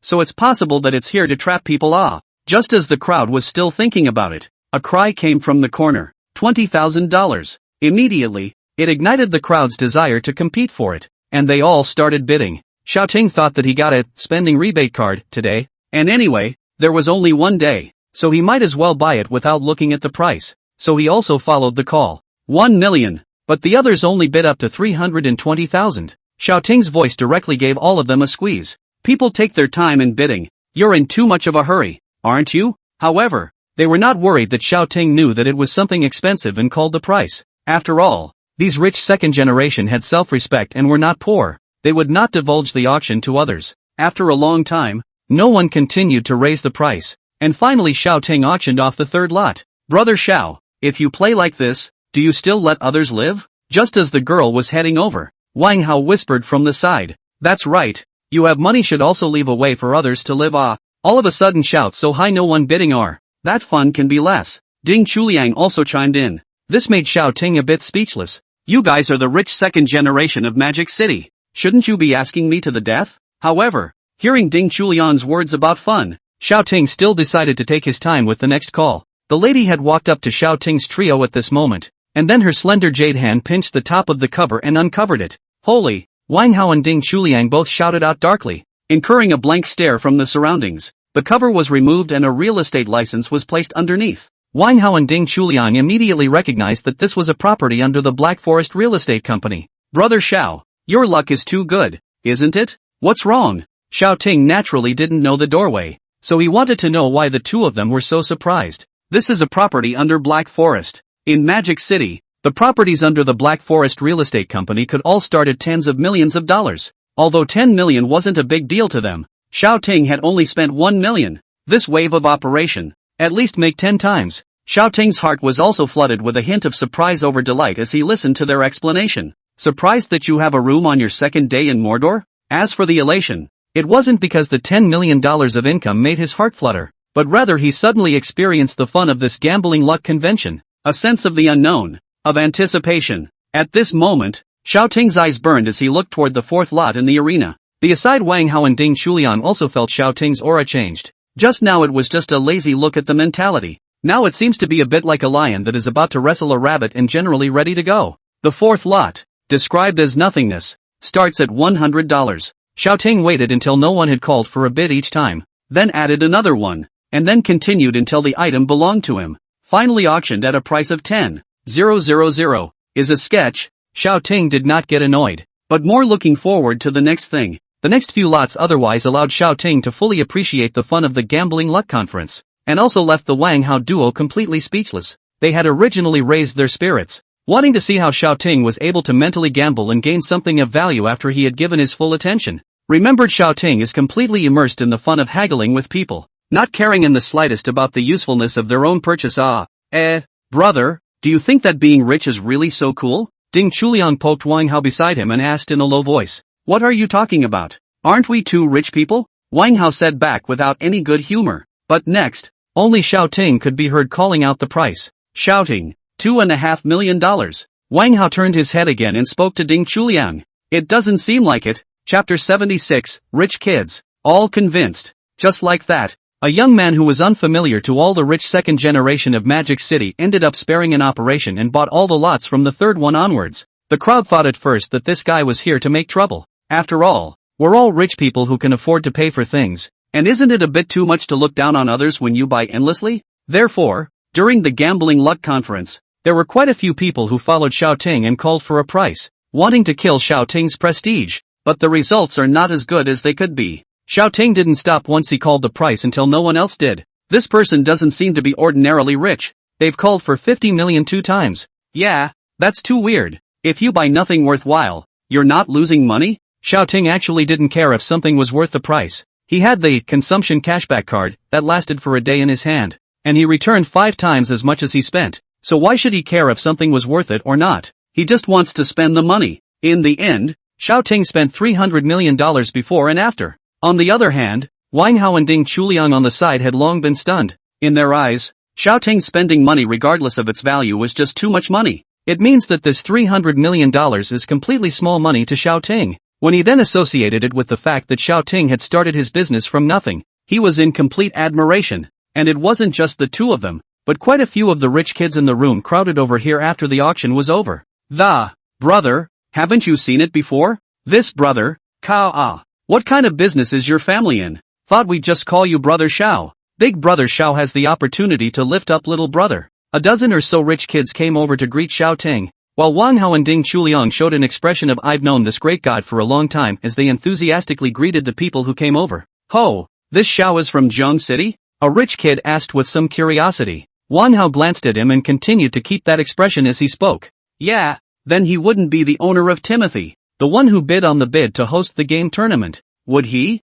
so it's possible that it's here to trap people off. Just as the crowd was still thinking about it, a cry came from the corner, $20,000. Immediately, it ignited the crowd's desire to compete for it, and they all started bidding. Xiaoting thought that he got a spending rebate card today, and anyway, there was only one day, so he might as well buy it without looking at the price, so he also followed the call. 1 million, but the others only bid up to 320,000. Xiaoting's voice directly gave all of them a squeeze. People take their time in bidding. You're in too much of a hurry, aren't you? However, they were not worried that Xiaoting knew that it was something expensive and called the price. After all, these rich second generation had self-respect and were not poor. They would not divulge the auction to others. After a long time, no one continued to raise the price, and finally Xiaoting auctioned off the third lot. Brother Xiao, if you play like this, do you still let others live? Just as the girl was heading over, Wang Hao whispered from the side. That's right. You have money should also leave a way for others to live. All of a sudden shouts so high no one bidding are. That fun can be less. Ding Chuliang also chimed in. This made Xiaoting a bit speechless. You guys are the rich second generation of Magic City. Shouldn't you be asking me to the death? However, hearing Ding Chuliang's words about fun, Xiaoting still decided to take his time with the next call. The lady had walked up to Xiaoting's trio at this moment, and then her slender jade hand pinched the top of the cover and uncovered it. Holy! Wang Hao and Ding Chuliang both shouted out darkly, incurring a blank stare from the surroundings. The cover was removed and a real estate license was placed underneath. Wang Hao and Ding Chuliang immediately recognized that this was a property under the Black Forest Real Estate Company. Brother Xiao, your luck is too good, isn't it? What's wrong? Xiaoting naturally didn't know the doorway, so he wanted to know why the two of them were so surprised. This is a property under Black Forest. In Magic City, the properties under the Black Forest Real Estate Company could all start at tens of millions of dollars. Although 10 million wasn't a big deal to them, Xiaoting had only spent 1 million. This wave of operation, at least make 10 times. Xiaoting's heart was also flooded with a hint of surprise over delight as he listened to their explanation. Surprised that you have a room on your second day in Mordor? As for the elation, it wasn't because the $10 million of income made his heart flutter, but rather he suddenly experienced the fun of this gambling luck convention, a sense of the unknown, of anticipation. At this moment, Xiaoting's eyes burned as he looked toward the fourth lot in the arena. The aside Wang Hao and Ding Chuliang also felt Xiaoting's aura changed. Just now it was just a lazy look at the mentality. Now it seems to be a bit like a lion that is about to wrestle a rabbit and generally ready to go. The fourth lot, described as nothingness, starts at $100. Xiaoting waited until no one had called for a bid each time, then added another one, and then continued until the item belonged to him. Finally auctioned at a price of 10,000. Is a sketch. Xiaoting did not get annoyed, but more looking forward to the next thing. The next few lots otherwise allowed Xiaoting to fully appreciate the fun of the gambling luck conference, and also left the Wang Hao duo completely speechless. They had originally raised their spirits, wanting to see how Xiaoting was able to mentally gamble and gain something of value after he had given his full attention. Remembered Xiaoting is completely immersed in the fun of haggling with people, not caring in the slightest about the usefulness of their own purchase. Brother, do you think that being rich is really so cool? Ding Chuliang poked Wang Hao beside him and asked in a low voice. What are you talking about? Aren't we two rich people? Wang Hao said back without any good humor. But next, only Xiaoting could be heard calling out the price, shouting, $2.5 million. Wang Hao turned his head again and spoke to Ding Chuliang. It doesn't seem like it. Chapter 76, Rich Kids. All convinced. Just like that, a young man who was unfamiliar to all the rich second generation of Magic City ended up sparing an operation and bought all the lots from the third one onwards. The crowd thought at first that this guy was here to make trouble. After all, we're all rich people who can afford to pay for things, and isn't it a bit too much to look down on others when you buy endlessly? Therefore, during the gambling luck conference, there were quite a few people who followed Xiaoting and called for a price, wanting to kill Xiaoting's prestige, but the results are not as good as they could be. Xiaoting didn't stop once he called the price until no one else did. This person doesn't seem to be ordinarily rich. They've called for 50 million 2 times. Yeah, that's too weird. If you buy nothing worthwhile, you're not losing money? Xiaoting actually didn't care if something was worth the price. He had the consumption cashback card that lasted for a day in his hand, and he returned 5 times as much as he spent. So why should he care if something was worth it or not? He just wants to spend the money. In the end, Xiaoting spent $300 million before and after. On the other hand, Wang Hao and Ding Chuliang on the side had long been stunned. In their eyes, Xiaoting spending money regardless of its value was just too much money. It means that this $300 million is completely small money to Xiaoting. When he then associated it with the fact that Xiaoting had started his business from nothing, he was in complete admiration. And it wasn't just the two of them, but quite a few of the rich kids in the room crowded over here after the auction was over. Brother, haven't you seen it before? This brother, Kao. What kind of business is your family in? Thought we'd just call you Brother Xiao. Big Brother Xiao has the opportunity to lift up little brother. A dozen or so rich kids came over to greet Xiaoting, while Wang Hao and Ding Chuliang showed an expression of "I've known this great god for a long time" as they enthusiastically greeted the people who came over. Ho, this Xiao is from Zheng City? A rich kid asked with some curiosity. Wang Hao glanced at him and continued to keep that expression as he spoke. Yeah, then he wouldn't be the owner of Timothy, the one who bid on the bid to host the game tournament, would he?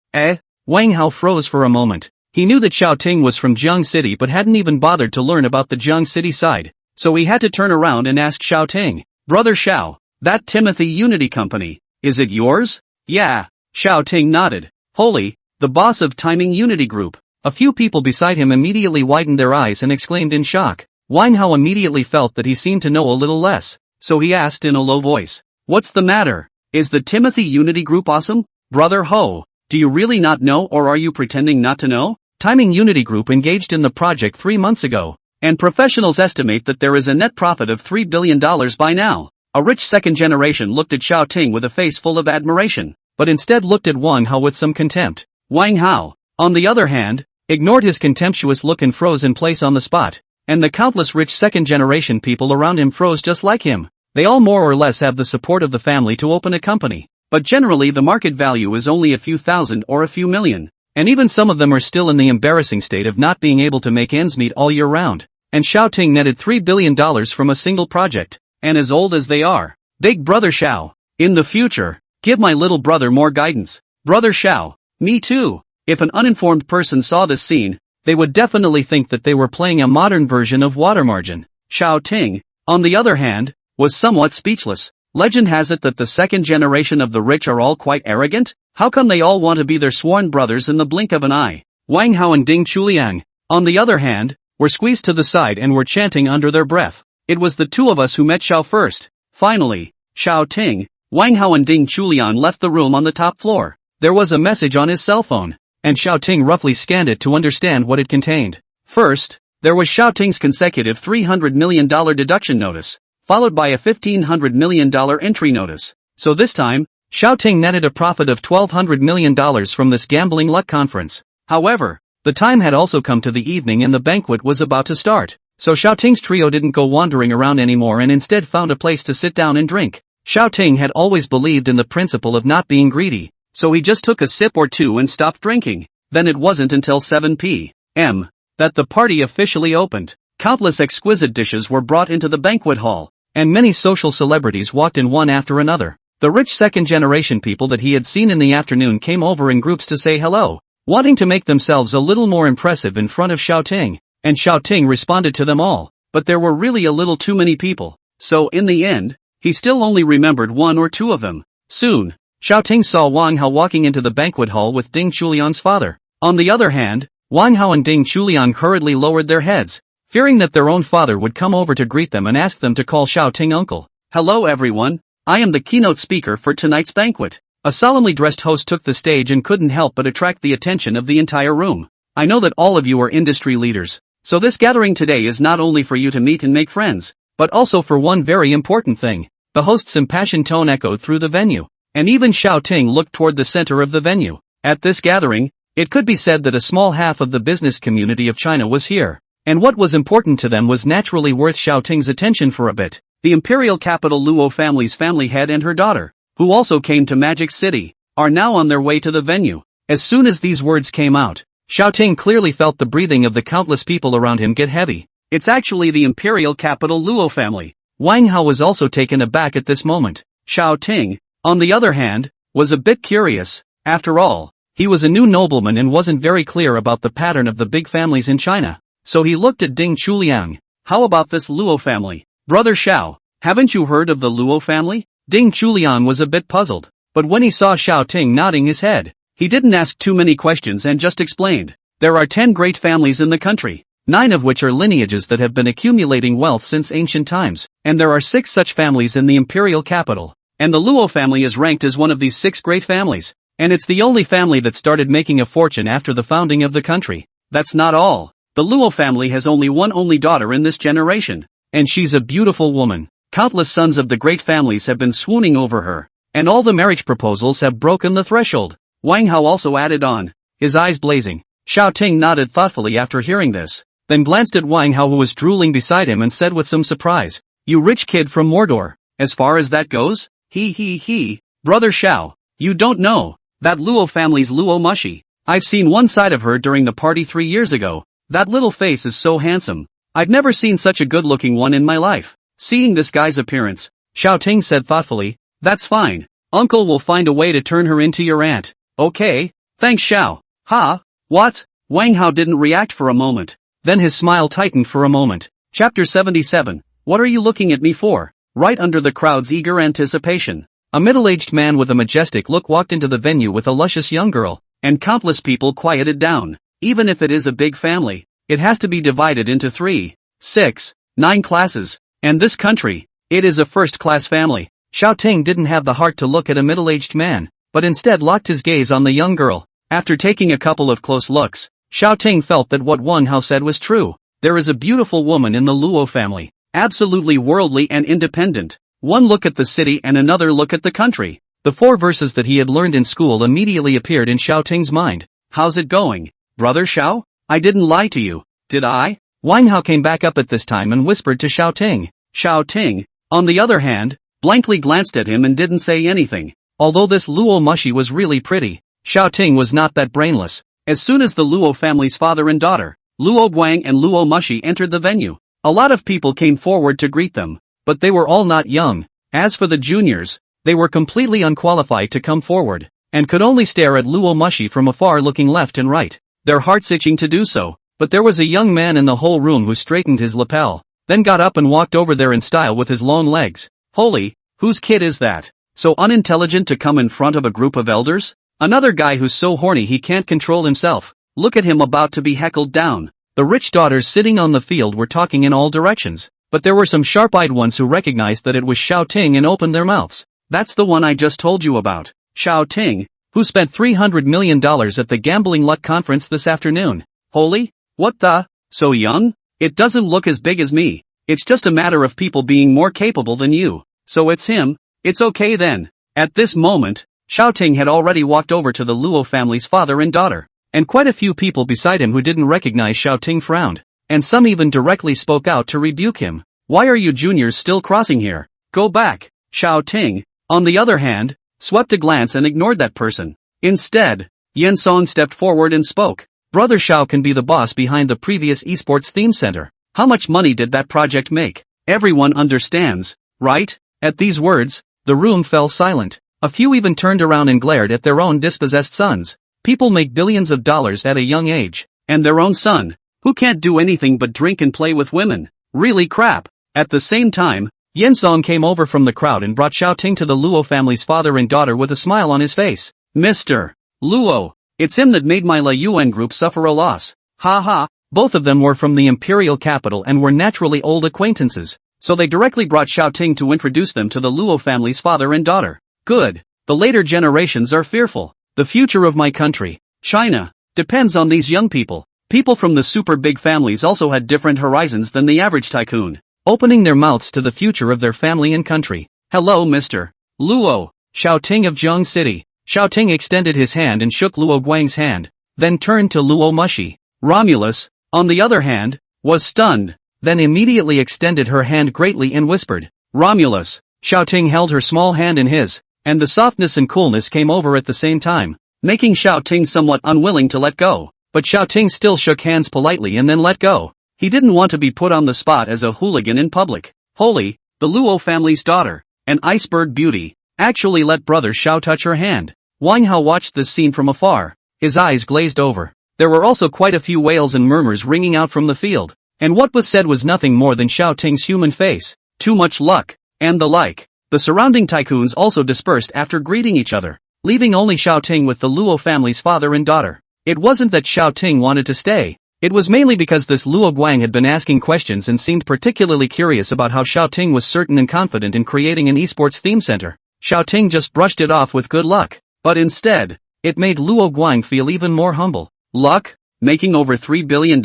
Wang Hao froze for a moment. He knew that Xiaoting was from Zheng City but hadn't even bothered to learn about the Zheng City side, so he had to turn around and ask Xiaoting, Brother Xiao, that Timothy Unity Company, is it yours? Yeah, Xiaoting nodded. Holy, the boss of Timing Unity Group. A few people beside him immediately widened their eyes and exclaimed in shock. Wang Hao immediately felt that he seemed to know a little less, so he asked in a low voice, what's the matter? Is the Timothy Unity Group awesome? Brother Ho, do you really not know or are you pretending not to know? Timing Unity Group engaged in the project 3 months ago, and professionals estimate that there is a net profit of $3 billion by now. A rich second generation looked at Xiaoting with a face full of admiration, but instead looked at Wang Hao with some contempt. Wang Hao, on the other hand, ignored his contemptuous look and froze in place on the spot, and the countless rich second generation people around him froze just like him. They all more or less have the support of the family to open a company, but generally the market value is only a few thousand or a few million. And even some of them are still in the embarrassing state of not being able to make ends meet all year round. And Xiaoting netted $3 billion from a single project. And as old as they are, Big Brother Xiao, in the future, give my little brother more guidance. Brother Xiao, me too. If an uninformed person saw this scene, they would definitely think that they were playing a modern version of Watermargin. Xiaoting, on the other hand, was somewhat speechless. Legend has it that the second generation of the rich are all quite arrogant. How come they all want to be their sworn brothers in the blink of an eye? Wang Hao and Ding Chuliang, on the other hand, were squeezed to the side and were chanting under their breath. It was the two of us who met Xiao first. Finally, Xiaoting, Wang Hao and Ding Chuliang left the room on the top floor. There was a message on his cell phone, and Xiaoting roughly scanned it to understand what it contained. First, there was Xiaoting's consecutive $300 million deduction notice, followed by a $1,500 million entry notice. So this time, Xiaoting netted a profit of $1,200 million from this gambling luck conference. However, the time had also come to the evening and the banquet was about to start. So Xiaoting's trio didn't go wandering around anymore and instead found a place to sit down and drink. Xiaoting had always believed in the principle of not being greedy, so he just took a sip or two and stopped drinking. Then it wasn't until 7 p.m. that the party officially opened. Countless exquisite dishes were brought into the banquet hall, and many social celebrities walked in one after another. The rich second-generation people that he had seen in the afternoon came over in groups to say hello, wanting to make themselves a little more impressive in front of Xiaoting, and Xiaoting responded to them all, but there were really a little too many people, so in the end, he still only remembered one or two of them. Soon, Xiaoting saw Wang Hao walking into the banquet hall with Ding Chuliang's father. On the other hand, Wang Hao and Ding Chuliang hurriedly lowered their heads, fearing that their own father would come over to greet them and ask them to call Xiaoting uncle. Hello everyone. I am the keynote speaker for tonight's banquet. A solemnly dressed host took the stage and couldn't help but attract the attention of the entire room. I know that all of you are industry leaders, so this gathering today is not only for you to meet and make friends, but also for one very important thing. The host's impassioned tone echoed through the venue, and even Xiaoting looked toward the center of the venue. At this gathering, it could be said that a small half of the business community of China was here, and what was important to them was naturally worth Xiaoting's attention for a bit. The imperial capital Luo family's family head and her daughter, who also came to Magic City, are now on their way to the venue. As soon as these words came out, Xiaoting clearly felt the breathing of the countless people around him get heavy. It's actually the imperial capital Luo family. Wang Hao was also taken aback at this moment. Xiaoting, on the other hand, was a bit curious. After all, he was a new nobleman and wasn't very clear about the pattern of the big families in China. So he looked at Ding Chuliang. How about this Luo family? Brother Xiao, haven't you heard of the Luo family? Ding Chuliang was a bit puzzled, but when he saw Xiaoting nodding his head, he didn't ask too many questions and just explained. There are 10 great families in the country. 9 of which are lineages that have been accumulating wealth since ancient times, and there are 6 such families in the imperial capital. And the Luo family is ranked as one of these 6 great families. And it's the only family that started making a fortune after the founding of the country. That's not all. The Luo family has only one only daughter in this generation. And she's a beautiful woman. Countless sons of the great families have been swooning over her. And all the marriage proposals have broken the threshold. Wang Hao also added on, his eyes blazing. Xiao Ting nodded thoughtfully after hearing this, then glanced at Wang Hao, who was drooling beside him, and said with some surprise, "You rich kid from Mordor. As far as that goes? He. Brother Xiao, you don't know. That Luo family's Luo Mushi. I've seen one side of her during the party 3 years ago. That little face is so handsome. I've never seen such a good-looking one in my life." Seeing this guy's appearance, Xiao Ting said thoughtfully, "That's fine. Uncle will find a way to turn her into your aunt." "Okay, thanks Xiao." "Ha? What?" Wang Hao didn't react for a moment. Then his smile tightened for a moment. Chapter 77. What are you looking at me for? Right under the crowd's eager anticipation, a middle-aged man with a majestic look walked into the venue with a luscious young girl, and countless people quieted down. Even if it is a big family, it has to be divided into 3, 6, 9 classes. And this country, it is a first-class family. Xiao Ting didn't have the heart to look at a middle-aged man, but instead locked his gaze on the young girl. After taking a couple of close looks, Xiao Ting felt that what Wang Hao said was true. There is a beautiful woman in the Luo family, absolutely worldly and independent. One look at the city and another look at the country. The 4 verses that he had learned in school immediately appeared in Xiao Ting's mind. "How's it going, brother Xiao? I didn't lie to you, did I?" Wang Hao came back up at this time and whispered to Xiao Ting. Xiao Ting, on the other hand, blankly glanced at him and didn't say anything. Although this Luo Mushi was really pretty, Xiao Ting was not that brainless. As soon as the Luo family's father and daughter, Luo Guang and Luo Mushi, entered the venue, a lot of people came forward to greet them, but they were all not young. As for the juniors, they were completely unqualified to come forward, and could only stare at Luo Mushi from afar, looking left and right, their hearts itching to do so. But there was a young man in the whole room who straightened his lapel, then got up and walked over there in style with his long legs. "Holy, whose kid is that? So unintelligent to come in front of a group of elders? Another guy who's so horny he can't control himself. Look at him about to be heckled down." The rich daughters sitting on the field were talking in all directions, but there were some sharp-eyed ones who recognized that it was Xiao Ting and opened their mouths. "That's the one I just told you about. Xiao Ting, who spent $300 million at the Gambling Luck Conference this afternoon. Holy, what the? So young? It doesn't look as big as me. It's just a matter of people being more capable than you. So it's him? It's okay then." At this moment, Xiao Ting had already walked over to the Luo family's father and daughter, and quite a few people beside him who didn't recognize Xiao Ting frowned, and some even directly spoke out to rebuke him. "Why are you juniors still crossing here? Go back." Xiao Ting, on the other hand, swept a glance and ignored that person. Instead, Yan Song stepped forward and spoke. "Brother Xiao can be the boss behind the previous esports theme center. How much money did that project make? Everyone understands, right?" At these words, the room fell silent. A few even turned around and glared at their own dispossessed sons. People make billions of dollars at a young age, and their own son, who can't do anything but drink and play with women. Really crap. At the same time, Yen Song came over from the crowd and brought Xiao Ting to the Luo family's father and daughter with a smile on his face. "Mr. Luo, it's him that made my La Yuan group suffer a loss. Ha ha." Both of them were from the imperial capital and were naturally old acquaintances, so they directly brought Xiao Ting to introduce them to the Luo family's father and daughter. "Good. The later generations are fearful. The future of my country, China, depends on these young people." People from the super big families also had different horizons than the average tycoon, opening their mouths to the future of their family and country. "Hello Mr. Luo, Xiao Ting of Zhang City." Xiao Ting extended his hand and shook Luo Guang's hand, then turned to Luo Mushi. Romulus, on the other hand, was stunned, then immediately extended her hand greatly and whispered, "Romulus." Xiao Ting held her small hand in his, and the softness and coolness came over at the same time, making Xiao Ting somewhat unwilling to let go. But Xiao Ting still shook hands politely and then let go. He didn't want to be put on the spot as a hooligan in public. Holy, the Luo family's daughter, an iceberg beauty, actually let brother Xiao touch her hand. Wang Hao watched this scene from afar, his eyes glazed over. There were also quite a few wails and murmurs ringing out from the field, and what was said was nothing more than Xiao Ting's human face. "Too much luck," and the like. The surrounding tycoons also dispersed after greeting each other, leaving only Xiao Ting with the Luo family's father and daughter. It wasn't that Xiao Ting wanted to stay, It was mainly because this Luo Guang had been asking questions and seemed particularly curious about how Xiaoting was certain and confident in creating an esports theme center. Xiaoting just brushed it off with good luck. But instead, it made Luo Guang feel even more humble. Luck? Making over $3 billion?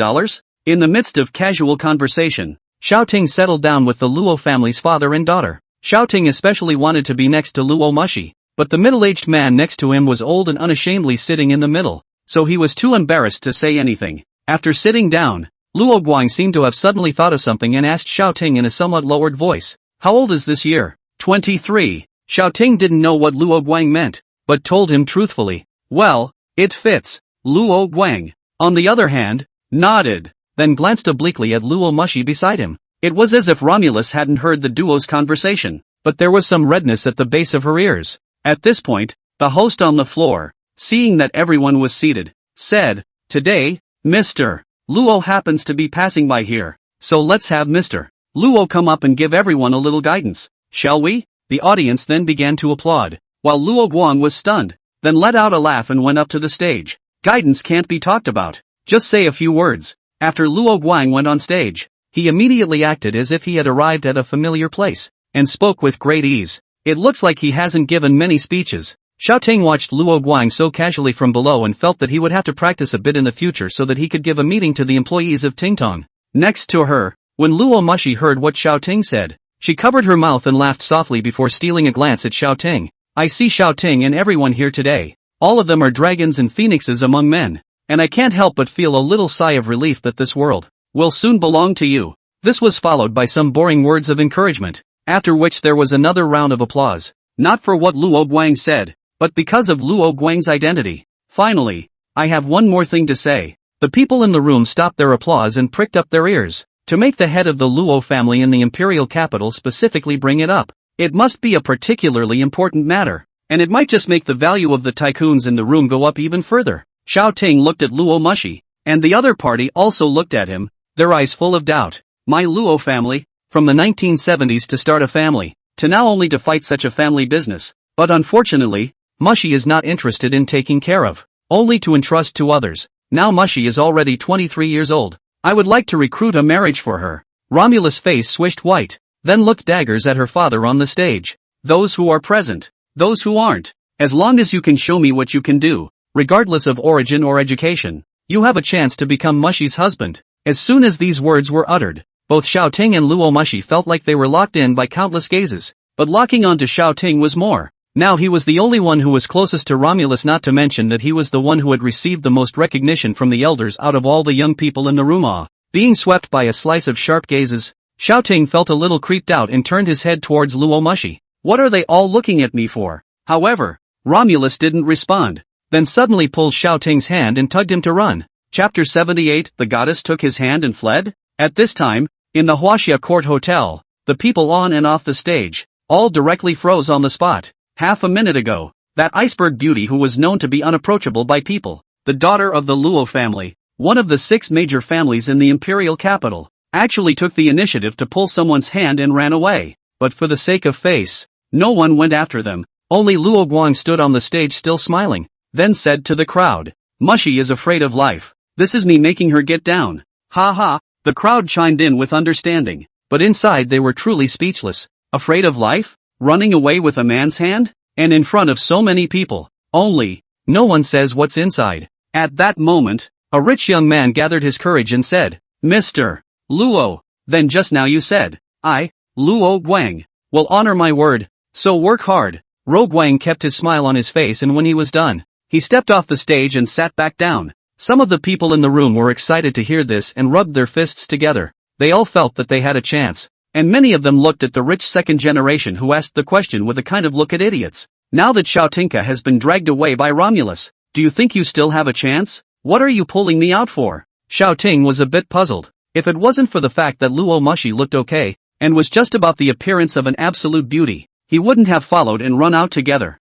In the midst of casual conversation, Xiaoting settled down with the Luo family's father and daughter. Xiaoting especially wanted to be next to Luo Mushi, but the middle-aged man next to him was old and unashamedly sitting in the middle, so he was too embarrassed to say anything. After sitting down, Luo Guang seemed to have suddenly thought of something and asked Xiaoting in a somewhat lowered voice, "How old is this year?" 23. Xiaoting didn't know what Luo Guang meant, but told him truthfully, "Well, it fits." Luo Guang, on the other hand, nodded, then glanced obliquely at Luo Mushi beside him. It was as if Romulus hadn't heard the duo's conversation, but there was some redness at the base of her ears. At this point, the host on the floor, seeing that everyone was seated, said, "Today, Mr. Luo happens to be passing by here, so let's have Mr. Luo come up and give everyone a little guidance, shall we?" The audience then began to applaud, while Luo Guang was stunned, then let out a laugh and went up to the stage. Guidance can't be talked about, just say a few words. After Luo Guang went on stage, he immediately acted as if he had arrived at a familiar place, and spoke with great ease. It looks like he hasn't given many speeches. Xiaoting watched Luo Guang so casually from below and felt that he would have to practice a bit in the future so that he could give a meeting to the employees of Tingtong. Next to her, when Luo Mushi heard what Xiaoting said, she covered her mouth and laughed softly before stealing a glance at Xiaoting. "I see Xiaoting and everyone here today. All of them are dragons and phoenixes among men, and I can't help but feel a little sigh of relief that this world will soon belong to you." This was followed by some boring words of encouragement, after which there was another round of applause, not for what Luo Guang said, but because of Luo Guang's identity. Finally, "I have one more thing to say." The people in the room stopped their applause and pricked up their ears. To make the head of the Luo family in the imperial capital specifically bring it up, it must be a particularly important matter, and it might just make the value of the tycoons in the room go up even further. Xiaoting looked at Luo Mushi, and the other party also looked at him, their eyes full of doubt. My Luo family, from the 1970s to start a family, to now only to fight such a family business. But unfortunately, Mushi is not interested in taking care of, only to entrust to others. Now Mushi is already 23 years old. I would like to recruit a marriage for her. Romulus' face swished white, then looked daggers at her father on the stage. Those who are present, those who aren't, as long as you can show me what you can do, regardless of origin or education, you have a chance to become Mushi's husband. As soon as these words were uttered, both Xiaoting and Luo Mushi felt like they were locked in by countless gazes, but locking onto Xiaoting was more. Now he was the only one who was closest to Romulus, not to mention that he was the one who had received the most recognition from the elders out of all the young people in the room. Being swept by a slice of sharp gazes, Xiaoting felt a little creeped out and turned his head towards Luo Mushi. What are they all looking at me for? However, Romulus didn't respond, then suddenly pulled Xiaoting's hand and tugged him to run. Chapter 78. The goddess took his hand and fled? At this time, in the Huaxia Court Hotel, the people on and off the stage, all directly froze on the spot. Half a minute ago, that iceberg beauty who was known to be unapproachable by people, the daughter of the Luo family, one of the 6 major families in the imperial capital, actually took the initiative to pull someone's hand and ran away. But for the sake of face, no one went after them. Only Luo Guang stood on the stage still smiling, then said to the crowd, "Mushi is afraid of life. This is me making her get down." Ha ha. The crowd chimed in with understanding, but inside they were truly speechless. Afraid of life? Running away with a man's hand? And in front of so many people. Only, no one says what's inside. At that moment, a rich young man gathered his courage and said, "Mr. Luo, then just now you said, I, Luo Guang, will honor my word, so work hard." Luo Guang kept his smile on his face, and when he was done, he stepped off the stage and sat back down. Some of the people in the room were excited to hear this and rubbed their fists together. They all felt that they had a chance. And many of them looked at the rich second generation who asked the question with a kind of look at idiots. Now that Xiaotinka has been dragged away by Romulus, do you think you still have a chance? What are you pulling me out for? Xiaoting was a bit puzzled. If it wasn't for the fact that Luo Mushi looked okay, and was just about the appearance of an absolute beauty, he wouldn't have followed and run out together.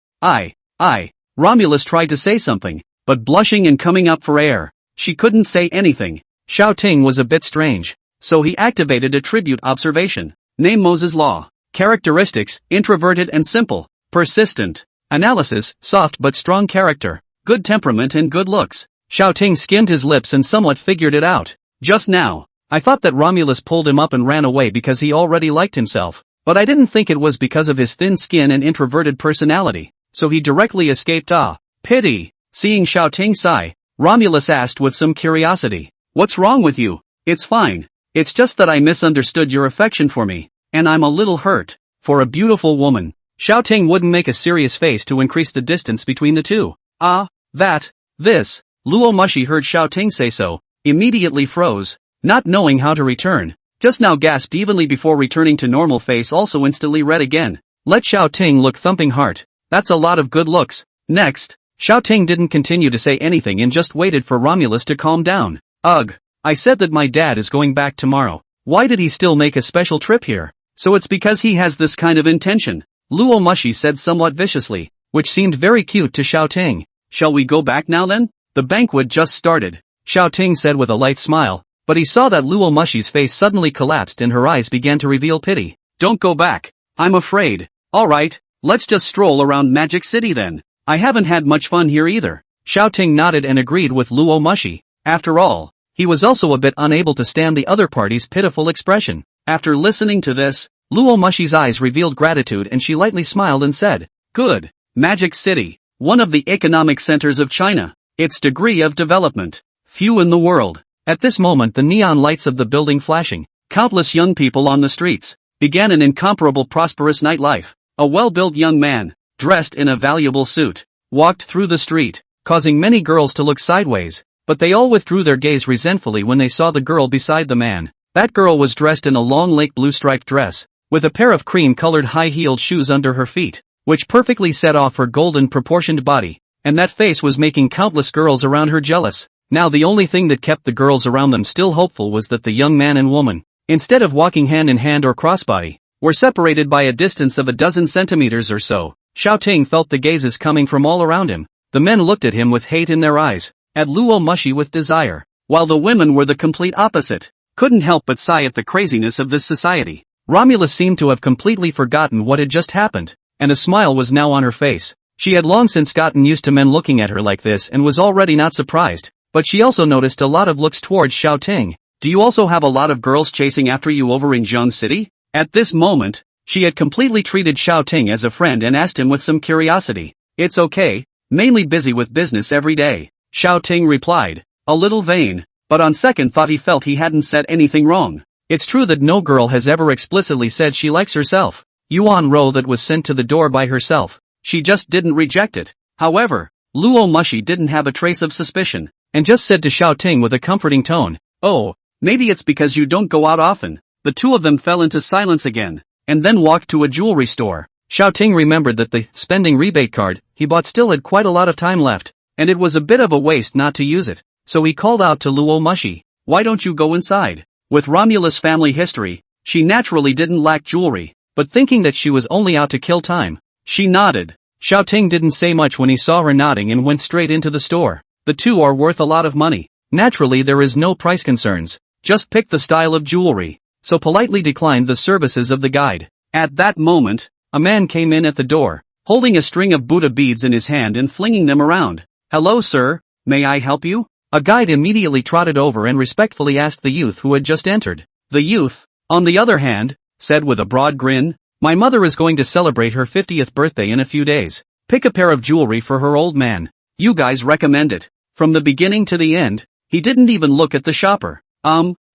Romulus tried to say something, but blushing and coming up for air, she couldn't say anything. Xiaoting was a bit strange. So he activated a tribute observation. Name Moses' Law. Characteristics, introverted and simple. Persistent. Analysis, soft but strong character. Good temperament and good looks. Xiao Ting skimmed his lips and somewhat figured it out. Just now, I thought that Romulus pulled him up and ran away because he already liked himself, but I didn't think it was because of his thin skin and introverted personality, so he directly escaped. Ah, pity. Seeing Xiao Ting sigh, Romulus asked with some curiosity, "What's wrong with you?" "It's fine. It's just that I misunderstood your affection for me, and I'm a little hurt." For a beautiful woman, Xiao Ting wouldn't make a serious face to increase the distance between the two. This. Luo Mushi heard Xiao Ting say so, immediately froze, not knowing how to return. Just now gasped evenly before returning to normal, face also instantly red again. Let Xiao Ting look thumping heart. That's a lot of good looks. Next, Xiao Ting didn't continue to say anything and just waited for Romulus to calm down. Ugh. I said that my dad is going back tomorrow. Why did he still make a special trip here? So it's because he has this kind of intention, Luo Mushi said somewhat viciously, which seemed very cute to Xiao Ting. Shall we go back now then? The banquet just started, Xiao Ting said with a light smile, but he saw that Luo Mushi's face suddenly collapsed and her eyes began to reveal pity. Don't go back. I'm afraid. Alright, let's just stroll around Magic City then. I haven't had much fun here either. Xiao Ting nodded and agreed with Luo Mushi. After all, he was also a bit unable to stand the other party's pitiful expression. After listening to this, Luo Mushi's eyes revealed gratitude and she lightly smiled and said, "Good. Magic City, one of the economic centers of China. Its degree of development, few in the world." At this moment the neon lights of the building flashing, countless young people on the streets, began an incomparable prosperous nightlife. A well-built young man, dressed in a valuable suit, walked through the street, causing many girls to look sideways, but they all withdrew their gaze resentfully when they saw the girl beside the man. That girl was dressed in a long lake blue striped dress, with a pair of cream-colored high-heeled shoes under her feet, which perfectly set off her golden proportioned body. And that face was making countless girls around her jealous. Now the only thing that kept the girls around them still hopeful was that the young man and woman, instead of walking hand in hand or crossbody, were separated by a distance of a dozen centimeters or so. Xiao Ting felt the gazes coming from all around him. The men looked at him with hate in their eyes, at Luo Mushi with desire, while the women were the complete opposite. Couldn't help but sigh at the craziness of this society. Romulus seemed to have completely forgotten what had just happened, and a smile was now on her face. She had long since gotten used to men looking at her like this and was already not surprised, but she also noticed a lot of looks towards Xiao Ting. "Do you also have a lot of girls chasing after you over in Zheng City?" At this moment, she had completely treated Xiao Ting as a friend and asked him with some curiosity. "It's okay, mainly busy with business every day," Xiao Ting replied, a little vain, but on second thought he felt he hadn't said anything wrong. It's true that no girl has ever explicitly said she likes herself. Yuan Ro that was sent to the door by herself. She just didn't reject it. However, Luo Mushi didn't have a trace of suspicion, and just said to Xiao Ting with a comforting tone, "Oh, maybe it's because you don't go out often." The two of them fell into silence again, and then walked to a jewelry store. Xiao Ting remembered that the spending rebate card he bought still had quite a lot of time left, and it was a bit of a waste not to use it, so he called out to Luo Mushi, "Why don't you go inside?" With Romulus' family history, she naturally didn't lack jewelry, but thinking that she was only out to kill time, she nodded. Xiao Ting didn't say much when he saw her nodding and went straight into the store. The two are worth a lot of money. Naturally there is no price concerns, just pick the style of jewelry, so politely declined the services of the guide. At that moment, a man came in at the door, holding a string of Buddha beads in his hand and flinging them around. "Hello sir, may I help you?" A guide immediately trotted over and respectfully asked the youth who had just entered. The youth, on the other hand, said with a broad grin, "My mother is going to celebrate her 50th birthday in a few days. Pick a pair of jewelry for her old man. You guys recommend it." From the beginning to the end, he didn't even look at the shopper.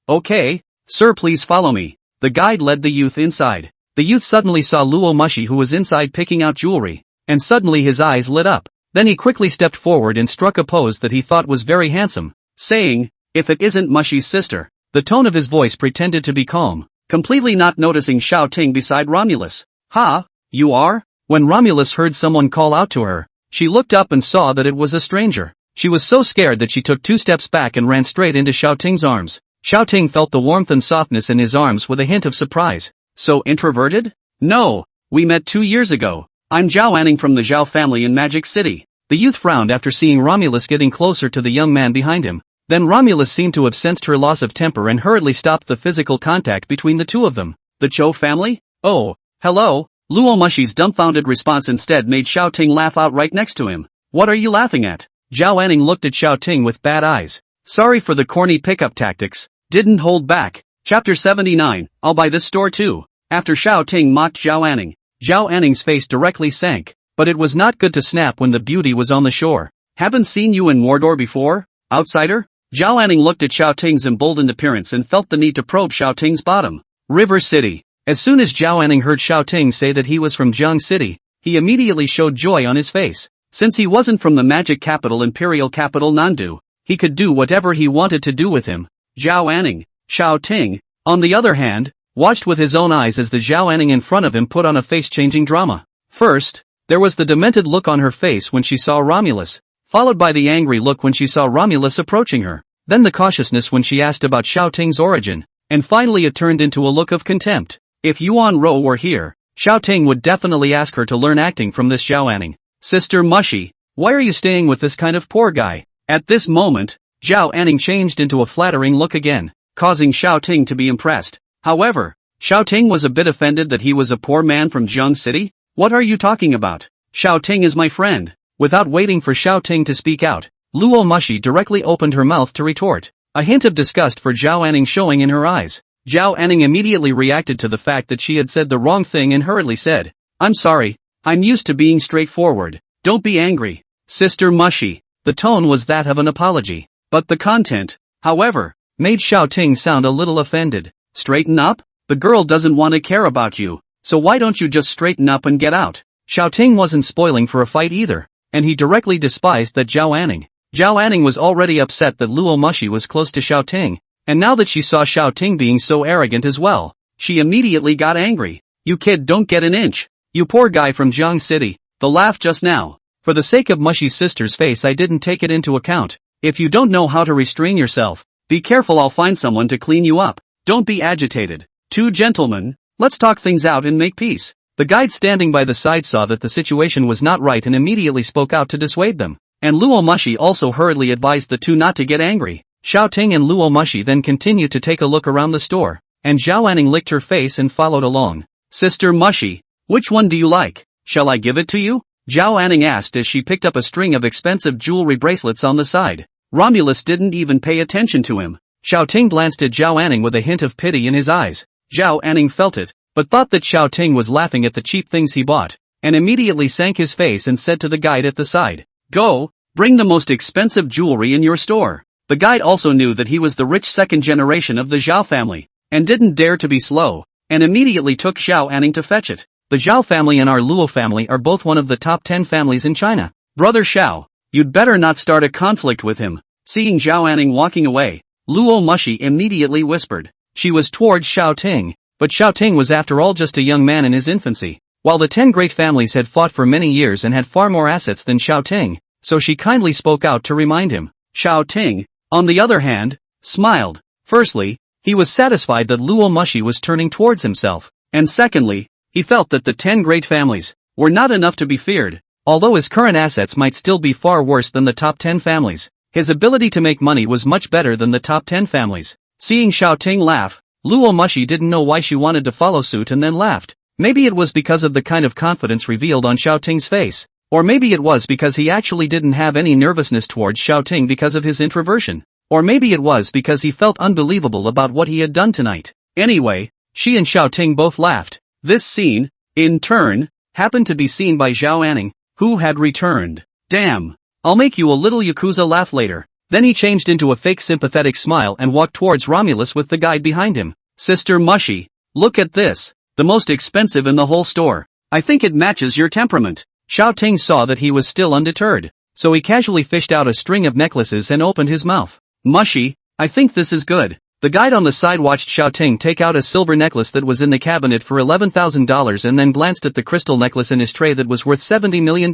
Okay, sir, please follow me." The guide led the youth inside. The youth suddenly saw Luo Mushi who was inside picking out jewelry, and suddenly his eyes lit up. Then he quickly stepped forward and struck a pose that he thought was very handsome, saying, "If it isn't Mushi's sister." The tone of his voice pretended to be calm, completely not noticing Xiao Ting beside Romulus. "Ha, you are?" When Romulus heard someone call out to her, she looked up and saw that it was a stranger. She was so scared that she took 2 steps back and ran straight into Xiao Ting's arms. Xiao Ting felt the warmth and softness in his arms with a hint of surprise. "So introverted?" "No, we met 2 years ago. I'm Zhao Anning from the Zhao family in Magic City." The youth frowned after seeing Romulus getting closer to the young man behind him. Then Romulus seemed to have sensed her loss of temper and hurriedly stopped the physical contact between the two of them. "The Zhou family? Oh, hello." Luo Mushi's dumbfounded response instead made Xiao Ting laugh outright next to him. "What are you laughing at?" Zhao Anning looked at Xiao Ting with bad eyes. Sorry for the corny pickup tactics. Didn't hold back. Chapter 79, I'll buy this store too. After Xiao Ting mocked Zhao Anning's face directly sank. But it was not good to snap when the beauty was on the shore. Haven't seen you in Mordor before, outsider? Zhao Anning looked at Xiao Ting's emboldened appearance and felt the need to probe Xiao Ting's bottom. River City. As soon as Zhao Anning heard Xiao Ting say that he was from Jiang City, he immediately showed joy on his face. Since he wasn't from the magic capital imperial capital Nandu, he could do whatever he wanted to do with him. Zhao Anning. Xiao Ting, on the other hand, watched with his own eyes as the Zhao Anning in front of him put on a face-changing drama. First, there was the demented look on her face when she saw Romulus, followed by the angry look when she saw Romulus approaching her, then the cautiousness when she asked about Xiao Ting's origin, and finally it turned into a look of contempt. If Yuan Rou were here, Xiao Ting would definitely ask her to learn acting from this Zhao Anning. Sister Mushy, why are you staying with this kind of poor guy? At this moment, Zhao Anning changed into a flattering look again, causing Xiao Ting to be impressed. However, Xiao Ting was a bit offended that he was a poor man from Jiang City. What are you talking about? Xiao Ting is my friend. Without waiting for Xiao Ting to speak out, Luo Mushi directly opened her mouth to retort, a hint of disgust for Zhao Anning showing in her eyes. Zhao Anning immediately reacted to the fact that she had said the wrong thing and hurriedly said, I'm sorry, I'm used to being straightforward. Don't be angry, Sister Mushy. The tone was that of an apology, but the content, however, made Xiao Ting sound a little offended. Straighten up? The girl doesn't want to care about you, so why don't you just straighten up and get out? Xiao Ting wasn't spoiling for a fight either, and he directly despised that Zhao Anning. Zhao Anning was already upset that Luo Mushi was close to Xiao Ting, and now that she saw Xiao Ting being so arrogant as well, she immediately got angry. You kid don't get an inch. You poor guy from Jiang City. The laugh just now. For the sake of Mushy's sister's face I didn't take it into account. If you don't know how to restrain yourself, be careful, I'll find someone to clean you up. Don't be agitated. Two gentlemen, let's talk things out and make peace. The guide standing by the side saw that the situation was not right and immediately spoke out to dissuade them. And Luo Mushi also hurriedly advised the two not to get angry. Xiao Ting and Luo Mushi then continued to take a look around the store, and Zhao Anning licked her face and followed along. Sister Mushy, which one do you like? Shall I give it to you? Zhao Anning asked as she picked up a string of expensive jewelry bracelets on the side. Romulus didn't even pay attention to him. Xiao Ting glanced at Zhao Anning with a hint of pity in his eyes. Zhao Anning felt it, but thought that Xiao Ting was laughing at the cheap things he bought, and immediately sank his face and said to the guide at the side, Go, bring the most expensive jewelry in your store. The guide also knew that he was the rich second generation of the Zhao family, and didn't dare to be slow, and immediately took Xiao Anning to fetch it. The Zhao family and our Luo family are both one of the top 10 families in China. Brother Xiao, you'd better not start a conflict with him. Seeing Zhao Anning walking away, Luo Mushi immediately whispered. She was towards Xiao Ting, but Xiao Ting was after all just a young man in his infancy. While the 10 great families had fought for many years and had far more assets than Xiao Ting, so she kindly spoke out to remind him. Xiao Ting, on the other hand, smiled. Firstly, he was satisfied that Luo Mushi was turning towards himself, and secondly, he felt that the 10 great families were not enough to be feared. Although his current assets might still be far worse than the top 10 families, his ability to make money was much better than the top 10 families. Seeing Xiao Ting laugh, Luo Mushi didn't know why she wanted to follow suit and then laughed. Maybe it was because of the kind of confidence revealed on Xiao Ting's face, or maybe it was because he actually didn't have any nervousness towards Xiao Ting because of his introversion, or maybe it was because he felt unbelievable about what he had done tonight. Anyway, she and Xiao Ting both laughed. This scene, in turn, happened to be seen by Zhao Anning, who had returned. Damn, I'll make you a little Yakuza laugh later. Then he changed into a fake sympathetic smile and walked towards Romulus with the guide behind him. Sister Mushy, look at this, the most expensive in the whole store. I think it matches your temperament. Xiao Ting saw that he was still undeterred, so he casually fished out a string of necklaces and opened his mouth. Mushy, I think this is good. The guide on the side watched Xiao Ting take out a silver necklace that was in the cabinet for $11,000 and then glanced at the crystal necklace in his tray that was worth $70 million,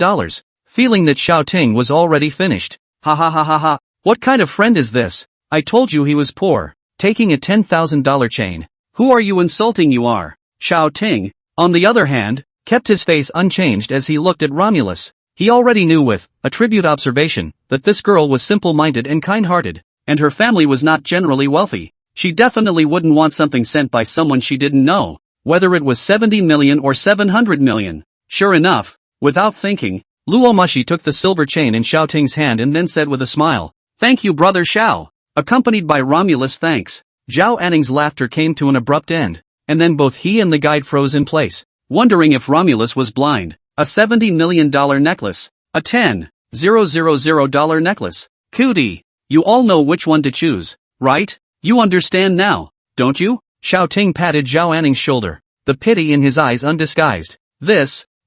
feeling that Xiao Ting was already finished. Ha ha ha ha ha, what kind of friend is this? I told you he was poor, taking a $10,000 chain. Who are you insulting you are? Xiao Ting, on the other hand, kept his face unchanged as he looked at Romulus. He already knew with a tribute observation that this girl was simple-minded and kind-hearted, and her family was not generally wealthy. She definitely wouldn't want something sent by someone she didn't know, whether it was 70 million or 700 million. Sure enough, without thinking, Luo Mushi took the silver chain in Xiao Ting's hand and then said with a smile, "Thank you, brother Xiao." Accompanied by Romulus' thanks, Zhao Anning's laughter came to an abrupt end, and then both he and the guide froze in place, wondering if Romulus was blind. A $70 million necklace. A $10,000 necklace. Cootie. You all know which one to choose, right? You understand now, don't you? Xiao Ting patted Zhao Anning's shoulder, the pity in his eyes undisguised.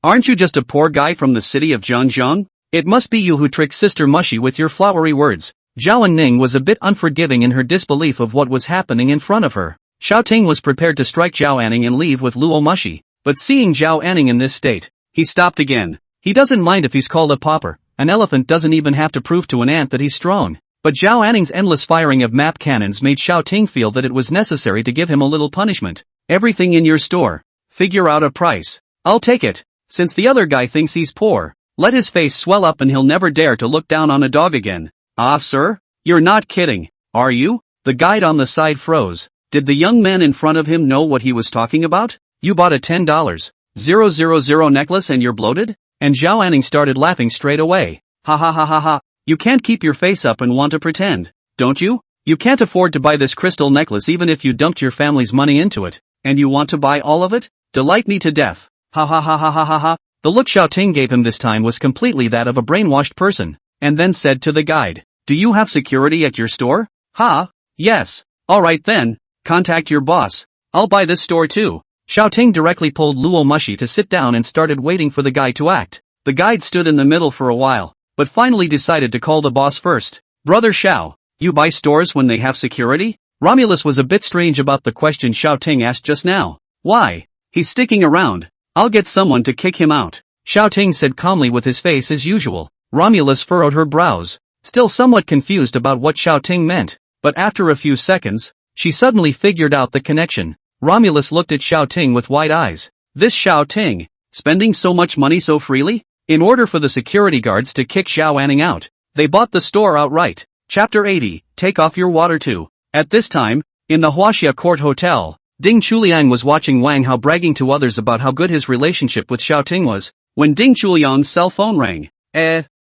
Aren't you just a poor guy from the city of Zhangjiang? It must be you who tricked Sister Mushi with your flowery words. Zhao Ning was a bit unforgiving in her disbelief of what was happening in front of her. Xiao Ting was prepared to strike Zhao Anning and leave with Luo Mushi, but seeing Zhao Anning in this state, he stopped again. He doesn't mind if he's called a pauper, an elephant doesn't even have to prove to an ant that he's strong. But Zhao Anning's endless firing of map cannons made Xiao Ting feel that it was necessary to give him a little punishment. Everything in your store. Figure out a price. I'll take it. Since the other guy thinks he's poor, let his face swell up and he'll never dare to look down on a dog again. Ah, sir? You're not kidding, are you? The guide on the side froze. Did the young man in front of him know what he was talking about? You bought a $10,000 necklace and you're bloated? And Zhao Anning started laughing straight away. Ha ha ha ha ha. You can't keep your face up and want to pretend, don't you? You can't afford to buy this crystal necklace even if you dumped your family's money into it, and you want to buy all of it? Delight me to death. Ha ha ha ha ha ha ha. The look Xiao Ting gave him this time was completely that of a brainwashed person, and then said to the guide, "Do you have security at your store?" "Ha, yes. Alright then, contact your boss. I'll buy this store too." Xiao Ting directly pulled Luo Mushi to sit down and started waiting for the guide to act. The guide stood in the middle for a while, but finally decided to call the boss first. "Brother Xiao, you buy stores when they have security?" Romulus was a bit strange about the question Xiao Ting asked just now. "Why? He's sticking around. I'll get someone to kick him out," Xiao Ting said calmly with his face as usual. Romulus furrowed her brows, still somewhat confused about what Xiao Ting meant, but after a few seconds, she suddenly figured out the connection. Romulus looked at Xiao Ting with wide eyes. This Xiao Ting, spending so much money so freely? In order for the security guards to kick Zhao Anning out, they bought the store outright. Chapter 80, Take Off Your Water Too. At this time, in the Huaxia Court Hotel, Ding Chuliang was watching Wang Hao bragging to others about how good his relationship with Xiao Ting was, when Ding Chuliang's cell phone rang.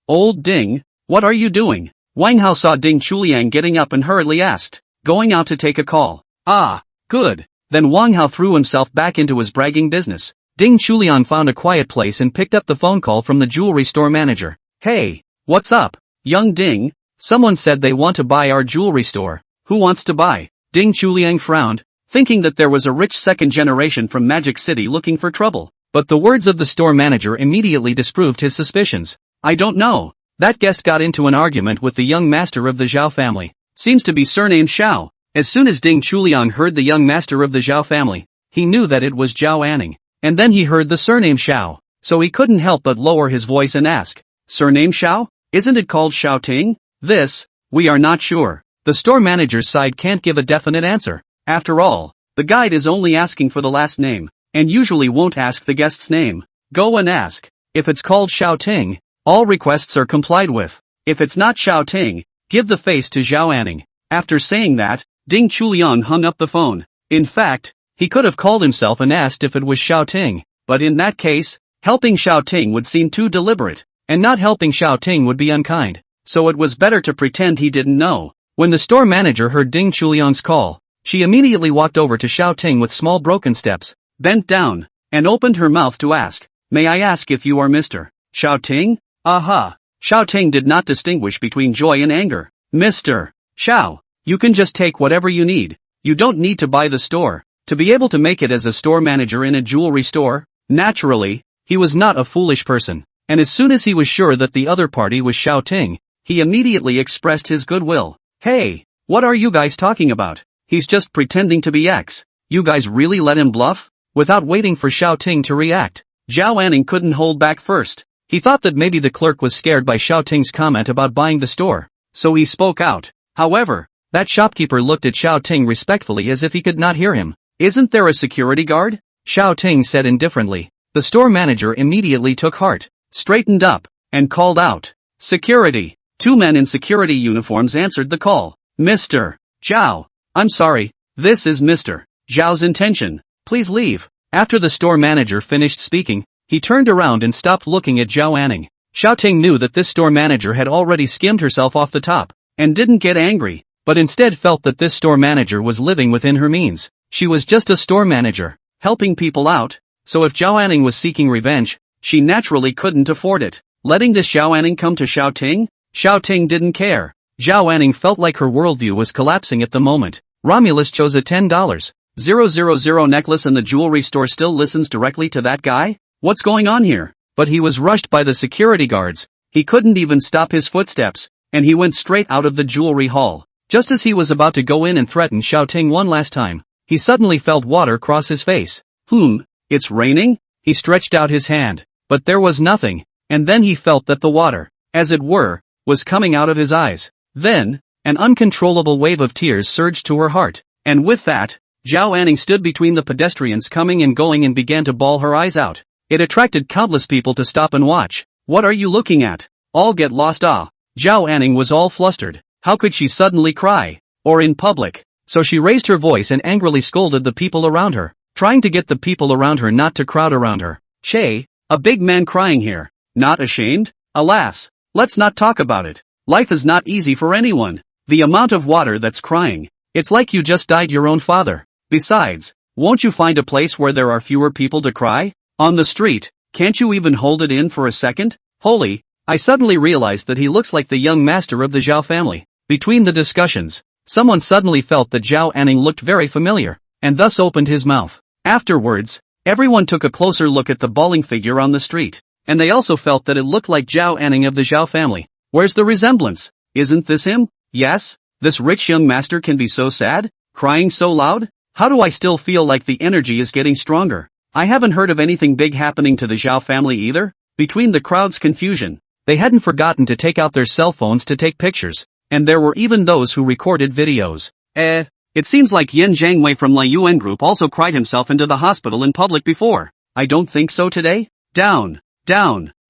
Old Ding, what are you doing? Wang Hao saw Ding Chuliang getting up and hurriedly asked, "Going out to take a call." "Ah, good." Then Wang Hao threw himself back into his bragging business. Ding Chuliang found a quiet place and picked up the phone call from the jewelry store manager. "Hey, what's up, young Ding? Someone said they want to buy our jewelry store. Who wants to buy?" Ding Chuliang frowned, thinking that there was a rich second generation from Magic City looking for trouble. But the words of the store manager immediately disproved his suspicions. "I don't know. That guest got into an argument with the young master of the Zhao family. Seems to be surnamed Xiao." As soon as Ding Chuliang heard the young master of the Zhao family, he knew that it was Zhao Anning. And then he heard the surname Xiao, so he couldn't help but lower his voice and ask, "Surname Xiao? Isn't it called Xiao Ting?" We are not sure." The store manager's side can't give a definite answer. After all, the guide is only asking for the last name, and usually won't ask the guest's name. Go and ask. If it's called Xiao Ting, all requests are complied with. If it's not Xiao Ting, give the face to Zhao Anning. After saying that, Ding Chuliang hung up the phone. In fact, he could have called himself and asked if it was Xiao Ting, but in that case, helping Xiao Ting would seem too deliberate, and not helping Xiao Ting would be unkind, so it was better to pretend he didn't know. When the store manager heard Ding Chuliang's call, she immediately walked over to Xiao Ting with small broken steps, bent down, and opened her mouth to ask, "May I ask if you are Mr. Xiao Ting?" Aha! Xiao Ting did not distinguish between joy and anger. "Mr. Xiao, you can just take whatever you need. You don't need to buy the store." To be able to make it as a store manager in a jewelry store? Naturally, he was not a foolish person, and as soon as he was sure that the other party was Xiao Ting, he immediately expressed his goodwill. "Hey, what are you guys talking about? He's just pretending to be X. You guys really let him bluff?" Without waiting for Xiao Ting to react, Zhao Anning couldn't hold back first. He thought that maybe the clerk was scared by Xiao Ting's comment about buying the store, so he spoke out. However, that shopkeeper looked at Xiao Ting respectfully as if he could not hear him. "Isn't there a security guard?" Xiao Ting said indifferently. The store manager immediately took heart, straightened up, and called out, "Security!" Two men in security uniforms answered the call. "Mr. Zhao, I'm sorry, this is Mr. Zhao's intention. Please leave." After the store manager finished speaking, he turned around and stopped looking at Zhao Anning. Xiaoting knew that this store manager had already skimmed herself off the top, and didn't get angry, but instead felt that this store manager was living within her means. She was just a store manager, helping people out, so if Zhao Anning was seeking revenge, she naturally couldn't afford it. Letting this Zhao Anning come to Xiaoting? Xiaoting didn't care. Zhao Anning felt like her worldview was collapsing at the moment. Romulus chose a $10,000 necklace and the jewelry store still listens directly to that guy? What's going on here? But he was rushed by the security guards. He couldn't even stop his footsteps, and he went straight out of the jewelry hall. Just as he was about to go in and threaten Xiaoting one last time, he suddenly felt water cross his face. It's raining? He stretched out his hand, but there was nothing, and then he felt that the water, as it were, was coming out of his eyes. Then, an uncontrollable wave of tears surged to her heart, and with that, Zhao Anning stood between the pedestrians coming and going and began to bawl her eyes out. It attracted countless people to stop and watch. What are you looking at? All get lost. Zhao Anning was all flustered. How could she suddenly cry? Or in public? So she raised her voice and angrily scolded the people around her, trying to get the people around her not to crowd around her. Che, a big man crying here. Not ashamed? Alas, let's not talk about it. Life is not easy for anyone. The amount of water that's crying. It's like you just died your own father. Besides, won't you find a place where there are fewer people to cry? On the street, can't you even hold it in for a second? Holy, I suddenly realized that he looks like the young master of the Zhao family. Between the discussions, someone suddenly felt that Zhao Anning looked very familiar, and thus opened his mouth. Afterwards, everyone took a closer look at the bawling figure on the street, and they also felt that it looked like Zhao Anning of the Zhao family. Where's the resemblance? Isn't this him? Yes, this rich young master can be so sad, crying so loud? How do I still feel like the energy is getting stronger? I haven't heard of anything big happening to the Zhao family either. Between the crowd's confusion, they hadn't forgotten to take out their cell phones to take pictures, and there were even those who recorded videos. It seems like Yan Zhangwei from La Yuan Group also cried himself into the hospital in public before. I don't think so today. Down,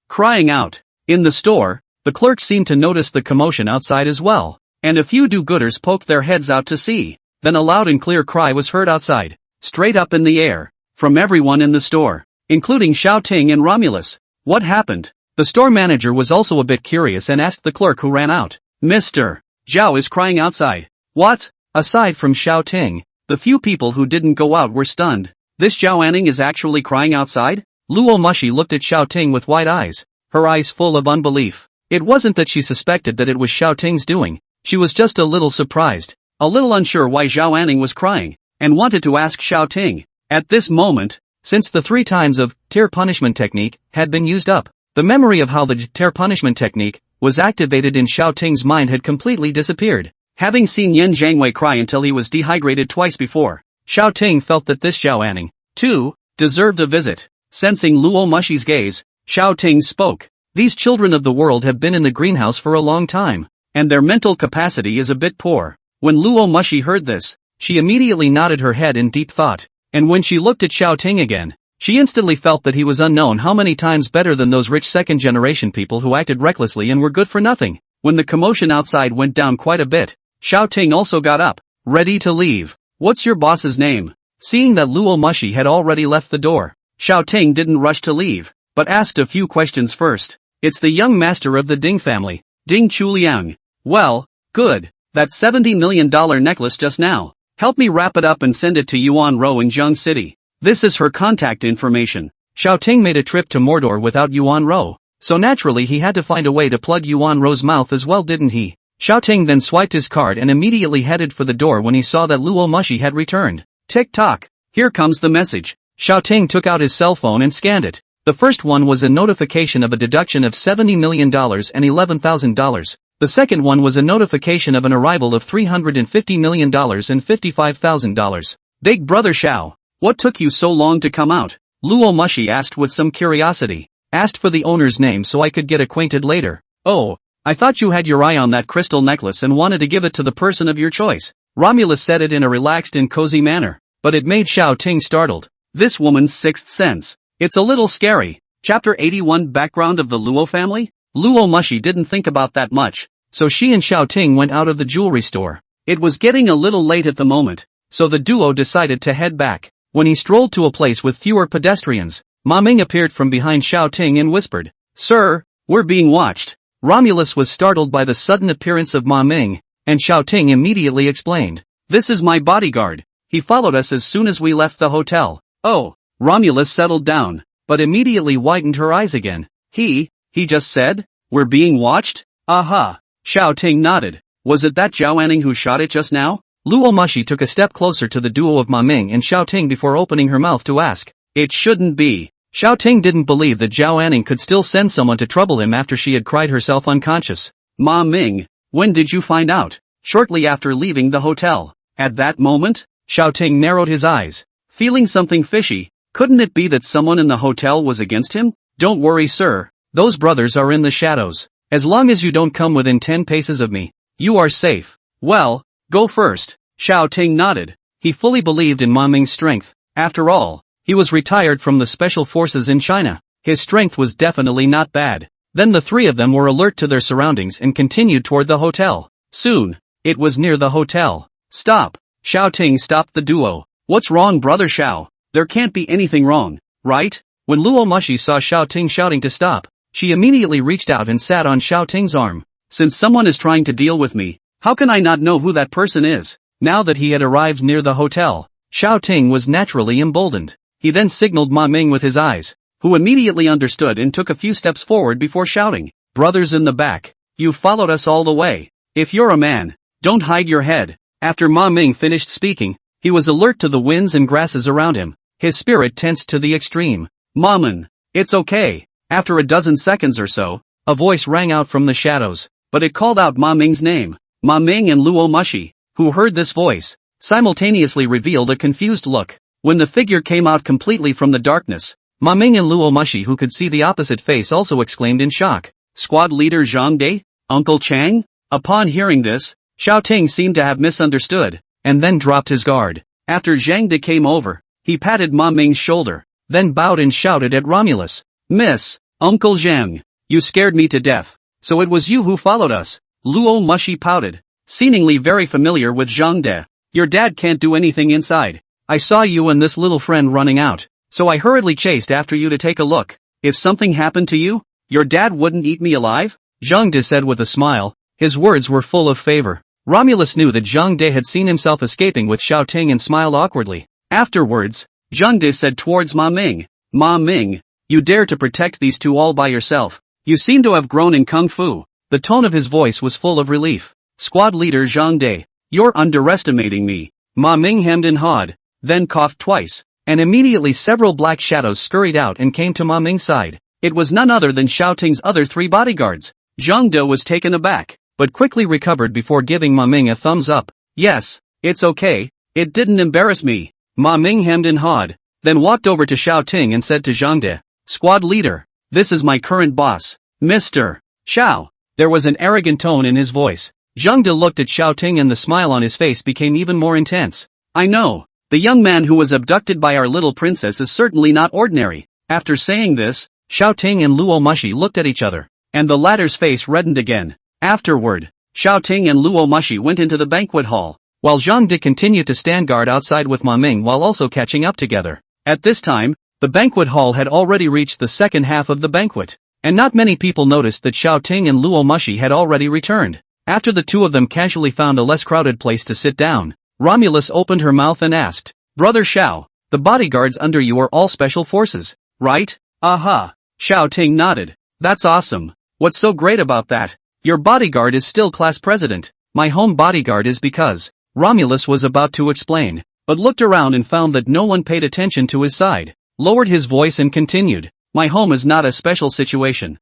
crying out. In the store, the clerk seemed to notice the commotion outside as well, and a few do-gooders poked their heads out to see. Then a loud and clear cry was heard outside, straight up in the air, from everyone in the store, including Xiaoting and Romulus. What happened? The store manager was also a bit curious and asked the clerk who ran out. Mr. Zhao is crying outside. What? Aside from Xiaoting, the few people who didn't go out were stunned. This Zhao Anning is actually crying outside? Luo Mushi looked at Xiaoting with wide eyes, her eyes full of unbelief. It wasn't that she suspected that it was Xiaoting's doing, she was just a little surprised, a little unsure why Zhao Anning was crying, and wanted to ask Xiaoting. At this moment, since the 3 times of tear punishment technique had been used up, the memory of how the tear punishment technique was activated in Xiaoting's mind had completely disappeared. Having seen Yan Zhangwei cry until he was dehydrated twice before, Xiaoting felt that this Zhao Anning, too, deserved a visit. Sensing Luo Mushi's gaze, Xiaoting spoke. These children of the world have been in the greenhouse for a long time, and their mental capacity is a bit poor. When Luo Mushi heard this, she immediately nodded her head in deep thought, and when she looked at Xiaoting again, she instantly felt that he was unknown how many times better than those rich second-generation people who acted recklessly and were good for nothing. When the commotion outside went down quite a bit, Xiaoting also got up, ready to leave. What's your boss's name? Seeing that Luo Mushi had already left the door, Xiaoting didn't rush to leave, but asked a few questions first. It's the young master of the Ding family, Ding Chuliang. Well, good. That $70 million necklace just now. Help me wrap it up and send it to Yuan Rou in Zheng City. This is her contact information. Xiaoting made a trip to Mordor without Yuan Rou, so naturally he had to find a way to plug Yuan Rou's mouth as well, didn't he? Xiaoting then swiped his card and immediately headed for the door when he saw that Luo Mushi had returned. Tick-tock. Here comes the message. Xiaoting took out his cell phone and scanned it. The first one was a notification of a deduction of $70 million and $11,000. The second one was a notification of an arrival of $350 million and $55,000. Big brother Xiao, what took you so long to come out? Luo Mushi asked with some curiosity. Asked for the owner's name so I could get acquainted later. Oh, I thought you had your eye on that crystal necklace and wanted to give it to the person of your choice. Romulus said it in a relaxed and cozy manner, but it made Xiaoting startled. This woman's sixth sense. It's a little scary. Chapter 81 Background of the Luo family? Luo Mushi didn't think about that much, so she and Xiaoting went out of the jewelry store. It was getting a little late at the moment, so the duo decided to head back. When he strolled to a place with fewer pedestrians, Ma Ming appeared from behind Xiaoting and whispered, Sir, We're being watched. Romulus was startled by the sudden appearance of Ma Ming, and Xiao Ting immediately explained. This is my bodyguard. He followed us as soon as we left the hotel. Oh. Romulus settled down, but immediately widened her eyes again. He just said? We're being watched? Aha. Xiao Ting nodded. Was it that Zhao Anning who shot it just now? Luo Mushi took a step closer to the duo of Ma Ming and Xiao Ting before opening her mouth to ask. It shouldn't be. Xiao Ting didn't believe that Zhao Anning could still send someone to trouble him after she had cried herself unconscious. Ma Ming, when did you find out? Shortly after leaving the hotel. At that moment? Xiao Ting narrowed his eyes. Feeling something fishy, couldn't it be that someone in the hotel was against him? Don't worry, sir. Those brothers are in the shadows. As long as you don't come within 10 paces of me, you are safe. Well, go first. Xiao Ting nodded. He fully believed in Ma Ming's strength. After all, he was retired from the special forces in China. His strength was definitely not bad. Then the three of them were alert to their surroundings and continued toward the hotel. Soon, it was near the hotel. Stop. Xiao Ting stopped the duo. What's wrong, brother Xiao? There can't be anything wrong, right? When Luo Mushi saw Xiao Ting shouting to stop, she immediately reached out and sat on Xiao Ting's arm. Since someone is trying to deal with me, how can I not know who that person is? Now that he had arrived near the hotel, Xiao Ting was naturally emboldened. He then signaled Ma Ming with his eyes, who immediately understood and took a few steps forward before shouting, brothers in the back, you followed us all the way. If you're a man, don't hide your head. After Ma Ming finished speaking, he was alert to the winds and grasses around him, his spirit tensed to the extreme. Ma Ming, it's okay. After a dozen seconds or so, a voice rang out from the shadows, but it called out Ma Ming's name. Ma Ming and Luo Mushi, who heard this voice, simultaneously revealed a confused look. When the figure came out completely from the darkness, Ma Ming and Luo Mushi, who could see the opposite face, also exclaimed in shock. Squad leader Zhang De? Uncle Chang? Upon hearing this, Xiao Ting seemed to have misunderstood, and then dropped his guard. After Zhang De came over, he patted Ma Ming's shoulder, then bowed and shouted at Romulus. Miss, Uncle Zhang, you scared me to death. So it was you who followed us. Luo Mushi pouted, seemingly very familiar with Zhang De. Your dad can't do anything inside. I saw you and this little friend running out, so I hurriedly chased after you to take a look. If something happened to you, your dad wouldn't eat me alive? Zhang De said with a smile. His words were full of favor. Romulus knew that Zhang De had seen himself escaping with Xiao Ting and smiled awkwardly. Afterwards, Zhang De said towards Ma Ming, Ma Ming, you dare to protect these two all by yourself. You seem to have grown in Kung Fu. The tone of his voice was full of relief. Squad leader Zhang De, you're underestimating me. Ma Ming hemmed and hawed, then coughed twice, and immediately several black shadows scurried out and came to Ma Ming's side. It was none other than Xiao Ting's other three bodyguards. Zhang De was taken aback, but quickly recovered before giving Ma Ming a thumbs up. Yes, it's okay, it didn't embarrass me. Ma Ming hemmed and hawed, then walked over to Xiao Ting and said to Zhang De, Squad leader, this is my current boss, Mr. Xiao. There was an arrogant tone in his voice. Zhang De looked at Xiao Ting and the smile on his face became even more intense. I know, the young man who was abducted by our little princess is certainly not ordinary. After saying this, Xiao Ting and Luo Mushi looked at each other, and the latter's face reddened again. Afterward, Xiao Ting and Luo Mushi went into the banquet hall, while Zhang De continued to stand guard outside with Ma Ming while also catching up together. At this time, the banquet hall had already reached the second half of the banquet, and not many people noticed that Xiao Ting and Luo Mushi had already returned. After the two of them casually found a less crowded place to sit down, Romulus opened her mouth and asked, Brother Xiao, the bodyguards under you are all special forces, right? Aha. Xiao Ting nodded. That's awesome. What's so great about that? Your bodyguard is still class president. My home bodyguard is because. Romulus was about to explain, but looked around and found that no one paid attention to his side, lowered his voice and continued. My home is not a special situation.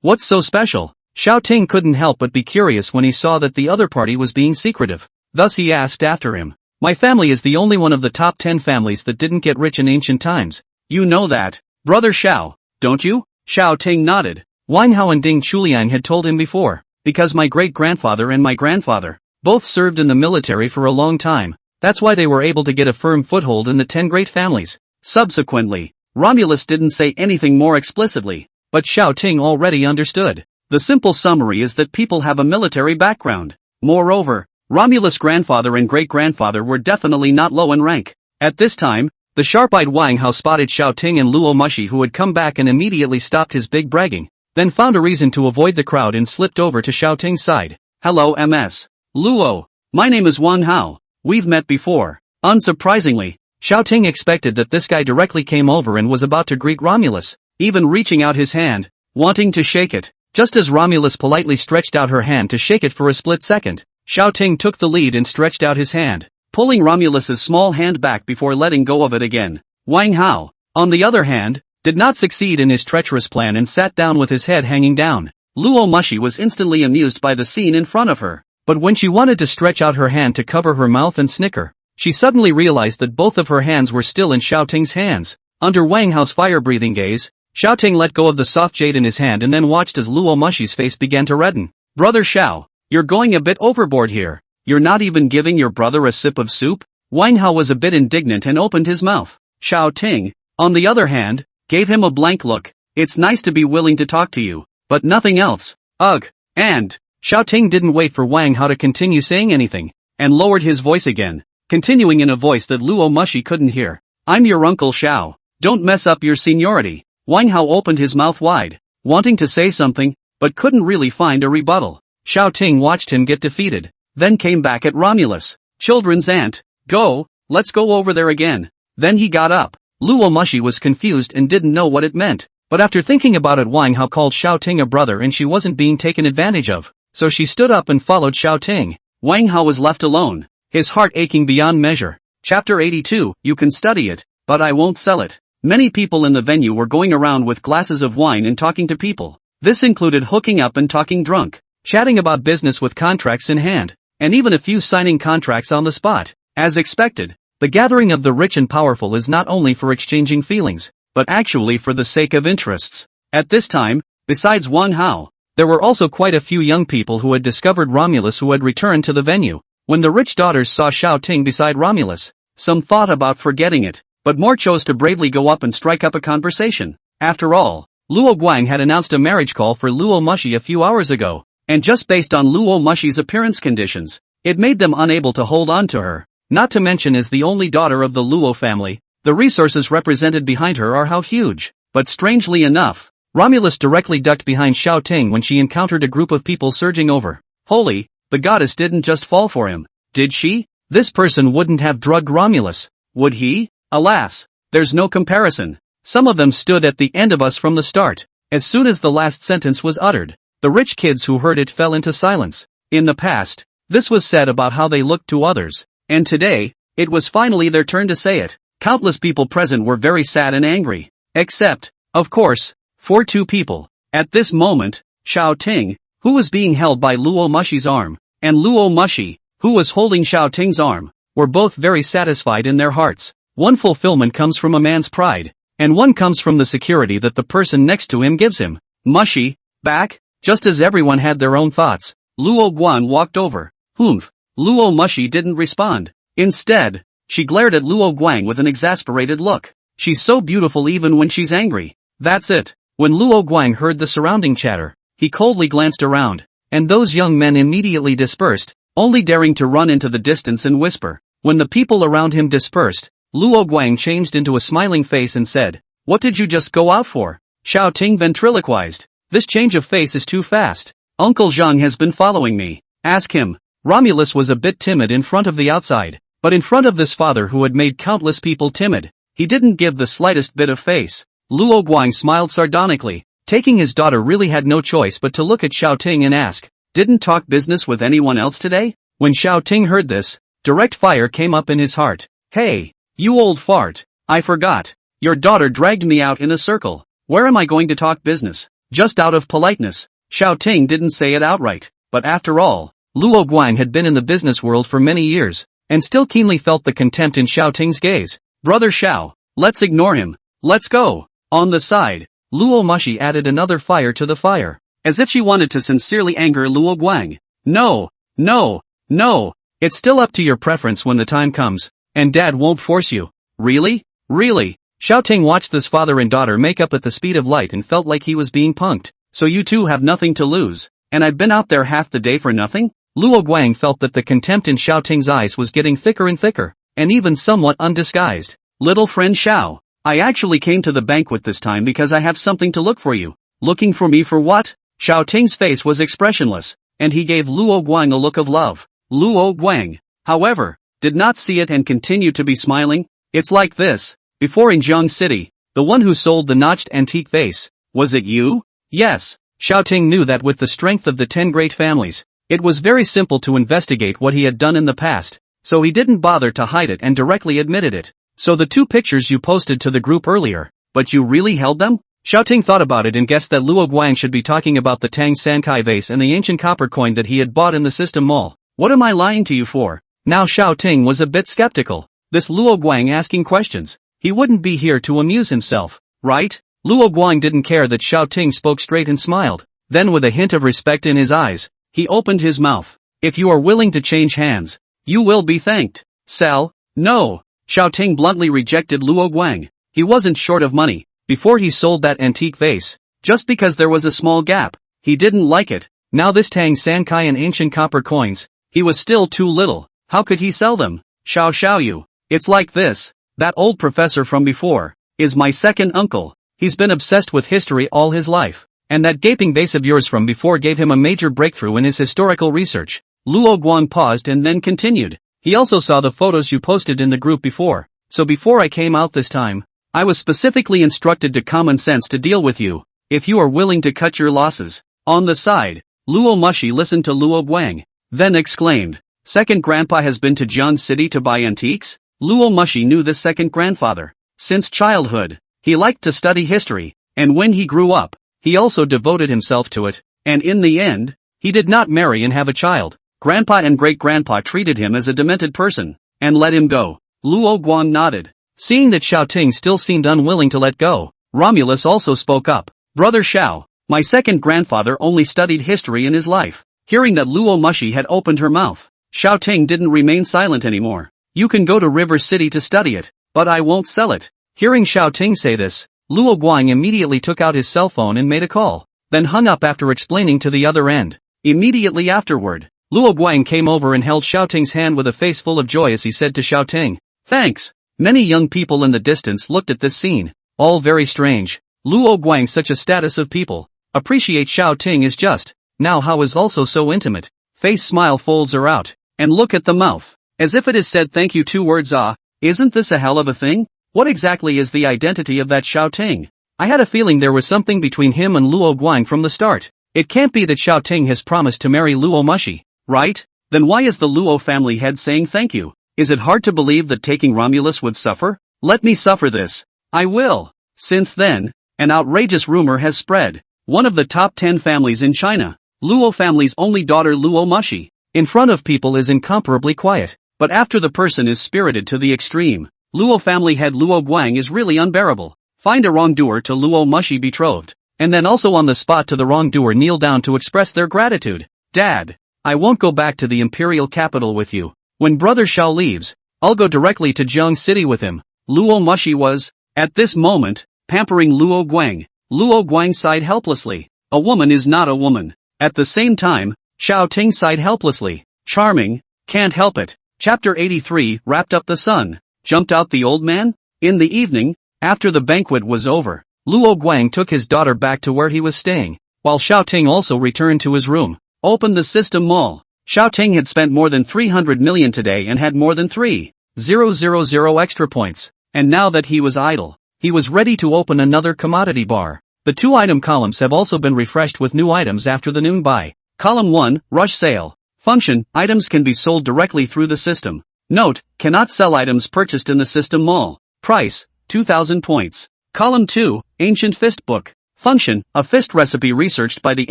What's so special? Xiao Ting couldn't help but be curious when he saw that the other party was being secretive. Thus he asked after him. My family is the only one of the top 10 families that didn't get rich in ancient times. You know that, Brother Xiao, don't you? Xiao Ting nodded. Wang Hao and Ding Chuliang had told him before, because my great-grandfather and my grandfather both served in the military for a long time. That's why they were able to get a firm foothold in the 10 great families. Subsequently, Romulus didn't say anything more explicitly, but Xiao Ting already understood. The simple summary is that people have a military background. Moreover, Romulus' grandfather and great-grandfather were definitely not low in rank. At this time, the sharp-eyed Wang Hao spotted Xiao Ting and Luo Mushi, who had come back and immediately stopped his big bragging. then found a reason to avoid the crowd and slipped over to Xiao Ting's side. Hello Ms. Luo. My name is Wang Hao. We've met before. Unsurprisingly, Xiao Ting expected that this guy directly came over and was about to greet Romulus, even reaching out his hand, wanting to shake it. Just as Romulus politely stretched out her hand to shake it for a split second, Xiao Ting took the lead and stretched out his hand, pulling Romulus's small hand back before letting go of it again. Wang Hao, on the other hand, did not succeed in his treacherous plan and sat down with his head hanging down. Luo Mushi was instantly amused by the scene in front of her, but when she wanted to stretch out her hand to cover her mouth and snicker, she suddenly realized that both of her hands were still in Xiao Ting's hands. Under Wang Hao's fire-breathing gaze, Xiao Ting let go of the soft jade in his hand and then watched as Luo Mushi's face began to redden. Brother Xiao, you're going a bit overboard here. You're not even giving your brother a sip of soup? Wang Hao was a bit indignant and opened his mouth. Xiao Ting, on the other hand, gave him a blank look. It's nice to be willing to talk to you, but nothing else. Ugh. And Xiao Ting didn't wait for Wang Hao to continue saying anything, and lowered his voice again, continuing in a voice that Luo Mushi couldn't hear. I'm your uncle Xiao. Don't mess up your seniority. Wang Hao opened his mouth wide, wanting to say something, but couldn't really find a rebuttal. Xiao Ting watched him get defeated, then came back at Romulus. Children's aunt, go, let's go over there again. Then he got up. Luo Mushi was confused and didn't know what it meant, but after thinking about it, Wang Hao called Xiao Ting a brother and she wasn't being taken advantage of, so she stood up and followed Xiao Ting. Wang Hao was left alone, his heart aching beyond measure. Chapter 82, you can study it, but I won't sell it. Many people in the venue were going around with glasses of wine and talking to people. This included hooking up and talking drunk, chatting about business with contracts in hand, and even a few signing contracts on the spot. As expected, the gathering of the rich and powerful is not only for exchanging feelings, but actually for the sake of interests. At this time, besides Wang Hao, there were also quite a few young people who had discovered Romulus who had returned to the venue. When the rich daughters saw Xiao Ting beside Romulus, some thought about forgetting it, but more chose to bravely go up and strike up a conversation. After all, Luo Guang had announced a marriage call for Luo Mushi a few hours ago, and just based on Luo Mushi's appearance conditions, it made them unable to hold on to her. Not to mention, as the only daughter of the Luo family, the resources represented behind her are how huge. But strangely enough, Romulus directly ducked behind Xiao Ting when she encountered a group of people surging over. Holy, the goddess didn't just fall for him, did she? This person wouldn't have drugged Romulus, would he? Alas, there's no comparison. Some of them stood at the end of us from the start. As soon as the last sentence was uttered, the rich kids who heard it fell into silence. In the past, this was said about how they looked to others, and today, it was finally their turn to say it. Countless people present were very sad and angry, except, of course, for two people. At this moment, Xiao Ting, who was being held by Luo Mushi's arm, and Luo Mushi, who was holding Xiao Ting's arm, were both very satisfied in their hearts. One fulfillment comes from a man's pride, and one comes from the security that the person next to him gives him. Mushi, back? Just as everyone had their own thoughts, Luo Guan walked over. Humph. Luo Mushi didn't respond. Instead, she glared at Luo Guang with an exasperated look. She's so beautiful even when she's angry. That's it. When Luo Guang heard the surrounding chatter, he coldly glanced around, and those young men immediately dispersed, only daring to run into the distance and whisper. When the people around him dispersed, Luo Guang changed into a smiling face and said, "What did you just go out for?" Xiao Ting ventriloquized. "This change of face is too fast. Uncle Zhang has been following me. Ask him." Romulus was a bit timid in front of the outside, but in front of this father who had made countless people timid, he didn't give the slightest bit of face. Luo Guang smiled sardonically. Taking his daughter really had no choice but to look at Xiao Ting and ask, "Didn't talk business with anyone else today?" When Xiao Ting heard this, direct fire came up in his heart. "Hey, you old fart, I forgot. Your daughter dragged me out in a circle. Where am I going to talk business?" Just out of politeness, Xiao Ting didn't say it outright, but after all, Luo Guang had been in the business world for many years, and still keenly felt the contempt in Xiao Ting's gaze. "Brother Xiao, let's ignore him. Let's go." On the side, Luo Mushi added another fire to the fire, as if she wanted to sincerely anger Luo Guang. No, no, no, it's still up to your preference when the time comes, and dad won't force you. Really? Really? Xiao Ting watched this father and daughter make up at the speed of light and felt like he was being punked. So you two have nothing to lose, and I've been out there half the day for nothing? Luo Guang felt that the contempt in Xiao Ting's eyes was getting thicker and thicker, and even somewhat undisguised. "Little friend Xiao, I actually came to the banquet this time because I have something to look for you." Looking for me for what? Xiao Ting's face was expressionless, and he gave Luo Guang a look of love. Luo Guang, however, did not see it and continued to be smiling. It's like this. Before in Jiang City, the one who sold the notched antique vase, was it you? Yes. Xiao Ting knew that with the strength of the 10 great families, it was very simple to investigate what he had done in the past, so he didn't bother to hide it and directly admitted it. So the 2 pictures you posted to the group earlier, but you really held them? Xiao Ting thought about it and guessed that Luo Guang should be talking about the Tang Sankai vase and the ancient copper coin that he had bought in the system mall. What am I lying to you for? Now Xiao Ting was a bit skeptical. This Luo Guang asking questions. He wouldn't be here to amuse himself, right? Luo Guang didn't care that Xiao Ting spoke straight and smiled. Then with a hint of respect in his eyes, he opened his mouth. If you are willing to change hands, you will be thanked. Sell? No. Xiao Ting bluntly rejected Luo Guang. He wasn't short of money. Before he sold that antique vase, just because there was a small gap, he didn't like it. Now this Tang Sankai and ancient copper coins, he was still too little. How could he sell them? Xiao Xiaoyu. It's like this. That old professor from before is my second uncle. He's been obsessed with history all his life. And that gaping vase of yours from before gave him a major breakthrough in his historical research. Luo Guang paused and then continued. He also saw the photos you posted in the group before. So before I came out this time, I was specifically instructed to common sense to deal with you, if you are willing to cut your losses. On the side, Luo Mushi listened to Luo Guang, then exclaimed, Second grandpa has been to Jiang City to buy antiques? Luo Mushi knew this second grandfather. Since childhood, he liked to study history, and when he grew up, he also devoted himself to it, and in the end, he did not marry and have a child. Grandpa and great-grandpa treated him as a demented person, and let him go. Luo Guang nodded. Seeing that Xiao Ting still seemed unwilling to let go, Romulus also spoke up. Brother Xiao, my second grandfather only studied history in his life. Hearing that Luo Mushi had opened her mouth, Xiao Ting didn't remain silent anymore. You can go to River City to study it, but I won't sell it. Hearing Xiao Ting say this, Luo Guang immediately took out his cell phone and made a call, then hung up after explaining to the other end. Immediately afterward, Luo Guang came over and held Xiao Ting's hand with a face full of joy as he said to Xiao Ting, Thanks. Many young people in the distance looked at this scene, all very strange. Luo Guang, such a status of people, appreciate Xiao Ting is just, now how is also so intimate. Face smile folds her out, and look at the mouth, as if it has said thank you 2 words. Isn't this a hell of a thing? What exactly is the identity of that Xiao Ting? I had a feeling there was something between him and Luo Guang from the start. It can't be that Xiao Ting has promised to marry Luo Mushi, right? Then why is the Luo family head saying thank you? Is it hard to believe that taking Romulus would suffer? Let me suffer this. I will. Since then, an outrageous rumor has spread. One of the top 10 families in China, Luo family's only daughter Luo Mushi, in front of people is incomparably quiet, but after the person is spirited to the extreme, Luo family head Luo Guang is really unbearable. Find a wrongdoer to Luo Mushi betrothed, and then also on the spot to the wrongdoer kneel down to express their gratitude. Dad, I won't go back to the imperial capital with you. When Brother Xiao leaves, I'll go directly to Jiang City with him. Luo Mushi was, at this moment, pampering Luo Guang. Luo Guang sighed helplessly. A woman is not a woman. At the same time, Xiao Ting sighed helplessly. Charming, can't help it. Chapter 83 wrapped up the sun. Jumped out the old man? In the evening, after the banquet was over, Luo Guang took his daughter back to where he was staying, while Xiao Ting also returned to his room. Opened the system mall. Xiao Ting had spent more than 300 million today and had more than 3,000 extra points, and now that he was idle, he was ready to open another commodity bar. The 2 item columns have also been refreshed with new items after the noon buy. Column 1, Rush Sale. Function, items can be sold directly through the system. Note, cannot sell items purchased in the system mall. Price, 2,000 points. Column 2, Ancient Fist Book. Function, a fist recipe researched by the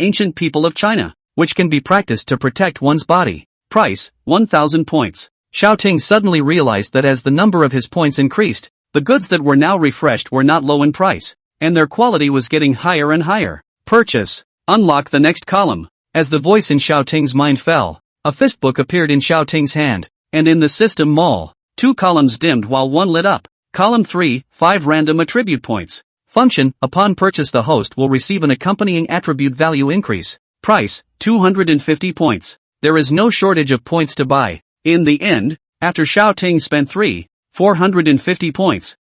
ancient people of China, which can be practiced to protect one's body. Price, 1,000 points. Xiao Ting suddenly realized that as the number of his points increased, the goods that were now refreshed were not low in price, and their quality was getting higher and higher. Purchase. Unlock the next column. As the voice in Xiao Ting's mind fell, a fist book appeared in Xiao Ting's hand, and in the system mall, 2 columns dimmed while 1 lit up. Column 3, 5 random attribute points. Function, upon purchase the host will receive an accompanying attribute value increase. Price, 250 points. There is no shortage of points to buy. In the end, after Xiao Ting spent 450 points,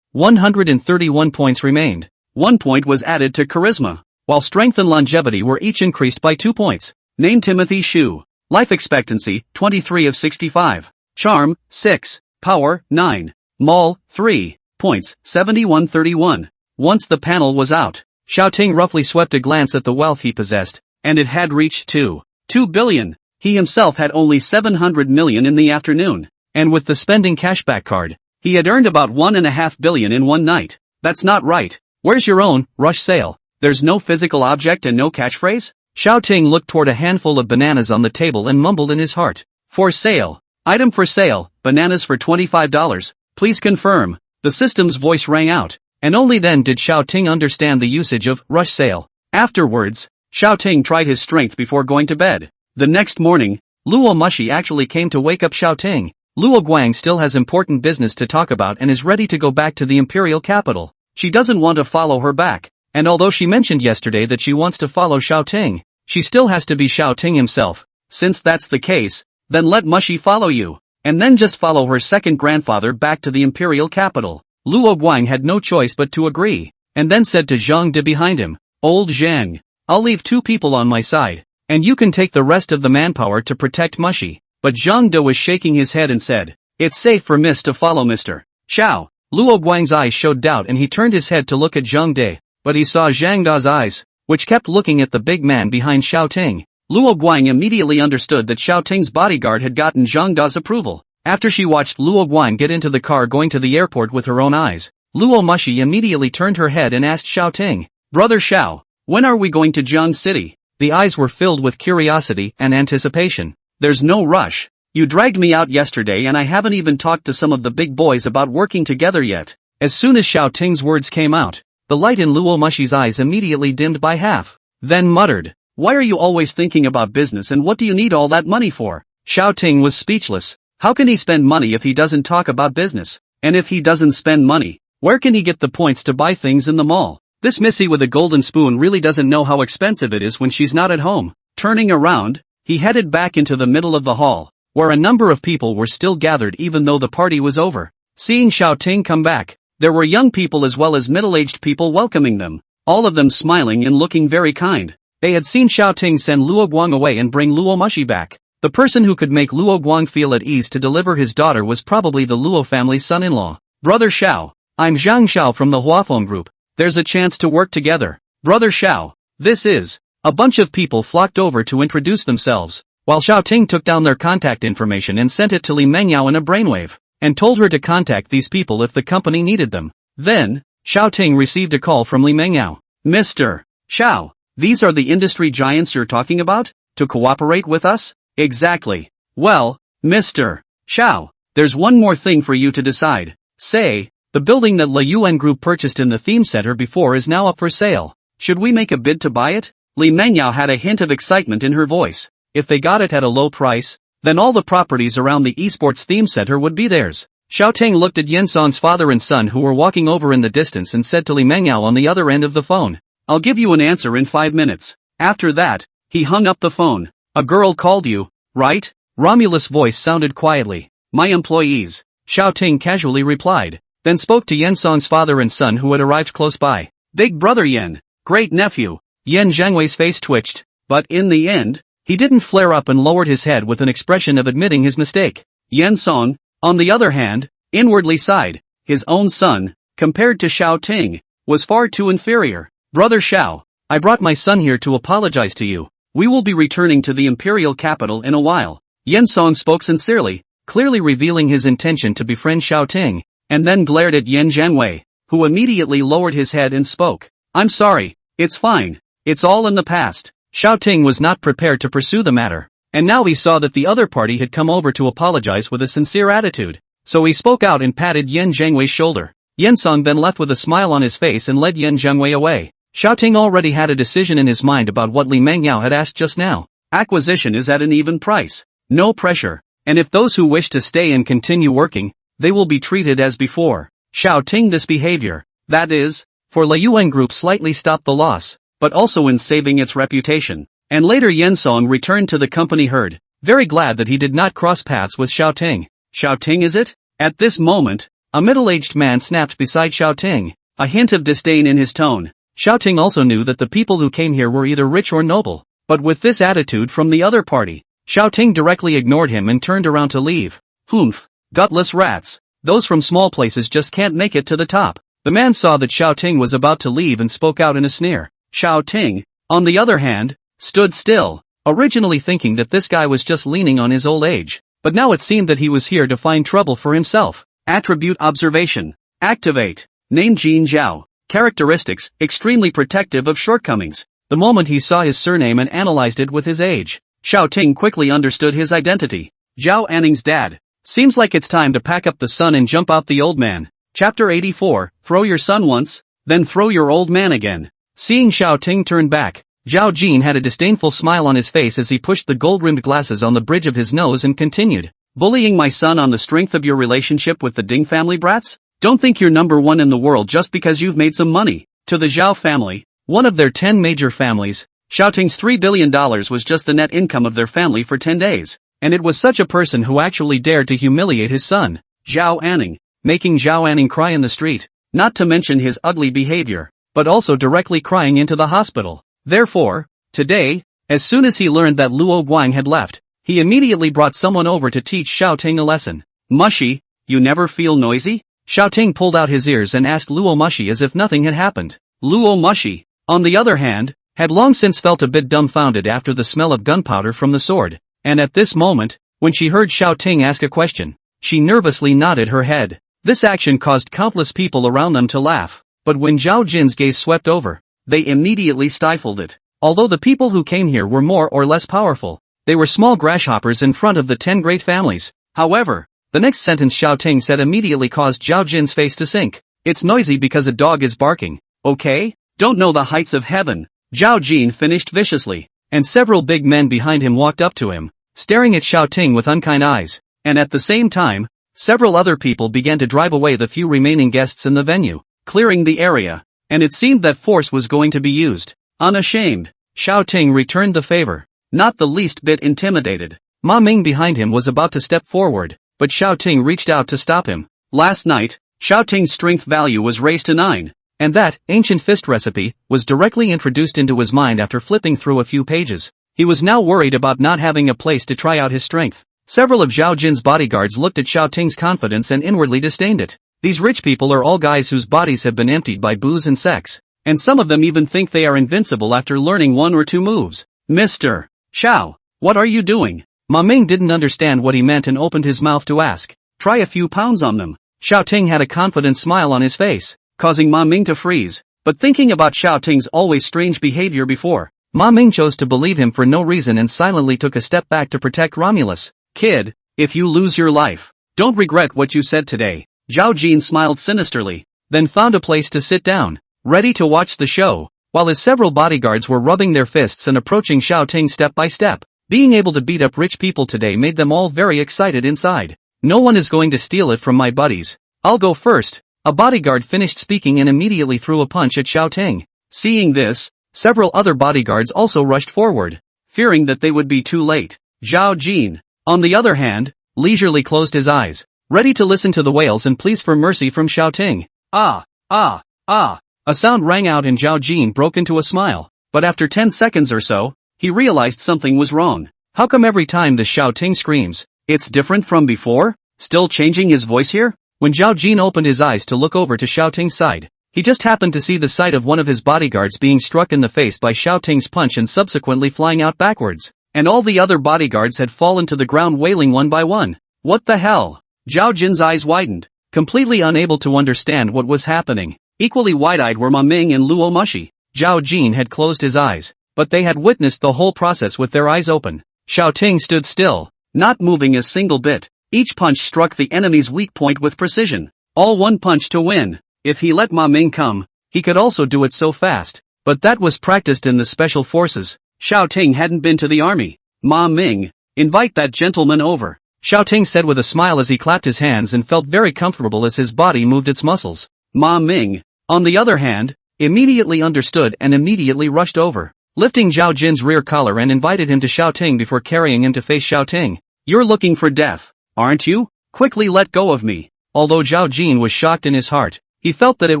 131 points remained. 1 point was added to charisma, while strength and longevity were each increased by 2 points. Name Timothy Shu. Life expectancy, 23 of 65. Charm, 6. Power, 9. Mall, 3. Points, 71-31. Once the panel was out, Xiaoting roughly swept a glance at the wealth he possessed, and it had reached 2 billion. He himself had only 700 million in the afternoon, and with the spending cashback card, he had earned about 1.5 billion in one night. That's not right. Where's your own rush sale? There's no physical object and no catchphrase? Xiaoting looked toward a handful of bananas on the table and mumbled in his heart. For sale. Item for sale, bananas for $25. Please confirm. The system's voice rang out, and only then did Xiaoting understand the usage of rush sale. Afterwards, Xiaoting tried his strength before going to bed. The next morning, Luo Mushi actually came to wake up Xiaoting. Luo Guang still has important business to talk about and is ready to go back to the imperial capital. She doesn't want to follow her back, and although she mentioned yesterday that she wants to follow Xiaoting, she still has to be Xiaoting himself. Since that's the case, then let Mushi follow you, and then just follow her second grandfather back to the imperial capital. Luo Guang had no choice but to agree, and then said to Zhang De behind him, Old Zhang, I'll leave 2 people on my side, and you can take the rest of the manpower to protect Mushi. But Zhang De was shaking his head and said, It's safe for Miss to follow Mr. Xiao. Luo Guang's eyes showed doubt and he turned his head to look at Zhang De, but he saw Zhang Da's eyes, which kept looking at the big man behind Xiaoting. Luo Guang immediately understood that Xiaoting's bodyguard had gotten Zhang Da's approval. After she watched Luo Guang get into the car going to the airport with her own eyes, Luo Mushi immediately turned her head and asked Xiaoting, Brother Xiao, when are we going to Jiang City? The eyes were filled with curiosity and anticipation. There's no rush. You dragged me out yesterday and I haven't even talked to some of the big boys about working together yet. As soon as Xiaoting's words came out, the light in Luo Mushi's eyes immediately dimmed by half. Then muttered, Why are you always thinking about business and what do you need all that money for? Xiaoting was speechless. How can he spend money if he doesn't talk about business? And if he doesn't spend money, where can he get the points to buy things in the mall? This Missy with a golden spoon really doesn't know how expensive it is when she's not at home. Turning around, he headed back into the middle of the hall, where a number of people were still gathered even though the party was over. Seeing Xiaoting come back, there were young people as well as middle-aged people welcoming them, all of them smiling and looking very kind. They had seen Xiaoting send Luo Guang away and bring Luo Mushi back. The person who could make Luo Guang feel at ease to deliver his daughter was probably the Luo family's son-in-law. Brother Xiao, I'm Zhang Xiao from the Huafeng group. There's a chance to work together. Brother Xiao, this is... A bunch of people flocked over to introduce themselves, while Xiaoting took down their contact information and sent it to Li Mengyao in a brainwave, and told her to contact these people if the company needed them. Then, Xiaoting received a call from Li Mengyao. Mr. Xiao, these are the industry giants you're talking about? To cooperate with us? Exactly. Well, Mr. Xiao, there's one more thing for you to decide. Say, the building that Le Yuen Group purchased in the theme center before is now up for sale. Should we make a bid to buy it? Li Mengyao had a hint of excitement in her voice. If they got it at a low price, then all the properties around the esports theme center would be theirs. Xiaoting looked at Yensong's father and son who were walking over in the distance and said to Li Mengyao on the other end of the phone, I'll give you an answer in 5 minutes. After that, he hung up the phone. A girl called you, right? Romulus' voice sounded quietly. My employees. Xiaoting casually replied, then spoke to Yensong's father and son who had arrived close by. Big brother Yen. Great nephew. Yen Zhangwei's face twitched, but in the end, he didn't flare up and lowered his head with an expression of admitting his mistake. Yen Song, on the other hand, inwardly sighed. His own son, compared to Xiaoting, was far too inferior. Brother Xiao, I brought my son here to apologize to you. We will be returning to the imperial capital in a while. Yen Song spoke sincerely, clearly revealing his intention to befriend Xiaoting, and then glared at Yen Zhangwei, who immediately lowered his head and spoke. I'm sorry, it's fine. It's all in the past. Xiaoting was not prepared to pursue the matter, and now he saw that the other party had come over to apologize with a sincere attitude. So he spoke out and patted Yen Zhangwei's shoulder. Yensong then left with a smile on his face and led Yen Zhangwei away. Xiaoting already had a decision in his mind about what Li Mengyao had asked just now. Acquisition is at an even price. No pressure, and if those who wish to stay and continue working, they will be treated as before. Xiaoting this behavior, that is, for Le Yuen Group slightly stopped the loss, but also in saving its reputation. And later Yensong returned to the company herd, very glad that he did not cross paths with Xiaoting. Xiaoting is it? At this moment, a middle-aged man snapped beside Xiaoting. a hint of disdain in his tone. Xiao Ting also knew that the people who came here were either rich or noble, but with this attitude from the other party, Xiao Ting directly ignored him and turned around to leave. Humph, gutless rats. Those from small places just can't make it to the top. The man saw that Xiao Ting was about to leave and spoke out in a sneer. Xiao Ting, on the other hand, stood still, originally thinking that this guy was just leaning on his old age, but now it seemed that he was here to find trouble for himself. Attribute observation. Activate. Name Jin Zhao. Characteristics, extremely protective of shortcomings. The moment he saw his surname and analyzed it with his age, Xiao Ting quickly understood his identity. Zhao Anning's dad. Seems like it's time to pack up the son and jump out the old man. Chapter 84, throw your son once, then throw your old man again. Seeing Xiao Ting turn back, Zhao Jin had a disdainful smile on his face as he pushed the gold-rimmed glasses on the bridge of his nose and continued. Bullying my son on the strength of your relationship with the Ding family brats? Don't think you're number one in the world just because you've made some money. To the Zhao family, one of their 10 major families, Xiao Ting's $3 billion was just the net income of their family for 10 days. And it was such a person who actually dared to humiliate his son, Zhao Anning, making Zhao Anning cry in the street, not to mention his ugly behavior, but also directly crying into the hospital. Therefore, today, as soon as he learned that Luo Guang had left, he immediately brought someone over to teach Xiao Ting a lesson. Mushy, you never feel noisy? Xiao Ting pulled out his ears and asked Luo Mushy as if nothing had happened. Luo Mushy, on the other hand, had long since felt a bit dumbfounded after the smell of gunpowder from the sword, and at this moment, when she heard Xiao Ting ask a question, she nervously nodded her head. This action caused countless people around them to laugh, but when Zhao Jin's gaze swept over, they immediately stifled it. Although the people who came here were more or less powerful, they were small grasshoppers in front of the 10 great families. However, the next sentence Xiao Ting said immediately caused Zhao Jin's face to sink. It's noisy because a dog is barking. Okay? Don't know the heights of heaven. Zhao Jin finished viciously, and several big men behind him walked up to him, staring at Xiao Ting with unkind eyes, and at the same time, several other people began to drive away the few remaining guests in the venue, clearing the area, and it seemed that force was going to be used. Unashamed, Xiao Ting returned the favor, not the least bit intimidated. Ma Ming behind him was about to step forward, but Xiao Ting reached out to stop him. Last night, Xiao Ting's strength value was raised to 9. And that ancient fist recipe was directly introduced into his mind after flipping through a few pages. He was now worried about not having a place to try out his strength. Several of Zhao Jin's bodyguards looked at Xiao Ting's confidence and inwardly disdained it. These rich people are all guys whose bodies have been emptied by booze and sex, and some of them even think they are invincible after learning 1 or 2 moves. Mr. Xiao, what are you doing? Ma Ming didn't understand what he meant and opened his mouth to ask. Try a few pounds on them. Xiao Ting had a confident smile on his face, causing Ma Ming to freeze, but thinking about Xiao Ting's always strange behavior before, Ma Ming chose to believe him for no reason and silently took a step back to protect Romulus. Kid, if you lose your life, don't regret what you said today. Zhao Jin smiled sinisterly, then found a place to sit down, ready to watch the show, while his several bodyguards were rubbing their fists and approaching Xiao Ting step by step. Being able to beat up rich people today made them all very excited inside. No one is going to steal it from my buddies. I'll go first. A bodyguard finished speaking and immediately threw a punch at Xiao Ting. Seeing this, several other bodyguards also rushed forward, fearing that they would be too late. Zhao Jin, on the other hand, leisurely closed his eyes, ready to listen to the wails and pleas for mercy from Xiao Ting. Ah, ah, ah. A sound rang out and Zhao Jin broke into a smile, but after 10 seconds or so, he realized something was wrong. How come every time the Xiao Ting screams, it's different from before? Still changing his voice here? When Zhao Jin opened his eyes to look over to Xiao Ting's side, he just happened to see the sight of one of his bodyguards being struck in the face by Xiao Ting's punch and subsequently flying out backwards, and all the other bodyguards had fallen to the ground wailing one by one. What the hell? Zhao Jin's eyes widened, completely unable to understand what was happening. Equally wide-eyed were Ma Ming and Luo Mushi. Zhao Jin had closed his eyes, but they had witnessed the whole process with their eyes open. Xiao Ting stood still, not moving a single bit. Each punch struck the enemy's weak point with precision. All one punch to win. If he let Ma Ming come, he could also do it so fast. But that was practiced in the special forces. Xiao Ting hadn't been to the army. Ma Ming, invite that gentleman over. Xiao Ting said with a smile as he clapped his hands and felt very comfortable as his body moved its muscles. Ma Ming, on the other hand, immediately understood and immediately rushed over, lifting Zhao Jin's rear collar and invited him to Xiao Ting before carrying him to face Xiao Ting. You're looking for death, aren't you? Quickly let go of me. Although Zhao Jin was shocked in his heart, He felt that it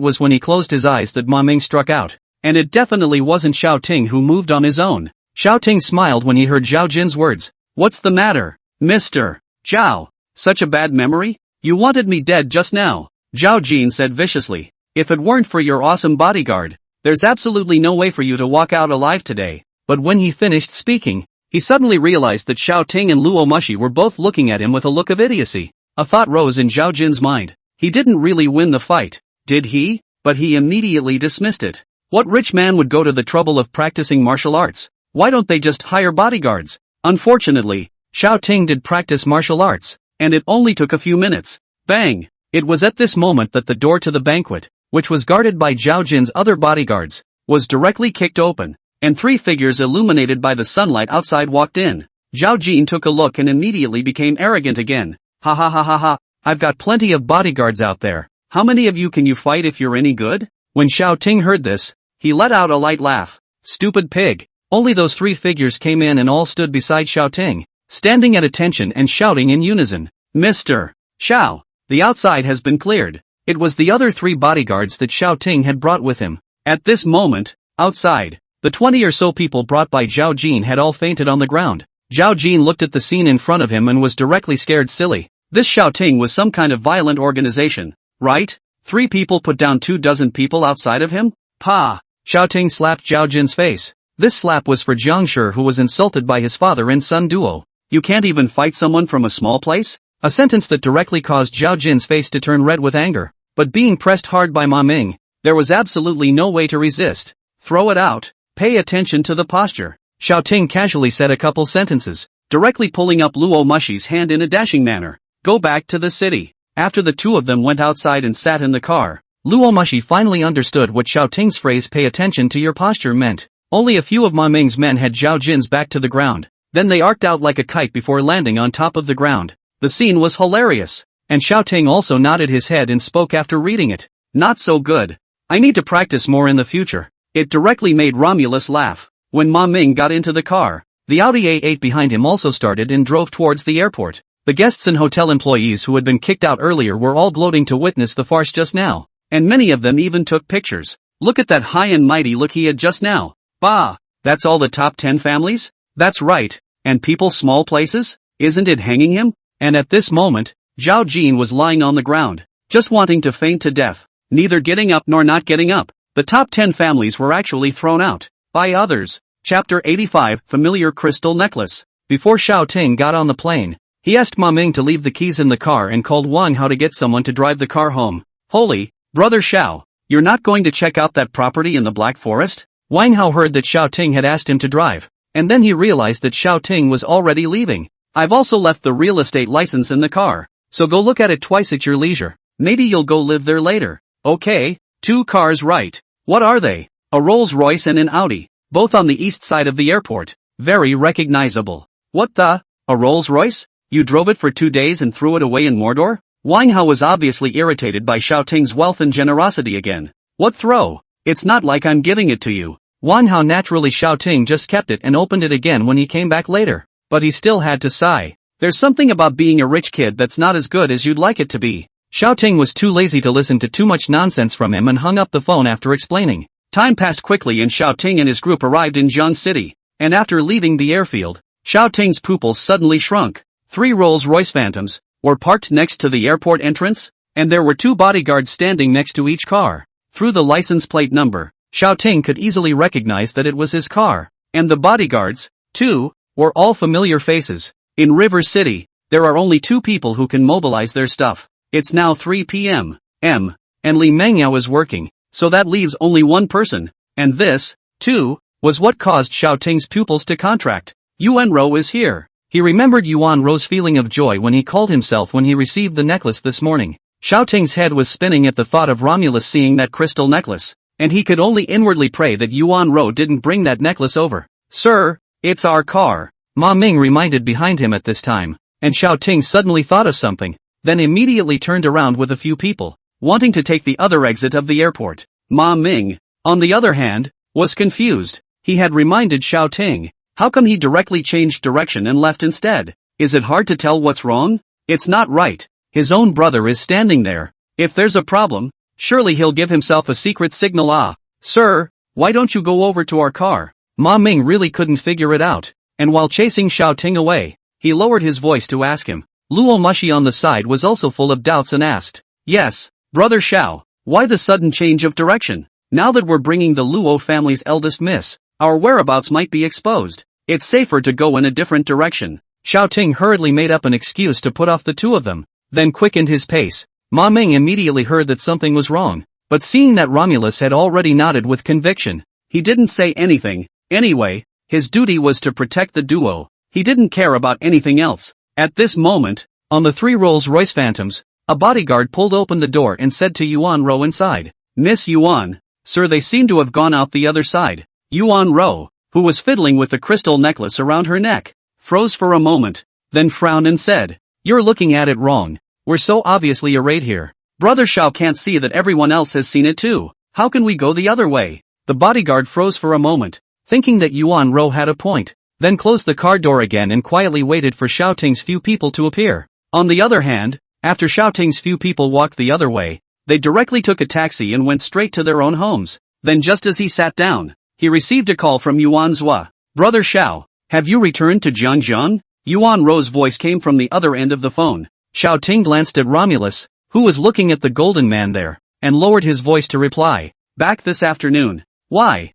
was when he closed his eyes that Ma Ming struck out. And it definitely wasn't Xiao Ting who moved on his own. Xiao Ting smiled when he heard Zhao Jin's words. What's the matter, Mr. Zhao? Such a bad memory? You wanted me dead just now, Zhao Jin said viciously. If it weren't for your awesome bodyguard, there's absolutely no way for you to walk out alive today. But when he finished speaking, he suddenly realized that Xiao Ting and Luo Mushi were both looking at him with a look of idiocy. A thought rose in Zhao Jin's mind. He didn't really win the fight, did he? But he immediately dismissed it. What rich man would go to the trouble of practicing martial arts? Why don't they just hire bodyguards? Unfortunately, Xiao Ting did practice martial arts, and it only took a few minutes. Bang! It was at this moment that the door to the banquet, which was guarded by Zhao Jin's other bodyguards, was directly kicked open, and 3 figures illuminated by the sunlight outside walked in. Zhao Jin took a look and immediately became arrogant again. Ha ha ha ha ha, I've got plenty of bodyguards out there. How many of you can you fight if you're any good? When Xiao Ting heard this, he let out a light laugh. Stupid pig. Only those 3 figures came in and all stood beside Xiao Ting, standing at attention and shouting in unison. Mr. Xiao, the outside has been cleared. It was the other 3 bodyguards that Xiao Ting had brought with him. At this moment, outside, the 20 or so people brought by Zhao Jin had all fainted on the ground. Zhao Jin looked at the scene in front of him and was directly scared silly. This Xiao Ting was some kind of violent organization, right? 3 people put down 24 people outside of him? Pa! Xiao Ting slapped Zhao Jin's face. This slap was for Jiang Shi, who was insulted by his father and son duo. You can't even fight someone from a small place? A sentence that directly caused Zhao Jin's face to turn red with anger. But being pressed hard by Ma Ming, there was absolutely no way to resist. Throw it out. Pay attention to the posture. Xiao Ting casually said a couple sentences, directly pulling up Luo Mushi's hand in a dashing manner. Go back to the city. After the 2 of them went outside and sat in the car, Luo Mushi finally understood what Xiao Ting's phrase pay attention to your posture meant. Only a few of Ma Ming's men had Zhao Jin's back to the ground. Then they arced out like a kite before landing on top of the ground. The scene was hilarious. And Xiao Ting also nodded his head and spoke after reading it. Not so good. I need to practice more in the future. It directly made Romulus laugh. When Ma Ming got into the car, the Audi A8 behind him also started and drove towards the airport. The guests and hotel employees who had been kicked out earlier were all gloating to witness the farce just now. And many of them even took pictures. Look at that high and mighty look he had just now. Bah! That's all the top 10 families? That's right. And people small places? Isn't it hanging him? And at this moment, Zhao Jin was lying on the ground, just wanting to faint to death, neither getting up nor not getting up. The top 10 families were actually thrown out by others. Chapter 85, Familiar Crystal Necklace. Before Xiao Ting got on the plane, he asked Ma Ming to leave the keys in the car and called Wang Hao to get someone to drive the car home. Holy, brother Xiao, you're not going to check out that property in the Black Forest? Wang Hao heard that Xiao Ting had asked him to drive, and then he realized that Xiao Ting was already leaving. I've also left the real estate license in the car, so go look at it twice at your leisure. Maybe you'll go live there later. Okay, 2 cars right. What are they? A Rolls-Royce and an Audi, both on the east side of the airport. Very recognizable. What the? A Rolls-Royce? You drove it for 2 days and threw it away in Mordor? Wang Hao was obviously irritated by Xiao Ting's wealth and generosity again. What throw? It's not like I'm giving it to you. Wang Hao naturally Xiao Ting just kept it and opened it again when he came back later. But he still had to sigh. There's something about being a rich kid that's not as good as you'd like it to be. Xiao Ting was too lazy to listen to too much nonsense from him and hung up the phone after explaining. Time passed quickly and Xiao Ting and his group arrived in Jiang City. And after leaving the airfield, Xiao Ting's pupils suddenly shrunk. 3 Rolls-Royce Phantoms were parked next to the airport entrance, and there were 2 bodyguards standing next to each car. Through the license plate number, Xiao Ting could easily recognize that it was his car. And the bodyguards, too, were all familiar faces. In River City, there are only 2 people who can mobilize their stuff. It's now 3 p.m. and Li Mengyao is working, so that leaves only 1 person. And this, too, was what caused Xiao Ting's pupils to contract. Yuan Rou is here. He remembered Yuan Rou's feeling of joy when he called himself when he received the necklace this morning. Xiao Ting's head was spinning at the thought of Romulus seeing that crystal necklace, and he could only inwardly pray that Yuan Rou didn't bring that necklace over. Sir, it's our car, Ma Ming reminded behind him at this time, and Xiao Ting suddenly thought of something, then immediately turned around with a few people, wanting to take the other exit of the airport. Ma Ming, on the other hand, was confused. He had reminded Xiao Ting. How come he directly changed direction and left instead? Is it hard to tell what's wrong? It's not right. His own brother is standing there. If there's a problem, Surely he'll give himself a secret signal. Ah, sir, why don't you go over to our car? Ma Ming really couldn't figure it out, and while chasing Xiao Ting away, he lowered his voice to ask him. Luo Mushi on the side was also full of doubts and asked, yes, Brother Xiao, why the sudden change of direction? Now that we're bringing the Luo family's eldest miss, our whereabouts might be exposed. It's safer to go in a different direction. Xiao Ting hurriedly made up an excuse to put off the two of them, then quickened his pace. Ma Ming immediately heard that something was wrong, but seeing that Romulus had already nodded with conviction, he didn't say anything. Anyway, his duty was to protect the duo. He didn't care about anything else. At this moment, on the 3 Rolls-Royce Phantoms, a bodyguard pulled open the door and said to Yuan Ro inside, Miss Yuan, sir, they seem to have gone out the other side. Yuan Ro, who was fiddling with the crystal necklace around her neck, froze for a moment, then frowned and said, you're looking at it wrong. We're so obviously arrayed here. Brother Xiao can't see that everyone else has seen it too. How can we go the other way? The bodyguard froze for a moment, thinking that Yuan Ro had a point, then closed the car door again and quietly waited for Xiao Ting's few people to appear. On the other hand, after Xiao Ting's few people walked the other way, they directly took a taxi and went straight to their own homes. Then just as he sat down, he received a call from Yuan Zhua. Brother Xiao, have you returned to Jiangjiang? Yuan Ro's voice came from the other end of the phone. Xiao Ting glanced at Romulus, who was looking at the golden man there, and lowered his voice to reply, back this afternoon. Why?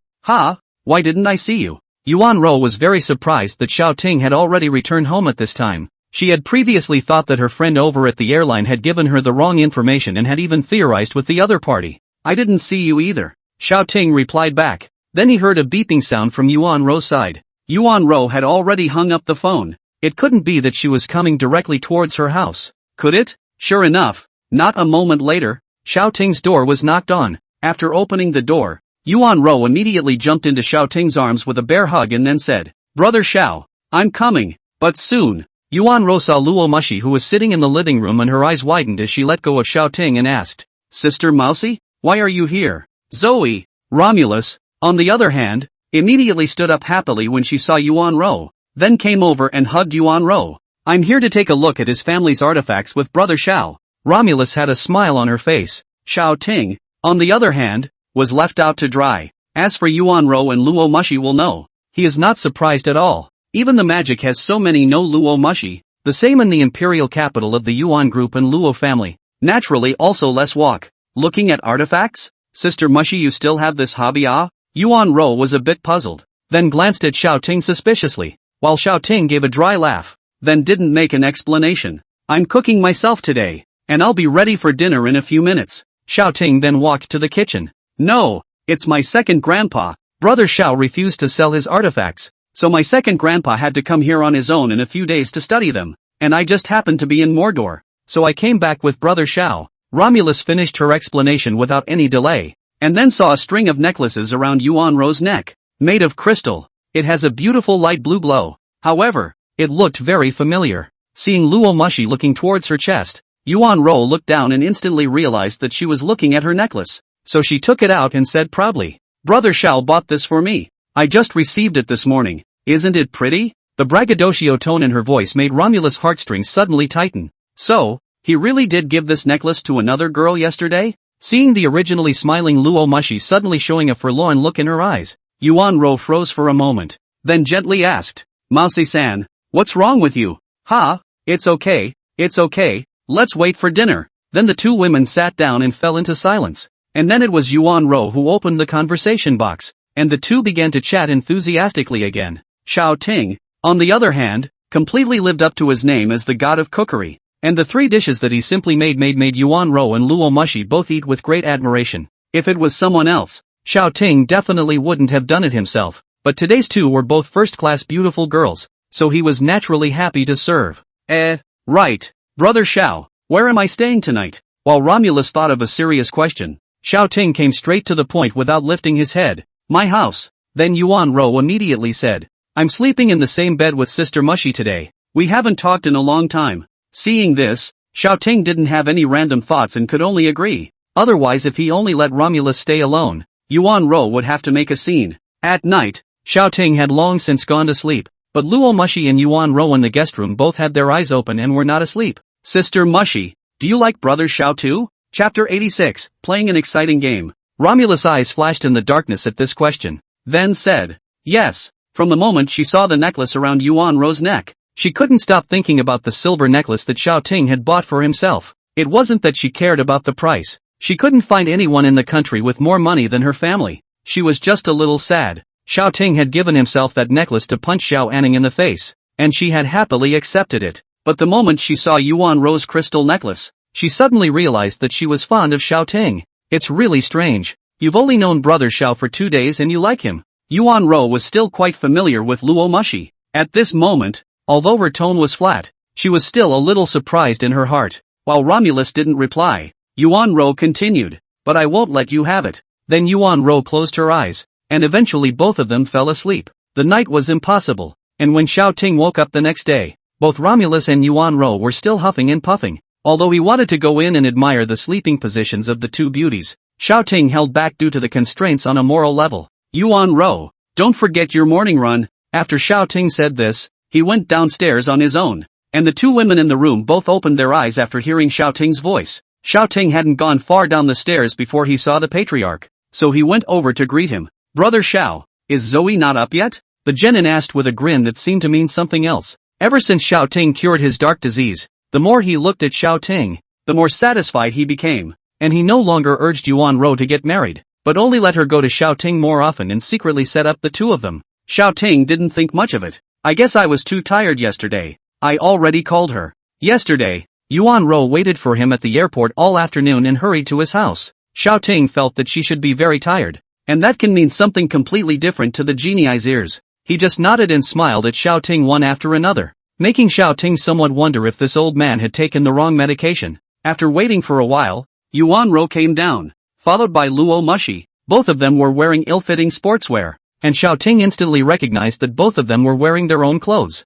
Why didn't I see you? Yuan Ro was very surprised that Xiao Ting had already returned home at this time. She had previously thought that her friend over at the airline had given her the wrong information and had even theorized with the other party. I didn't see you either. Xiao Ting replied back. Then he heard a beeping sound from Yuan Ro's side. Yuan Ro had already hung up the phone. It couldn't be that she was coming directly towards her house. Could it? Sure enough, not a moment later, Xiao Ting's door was knocked on. After opening the door, Yuan Ro immediately jumped into Xiao Ting's arms with a bear hug and then said, Brother Xiao, I'm coming, but soon. Yuan Ro saw Luo Mushi, who was sitting in the living room, and her eyes widened as she let go of Xiao Ting and asked, Sister Mousy, why are you here? Zoe, Romulus, on the other hand, immediately stood up happily when she saw Yuan Ro, then came over and hugged Yuan Ro. I'm here to take a look at his family's artifacts with Brother Xiao. Romulus had a smile on her face. Xiao Ting, on the other hand, was left out to dry. As for Yuan Ro and Luo Mushi will know, he is not surprised at all. Even the magic has so many no Luo Mushi, the same in the imperial capital of the Yuan group and Luo family. Naturally also less walk. Looking at artifacts? Sister Mushi, you still have this hobby? Yuan Ro was a bit puzzled, then glanced at Xiao Ting suspiciously, while Xiao Ting gave a dry laugh, then didn't make an explanation. I'm cooking myself today, and I'll be ready for dinner in a few minutes. Xiao Ting then walked to the kitchen. No, it's my second grandpa. Brother Xiao refused to sell his artifacts, so my second grandpa had to come here on his own in a few days to study them, and I just happened to be in Mordor, so I came back with Brother Xiao. Romulus finished her explanation without any delay, and then saw a string of necklaces around Yuan Ro's neck, made of crystal. It has a beautiful light blue glow. However, it looked very familiar. Seeing Luo Mushi looking towards her chest, Yuan Ro looked down and instantly realized that she was looking at her necklace. So she took it out and said proudly, Brother Xiao bought this for me. I just received it this morning. Isn't it pretty? The braggadocio tone in her voice made Romulus' heartstrings suddenly tighten. So, he really did give this necklace to another girl yesterday? Seeing the originally smiling Luo Mushi suddenly showing a forlorn look in her eyes, Yuan Ro froze for a moment, then gently asked, Mousy-san, what's wrong with you? It's okay, let's wait for dinner. Then the two women sat down and fell into silence. And then it was Yuan Ro who opened the conversation box, and the two began to chat enthusiastically again. Xiao Ting, on the other hand, completely lived up to his name as the god of cookery, and the 3 dishes that he simply made Yuan Ro and Luo Mushi both eat with great admiration. If it was someone else, Xiao Ting definitely wouldn't have done it himself, but today's two were both first-class beautiful girls, so he was naturally happy to serve. Right, Brother Xiao, where am I staying tonight? While Romulus thought of a serious question, Xiao Ting came straight to the point without lifting his head. My house. Then Yuan Ro immediately said, I'm sleeping in the same bed with Sister Mushi today. We haven't talked in a long time. Seeing this, Xiao Ting didn't have any random thoughts and could only agree. Otherwise, if he only let Romulus stay alone, Yuan Ro would have to make a scene. At night, Xiao Ting had long since gone to sleep, but Luo Mushi and Yuan Ro in the guest room both had their eyes open and were not asleep. Sister Mushi, do you like Brother Xiao too? Chapter 86, Playing an Exciting Game. Romulus' eyes flashed in the darkness at this question, then said, yes. From the moment she saw the necklace around Yuan Ro's neck, she couldn't stop thinking about the silver necklace that Xiao Ting had bought for himself. It wasn't that she cared about the price. She couldn't find anyone in the country with more money than her family. She was just a little sad. Xiao Ting had given himself that necklace to punch Xiao Anning in the face, and she had happily accepted it. But the moment she saw Yuan Ro's crystal necklace, she suddenly realized that she was fond of Xiao Ting. It's really strange. You've only known brother Xiao for 2 days and you like him. Yuan Ro was still quite familiar with Luo Mushi. At this moment, although her tone was flat, she was still a little surprised in her heart. While Romulus didn't reply, Yuan Ro continued, but I won't let you have it. Then Yuan Ro closed her eyes, and eventually both of them fell asleep. The night was impossible, and when Xiao Ting woke up the next day, both Romulus and Yuan Ro were still huffing and puffing. Although he wanted to go in and admire the sleeping positions of the two beauties, Xiao Ting held back due to the constraints on a moral level. Yuan Ro, don't forget your morning run. After Xiao Ting said this, he went downstairs on his own, and the two women in the room both opened their eyes after hearing Xiao Ting's voice. Xiao Ting hadn't gone far down the stairs before he saw the patriarch, so he went over to greet him. Brother Xiao, is Zoe not up yet? The genin asked with a grin that seemed to mean something else. Ever since Xiao Ting cured his dark disease, the more he looked at Xiao Ting, the more satisfied he became, and he no longer urged Yuan Ro to get married, but only let her go to Xiao Ting more often and secretly set up the two of them. Xiao Ting didn't think much of it. I guess I was too tired yesterday. I already called her. Yesterday, Yuan Ro waited for him at the airport all afternoon and hurried to his house. Xiao Ting felt that she should be very tired, and that can mean something completely different to the genie's ears. He just nodded and smiled at Xiao Ting one after another, making Xiao Ting somewhat wonder if this old man had taken the wrong medication. After waiting for a while, Yuan Ro came down, followed by Luo Mushi. Both of them were wearing ill-fitting sportswear, and Xiao Ting instantly recognized that both of them were wearing their own clothes.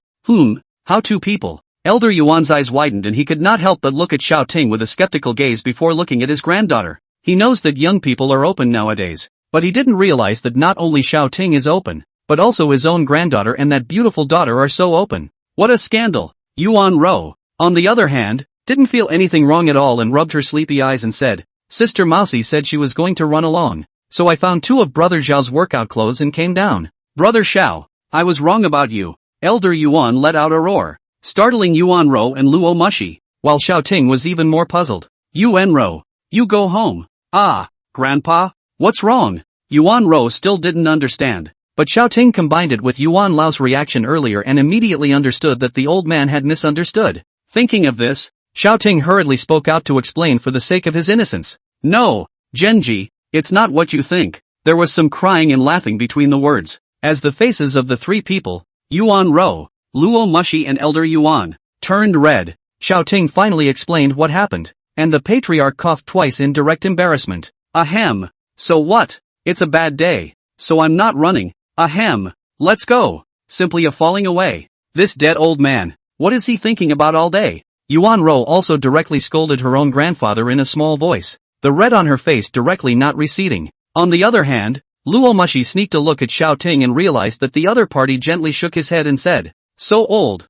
How two people? Elder Yuan's eyes widened and he could not help but look at Xiao Ting with a skeptical gaze before looking at his granddaughter. He knows that young people are open nowadays, but he didn't realize that not only Xiao Ting is open, but also his own granddaughter and that beautiful daughter are so open. What a scandal! Yuan Ro, on the other hand, didn't feel anything wrong at all and rubbed her sleepy eyes and said, Sister Mousy said she was going to run along, so I found two of Brother Xiao's workout clothes and came down. Brother Xiao, I was wrong about you. Elder Yuan let out a roar, startling Yuan Ro and Luo Mushi, while Xiao Ting was even more puzzled. Yuan Ro, you go home. Ah, Grandpa, what's wrong? Yuan Ro still didn't understand, but Xiao Ting combined it with Yuan Lao's reaction earlier and immediately understood that the old man had misunderstood. Thinking of this, Xiao Ting hurriedly spoke out to explain for the sake of his innocence. No, Genji, it's not what you think. There was some crying and laughing between the words, as the faces of the three people, Yuan Ro, Luo Mushi and Elder Yuan, turned red. Xiao Ting finally explained what happened, and the patriarch coughed twice in direct embarrassment. Ahem. So what? It's a bad day, so I'm not running. Ahem. Let's go. Simply a falling away. This dead old man, what is he thinking about all day? Yuan Ro also directly scolded her own grandfather in a small voice, the red on her face directly not receding. On the other hand, Luo Mushi sneaked a look at Xiao Ting and realized that the other party gently shook his head and said, so old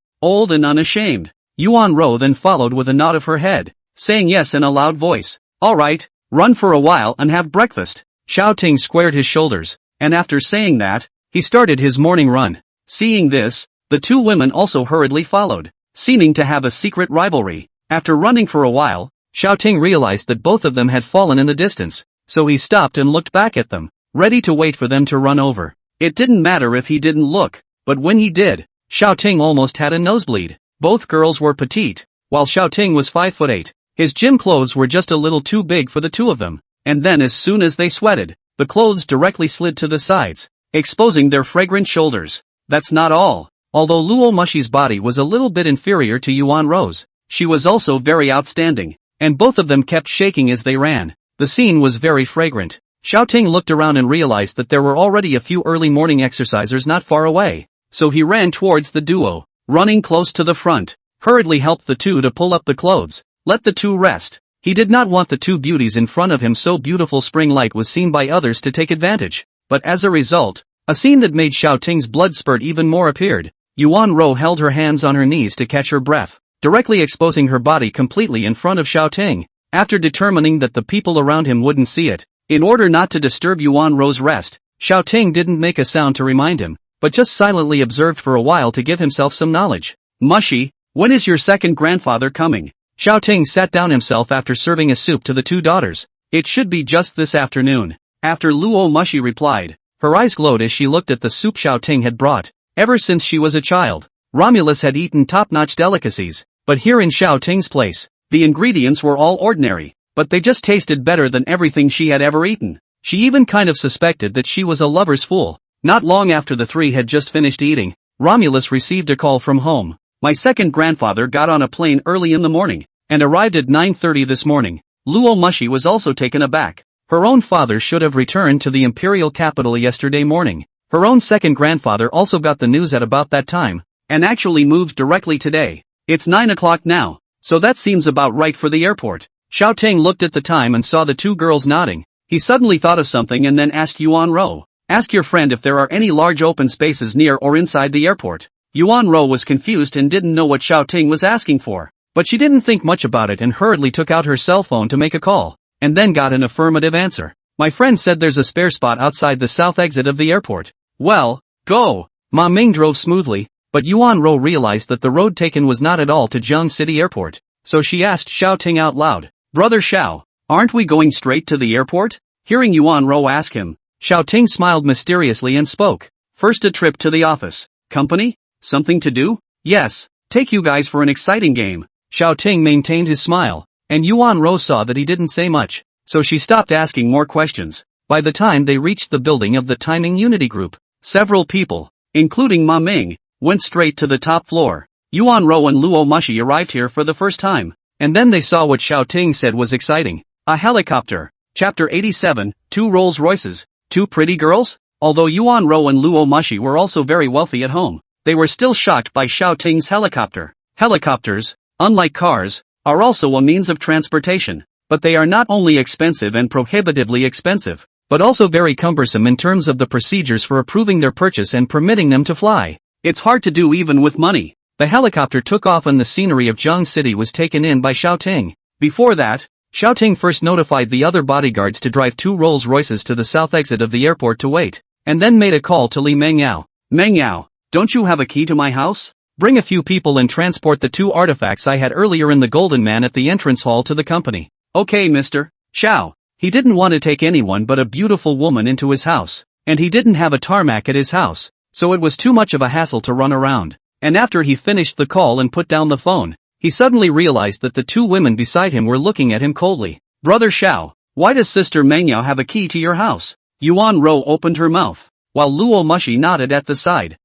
and unashamed. Yuan Ro then followed with a nod of her head, saying yes in a loud voice. Alright, run for a while and have breakfast. Xiao Ting squared his shoulders, and after saying that, he started his morning run. Seeing this, the two women also hurriedly followed, seeming to have a secret rivalry. After running for a while, Xiao Ting realized that both of them had fallen in the distance, so he stopped and looked back at them, ready to wait for them to run over. It didn't matter if he didn't look, but when he did, Xiao Ting almost had a nosebleed. Both girls were petite, while Xiao Ting was 5'8". His gym clothes were just a little too big for the two of them, and then as soon as they sweated, the clothes directly slid to the sides, exposing their fragrant shoulders. That's not all. Although Luo Mushi's body was a little bit inferior to Yuan Ro's, she was also very outstanding, and both of them kept shaking as they ran. The scene was very fragrant. Xiao Ting looked around and realized that there were already a few early morning exercisers not far away, so he ran towards the duo, running close to the front, hurriedly helped the two to pull up the clothes, let the two rest. He did not want the two beauties in front of him so beautiful spring light was seen by others to take advantage, but as a result, a scene that made Xiao Ting's blood spurt even more appeared. Yuan Ro held her hands on her knees to catch her breath, directly exposing her body completely in front of Xiao Ting. after determining that the people around him wouldn't see it. In order not to disturb Yuan Ro's rest, Xiaoting didn't make a sound to remind him, but just silently observed for a while to give himself some knowledge. Mushy, when is your second grandfather coming? Xiaoting sat down himself after serving a soup to the two daughters. It should be just this afternoon. After Luo Mushy replied, her eyes glowed as she looked at the soup Xiaoting had brought. Ever since she was a child, Romulus had eaten top-notch delicacies, but here in Xiaoting's place, the ingredients were all ordinary, but they just tasted better than everything she had ever eaten. She even kind of suspected that she was a lover's fool. Not long after the three had just finished eating, Romulus received a call from home. My second grandfather got on a plane early in the morning, and arrived at 9:30 this morning. Luo Mushy was also taken aback. Her own father should have returned to the imperial capital yesterday morning. Her own second grandfather also got the news at about that time, and actually moved directly today. It's 9 o'clock now, so that seems about right for the airport. Xiaoting looked at the time and saw the two girls nodding. He suddenly thought of something and then asked Yuan Ro, ask your friend if there are any large open spaces near or inside the airport. Yuan Ro was confused and didn't know what Xiaoting was asking for, but she didn't think much about it and hurriedly took out her cell phone to make a call, and then got an affirmative answer. My friend said there's a spare spot outside the south exit of the airport. Well, go. Ma Ming drove smoothly, but Yuan Ro realized that the road taken was not at all to Zheng City Airport, so she asked Xiaoting out loud, Brother Xiao, aren't we going straight to the airport? Hearing Yuan Ro ask him, Xiaoting smiled mysteriously and spoke, first a trip to the office. Company? Something to do? Yes, take you guys for an exciting game. Xiaoting maintained his smile, and Yuan Ro saw that he didn't say much, so she stopped asking more questions. By the time they reached the building of the Timing Unity Group, several people, including Ma Ming, went straight to the top floor. Yuan Ro and Luo Mushy arrived here for the first time, and then they saw what Xiaoting said was exciting. A helicopter. Chapter 87, 2 Rolls Royces, 2 pretty girls? Although Yuan Ro and Luo Mushy were also very wealthy at home, they were still shocked by Xiaoting's helicopter. Helicopters, unlike cars, are also a means of transportation, but they are not only expensive and prohibitively expensive, but also very cumbersome in terms of the procedures for approving their purchase and permitting them to fly. It's hard to do even with money. The helicopter took off and the scenery of Zheng City was taken in by Xiaoting. Before that, Xiaoting first notified the other bodyguards to drive 2 Rolls Royces to the south exit of the airport to wait, and then made a call to Li Mengyao. Mengyao, don't you have a key to my house? Bring a few people and transport the 2 artifacts I had earlier in the Golden Man at the entrance hall to the company. Okay, Mr. Xiao. He didn't want to take anyone but a beautiful woman into his house, and he didn't have a tarmac at his house, so it was too much of a hassle to run around. And after he finished the call and put down the phone, he suddenly realized that the 2 women beside him were looking at him coldly. Brother Xiao, why does Sister Mengyao have a key to your house? Yuan Ro opened her mouth, while Luo Mushy nodded at the side.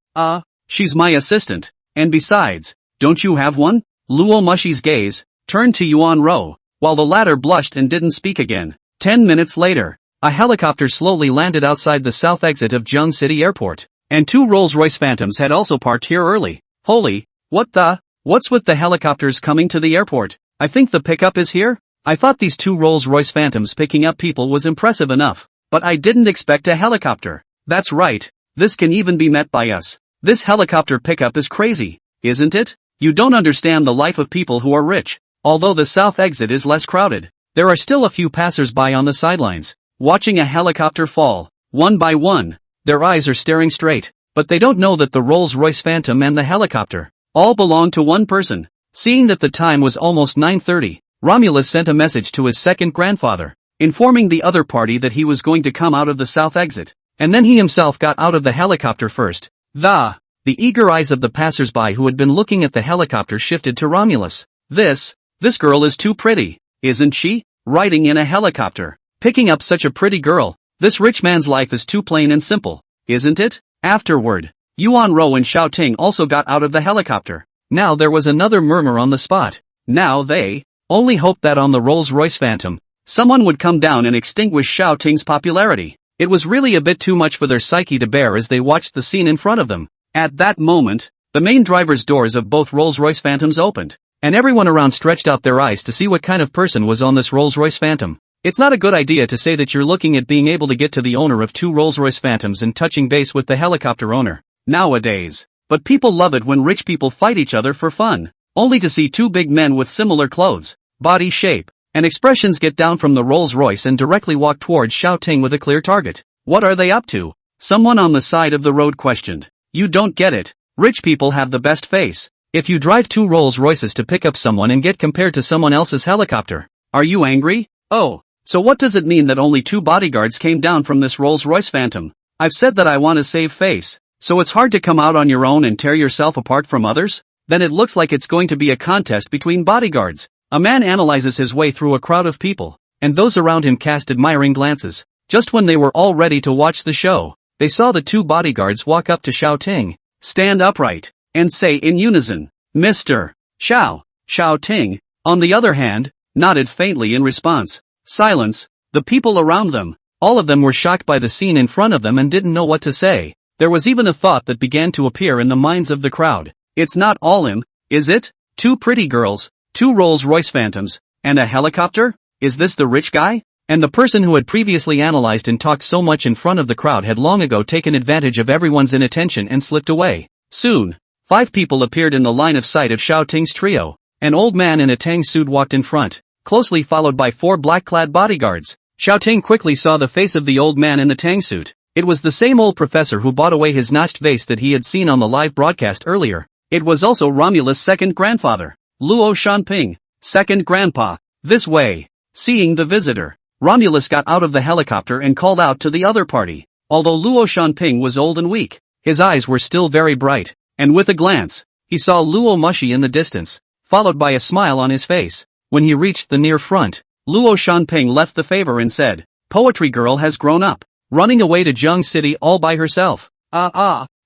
She's my assistant. And besides, don't you have one? Luo Mushy's gaze turned to Yuan Ro, while the latter blushed and didn't speak again. 10 minutes later, a helicopter slowly landed outside the south exit of Zheng City Airport, and 2 Rolls-Royce Phantoms had also parked here early. Holy, what's with the helicopters coming to the airport? I think the pickup is here? I thought these 2 Rolls-Royce Phantoms picking up people was impressive enough, but I didn't expect a helicopter. That's right, this can even be met by us. This helicopter pickup is crazy, isn't it? You don't understand the life of people who are rich. Although the south exit is less crowded, there are still a few passers-by on the sidelines, watching a helicopter fall, one by one. Their eyes are staring straight, but they don't know that the Rolls-Royce Phantom and the helicopter all belong to one person. Seeing that the time was almost 9:30, Romulus sent a message to his second grandfather, informing the other party that he was going to come out of the south exit, and then he himself got out of the helicopter first. The eager eyes of the passers-by who had been looking at the helicopter shifted to Romulus. This girl is too pretty, isn't she? Riding in a helicopter, picking up such a pretty girl. This rich man's life is too plain and simple, isn't it? Afterward, Yuan Ro and Xiaoting also got out of the helicopter. Now there was another murmur on the spot. Now they only hoped that on the Rolls-Royce Phantom, someone would come down and extinguish Xiaoting's popularity. It was really a bit too much for their psyche to bear as they watched the scene in front of them. At that moment, the main driver's doors of both Rolls-Royce Phantoms opened, and everyone around stretched out their eyes to see what kind of person was on this Rolls-Royce Phantom. It's not a good idea to say that you're looking at being able to get to the owner of 2 Rolls-Royce Phantoms and touching base with the helicopter owner nowadays. But people love it when rich people fight each other for fun, only to see 2 big men with similar clothes, body shape, and expressions get down from the Rolls Royce and directly walk towards Xiao Ting with a clear target. What are they up to? Someone on the side of the road questioned. You don't get it. Rich people have the best face. If you drive 2 Rolls Royces to pick up someone and get compared to someone else's helicopter, are you angry? Oh, so what does it mean that only 2 bodyguards came down from this Rolls Royce Phantom? I've said that I want to save face. So it's hard to come out on your own and tear yourself apart from others? Then it looks like it's going to be a contest between bodyguards. A man analyzes his way through a crowd of people, and those around him cast admiring glances. Just when they were all ready to watch the show, they saw the 2 bodyguards walk up to Xiao Ting, stand upright, and say in unison, Mr. Xiao. Xiao Ting, on the other hand, nodded faintly in response. Silence. The people around them, all of them were shocked by the scene in front of them and didn't know what to say. There was even a thought that began to appear in the minds of the crowd. It's not all him, is it? 2 pretty girls, 2 Rolls Royce Phantoms, and a helicopter? Is this the rich guy? And the person who had previously analyzed and talked so much in front of the crowd had long ago taken advantage of everyone's inattention and slipped away. Soon, 5 people appeared in the line of sight of Xiao Ting's trio. An old man in a tang suit walked in front, closely followed by 4 black-clad bodyguards. Xiao Ting quickly saw the face of the old man in the tang suit. It was the same old professor who bought away his notched vase that he had seen on the live broadcast earlier. It was also Romulus' second grandfather, Luo Shanping, second grandpa. This way. Seeing the visitor, Romulus got out of the helicopter and called out to the other party. Although Luo Shanping was old and weak, his eyes were still very bright, and with a glance, he saw Luo Mushi in the distance, followed by a smile on his face. When he reached the near front, Luo Shanping left the favor and said, Poetry girl has grown up, running away to Zheng City all by herself.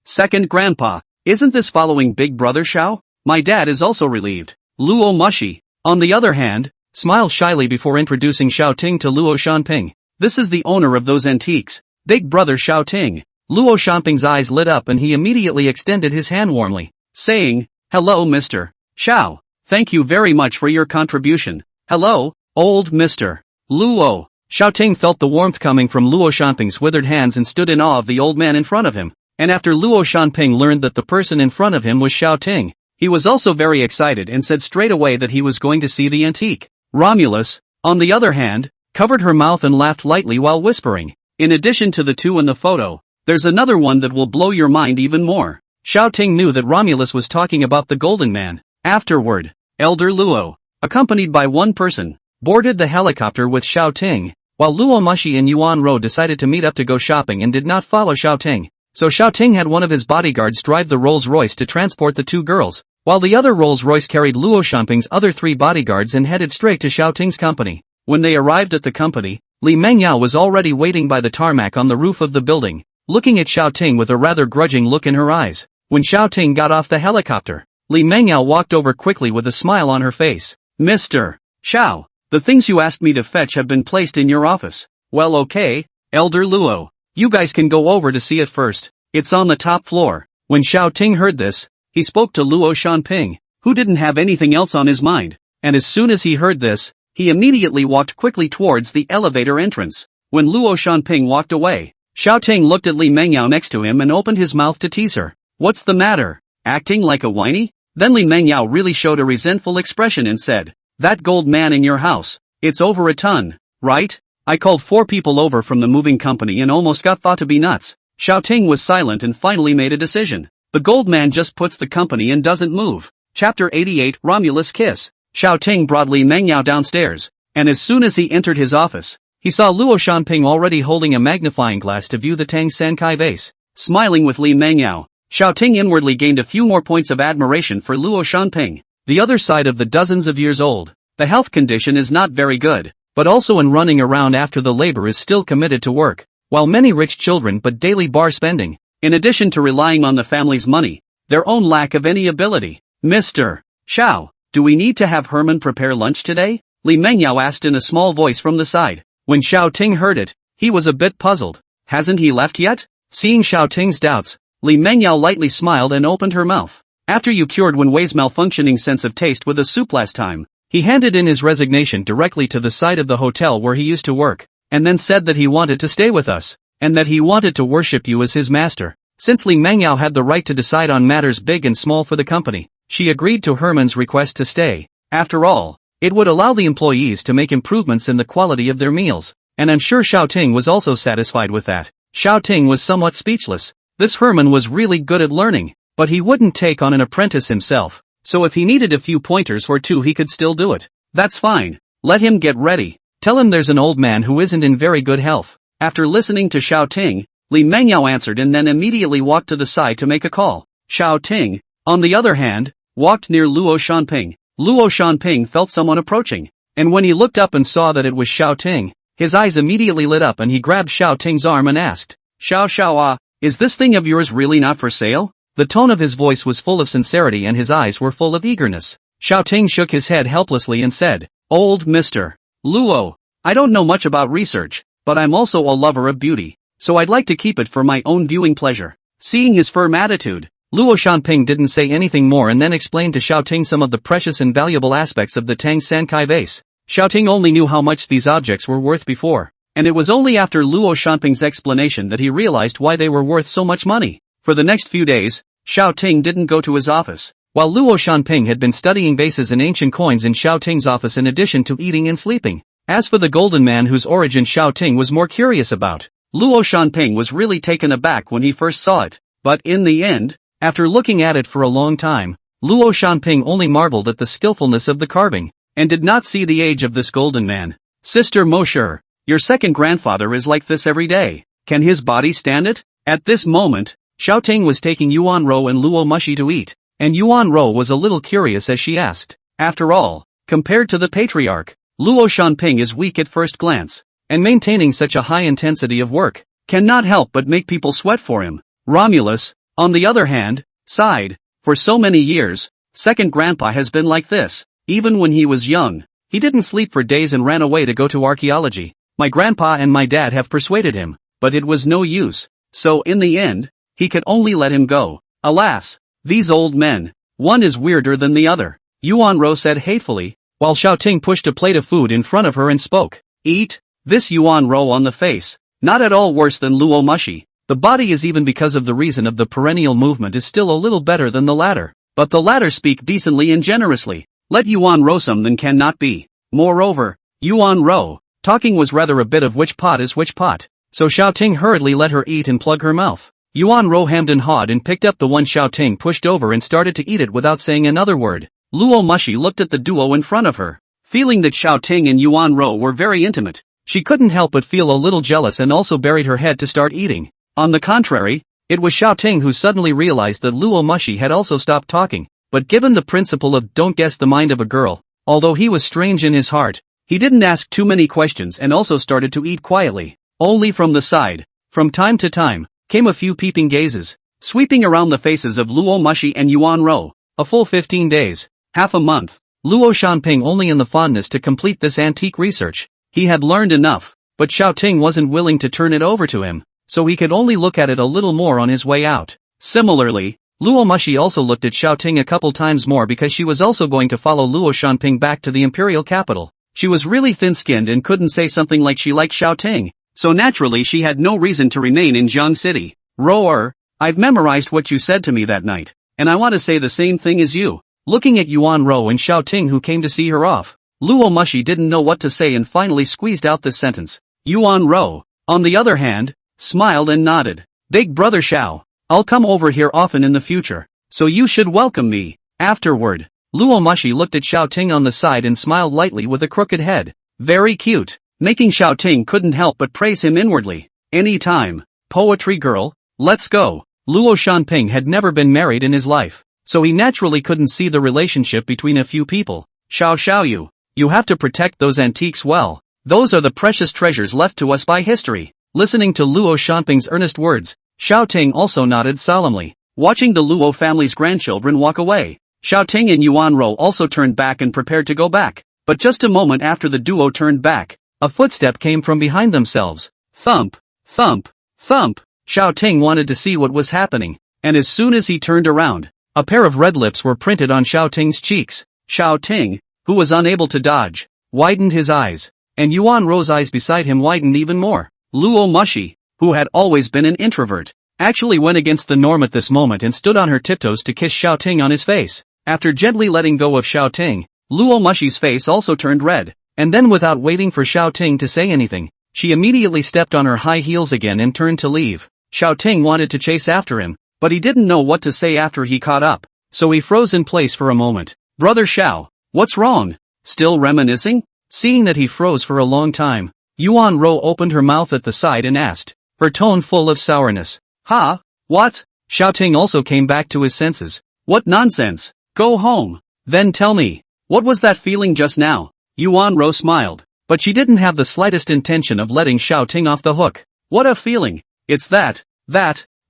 Second grandpa, isn't this following big brother Xiao? My dad is also relieved. Luo Mushi, on the other hand, smiled shyly before introducing Xiao Ting to Luo Shanping. This is the owner of those antiques, big brother Xiao Ting. Luo Shanping's eyes lit up and he immediately extended his hand warmly, saying, Hello Mr. Xiao, thank you very much for your contribution. Hello, old Mr. Luo. Xiao Ting felt the warmth coming from Luo Shanping's withered hands and stood in awe of the old man in front of him. And after Luo Shanping learned that the person in front of him was Xiao Ting, he was also very excited and said straight away that he was going to see the antique. Romulus, on the other hand, covered her mouth and laughed lightly while whispering, In addition to the 2 in the photo, there's another one that will blow your mind even more. Xiao Ting knew that Romulus was talking about the Golden Man. Afterward, Elder Luo, accompanied by 1 person, boarded the helicopter with Xiao Ting, while Luo Mushi and Yuan Rou decided to meet up to go shopping and did not follow Xiao Ting. So Xiao Ting had one of his bodyguards drive the Rolls Royce to transport the 2 girls, while the other Rolls Royce carried Luo Shanping's other 3 bodyguards and headed straight to Xiao Ting's company. When they arrived at the company, Li Mengyao was already waiting by the tarmac on the roof of the building, looking at Xiao Ting with a rather grudging look in her eyes. When Xiao Ting got off the helicopter, Li Mengyao walked over quickly with a smile on her face. Mr. Xiao, the things you asked me to fetch have been placed in your office. Well okay, Elder Luo. You guys can go over to see it first. It's on the top floor. When Xiao Ting heard this, he spoke to Luo Shanping, who didn't have anything else on his mind, and as soon as he heard this, he immediately walked quickly towards the elevator entrance. When Luo Shanping walked away, Xiao Ting looked at Li Mengyao next to him and opened his mouth to tease her. What's the matter? Acting like a whiny? Then Li Mengyao really showed a resentful expression and said, That gold man in your house, it's over a ton, right? I called 4 people over from the moving company and almost got thought to be nuts. Xiao Ting was silent and finally made a decision. The gold man just puts the company and doesn't move. Chapter 88 Romulus Kiss. Xiao Ting brought Li Mengyao downstairs, and as soon as he entered his office, he saw Luo Shanping already holding a magnifying glass to view the Tang Sankai vase. Smiling with Li Mengyao, Xiao Ting inwardly gained a few more points of admiration for Luo Shanping. The other side of the dozens of years old, the health condition is not very good, but also in running around after the labor is still committed to work, while many rich children but daily bar spending, in addition to relying on the family's money, their own lack of any ability. Mr. Xiao, do we need to have Herman prepare lunch today? Li Mengyao asked in a small voice from the side. When Xiao Ting heard it, he was a bit puzzled. Hasn't he left yet? Seeing Xiao Ting's doubts, Li Mengyao lightly smiled and opened her mouth. After you cured Wen Wei's malfunctioning sense of taste with a soup last time, he handed in his resignation directly to the side of the hotel where he used to work, and then said that he wanted to stay with us, and that he wanted to worship you as his master. Since Li Mengyao had the right to decide on matters big and small for the company, she agreed to Herman's request to stay. After all, It would allow the employees to make improvements in the quality of their meals, and I'm sure Xiaoting was also satisfied with that. Xiaoting was somewhat speechless. This Herman was really good at learning, but he wouldn't take on an apprentice himself, so if he needed a few pointers or two he could still do it. That's fine. Let him get ready. Tell him there's an old man who isn't in very good health. After listening to Xiaoting, Li Mengyao answered and then immediately walked to the side to make a call. Xiaoting, on the other hand, walked near Luo Shanping. Luo Shanping felt someone approaching, and when he looked up and saw that it was Xiaoting, his eyes immediately lit up and he grabbed Xiaoting's arm and asked, Xiao, is this thing of yours really not for sale? The tone of his voice was full of sincerity and his eyes were full of eagerness. Xiaoting shook his head helplessly and said, Old Mr. Luo, I don't know much about research, but I'm also a lover of beauty, so I'd like to keep it for my own viewing pleasure. Seeing his firm attitude, Luo Shanping didn't say anything more and then explained to Xiaoting some of the precious and valuable aspects of the Tang Sankai vase. Xiaoting only knew how much these objects were worth before, and it was only after Luo Shanping's explanation that he realized why they were worth so much money. For the next few days, Xiaoting didn't go to his office, while Luo Shanping had been studying vases and ancient coins in Xiaoting's office in addition to eating and sleeping. As for the golden man whose origin Xiaoting was more curious about, Luo Shanping was really taken aback when he first saw it, but in the end, after looking at it for a long time, Luo Shanping only marveled at the skillfulness of the carving, and did not see the age of this golden man. Sister Mosher, your second grandfather is like this every day. Can his body stand it? At this moment, Xiaoting was taking Yuan Rou and Luo Mushi to eat, and Yuan Rou was a little curious as she asked. After all, compared to the patriarch, Luo Shanping is weak at first glance, and maintaining such a high intensity of work cannot help but make people sweat for him. Romulus, on the other hand, sighed. For so many years, second grandpa has been like this. Even when he was young, he didn't sleep for days and ran away to go to archaeology. My grandpa and my dad have persuaded him, but it was no use. So in the end, he could only let him go. Alas, these old men, one is weirder than the other, Yuan Rou said hatefully, while Xiaoting pushed a plate of food in front of her and spoke. Eat. This Yuan Rou on the face, not at all worse than Luo Mushi. The body is even because of the reason of the perennial movement is still a little better than the latter, but the latter speak decently and generously. Let Yuan Rou some than cannot be. Moreover, Yuan Rou, talking was rather a bit of which pot is which pot, so Xiaoting hurriedly let her eat and plug her mouth. Yuan Rou hemmed and hawed and picked up the one Xiaoting pushed over and started to eat it without saying another word. Luo Mushi looked at the duo in front of her. Feeling that Xiaoting and Yuan Rou were very intimate, she couldn't help but feel a little jealous and also buried her head to start eating. On the contrary, it was Xiaoting who suddenly realized that Luo Mushi had also stopped talking, but given the principle of don't guess the mind of a girl, although he was strange in his heart, he didn't ask too many questions and also started to eat quietly. Only from the side, from time to time, came a few peeping gazes, sweeping around the faces of Luo Mushi and Yuan Rou. A full 15 days, half a month, Luo Shanping only in the fondness to complete this antique research. He had learned enough, but Xiaoting wasn't willing to turn it over to him, so he could only look at it a little more on his way out. Similarly, Luo Mushi also looked at Xiaoting a couple times more because she was also going to follow Luo Shanping back to the imperial capital. She was really thin-skinned and couldn't say something like she liked Xiaoting, so naturally she had no reason to remain in Jiang City. Roar, I've memorized what you said to me that night, and I want to say the same thing as you. Looking at Yuan Rou and Xiaoting who came to see her off, Luo Mushi didn't know what to say and finally squeezed out this sentence. Yuan Rou, on the other hand, smiled and nodded. Big brother Xiao, I'll come over here often in the future, so you should welcome me. Afterward, Luo Mushi looked at Xiaoting on the side and smiled lightly with a crooked head. Very cute, making Xiaoting couldn't help but praise him inwardly. Anytime, poetry girl, let's go. Luo Shanping had never been married in his life, so he naturally couldn't see the relationship between a few people. Xiao, you have to protect those antiques well. Those are the precious treasures left to us by history. Listening to Luo Shanping's earnest words, Xiaoting also nodded solemnly. Watching the Luo family's grandchildren walk away, Xiaoting and Yuan Rou also turned back and prepared to go back. But just a moment after the duo turned back, a footstep came from behind themselves. Thump, thump, thump. Xiaoting wanted to see what was happening, and as soon as he turned around, a pair of red lips were printed on Xiaoting's cheeks. Xiaoting, who was unable to dodge, widened his eyes, and Yuan Rou's eyes beside him widened even more. Luo Mushi, who had always been an introvert, actually went against the norm at this moment and stood on her tiptoes to kiss Xiaoting on his face. After gently letting go of Xiaoting, Luo Mushi's face also turned red, and then without waiting for Xiao Ting to say anything, she immediately stepped on her high heels again and turned to leave. Xiao Ting wanted to chase after him, but he didn't know what to say after he caught up, so he froze in place for a moment. Brother Xiao, what's wrong? Still reminiscing? Seeing that he froze for a long time, Yuan Ro opened her mouth at the side and asked, her tone full of sourness. Ha? What? Xiao Ting also came back to his senses. What nonsense? Go home. Then tell me, what was that feeling just now? Yuan Ro smiled, but she didn't have the slightest intention of letting Xiao Ting off the hook. What a feeling. It's that,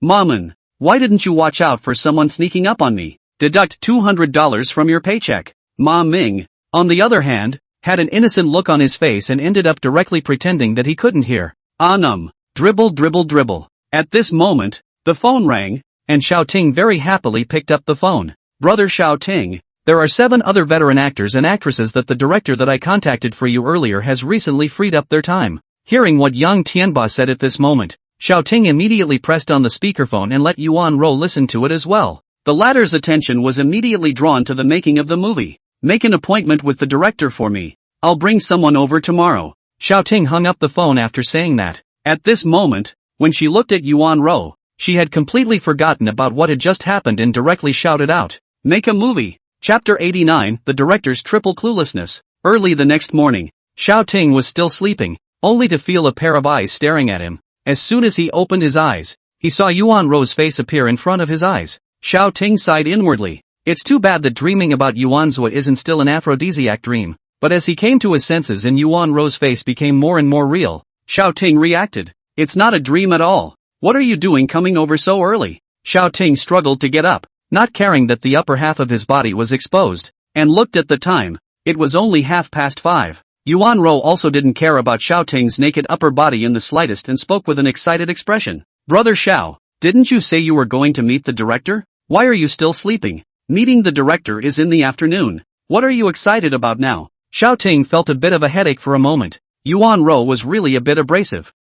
Maman, why didn't you watch out for someone sneaking up on me? Deduct $200 from your paycheck. Ma Ming, on the other hand, had an innocent look on his face and ended up directly pretending that he couldn't hear. Dribble. At this moment, the phone rang, and Xiao Ting very happily picked up the phone. Brother Xiao Ting, there are 7 other veteran actors and actresses that the director that I contacted for you earlier has recently freed up their time. Hearing what Yang Tianba said at this moment, Xiao Ting immediately pressed on the speakerphone and let Yuan Ro listen to it as well. The latter's attention was immediately drawn to the making of the movie. Make an appointment with the director for me. I'll bring someone over tomorrow. Xiao Ting hung up the phone after saying that. At this moment, when she looked at Yuan Ro, she had completely forgotten about what had just happened and directly shouted out, make a movie. Chapter 89, The Director's Triple Cluelessness. Early the next morning, Xiao Ting was still sleeping, only to feel a pair of eyes staring at him. As soon as he opened his eyes, he saw Yuan Ro's face appear in front of his eyes. Xiao Ting sighed inwardly. It's too bad that dreaming about Yuanzhua isn't still an aphrodisiac dream. But as he came to his senses and Yuan Ro's face became more and more real, Xiao Ting reacted. It's not a dream at all. What are you doing coming over so early? Xiao Ting struggled to get up, not caring that the upper half of his body was exposed, and looked at the time. It was only 5:30. Yuan Ro also didn't care about Xiao Ting's naked upper body in the slightest and spoke with an excited expression. Brother Xiao, didn't you say you were going to meet the director? Why are you still sleeping? Meeting the director is in the afternoon. What are you excited about now? Xiao Ting felt a bit of a headache for a moment. Yuan Ro was really a bit abrasive.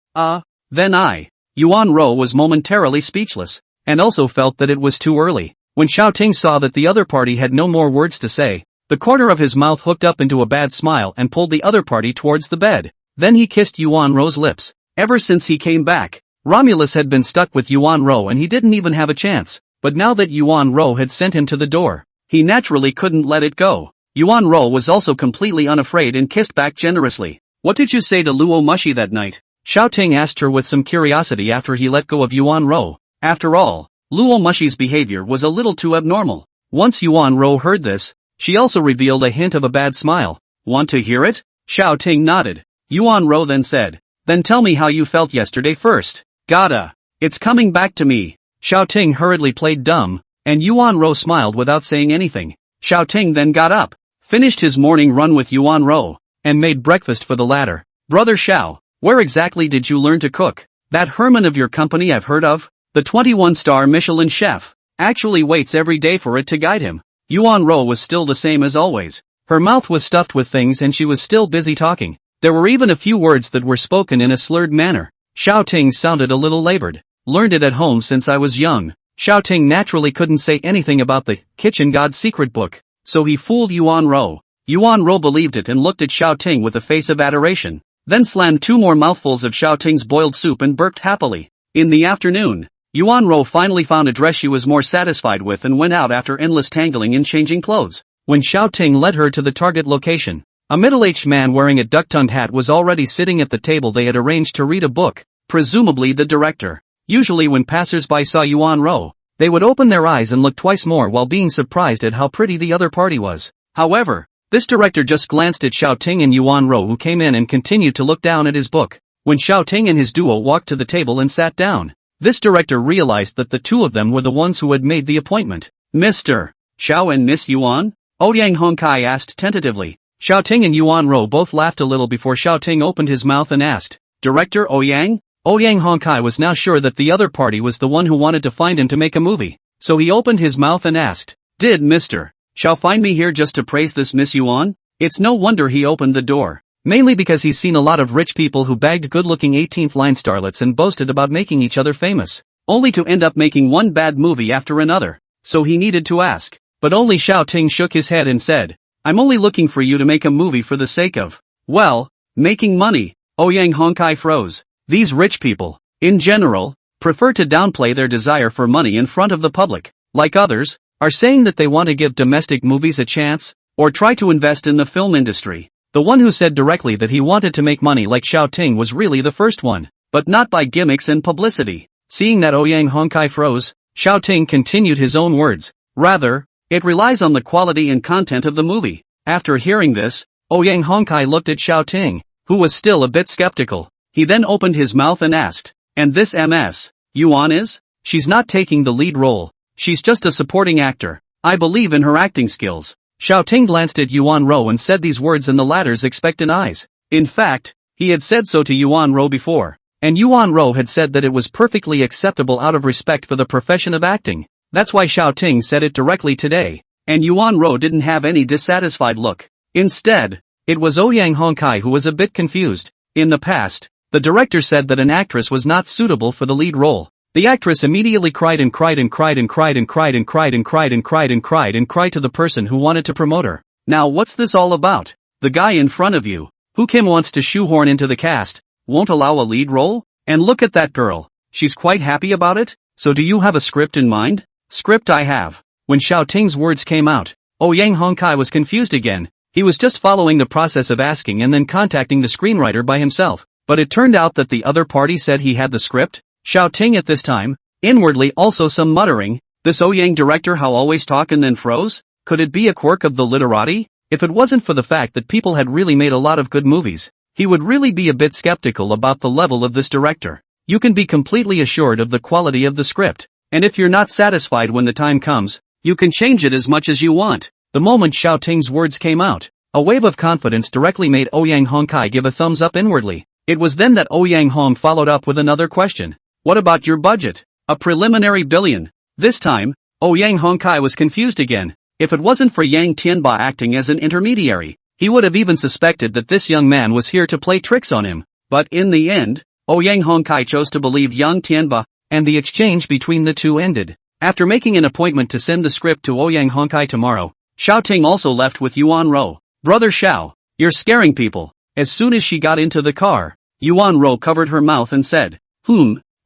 Yuan Ro was momentarily speechless, and also felt that it was too early. When Xiao Ting saw that the other party had no more words to say, the corner of his mouth hooked up into a bad smile and pulled the other party towards the bed. Then he kissed Yuan Ro's lips. Ever since he came back, Romulus had been stuck with Yuan Ro and he didn't even have a chance. But now that Yuan Ro had sent him to the door, he naturally couldn't let it go. Yuan Ro was also completely unafraid and kissed back generously. What did you say to Luo Mushi that night? Xiao Ting asked her with some curiosity after he let go of Yuan Ro. After all, Luo Mushi's behavior was a little too abnormal. Once Yuan Ro heard this, she also revealed a hint of a bad smile. Want to hear it? Xiao Ting nodded. Yuan Ro then said, then tell me how you felt yesterday first. Gotta. It's coming back to me. Xiao Ting hurriedly played dumb, and Yuan Ro smiled without saying anything. Xiao Ting then got up, finished his morning run with Yuan Ro, and made breakfast for the latter. Brother Xiao, where exactly did you learn to cook? That Herman of your company I've heard of? The 21-star Michelin chef, actually waits every day for it to guide him. Yuan Ro was still the same as always. Her mouth was stuffed with things and she was still busy talking. There were even a few words that were spoken in a slurred manner. Xiao Ting sounded a little labored. Learned it at home since I was young. Xiao Ting naturally couldn't say anything about the Kitchen God's Secret book, so he fooled Yuan Ro. Yuan Ro believed it and looked at Xiao Ting with a face of adoration, then slammed 2 more mouthfuls of Xiao Ting's boiled soup and burped happily. In the afternoon, Yuan Ro finally found a dress she was more satisfied with and went out after endless tangling and changing clothes. When Xiao Ting led her to the target location, a middle-aged man wearing a duck-tongued hat was already sitting at the table they had arranged to read a book, presumably the director. Usually when passers-by saw Yuan Ro, they would open their eyes and look twice more while being surprised at how pretty the other party was. However, this director just glanced at Xiao Ting and Yuan Ro, who came in and continued to look down at his book. When Xiao Ting and his duo walked to the table and sat down, this director realized that the two of them were the ones who had made the appointment. Mr. Xiao and Miss Yuan? Ouyang Hongkai asked tentatively. Xiao Ting and Yuan Ro both laughed a little before Xiao Ting opened his mouth and asked, Director Ouyang? Ouyang Hongkai was now sure that the other party was the one who wanted to find him to make a movie, so he opened his mouth and asked, Did Mr. Xiao find me here just to praise this Miss Yuan? It's no wonder he opened the door. Mainly because he's seen a lot of rich people who bagged good-looking 18th line starlets and boasted about making each other famous, only to end up making one bad movie after another, so he needed to ask. But only Xiao Ting shook his head and said, I'm only looking for you to make a movie for the sake of, well, making money. Ouyang Hongkai froze. These rich people, in general, prefer to downplay their desire for money in front of the public. Like others, are saying that they want to give domestic movies a chance, or try to invest in the film industry. The one who said directly that he wanted to make money like Xiao Ting was really the first one, but not by gimmicks and publicity. Seeing that Ouyang Hongkai froze, Xiao Ting continued his own words. Rather, it relies on the quality and content of the movie. After hearing this, Ouyang Hongkai looked at Xiao Ting, who was still a bit skeptical. He then opened his mouth and asked, "And this Ms. Yuan is? She's not taking the lead role. She's just a supporting actor. I believe in her acting skills." Xiao Ting glanced at Yuan Ro and said these words in the latter's expectant eyes. In fact, he had said so to Yuan Ro before, and Yuan Ro had said that it was perfectly acceptable out of respect for the profession of acting. That's why Xiao Ting said it directly today, and Yuan Ro didn't have any dissatisfied look. Instead, it was Ouyang Hongkai who was a bit confused. In the past, the director said that an actress was not suitable for the lead role. The actress immediately cried and cried and cried and cried and cried and cried and cried and cried and cried and cried to the person who wanted to promote her. Now what's this all about? The guy in front of you, who Kim wants to shoehorn into the cast, won't allow a lead role? And look at that girl. She's quite happy about it? So do you have a script in mind? Script I have. When Xiao Ting's words came out, Ouyang Hongkai was confused again. He was just following the process of asking and then contacting the screenwriter by himself. But it turned out that the other party said he had the script. Xiao Ting at this time, inwardly also some muttering, this Ouyang director how always talk and then froze? Could it be a quirk of the literati? If it wasn't for the fact that people had really made a lot of good movies, he would really be a bit skeptical about the level of this director. You can be completely assured of the quality of the script, and if you're not satisfied when the time comes, you can change it as much as you want. The moment Xiao Ting's words came out, a wave of confidence directly made Ouyang Hongkai give a thumbs up inwardly. It was then that Ouyang Hong followed up with another question. What about your budget? A preliminary billion. This time, Ouyang Hongkai was confused again. If it wasn't for Yang Tianba acting as an intermediary, he would have even suspected that this young man was here to play tricks on him. But in the end, Ouyang Hongkai chose to believe Yang Tianba, and the exchange between the two ended. After making an appointment to send the script to Ouyang Hongkai tomorrow, Xiao Ting also left with Yuan Ro. Brother Xiao, you're scaring people. As soon as she got into the car, Yuan Ro covered her mouth and said,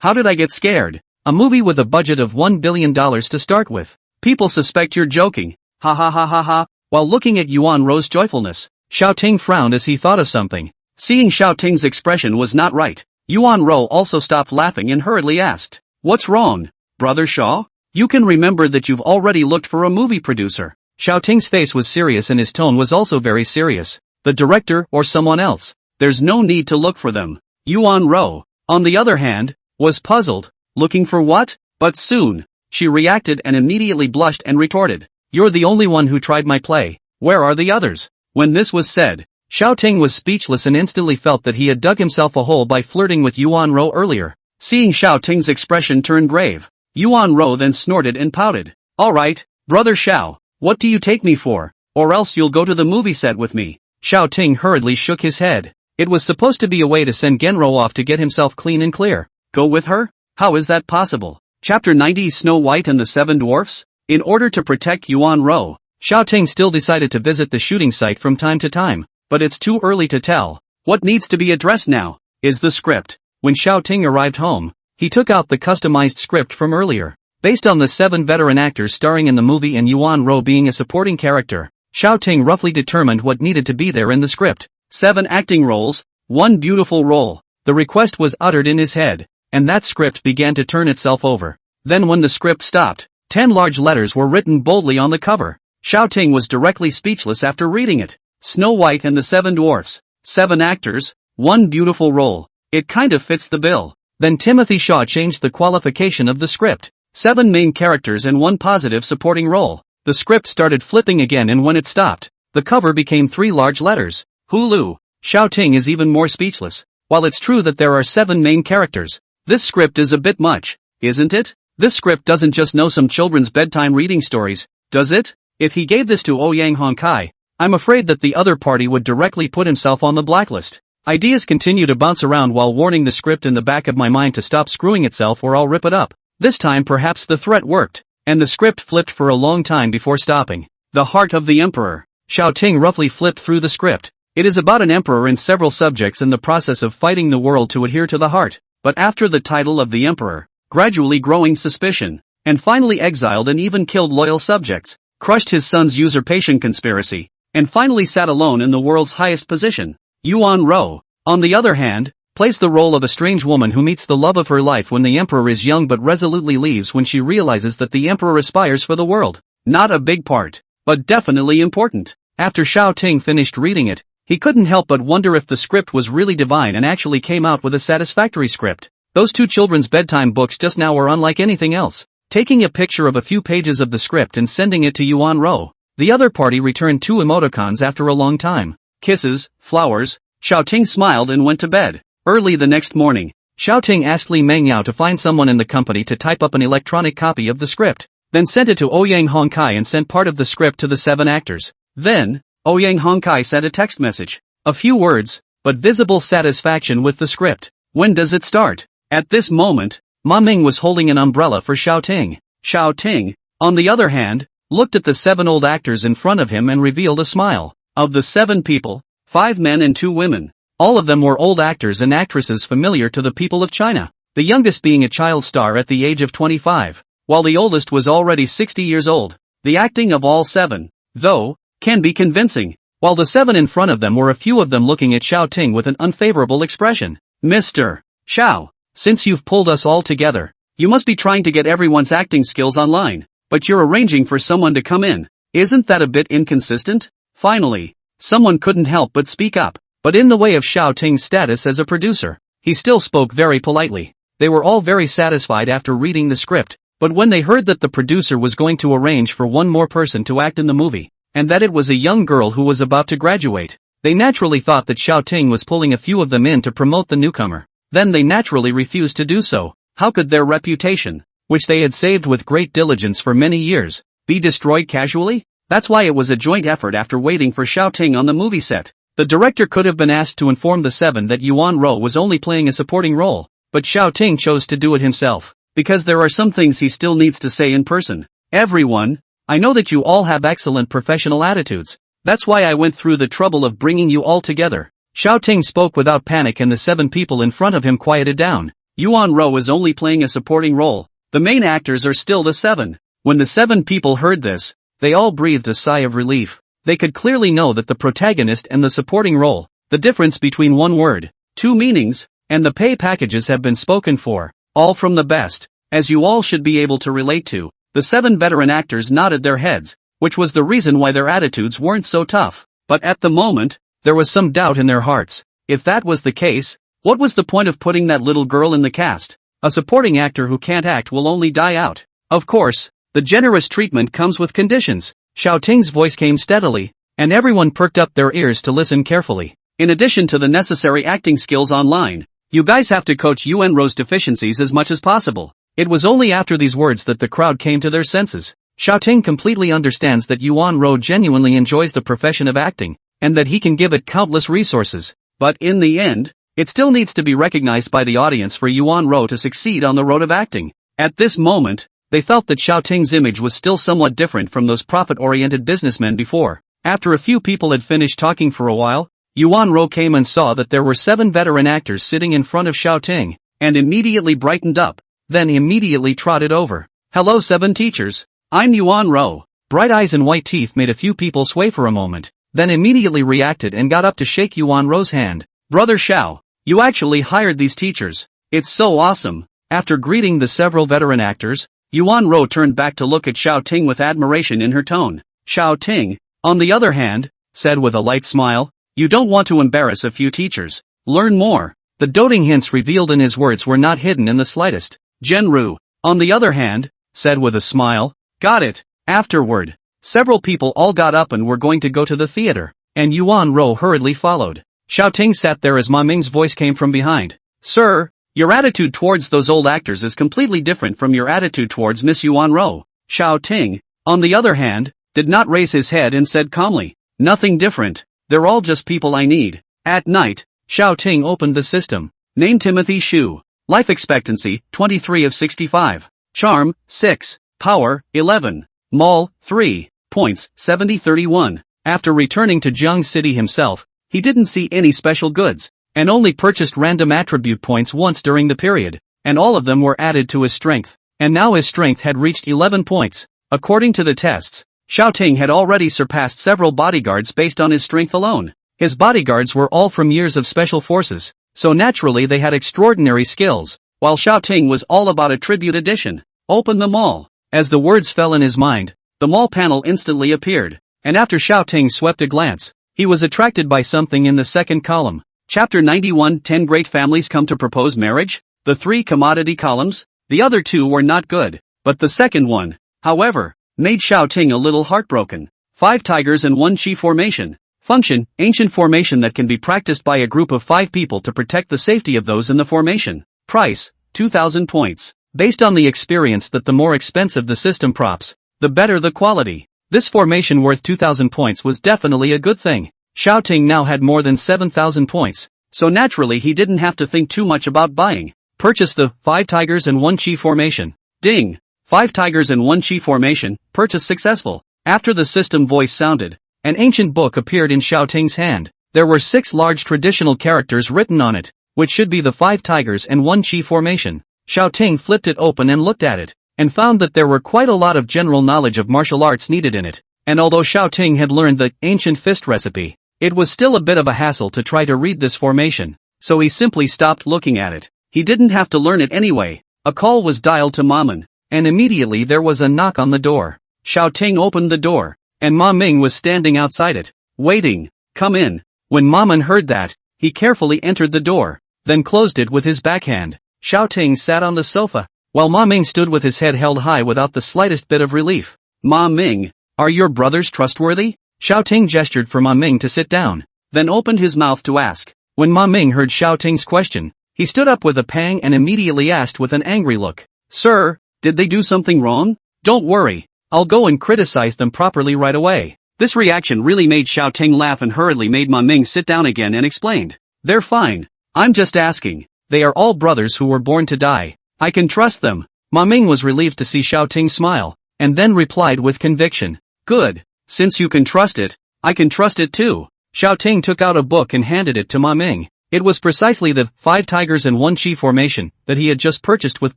How did I get scared? A movie with a budget of $1 billion to start with. People suspect you're joking. Ha ha ha ha ha. While looking at Yuan Ro's joyfulness, Xiao Ting frowned as he thought of something. Seeing Xiao Ting's expression was not right, Yuan Ro also stopped laughing and hurriedly asked, What's wrong, Brother Shaw? You can remember that you've already looked for a movie producer. Xiao Ting's face was serious and his tone was also very serious. The director or someone else. There's no need to look for them. Yuan Ro, on the other hand, was puzzled. Looking for what? But soon, she reacted and immediately blushed and retorted, You're the only one who tried my play. Where are the others? When this was said, Xiao Ting was speechless and instantly felt that he had dug himself a hole by flirting with Yuan Ro earlier. Seeing Xiao Ting's expression turn grave, Yuan Ro then snorted and pouted. Alright, Brother Xiao, what do you take me for? Or else you'll go to the movie set with me. Xiao Ting hurriedly shook his head. It was supposed to be a way to send Genro off to get himself clean and clear. Go with her? How is that possible? Chapter 90 Snow White and the Seven Dwarfs? In order to protect Yuan Ro, Xiao Ting still decided to visit the shooting site from time to time, but it's too early to tell. What needs to be addressed now is the script. When Xiao Ting arrived home, he took out the customized script from earlier. Based on the 7 veteran actors starring in the movie and Yuan Ro being a supporting character, Xiao Ting roughly determined what needed to be there in the script. 7 acting roles, 1 beautiful role. The request was uttered in his head, and that script began to turn itself over. Then when the script stopped, 10 large letters were written boldly on the cover. Xiao Ting was directly speechless after reading it. Snow White and the Seven Dwarfs. 7 actors, 1 beautiful role. It kind of fits the bill. Then Timothy Shaw changed the qualification of the script. 7 main characters and 1 positive supporting role. The script started flipping again and when it stopped, the cover became 3 large letters. Hulu. Xiao Ting is even more speechless. While it's true that there are 7 main characters, this script is a bit much, isn't it? This script doesn't just know some children's bedtime reading stories, does it? If he gave this to Ouyang Hongkai, I'm afraid that the other party would directly put himself on the blacklist. Ideas continue to bounce around while warning the script in the back of my mind to stop screwing itself or I'll rip it up. This time perhaps the threat worked, and the script flipped for a long time before stopping. The Heart of the Emperor. Xiao Ting roughly flipped through the script. It is about an emperor and several subjects in the process of fighting the world to adhere to the heart, but after the title of the emperor, gradually growing suspicion, and finally exiled and even killed loyal subjects, crushed his son's usurpation conspiracy, and finally sat alone in the world's highest position. Yuan Rou, on the other hand, plays the role of a strange woman who meets the love of her life when the emperor is young but resolutely leaves when she realizes that the emperor aspires for the world. Not a big part, but definitely important. After Xiao Ting finished reading it, he couldn't help but wonder if the script was really divine and actually came out with a satisfactory script. Those two children's bedtime books just now were unlike anything else. Taking a picture of a few pages of the script and sending it to Yuan Rou, the other party returned 2 emoticons after a long time. Kisses, flowers. Xiao Ting smiled and went to bed. Early the next morning, Xiao Ting asked Li Mengyao to find someone in the company to type up an electronic copy of the script, then sent it to Ouyang Hongkai and sent part of the script to the 7 actors. Then, Ouyang Hongkai sent a text message. A few words, but visible satisfaction with the script. When does it start? At this moment, Ma Ming was holding an umbrella for Xiao Ting. Xiao Ting, on the other hand, looked at the 7 old actors in front of him and revealed a smile. Of the 7 people, 5 men and 2 women. All of them were old actors and actresses familiar to the people of China, the youngest being a child star at the age of 25, while the oldest was already 60 years old. The acting of all 7, though, can be convincing, while the 7 in front of them were a few of them looking at Xiao Ting with an unfavorable expression. Mr. Xiao, since you've pulled us all together, you must be trying to get everyone's acting skills online, but you're arranging for someone to come in. Isn't that a bit inconsistent? Finally, someone couldn't help but speak up. But in the way of Xiao Ting's status as a producer, he still spoke very politely. They were all very satisfied after reading the script, but when they heard that the producer was going to arrange for one more person to act in the movie, and that it was a young girl who was about to graduate, they naturally thought that Xiao Ting was pulling a few of them in to promote the newcomer. Then they naturally refused to do so. How could their reputation, which they had saved with great diligence for many years, be destroyed casually? That's why it was a joint effort after waiting for Xiao Ting on the movie set. The director could have been asked to inform the 7 that Yuan Rou was only playing a supporting role, but Xiao Ting chose to do it himself, because there are some things he still needs to say in person. Everyone, I know that you all have excellent professional attitudes. That's why I went through the trouble of bringing you all together. Xiao Ting spoke without panic and the 7 people in front of him quieted down. Yuan Rou is only playing a supporting role. The main actors are still the 7. When the 7 people heard this, they all breathed a sigh of relief. They could clearly know that the protagonist and the supporting role, the difference between one word, 2 meanings, and the pay packages have been spoken for, all from the best, as you all should be able to relate to. The 7 veteran actors nodded their heads, which was the reason why their attitudes weren't so tough. But at the moment, there was some doubt in their hearts. If that was the case, what was the point of putting that little girl in the cast? A supporting actor who can't act will only die out. Of course, the generous treatment comes with conditions. Xiao Ting's voice came steadily, and everyone perked up their ears to listen carefully. In addition to the necessary acting skills online, you guys have to coach Yuan Rou's deficiencies as much as possible. It was only after these words that the crowd came to their senses. Xiao Ting completely understands that Yuan Rou genuinely enjoys the profession of acting, and that he can give it countless resources. But in the end, it still needs to be recognized by the audience for Yuan Rou to succeed on the road of acting. At this moment, they felt that Xiao Ting's image was still somewhat different from those profit-oriented businessmen before. After a few people had finished talking for a while, Yuan Rou came and saw that there were 7 veteran actors sitting in front of Xiao Ting, and immediately brightened up, then immediately trotted over. Hello 7 teachers, I'm Yuan Rou. Bright eyes and white teeth made a few people sway for a moment, then immediately reacted and got up to shake Yuan Rou's hand. Brother Xiao, you actually hired these teachers. It's so awesome. After greeting the several veteran actors, Yuan Rou turned back to look at Xiao Ting with admiration in her tone. Xiao Ting, on the other hand, said with a light smile, you don't want to embarrass a few teachers. Learn more. The doting hints revealed in his words were not hidden in the slightest. Zhenru, on the other hand, said with a smile, got it. Afterward, several people all got up and were going to go to the theater, and Yuan Rou hurriedly followed. Xiao Ting sat there as Ma Ming's voice came from behind. Sir, your attitude towards those old actors is completely different from your attitude towards Miss Yuan Rou. Xiao Ting, on the other hand, did not raise his head and said calmly, nothing different, they're all just people I need. At night, Xiao Ting opened the system. Name Timothy Xu. Life expectancy, 23 of 65. Charm, 6. Power, 11. Mall, 3. Points, 70-31. After returning to Jiang City himself, he didn't see any special goods, and only purchased random attribute points once during the period, and all of them were added to his strength, and now his strength had reached 11 points. According to the tests, Xiaoting had already surpassed several bodyguards based on his strength alone. His bodyguards were all from years of special forces, so naturally they had extraordinary skills, while Xiaoting was all about attribute addition. Open the mall. As the words fell in his mind, the mall panel instantly appeared, and after Xiaoting swept a glance, he was attracted by something in the second column. Chapter 91 10 Great Families Come to Propose Marriage? The 3 commodity columns? The other 2 were not good, but the second one, however, made Xiaoting a little heartbroken. 5 tigers and 1 chi formation. Function, ancient formation that can be practiced by a group of 5 people to protect the safety of those in the formation. Price, 2,000 points. Based on the experience that the more expensive the system props, the better the quality. This formation worth 2,000 points was definitely a good thing. Xiaoting now had more than 7,000 points, so naturally he didn't have to think too much about buying. Purchase the 5 tigers and 1 chi formation. Ding! 5 tigers and 1 chi formation, purchase successful. After the system voice sounded, an ancient book appeared in Xiaoting's hand. There were 6 large traditional characters written on it, which should be the 5 tigers and 1 chi formation. Xiaoting flipped it open and looked at it, and found that there were quite a lot of general knowledge of martial arts needed in it, and although Xiaoting had learned the ancient fist recipe, it was still a bit of a hassle to try to read this formation, so he simply stopped looking at it. He didn't have to learn it anyway. A call was dialed to Maman, and immediately there was a knock on the door. Xiaoting opened the door, and Ma Ming was standing outside it, waiting. Come in. When Maman heard that, he carefully entered the door, then closed it with his backhand. Xiaoting sat on the sofa, while Ma Ming stood with his head held high without the slightest bit of relief. Ma Ming, are your brothers trustworthy? Xiaoting gestured for Ma Ming to sit down, then opened his mouth to ask. When Ma Ming heard Xiaoting's question, he stood up with a pang and immediately asked with an angry look. Sir, did they do something wrong? Don't worry, I'll go and criticize them properly right away. This reaction really made Xiaoting laugh and hurriedly made Ma Ming sit down again and explained. They're fine. I'm just asking. They are all brothers who were born to die. I can trust them. Ma Ming was relieved to see Xiaoting smile, and then replied with conviction. Good. Since you can trust it, I can trust it too. Xiaoting took out a book and handed it to Ma Ming. It was precisely the 5 tigers and 1 chi formation that he had just purchased with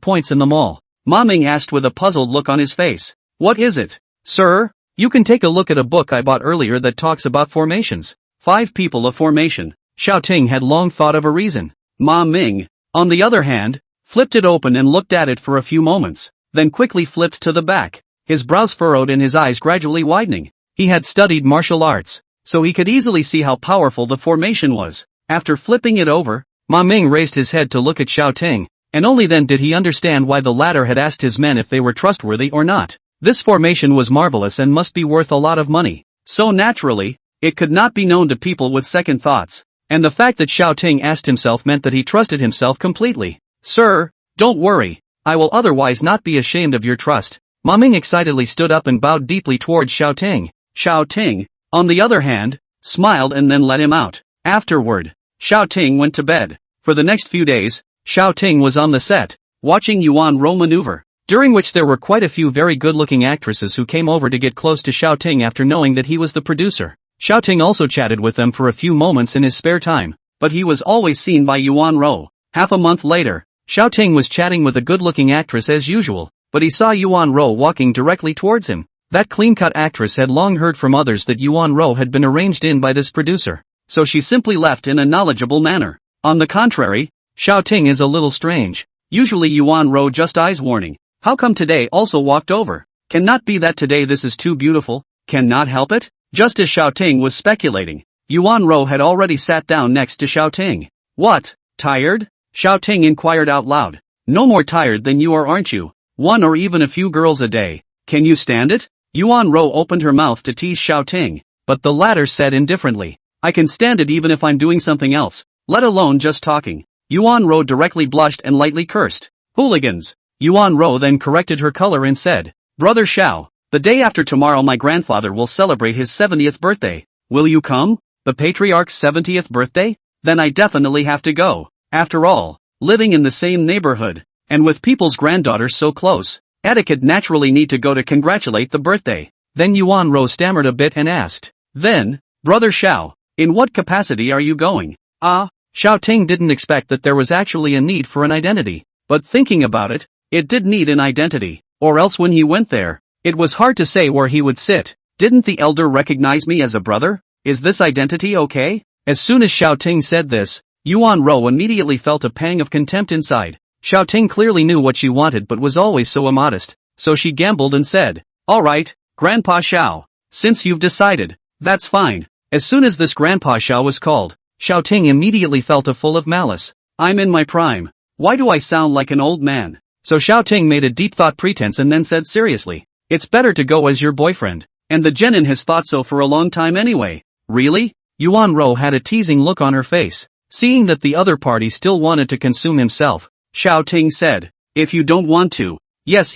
points in the mall. Ma Ming asked with a puzzled look on his face. What is it? Sir, you can take a look at a book I bought earlier that talks about formations. 5 people of formation. Xiaoting had long thought of a reason. Ma Ming, on the other hand, flipped it open and looked at it for a few moments, then quickly flipped to the back, his brows furrowed and his eyes gradually widening. He had studied martial arts, so he could easily see how powerful the formation was. After flipping it over, Ma Ming raised his head to look at Xiaoting, and only then did he understand why the latter had asked his men if they were trustworthy or not. This formation was marvelous and must be worth a lot of money, so naturally, it could not be known to people with second thoughts, and the fact that Xiaoting asked himself meant that he trusted himself completely. Sir, don't worry, I will otherwise not be ashamed of your trust. Ma Ming excitedly stood up and bowed deeply towards Xiaoting. Xiaoting, on the other hand, smiled and then let him out. Afterward, Xiaoting went to bed. For the next few days, Xiaoting was on the set, watching Yuan Rou maneuver, during which there were quite a few very good-looking actresses who came over to get close to Xiaoting after knowing that he was the producer. Xiaoting also chatted with them for a few moments in his spare time, but he was always seen by Yuan Rou. Half a month later, Xiaoting was chatting with a good-looking actress as usual, but he saw Yuan Rou walking directly towards him. That clean-cut actress had long heard from others that Yuan Rou had been arranged in by this producer, so she simply left in a knowledgeable manner. On the contrary, Xiaoting is a little strange. Usually Yuan Rou just eyes warning. How come today also walked over? Cannot be that today this is too beautiful, cannot help it? Just as Xiaoting was speculating, Yuan Rou had already sat down next to Xiaoting. What, tired? Xiaoting inquired out loud. No more tired than you are, aren't you? 1 or even a few girls a day. Can you stand it? Yuan Rou opened her mouth to tease Xiaoting, but the latter said indifferently. I can stand it even if I'm doing something else, let alone just talking. Yuan Rou directly blushed and lightly cursed. Hooligans. Yuan Rou then corrected her color and said, Brother Xiao, the day after tomorrow my grandfather will celebrate his 70th birthday. Will you come? The patriarch's 70th birthday? Then I definitely have to go. After all, living in the same neighborhood, and with people's granddaughters so close, etiquette naturally need to go to congratulate the birthday. Then Yuan Rou stammered a bit and asked, Then, Brother Xiao, in what capacity are you going? Xiao Ting didn't expect that there was actually a need for an identity, but thinking about it, it did need an identity, or else when he went there, it was hard to say where he would sit. Didn't the elder recognize me as a brother? Is this identity okay? As soon as Xiao Ting said this, Yuan Rou immediately felt a pang of contempt inside. Xiao Ting clearly knew what she wanted but was always so immodest, so she gambled and said, "Alright, Grandpa Xiao, since you've decided, that's fine." As soon as this Grandpa Xiao was called, Xiao Ting immediately felt a full of malice. "I'm in my prime. Why do I sound like an old man?" So Xiao Ting made a deep thought pretense and then said seriously, "It's better to go as your boyfriend, and the genin has thought so for a long time anyway." "Really?" Yuan Rou had a teasing look on her face. Seeing that the other party still wanted to consume himself, Xiao Ting said, "If you don't want to." Yes.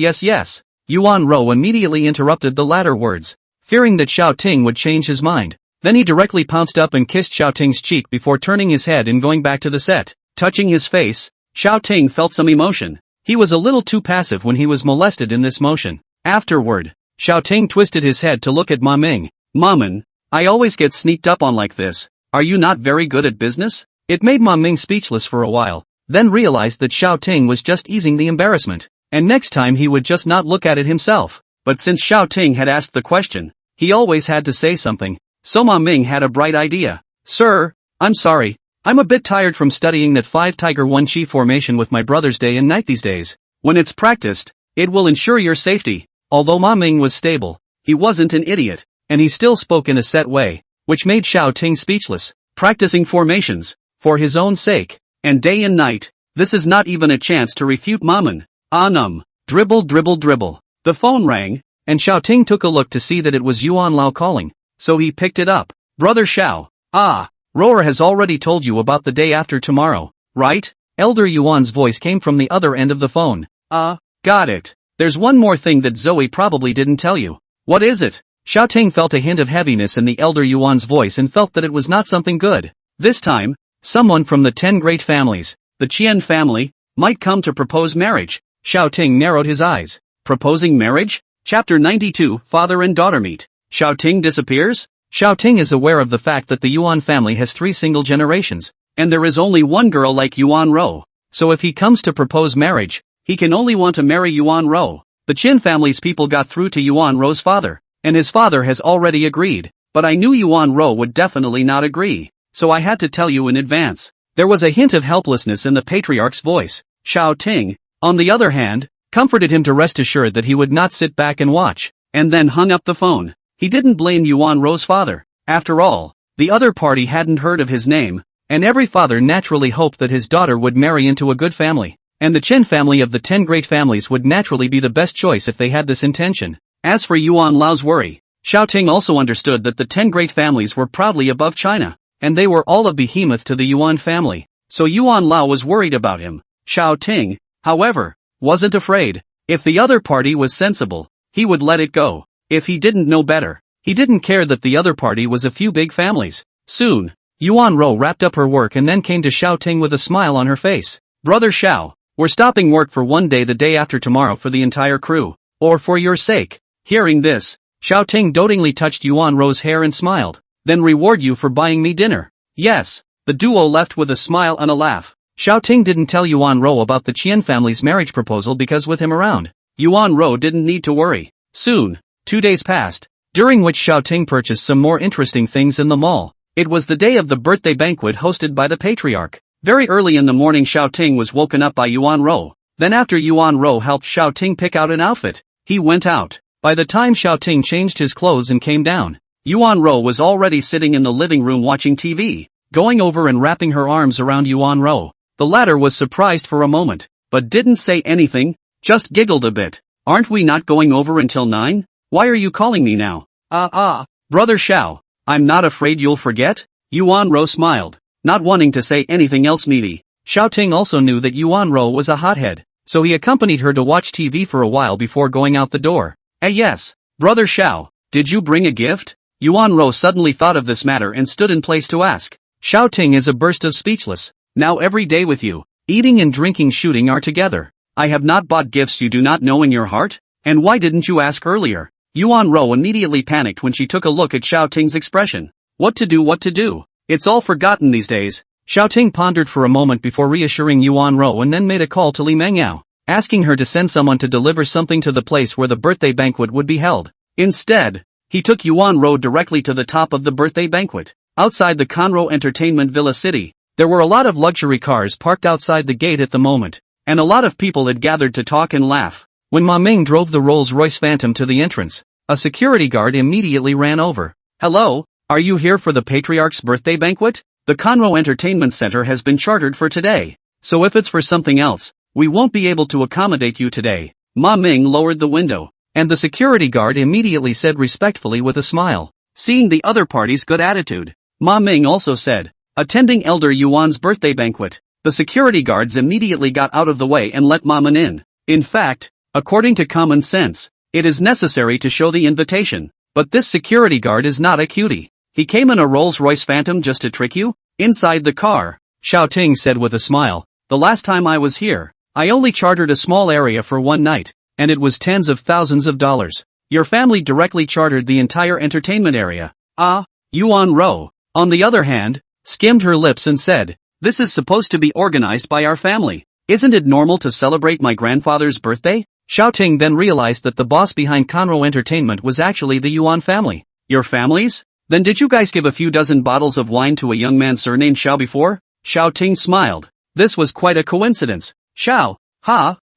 Yuan Rou immediately interrupted the latter words, fearing that Xiao Ting would change his mind. Then he directly pounced up and kissed Xiao Ting's cheek before turning his head and going back to the set. Touching his face, Xiao Ting felt some emotion. He was a little too passive when he was molested in this motion. Afterward, Xiao Ting twisted his head to look at Ma Ming. "Ma Ming, I always get sneaked up on like this. Are you not very good at business?" It made Ma Ming speechless for a while, then realized that Xiao Ting was just easing the embarrassment, and next time he would just not look at it himself. But since Xiao Ting had asked the question, he always had to say something, so Ma Ming had a bright idea. "Sir, I'm sorry, I'm a bit tired from studying that 5 Tiger 1 Chi formation with my brothers day and night these days. When it's practiced, it will ensure your safety." Although Ma Ming was stable, he wasn't an idiot, and he still spoke in a set way, which made Xiao Ting speechless. Practicing formations, for his own sake, and day and night, this is not even a chance to refute Ma Ming. Dribble. The phone rang, and Xiao Ting took a look to see that it was Yuan Lao calling, so he picked it up. "Brother Xiao, Roar has already told you about the day after tomorrow, right?" Elder Yuan's voice came from the other end of the phone. Got it. There's one more thing that Zoe probably didn't tell you." "What is it?" Xiao Ting felt a hint of heaviness in the Elder Yuan's voice and felt that it was not something good. This time, someone from the 10 great families, the Qian family, might come to propose marriage. Xiao Ting narrowed his eyes. Proposing marriage? Chapter 92, Father and Daughter Meet. Xiao Ting disappears? Xiao Ting is aware of the fact that the Yuan family has 3 single generations, and there is only one girl like Yuan Rou. So if he comes to propose marriage, he can only want to marry Yuan Rou. The Qin family's people got through to Yuan Rou's father, and his father has already agreed, but I knew Yuan Rou would definitely not agree, so I had to tell you in advance. There was a hint of helplessness in the patriarch's voice. Xiao Ting, on the other hand, comforted him to rest assured that he would not sit back and watch, and then hung up the phone. He didn't blame Yuan Rou's father. After all, the other party hadn't heard of his name, and every father naturally hoped that his daughter would marry into a good family, and the Chen family of the 10 great families would naturally be the best choice if they had this intention. As for Yuan Lao's worry, Xiao Ting also understood that the 10 great families were proudly above China, and they were all a behemoth to the Yuan family, so Yuan Lao was worried about him. Xiao Ting, however, wasn't afraid. If the other party was sensible, he would let it go. If he didn't know better, he didn't care that the other party was a few big families. Soon, Yuan Rou wrapped up her work and then came to Xiao Ting with a smile on her face. "Brother Xiao, we're stopping work for one day the day after tomorrow for the entire crew, or for your sake." Hearing this, Xiao Ting dotingly touched Yuan Rou's hair and smiled. "Then reward you for buying me dinner." "Yes." The duo left with a smile and a laugh. Xiao Ting didn't tell Yuan Rou about the Qian family's marriage proposal because with him around, Yuan Rou didn't need to worry. Soon, 2 days passed, during which Xiao Ting purchased some more interesting things in the mall. It was the day of the birthday banquet hosted by the patriarch. Very early in the morning Xiao Ting was woken up by Yuan Rou. Then after Yuan Rou helped Xiao Ting pick out an outfit, he went out. By the time Xiao Ting changed his clothes and came down, Yuan Rou was already sitting in the living room watching TV. Going over and wrapping her arms around Yuan Rou, the latter was surprised for a moment, but didn't say anything, just giggled a bit. "Aren't we not going over until 9? Why are you calling me now?" Brother Xiao, I'm not afraid you'll forget?" Yuan Rou smiled, not wanting to say anything else meaty. Xiao Ting also knew that Yuan Rou was a hothead, so he accompanied her to watch TV for a while before going out the door. Yes, Brother Xiao, did you bring a gift?" Yuan Rou suddenly thought of this matter and stood in place to ask. Xiao Ting is a burst of speechless. "Now every day with you, eating and drinking shooting are together. I have not bought gifts you do not know in your heart? And why didn't you ask earlier?" Yuan Ro immediately panicked when she took a look at Xiao Ting's expression. What to do? It's all forgotten these days. Xiao Ting pondered for a moment before reassuring Yuan Ro and then made a call to Li Mengyao, asking her to send someone to deliver something to the place where the birthday banquet would be held. Instead, he took Yuan Ro directly to the top of the birthday banquet. Outside the Conro Entertainment Villa City, there were a lot of luxury cars parked outside the gate at the moment, and a lot of people had gathered to talk and laugh. When Ma Ming drove the Rolls-Royce Phantom to the entrance, a security guard immediately ran over. Hello, are you here for the Patriarch's birthday banquet? The Conro Entertainment Center has been chartered for today, so if it's for something else, we won't be able to accommodate you today. Ma Ming lowered the window, and the security guard immediately said respectfully with a smile. Seeing the other party's good attitude, Ma Ming also said, attending Elder Yuan's birthday banquet. The security guards immediately got out of the way and let Ma Ming in. In fact, according to common sense, it is necessary to show the invitation. But this security guard is not a cutie. He came in a Rolls-Royce Phantom just to trick you? Inside the car, Xiao Ting said with a smile, the last time I was here, I only chartered a small area for one night, and it was tens of thousands of dollars. Your family directly chartered the entire entertainment area. Yuan Ro, on the other hand, skimmed her lips and said, this is supposed to be organized by our family. Isn't it normal to celebrate my grandfather's birthday? Xiao Ting then realized that the boss behind Conro Entertainment was actually the Yuan family. Your families? Then did you guys give a few dozen bottles of wine to a young man surnamed Xiao before? Xiao Ting smiled. This was quite a coincidence. Xiao,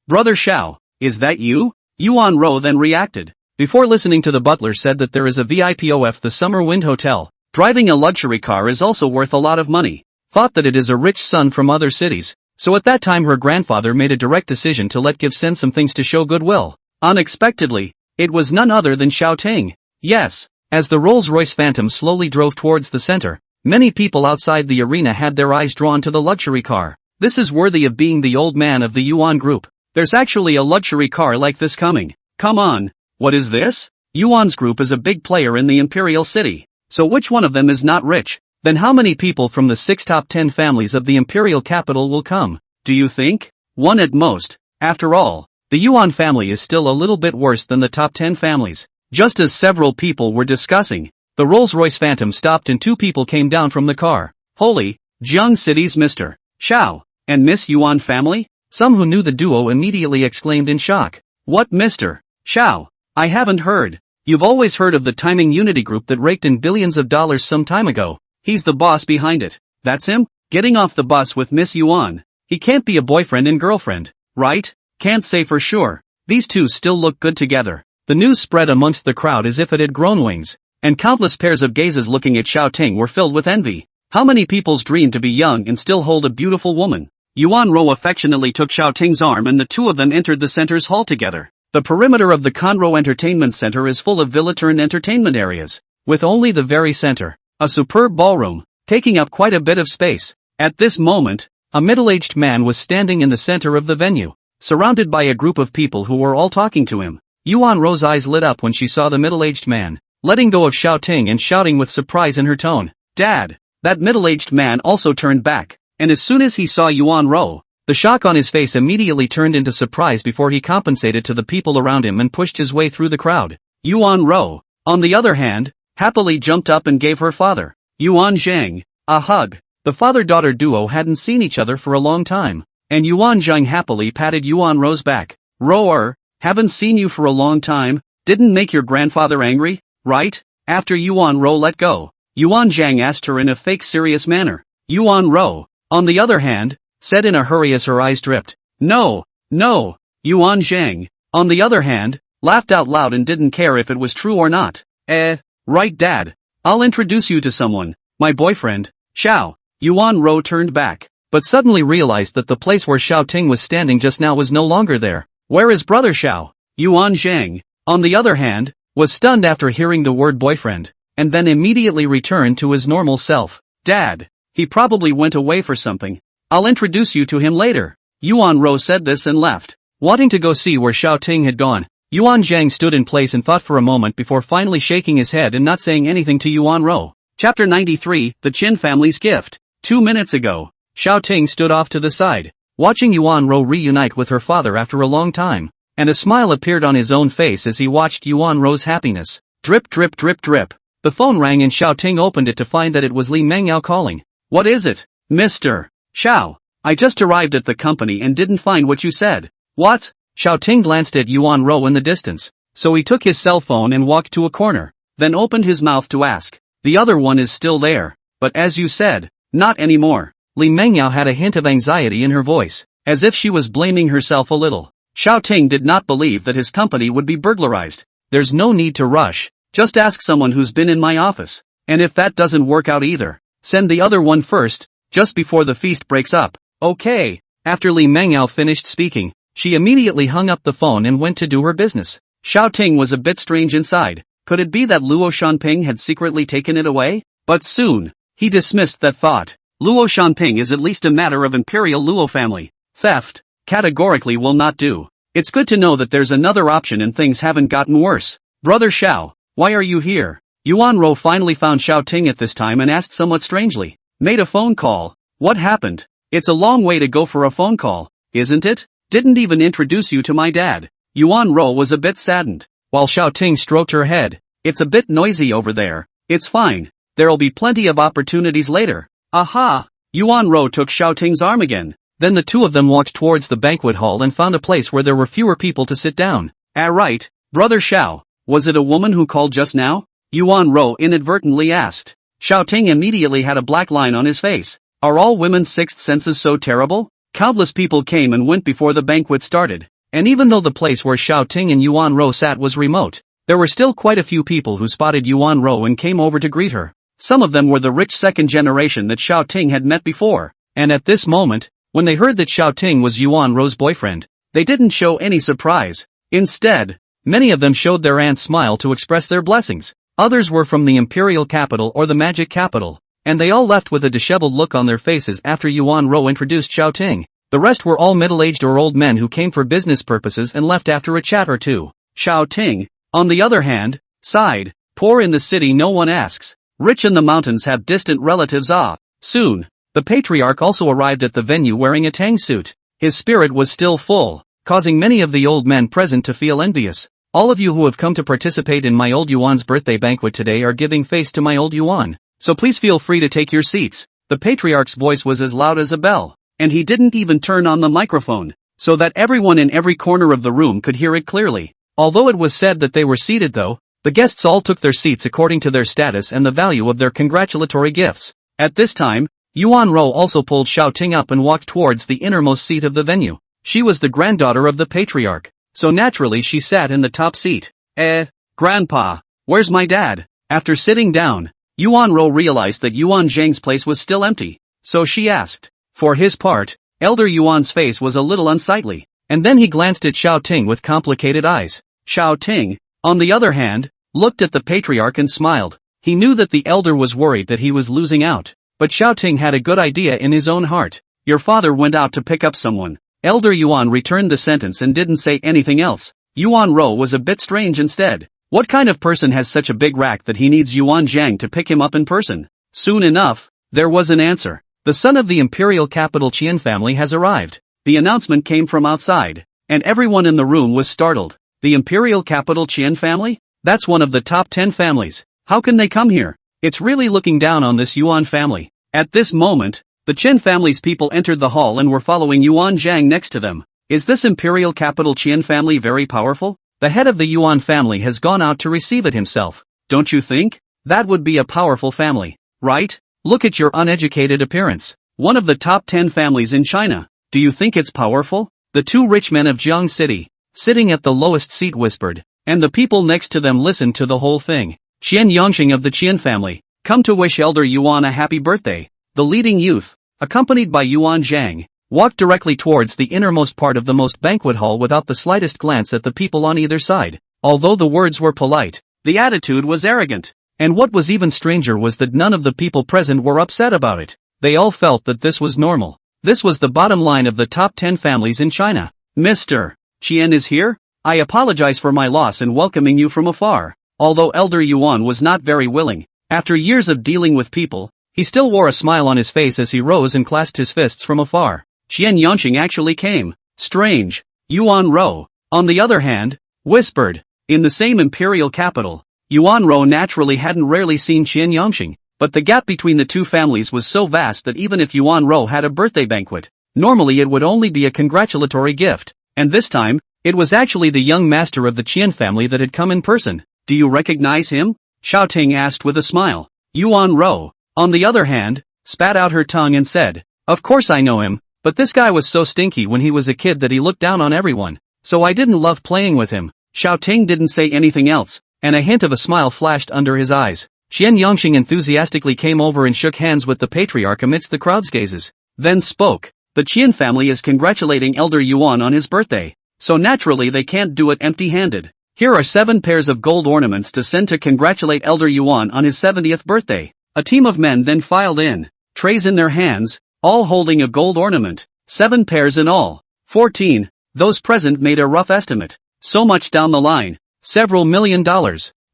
brother Xiao, is that you? Yuan Ro then reacted. Before listening to the butler said that there is a VIPOF the Summer Wind Hotel. Driving a luxury car is also worth a lot of money. Thought that it is a rich son from other cities. So at that time her grandfather made a direct decision to let Give send some things to show goodwill. Unexpectedly, it was none other than Xiao Ting. Yes, as the Rolls-Royce Phantom slowly drove towards the center, many people outside the arena had their eyes drawn to the luxury car. This is worthy of being the old man of the Yuan group. There's actually a luxury car like this coming. Come on, what is this? Yuan's group is a big player in the Imperial City. So which one of them is not rich? Then how many people from the 6 top 10 families of the imperial capital will come? Do you think? One at most. After all, the Yuan family is still a little bit worse than the top 10 families. Just as several people were discussing, the Rolls-Royce Phantom stopped and two people came down from the car. Holy, Jiang City's Mr. Xiao and Miss Yuan family? Some who knew the duo immediately exclaimed in shock. What Mr. Xiao? I haven't heard. You've always heard of the Timing Unity Group that raked in billions of dollars some time ago. He's the boss behind it. That's him? Getting off the bus with Miss Yuan. He can't be a boyfriend and girlfriend, right? Can't say for sure. These two still look good together. The news spread amongst the crowd as if it had grown wings, and countless pairs of gazes looking at Xiao Ting were filled with envy. How many people's dream to be young and still hold a beautiful woman? Yuan Ro affectionately took Xiao Ting's arm and the two of them entered the center's hall together. The perimeter of the Conro Entertainment Center is full of villa-turned entertainment areas, with only the very center, a superb ballroom, taking up quite a bit of space. At this moment, a middle-aged man was standing in the center of the venue, surrounded by a group of people who were all talking to him. Yuan Ro's eyes lit up when she saw the middle-aged man, letting go of Xiao Ting and shouting with surprise in her tone. Dad! That middle-aged man also turned back, and as soon as he saw Yuan Ro, the shock on his face immediately turned into surprise before he compensated to the people around him and pushed his way through the crowd. Yuan Ro, on the other hand, happily jumped up and gave her father, Yuan Zhang, a hug. The father-daughter duo hadn't seen each other for a long time, and Yuan Zhang happily patted Yuan Ro's back. Roer, haven't seen you for a long time, didn't make your grandfather angry, right? After Yuan Ro let go, Yuan Zhang asked her in a fake serious manner. Yuan Ro, on the other hand, said in a hurry as her eyes dripped. No. Yuan Zhang, on the other hand, laughed out loud and didn't care if it was true or not. Right Dad. I'll introduce you to someone, my boyfriend, Xiao. Yuan Ro turned back, but suddenly realized that the place where Xiao Ting was standing just now was no longer there. Where is brother Xiao? Yuan Zhang, on the other hand, was stunned after hearing the word boyfriend, and then immediately returned to his normal self. Dad, he probably went away for something. I'll introduce you to him later. Yuan Ro said this and left, wanting to go see where Xiao Ting had gone. Yuan Zhang stood in place and thought for a moment before finally shaking his head and not saying anything to Yuan Ro. Chapter 93, The Qin Family's Gift. 2 minutes ago, Xiao Ting stood off to the side, watching Yuan Ro reunite with her father after a long time. and a smile appeared on his own face as he watched Yuan Ro's happiness. Drip drip drip drip. The phone rang and Xiao Ting opened it to find that it was Li Mengyao calling. What is it, Mr. Xiao? I just arrived at the company and didn't find what you said. What? Xiao Ting glanced at Yuan Ro in the distance, so he took his cell phone and walked to a corner, then opened his mouth to ask. The other one is still there, but as you said, not anymore. Li Mengyao had a hint of anxiety in her voice, as if she was blaming herself a little. Xiao Ting did not believe that his company would be burglarized. There's no need to rush, just ask someone who's been in my office, and if that doesn't work out either, send the other one first, just before the feast breaks up. Okay. After Li Mengyao finished speaking, she immediately hung up the phone and went to do her business. Xiao Ting was a bit strange inside. Could it be that Luo Shanping had secretly taken it away? But soon, he dismissed that thought. Luo Shanping is at least a matter of Imperial Luo family. Theft, categorically will not do. It's good to know that there's another option and things haven't gotten worse. Brother Xiao, why are you here? Yuan Ro finally found Xiao Ting at this time and asked somewhat strangely. Made a phone call. What happened? It's a long way to go for a phone call, isn't it? Didn't even introduce you to my dad. Yuan Ro was a bit saddened, while Xiao Ting stroked her head. It's a bit noisy over there. It's fine. There'll be plenty of opportunities later. Aha! Yuan Ro took Xiao Ting's arm again. Then the two of them walked towards the banquet hall and found a place where there were fewer people to sit down. Right, Brother Xiao, was it a woman who called just now? Yuan Ro inadvertently asked. Xiao Ting immediately had a black line on his face. Are all women's sixth senses so terrible? Countless people came and went before the banquet started, and even though the place where Xiao Ting and Yuan Ro sat was remote, there were still quite a few people who spotted Yuan Ro and came over to greet her. Some of them were the rich second generation that Xiao Ting had met before, and at this moment, when they heard that Xiao Ting was Yuan Ro's boyfriend, they didn't show any surprise. Instead, many of them showed their aunt's smile to express their blessings. Others were from the imperial capital or the magic capital, and they all left with a disheveled look on their faces after Yuan Ro introduced Xiao Ting. The rest were all middle-aged or old men who came for business purposes and left after a chat or two. Xiao Ting, on the other hand, sighed. Poor in the city no one asks. Rich in the mountains have distant relatives. Soon, the patriarch also arrived at the venue wearing a tang suit. His spirit was still full, causing many of the old men present to feel envious. All of you who have come to participate in my old Yuan's birthday banquet today are giving face to my old Yuan. So please feel free to take your seats. The patriarch's voice was as loud as a bell, and he didn't even turn on the microphone, so that everyone in every corner of the room could hear it clearly. Although it was said that they were seated though, the guests all took their seats according to their status and the value of their congratulatory gifts. At this time, Yuan Ro also pulled Xiao Ting up and walked towards the innermost seat of the venue. She was the granddaughter of the patriarch, so naturally she sat in the top seat. Grandpa, where's my dad? After sitting down, Yuan Ro realized that Yuan Zhang's place was still empty, so she asked. For his part, Elder Yuan's face was a little unsightly, and then he glanced at Xiao Ting with complicated eyes. Xiao Ting, on the other hand, looked at the patriarch and smiled. He knew that the elder was worried that he was losing out, but Xiao Ting had a good idea in his own heart. Your father went out to pick up someone. Elder Yuan returned the sentence and didn't say anything else. Yuan Ro was a bit strange instead. What kind of person has such a big rack that he needs Yuan Zhang to pick him up in person? Soon enough, there was an answer. The son of the imperial capital Qian family has arrived. The announcement came from outside, and everyone in the room was startled. The imperial capital Qian family? That's one of the top 10 families. How can they come here? It's really looking down on this Yuan family. At this moment, the Qian family's people entered the hall and were following Yuan Zhang next to them. Is this imperial capital Qian family very powerful? The head of the Yuan family has gone out to receive it himself. Don't you think? That would be a powerful family, right? Look at your uneducated appearance. One of the top 10 families in China. Do you think it's powerful? The two rich men of Jiang City, sitting at the lowest seat, whispered, and the people next to them listened to the whole thing. Qian Yongxing of the Qian family, come to wish Elder Yuan a happy birthday. The leading youth, accompanied by Yuan Zhang, walked directly towards the innermost part of the most banquet hall without the slightest glance at the people on either side. Although the words were polite, the attitude was arrogant. And what was even stranger was that none of the people present were upset about it. They all felt that this was normal. This was the bottom line of the top 10 families in China. Mr. Qian is here? I apologize for my loss in welcoming you from afar. Although Elder Yuan was not very willing, after years of dealing with people, he still wore a smile on his face as he rose and clasped his fists from afar. Qian Yongxing actually came. Strange. Yuan Ro, on the other hand, whispered. In the same imperial capital, Yuan Rou naturally hadn't rarely seen Qian Yongxing, but the gap between the two families was so vast that even if Yuan Rou had a birthday banquet, normally it would only be a congratulatory gift, and this time, it was actually the young master of the Qian family that had come in person. Do you recognize him? Xiaoting asked with a smile. Yuan Rou, on the other hand, spat out her tongue and said, of course I know him, but this guy was so stinky when he was a kid that he looked down on everyone, so I didn't love playing with him. Xiaoting didn't say anything else, and a hint of a smile flashed under his eyes. Qian Yongxing enthusiastically came over and shook hands with the patriarch amidst the crowd's gazes, then spoke. The Qian family is congratulating Elder Yuan on his birthday, so naturally they can't do it empty-handed. Here are 7 pairs of gold ornaments to send to congratulate Elder Yuan on his 70th birthday. A team of men then filed in, trays in their hands, all holding a gold ornament, 7 pairs in all. 14. Those present made a rough estimate. So much down the line, several $1 million.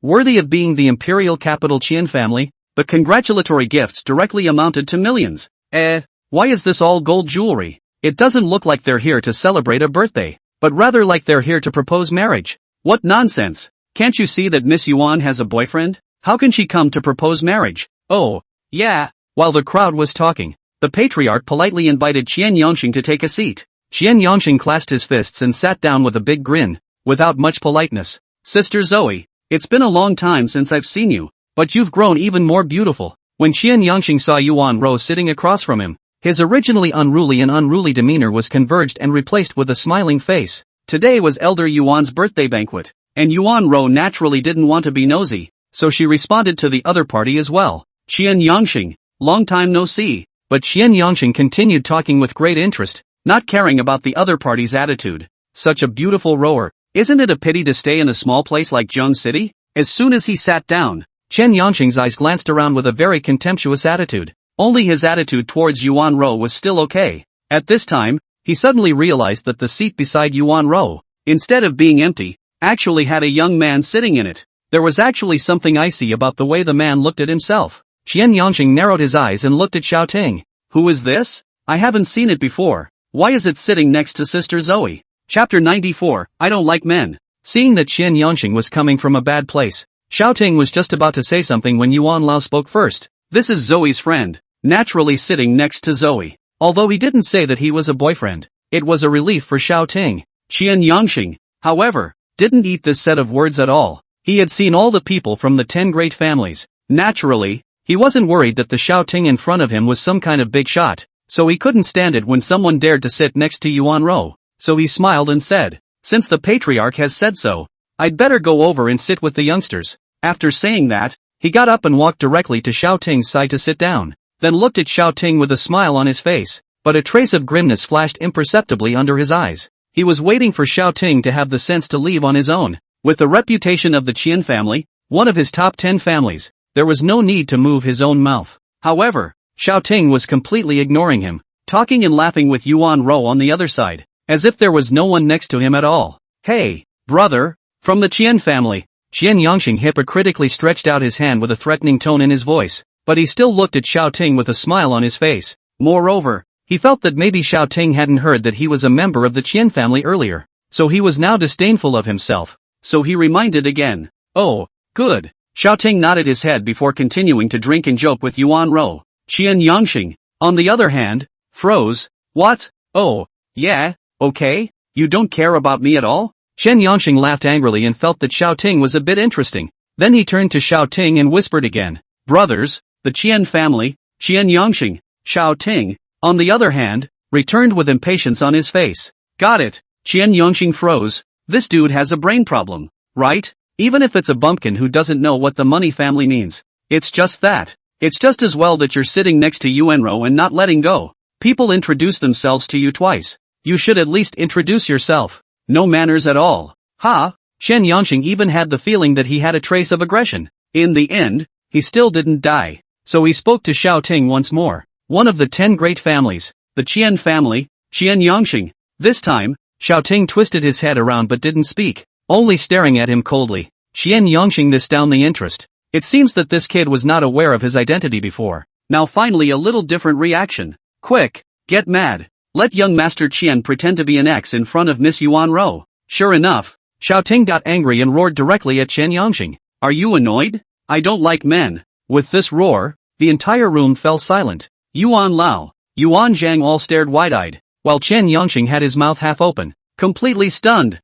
Worthy of being the imperial capital Qian family, but congratulatory gifts directly amounted to millions. Why is this all gold jewelry? It doesn't look like they're here to celebrate a birthday, but rather like they're here to propose marriage. What nonsense! Can't you see that Miss Yuan has a boyfriend? How can she come to propose marriage? Oh, yeah. While the crowd was talking, the patriarch politely invited Qian Yongxing to take a seat. Qian Yongxing clasped his fists and sat down with a big grin, without much politeness. Sister Zoe, it's been a long time since I've seen you, but you've grown even more beautiful. When Qian Yongxing saw Yuan Rou sitting across from him, his originally unruly demeanor was converged and replaced with a smiling face. Today was Elder Yuan's birthday banquet, and Yuan Rou naturally didn't want to be nosy, so she responded to the other party as well. Qian Yongxing, long time no see. But Qian Yongxing continued talking with great interest, not caring about the other party's attitude. Such a beautiful rower, isn't it a pity to stay in a small place like Zheng City? As soon as he sat down, Qian Yongxing's eyes glanced around with a very contemptuous attitude. Only his attitude towards Yuan Rou was still okay. At this time, he suddenly realized that the seat beside Yuan Rou, instead of being empty, actually had a young man sitting in it. There was actually something icy about the way the man looked at himself. Qian Yongxing narrowed his eyes and looked at Xiaoting. Who is this? I haven't seen it before. Why is it sitting next to Sister Zoe? Chapter 94, I don't like men. Seeing that Qian Yongxing was coming from a bad place, Xiaoting was just about to say something when Yuan Lao spoke first. This is Zoe's friend, naturally sitting next to Zoe. Although he didn't say that he was a boyfriend, it was a relief for Xiaoting. Qian Yongxing, however, didn't eat this set of words at all. He had seen all the people from the 10 great families. Naturally, he wasn't worried that the Xiaoting in front of him was some kind of big shot, so he couldn't stand it when someone dared to sit next to Yuan Rou. So he smiled and said, since the patriarch has said so, I'd better go over and sit with the youngsters. After saying that, he got up and walked directly to Xiaoting's side to sit down, then looked at Xiaoting with a smile on his face, but a trace of grimness flashed imperceptibly under his eyes. He was waiting for Xiaoting to have the sense to leave on his own. With the reputation of the Qian family, one of his top 10 families, there was no need to move his own mouth. However, Xiaoting was completely ignoring him, talking and laughing with Yuan Rou on the other side, as if there was no one next to him at all. Hey, brother, from the Qian family. Qian Yongxing hypocritically stretched out his hand with a threatening tone in his voice, but he still looked at Xiaoting with a smile on his face. Moreover, he felt that maybe Xiaoting hadn't heard that he was a member of the Qian family earlier, so he was now disdainful of himself. So he reminded again. Oh, good. Xiaoting nodded his head before continuing to drink and joke with Yuan Rou. Qian Yongxing, on the other hand, froze. What? Oh, yeah, okay, you don't care about me at all? Qian Yongxing laughed angrily and felt that Xiaoting was a bit interesting. Then he turned to Xiaoting and whispered again. Brothers, the Qian family, Qian Yongxing. Xiaoting, on the other hand, returned with impatience on his face. Got it. Qian Yongxing froze. This dude has a brain problem, right? Even if it's a bumpkin who doesn't know what the money family means. It's just that. It's just as well that you're sitting next to Yuan Rou and not letting go. People introduce themselves to you twice. You should at least introduce yourself. No manners at all. Ha! Qian Yongxing even had the feeling that he had a trace of aggression. In the end, he still didn't die. So he spoke to Xiaoting once more. One of the 10 great families, the Qian family, Qian Yongxing. This time, Xiaoting twisted his head around but didn't speak, only staring at him coldly. Qian Yongxing this down the interest. It seems that this kid was not aware of his identity before. Now finally a little different reaction. Quick, get mad. Let young Master Qian pretend to be an ex in front of Miss Yuan Rou. Sure enough, Xiaoting got angry and roared directly at Chen Yangxing. Are you annoyed? I don't like men. With this roar, the entire room fell silent. Yuan Lao, Yuan Zhang all stared wide-eyed, while Chen Yangxing had his mouth half open, completely stunned.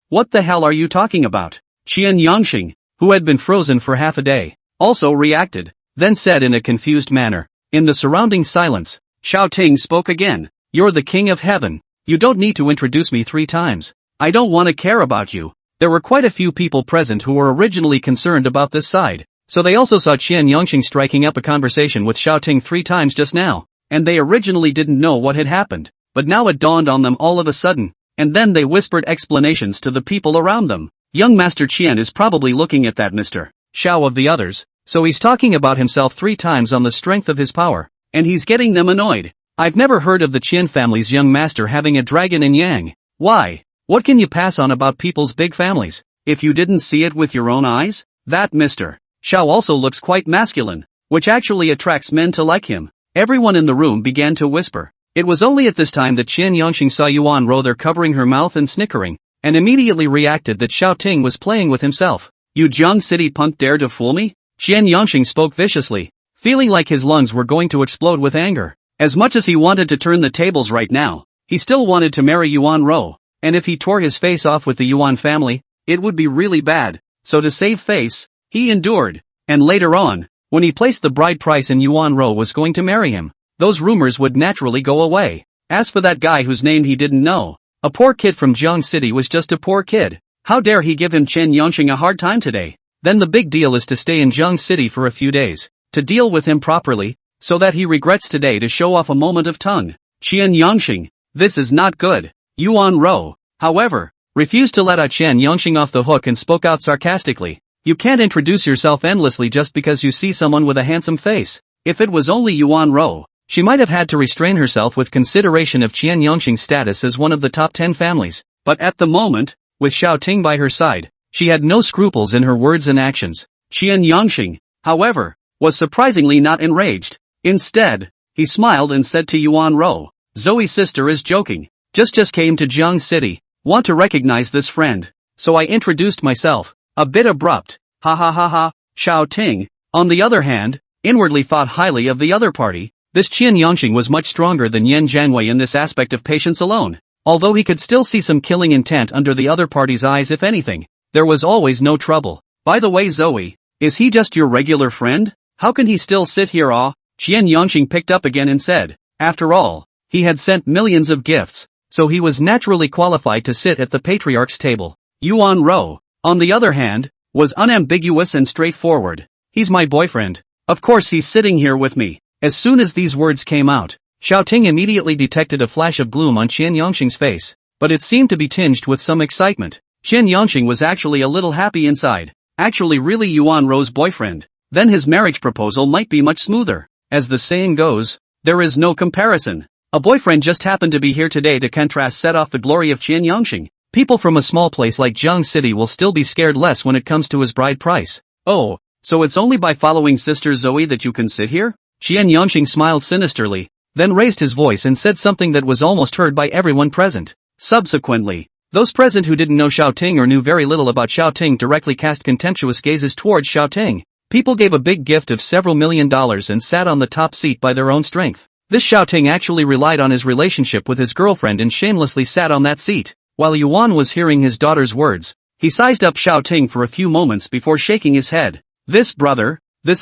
What the hell are you talking about? Chen Yangxing, who had been frozen for half a day, also reacted, then said in a confused manner. In the surrounding silence, Xiaoting spoke again. You're the king of heaven. You don't need to introduce me 3 times. I don't want to care about you. There were quite a few people present who were originally concerned about this side, so they also saw Chen Yangxing striking up a conversation with Xiaoting 3 times just now, and they originally didn't know what had happened, but now it dawned on them all of a sudden, and then they whispered explanations to the people around them. Young Master Qian is probably looking at that Mr. Xiao of the others, so he's talking about himself 3 times on the strength of his power, and he's getting them annoyed. I've never heard of the Qian family's young master having a dragon in Yang. Why? What can you pass on about people's big families, if you didn't see it with your own eyes? That Mr. Xiao also looks quite masculine, which actually attracts men to like him. Everyone in the room began to whisper. It was only at this time that Chen Yangxing saw Yuan Rou there covering her mouth and snickering, and immediately reacted that Xiaoting was playing with himself. You Jiang City punk dare to fool me? Chen Yangxing spoke viciously, feeling like his lungs were going to explode with anger. As much as he wanted to turn the tables right now, he still wanted to marry Yuan Rou, and if he tore his face off with the Yuan family, it would be really bad, so to save face, he endured, and later on, when he placed the bride price and Yuan Rou was going to marry him, those rumors would naturally go away. As for that guy whose name he didn't know, a poor kid from Jiang City was just a poor kid. How dare he give him Chen Yangxing a hard time today? Then the big deal is to stay in Jiang City for a few days, to deal with him properly, so that he regrets today to show off a moment of tongue. Chen Yangxing, this is not good. Yuan Rou, however, refused to let Chen Yangxing off the hook and spoke out sarcastically. You can't introduce yourself endlessly just because you see someone with a handsome face. If it was only Yuan Rou, she might have had to restrain herself with consideration of Chen Yangxing's status as one of the top 10 families, but at the moment, with Xiaoting by her side, she had no scruples in her words and actions. Chen Yangxing, however, was surprisingly not enraged. Instead, he smiled and said to Yuan Rou, Zoe's sister is joking. Just came to Jiang City, want to recognize this friend, so I introduced myself. A bit abrupt, ha ha ha ha. Xiaoting, on the other hand, inwardly thought highly of the other party. This Chen Yangxing was much stronger than Yan Zhangwei in this aspect of patience alone. Although he could still see some killing intent under the other party's eyes if anything, there was always no trouble. By the way Zoe, is he just your regular friend? How can he still sit here? Chen Yangxing picked up again and said, after all, he had sent millions of gifts, so he was naturally qualified to sit at the patriarch's table. Yuan Rou, on the other hand, was unambiguous and straightforward. He's my boyfriend. Of course he's sitting here with me. As soon as these words came out, Xiaoting immediately detected a flash of gloom on Chen Yangxing's face, but it seemed to be tinged with some excitement. Chen Yangxing was actually a little happy inside. Actually really Yuan Rou's boyfriend. Then his marriage proposal might be much smoother. As the saying goes, there is no comparison. A boyfriend just happened to be here today to contrast set off the glory of Chen Yangxing. People from a small place like Jiang City will still be scared less when it comes to his bride price. Oh, so it's only by following Sister Zoe that you can sit here? Chen Yangxing smiled sinisterly, then raised his voice and said something that was almost heard by everyone present. Subsequently, those present who didn't know Xiaoting or knew very little about Xiaoting directly cast contemptuous gazes towards Xiaoting. People gave a big gift of several $1 million and sat on the top seat by their own strength. This Xiaoting actually relied on his relationship with his girlfriend and shamelessly sat on that seat. While Yuan was hearing his daughter's words, he sized up Xiaoting for a few moments before shaking his head. This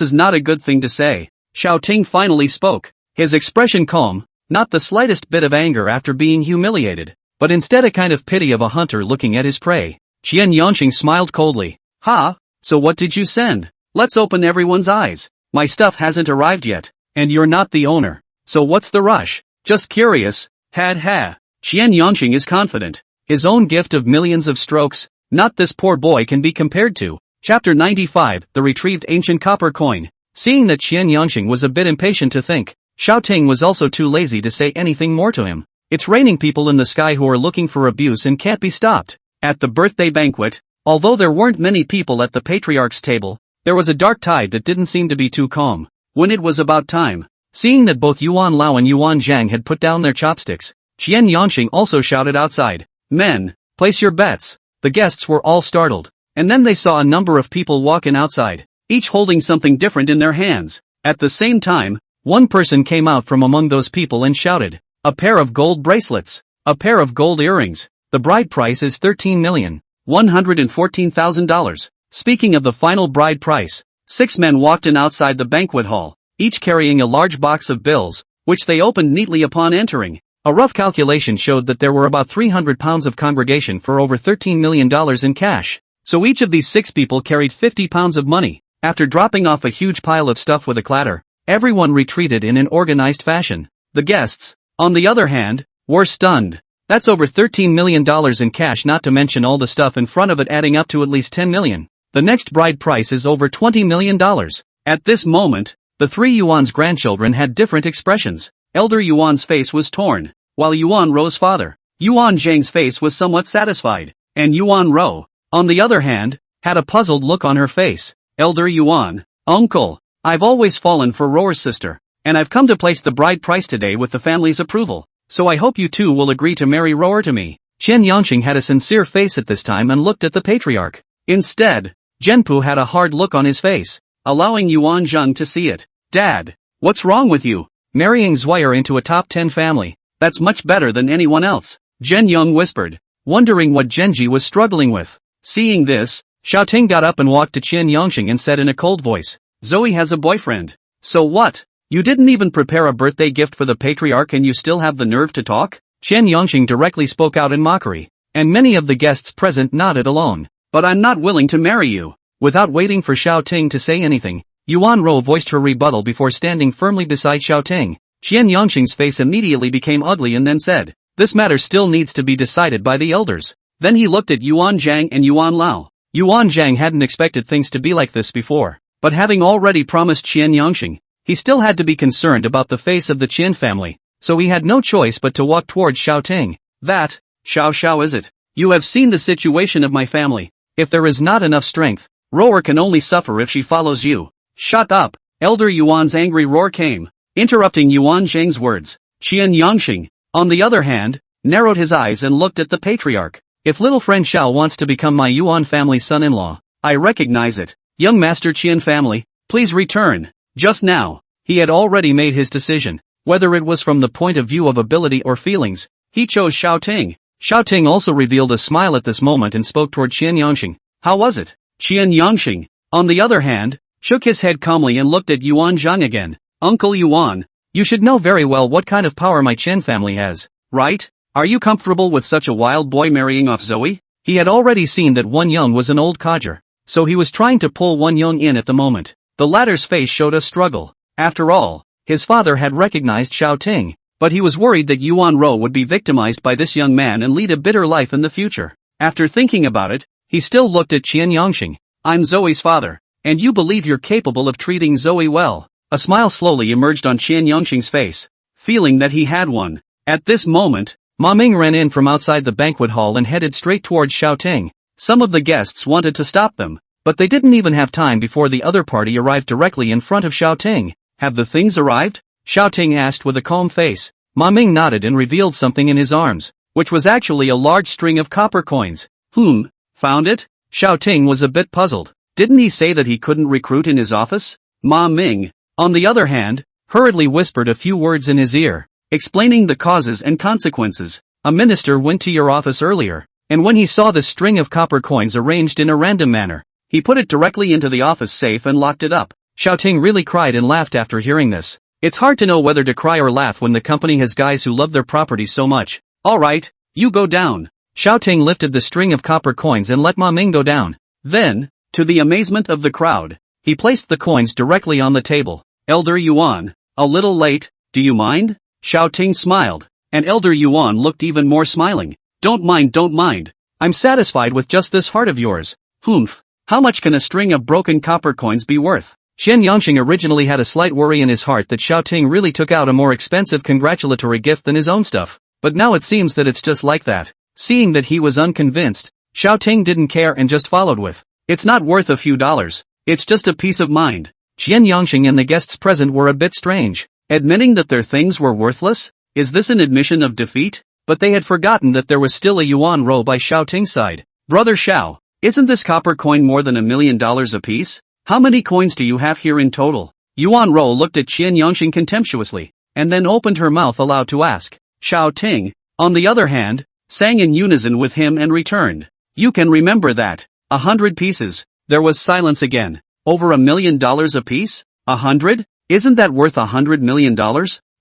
is not a good thing to say. Xiaoting finally spoke, his expression calm, not the slightest bit of anger after being humiliated, but instead a kind of pity of a hunter looking at his prey. Chen Yangxing smiled coldly. So what did you send? Let's open everyone's eyes. My stuff hasn't arrived yet, and you're not the owner, so what's the rush? Just curious, Chen Yangxing is confident. His own gift of millions of strokes, not this poor boy can be compared to. Chapter 95, The Retrieved Ancient Copper Coin. Seeing that Chen Yangxing was a bit impatient to think, Xiaoting was also too lazy to say anything more to him. It's raining people in the sky who are looking for abuse and can't be stopped. At the birthday banquet, although there weren't many people at the patriarch's table, there was a dark tide that didn't seem to be too calm. When it was about time, seeing that both Yuan Lao and Yuan Zhang had put down their chopsticks, Chen Yangxing also shouted outside, Men, Place your bets. The guests were all startled. And then they saw a number of people walking outside, each holding something different in their hands. At the same time, one person came out from among those people and shouted, "A pair of gold bracelets! A pair of gold earrings! The bride price is $13,114,000. Speaking of the final bride price, 6 men walked in outside the banquet hall, each carrying a large box of bills, which they opened neatly upon entering. A rough calculation showed that there were about 300 pounds of congregation for over $13 million in cash. So each of these 6 people carried 50 pounds of money. After dropping off a huge pile of stuff with a clatter, everyone retreated in an organized fashion. The guests, on the other hand, were stunned. That's over $13 million in cash, not to mention all the stuff in front of it adding up to at least $10 million. The next bride price is over $20 million. At this moment, the 3 Yuan's grandchildren had different expressions. Elder Yuan's face was torn, while Yuan Ro's father, Yuan Zhang's face was somewhat satisfied, and Yuan Ro, on the other hand, had a puzzled look on her face. Elder Yuan, "Uncle, I've always fallen for Roar's sister, and I've come to place the bride price today with the family's approval, so I hope you two will agree to marry Roar to me." Qian Yangqing had a sincere face at this time and looked at the patriarch. Instead, Zhenpu had a hard look on his face, allowing Yuan Zheng to see it. "Dad, what's wrong with you? Marrying Zwire into a top 10 family, that's much better than anyone else," Zhen Yong whispered, wondering what Genji was struggling with. Seeing this, Xiaoting got up and walked to Qian Yangqing and said in a cold voice, "Zoe has a boyfriend. So what? You didn't even prepare a birthday gift for the patriarch and you still have the nerve to talk?" Qian Yangqing directly spoke out in mockery, and many of the guests present nodded alone. "But I'm not willing to marry you." Without waiting for Xiaoting to say anything, Yuan Ro voiced her rebuttal before standing firmly beside Xiaoting. Qian Yangqing's face immediately became ugly and then said, "This matter still needs to be decided by the elders." Then he looked at Yuan Zhang and Yuan Lao. Yuan Zhang hadn't expected things to be like this before, but having already promised Qian Yangqing, he still had to be concerned about the face of the Qin family, so he had no choice but to walk towards Xiaoting. "That, Xiao is it? You have seen the situation of my family. If there is not enough strength, Roar can only suffer if she follows you." "Shut up!" Elder Yuan's angry roar came, interrupting Yuan Zhang's words. Qian Yangqing, on the other hand, narrowed his eyes and looked at the patriarch. "If little friend Xiao wants to become my Yuan family's son-in-law, I recognize it. Young Master Qian family, please return." Just now, he had already made his decision. Whether it was from the point of view of ability or feelings, he chose Xiaoting. Xiaoting also revealed a smile at this moment and spoke toward Qian Yangqing. "How was it?" Qian Yangqing, on the other hand, shook his head calmly and looked at Yuan Zhang again. "Uncle Yuan, you should know very well what kind of power my Qian family has, right? Are you comfortable with such a wild boy marrying off Zoe?" He had already seen that Wan Young was an old codger, so he was trying to pull Wan Young in at the moment. The latter's face showed a struggle. After all, his father had recognized Xiaoting, but he was worried that Yuan Ro would be victimized by this young man and lead a bitter life in the future. After thinking about it, he still looked at Qian Yangqing. "I'm Zoe's father, and you believe you're capable of treating Zoe well." A smile slowly emerged on Qian Yangqing's face, feeling that he had one. At this moment, Ma Ming ran in from outside the banquet hall and headed straight towards Xiaoting. Some of the guests wanted to stop them, but they didn't even have time before the other party arrived directly in front of Xiaoting. "Have the things arrived?" Xiaoting asked with a calm face. Ma Ming nodded and revealed something in his arms, which was actually a large string of copper coins. Found it?" Xiaoting was a bit puzzled. Didn't he say that he couldn't recruit in his office? Ma Ming, on the other hand, hurriedly whispered a few words in his ear, explaining the causes and consequences. "A minister went to your office earlier, and when he saw the string of copper coins arranged in a random manner, he put it directly into the office safe and locked it up." Xiaoting really cried and laughed after hearing this. It's hard to know whether to cry or laugh when the company has guys who love their property so much. "Alright, you go down." Xiaoting lifted the string of copper coins and let Ma Ming go down. Then, to the amazement of the crowd, he placed the coins directly on the table. "Elder Yuan, a little late, do you mind?" Xiaoting smiled, and Elder Yuan looked even more smiling. Don't mind. I'm satisfied with just this heart of yours." How much can a string of broken copper coins be worth?" Qian Yangqing originally had a slight worry in his heart that Xiaoting really took out a more expensive congratulatory gift than his own stuff, but now it seems that it's just like that. Seeing that he was unconvinced, Xiaoting didn't care and just followed with, "It's not worth a few dollars, it's just a peace of mind." Qian Yangqing and the guests present were a bit strange. Admitting that their things were worthless? Is this an admission of defeat? but they had forgotten that there was still a yuan row by Xiao Ting's side. Brother Xiao, isn't this copper coin more than $1 million apiece? How many coins do you have here in total? Yuan Ro looked at Qian Yangxing contemptuously, and then opened her mouth aloud to ask. Xiao Ting, on the other hand, sang in unison with him and returned. You can remember that. 100 pieces. There was silence again. Over $1 million apiece? 100? Isn't that worth $100 million?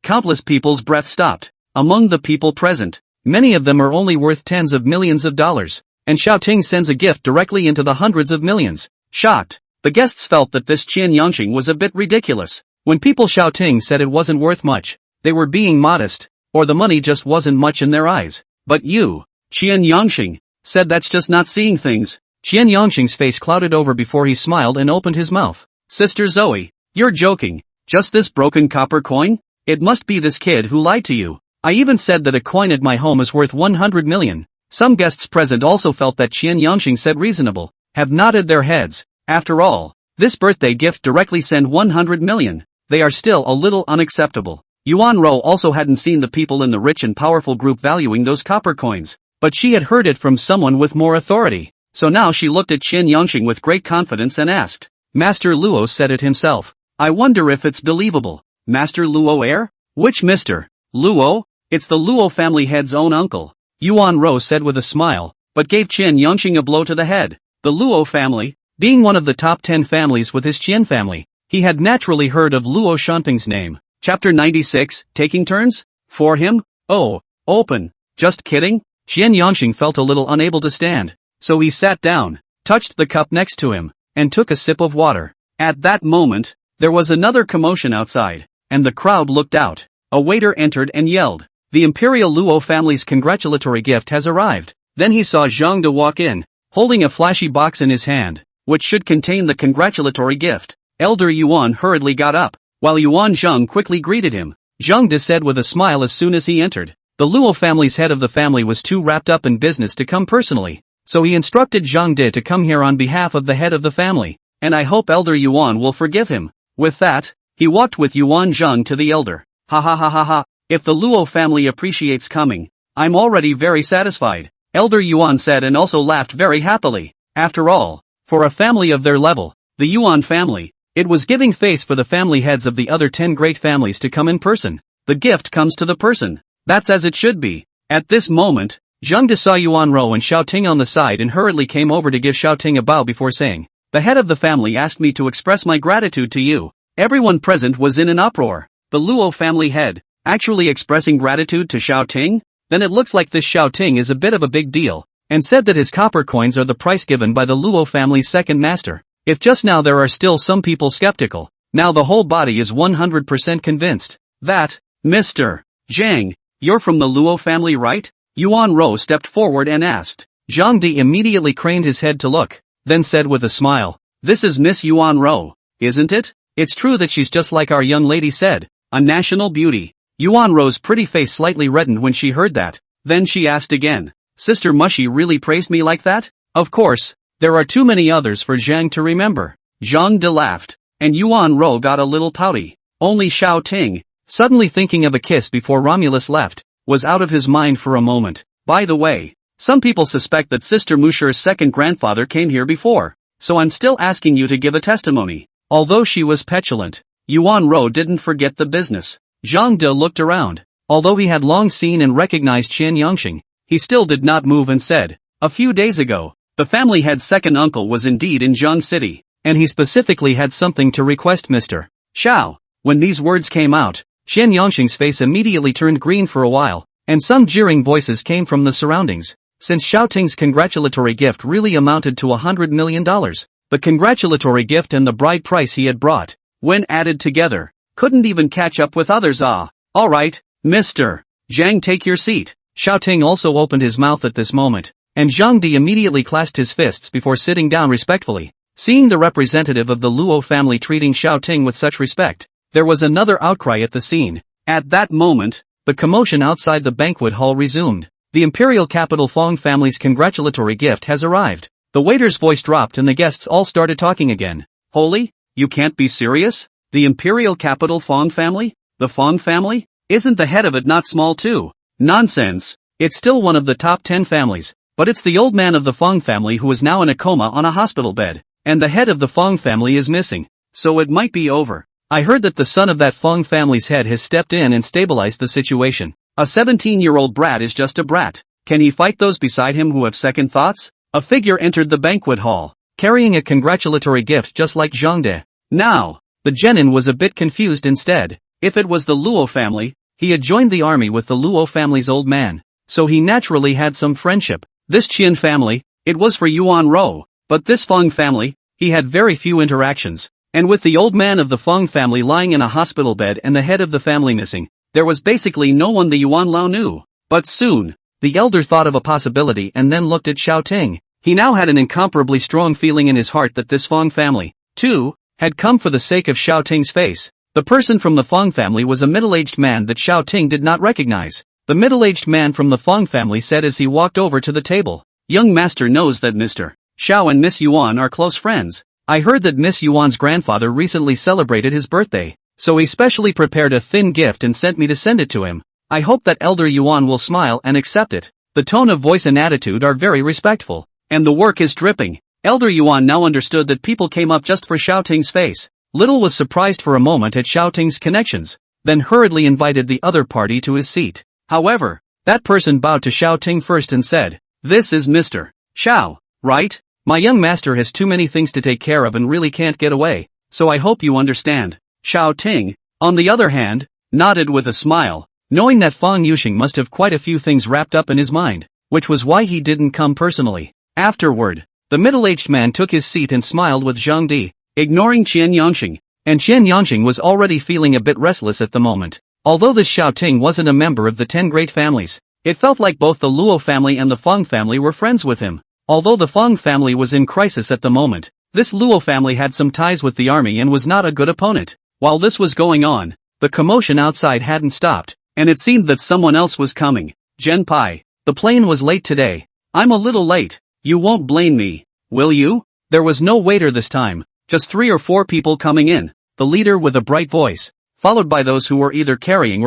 Countless people's breath stopped. Among the people present, many of them are only worth tens of millions of dollars, and Xiao Ting sends a gift directly into the hundreds of millions. Shocked, the guests felt that this Qian Yangxing was a bit ridiculous. When people Xiao Ting said it wasn't worth much, they were being modest, or the money just wasn't much in their eyes. But you, Qian Yangxing, said that's just not seeing things. Qian Yangxing's face clouded over before he smiled and opened his mouth. Sister Zoe, you're joking. Just this broken copper coin? It must be this kid who lied to you. I even said that a coin at my home is worth 100 million. Some guests present also felt that Qian Yangxing said reasonable, have nodded their heads. After all, this birthday gift directly sent 100 million. They are still a little unacceptable. Yuan Ro also hadn't seen the people in the rich and powerful group valuing those copper coins, but she had heard it from someone with more authority. So now she looked at Qian Yangxing with great confidence and asked. Master Luo said it himself. I wonder if it's believable. Master Luo heir? Which Mr. Luo? It's the Luo family head's own uncle. Yuan Ro said with a smile, but gave Qian Yangxing a blow to the head. The Luo family, being one of the top 10 families with his Qian family, he had naturally heard of Luo Shanping's name. Chapter 96, Taking Turns? For him? Oh, open. Just kidding? Qian Yangxing felt a little unable to stand, so he sat down, touched the cup next to him, and took a sip of water. At that moment, there was another commotion outside, and the crowd looked out. A waiter entered and yelled, the Imperial Luo family's congratulatory gift has arrived. Then he saw Zhang De walk in, holding a flashy box in his hand, which should contain the congratulatory gift. Elder Yuan hurriedly got up, while Yuan Zheng quickly greeted him. Zhang De said with a smile as soon as he entered. The Luo family's head of the family was too wrapped up in business to come personally, so he instructed Zhang De to come here on behalf of the head of the family, and I hope Elder Yuan will forgive him. With that, he walked with Yuan Zheng to the elder. Ha ha ha ha ha, if the Luo family appreciates coming, I'm already very satisfied, Elder Yuan said and also laughed very happily. After all, for a family of their level, the Yuan family, it was giving face for the family heads of the other 10 great families to come in person. The gift comes to the person. That's as it should be. At this moment, Zhang De saw Yuan Ro and Xiao Ting on the side and hurriedly came over to give Xiao Ting a bow before saying, the head of the family asked me to express my gratitude to you. Everyone present was in an uproar. The Luo family head, actually expressing gratitude to Xiao Ting? Then it looks like this Xiao Ting is a bit of a big deal, and said that his copper coins are the price given by the Luo family's second master. If just now there are still some people skeptical, now the whole body is 100% convinced. That, Mr. Zhang, you're from the Luo family, right? Yuan Ro stepped forward and asked. Zhang Di immediately craned his head to look, then said with a smile, this is Miss Yuan Ro, isn't it? It's true that she's just like our young lady said, a national beauty. Yuan Ro's pretty face slightly reddened when she heard that. Then she asked again, Sister Mushy really praised me like that? Of course, there are too many others for Zhang to remember. Zhang De laughed, and Yuan Ro got a little pouty. Only Xiao Ting, suddenly thinking of a kiss before Romulus left, was out of his mind for a moment. By the way, some people suspect that Sister Musher's second grandfather came here before, so I'm still asking you to give a testimony. Although she was petulant, Yuan Ro didn't forget the business. Zhang De looked around. Although he had long seen and recognized Qian Yangxing, he still did not move and said, a few days ago, the family head's second uncle was indeed in Zhang City, and he specifically had something to request Mr. Xiao. When these words came out, Qian Yangxing's face immediately turned green for a while, and some jeering voices came from the surroundings. Since Xiao Ting's congratulatory gift really amounted to $100 million, the congratulatory gift and the bride price he had brought, when added together, couldn't even catch up with others. Alright, Mr. Zhang, take your seat. Xiao Ting also opened his mouth at this moment, and Zhang Di immediately clasped his fists before sitting down respectfully. Seeing the representative of the Luo family treating Xiao Ting with such respect, there was another outcry at the scene. At that moment, the commotion outside the banquet hall resumed. The imperial capital Fong family's congratulatory gift has arrived. The waiter's voice dropped and the guests all started talking again. Holy, you can't be serious? The imperial capital Fong family? The Fong family? Isn't the head of it not small too? Nonsense. It's still one of the top 10 families, but it's the old man of the Fong family who is now in a coma on a hospital bed, and the head of the Fong family is missing, so it might be over. I heard that the son of that Fong family's head has stepped in and stabilized the situation. A 17-year-old brat is just a brat. Can he fight those beside him who have second thoughts? A figure entered the banquet hall, carrying a congratulatory gift just like Zhang De. Now, the genin was a bit confused instead. If it was the Luo family, he had joined the army with the Luo family's old man, so he naturally had some friendship. This Qian family, it was for Yuan Rou, but this Fong family, he had very few interactions. And with the old man of the Fong family lying in a hospital bed and the head of the family missing, there was basically no one the Yuan Lao knew. But soon, the elder thought of a possibility and then looked at Xiao Ting. He now had an incomparably strong feeling in his heart that this Fong family, too, had come for the sake of Xiao Ting's face. The person from the Fong family was a middle-aged man that Xiao Ting did not recognize. The middle-aged man from the Fong family said as he walked over to the table, "Young master knows that Mr. Xiao and Miss Yuan are close friends. I heard that Miss Yuan's grandfather recently celebrated his birthday, so he specially prepared a thin gift and sent me to send it to him. I hope that Elder Yuan will smile and accept it." The tone of voice and attitude are very respectful, and the work is dripping. Elder Yuan now understood that people came up just for Xiao Ting's face. Little was surprised for a moment at Xiao Ting's connections, then hurriedly invited the other party to his seat. However, that person bowed to Xiao Ting first and said, "This is Mr. Xiao, right? My young master has too many things to take care of and really can't get away, so I hope you understand." Xiao Ting, on the other hand, nodded with a smile, knowing that Fang Yuxing must have quite a few things wrapped up in his mind, which was why he didn't come personally. Afterward, the middle-aged man took his seat and smiled with Zhang Di, ignoring Qian Yangxing, and Qian Yangxing was already feeling a bit restless at the moment. Although this Xiao Ting wasn't a member of the 10 great families, it felt like both the Luo family and the Fang family were friends with him. Although the Fang family was in crisis at the moment, this Luo family had some ties with the army and was not a good opponent. While this was going on, the commotion outside hadn't stopped, and it seemed that someone else was coming. "Zhen Pai, the plane was late today. I'm a little late. You won't blame me, will you?" There was no waiter this time, just 3 or 4 people coming in, the leader with a bright voice, followed by those who were either carrying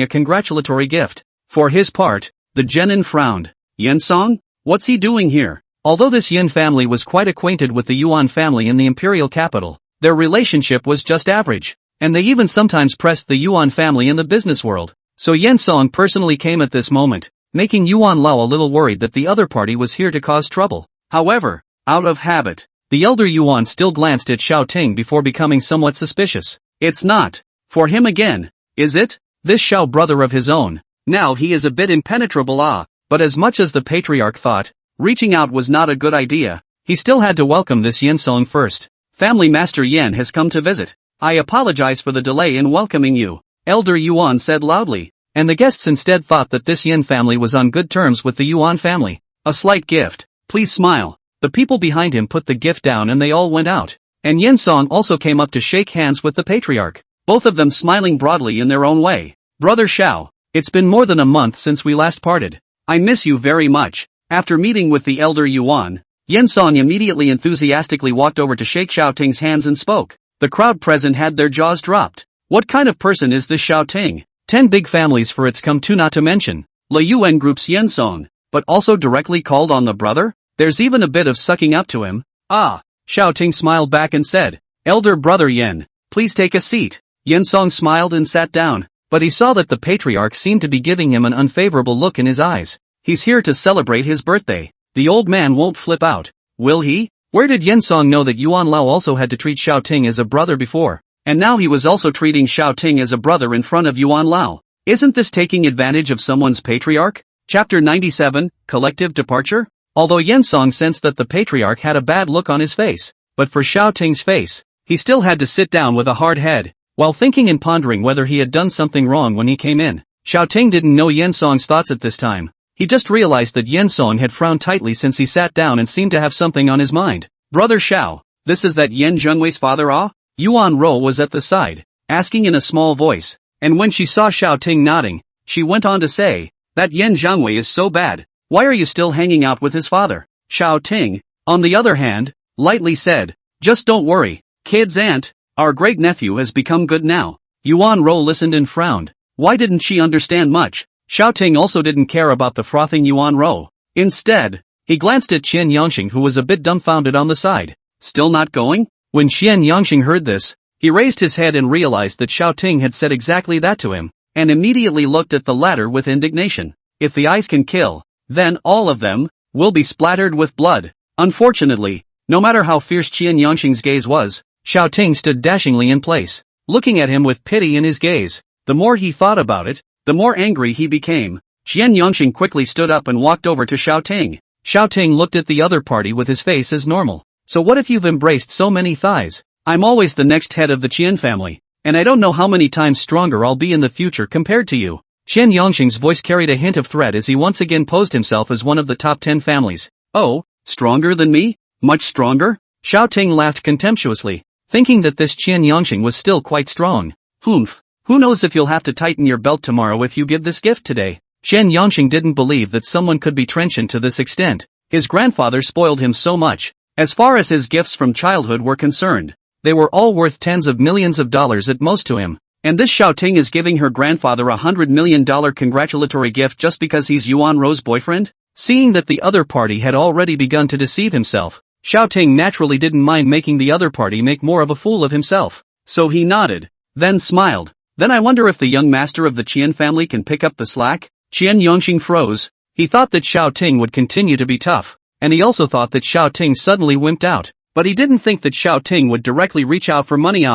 a congratulatory gift. For his part, the genin frowned. "Yen Song? What's he doing here?" Although this Yin family was quite acquainted with the Yuan family in the imperial capital, their relationship was just average, and they even sometimes pressed the Yuan family in the business world. So Yen Song personally came at this moment, making Yuan Lao a little worried that the other party was here to cause trouble. However, out of habit, the elder Yuan still glanced at Xiao Ting before becoming somewhat suspicious. "It's not for him again, is it? This Xiao brother of his own. Now he is a bit impenetrable." But as much as the patriarch thought, reaching out was not a good idea, he still had to welcome this Yen Song first. "Family Master Yen has come to visit. I apologize for the delay in welcoming you," Elder Yuan said loudly, and the guests instead thought that this Yen family was on good terms with the Yuan family. "A slight gift, please smile." The people behind him put the gift down and they all went out, and Yen Song also came up to shake hands with the patriarch, both of them smiling broadly in their own way. "Brother Xiao, it's been more than a month since we last parted. I miss you very much." After meeting with the elder Yuan, Yen Song immediately enthusiastically walked over to shake Xiao Ting's hands and spoke. The crowd present had their jaws dropped. What kind of person is this Xiao Ting? 10 big families for its come to, not to mention Le Yuan Group's Yen Song, but also directly called on the brother? There's even a bit of sucking up to him. Xiao Ting smiled back and said, "Elder brother Yen, please take a seat." Yen Song smiled and sat down, but he saw that the patriarch seemed to be giving him an unfavorable look in his eyes. He's here to celebrate his birthday. The old man won't flip out, will he? Where did Yen Song know that Yuan Lao also had to treat Xiao Ting as a brother before? And now he was also treating Xiao Ting as a brother in front of Yuan Lao. Isn't this taking advantage of someone's patriarch? Chapter 97, Collective Departure? Although Yen Song sensed that the patriarch had a bad look on his face, but for Xiao Ting's face, he still had to sit down with a hard head. While thinking and pondering whether he had done something wrong when he came in, Xiao Ting didn't know Yen Song's thoughts at this time. He just realized that Yen Song had frowned tightly since he sat down and seemed to have something on his mind. "Brother Xiao, this is that Yen Zhengwei's father, Yuan Rou was at the side, asking in a small voice, and when she saw Xiao Ting nodding, she went on to say, "That Yen Zhengwei is so bad. Why are you still hanging out with his father?" Xiao Ting, on the other hand, lightly said, "Just don't worry, kid's aunt, our great nephew has become good now." Yuan Rou listened and frowned. Why didn't she understand much? Xiao Ting also didn't care about the frothing yuan row. Instead, he glanced at Qian Yangxing, who was a bit dumbfounded on the side. Still not going? When Qian Yangxing heard this, he raised his head and realized that Xiao Ting had said exactly that to him, and immediately looked at the latter with indignation. If the eyes can kill, then all of them will be splattered with blood. Unfortunately, no matter how fierce Qian Yangxing's gaze was, Xiao Ting stood dashingly in place, looking at him with pity in his gaze. The more he thought about it, the more angry he became. Qian Yangxing quickly stood up and walked over to Xiao Ting. Xiao Ting looked at the other party with his face as normal. So what if you've embraced so many thighs? I'm always the next head of the Qian family, and I don't know how many times stronger I'll be in the future compared to you. Qian Yangxing's voice carried a hint of threat as he once again posed himself as one of the top 10 families. Oh, stronger than me? Much stronger? Xiao Ting laughed contemptuously, thinking that this Qian Yangxing was still quite strong. Humph. Who knows if you'll have to tighten your belt tomorrow if you give this gift today. Qian Yangxing didn't believe that someone could be trenchant to this extent. His grandfather spoiled him so much. As far as his gifts from childhood were concerned, they were all worth tens of millions of dollars at most to him. And this Xiao Ting is giving her grandfather $100 million congratulatory gift just because he's Yuan Ro's boyfriend? Seeing that the other party had already begun to deceive himself, Xiao Ting naturally didn't mind making the other party make more of a fool of himself. So he nodded, then smiled. Then I wonder if the young master of the Qian family can pick up the slack? Qian Yangxing froze. He thought that Xiao Ting would continue to be tough, and he also thought that Xiao Ting suddenly wimped out. But he didn't think that Xiao Ting would directly reach out for money.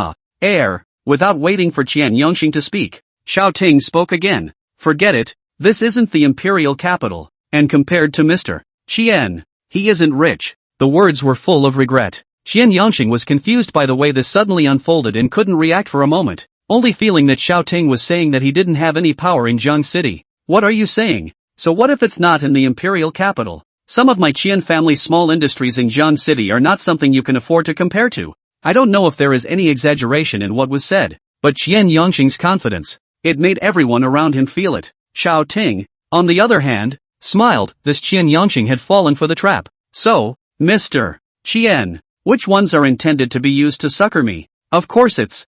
Without waiting for Qian Yangxing to speak, Xiao Ting spoke again. Forget it, this isn't the imperial capital, and compared to Mr. Qian, he isn't rich. The words were full of regret. Qian Yangxing was confused by the way this suddenly unfolded and couldn't react for a moment, only feeling that Xiao Ting was saying that he didn't have any power in Jiang City. What are you saying? So what if it's not in the imperial capital? Some of my Qian family's small industries in Jiang City are not something you can afford to compare to. I don't know if there is any exaggeration in what was said, but Qian Yangxing's confidence, it made everyone around him feel it. Xiao Ting, on the other hand, smiled. This Qian Yangxing had fallen for the trap. So, Mr. Qian, which ones are intended to be used to succor me? Of course it's,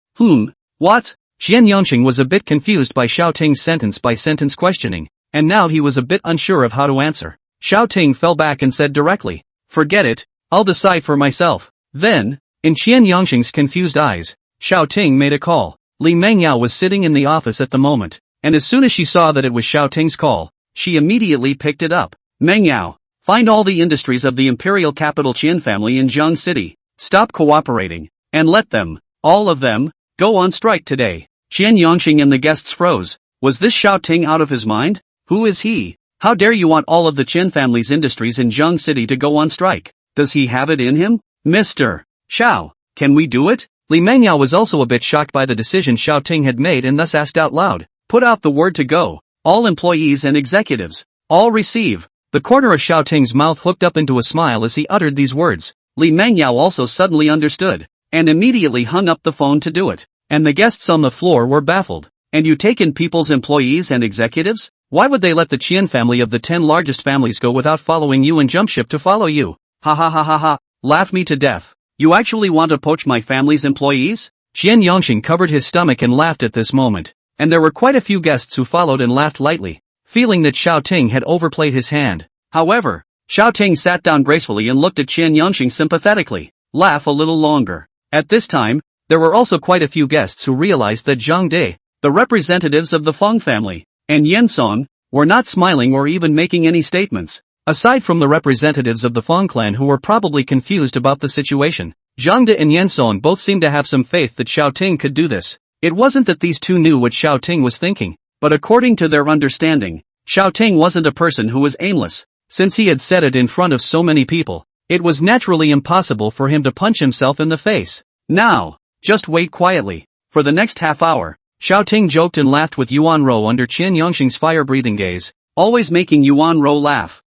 what? Qian Yangxing was a bit confused by Xiao Ting's sentence-by-sentence questioning, and now he was a bit unsure of how to answer. Xiao Ting fell back and said directly, forget it, I'll decide for myself. Then, in Qian Yangxing's confused eyes, Xiao Ting made a call. Li Mengyao was sitting in the office at the moment, and as soon as she saw that it was Xiao Ting's call, she immediately picked it up. Mengyao, find all the industries of the imperial capital Qian family in Jiang City, stop cooperating, and let them, all of them, go on strike today. Qian Yangxing and the guests froze. Was this Xiao Ting out of his mind? Who is he? How dare you want all of the Qian family's industries in Jiang City to go on strike? Does he have it in him? Mr. Xiao, can we do it? Li Mengyao was also a bit shocked by the decision Xiao Ting had made and thus asked out loud. Put out the word to go. All employees and executives, all receive. The corner of Xiao Ting's mouth hooked up into a smile as he uttered these words. Li Mengyao also suddenly understood, and immediately hung up the phone to do it. And the guests on the floor were baffled. And you take in people's employees and executives? Why would they let the Qian family of the 10 largest families go without following you and jump ship to follow you? Ha ha ha ha ha, laugh me to death. You actually want to poach my family's employees? Qian Yangxing covered his stomach and laughed at this moment, and there were quite a few guests who followed and laughed lightly, feeling that Xiao Ting had overplayed his hand. However, Xiao Ting sat down gracefully and looked at Qian Yangxing sympathetically. Laugh a little longer. At this time, there were also quite a few guests who realized that Zhang De, the representatives of the Feng family, and Yen Song, were not smiling or even making any statements. Aside from the representatives of the Feng clan who were probably confused about the situation, Zhang De and Yen Song both seemed to have some faith that Xiao Ting could do this. It wasn't that these two knew what Xiao Ting was thinking, but according to their understanding, Xiao Ting wasn't a person who was aimless. Since he had said it in front of so many people, it was naturally impossible for him to punch himself in the face. Now, just wait quietly. For the next half hour, Xiao Ting joked and laughed with Yuan Ro under Qian Yangxing's fire-breathing gaze, always making Yuan Ro laugh.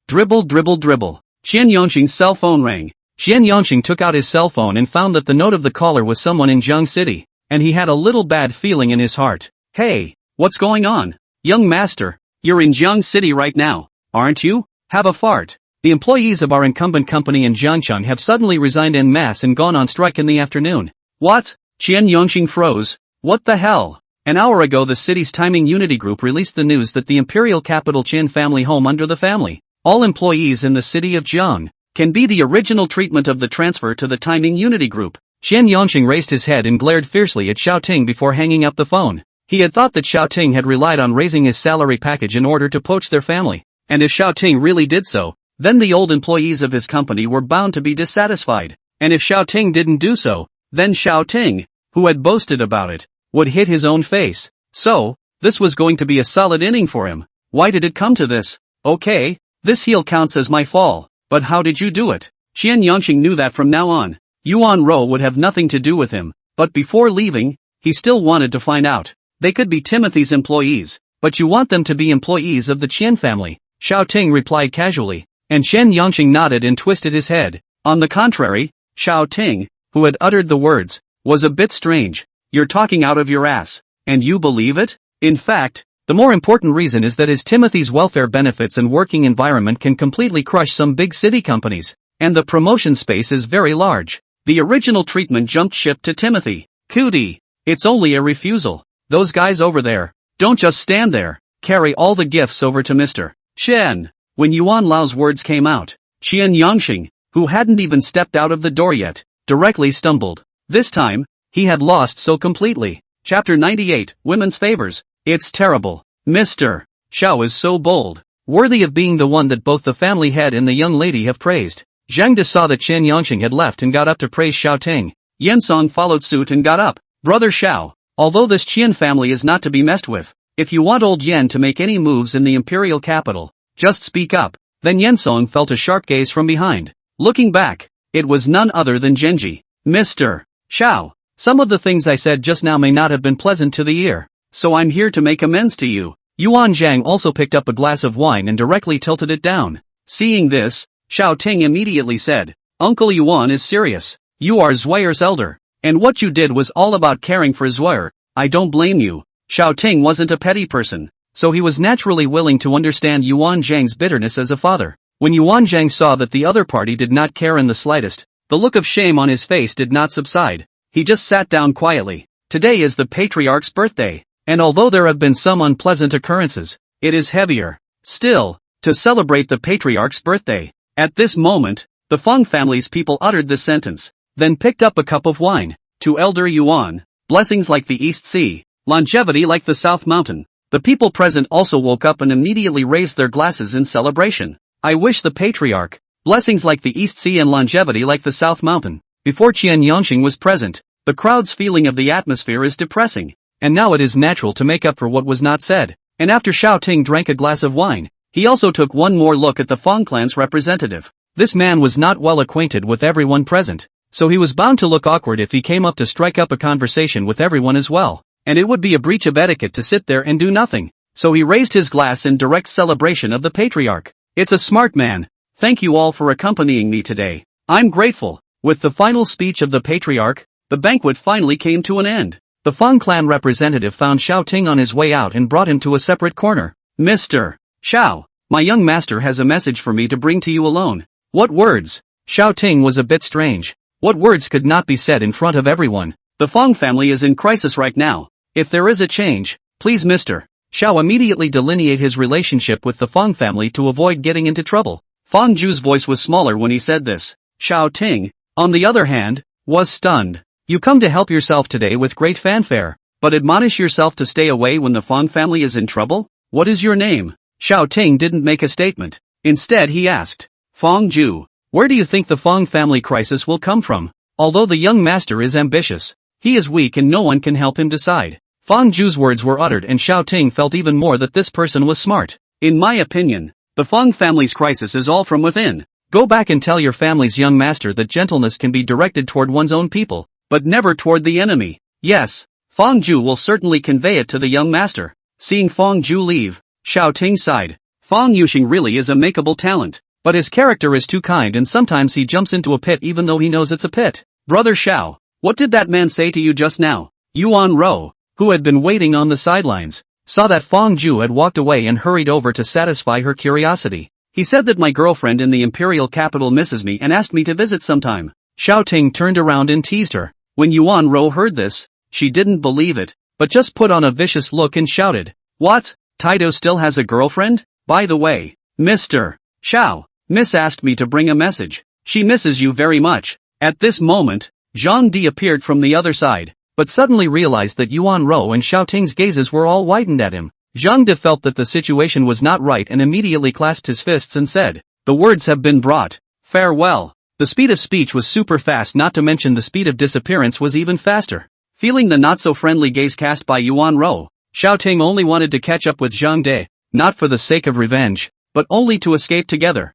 Dribble dribble dribble. Qian Yangxing's cell phone rang. Qian Yangxing took out his cell phone and found that the note of the caller was someone in Jiang City, and he had a little bad feeling in his heart. Hey, what's going on? Young master, you're in Jiang City right now, aren't you? Have a fart. The employees of our incumbent company in Jiangcheng have suddenly resigned en masse and gone on strike in the afternoon. What? Qian Yangxing froze. What the hell? An hour ago the city's Timing Unity Group released the news that the imperial capital Qin family home under the family, all employees in the city of Jiang, can be the original treatment of the transfer to the Timing Unity Group. Qian Yongxing raised his head and glared fiercely at Xiao Ting before hanging up the phone. He had thought that Xiao Ting had relied on raising his salary package in order to poach their family, and if Xiao Ting really did so, then the old employees of his company were bound to be dissatisfied, and if Xiao Ting didn't do so, then Xiao Ting, who had boasted about it, would hit his own face. So, this was going to be a solid inning for him. Why did it come to this? Okay, this heel counts as my fall, but how did you do it? Qian Yongxing knew that from now on, Yuan Rou would have nothing to do with him, but before leaving, he still wanted to find out. They could be Timothy's employees, but you want them to be employees of the Qian family, Xiao Ting replied casually, and Qian Yongxing nodded and twisted his head. On the contrary, Xiao Ting, who had uttered the words, was a bit strange. You're talking out of your ass, and you believe it? In fact, the more important reason is that his Timothy's welfare benefits and working environment can completely crush some big city companies, and the promotion space is very large. The original treatment jumped ship to Timothy. Cootie, it's only a refusal. Those guys over there, don't just stand there, carry all the gifts over to Mr. Shen. When Yuan Lao's words came out, Qian Yongxing, who hadn't even stepped out of the door yet, directly stumbled. This time, he had lost so completely. Chapter 98, Women's Favors. It's terrible. Mr. Xiao is so bold, worthy of being the one that both the family head and the young lady have praised. Zhang De saw that Qian Yongxing had left and got up to praise Xiao Ting. Yan Song followed suit and got up. Brother Xiao, although this Qian family is not to be messed with, if you want old Yan to make any moves in the imperial capital, just speak up. Then Yan Song felt a sharp gaze from behind. Looking back, it was none other than Genji. Mr. Xiao, some of the things I said just now may not have been pleasant to the ear, so I'm here to make amends to you. Yuan Zhang also picked up a glass of wine and directly tilted it down. Seeing this, Xiao Ting immediately said, Uncle Yuan is serious. You are Zhuir's elder, and what you did was all about caring for Zhuir. I don't blame you. Xiao Ting wasn't a petty person, so he was naturally willing to understand Yuan Zhang's bitterness as a father. When Yuan Zhang saw that the other party did not care in the slightest, the look of shame on his face did not subside. He just sat down quietly. Today is the patriarch's birthday, and although there have been some unpleasant occurrences, it is heavier still to celebrate the patriarch's birthday. At this moment, the Feng family's people uttered this sentence, then picked up a cup of wine. To Elder Yuan, blessings like the East Sea, longevity like the South Mountain. The people present also woke up and immediately raised their glasses in celebration. I wish the patriarch, blessings like the East Sea and longevity like the South Mountain. Before Qian Yongxing was present, the crowd's feeling of the atmosphere is depressing, and now it is natural to make up for what was not said. And after Xiao Ting drank a glass of wine, he also took one more look at the Feng clan's representative. This man was not well acquainted with everyone present, so he was bound to look awkward if he came up to strike up a conversation with everyone as well, and it would be a breach of etiquette to sit there and do nothing. So he raised his glass in direct celebration of the patriarch. It's a smart man. Thank you all for accompanying me today. I'm grateful. With the final speech of the patriarch, the banquet finally came to an end. The Feng clan representative found Xiao Ting on his way out and brought him to a separate corner. Mr. Xiao, my young master has a message for me to bring to you alone. What words? Xiao Ting was a bit strange. What words could not be said in front of everyone? The Feng family is in crisis right now. If there is a change, please Mr. Xiao immediately delineate his relationship with the Feng family to avoid getting into trouble. Feng Zhu's voice was smaller when he said this. Xiao Ting, on the other hand, was stunned. You come to help yourself today with great fanfare, but admonish yourself to stay away when the Feng family is in trouble? What is your name? Xiao Ting didn't make a statement. Instead he asked, Feng Zhu, where do you think the Feng family crisis will come from? Although the young master is ambitious, he is weak and no one can help him decide. Feng Zhu's words were uttered and Xiao Ting felt even more that this person was smart. In my opinion, the Feng family's crisis is all from within. Go back and tell your family's young master that gentleness can be directed toward one's own people, but never toward the enemy. Yes, Feng Zhu will certainly convey it to the young master. Seeing Feng Zhu leave, Xiao Ting sighed. Feng Yuxing really is a makeable talent, but his character is too kind and sometimes he jumps into a pit even though he knows it's a pit. Brother Xiao, what did that man say to you just now? Yuan Rou, who had been waiting on the sidelines, saw that Feng Zhu had walked away and hurried over to satisfy her curiosity. He said that my girlfriend in the imperial capital misses me and asked me to visit sometime. Xiao Ting turned around and teased her. When Yuan Rou heard this, she didn't believe it. but just put on a vicious look and shouted, "What? Taito still has a girlfriend? By the way, Mr. Xiao, Miss asked me to bring a message. She misses you very much." At this moment, Zhang Di appeared from the other side, but suddenly realized that Yuan Rou and Xiao Ting's gazes were all widened at him. Zhang Di felt that the situation was not right and immediately clasped his fists and said, "The words have been brought. Farewell." The speed of speech was super fast, not to mention the speed of disappearance was even faster. Feeling the not-so-friendly gaze cast by Yuan Rou, Xiao Ting only wanted to catch up with Zhang Di, not for the sake of revenge, but only to escape together.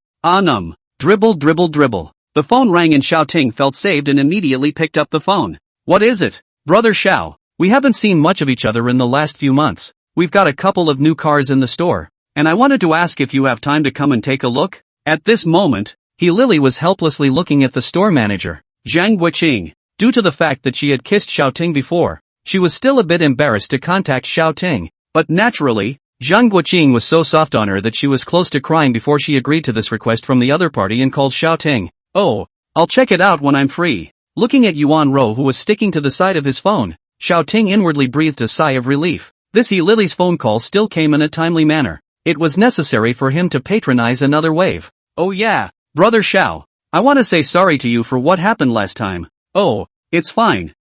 Dribble dribble dribble. The phone rang and Xiao Ting felt saved and immediately picked up the phone. "What is it? Brother Xiao, we haven't seen much of each other in the last few months. We've got a couple of new cars in the store, and I wanted to ask if you have time to come and take a look." At this moment, Lily was helplessly looking at the store manager, Zhang Guiqing. Due to the fact that she had kissed Xiao Ting before, she was still a bit embarrassed to contact Xiao Ting, but naturally, Zhang Guiqing was so soft on her that she was close to crying before she agreed to this request from the other party and called Xiao Ting. "Oh, I'll check it out when I'm free." Looking at Yuan Rou, who was sticking to the side of his phone, Xiao Ting inwardly breathed a sigh of relief. This Lily's phone call still came in a timely manner. It was necessary for him to patronize another wave. "Oh yeah, Brother Xiao, I want to say sorry to you for what happened last time." "Oh, it's fine.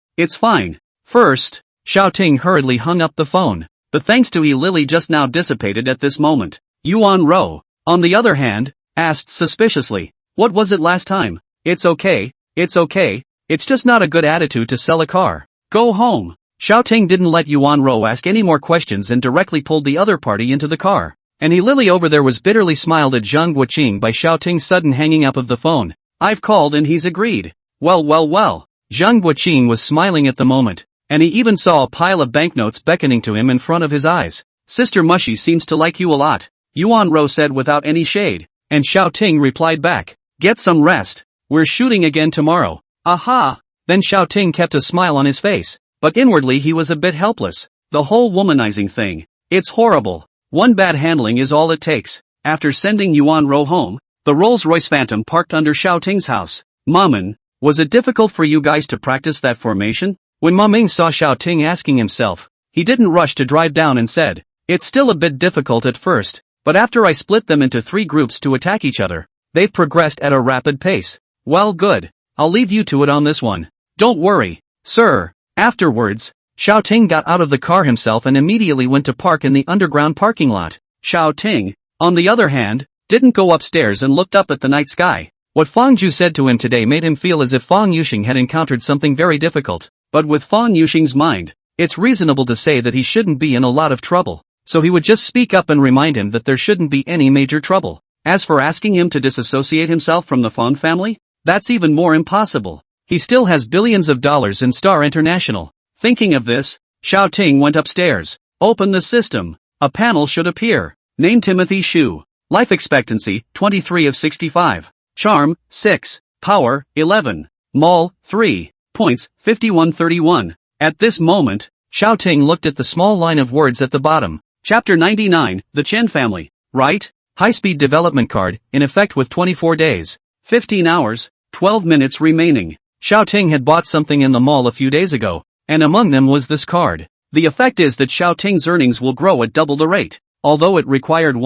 First, Xiao Ting hurriedly hung up the phone. The thanks to Lily just now dissipated at this moment. Yuan Rou, on the other hand, asked suspiciously, "What was it last time?" It's okay, it's just not a good attitude to sell a car. Go home." Xiao Ting didn't let Yuan Rou ask any more questions and directly pulled the other party into the car. And Lily over there was bitterly smiled at Zhang Guiqing by Xiao Ting's sudden hanging up of the phone. "I've called and he's agreed." Well. Zhang Guiqing was smiling at the moment, and he even saw a pile of banknotes beckoning to him in front of his eyes. "Sister Mushy seems to like you a lot," Yuan Rou said without any shade, and Xiao Ting replied back, "Get some rest. We're shooting again tomorrow." Aha! Then Xiao Ting kept a smile on his face, but inwardly he was a bit helpless. The whole womanizing thing. It's horrible. One bad handling is all it takes. After sending Yuan Rou home, the Rolls-Royce Phantom parked under Xiao Ting's house. "Maman, was it difficult for you guys to practice that formation?" When Ma Ming saw Xiao Ting asking himself, he didn't rush to drive down and said, "It's still a bit difficult at first, but after I split them into 3 groups to attack each other, they've progressed at a rapid pace." "Well, good. I'll leave you to it on this one." "Don't worry, sir." Afterwards, Xiao Ting got out of the car himself and immediately went to park in the underground parking lot. Xiao Ting, on the other hand, didn't go upstairs and looked up at the night sky. What Fang Zhu said to him today made him feel as if Fang Yuxing had encountered something very difficult. But with Fang Yuxing's mind, it's reasonable to say that he shouldn't be in a lot of trouble, so he would just speak up and remind him that there shouldn't be any major trouble. As for asking him to disassociate himself from the Fang family, that's even more impossible. He still has billions of dollars in Star International. Thinking of this, Xiao Ting went upstairs. Open the system. A panel should appear. Name Timothy Xu. Life expectancy, 23 of 65. Charm, 6. Power, 11. Mall, 3. Points, 5131. At this moment, Xiao Ting looked at the small line of words at the bottom. Chapter 99, The Chen Family. Right? High-speed development card, in effect with 24 days. 15 hours, 12 minutes remaining. Xiao Ting had bought something in the mall a few days ago, and among them was this card. The effect is that Xiao Ting's earnings will grow at double the rate. Although it required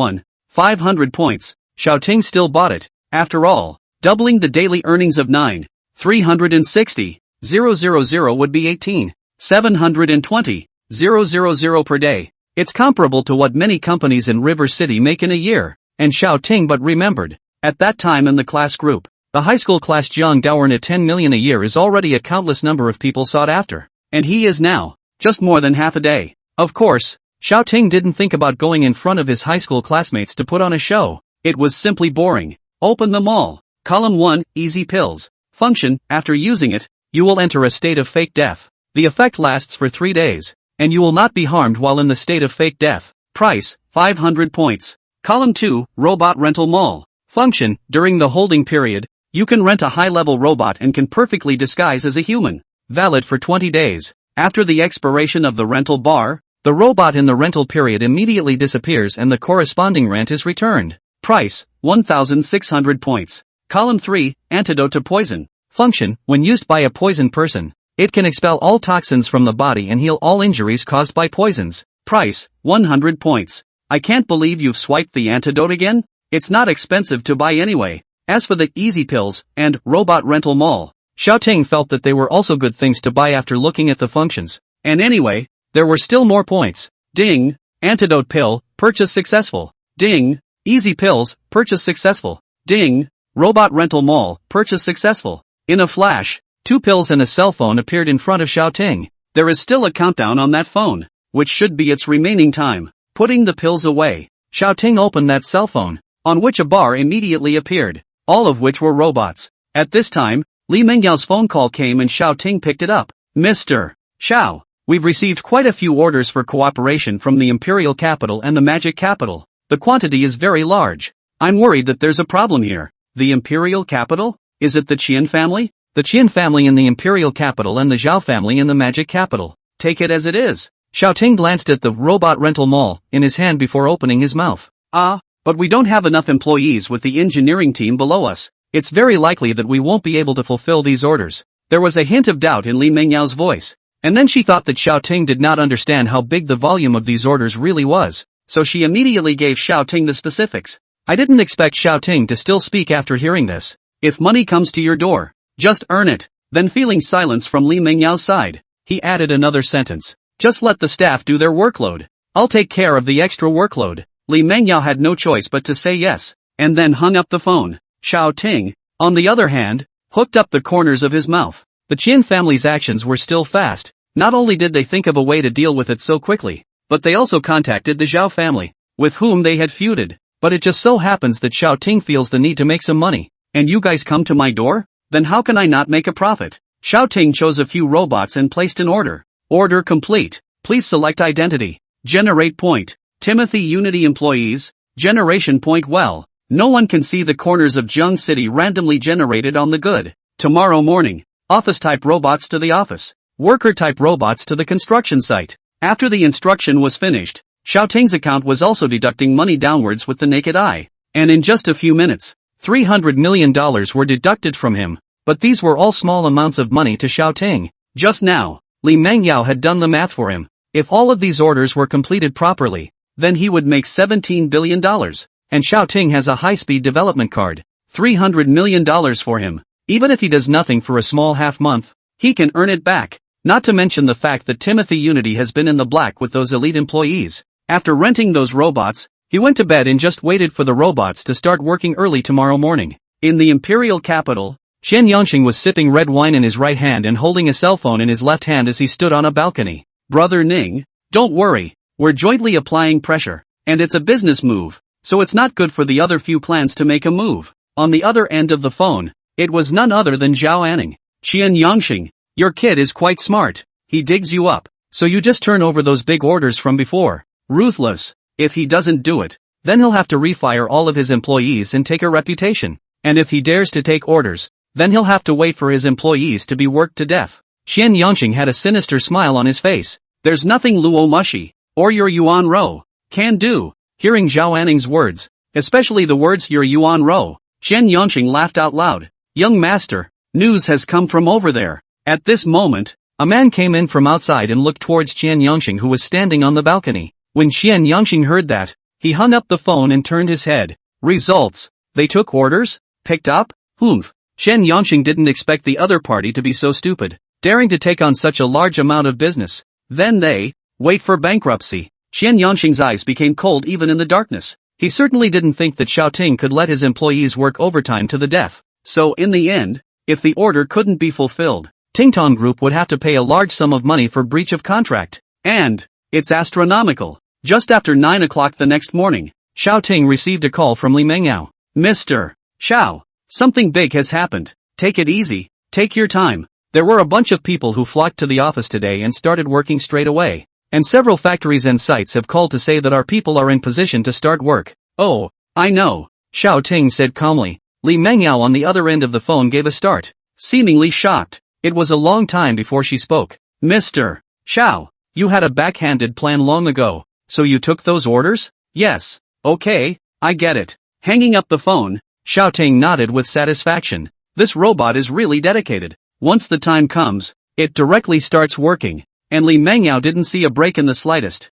500 points, Xiao Ting still bought it. After all, doubling the daily earnings of 9,360,000 would be 18,720,000 per day. It's comparable to what many companies in River City make in a year, and Xiao Ting but remembered. At that time in the class group, the high school class Jiang Dao earn at 10 million a year is already a countless number of people sought after. And he is now, just more than half a day. Of course, Xiao Ting didn't think about going in front of his high school classmates to put on a show. It was simply boring. Open them all. Column 1, Easy Pills. Function, after using it, you will enter a state of fake death. The effect lasts for 3 days, and you will not be harmed while in the state of fake death. Price, 500 points. Column 2, Robot Rental Mall. Function, during the holding period, you can rent a high-level robot and can perfectly disguise as a human. Valid for 20 days. After the expiration of the rental bar, the robot in the rental period immediately disappears and the corresponding rent is returned. Price, 1,600 points. Column 3, Antidote to Poison. Function, when used by a poisoned person, It can expel all toxins from the body and heal all injuries caused by poisons. Price, 100 points. I can't believe you've swiped the antidote again? It's not expensive to buy anyway. As for the easy pills and robot rental mall, Xiaoting felt that they were also good things to buy after looking at the functions. And anyway, there were still more points. Ding! Antidote pill, purchase successful. Ding! Easy pills, purchase successful. Ding! Robot rental mall, purchase successful. In a flash, 2 pills and a cell phone appeared in front of Xiaoting. There is still a countdown on that phone, which should be its remaining time. Putting the pills away, Xiaoting opened that cell phone, on which a bar immediately appeared, all of which were robots. At this time, Li Mengyao's phone call came and Xiaoting picked it up. Mr. Xiao, we've received quite a few orders for cooperation from the Imperial Capital and the Magic Capital. The quantity is very large. I'm worried that there's a problem here. The Imperial Capital? Is it the Qian family? The Qian family in the Imperial Capital and the Zhao family in the Magic Capital. Take it as it is. Xiaoting glanced at the robot rental mall in his hand before opening his mouth. But we don't have enough employees with the engineering team below us. It's very likely that we won't be able to fulfill these orders. There was a hint of doubt in Li Mengyao's voice. And then she thought that Xiaoting did not understand how big the volume of these orders really was. So she immediately gave Xiaoting the specifics. I didn't expect Xiaoting to still speak after hearing this. If money comes to your door, just earn it. Then feeling silence from Li Mengyao's side, he added another sentence. Just let the staff do their workload. I'll take care of the extra workload. Li Mengyao had no choice but to say yes, and then hung up the phone. Xiaoting, on the other hand, hooked up the corners of his mouth. The Qin family's actions were still fast. Not only did they think of a way to deal with it so quickly, but they also contacted the Zhao family, with whom they had feuded. But it just so happens that Xiaoting feels the need to make some money. And you guys come to my door? Then how can I not make a profit? Xiaoting chose a few robots and placed an order. Order complete. Please select identity. Generate point. Timothy Unity employees. Generation point. Well, no one can see the corners of Zheng City randomly generated on the good. Tomorrow morning. Office type robots to the office. Worker type robots to the construction site. After the instruction was finished, Xiaoting's account was also deducting money downwards with the naked eye. And in just a few minutes, $300 million were deducted from him. But these were all small amounts of money to Xiaoting. Just now, Li Mengyao had done the math for him. If all of these orders were completed properly, then he would make $17 billion. And Xiaoting has a high-speed development card. $300 million for him. Even if he does nothing for a small half-month, he can earn it back. Not to mention the fact that Timothy Unity has been in the black with those elite employees. After renting those robots, he went to bed and just waited for the robots to start working early tomorrow morning. In the Imperial Capital, Qian Yongxing was sipping red wine in his right hand and holding a cell phone in his left hand as he stood on a balcony. Brother Ning, don't worry, we're jointly applying pressure, and it's a business move, so it's not good for the other few plans to make a move. On the other end of the phone, it was none other than Zhao Anning. Qian Yongxing, your kid is quite smart. He digs you up, so you just turn over those big orders from before. Ruthless. If he doesn't do it, then he'll have to refire all of his employees and take a reputation. And if he dares to take orders, then he'll have to wait for his employees to be worked to death. Qian Yongxing had a sinister smile on his face. There's nothing Luo Mushi, or your Yuan Rou, can do. Hearing Zhao Anning's words, especially the words your Yuan Rou, Qian Yongxing laughed out loud. Young master, news has come from over there. At this moment, a man came in from outside and looked towards Qian Yongxing who was standing on the balcony. When Qian Yongxing heard that, he hung up the phone and turned his head. Results. They took orders? Picked up? Humph. Qian Yongxing didn't expect the other party to be so stupid, daring to take on such a large amount of business. Then they, wait for bankruptcy. Qian Yongxing's eyes became cold even in the darkness. He certainly didn't think that Xiaoting could let his employees work overtime to the death. So in the end, if the order couldn't be fulfilled, Tingtong Group would have to pay a large sum of money for breach of contract. And it's astronomical. Just after 9 o'clock the next morning, Xiaoting received a call from Li Mengyao. Mr. Xiao, something big has happened. Take it easy, take your time. There were a bunch of people who flocked to the office today and started working straight away. And several factories and sites have called to say that our people are in position to start work. Oh, I know, Xiaoting said calmly. Li Mengyao on the other end of the phone gave a start, seemingly shocked. It was a long time before she spoke. Mr. Xiao, you had a backhanded plan long ago, so you took those orders? Yes. Okay, I get it. Hanging up the phone, Xiaoting nodded with satisfaction. This robot is really dedicated. Once the time comes, It directly starts working. And Li Mengyao didn't see a break in the slightest.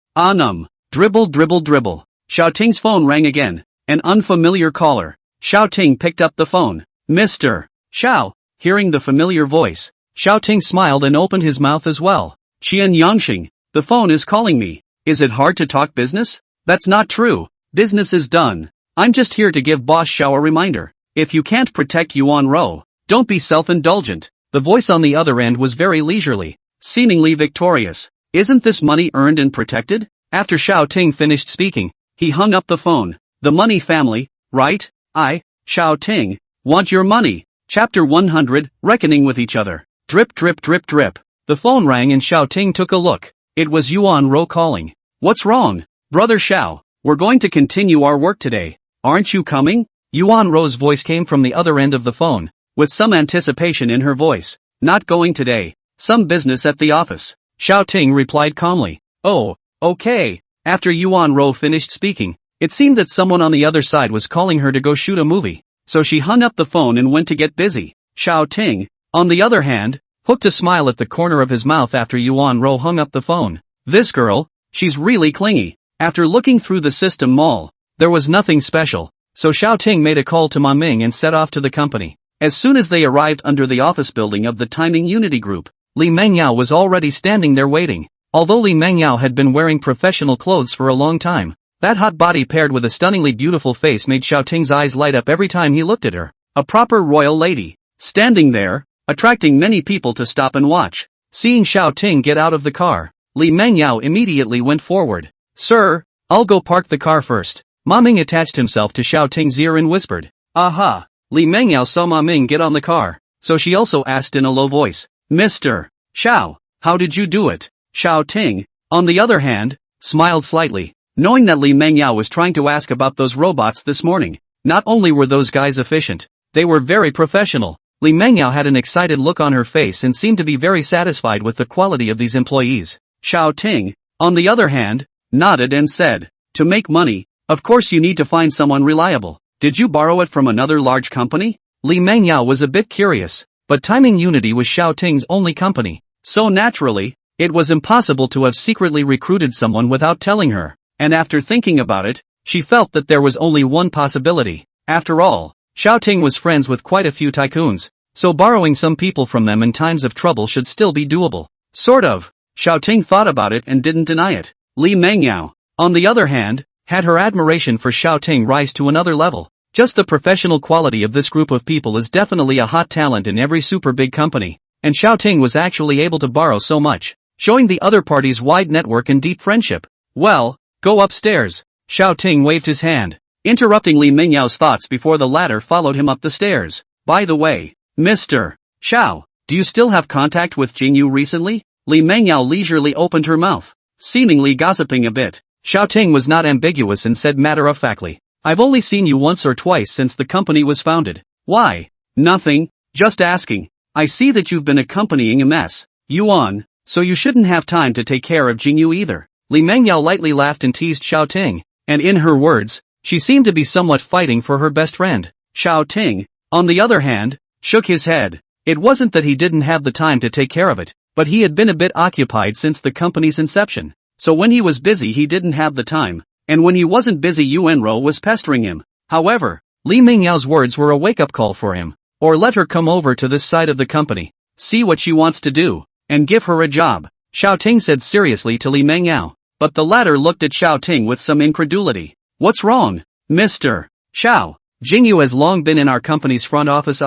Dribble dribble dribble. Xiao Ting's phone rang again. An unfamiliar caller. Xiao Ting picked up the phone. Mr. Xiao. Hearing the familiar voice, Xiao Ting smiled and opened his mouth as well. Qian Yangxing, the phone is calling me. Is it hard to talk business? That's not true. Business is done. I'm just here to give Boss Xiao a reminder. If you can't protect Yuan Rou, don't be self-indulgent. The voice on the other end was very leisurely, seemingly victorious. Isn't this money earned and protected? After Xiao Ting finished speaking, he hung up the phone. The money family, right? Xiao Ting, want your money. Chapter 100, Reckoning with Each Other. Drip drip drip drip. The phone rang and Xiao Ting took a look. It was Yuan Rou calling. What's wrong? Brother Xiao, we're going to continue our work today. Aren't you coming? Yuan Rou's voice came from the other end of the phone, with some anticipation in her voice. Not going today. Some business at the office. Xiao Ting replied calmly. Oh, okay. After Yuan Rou finished speaking, it seemed that someone on the other side was calling her to go shoot a movie. So she hung up the phone and went to get busy. Xiao Ting, on the other hand, hooked a smile at the corner of his mouth after Yuan Rou hung up the phone. This girl, she's really clingy. After looking through the system mall, there was nothing special, so Xiao Ting made a call to Ma Ming and set off to the company. As soon as they arrived under the office building of the Timing Unity Group, Li Mengyao was already standing there waiting. Although Li Mengyao had been wearing professional clothes for a long time, that hot body paired with a stunningly beautiful face made Xiao Ting's eyes light up every time he looked at her. A proper royal lady, standing there, attracting many people to stop and watch. Seeing Xiao Ting get out of the car, Li Mengyao immediately went forward. Sir, I'll go park the car first. Ma Ming attached himself to Xiao Ting's ear and whispered. Aha! Li Mengyao saw Ma Ming get on the car, so she also asked in a low voice. Mr. Xiao, how did you do it? Xiao Ting, on the other hand, smiled slightly, knowing that Li Mengyao was trying to ask about those robots this morning. Not only were those guys efficient, they were very professional. Li Mengyao had an excited look on her face and seemed to be very satisfied with the quality of these employees. Xiao Ting, on the other hand, nodded and said, to make money, of course you need to find someone reliable. Did you borrow it from another large company? Li Mengyao was a bit curious, but Timing Unity was Xiao Ting's only company, so naturally, it was impossible to have secretly recruited someone without telling her, and after thinking about it, she felt that there was only one possibility. After all, Xiao Ting was friends with quite a few tycoons, so borrowing some people from them in times of trouble should still be doable. Sort of. Xiao Ting thought about it and didn't deny it. Li Mengyao, on the other hand, had her admiration for Xiao Ting rise to another level. Just the professional quality of this group of people is definitely a hot talent in every super big company, and Xiao Ting was actually able to borrow so much, showing the other party's wide network and deep friendship. Well, go upstairs. Xiao Ting waved his hand, interrupting Li Mengyao's thoughts before the latter followed him up the stairs. By the way, Mr. Xiao, do you still have contact with Jingyu recently? Li Mengyao leisurely opened her mouth, seemingly gossiping a bit. Xiao Ting was not ambiguous and said matter-of-factly, I've only seen you once or twice since the company was founded. Why? Nothing, just asking. I see that you've been accompanying Ms. Yuan, so you shouldn't have time to take care of Jingyu either. Li Mengyao lightly laughed and teased Xiao Ting, and in her words, she seemed to be somewhat fighting for her best friend. Xiao Ting, on the other hand, shook his head. It wasn't that he didn't have the time to take care of it, but he had been a bit occupied since the company's inception. So when he was busy he didn't have the time, and when he wasn't busy Yuan Rou was pestering him. However, Li Mengyao's words were a wake-up call for him. Or let her come over to this side of the company, see what she wants to do, and give her a job, Xiao Ting said seriously to Li Mengyao. But the latter looked at Xiao Ting with some incredulity. What's wrong, Mr. Xiao? Jingyu has long been in our company's front office.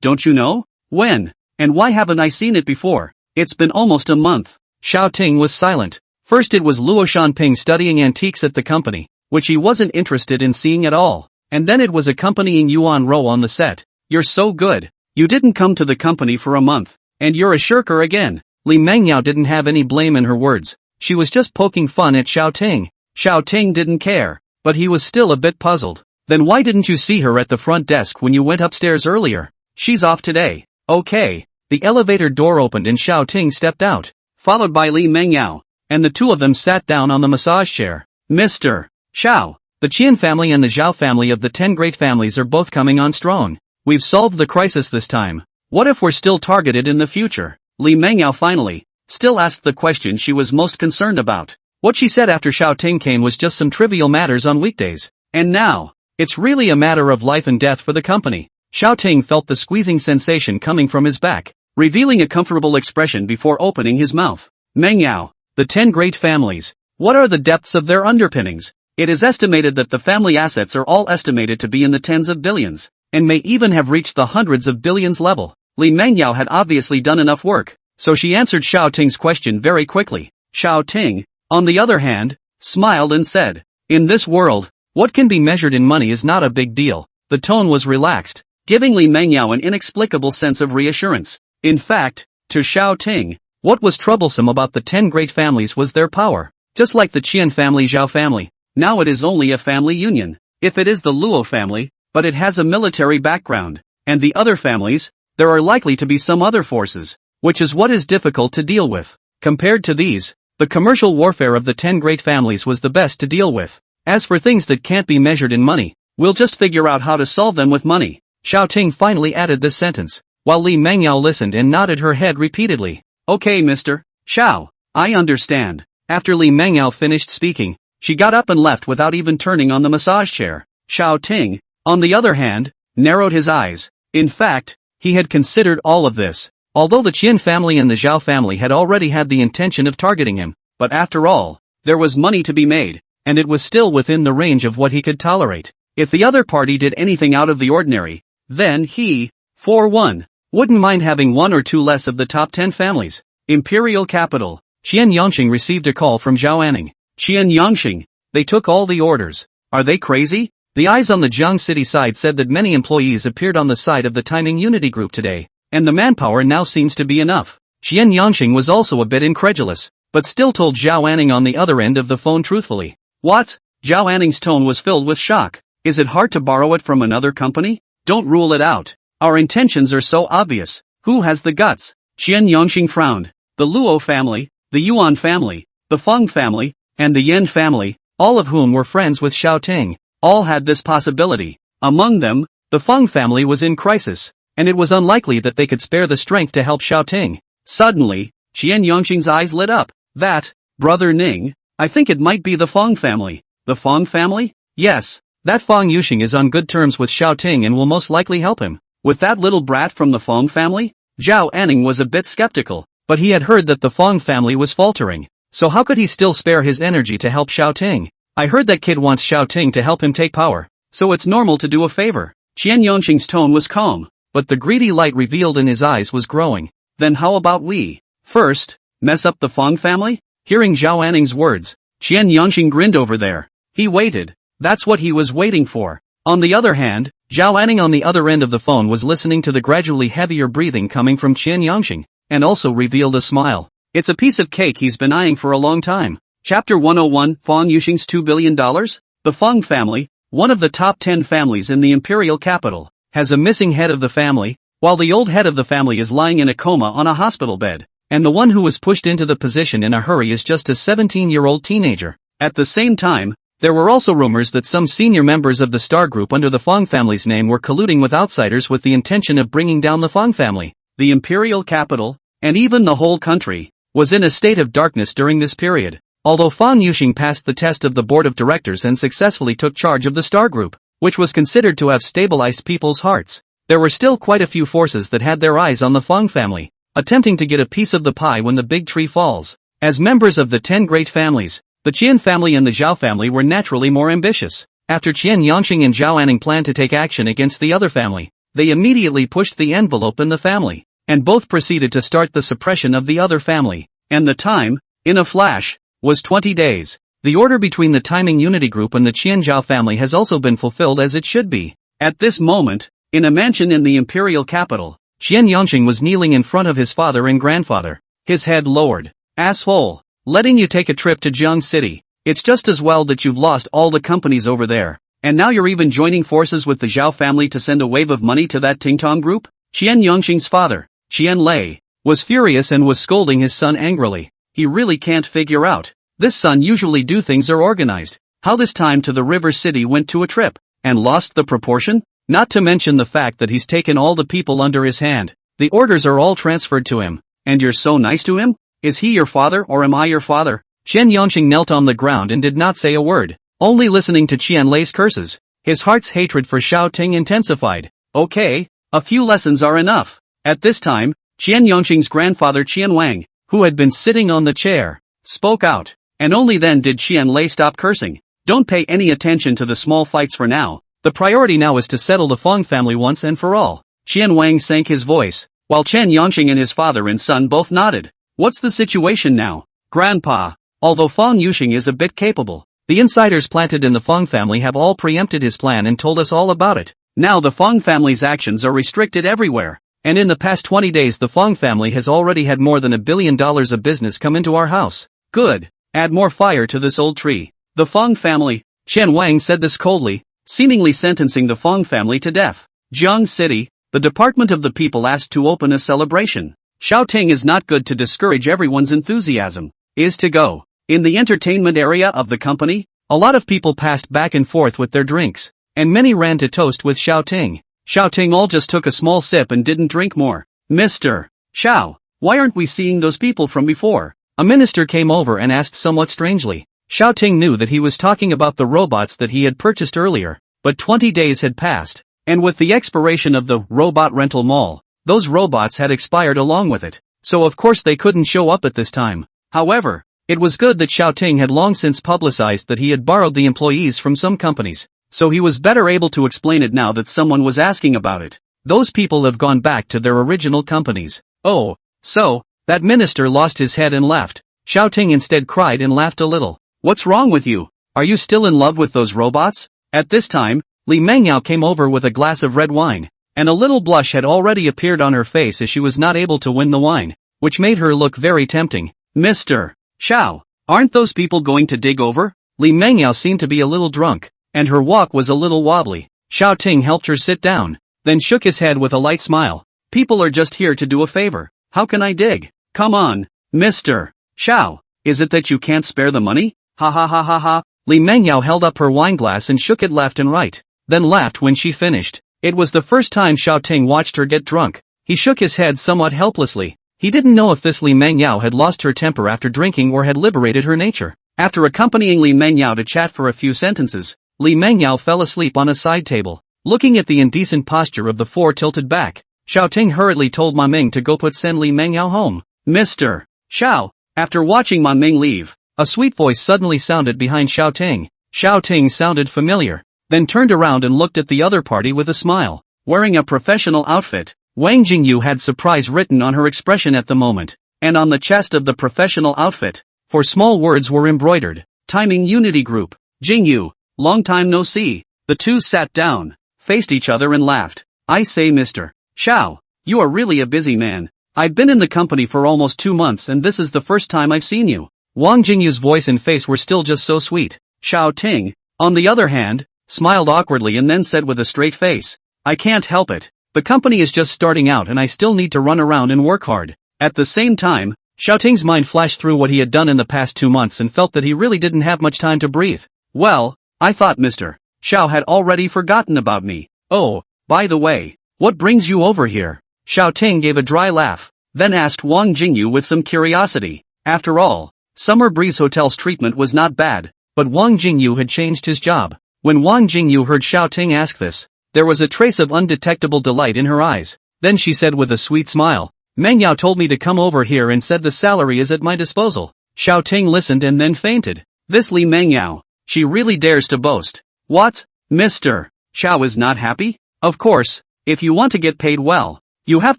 Don't you know? When? And why haven't I seen it before? It's been almost a month. Xiao Ting was silent. First it was Luo Shanping studying antiques at the company, which he wasn't interested in seeing at all, and then it was accompanying Yuan Rou on the set. You're so good. You didn't come to the company for a month, and you're a shirker again. Li Mengyao didn't have any blame in her words. She was just poking fun at Xiao Ting. Xiao Ting didn't care, but he was still a bit puzzled. Then why didn't you see her at the front desk when you went upstairs earlier? She's off today. Okay. The elevator door opened and Xiao Ting stepped out, followed by Li Mengyao, and the two of them sat down on the massage chair. Mr. Xiao, the Qian family and the Zhao family of the 10 great families are both coming on strong. We've solved the crisis this time. What if we're still targeted in the future? Li Mengyao finally, still asked the question she was most concerned about. What she said after Xiao Ting came was just some trivial matters on weekdays. And now, it's really a matter of life and death for the company. Xiao Ting felt the squeezing sensation coming from his back, revealing a comfortable expression before opening his mouth. Mengyao, the 10 great families. What are the depths of their underpinnings? It is estimated that the family assets are all estimated to be in the tens of billions, and may even have reached the hundreds of billions level. Li Mengyao had obviously done enough work, so she answered Xiao Ting's question very quickly. Xiao Ting, on the other hand, smiled and said, "In this world, what can be measured in money is not a big deal." The tone was relaxed, giving Li Mengyao an inexplicable sense of reassurance. In fact, to Xiao Ting, what was troublesome about the 10 great families was their power. Just like the Qian family, Zhao family, now it is only a family union. If it is the Luo family, but it has a military background, and the other families, there are likely to be some other forces, which is what is difficult to deal with. Compared to these, the commercial warfare of the 10 great families was the best to deal with. As for things that can't be measured in money, we'll just figure out how to solve them with money. Xiao Ting finally added this sentence, while Li Mengyao listened and nodded her head repeatedly. Okay, Mr. Xiao, I understand. After Li Mengyao finished speaking, she got up and left without even turning on the massage chair. Xiao Ting, on the other hand, narrowed his eyes. In fact, he had considered all of this. Although the Qian family and the Zhao family had already had the intention of targeting him, but after all, there was money to be made, and it was still within the range of what he could tolerate. If the other party did anything out of the ordinary, then he, for one, wouldn't mind having one or two less of the top 10 families. Imperial capital. Qian Yangxing received a call from Zhao Anning. Qian Yangxing, they took all the orders. Are they crazy? The eyes on the Jiang City side said that many employees appeared on the side of the Timing Unity Group today, and the manpower now seems to be enough. Qian Yangxing was also a bit incredulous, but still told Zhao Anning on the other end of the phone truthfully. What? Zhao Anning's tone was filled with shock. Is it hard to borrow it from another company? Don't rule it out. Our intentions are so obvious. Who has the guts? Qian Yangxing frowned. The Luo family, the Yuan family, the Feng family, and the Yan family, all of whom were friends with Xiao Ting, all had this possibility. Among them, the Feng family was in crisis, and it was unlikely that they could spare the strength to help Xiao Ting. Suddenly, Qian Yangxing's eyes lit up. That, Brother Ning, I think it might be the Feng family. The Feng family? Yes, that Feng Yuxing is on good terms with Xiao Ting and will most likely help him. With that little brat from the Feng family? Zhao Anning was a bit skeptical, but he had heard that the Feng family was faltering. So how could he still spare his energy to help Xiao Ting? I heard that kid wants Xiao Ting to help him take power, so it's normal to do a favor. Qian Yangxing's tone was calm, but the greedy light revealed in his eyes was growing. Then how about we, first, mess up the Feng family? Hearing Zhao Anning's words, Qian Yangxing grinned over there. He waited. That's what he was waiting for. On the other hand, Zhao Anning on the other end of the phone was listening to the gradually heavier breathing coming from Qian Yangxing, and also revealed a smile. It's a piece of cake he's been eyeing for a long time. Chapter 101, Feng Yuxing's $2 billion? The Feng family, one of the top 10 families in the imperial capital, has a missing head of the family, while the old head of the family is lying in a coma on a hospital bed, and the one who was pushed into the position in a hurry is just a 17-year-old teenager. At the same time, there were also rumors that some senior members of the Star Group under the Feng family's name were colluding with outsiders with the intention of bringing down the Feng family. The imperial capital, and even the whole country, was in a state of darkness during this period. Although Feng Yuxing passed the test of the board of directors and successfully took charge of the Star Group, which was considered to have stabilized people's hearts, there were still quite a few forces that had their eyes on the Feng family, attempting to get a piece of the pie when the big tree falls. As members of the 10 great families, the Qian family and the Zhao family were naturally more ambitious. After Qian Yangxing and Zhao Anning planned to take action against the other family, they immediately pushed the envelope in the family, and both proceeded to start the suppression of the other family. And the time, in a flash, was 20 days. The order between the Timing Unity Group and the Qian Zhao family has also been fulfilled as it should be. At this moment, in a mansion in the imperial capital, Qian Yangxing was kneeling in front of his father and grandfather, his head lowered. Asshole, letting you take a trip to Jiang City. It's just as well that you've lost all the companies over there, and now you're even joining forces with the Zhao family to send a wave of money to that Tingtong group? Qian Yangxing's father, Qian Lei, was furious and was scolding his son angrily. He really can't figure out. This son usually do things are organized. How this time to the river city went to a trip, and lost the proportion? Not to mention the fact that he's taken all the people under his hand. The orders are all transferred to him, And you're so nice to him? Is he your father or am I your father? Chen Yongqing knelt on the ground and did not say a word, only listening to Qian Lei's curses. His heart's hatred for Xiao Ting intensified. Okay, a few lessons are enough. At this time, Qian Yongqing's grandfather Qian Wang, who had been sitting on the chair, spoke out. And only then did Qian Lei stop cursing. Don't pay any attention to the small fights for now. The priority now is to settle the Feng family once and for all. Qian Wang sank his voice, while Chen Yongqing and his father and son both nodded. What's the situation now, Grandpa? Although Feng Yuxing is a bit capable, the insiders planted in the Feng family have all preempted his plan and told us all about it. Now the Feng family's actions are restricted everywhere. And in the past 20 days the Feng family has already had more than $1 billion of business come into our house. Good. Add more fire to this old tree. The Feng family. Chen Wang said this coldly, seemingly sentencing the Feng family to death. Jiang City, the Department of the People asked to open a celebration. Shouting is not good to discourage everyone's enthusiasm. Is to go. In the entertainment area of the company, a lot of people passed back and forth with their drinks, and many ran to toast with Shouting. Shouting all just took a small sip and didn't drink more. Mr. Xiao, why aren't we seeing those people from before? A minister came over and asked somewhat strangely. Shouting knew that he was talking about the robots that he had purchased earlier, but 20 days had passed, and with the expiration of the robot rental mall, those robots had expired along with it, so of course they couldn't show up at this time. However, it was good that Shouting had long since publicized that he had borrowed the employees from some companies, so he was better able to explain it now that someone was asking about it. Those people have gone back to their original companies. Oh, so, that minister lost his head and left. Shouting instead cried and laughed a little. What's wrong with you? Are you still in love with those robots? At this time, Li Mengyao came over with a glass of red wine, and a little blush had already appeared on her face as she was not able to win the wine, which made her look very tempting. Mr. Xiao, aren't those people going to dig over? Li Mengyao seemed to be a little drunk, and her walk was a little wobbly. Xiao Ting helped her sit down, then shook his head with a light smile. People are just here to do a favor. How can I dig? Come on, Mr. Xiao, is it that you can't spare the money? Ha ha ha ha ha. Li Mengyao held up her wineglass and shook it left and right, then laughed when she finished. It was the first time Xiao Ting watched her get drunk. He shook his head somewhat helplessly. He didn't know if this Li Mengyao had lost her temper after drinking or had liberated her nature. After accompanying Li Mengyao to chat for a few sentences, Li Mengyao fell asleep on a side table. Looking at the indecent posture of the four tilted back, Xiao Ting hurriedly told Ma Ming to go send Li Mengyao home. Mr. Xiao, after watching Ma Ming leave, a sweet voice suddenly sounded behind Xiao Ting. Xiao Ting sounded familiar, then turned around and looked at the other party with a smile. Wearing a professional outfit, Wang Jingyu had surprise written on her expression at the moment, and on the chest of the professional outfit, 4 small words were embroidered. Timing Unity Group. Jingyu, long time no see. The two sat down, faced each other and laughed. I say Mr. Xiao, you are really a busy man. I've been in the company for almost 2 months and this is the first time I've seen you. Wang Jingyu's voice and face were still just so sweet. Xiao Ting, on the other hand, smiled awkwardly and then said with a straight face, I can't help it. The company is just starting out and I still need to run around and work hard. At the same time, Xiao Ting's mind flashed through what he had done in the past 2 months and felt that he really didn't have much time to breathe. Well, I thought Mr. Xiao had already forgotten about me. Oh, by the way, what brings you over here? Xiao Ting gave a dry laugh, then asked Wang Jingyu with some curiosity. After all, Summer Breeze Hotel's treatment was not bad, but Wang Jingyu had changed his job. When Wang Jingyu heard Xiao Ting ask this, there was a trace of undetectable delight in her eyes. Then she said with a sweet smile, Mengyao told me to come over here and said the salary is at my disposal. Xiao Ting listened and then fainted. This Li Mengyao, she really dares to boast. What? Mr. Xiao is not happy? Of course, if you want to get paid well, you have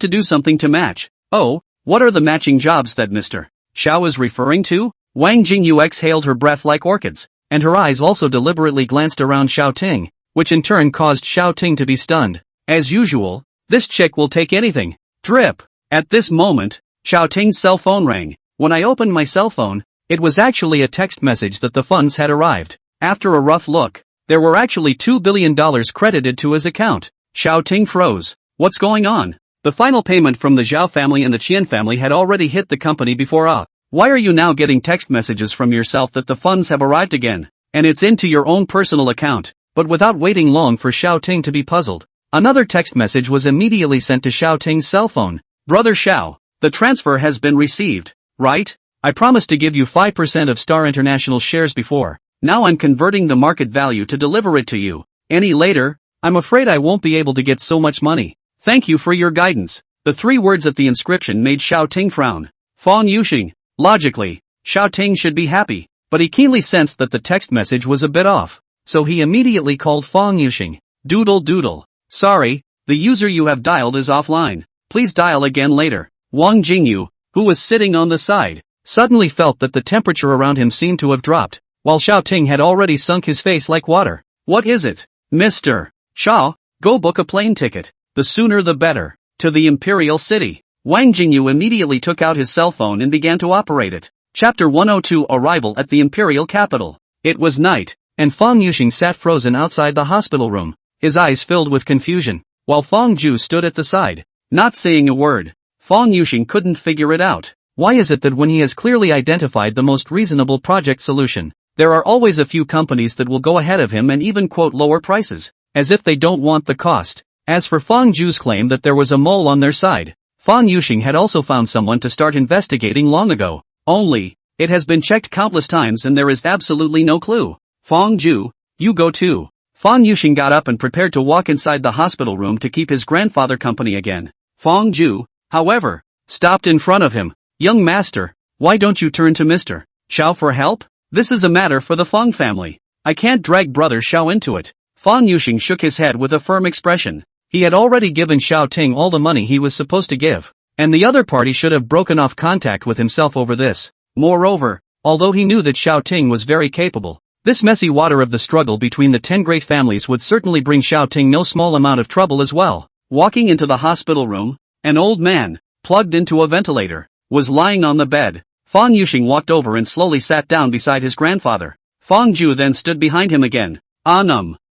to do something to match. Oh, what are the matching jobs that Mr. Xiao is referring to? Wang Jingyu exhaled her breath like orchids, and her eyes also deliberately glanced around Xiao Ting, which in turn caused Xiao Ting to be stunned. As usual, this chick will take anything. Drip. At this moment, Xiao Ting's cell phone rang. When I opened my cell phone, it was actually a text message that the funds had arrived. After a rough look, there were actually $2 billion credited to his account. Xiao Ting froze. What's going on? The final payment from the Zhao family and the Qian family had already hit the company before. Why are you now getting text messages from yourself that the funds have arrived again? And it's into your own personal account. But without waiting long for Xiao Ting to be puzzled, another text message was immediately sent to Xiao Ting's cell phone. Brother Xiao, The transfer has been received, right? I promised to give you 5% of Star International shares before. Now I'm converting the market value to deliver it to you. Any later, I'm afraid I won't be able to get so much money. Thank you for your guidance. The 3 words at the inscription made Xiao Ting frown. Fang Yuxing. Logically, Xiao Ting should be happy, but he keenly sensed that the text message was a bit off, so he immediately called Fang Yuxing. Doodle doodle. Sorry, the user you have dialed is offline. Please dial again later. Wang Jingyu, who was sitting on the side, suddenly felt that the temperature around him seemed to have dropped, while Xiao Ting had already sunk his face like water. What is it? Mr. Xiao, go book a plane ticket. The sooner the better. To the Imperial City. Wang Jingyu immediately took out his cell phone and began to operate it. Chapter 102 Arrival at the Imperial Capital. It was night, and Fang Yuxing sat frozen outside the hospital room, his eyes filled with confusion, while Fang Zhu stood at the side, not saying a word. Fang Yuxing couldn't figure it out. Why is it that when he has clearly identified the most reasonable project solution, there are always a few companies that will go ahead of him and even quote lower prices, as if they don't want the cost? As for Fang Zhu's claim that there was a mole on their side, Fang Yuxing had also found someone to start investigating long ago. Only, it has been checked countless times and there is absolutely no clue. Fang Zhu, you go too. Fang Yuxing got up and prepared to walk inside the hospital room to keep his grandfather company again. Fang Zhu, however, stopped in front of him. Young master, why don't you turn to Mr. Xiao for help? This is a matter for the Fang family. I can't drag brother Xiao into it. Fang Yuxing shook his head with a firm expression. He had already given Xiao Ting all the money he was supposed to give, and the other party should have broken off contact with himself over this. Moreover, although he knew that Xiao Ting was very capable, this messy water of the struggle between the 10 great families would certainly bring Xiao Ting no small amount of trouble as well. Walking into the hospital room, an old man, plugged into a ventilator, was lying on the bed. Fang Yuxing walked over and slowly sat down beside his grandfather. Fang Zhu then stood behind him again.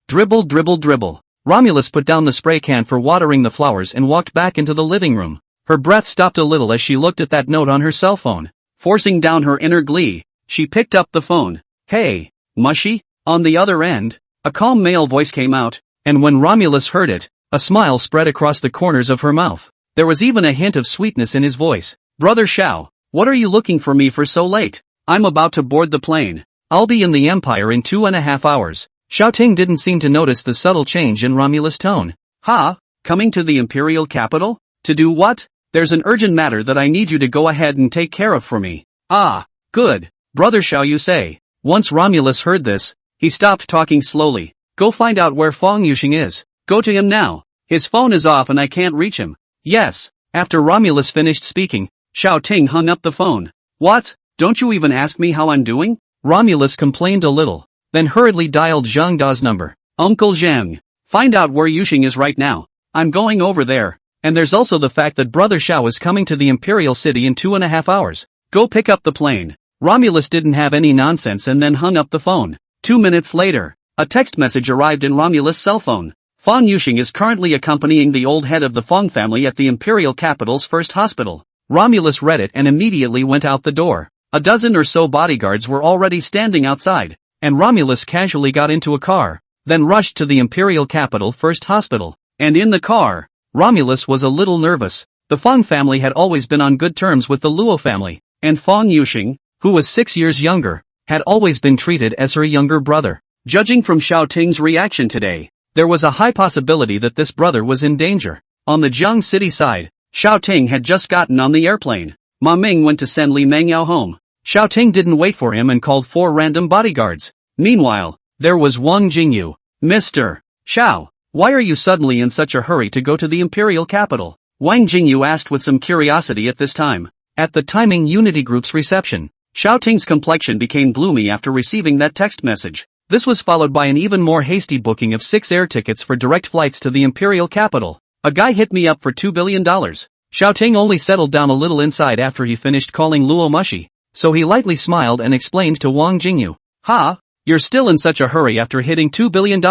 Dribble dribble dribble. Romulus put down the spray can for watering the flowers and walked back into the living room. Her breath stopped a little as she looked at that note on her cell phone. Forcing down her inner glee, she picked up the phone. Hey, Mushy? On the other end, a calm male voice came out, and when Romulus heard it, a smile spread across the corners of her mouth. There was even a hint of sweetness in his voice. Brother Xiao, what are you looking for me for so late? I'm about to board the plane. I'll be in the Empire in 2.5 hours. Xiao Ting didn't seem to notice the subtle change in Romulus' tone. Coming to the Imperial capital? To do what? There's an urgent matter that I need you to go ahead and take care of for me. Good. Brother Xiao, you say. Once Romulus heard this, he stopped talking slowly. Go find out where Fang Yuxing is. Go to him now. His phone is off and I can't reach him. Yes. After Romulus finished speaking, Xiao Ting hung up the phone. What? Don't you even ask me how I'm doing? Romulus complained a little, then hurriedly dialed Zhang Da's number. Uncle Zhang, find out where Yuxing is right now. I'm going over there. And there's also the fact that Brother Xiao is coming to the Imperial City in 2.5 hours. Go pick up the plane. Romulus didn't have any nonsense and then hung up the phone. 2 minutes later, a text message arrived in Romulus' cell phone. Fang Yuxing is currently accompanying the old head of the Fang family at the Imperial capital's first hospital. Romulus read it and immediately went out the door. A dozen or so bodyguards were already standing outside, and Romulus casually got into a car, then rushed to the Imperial capital first hospital. And in the car, Romulus was a little nervous. The Fang family had always been on good terms with the Luo family, and Fang Yuxing, who was 6 years younger, had always been treated as her younger brother. Judging from Xiao Ting's reaction today, there was a high possibility that this brother was in danger. On the Jiang City side, Xiao Ting had just gotten on the airplane. Ma Ming went to send Li Mengyao home. Xiao Ting didn't wait for him and called 4 random bodyguards. Meanwhile, there was Wang Jingyu. Mr. Xiao, why are you suddenly in such a hurry to go to the Imperial capital? Wang Jingyu asked with some curiosity at this time. At the Timing Unity Group's reception, Xiao Ting's complexion became gloomy after receiving that text message. This was followed by an even more hasty booking of 6 air tickets for direct flights to the Imperial capital. A guy hit me up for $2 billion. Xiao Ting only settled down a little inside after he finished calling Luo mushy, so he lightly smiled and explained to Wang Jingyu. You're still in such a hurry after hitting $2 billion.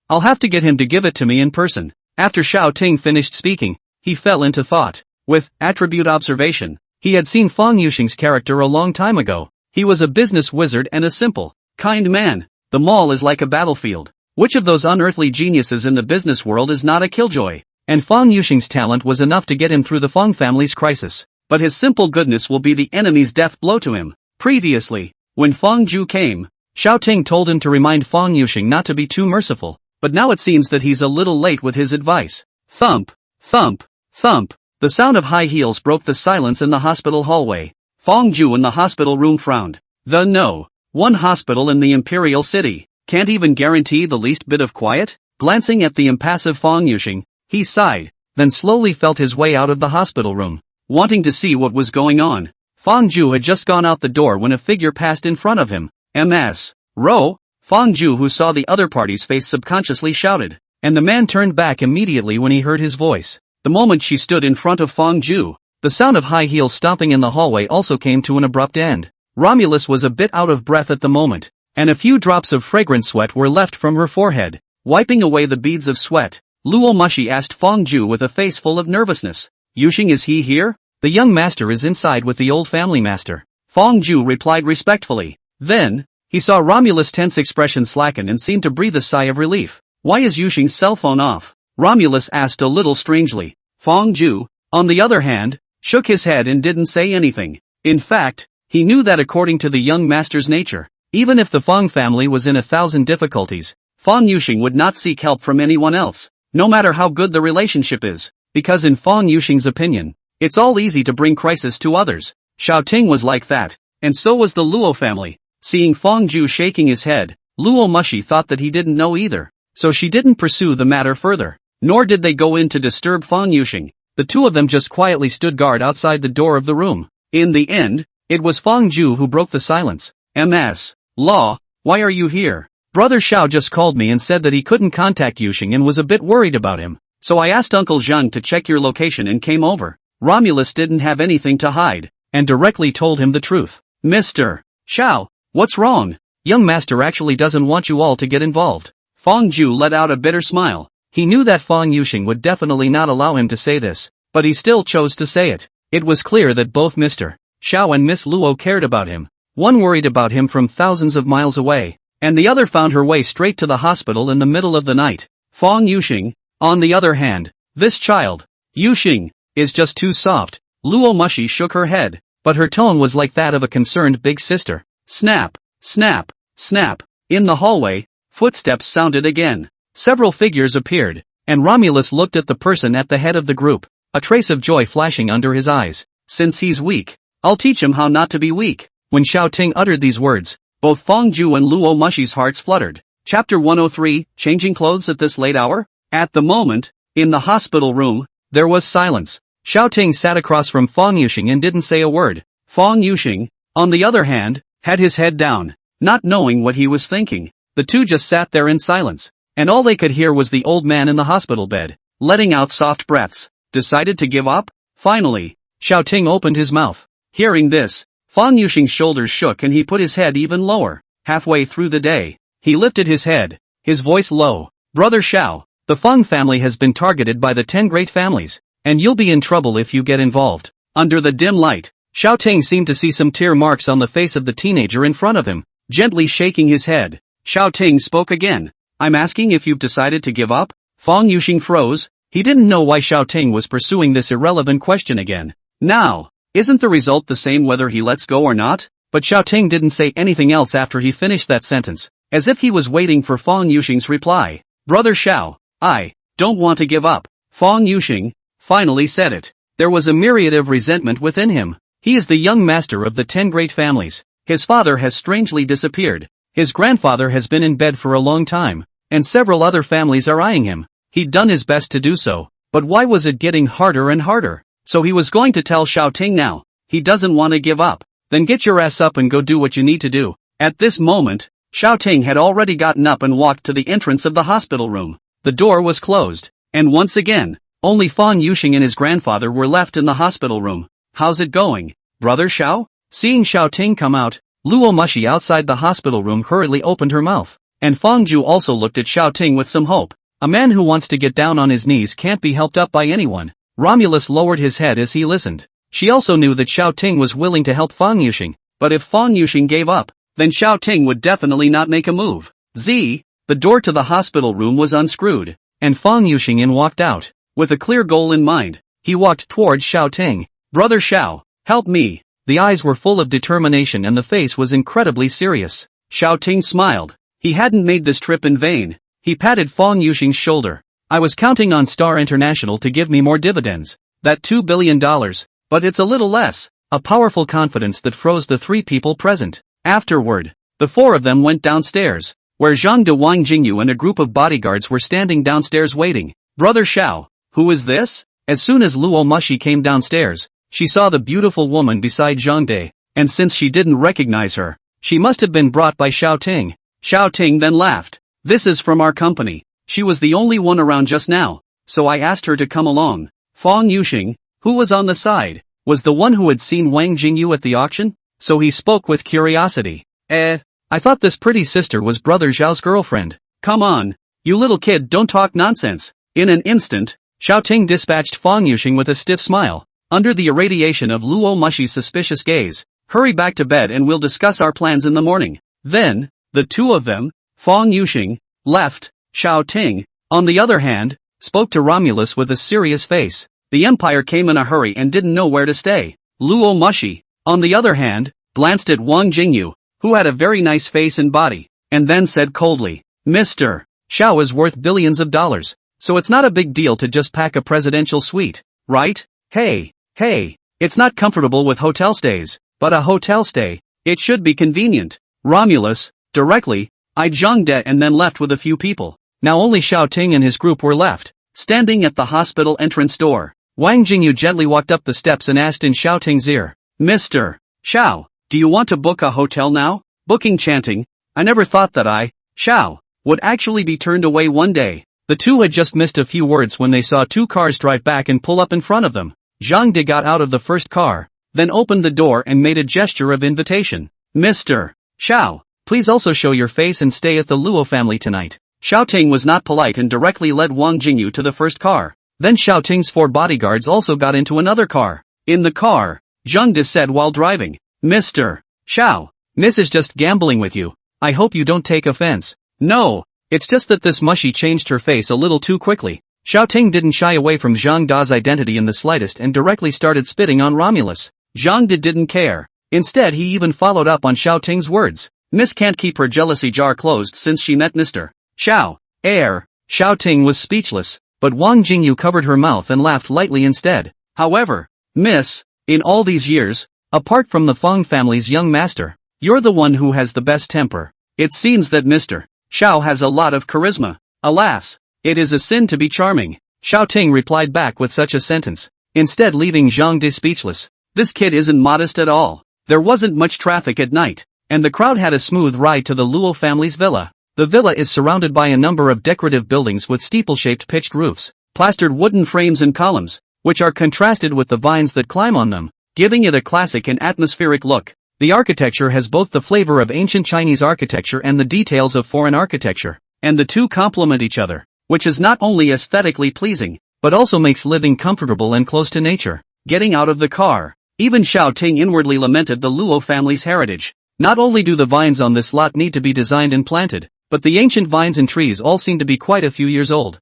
I'll have to get him to give it to me in person. After Xiao Ting finished speaking, he fell into thought. With attribute observation, he had seen Fang Yuxing's character a long time ago. He was a business wizard and a simple, kind man. The mall is like a battlefield. Which of those unearthly geniuses in the business world is not a killjoy? And Fang Yuxing's talent was enough to get him through the Fang family's crisis. but his simple goodness will be the enemy's death blow to him. Previously, when Fang Ju came, Xiao Ting told him to remind Fang Yuxing not to be too merciful, but now it seems that he's a little late with his advice. Thump, thump, thump. The sound of high heels broke the silence in the hospital hallway. Fang Ju in the hospital room frowned. One hospital in the Imperial City can't even guarantee the least bit of quiet? Glancing at the impassive Fang Yuxing, he sighed, then slowly felt his way out of the hospital room, wanting to see what was going on. Fang Ju had just gone out the door when a figure passed in front of him. Ms. Ro, Fang Ju, who saw the other party's face, subconsciously shouted, and the man turned back immediately when he heard his voice. The moment she stood in front of Fang Ju, the sound of high heels stomping in the hallway also came to an abrupt end. Romulus was a bit out of breath at the moment, and a few drops of fragrant sweat were left from her forehead. Wiping away the beads of sweat, Luo Mushi asked Fang Ju with a face full of nervousness. Yuxing, is he here? The young master is inside with the old family master. Fang Ju replied respectfully. Then, he saw Romulus' tense expression slacken and seemed to breathe a sigh of relief. Why is Yuxing's cell phone off? Romulus asked a little strangely. Fang Ju, on the other hand, shook his head and didn't say anything. In fact, he knew that according to the young master's nature, even if the Fang family was in 1,000 difficulties, Fang Yuxing would not seek help from anyone else, no matter how good the relationship is, because in Fang Yuxing's opinion, it's all easy to bring crisis to others. Xiao Ting was like that, and so was the Luo family. Seeing Fang Ju shaking his head, Luo Mushi thought that he didn't know either, so she didn't pursue the matter further, nor did they go in to disturb Fang Yuxing. The two of them just quietly stood guard outside the door of the room. In the end, it was Fang Ju who broke the silence. Ms. Law, why are you here? Brother Xiao just called me and said that he couldn't contact Yuxing and was a bit worried about him, so I asked Uncle Zhang to check your location and came over. Romulus didn't have anything to hide, and directly told him the truth. Mr. Xiao, what's wrong? Young master actually doesn't want you all to get involved. Fang Ju let out a bitter smile. He knew that Fang Yuxing would definitely not allow him to say this, but he still chose to say it. It was clear that both Mr. Xiao and Miss Luo cared about him. One worried about him from thousands of miles away, and the other found her way straight to the hospital in the middle of the night. Fang Yuxing, on the other hand, this child, Yuxing, is just too soft. Luo Mushi shook her head, but her tone was like that of a concerned big sister. Snap, snap, snap. In the hallway, footsteps sounded again. Several figures appeared, and Romulus looked at the person at the head of the group, a trace of joy flashing under his eyes. Since he's weak, I'll teach him how not to be weak. When Xiao Ting uttered these words, both Fang Ju and Luo Mushi's hearts fluttered. Chapter 103, Changing Clothes at this late hour? At the moment, in the hospital room, there was silence. Xiao Ting sat across from Fang Yuxing and didn't say a word. Fang Yuxing, on the other hand, had his head down, not knowing what he was thinking. The two just sat there in silence, and all they could hear was the old man in the hospital bed, letting out soft breaths. Decided to give up? Finally, Xiao Ting opened his mouth. Hearing this, Fang Yuxing's shoulders shook and he put his head even lower. Halfway through the day, he lifted his head, his voice low. Brother Xiao, the Fang family has been targeted by the 10 great families, and you'll be in trouble if you get involved. Under the dim light, Xiao Ting seemed to see some tear marks on the face of the teenager in front of him. Gently shaking his head, Xiao Ting spoke again. I'm asking if you've decided to give up? Fang Yuxing froze. He didn't know why Xiao Ting was pursuing this irrelevant question again. Now, isn't the result the same whether he lets go or not? But Xiao Ting didn't say anything else after he finished that sentence, as if he was waiting for Fang Yuxing's reply. Brother Xiao, I don't want to give up. Fang Yuxing finally said it. There was a myriad of resentment within him. He is the young master of the 10 great families. His father has strangely disappeared. His grandfather has been in bed for a long time, and several other families are eyeing him. He'd done his best to do so, but why was it getting harder and harder? So he was going to tell Xiao Ting now. He doesn't want to give up. Then get your ass up and go do what you need to do. At this moment, Xiao Ting had already gotten up and walked to the entrance of the hospital room. The door was closed, and once again, only Fang Yuxing and his grandfather were left in the hospital room. How's it going, Brother Xiao? Seeing Xiao Ting come out, Luo Mushi outside the hospital room hurriedly opened her mouth, and Fang Ju also looked at Xiao Ting with some hope. A man who wants to get down on his knees can't be helped up by anyone. Romulus lowered his head as he listened. She also knew that Xiao Ting was willing to help Fang Yuxing, but if Fang Yuxing gave up, then Xiao Ting would definitely not make a move. The door to the hospital room was unscrewed, and Fang Yuxing walked out. With a clear goal in mind, he walked towards Xiao Ting. Brother Xiao, help me. The eyes were full of determination and the face was incredibly serious. Xiao Ting smiled. He hadn't made this trip in vain. He patted Fang Yuxing's shoulder. I was counting on Star International to give me more dividends. That $2 billion. But it's a little less. A powerful confidence that froze the three people present. Afterward, the four of them went downstairs, where Zhang De, Wang Jingyu and a group of bodyguards were standing downstairs waiting. Brother Xiao, who is this? As soon as Luo Mushi came downstairs, she saw the beautiful woman beside Zhang De, and since she didn't recognize her, she must have been brought by Xiao Ting. Xiao Ting then laughed. This is from our company. She was the only one around just now, so I asked her to come along. Fang Yuxing, who was on the side, was the one who had seen Wang Jingyu at the auction, so he spoke with curiosity. I thought this pretty sister was Brother Zhao's girlfriend. Come on, you little kid, don't talk nonsense. In an instant, Xiao Ting dispatched Fang Yuxing with a stiff smile. Under the irradiation of Luo Mushi's suspicious gaze, hurry back to bed and we'll discuss our plans in the morning. Then, the two of them, Fang Yuxing, left. Xiao Ting, on the other hand, spoke to Romulus with a serious face. The Empire came in a hurry and didn't know where to stay. Luo Mushi, on the other hand, glanced at Wang Jingyu, who had a very nice face and body, and then said coldly, Mr. Xiao is worth billions of dollars, so it's not a big deal to just pack a presidential suite, right? Hey, it's not comfortable with hotel stays, but a hotel stay, it should be convenient. Romulus, directly, eyed Zhang De and then left with a few people. Now only Xiao Ting and his group were left, standing at the hospital entrance door. Wang Jingyu gently walked up the steps and asked in Xiao Ting's ear, Mr. Xiao, do you want to book a hotel now? Booking chanting, I never thought that Xiao, would actually be turned away one day. The two had just missed a few words when they saw two cars drive back and pull up in front of them. Zhang De got out of the first car, then opened the door and made a gesture of invitation. Mr. Xiao, please also show your face and stay at the Luo family tonight. Xiao Ting was not polite and directly led Wang Jingyu to the first car. Then Xiao Ting's four bodyguards also got into another car. In the car, Zhang De said while driving, Mr. Xiao, Miss is just gambling with you. I hope you don't take offense. No, it's just that this Mushi changed her face a little too quickly. Xiao Ting didn't shy away from Zhang Da's identity in the slightest and directly started spitting on Romulus. Zhang De didn't care. Instead he even followed up on Xiao Ting's words. Miss can't keep her jealousy jar closed since she met Mr. Xiao. Xiao Ting was speechless, but Wang Jingyu covered her mouth and laughed lightly instead. However, Miss, in all these years, apart from the Fang family's young master, you're the one who has the best temper. It seems that Mr. Xiao has a lot of charisma. Alas, it is a sin to be charming. Xiao Ting replied back with such a sentence, instead leaving Zhang De speechless. This kid isn't modest at all. There wasn't much traffic at night, and the crowd had a smooth ride to the Luo family's villa. The villa is surrounded by a number of decorative buildings with steeple-shaped pitched roofs, plastered wooden frames and columns, which are contrasted with the vines that climb on them, giving it a classic and atmospheric look. The architecture has both the flavor of ancient Chinese architecture and the details of foreign architecture, and the two complement each other, which is not only aesthetically pleasing, but also makes living comfortable and close to nature. Getting out of the car, even Xiao Ting inwardly lamented the Luo family's heritage. Not only do the vines on this lot need to be designed and planted, but the ancient vines and trees all seem to be quite a few years old.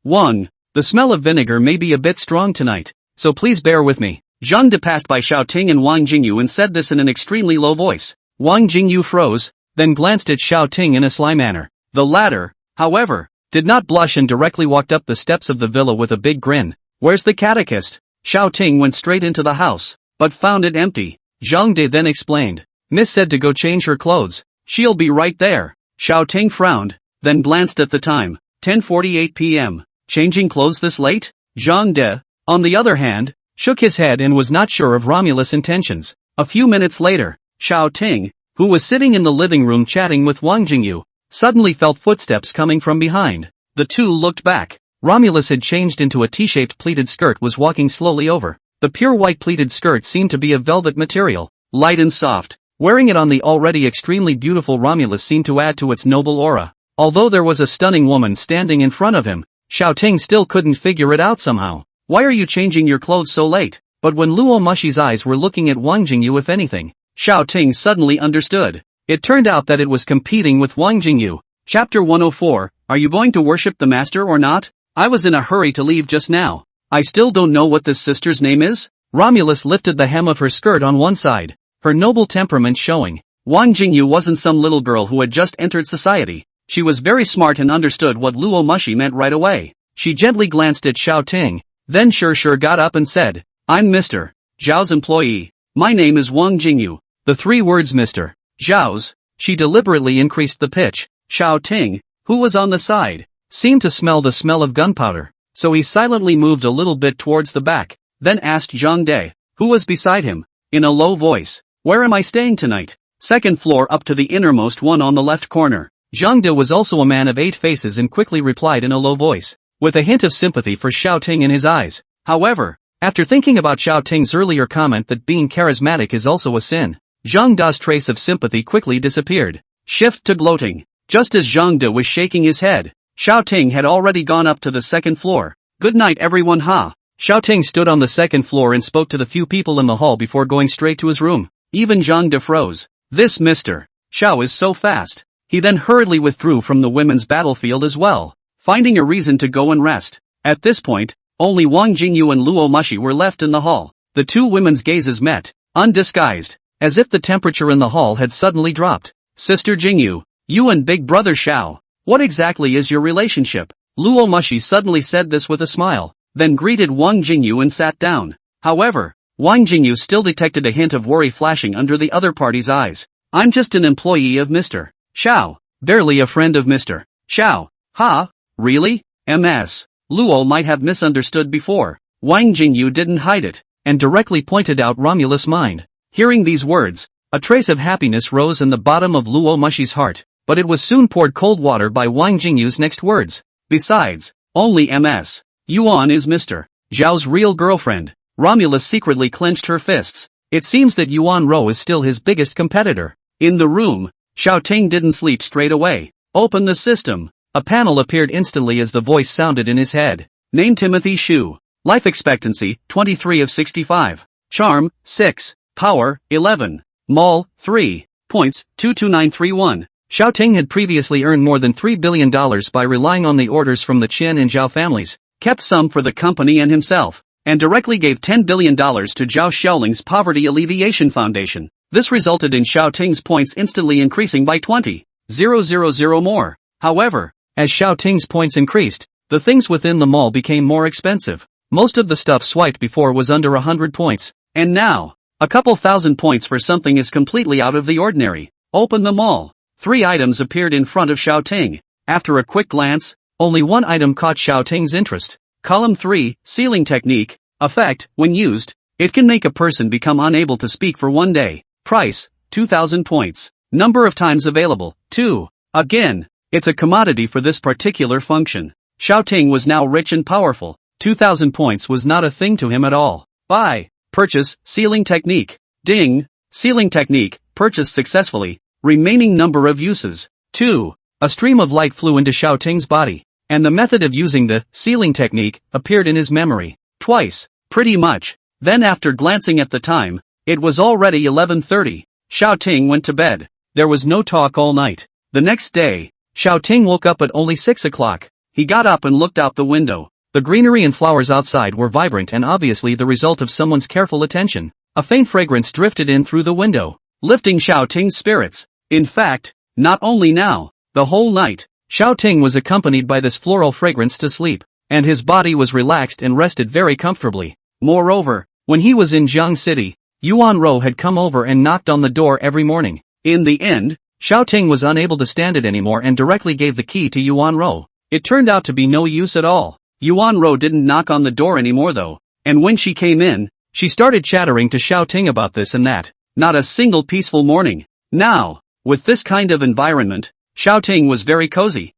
Wang, the smell of vinegar may be a bit strong tonight, so please bear with me. Zhang De passed by Xiao Ting and Wang Jingyu and said this in an extremely low voice. Wang Jingyu froze, then glanced at Xiao Ting in a sly manner. The latter, however, did not blush and directly walked up the steps of the villa with a big grin. Where's the catechist? Xiao Ting went straight into the house, but found it empty. Zhang De then explained. Miss said to go change her clothes. She'll be right there. Xiao Ting frowned, then glanced at the time. 10:48 p.m. Changing clothes this late? Zhang De, on the other hand, shook his head and was not sure of Romulus' intentions. A few minutes later, Xiao Ting, who was sitting in the living room chatting with Wang Jingyu, suddenly felt footsteps coming from behind. The two looked back. Romulus had changed into a T-shaped pleated skirt was walking slowly over. The pure white pleated skirt seemed to be of velvet material, light and soft. Wearing it on the already extremely beautiful Romulus seemed to add to its noble aura. Although there was a stunning woman standing in front of him, Xiao Ting still couldn't figure it out somehow. Why are you changing your clothes so late? But when Luo Mushi's eyes were looking at Wang Jingyu if anything, Xiao Ting suddenly understood. It turned out that it was competing with Wang Jingyu. Chapter 104, Are you going to worship the master or not? I was in a hurry to leave just now. I still don't know what this sister's name is. Romulus lifted the hem of her skirt on one side, her noble temperament showing. Wang Jingyu wasn't some little girl who had just entered society. She was very smart and understood what Luo Mushi meant right away. She gently glanced at Xiao Ting, then sure got up and said, "I'm Mr. Zhao's employee. My name is Wang Jingyu." The three words Mr. Zhao's. She deliberately increased the pitch. Xiao Ting, who was on the side, seemed to smell the smell of gunpowder, so he silently moved a little bit towards the back, then asked Zhang De, who was beside him, in a low voice, "Where am I staying tonight?" "Second floor up to the innermost one on the left corner." Zhang De was also a man of 8 faces and quickly replied in a low voice, with a hint of sympathy for Xiao Ting in his eyes. However, after thinking about Xiao Ting's earlier comment that being charismatic is also a sin, Zhang De's trace of sympathy quickly disappeared. Shift to gloating. Just as Zhang De was shaking his head, Xiao Ting had already gone up to the second floor. "Good night everyone ha." Xiao Ting stood on the second floor and spoke to the few people in the hall before going straight to his room. Even Zhang De froze. This Mr. Xiao is so fast. He then hurriedly withdrew from the women's battlefield as well, finding a reason to go and rest. At this point, only Wang Jingyu and Luo Mushi were left in the hall. The two women's gazes met, undisguised, as if the temperature in the hall had suddenly dropped. "Sister Jingyu, you and big brother Xiao, what exactly is your relationship?" Luo Mushi suddenly said this with a smile, then greeted Wang Jingyu and sat down. However, Wang Jingyu still detected a hint of worry flashing under the other party's eyes. "I'm just an employee of Mr. Xiao, barely a friend of Mr. Xiao." "Ha? Really? Ms. Luo might have misunderstood before." Wang Jingyu didn't hide it, and directly pointed out Romulus' mind. Hearing these words, a trace of happiness rose in the bottom of Luo Mushi's heart, but it was soon poured cold water by Wang Jingyu's next words. "Besides, only Ms. Yuan is Mr. Zhao's real girlfriend." Romulus secretly clenched her fists. It seems that Yuan Rou is still his biggest competitor. In the room, Xiao Ting didn't sleep straight away. "Open the system." A panel appeared instantly as the voice sounded in his head. Name Timothy Xu. Life expectancy, 23 of 65. Charm, 6. Power, 11. Mol, 3. Points, 22931. Xiao Ting had previously earned more than $3 billion by relying on the orders from the Qin and Zhao families, kept some for the company and himself, and directly gave $10 billion to Zhao Xiaoling's Poverty Alleviation Foundation. This resulted in Xiao Ting's points instantly increasing by 20,000 more. However, as Xiao Ting's points increased, the things within the mall became more expensive. Most of the stuff swiped before was under 100 points, and now, a couple thousand points for something is completely out of the ordinary. Open the mall. 3 items appeared in front of Xiao Ting. After a quick glance, only one item caught Xiao Ting's interest. Column 3, Sealing Technique. Effect, when used, it can make a person become unable to speak for 1 day. Price, 2,000 points. Number of times available, 2. Again, it's a commodity for this particular function. Xiao Ting was now rich and powerful. 2,000 points was not a thing to him at all. Buy. Purchase, Sealing Technique. Ding. Sealing Technique, purchased successfully. Remaining number of uses, 2. A stream of light flew into Xiao Ting's body, and the method of using the sealing technique appeared in his memory. Twice, pretty much. Then after glancing at the time, it was already 11:30. Xiao Ting went to bed. There was no talk all night. The next day, Xiao Ting woke up at only 6 o'clock. He got up and looked out the window. The greenery and flowers outside were vibrant and obviously the result of someone's careful attention. A faint fragrance drifted in through the window, lifting Xiao Ting's spirits. In fact, not only now, the whole night, Xiao Ting was accompanied by this floral fragrance to sleep, and his body was relaxed and rested very comfortably. Moreover, when he was in Jiang City, Yuan Rou had come over and knocked on the door every morning. In the end, Xiao Ting was unable to stand it anymore and directly gave the key to Yuan Rou. It turned out to be no use at all. Yuan Rou didn't knock on the door anymore though, and when she came in, she started chattering to Xiao Ting about this and that. Not a single peaceful morning. Now, with this kind of environment, Xiao Ting was very cozy.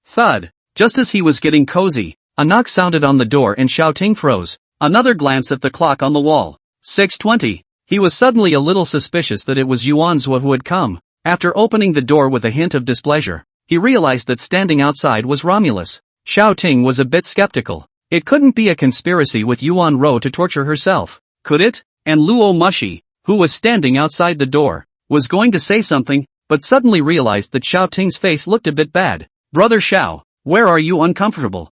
Thud. Just as he was getting cozy, a knock sounded on the door and Xiao Ting froze. Another glance at the clock on the wall. 6:20. He was suddenly a little suspicious that it was Yuan Zhou who had come. After opening the door with a hint of displeasure, he realized that standing outside was Romulus. Xiao Ting was a bit skeptical. It couldn't be a conspiracy with Yuan Rou to torture herself, could it? And Luo Mushi, who was standing outside the door, was going to say something, but suddenly realized that Xiao Ting's face looked a bit bad. "Brother Xiao, where are you uncomfortable?"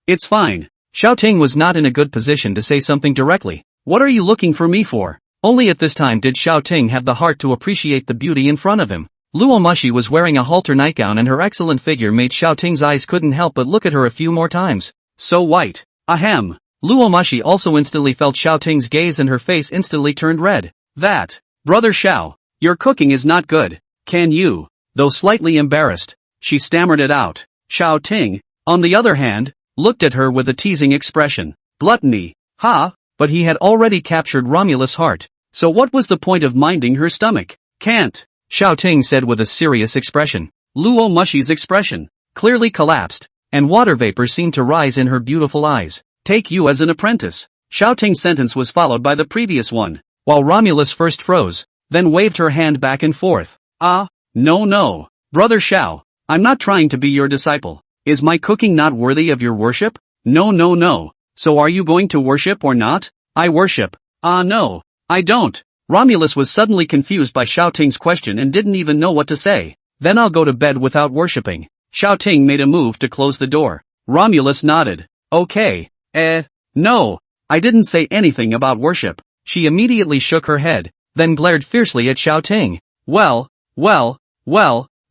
It's fine. Xiao Ting was not in a good position to say something directly, What are you looking for me for? Only at this time did Xiao Ting have the heart to appreciate the beauty in front of him. Luo Mushi was wearing a halter nightgown and her excellent figure made Xiao Ting's eyes couldn't help but look at her a few more times. So white. Ahem. Luo Mushi also instantly felt Xiao Ting's gaze and her face instantly turned red. That. Brother Xiao. Your cooking is not good. Can you? Though slightly embarrassed, she stammered it out. Xiao Ting, on the other hand, looked at her with a teasing expression. Gluttony. Ha! But he had already captured Romulus' heart. So what was the point of minding her stomach? Can't. Xiao Ting said with a serious expression. Luo Mushi's expression clearly collapsed, and water vapor seemed to rise in her beautiful eyes. Take you as an apprentice. Xiao Ting's sentence was followed by the previous one, while Romulus first froze, then waved her hand back and forth. Ah, no. Brother Xiao, I'm not trying to be your disciple. Is my cooking not worthy of your worship? No. So are you going to worship or not? I worship. Ah no, I don't. Romulus was suddenly confused by Xiao Ting's question and didn't even know what to say. Then I'll go to bed without worshipping. Xiao Ting made a move to close the door. Romulus nodded. Okay. No. I didn't say anything about worship. She immediately shook her head, then glared fiercely at Xiao Ting. Well,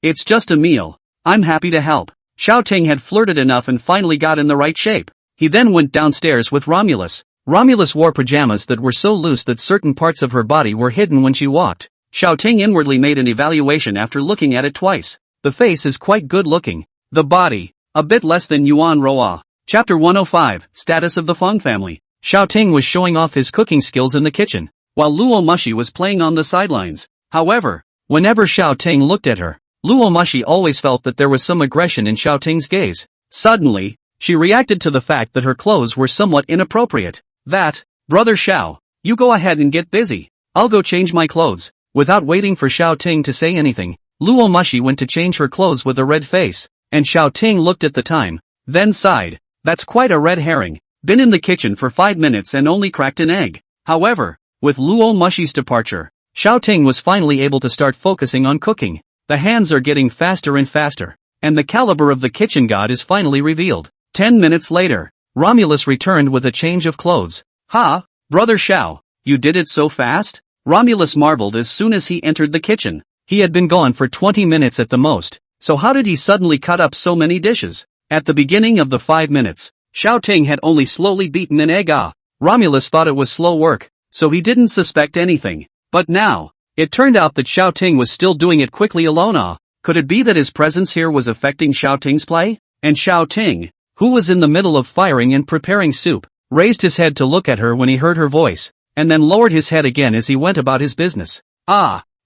it's just a meal. I'm happy to help. Xiao Ting had flirted enough and finally got in the right shape. He then went downstairs with Romulus. Romulus wore pajamas that were so loose that certain parts of her body were hidden when she walked. Xiao Ting inwardly made an evaluation after looking at it twice. The face is quite good looking. The body, a bit less than Yuan Roa. Chapter 105, Status of the Feng family. Xiao Ting was showing off his cooking skills in the kitchen, while Luo Mushi was playing on the sidelines. However, whenever Xiao Ting looked at her, Luo Mushi always felt that there was some aggression in Xiao Ting's gaze. Suddenly, she reacted to the fact that her clothes were somewhat inappropriate. That, Brother Xiao, you go ahead and get busy. I'll go change my clothes. Without waiting for Xiao Ting to say anything, Luo Mushi went to change her clothes with a red face, and Xiao Ting looked at the time, then sighed. That's quite a red herring. Been in the kitchen for 5 minutes and only cracked an egg. However, with Luo Mushi's departure, Xiao Ting was finally able to start focusing on cooking. The hands are getting faster and faster, and the caliber of the kitchen god is finally revealed. 10 minutes later, Romulus returned with a change of clothes. Ha, Brother Xiao, you did it so fast? Romulus marveled as soon as he entered the kitchen. He had been gone for 20 minutes at the most, so how did he suddenly cut up so many dishes? At the beginning of the 5 minutes, Xiao Ting had only slowly beaten an egg. Romulus thought it was slow work, so he didn't suspect anything. But now, it turned out that Xiao Ting was still doing it quickly alone. Could it be that his presence here was affecting Xiao Ting's play? And Xiao Ting, who was in the middle of firing and preparing soup, raised his head to look at her when he heard her voice, and then lowered his head again as he went about his business.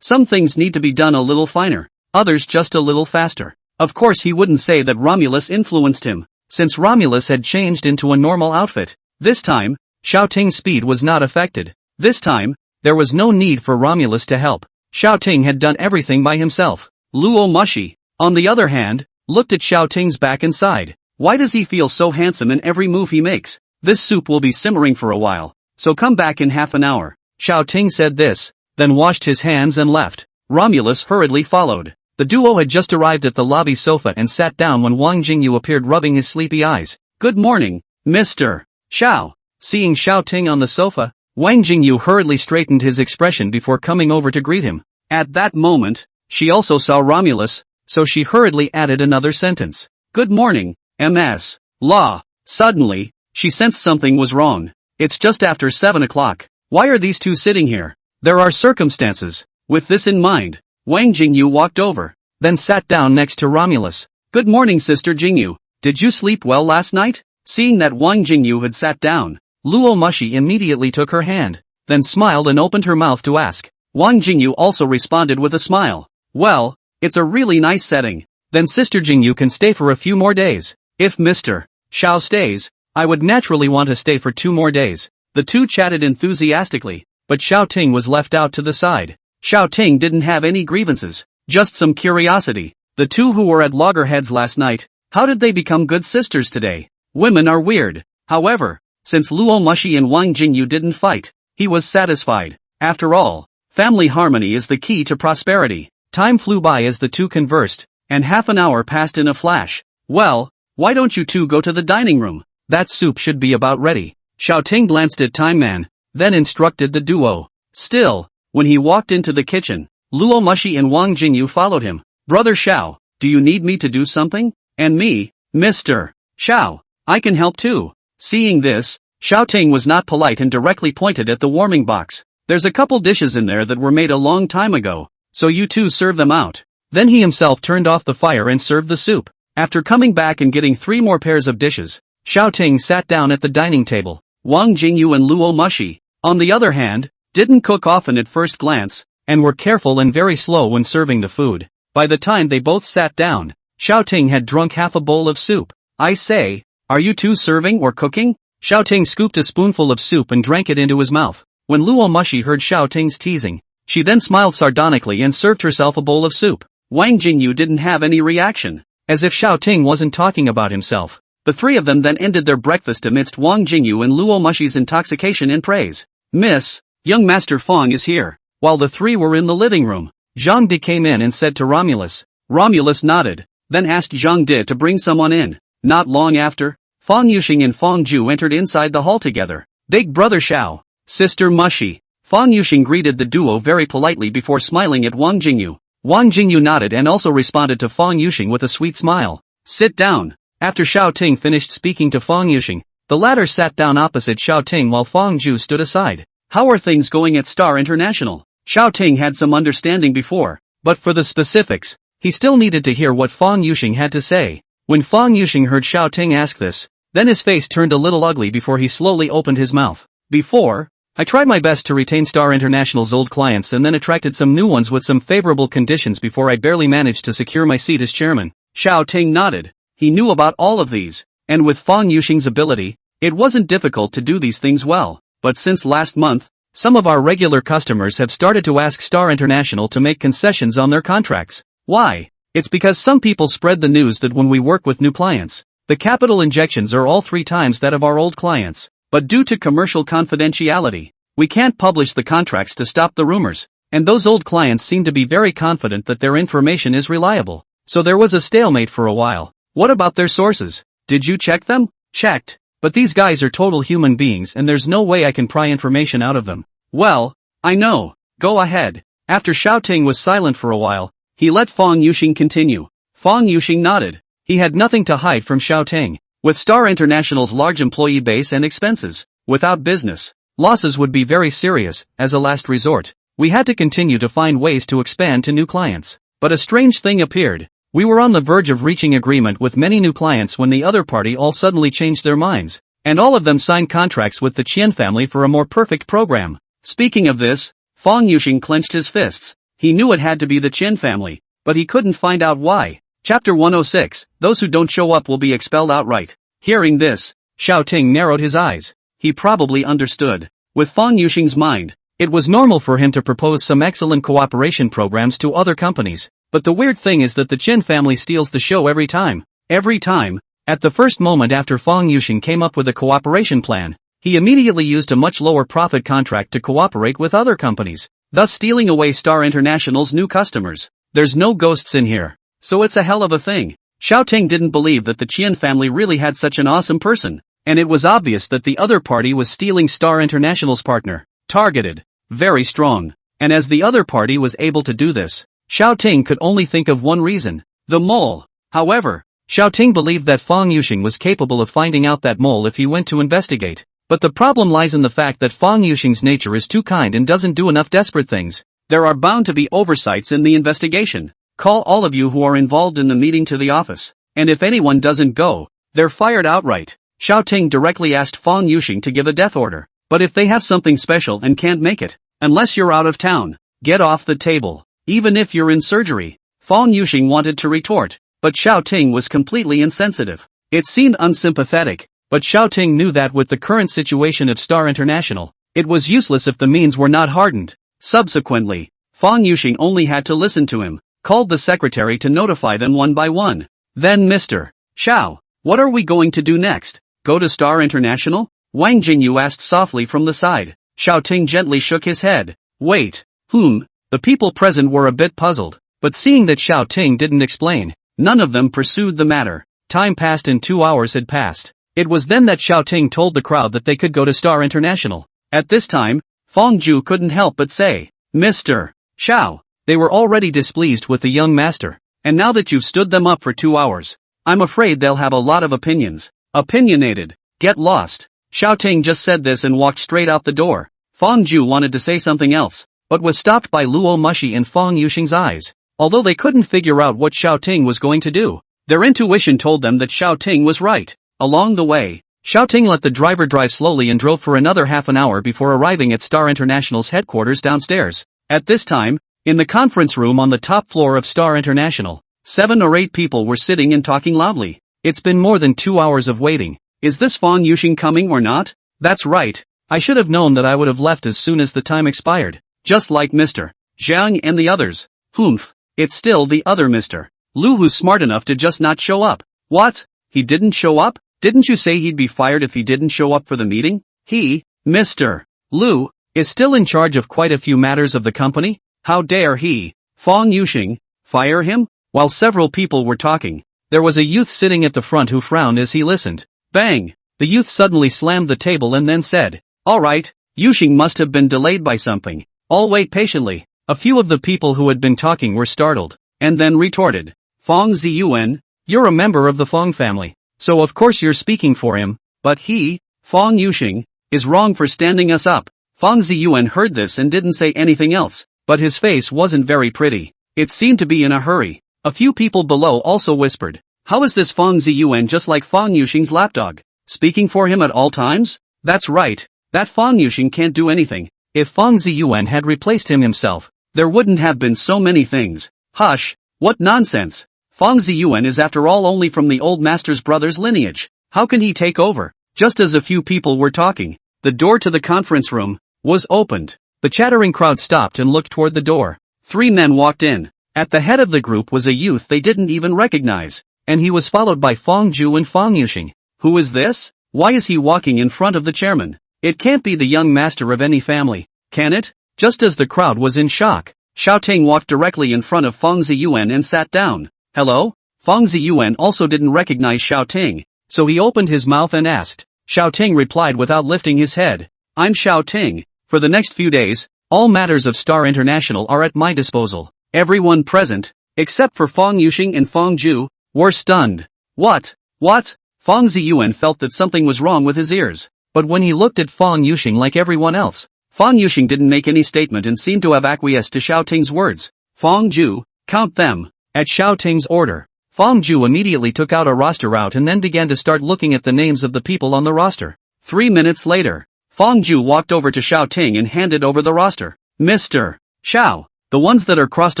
Some things need to be done a little finer, others just a little faster. Of course he wouldn't say that Romulus influenced him, since Romulus had changed into a normal outfit. This time, Xiao Ting's speed was not affected. This time, there was no need for Romulus to help. Xiao Ting had done everything by himself. Luo Mushi, on the other hand, looked at Xiao Ting's back and sighed. Why does he feel so handsome in every move he makes? This soup will be simmering for a while, so come back in half an hour. Xiao Ting said this, then washed his hands and left. Romulus hurriedly followed. The duo had just arrived at the lobby sofa and sat down when Wang Jingyu appeared rubbing his sleepy eyes. Good morning, Mr. Xiao. Seeing Xiao Ting on the sofa, Wang Jingyu hurriedly straightened his expression before coming over to greet him. At that moment, she also saw Romulus, so she hurriedly added another sentence. Good morning, Ms. Law. Suddenly, she sensed something was wrong. It's just after 7 o'clock. Why are these two sitting here? There are circumstances. With this in mind, Wang Jingyu walked over, then sat down next to Romulus. Good morning, Sister Jingyu. Did you sleep well last night? Seeing that Wang Jingyu had sat down, Luo Mushi immediately took her hand, then smiled and opened her mouth to ask. Wang Jingyu also responded with a smile. Well, it's a really nice setting. Then Sister Jingyu can stay for a few more days. If Mr. Xiao stays, I would naturally want to stay for 2 more days. The two chatted enthusiastically, but Xiao Ting was left out to the side. Xiao Ting didn't have any grievances, just some curiosity. The two who were at loggerheads last night, how did they become good sisters today? Women are weird. However, since Luo Mushi and Wang Jingyu didn't fight, he was satisfied. After all, family harmony is the key to prosperity. Time flew by as the two conversed, and half an hour passed in a flash. Well, why don't you two go to the dining room? That soup should be about ready. Xiao Ting glanced at Time Man, then instructed the duo. Still, when he walked into the kitchen, Luo Mushi and Wang Jingyu followed him. Brother Xiao, do you need me to do something? And me, Mr. Xiao, I can help too. Seeing this, Xiao Ting was not polite and directly pointed at the warming box. There's a couple dishes in there that were made a long time ago, so you two serve them out. Then he himself turned off the fire and served the soup. After coming back and getting 3 more pairs of dishes, Xiao Ting sat down at the dining table. Wang Jingyu and Luo Mushi, on the other hand, didn't cook often at first glance, and were careful and very slow when serving the food. By the time they both sat down, Xiao Ting had drunk half a bowl of soup. I say, are you two serving or cooking? Xiao Ting scooped a spoonful of soup and drank it into his mouth. When Luo Mushi heard Xiao Ting's teasing, she then smiled sardonically and served herself a bowl of soup. Wang Jingyu didn't have any reaction, as if Xiao Ting wasn't talking about himself. The three of them then ended their breakfast amidst Wang Jingyu and Luo Mushi's intoxication and praise. Miss, young Master Fong is here. While the three were in the living room, Zhang Di came in and said to Romulus. Romulus nodded, then asked Zhang Di to bring someone in. Not long after, Fong Yuxing and Fong Ju entered inside the hall together. Big brother Xiao, sister Mushi. Fong Yuxing greeted the duo very politely before smiling at Wang Jingyu. Wang Jingyu nodded and also responded to Fong Yuxing with a sweet smile. Sit down. After Xiao Ting finished speaking to Fong Yuxing, the latter sat down opposite Xiao Ting while Fong Ju stood aside. How are things going at Star International? Xiao Ting had some understanding before, but for the specifics, he still needed to hear what Fong Yuxing had to say. When Fong Yuxing heard Xiao Ting ask this, then his face turned a little ugly before he slowly opened his mouth. Before, I tried my best to retain Star International's old clients and then attracted some new ones with some favorable conditions before I barely managed to secure my seat as chairman. Xiao Ting nodded. He knew about all of these, and with Fong Yuxing's ability, it wasn't difficult to do these things well. But since last month, some of our regular customers have started to ask Star International to make concessions on their contracts. Why? It's because some people spread the news that when we work with new clients, the capital injections are all 3 times that of our old clients. But due to commercial confidentiality, we can't publish the contracts to stop the rumors, and those old clients seem to be very confident that their information is reliable. So there was a stalemate for a while. What about their sources? Did you check them? Checked. But these guys are total human beings and there's no way I can pry information out of them. Well, I know. Go ahead. After Xiao Ting was silent for a while, he let Fong Yuxing continue. Fong Yuxing nodded. He had nothing to hide from Xiao Ting. With Star International's large employee base and expenses, without business, losses would be very serious. As a last resort, we had to continue to find ways to expand to new clients. But a strange thing appeared. We were on the verge of reaching agreement with many new clients when the other party all suddenly changed their minds, and all of them signed contracts with the Qian family for a more perfect program. Speaking of this, Fong Yuxing clenched his fists. He knew it had to be the Qian family, but he couldn't find out why. Chapter 106, Those who don't show up will be expelled outright. Hearing this, Xiao Ting narrowed his eyes. He probably understood. With Fong Yuxing's mind, it was normal for him to propose some excellent cooperation programs to other companies, but the weird thing is that the Chen family steals the show every time. Every time, at the first moment after Fong Yuxing came up with a cooperation plan, he immediately used a much lower profit contract to cooperate with other companies, thus stealing away Star International's new customers. There's no ghosts in here. So it's a hell of a thing. Xiao Ting didn't believe that the Qian family really had such an awesome person, and it was obvious that the other party was stealing Star International's partner. Targeted. Very strong. And as the other party was able to do this, Xiao Ting could only think of one reason. The mole. However, Xiao Ting believed that Fong Yuxing was capable of finding out that mole if he went to investigate. But the problem lies in the fact that Fong Yuxing's nature is too kind and doesn't do enough desperate things. There are bound to be oversights in the investigation. Call all of you who are involved in the meeting to the office, and if anyone doesn't go, they're fired outright. Xiao Ting directly asked Fong Yuxing to give a death order. But if they have something special and can't make it, unless you're out of town, get off the table. Even if you're in surgery. Fong Yuxing wanted to retort, but Xiao Ting was completely insensitive. It seemed unsympathetic, but Xiao Ting knew that with the current situation of Star International, it was useless if the means were not hardened. Subsequently, Fong Yuxing only had to listen to him, called the secretary to notify them one by one. Then Mr. Xiao, what are we going to do next? Go to Star International? Wang Jingyu asked softly from the side. Xiao Ting gently shook his head. Wait. The people present were a bit puzzled, but seeing that Xiao Ting didn't explain, none of them pursued the matter. Time passed and 2 hours had passed. It was then that Xiao Ting told the crowd that they could go to Star International. At this time, Fong Ju couldn't help but say, Mr. Xiao. They were already displeased with the young master, and now that you've stood them up for 2 hours, I'm afraid they'll have a lot of opinions. Opinionated. Get lost. Xiao Ting just said this and walked straight out the door. Fong Ju wanted to say something else, but was stopped by Luo Mushi and Fong Yuxing's eyes. Although they couldn't figure out what Xiao Ting was going to do, their intuition told them that Xiao Ting was right. Along the way, Xiao Ting let the driver drive slowly and drove for another half an hour before arriving at Star International's headquarters downstairs. At this time, in the conference room on the top floor of Star International, 7 or 8 people were sitting and talking loudly. It's been more than 2 hours of waiting. Is this Fong Yuxing coming or not? That's right. I should have known that I would have left as soon as the time expired. Just like Mr. Zhang and the others. Humph. It's still the other Mr. Lu who's smart enough to just not show up. What? He didn't show up? Didn't you say he'd be fired if he didn't show up for the meeting? He, Mr. Lu, is still in charge of quite a few matters of the company? How dare he, Fong Yuxing, fire him? While several people were talking, there was a youth sitting at the front who frowned as he listened. Bang! The youth suddenly slammed the table and then said, All right, Yuxing must have been delayed by something. I'll wait patiently. A few of the people who had been talking were startled, and then retorted. Fong Ziyuan, you're a member of the Fong family, so of course you're speaking for him, but he, Fong Yuxing, is wrong for standing us up. Fong Ziyuan heard this and didn't say anything else, but his face wasn't very pretty. It seemed to be in a hurry. A few people below also whispered, How is this Fong Ziyuan just like Fong Yuxing's lapdog? Speaking for him at all times? That's right, that Fong Yuxing can't do anything. If Fong Ziyuan had replaced him himself, there wouldn't have been so many things. Hush, what nonsense. Fong Ziyuan is after all only from the old master's brother's lineage. How can he take over? Just as a few people were talking, the door to the conference room was opened. The chattering crowd stopped and looked toward the door. 3 men walked in. At the head of the group was a youth they didn't even recognize, and he was followed by Fong Ju and Fong Yuxing. Who is this? Why is he walking in front of the chairman? It can't be the young master of any family, can it? Just as the crowd was in shock, Xiao Ting walked directly in front of Fong Ziyuan and sat down. Hello? Fong Ziyuan also didn't recognize Xiao Ting, so he opened his mouth and asked. Xiao Ting replied without lifting his head. I'm Xiao Ting. For the next few days, all matters of Star International are at my disposal. Everyone present, except for Fong Yuxing and Fong Ju, were stunned. What? What? Fong Ziyuan felt that something was wrong with his ears, but when he looked at Fong Yuxing like everyone else, Fong Yuxing didn't make any statement and seemed to have acquiesced to Xiao Ting's words. Fong Ju, count them. At Xiao Ting's order, Fong Ju immediately took out a roster out and then began to start looking at the names of the people on the roster. 3 minutes later, Fong Ju walked over to Xiao Ting and handed over the roster. Mr. Xiao, the ones that are crossed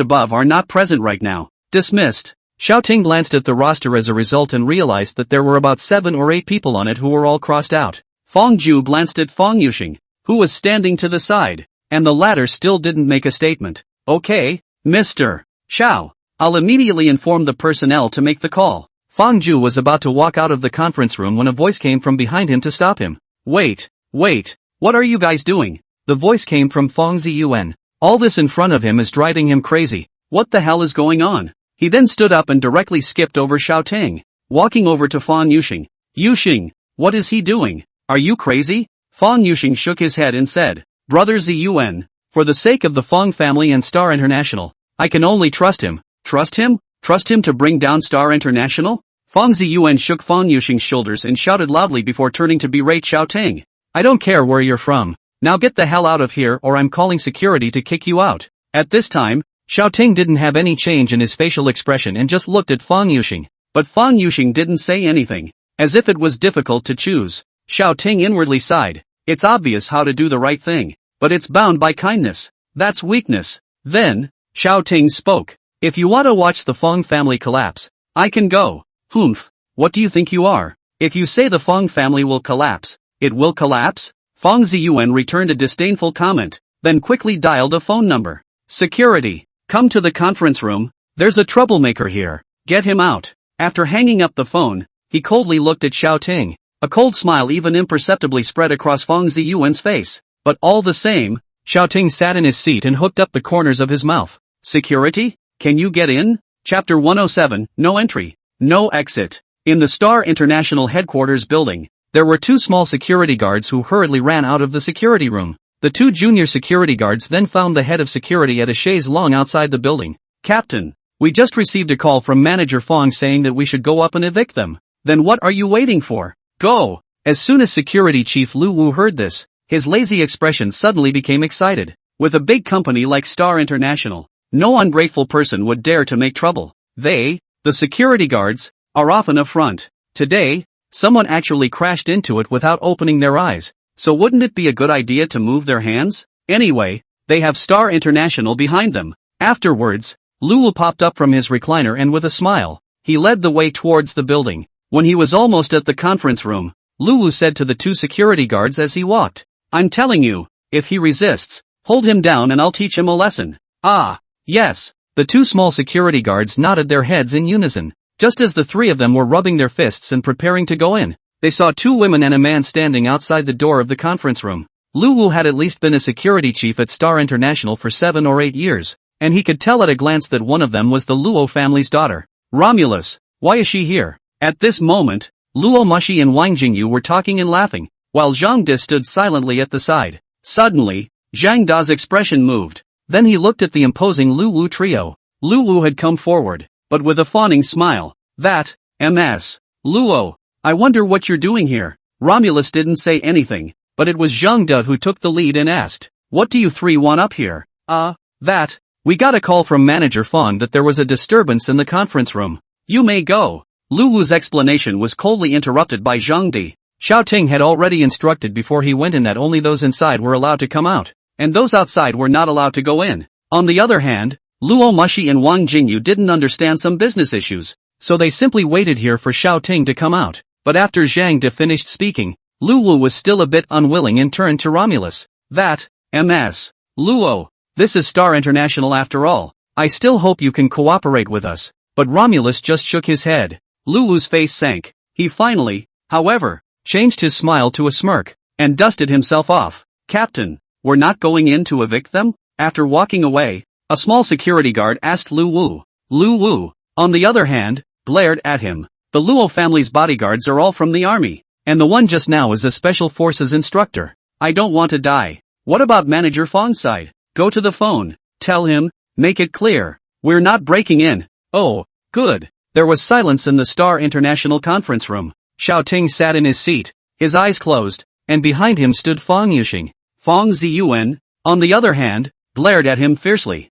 above are not present right now. Dismissed. Xiao Ting glanced at the roster as a result and realized that there were about 7 or 8 people on it who were all crossed out. Fong Ju glanced at Fong Yuxing, who was standing to the side, and the latter still didn't make a statement. Okay, Mr. Xiao, I'll immediately inform the personnel to make the call. Fong Ju was about to walk out of the conference room when a voice came from behind him to stop him. Wait, what are you guys doing? The voice came from Fong Ziyuan. All this in front of him is driving him crazy. What the hell is going on? He then stood up and directly skipped over Xiao Ting, walking over to Fong Yuxing. Yuxing, what is he doing? Are you crazy? Fong Yuxing shook his head and said, Brother Ziyuan, for the sake of the Fong family and Star International, I can only trust him. Trust him? Trust him to bring down Star International? Fong Ziyuan shook Fong Yuxing's shoulders and shouted loudly before turning to berate Xiao Ting. I don't care where you're from. Now get the hell out of here or I'm calling security to kick you out. At this time, Xiao Ting didn't have any change in his facial expression and just looked at Fong Yuxing. But Fong Yuxing didn't say anything, as if it was difficult to choose. Xiao Ting inwardly sighed. It's obvious how to do the right thing, but it's bound by kindness. That's weakness. Then, Xiao Ting spoke. If you want to watch the Fong family collapse, I can go. Humph, what do you think you are? If you say the Fong family will collapse, it will collapse? Fong Ziyuan returned a disdainful comment, then quickly dialed a phone number. Security, come to the conference room, there's a troublemaker here, get him out. After hanging up the phone, he coldly looked at Xiao Ting. A cold smile even imperceptibly spread across Fong Ziyuan's face. But all the same, Xiao Ting sat in his seat and hooked up the corners of his mouth. Security? Can you get in? Chapter 107, No entry, no exit. In the Star International headquarters building, There were two small security guards who hurriedly ran out of the security room. The two junior security guards then found the head of security at a chaise longue outside the building. Captain, we just received a call from Manager Fong saying that we should go up and evict them. Then what are you waiting for? Go! As soon as Security Chief Lu Wu heard this, his lazy expression suddenly became excited. With a big company like Star International, no ungrateful person would dare to make trouble. They, the security guards, are often a front. Today, someone actually crashed into it without opening their eyes, so wouldn't it be a good idea to move their hands? Anyway, they have Star International behind them. Afterwards, Lu Wu popped up from his recliner and with a smile, he led the way towards the building. When he was almost at the conference room, Lu Wu said to the two security guards as he walked, I'm telling you, if he resists, hold him down and I'll teach him a lesson. Ah, yes. The two small security guards nodded their heads in unison. Just as the three of them were rubbing their fists and preparing to go in, they saw two women and a man standing outside the door of the conference room. Lu Wu had at least been a security chief at Star International for 7 or 8 years, and he could tell at a glance that one of them was the Luo family's daughter. Romulus, why is she here? At this moment, Luo Mushi and Wang Jingyu were talking and laughing, while Zhang De stood silently at the side. Suddenly, Zhang Da's expression moved. Then he looked at the imposing Lu Wu trio. Lu Wu had come forward, but with a fawning smile. That, Ms. Luo, I wonder what you're doing here. Romulus didn't say anything, but it was Zhang De who took the lead and asked, what do you three want up here? That, we got a call from Manager Fong that there was a disturbance in the conference room. You may go. Lu Wu's explanation was coldly interrupted by Zhang De. Xiao Ting had already instructed before he went in that only those inside were allowed to come out, and those outside were not allowed to go in. On the other hand, Luo Mushi and Wang Jingyu didn't understand some business issues, so they simply waited here for Xiao Ting to come out. But after Zhang De finished speaking, Lu Wu was still a bit unwilling and turned to Romulus. That, Ms. Luo, this is Star International after all. I still hope you can cooperate with us. But Romulus just shook his head. Lu Wu's face sank. He finally, however, changed his smile to a smirk, and dusted himself off. Captain, we're not going in to evict them? After walking away, a small security guard asked Lu Wu. Lu Wu, on the other hand, glared at him. The Luo family's bodyguards are all from the army, and the one just now is a special forces instructor. I don't want to die. What about Manager Fong's side? Go to the phone. Tell him, make it clear. We're not breaking in. Oh, good. There was silence in the Star International conference room. Xiao Ting sat in his seat, his eyes closed, and behind him stood Fong Yuxing. Fong Ziyuan, on the other hand, glared at him fiercely.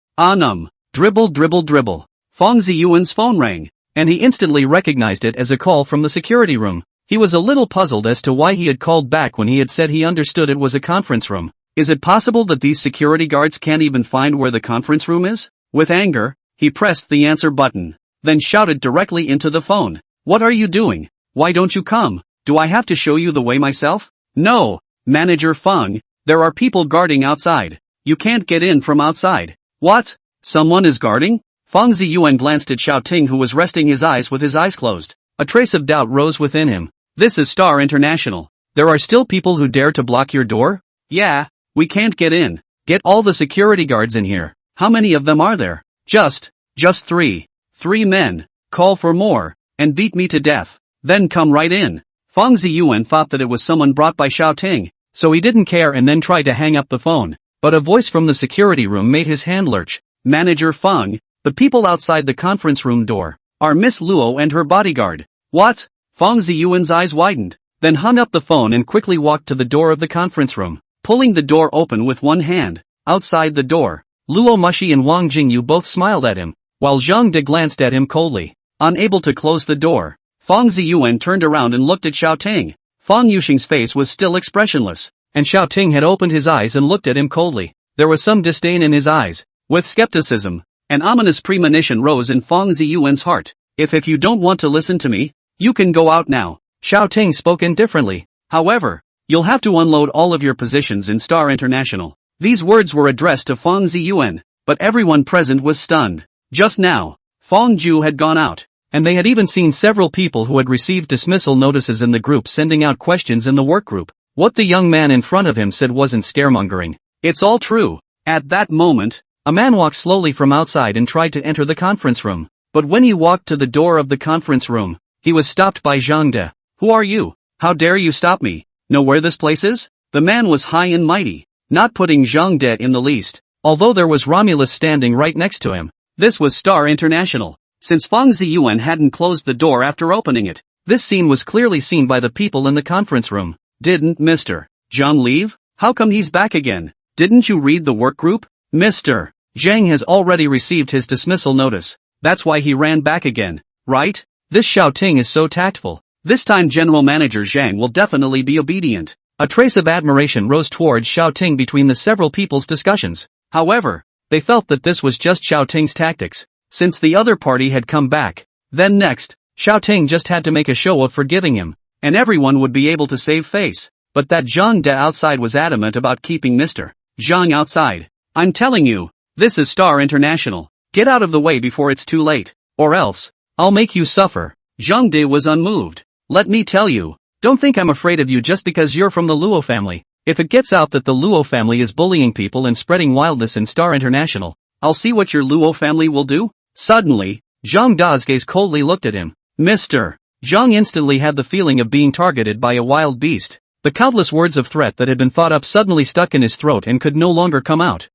Dribble dribble dribble. Fong Ziyuan's phone rang, and he instantly recognized it as a call from the security room. He was a little puzzled as to why he had called back when he had said he understood it was a conference room. Is it possible that these security guards can't even find where the conference room is? With anger, he pressed the answer button, then shouted directly into the phone. What are you doing? Why don't you come? Do I have to show you the way myself? No, Manager Fong, there are people guarding outside. You can't get in from outside. What? Someone is guarding? Fong Ziyuan glanced at Xiao Ting who was resting his eyes with his eyes closed. A trace of doubt rose within him. This is Star International. There are still people who dare to block your door? Yeah, we can't get in. Get all the security guards in here. How many of them are there? Just 3. 3 men. Call for more, and beat me to death. Then come right in. Fong Ziyuan thought that it was someone brought by Xiao Ting, so he didn't care and then tried to hang up the phone. But a voice from the security room made his hand lurch. Manager Fong, the people outside the conference room door are Miss Luo and her bodyguard. What? Fong Ziyuan's eyes widened, then hung up the phone and quickly walked to the door of the conference room, pulling the door open with one hand. Outside the door, Luo Mushi and Wang Jingyu both smiled at him, while Zhang De glanced at him coldly. Unable to close the door, Fong Ziyuan turned around and looked at Xiao Ting. Fong Yuxing's face was still expressionless, and Xiao Ting had opened his eyes and looked at him coldly. There was some disdain in his eyes. With skepticism, an ominous premonition rose in Fong Ziyuan's heart. If you don't want to listen to me, you can go out now. Xiao Ting spoke indifferently. However, you'll have to unload all of your positions in Star International. These words were addressed to Fong Ziyuan, but everyone present was stunned. Just now, Fong Ju had gone out, and they had even seen several people who had received dismissal notices in the group sending out questions in the work group. What the young man in front of him said wasn't scaremongering. It's all true. At that moment, a man walked slowly from outside and tried to enter the conference room. But when he walked to the door of the conference room, he was stopped by Zhang De. Who are you? How dare you stop me? Know where this place is? The man was high and mighty, not putting Zhang De in the least, although there was Romulus standing right next to him. This was Star International. Since Fang Ziyuan hadn't closed the door after opening it, this scene was clearly seen by the people in the conference room. Didn't Mr. Zhang leave? How come he's back again? Didn't you read the work group? Mr. Zhang has already received his dismissal notice. That's why he ran back again, right? This Xiaoting is so tactful. This time General Manager Zhang will definitely be obedient. A trace of admiration rose towards Xiaoting between the several people's discussions. However, they felt that this was just Xiaoting's tactics, since the other party had come back. Then next, Xiaoting just had to make a show of forgiving him, and everyone would be able to save face. But that Zhang De outside was adamant about keeping Mr. Zhang outside. I'm telling you, this is Star International. Get out of the way before it's too late, or else, I'll make you suffer. Zhang De was unmoved. Let me tell you, don't think I'm afraid of you just because you're from the Luo family. If it gets out that the Luo family is bullying people and spreading wildness in Star International, I'll see what your Luo family will do. Suddenly, Zhang Da's gaze coldly looked at him. Mr. Zhang instantly had the feeling of being targeted by a wild beast. The countless words of threat that had been thought up suddenly stuck in his throat and could no longer come out.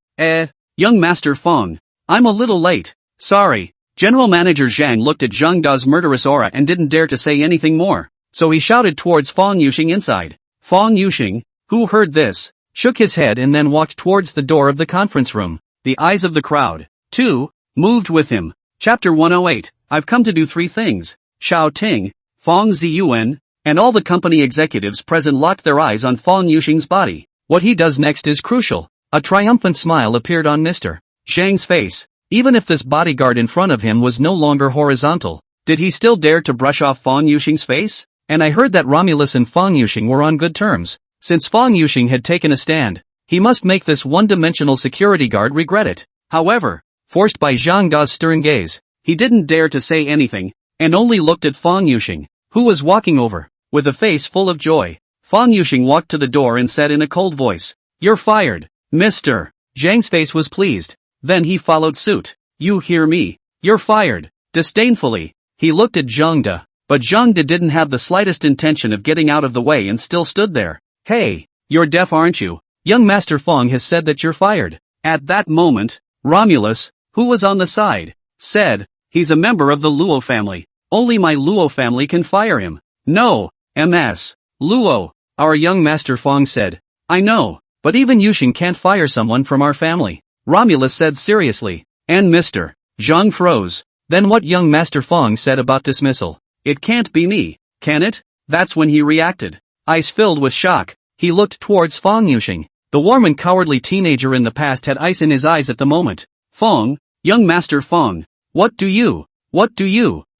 Young Master Feng. I'm a little late. Sorry. General Manager Zhang looked at Zhang Da's murderous aura and didn't dare to say anything more. So he shouted towards Fang Yuxing inside. Fang Yuxing, who heard this, shook his head and then walked towards the door of the conference room. The eyes of the crowd, too, moved with him. Chapter 108, I've come to do three things. Xiao Ting, Fang Ziyuan, and all the company executives present locked their eyes on Fang Yuxing's body. What he does next is crucial. A triumphant smile appeared on Mr. Zhang's face. Even if this bodyguard in front of him was no longer horizontal, did he still dare to brush off Fang Yuxing's face? And I heard that Romulus and Fang Yuxing were on good terms. Since Fang Yuxing had taken a stand, he must make this one-dimensional security guard regret it. However, forced by Zhang Da's stern gaze, he didn't dare to say anything, and only looked at Fang Yuxing, who was walking over, with a face full of joy. Fang Yuxing walked to the door and said in a cold voice, "You're fired." Mr. Zhang's face was pleased. Then he followed suit. "You hear me? You're fired." Disdainfully, he looked at Zhang De, but Zhang De didn't have the slightest intention of getting out of the way and still stood there. "Hey, you're deaf aren't you? Young Master Feng has said that you're fired." At that moment, Romulus, who was on the side, said, "He's a member of the Luo family. Only my Luo family can fire him." "No, Ms. Luo," our young Master Feng said. "I know, but even Yuxing can't fire someone from our family," Romulus said seriously. And Mr. Zhang froze. Then what young Master Feng said about dismissal. "It can't be me, can it?" That's when he reacted. Eyes filled with shock, he looked towards Fang Yuxing. The warm and cowardly teenager in the past had ice in his eyes at the moment. "Feng, young Master Feng, what do you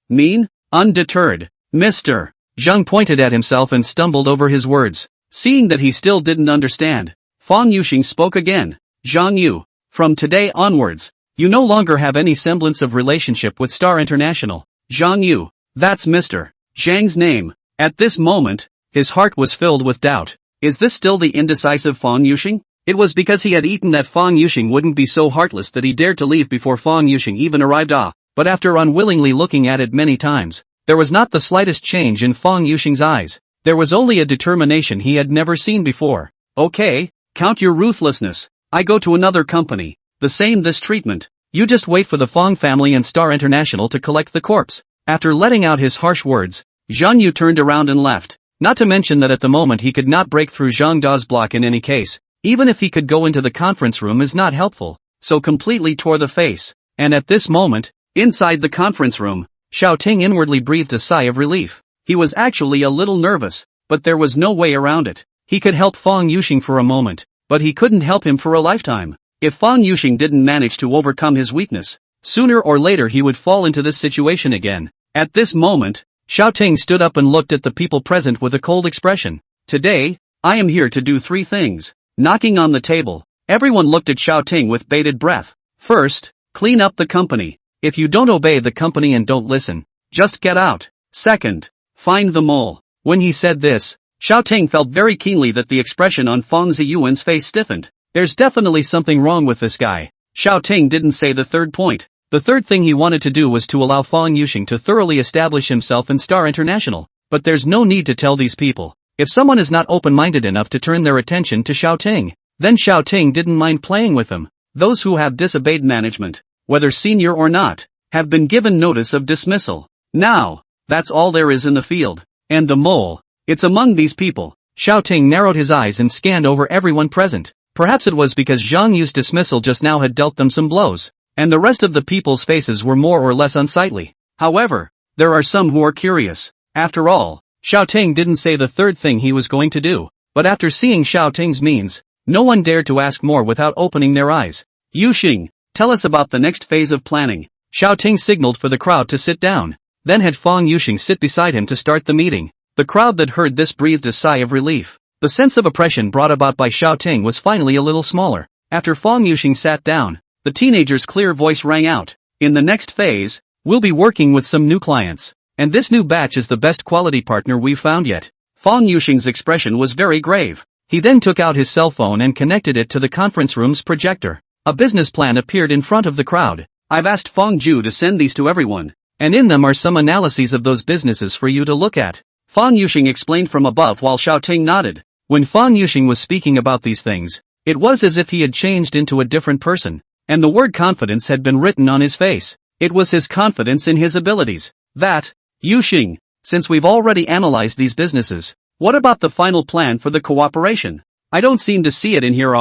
mean?" Undeterred, Mr. Zhang pointed at himself and stumbled over his words. Seeing that he still didn't understand, Fang Yuxing spoke again. "Zhang Yu, from today onwards, you no longer have any semblance of relationship with Star International." Zhang Yu, that's Mr. Zhang's name. At this moment, his heart was filled with doubt. Is this still the indecisive Fang Yuxing? It was because he had eaten that Fang Yuxing wouldn't be so heartless that he dared to leave before Fang Yuxing even arrived. But after unwillingly looking at it many times, there was not the slightest change in Fang Yuxing's eyes. There was only a determination he had never seen before. "Okay, count your ruthlessness. I go to another company. The same this treatment. You just wait for the Fang family and Star International to collect the corpse." After letting out his harsh words, Zhang Yu turned around and left. Not to mention that at the moment he could not break through Zhang Da's block in any case. Even if he could go into the conference room is not helpful, so completely tore the face. And at this moment, inside the conference room, Xiaoting inwardly breathed a sigh of relief. He was actually a little nervous, but there was no way around it. He could help Fang Yuxing for a moment, but he couldn't help him for a lifetime. If Fang Yuxing didn't manage to overcome his weakness, sooner or later he would fall into this situation again. At this moment, Xiaoting stood up and looked at the people present with a cold expression. "Today, I am here to do three things." Knocking on the table, everyone looked at Xiaoting with bated breath. "First, clean up the company. If you don't obey the company and don't listen, just get out. Second, find the mole." When he said this, Xiaoting felt very keenly that the expression on Fang Ziyuan's face stiffened. There's definitely something wrong with this guy. Xiaoting didn't say the third point. The third thing he wanted to do was to allow Fang Yuxing to thoroughly establish himself in Star International. but there's no need to tell these people. If someone is not open-minded enough to turn their attention to Xiao Ting, then Xiao Ting didn't mind playing with them. Those who have disobeyed management, whether senior or not, have been given notice of dismissal. Now, that's all there is in the field. And the mole, it's among these people. Xiao Ting narrowed his eyes and scanned over everyone present. Perhaps it was because Zhang Yu's dismissal just now had dealt them some blows, and the rest of the people's faces were more or less unsightly. However, there are some who are curious. After all, Xiao Ting didn't say the third thing he was going to do, but after seeing Xiao Ting's means, no one dared to ask more without opening their eyes. Yuxing, tell us about the next phase of planning. Xiao Ting signaled for the crowd to sit down, then had Fang Yuxing sit beside him to start the meeting. The crowd that heard this breathed a sigh of relief. The sense of oppression brought about by Xiao Ting was finally a little smaller. After Fang Yuxing sat down, the teenager's clear voice rang out. In the next phase, we'll be working with some new clients, and this new batch is the best quality partner we've found yet. Fang Yuxing's expression was very grave. He then took out his cell phone and connected it to the conference room's projector. A business plan appeared in front of the crowd. I've asked Fang Ju to send these to everyone, and in them are some analyses of those businesses for you to look at. Fang Yuxing explained from above while Xiao Ting nodded. When Fang Yuxing was speaking about these things, it was as if he had changed into a different person, and the word confidence had been written on his face. It was his confidence in his abilities. That, Yuxing, since we've already analyzed these businesses, what about the final plan for the cooperation? I don't seem to see it in here.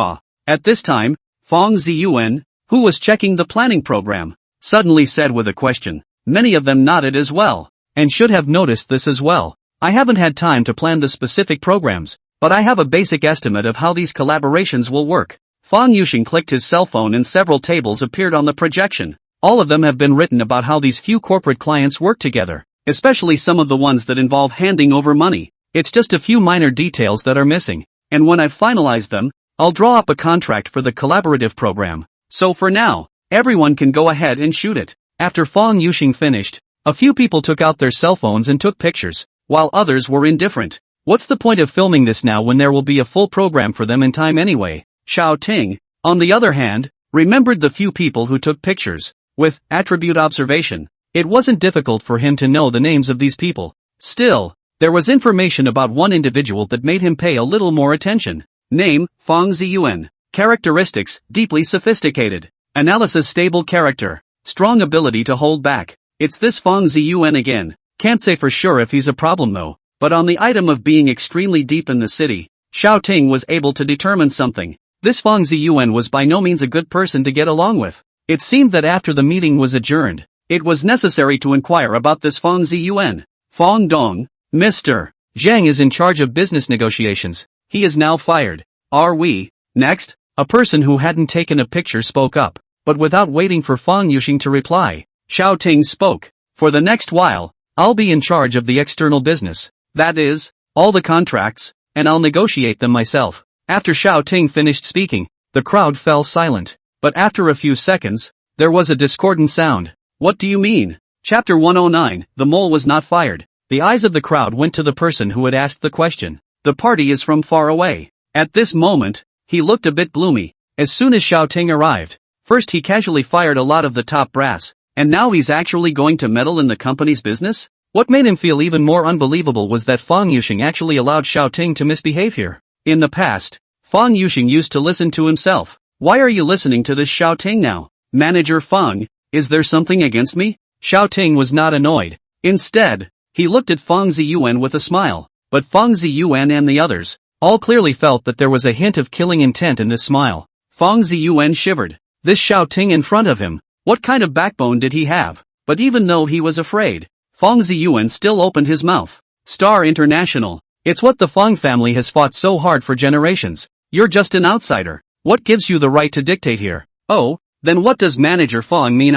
At this time, Fang Ziyuan, who was checking the planning program, suddenly said with a question. Many of them nodded as well, and should have noticed this as well. I haven't had time to plan the specific programs, but I have a basic estimate of how these collaborations will work. Fang Yuxing clicked his cell phone and several tables appeared on the projection. All of them have been written about how these few corporate clients work together, especially some of the ones that involve handing over money. It's just a few minor details that are missing, and when I've finalized them, I'll draw up a contract for the collaborative program. So for now, everyone can go ahead and shoot it. After Fang Yuxing finished, a few people took out their cell phones and took pictures, while others were indifferent. What's the point of filming this now when there will be a full program for them in time anyway? Xiao Ting, on the other hand, remembered the few people who took pictures. With attribute observation, it wasn't difficult for him to know the names of these people. Still, there was information about one individual that made him pay a little more attention. Name, Fang Ziyuan. Characteristics, deeply sophisticated. Analysis, stable character. Strong ability to hold back. It's this Fang Ziyuan again. Can't say for sure if he's a problem though, but on the item of being extremely deep in the city, Xiao Ting was able to determine something. This Fang Ziyuan was by no means a good person to get along with. It seemed that after the meeting was adjourned, it was necessary to inquire about this Fang Ziyuan. Fang Dong, Mr. Zhang is in charge of business negotiations. He is now fired. Are we? Next, a person who hadn't taken a picture spoke up, but without waiting for Fang Yuxing to reply, Xiao Ting spoke. For the next while, I'll be in charge of the external business. That is, all the contracts, and I'll negotiate them myself. After Xiao Ting finished speaking, the crowd fell silent. But after a few seconds, there was a discordant sound. What do you mean? Chapter 109, The Mole was not fired. The eyes of the crowd went to the person who had asked the question. The party is from far away. At this moment, he looked a bit gloomy. As soon as Xiao Ting arrived, first he casually fired a lot of the top brass, and now he's actually going to meddle in the company's business? What made him feel even more unbelievable was that Fang Yuxing actually allowed Xiao Ting to misbehave here. In the past, Fang Yuxing used to listen to himself. Why are you listening to this Xiao Ting now? Manager Fang, is there something against me? Xiao Ting was not annoyed. Instead, he looked at Fang Ziyuan with a smile. But Fang Ziyuan and the others, all clearly felt that there was a hint of killing intent in this smile. Fang Ziyuan shivered. This Xiao Ting in front of him, what kind of backbone did he have? But even though he was afraid, Fang Ziyuan still opened his mouth. Star International. It's what the Fang family has fought so hard for generations. You're just an outsider. What gives you the right to dictate here? Oh, then what does Manager Fang mean?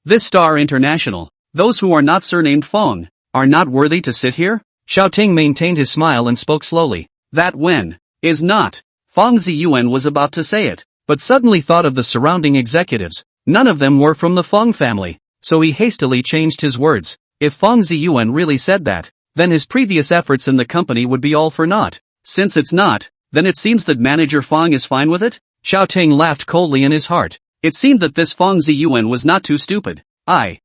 This Star International, those who are not surnamed Fang, are not worthy to sit here? Xiao Ting maintained his smile and spoke slowly. That when, is not. Fang Ziyuan was about to say it, but suddenly thought of the surrounding executives. None of them were from the Fang family, so he hastily changed his words. If Fang Ziyuan really said that, then his previous efforts in the company would be all for naught. Since it's not, then it seems that Manager Fang is fine with it? Xiao Ting laughed coldly in his heart. It seemed that this Fang Ziyuan was not too stupid. Fang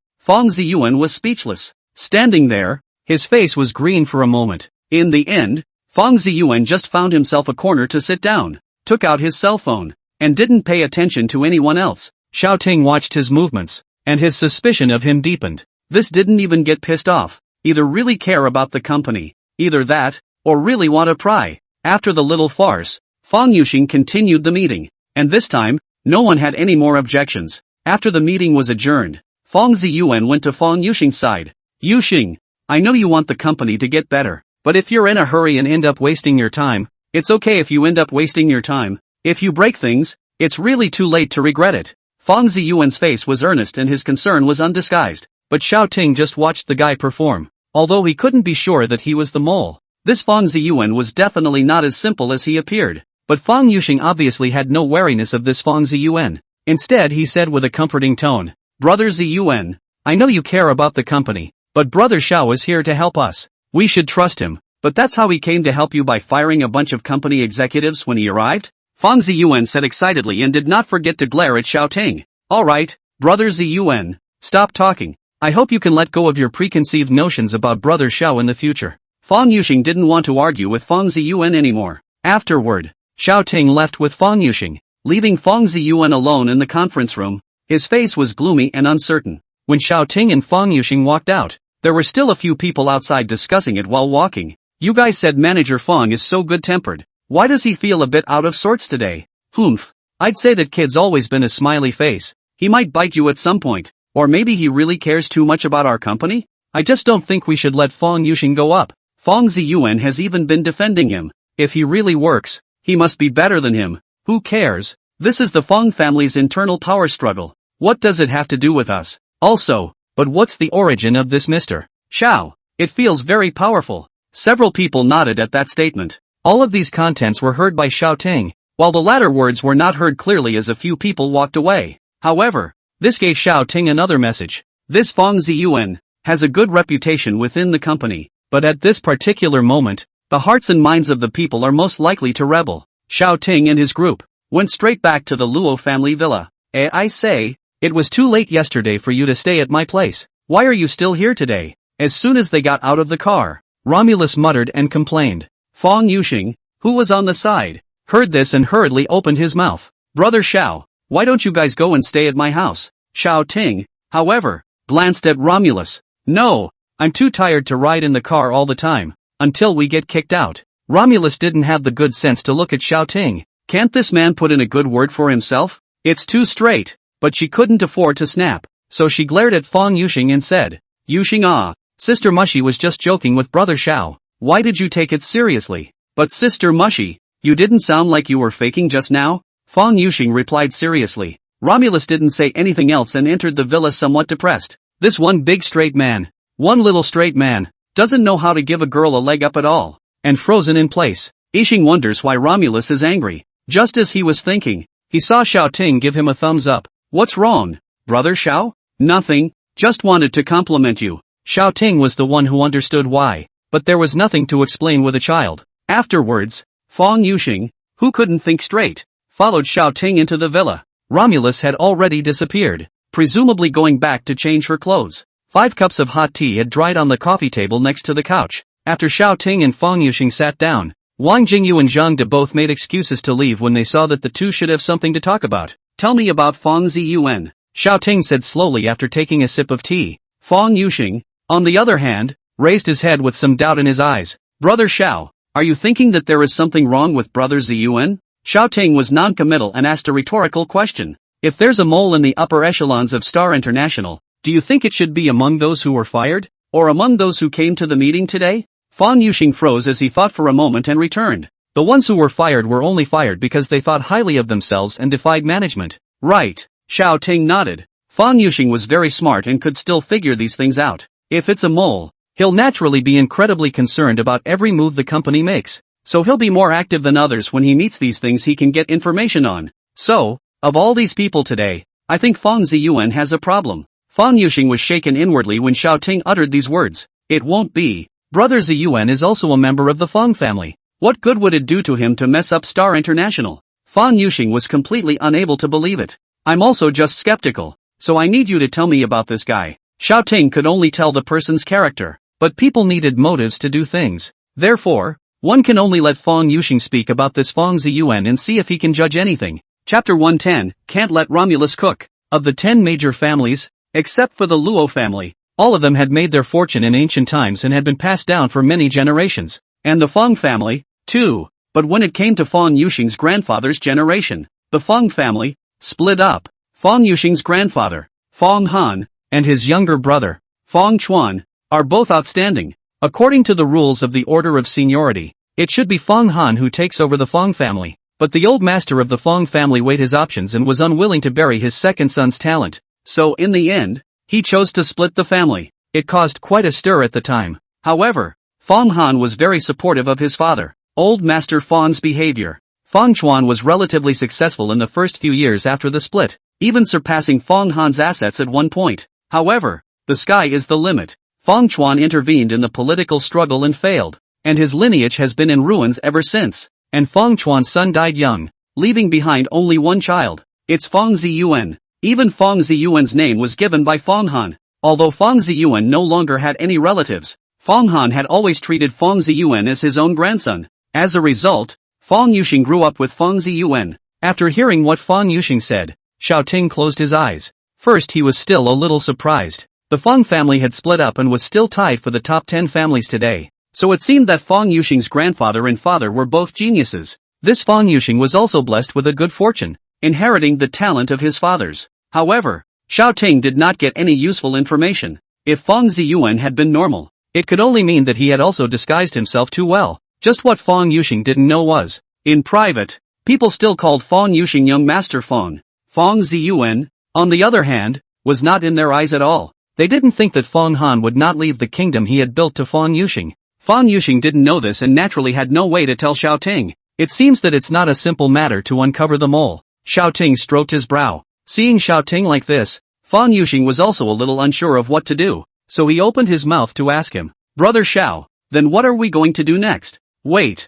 Ziyuan was speechless. Standing there, His face was green for a moment. In the end, Fang Ziyuan just found himself a corner to sit down, took out his cell phone, and didn't pay attention to anyone else. Xiao Ting watched his movements, and his suspicion of him deepened. This didn't even get pissed off. Either really care about the company, either that, or really want to pry. After the little farce, Fang Yuxing continued the meeting, and this time, no one had any more objections. After the meeting was adjourned, Fang Ziyuan went to Fang Yuxing's side. Yuxing, I know you want the company to get better, but if you're in a hurry and end up wasting your time, it's okay if you end up wasting your time. If you break things, it's really too late to regret it. Fang Ziyuan's face was earnest and his concern was undisguised, but Xiao Ting just watched the guy perform. Although he couldn't be sure that he was the mole, this Fang Ziyuan was definitely not as simple as he appeared. But Fang Yuxing obviously had no wariness of this Fang Ziyuan. Instead he said with a comforting tone, Brother Ziyuan, I know you care about the company, but Brother Xiao is here to help us. We should trust him. But that's how he came to help you by firing a bunch of company executives when he arrived? Fang Ziyuan said excitedly and did not forget to glare at Xiao Ting. Alright, Brother Ziyuan, stop talking. I hope you can let go of your preconceived notions about Brother Xiao in the future. Fang Yuxing didn't want to argue with Fang Ziyuan anymore. Afterward, Xiao Ting left with Fang Yuxing, leaving Fang Ziyuan alone in the conference room. His face was gloomy and uncertain. When Xiao Ting and Fang Yuxing walked out, there were still a few people outside discussing it while walking. You guys said Manager Fang is so good-tempered. Why does he feel a bit out of sorts today? Humph. I'd say that kid's always been a smiley face. He might bite you at some point. Or maybe he really cares too much about our company? I just don't think we should let Fang Yuxing go up. Fang Ziyuan has even been defending him. If he really works, he must be better than him. Who cares? This is the Fang family's internal power struggle. What does it have to do with us? Also, but what's the origin of this Mr. Xiao? It feels very powerful. Several people nodded at that statement. All of these contents were heard by Xiao Ting, while the latter words were not heard clearly as a few people walked away. However, this gave Xiao Ting another message. This Fang Ziyuan has a good reputation within the company, but at this particular moment, the hearts and minds of the people are most likely to rebel. Xiao Ting and his group went straight back to the Luo family villa. I say, it was too late yesterday for you to stay at my place. Why are you still here today? As soon as they got out of the car, Romulus muttered and complained. Fang Yuxing, who was on the side, heard this and hurriedly opened his mouth. Brother Xiao, why don't you guys go and stay at my house? Xiao Ting, however, glanced at Romulus. No, I'm too tired to ride in the car all the time, until we get kicked out. Romulus didn't have the good sense to look at Xiao Ting. Can't this man put in a good word for himself? It's too straight. But she couldn't afford to snap, so she glared at Fang Yuxing and said, Yuxing Sister Mushy was just joking with Brother Xiao. Why did you take it seriously? But Sister Mushy, you didn't sound like you were faking just now? Fang Yuxing replied seriously. Romulus didn't say anything else and entered the villa somewhat depressed. This one big straight man, one little straight man, doesn't know how to give a girl a leg up at all, and frozen in place. Yuxing wonders why Romulus is angry. Just as he was thinking, he saw Xiao Ting give him a thumbs up. What's wrong, Brother Xiao? Nothing, just wanted to compliment you. Xiao Ting was the one who understood why, but there was nothing to explain with a child. Afterwards, Fang Yuxing, who couldn't think straight, followed Xiao Ting into the villa. Romulus had already disappeared, presumably going back to change her clothes. 5 cups of hot tea had dried on the coffee table next to the couch. After Xiao Ting and Fang Yuxing sat down, Wang Jingyu and Zhang De both made excuses to leave when they saw that the two should have something to talk about. Tell me about Fang Ziyuan, Xiao Ting said slowly after taking a sip of tea. Fang Yuxing, on the other hand, raised his head with some doubt in his eyes. Brother Xiao, are you thinking that there is something wrong with Brother Ziyuan? Xiao Ting was non-committal and asked a rhetorical question. If there's a mole in the upper echelons of Star International, do you think it should be among those who were fired, or among those who came to the meeting today? Fang Yuxing froze as he thought for a moment and returned. The ones who were only fired because they thought highly of themselves and defied management. Right, Xiao Ting nodded. Fang Yuxing was very smart and could still figure these things out. If it's a mole, he'll naturally be incredibly concerned about every move the company makes. So he'll be more active than others when he meets these things he can get information on. So, of all these people today, I think Fang Ziyuan has a problem. Fang Yuxing was shaken inwardly when Xiao Ting uttered these words. It won't be. Brother Ziyuan is also a member of the Fang family. What good would it do to him to mess up Star International? Fang Yuxing was completely unable to believe it. I'm also just skeptical, so I need you to tell me about this guy. Xiao Ting could only tell the person's character. But people needed motives to do things. Therefore, one can only let Fong Yuxing speak about this Fong Ziyuan and see if he can judge anything. Chapter 110, Can't Let Romulus Cook. Of the 10 major families, except for the Luo family, all of them had made their fortune in ancient times and had been passed down for many generations. And the Fong family, too. But when it came to Fong Yuxing's grandfather's generation, the Fong family split up. Fong Yuxing's grandfather, Fong Han, and his younger brother, Fong Chuan, are both outstanding. According to the rules of the order of seniority, it should be Fong Han who takes over the Fong family. But the old master of the Fong family weighed his options and was unwilling to bury his second son's talent. So in the end, he chose to split the family. It caused quite a stir at the time. However, Fong Han was very supportive of his father, old master Fong's behavior. Fong Chuan was relatively successful in the first few years after the split, even surpassing Fong Han's assets at one point. However, the sky is the limit. Fong Chuan intervened in the political struggle and failed, and his lineage has been in ruins ever since. And Fong Chuan's son died young, leaving behind only one child. It's Fong Ziyuan. Even Fong Ziyuan's name was given by Fong Han. Although Fong Ziyuan no longer had any relatives, Fong Han had always treated Fong Ziyuan as his own grandson. As a result, Fong Yuxing grew up with Fong Ziyuan. After hearing what Fong Yuxing said, Xiao Ting closed his eyes. First he was still a little surprised. The Fong family had split up and was still tied for the top 10 families today. So it seemed that Fong Yuxing's grandfather and father were both geniuses. This Fong Yuxing was also blessed with a good fortune, inheriting the talent of his fathers. However, Xiao Ting did not get any useful information. If Fong Ziyuan had been normal, it could only mean that he had also disguised himself too well. Just what Fong Yuxing didn't know was, in private, people still called Fong Yuxing young master Fong. Fong Ziyuan, on the other hand, was not in their eyes at all. They didn't think that Fong Han would not leave the kingdom he had built to Fong Yuxing. Fong Yuxing didn't know this and naturally had no way to tell Xiao Ting. It seems that it's not a simple matter to uncover the mole. Xiao Ting stroked his brow. Seeing Xiao Ting like this, Fong Yuxing was also a little unsure of what to do, so he opened his mouth to ask him, Brother Xiao, then what are we going to do next? Wait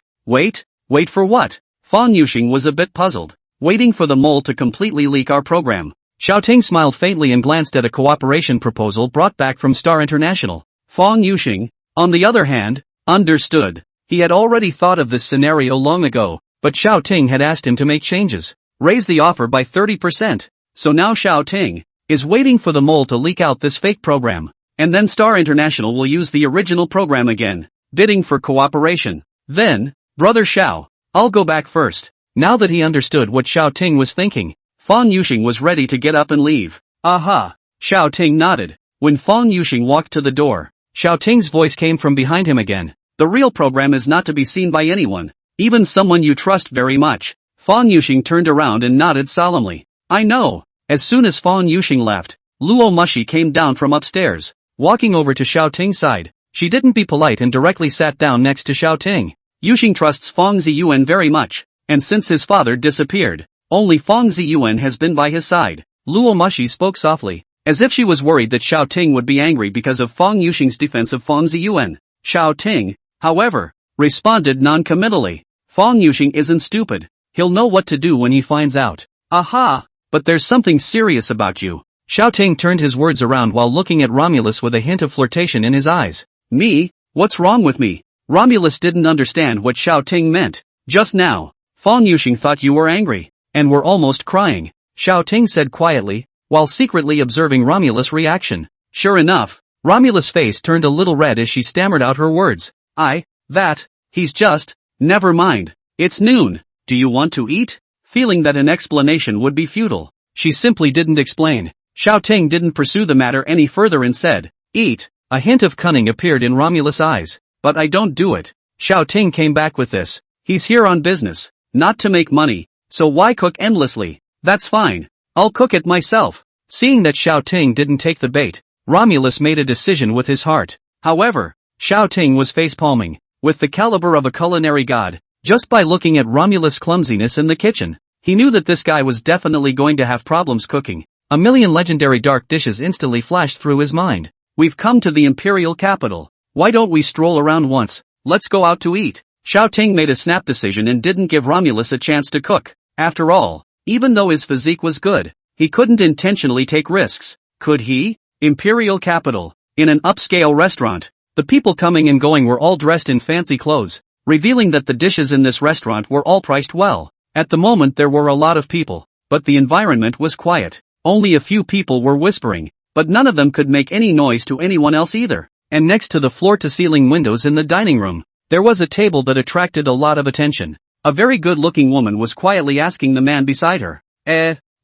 for what? Fong Yuxing was a bit puzzled. Waiting for the mole to completely leak our program. Xiao Ting smiled faintly and glanced at a cooperation proposal brought back from Star International. Fong Yuxing, on the other hand, understood. He had already thought of this scenario long ago, but Xiao Ting had asked him to make changes, raise the offer by 30%. So now Xiao Ting is waiting for the mole to leak out this fake program, and then Star International will use the original program again, bidding for cooperation. Then, Brother Xiao, I'll go back first. Now that he understood what Xiao Ting was thinking, Fong Yuxing was ready to get up and leave. Aha! Xiao Ting nodded. When Fong Yuxing walked to the door, Xiao Ting's voice came from behind him again. The real program is not to be seen by anyone, even someone you trust very much. Fong Yuxing turned around and nodded solemnly. I know. As soon as Fong Yuxing left, Luo Mushi came down from upstairs. Walking over to Xiao Ting's side, she didn't be polite and directly sat down next to Xiao Ting. Yuxing trusts Fong Ziyuan very much, and since his father disappeared, only Fong Ziyuan has been by his side. Luo Mushi spoke softly, as if she was worried that Xiao Ting would be angry because of Fong Yuxing's defense of Fong Ziyuan. Xiao Ting, however, responded non-committally. Fong Yuxing isn't stupid. He'll know what to do when he finds out. Aha! But there's something serious about you. Xiao Ting turned his words around while looking at Romulus with a hint of flirtation in his eyes. Me? What's wrong with me? Romulus didn't understand what Xiao Ting meant. Just now, Fong Yuxing thought you were angry, and were almost crying, Xiao Ting said quietly, while secretly observing Romulus' reaction. Sure enough, Romulus' face turned a little red as she stammered out her words. He's just, never mind. It's noon. Do you want to eat? Feeling that an explanation would be futile, she simply didn't explain. Xiao Ting didn't pursue the matter any further and said, eat. A hint of cunning appeared in Romulus' eyes. But I don't do it. Xiao Ting came back with this. He's here on business, not to make money, so why cook endlessly? That's fine. I'll cook it myself. Seeing that Xiao Ting didn't take the bait, Romulus made a decision with his heart. However, Xiao Ting was face-palming, with the caliber of a culinary god. Just by looking at Romulus' clumsiness in the kitchen, he knew that this guy was definitely going to have problems cooking. A million legendary dark dishes instantly flashed through his mind. We've come to the imperial capital. Why don't we stroll around once? Let's go out to eat. Xiao Ting made a snap decision and didn't give Romulus a chance to cook. After all, even though his physique was good, he couldn't intentionally take risks. Could he? Imperial capital. In an upscale restaurant. The people coming and going were all dressed in fancy clothes, revealing that the dishes in this restaurant were all priced well. At the moment there were a lot of people, but the environment was quiet. Only a few people were whispering, but none of them could make any noise to anyone else either. And next to the floor-to-ceiling windows in the dining room, there was a table that attracted a lot of attention. A very good-looking woman was quietly asking the man beside her,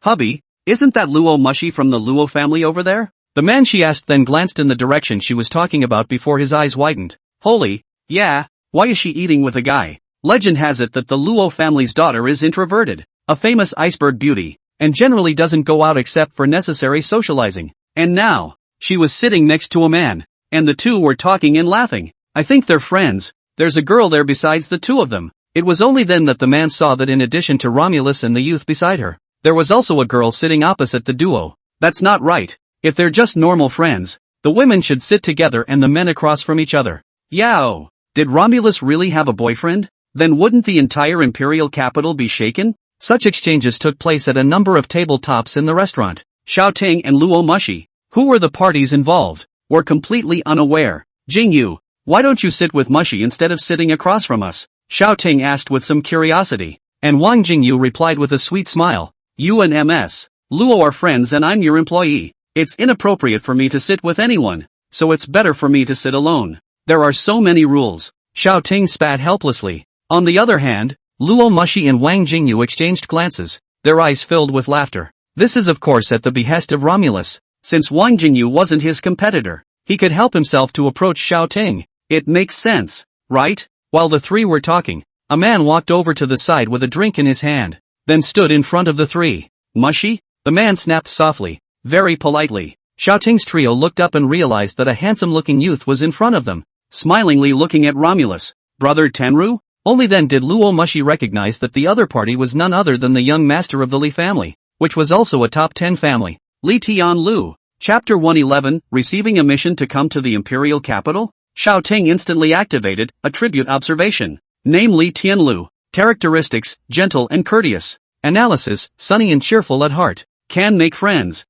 hubby, isn't that Luo Mushi from the Luo family over there? The man she asked then glanced in the direction she was talking about before his eyes widened. Holy, yeah, why is she eating with a guy? Legend has it that the Luo family's daughter is introverted, a famous iceberg beauty, and generally doesn't go out except for necessary socializing. And now, she was sitting next to a man, and the two were talking and laughing. I think they're friends. There's a girl there besides the two of them. It was only then that the man saw that in addition to Romulus and the youth beside her, there was also a girl sitting opposite the duo. That's not right. If they're just normal friends, the women should sit together and the men across from each other. Yao! Did Romulus really have a boyfriend? Then wouldn't the entire imperial capital be shaken? Such exchanges took place at a number of tabletops in the restaurant. Xiaoting and Luo Mushi, who were the parties involved, were completely unaware. Jingyu, why don't you sit with Mushi instead of sitting across from us? Xiaoting asked with some curiosity, and Wang Jingyu replied with a sweet smile. You and MS. Luo are friends and I'm your employee. It's inappropriate for me to sit with anyone, so it's better for me to sit alone. There are so many rules. Xiaoting spat helplessly. On the other hand, Luo Mushi and Wang Jingyu exchanged glances, their eyes filled with laughter. This is of course at the behest of Romulus. Since Wang Jingyu wasn't his competitor, he could help himself to approach Xiaoting. It makes sense, right? While the three were talking, a man walked over to the side with a drink in his hand, then stood in front of the three. Mushi? The man snapped softly, very politely. Xiaoting's trio looked up and realized that a handsome-looking youth was in front of them, smilingly looking at Romulus. Brother Tenru? Only then did Luo Mushi recognize that the other party was none other than the young master of the Li family, which was also a top 10 family. Li Tianlu. Chapter 111, Receiving a Mission to Come to the Imperial Capital? Xiaoting instantly activated a tribute observation. Name Li Tianlu. Characteristics, gentle and courteous. Analysis, sunny and cheerful at heart. Can make friends.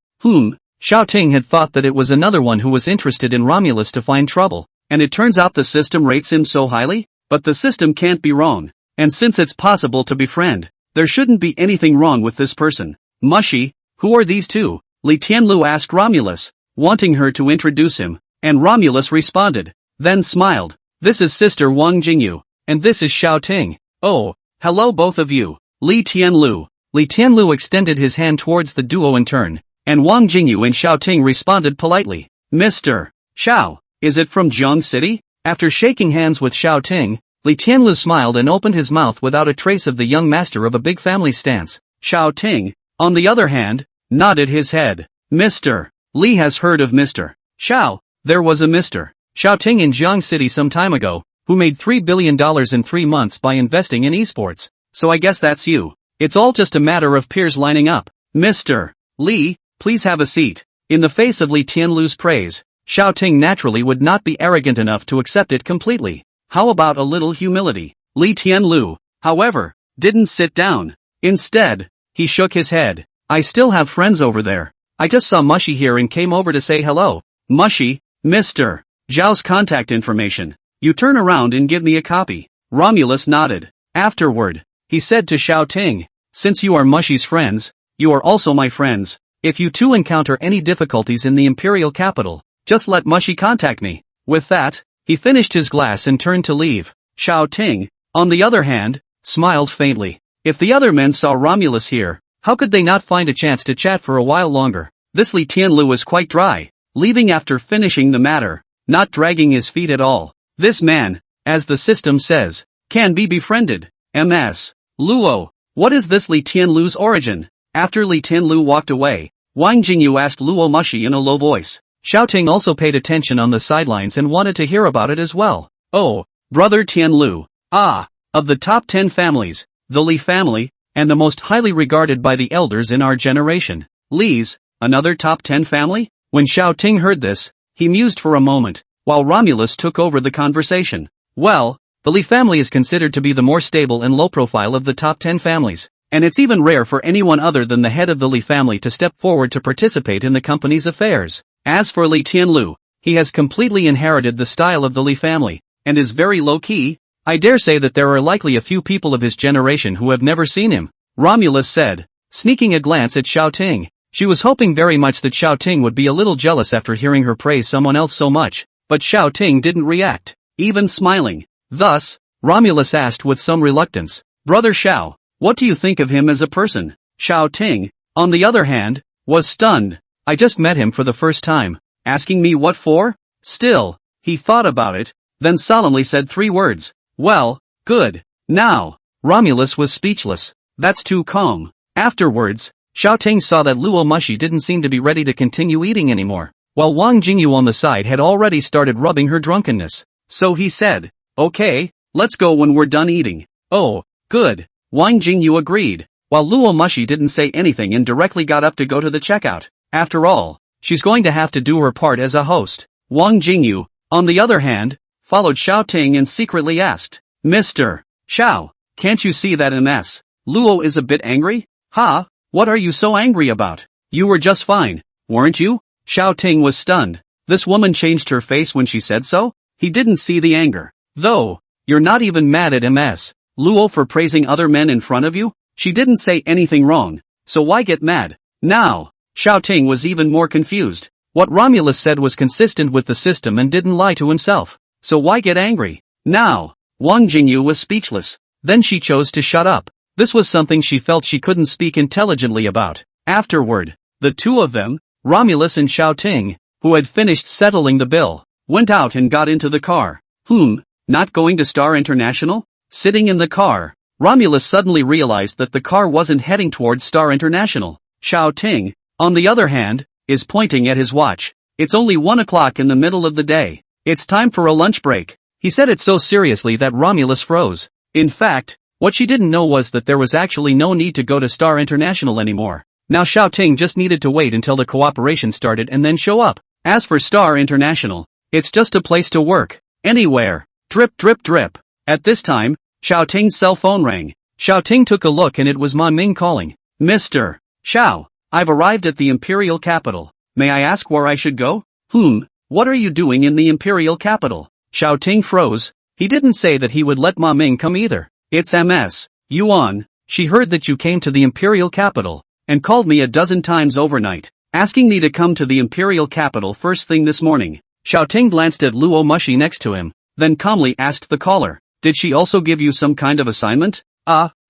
Xiaoting had thought that it was another one who was interested in Romulus to find trouble, and it turns out the system rates him so highly? But the system can't be wrong. And since it's possible to befriend, there shouldn't be anything wrong with this person. Mushi, who are these two? Li Tianlu asked Romulus, wanting her to introduce him, and Romulus responded, then smiled. This is Sister Wang Jingyu, and this is Xiaoting. Oh, hello both of you. Li Tianlu. Li Tianlu extended his hand towards the duo in turn, and Wang Jingyu and Xiaoting responded politely. Mr. Xiao, is it from Jiang City? After shaking hands with Xiaoting, Li Tianlu smiled and opened his mouth without a trace of the young master of a big family stance. Xiaoting, on the other hand, nodded his head. Mr. Li has heard of Mr. Xiao. There was a Mr. Xiaoting in Jiang City some time ago, who made $3 billion in 3 months by investing in esports. So I guess that's you. It's all just a matter of peers lining up. Mr. Li, please have a seat. In the face of Li Tianlu's praise, Xiaoting naturally would not be arrogant enough to accept it completely. How about a little humility? Li Tianlu, however, didn't sit down. Instead, he shook his head. I still have friends over there. I just saw Mushi here and came over to say hello. Mushi, Mr. Zhao's contact information. You turn around and give me a copy. Romulus nodded. Afterward, he said to Xiaoting, since you are Mushi's friends, you are also my friends. If you two encounter any difficulties in the imperial capital, just let Mushi contact me. With that, he finished his glass and turned to leave. Xiaoting, on the other hand, smiled faintly. If the other men saw Romulus here, how could they not find a chance to chat for a while longer? This Li Tianlu was quite dry, leaving after finishing the matter, not dragging his feet at all. This man, as the system says, can be befriended. MS. Luo, what is this Li Tianlu's origin? After Li Tianlu walked away, Wang Jingyu asked Luo Mushi in a low voice. Xiaoting also paid attention on the sidelines and wanted to hear about it as well. Oh, brother Tianlu. Of the top 10 families, the Li family, and the most highly regarded by the elders in our generation. Li's, another top 10 family? When Xiaoting heard this, he mused for a moment, while Romulus took over the conversation. Well, the Li family is considered to be the more stable and low profile of the top 10 families, and it's even rare for anyone other than the head of the Li family to step forward to participate in the company's affairs. As for Li Tianlu, he has completely inherited the style of the Li family, and is very low-key. I dare say that there are likely a few people of his generation who have never seen him, Romulus said, sneaking a glance at Xiao Ting. She was hoping very much that Xiao Ting would be a little jealous after hearing her praise someone else so much, but Xiao Ting didn't react, even smiling. Thus, Romulus asked with some reluctance, "Brother Xiao, what do you think of him as a person?" Xiao Ting, on the other hand, was stunned. "I just met him for the first time. Asking me what for?" Still, he thought about it, then solemnly said 3 words. "Well, good." Now, Romulus was speechless. "That's too calm." Afterwards, Xiao Ting saw that Luo Mushi didn't seem to be ready to continue eating anymore, while Wang Jingyu on the side had already started rubbing her drunkenness. So he said, "Okay, let's go when we're done eating." "Oh, good." Wang Jingyu agreed, while Luo Mushi didn't say anything and directly got up to go to the checkout. After all, she's going to have to do her part as a host. Wang Jingyu, on the other hand, followed Xiao Ting and secretly asked, "Mr. Xiao, can't you see that MS Luo is a bit angry?" "Ha? What are you so angry about? You were just fine, weren't you?" Xiao Ting was stunned. This woman changed her face when she said so? He didn't see the anger. "Though, you're not even mad at MS Luo for praising other men in front of you? She didn't say anything wrong, so why get mad?" Now, Xiao Ting was even more confused. What Romulus said was consistent with the system and didn't lie to himself, so why get angry? Now, Wang Jingyu was speechless. Then she chose to shut up. This was something she felt she couldn't speak intelligently about. Afterward, the two of them, Romulus and Xiao Ting, who had finished settling the bill, went out and got into the car. Not going to Star International? Sitting in the car, Romulus suddenly realized that the car wasn't heading towards Star International. Xiao Ting, on the other hand, is pointing at his watch. "It's only 1 o'clock in the middle of the day. It's time for a lunch break." He said it so seriously that Romulus froze. In fact, what she didn't know was that there was actually no need to go to Star International anymore. Now Xiao Ting just needed to wait until the cooperation started and then show up. As for Star International, it's just a place to work. Anywhere. Drip drip drip. At this time, Xiao Ting's cell phone rang. Xiao Ting took a look and it was Ma Ming calling. "Mr. Xiao, I've arrived at the imperial capital. May I ask where I should go?" What are you doing in the imperial capital?" Xiao Ting froze. He didn't say that he would let Ma Ming come either. "It's MS Yuan. She heard that you came to the imperial capital, and called me a dozen times overnight, asking me to come to the imperial capital first thing this morning." Xiao Ting glanced at Luo Mushi next to him, then calmly asked the caller, "Did she also give you some kind of assignment?"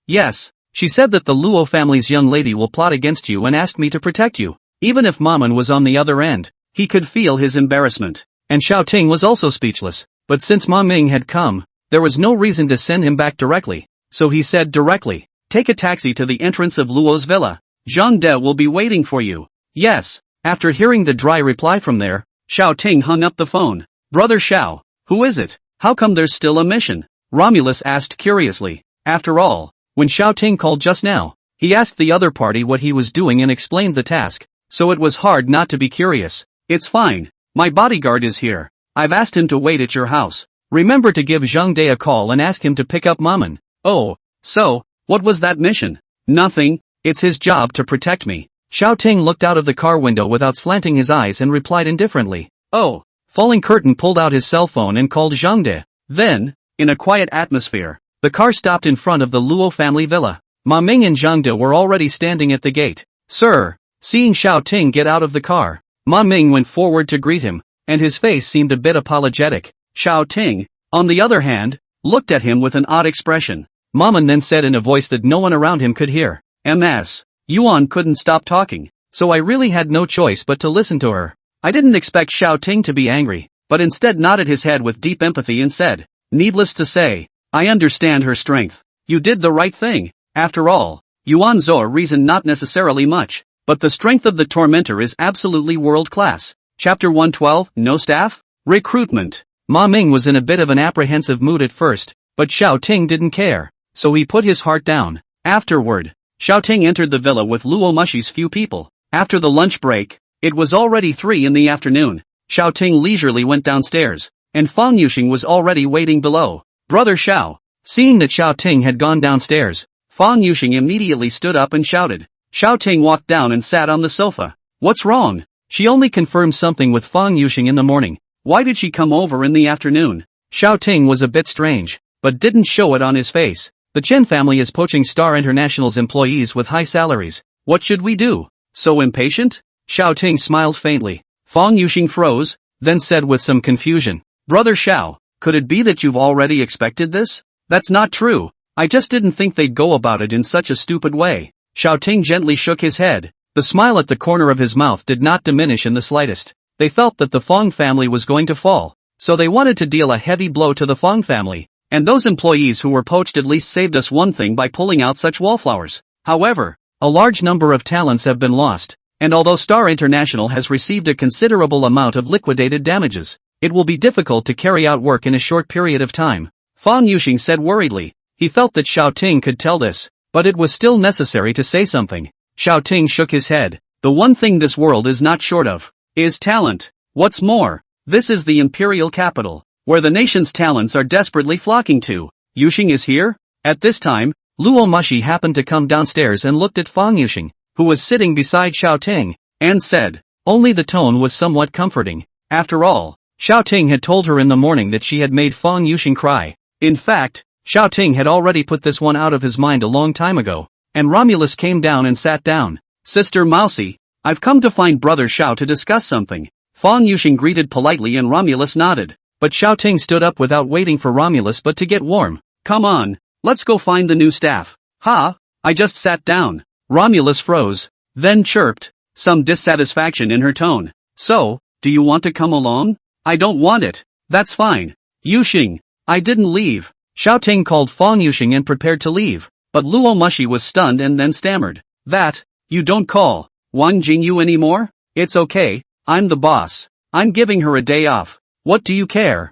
Yes. She said that the Luo family's young lady will plot against you and asked me to protect you." Even if Maman was on the other end, he could feel his embarrassment. And Xiao Ting was also speechless. But since Ma Ming had come, there was no reason to send him back directly. So he said directly, "Take a taxi to the entrance of Luo's villa. Zhang De will be waiting for you." "Yes." After hearing the dry reply from there, Xiao Ting hung up the phone. "Brother Xiao, who is it? How come there's still a mission?" Romulus asked curiously. After all, when Xiao Ting called just now, he asked the other party what he was doing and explained the task, so it was hard not to be curious. "It's fine. My bodyguard is here. I've asked him to wait at your house. Remember to give Zhang De a call and ask him to pick up Maman." "Oh, so, what was that mission?" "Nothing, it's his job to protect me." Xiao Ting looked out of the car window without slanting his eyes and replied indifferently. "Oh." Falling Curtain pulled out his cell phone and called Zhang De. Then, in a quiet atmosphere, the car stopped in front of the Luo family villa. Ma Ming and Zhang De were already standing at the gate. "Sir." Seeing Xiao Ting get out of the car, Ma Ming went forward to greet him, and his face seemed a bit apologetic. Xiao Ting, on the other hand, looked at him with an odd expression. Maman then said in a voice that no one around him could hear, "MS Yuan couldn't stop talking, so I really had no choice but to listen to her." I didn't expect Xiao Ting to be angry, but instead nodded his head with deep empathy and said, "Needless to say, I understand her strength. You did the right thing. After all, Yuan Zor reasoned not necessarily much, but the strength of the tormentor is absolutely world-class." Chapter 112, No Staff? Recruitment. Ma Ming was in a bit of an apprehensive mood at first, but Xiao Ting didn't care, so he put his heart down. Afterward, Xiao Ting entered the villa with Luo Mushi's few people. After the lunch break, it was already 3 in the afternoon. Xiao Ting leisurely went downstairs, and Fang Yuxing was already waiting below. "Brother Xiao." Seeing that Xiao Ting had gone downstairs, Fang Yuxing immediately stood up and shouted. Xiao Ting walked down and sat on the sofa. "What's wrong?" She only confirmed something with Fang Yuxing in the morning, Why did she come over in the afternoon? Xiao Ting was a bit strange, but didn't show it on his face. The Chen family is poaching Star International's employees with high salaries. What should we do? So impatient? Xiao Ting smiled faintly. Fang Yuxing froze, then said with some confusion. Brother Xiao, could it be that you've already expected this? That's not true. I just didn't think they'd go about it in such a stupid way. Xiao Ting gently shook his head. The smile at the corner of his mouth did not diminish in the slightest. They felt that the Fang family was going to fall, so they wanted to deal a heavy blow to the Fang family, and those employees who were poached at least saved us one thing by pulling out such wallflowers. However, a large number of talents have been lost, and although Star International has received a considerable amount of liquidated damages, it will be difficult to carry out work in a short period of time. Fang Yuxing said worriedly. He felt that Xiao Ting could tell this, but it was still necessary to say something. Xiao Ting shook his head. The one thing this world is not short of is talent. What's more, this is the imperial capital, where the nation's talents are desperately flocking to. Yuxing is here? At this time, Luo Mushi happened to come downstairs and looked at Fang Yuxing, who was sitting beside Xiao Ting, and said, only the tone was somewhat comforting. After all, Xiao Ting had told her in the morning that she had made Fang Yuxing cry. In fact, Xiao Ting had already put this one out of his mind a long time ago, and Romulus came down and sat down. Sister Mousy, I've come to find Brother Xiao to discuss something. Fang Yuxing greeted politely and Romulus nodded, but Xiao Ting stood up without waiting for Romulus but to get warm. Come on, let's go find the new staff. Ha, I just sat down. Romulus froze, then chirped, some dissatisfaction in her tone. So, do you want to come along? I don't want it. That's fine. Yuxing, I didn't leave. Xiao Ting called Fang Yuxing and prepared to leave, but Luo Mushi was stunned and then stammered. That, you don't call Wang Jingyu anymore? It's okay, I'm the boss. I'm giving her a day off. What do you care?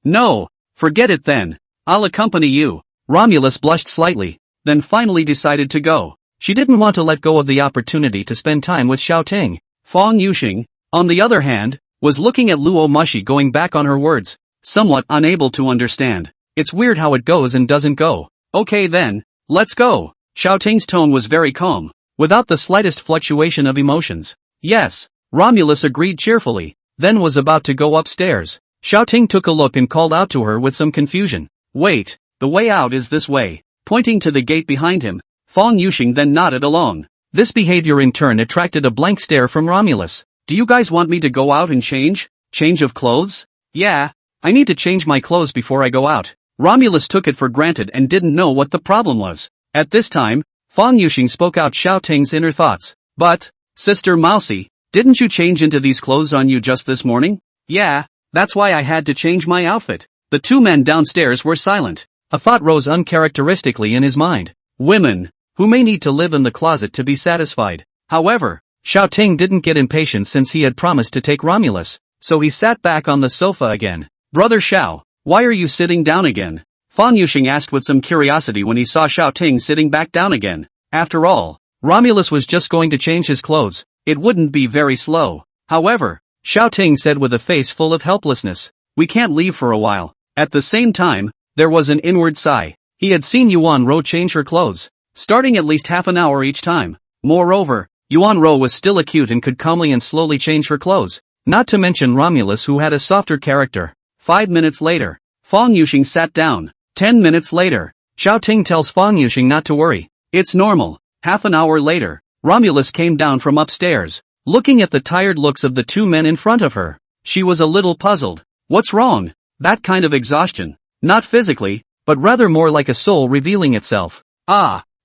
No, forget it then. I'll accompany you. Romulus blushed slightly, then finally decided to go. She didn't want to let go of the opportunity to spend time with Xiao Ting. Fang Yuxing, on the other hand, was looking at Luo Mushi going back on her words, somewhat unable to understand. It's weird how it goes and doesn't go. Okay then, let's go. Xiao Ting's tone was very calm, without the slightest fluctuation of emotions. Yes, Romulus agreed cheerfully, then was about to go upstairs. Xiao Ting took a look and called out to her with some confusion. Wait, the way out is this way. Pointing to the gate behind him, Fang Yuxing then nodded along. This behavior in turn attracted a blank stare from Romulus. Do you guys want me to go out and change? Change of clothes? Yeah, I need to change my clothes before I go out. Romulus took it for granted and didn't know what the problem was. At this time, Fang Yuxing spoke out Xiao Ting's inner thoughts. But, Sister Mousy, didn't you change into these clothes on you just this morning? Yeah, that's why I had to change my outfit. The two men downstairs were silent. A thought rose uncharacteristically in his mind. Women, who may need to live in the closet to be satisfied. However, Xiao Ting didn't get impatient since he had promised to take Romulus, so he sat back on the sofa again. Brother Xiao, why are you sitting down again? Fang Yuxing asked with some curiosity when he saw Xiao Ting sitting back down again. After all, Romulus was just going to change his clothes. It wouldn't be very slow. However, Xiao Ting said with a face full of helplessness, we can't leave for a while. At the same time, there was an inward sigh. He had seen Yuan Ro change her clothes, starting at least half an hour each time. Moreover, Yuan Ro was still acute and could calmly and slowly change her clothes, not to mention Romulus who had a softer character. 5 minutes later, Fang Yuxing sat down. 10 minutes later, Xiao Ting tells Fang Yuxing not to worry. It's normal. Half an hour later, Romulus came down from upstairs, looking at the tired looks of the two men in front of her. She was a little puzzled. What's wrong? That kind of exhaustion. Not physically, but rather more like a soul revealing itself.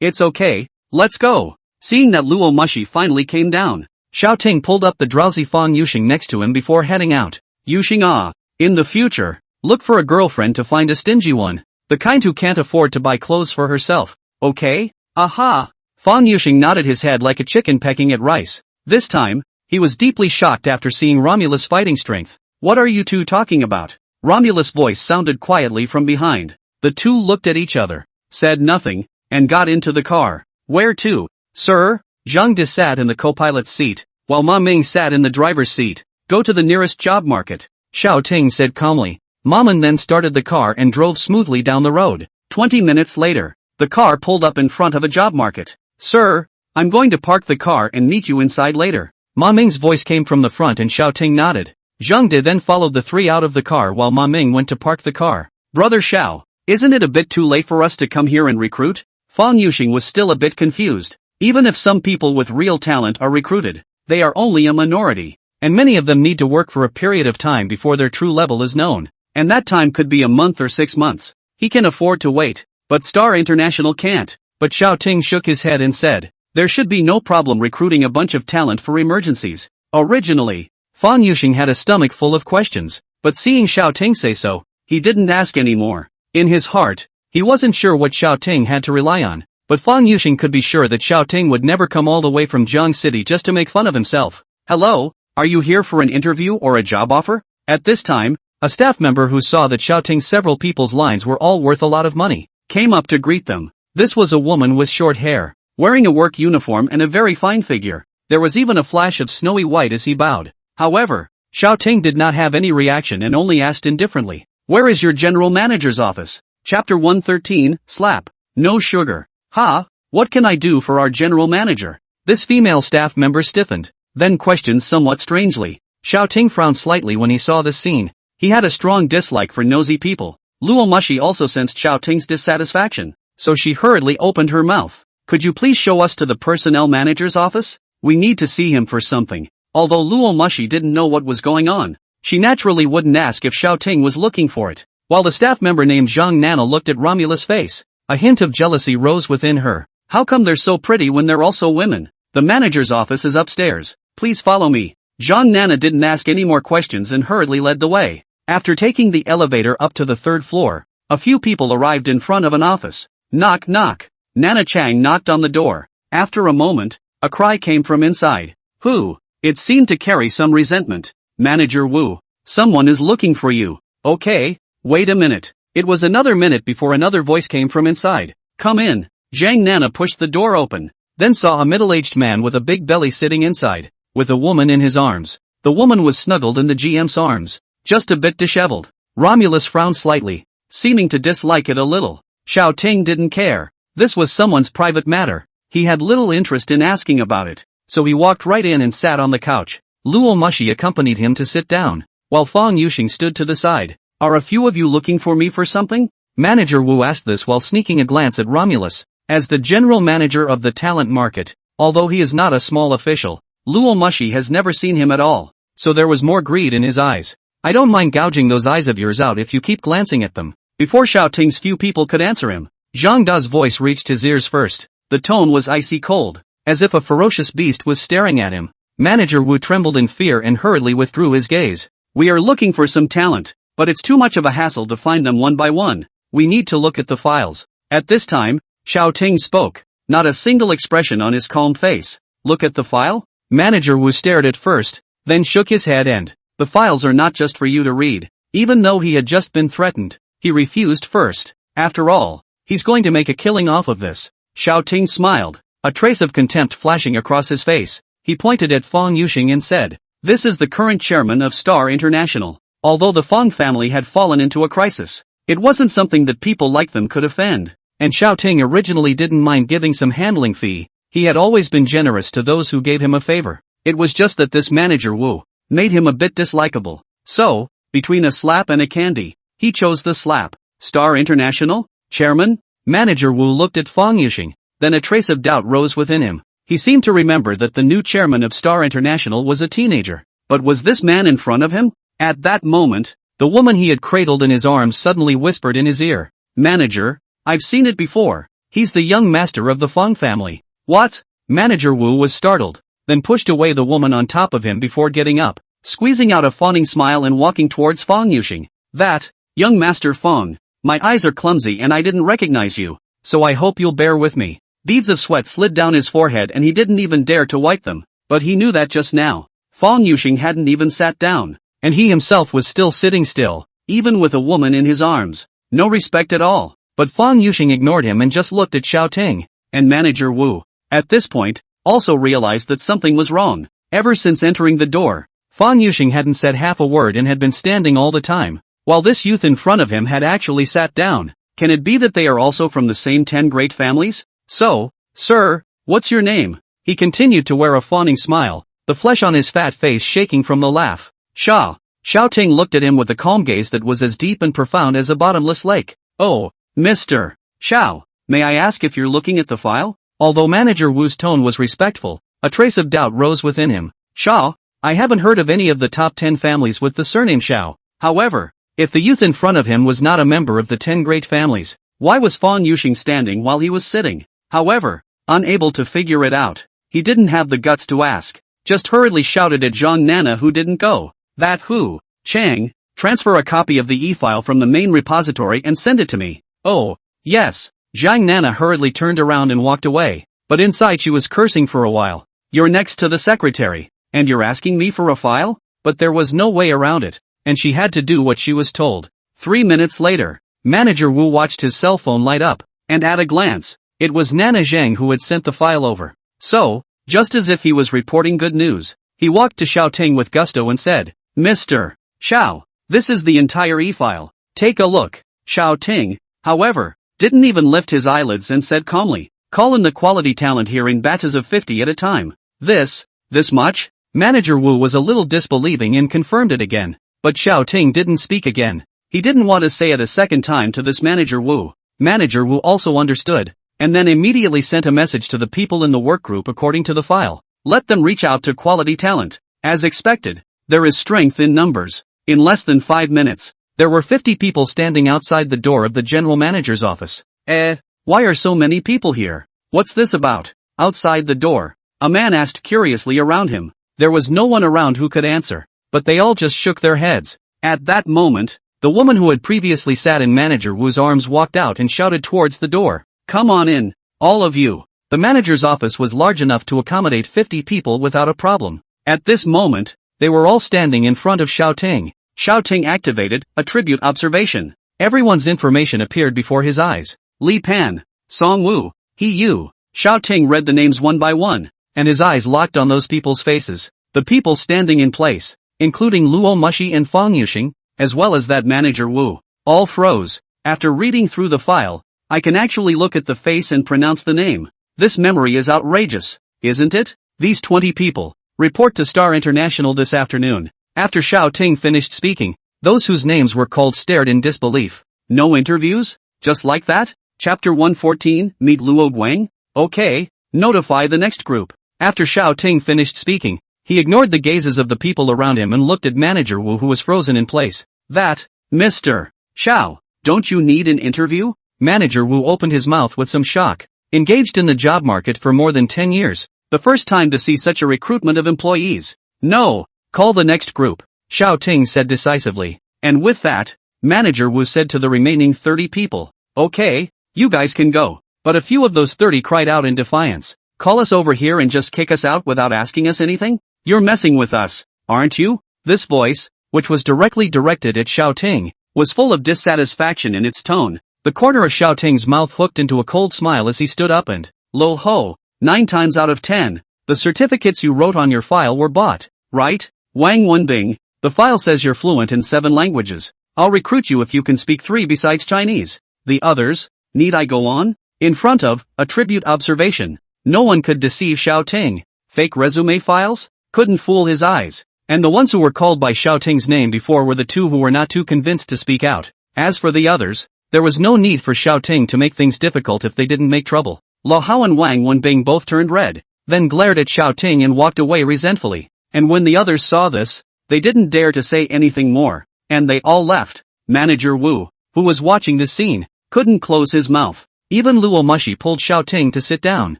It's okay, let's go. Seeing that Luo Mushi finally came down, Xiao Ting pulled up the drowsy Fang Yuxing next to him before heading out. Yuxing in the future, look for a girlfriend to find a stingy one. The kind who can't afford to buy clothes for herself. Okay? Aha! Fang Yuxing nodded his head like a chicken pecking at rice. This time, he was deeply shocked after seeing Romulus' fighting strength. What are you two talking about? Romulus' voice sounded quietly from behind. The two looked at each other, said nothing, and got into the car. Where to? Sir? Zhang De sat in the co-pilot's seat, while Ma Ming sat in the driver's seat. Go to the nearest job market. Xiao Ting said calmly. Ma Ming then started the car and drove smoothly down the road. 20 minutes later, the car pulled up in front of a job market. Sir, I'm going to park the car and meet you inside later. Ma Ming's voice came from the front and Xiao Ting nodded. Zhang De then followed the three out of the car while Ma Ming went to park the car. Brother Xiao, isn't it a bit too late for us to come here and recruit? Fang Yuxing was still a bit confused. Even if some people with real talent are recruited, they are only a minority, and many of them need to work for a period of time before their true level is known, and that time could be a month or 6 months. He can afford to wait, but Star International can't. But Xiao Ting shook his head and said, there should be no problem recruiting a bunch of talent for emergencies. Originally, Fang Yuxing had a stomach full of questions, but seeing Xiao Ting say so, he didn't ask any more. In his heart, he wasn't sure what Xiao Ting had to rely on, but Fang Yuxing could be sure that Xiao Ting would never come all the way from Jiang City just to make fun of himself. Hello, are you here for an interview or a job offer? At this time, a staff member who saw that Xiao Ting's several people's lines were all worth a lot of money, came up to greet them. This was a woman with short hair, wearing a work uniform and a very fine figure. There was even a flash of snowy white as he bowed. However, Xiao Ting did not have any reaction and only asked indifferently, where is your general manager's office? Chapter 113, Slap. No sugar. Ha, what can I do for our general manager? This female staff member stiffened, then questioned somewhat strangely. Xiao Ting frowned slightly when he saw this scene. He had a strong dislike for nosy people. Luo Mushi also sensed Xiao Ting's dissatisfaction, so she hurriedly opened her mouth. Could you please show us to the personnel manager's office? We need to see him for something. Although Luo Mushi didn't know what was going on, she naturally wouldn't ask if Xiao Ting was looking for it. While the staff member named Zhang Nana looked at Romula's face, a hint of jealousy rose within her. How come they're so pretty when they're also women? The manager's office is upstairs. Please follow me. Zhang Nana didn't ask any more questions and hurriedly led the way. After taking the elevator up to the 3rd floor, a few people arrived in front of an office. Knock knock. Nana Chang knocked on the door. After a moment, a cry came from inside. Who? It seemed to carry some resentment. Manager Wu. Someone is looking for you. Okay, wait a minute. It was another minute before another voice came from inside. Come in. Zhang Nana pushed the door open, then saw a middle-aged man with a big belly sitting inside, with a woman in his arms. The woman was snuggled in the GM's arms, just a bit disheveled. Romulus frowned slightly, seeming to dislike it a little. Xiao Ting didn't care. This was someone's private matter. He had little interest in asking about it, so he walked right in and sat on the couch. Luo Mushi accompanied him to sit down, while Fang Yuxing stood to the side. Are a few of you looking for me for something? Manager Wu asked this while sneaking a glance at Romulus. As the general manager of the talent market, although he is not a small official, Luo Mushi has never seen him at all, so there was more greed in his eyes. I don't mind gouging those eyes of yours out if you keep glancing at them. Before Xiao Ting's few people could answer him, Zhang Da's voice reached his ears first. The tone was icy cold, as if a ferocious beast was staring at him. Manager Wu trembled in fear and hurriedly withdrew his gaze. We are looking for some talent, but it's too much of a hassle to find them one by one. We need to look at the files. At this time, Xiao Ting spoke, not a single expression on his calm face. Look at the file? Manager Wu stared at first, then shook his head and, the files are not just for you to read. Even though he had just been threatened, he refused first. After all, he's going to make a killing off of this. Xiao Ting smiled, a trace of contempt flashing across his face. He pointed at Fang Yuxing and said, this is the current chairman of Star International. Although the Fang family had fallen into a crisis, it wasn't something that people like them could offend. And Xiao Ting originally didn't mind giving some handling fee. He had always been generous to those who gave him a favor. It was just that this manager Wu made him a bit dislikable. So, between a slap and a candy, he chose the slap. Star International? Chairman? Manager Wu looked at Fang Yuxing, then a trace of doubt rose within him. He seemed to remember that the new chairman of Star International was a teenager. But was this man in front of him? At that moment, the woman he had cradled in his arms suddenly whispered in his ear, Manager, I've seen it before. He's the young master of the Fang family. What? Manager Wu was startled, then pushed away the woman on top of him before getting up, squeezing out a fawning smile and walking towards Fang Yuxing. That, young Master Fang, my eyes are clumsy and I didn't recognize you, so I hope you'll bear with me. Beads of sweat slid down his forehead and he didn't even dare to wipe them, but he knew that just now. Fang Yuxing hadn't even sat down, and he himself was still sitting still, even with a woman in his arms. No respect at all. But Fang Yuxing ignored him and just looked at Xiao Ting, and Manager Wu, at this point, also realized that something was wrong. Ever since entering the door, Fang Yuxing hadn't said half a word and had been standing all the time, while this youth in front of him had actually sat down. Can it be that they are also from the same 10 great families? So, sir, what's your name? He continued to wear a fawning smile, the flesh on his fat face shaking from the laugh. Sha, Xiao Ting looked at him with a calm gaze that was as deep and profound as a bottomless lake. Oh, Mr. Xiao, may I ask if you're looking at the file? Although Manager Wu's tone was respectful, a trace of doubt rose within him. Xiao, I haven't heard of any of the top 10 families with the surname Xiao. However, if the youth in front of him was not a member of the 10 great families, why was Fan Yuxing standing while he was sitting? However, unable to figure it out, he didn't have the guts to ask, just hurriedly shouted at Zhang Nana who didn't go. That who? Chang, transfer a copy of the e-file from the main repository and send it to me. Oh, yes. Zhang Nana hurriedly turned around and walked away, but inside she was cursing for a while. You're next to the secretary, and you're asking me for a file? But there was no way around it, and she had to do what she was told. 3 minutes later, Manager Wu watched his cell phone light up, and at a glance, it was Nana Zhang who had sent the file over. So, just as if he was reporting good news, he walked to Xiao Ting with gusto and said, Mr. Xiao, this is the entire e-file. Take a look. Xiao Ting, however, didn't even lift his eyelids and said calmly, call in the quality talent here in batches of 50 at a time. This much? Manager Wu was a little disbelieving and confirmed it again, but Xiao Ting didn't speak again. He didn't want to say it a second time to this Manager Wu. Manager Wu also understood, and then immediately sent a message to the people in the workgroup according to the file. Let them reach out to quality talent. As expected, there is strength in numbers. In less than 5 minutes, there were 50 people standing outside the door of the general manager's office. Why are so many people here? What's this about? Outside the door, a man asked curiously around him. There was no one around who could answer, but they all just shook their heads. At that moment, the woman who had previously sat in Manager Wu's arms walked out and shouted towards the door. Come on in, all of you. The manager's office was large enough to accommodate 50 people without a problem. At this moment, they were all standing in front of Xiao Ting. Xiao Ting activated attribute observation. Everyone's information appeared before his eyes. Li Pan, Song Wu, He Yu. Xiao Ting read the names one by one, and his eyes locked on those people's faces. The people standing in place, including Luo Mushi and Fan Yuxing, as well as that Manager Wu, all froze. After reading through the file, I can actually look at the face and pronounce the name. This memory is outrageous, isn't it? These 20 people report to Star International this afternoon. After Xiao Ting finished speaking, those whose names were called stared in disbelief. No interviews? Just like that? Chapter 114, Meet Luo Guang? Okay, notify the next group. After Xiao Ting finished speaking, he ignored the gazes of the people around him and looked at Manager Wu who was frozen in place. That, Mr. Xiao, don't you need an interview? Manager Wu opened his mouth with some shock. Engaged in the job market for more than 10 years, the first time to see such a recruitment of employees. No, call the next group, Xiao Ting said decisively. And with that, Manager Wu said to the remaining 30 people, okay, you guys can go. But a few of those 30 cried out in defiance. Call us over here and just kick us out without asking us anything? You're messing with us, aren't you? This voice, which was directly directed at Xiao Ting, was full of dissatisfaction in its tone. The corner of Xiao Ting's mouth hooked into a cold smile as he stood up and, Lo ho, 9 times out of 10, the certificates you wrote on your file were bought, right? Wang Wenbing, the file says you're fluent in 7 languages. I'll recruit you if you can speak 3 besides Chinese. The others, need I go on? In front of, attribute observation, no one could deceive Xiao Ting. Fake resume files? Couldn't fool his eyes. And the ones who were called by Xiao Ting's name before were the 2 who were not too convinced to speak out. As for the others, there was no need for Xiao Ting to make things difficult if they didn't make trouble. Lo Hao and Wang Wenbing both turned red, then glared at Xiao Ting and walked away resentfully. And when the others saw this, they didn't dare to say anything more, and they all left. Manager Wu, who was watching this scene, couldn't close his mouth. Even Luo Mushi pulled Xiao Ting to sit down,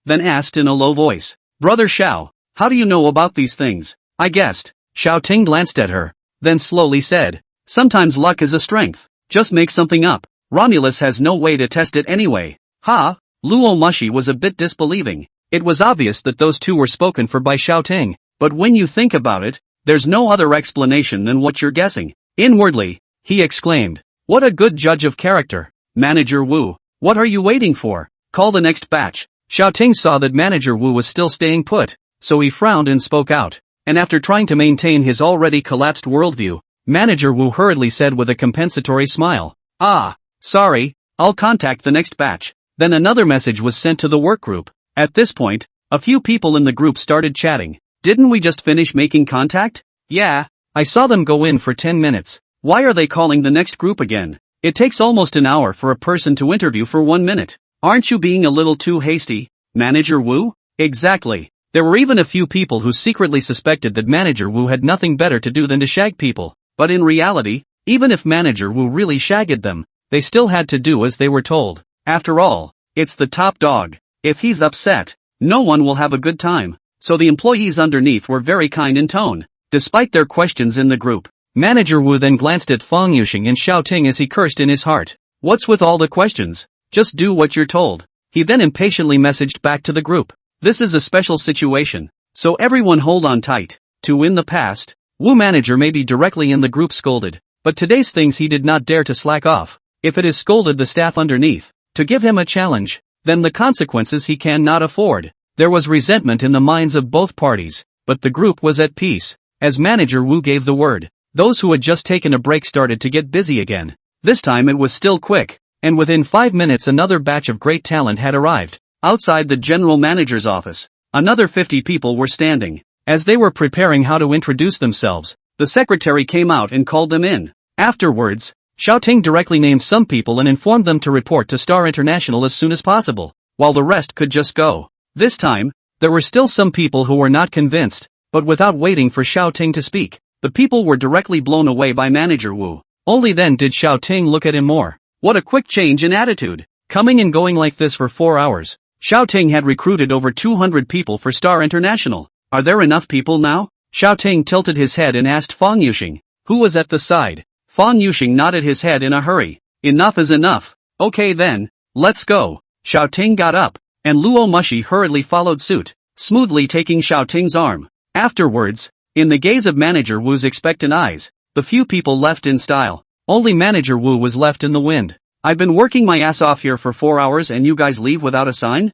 then asked in a low voice, Brother Xiao, how do you know about these things? I guessed. Xiao Ting glanced at her, then slowly said, sometimes luck is a strength. Just make something up. Romulus has no way to test it anyway. Ha! Luo Mushi was a bit disbelieving. It was obvious that those 2 were spoken for by Xiao Ting, but when you think about it, there's no other explanation than what you're guessing. Inwardly, he exclaimed, what a good judge of character. Manager Wu, what are you waiting for? Call the next batch. Xiao Ting saw that Manager Wu was still staying put, so he frowned and spoke out. And after trying to maintain his already collapsed worldview, Manager Wu hurriedly said with a compensatory smile, ah, sorry, I'll contact the next batch. Then another message was sent to the work group. At this point, a few people in the group started chatting. Didn't we just finish making contact? Yeah, I saw them go in for 10 minutes. Why are they calling the next group again? It takes almost an hour for a person to interview for 1 minute. Aren't you being a little too hasty, Manager Wu? Exactly. There were even a few people who secretly suspected that Manager Wu had nothing better to do than to shag people. But in reality, even if Manager Wu really shagged them, they still had to do as they were told. After all, it's the top dog. If he's upset, no one will have a good time. So the employees underneath were very kind in tone, despite their questions in the group. Manager Wu then glanced at Fang Yuxing and Xiao Ting as he cursed in his heart. What's with all the questions? Just do what you're told. He then impatiently messaged back to the group. This is a special situation, so everyone hold on tight. In the past, Wu manager may be directly in the group scolded, but today's things he did not dare to slack off. If it is scolded the staff underneath, to give him a challenge, then the consequences he cannot afford. There was resentment in the minds of both parties, but the group was at peace. As Manager Wu gave the word, those who had just taken a break started to get busy again. This time it was still quick, and within 5 minutes another batch of great talent had arrived. Outside the general manager's office, another 50 people were standing. As they were preparing how to introduce themselves, the secretary came out and called them in. Afterwards, Xiao Ting directly named some people and informed them to report to Star International as soon as possible, while the rest could just go. This time, there were still some people who were not convinced, but without waiting for Xiao Ting to speak, the people were directly blown away by Manager Wu. Only then did Xiao Ting look at him more. What a quick change in attitude. Coming and going like this for 4 hours. Xiao Ting had recruited over 200 people for Star International. Are there enough people now? Xiao Ting tilted his head and asked Fang Yuxing, who was at the side. Fang Yuxing nodded his head in a hurry. Enough is enough. Okay then, let's go. Xiao Ting got up, and Luo Mushi hurriedly followed suit, smoothly taking Xiao Ting's arm. Afterwards, in the gaze of Manager Wu's expectant eyes, the few people left in style. Only Manager Wu was left in the wind. I've been working my ass off here for 4 hours and you guys leave without a sign?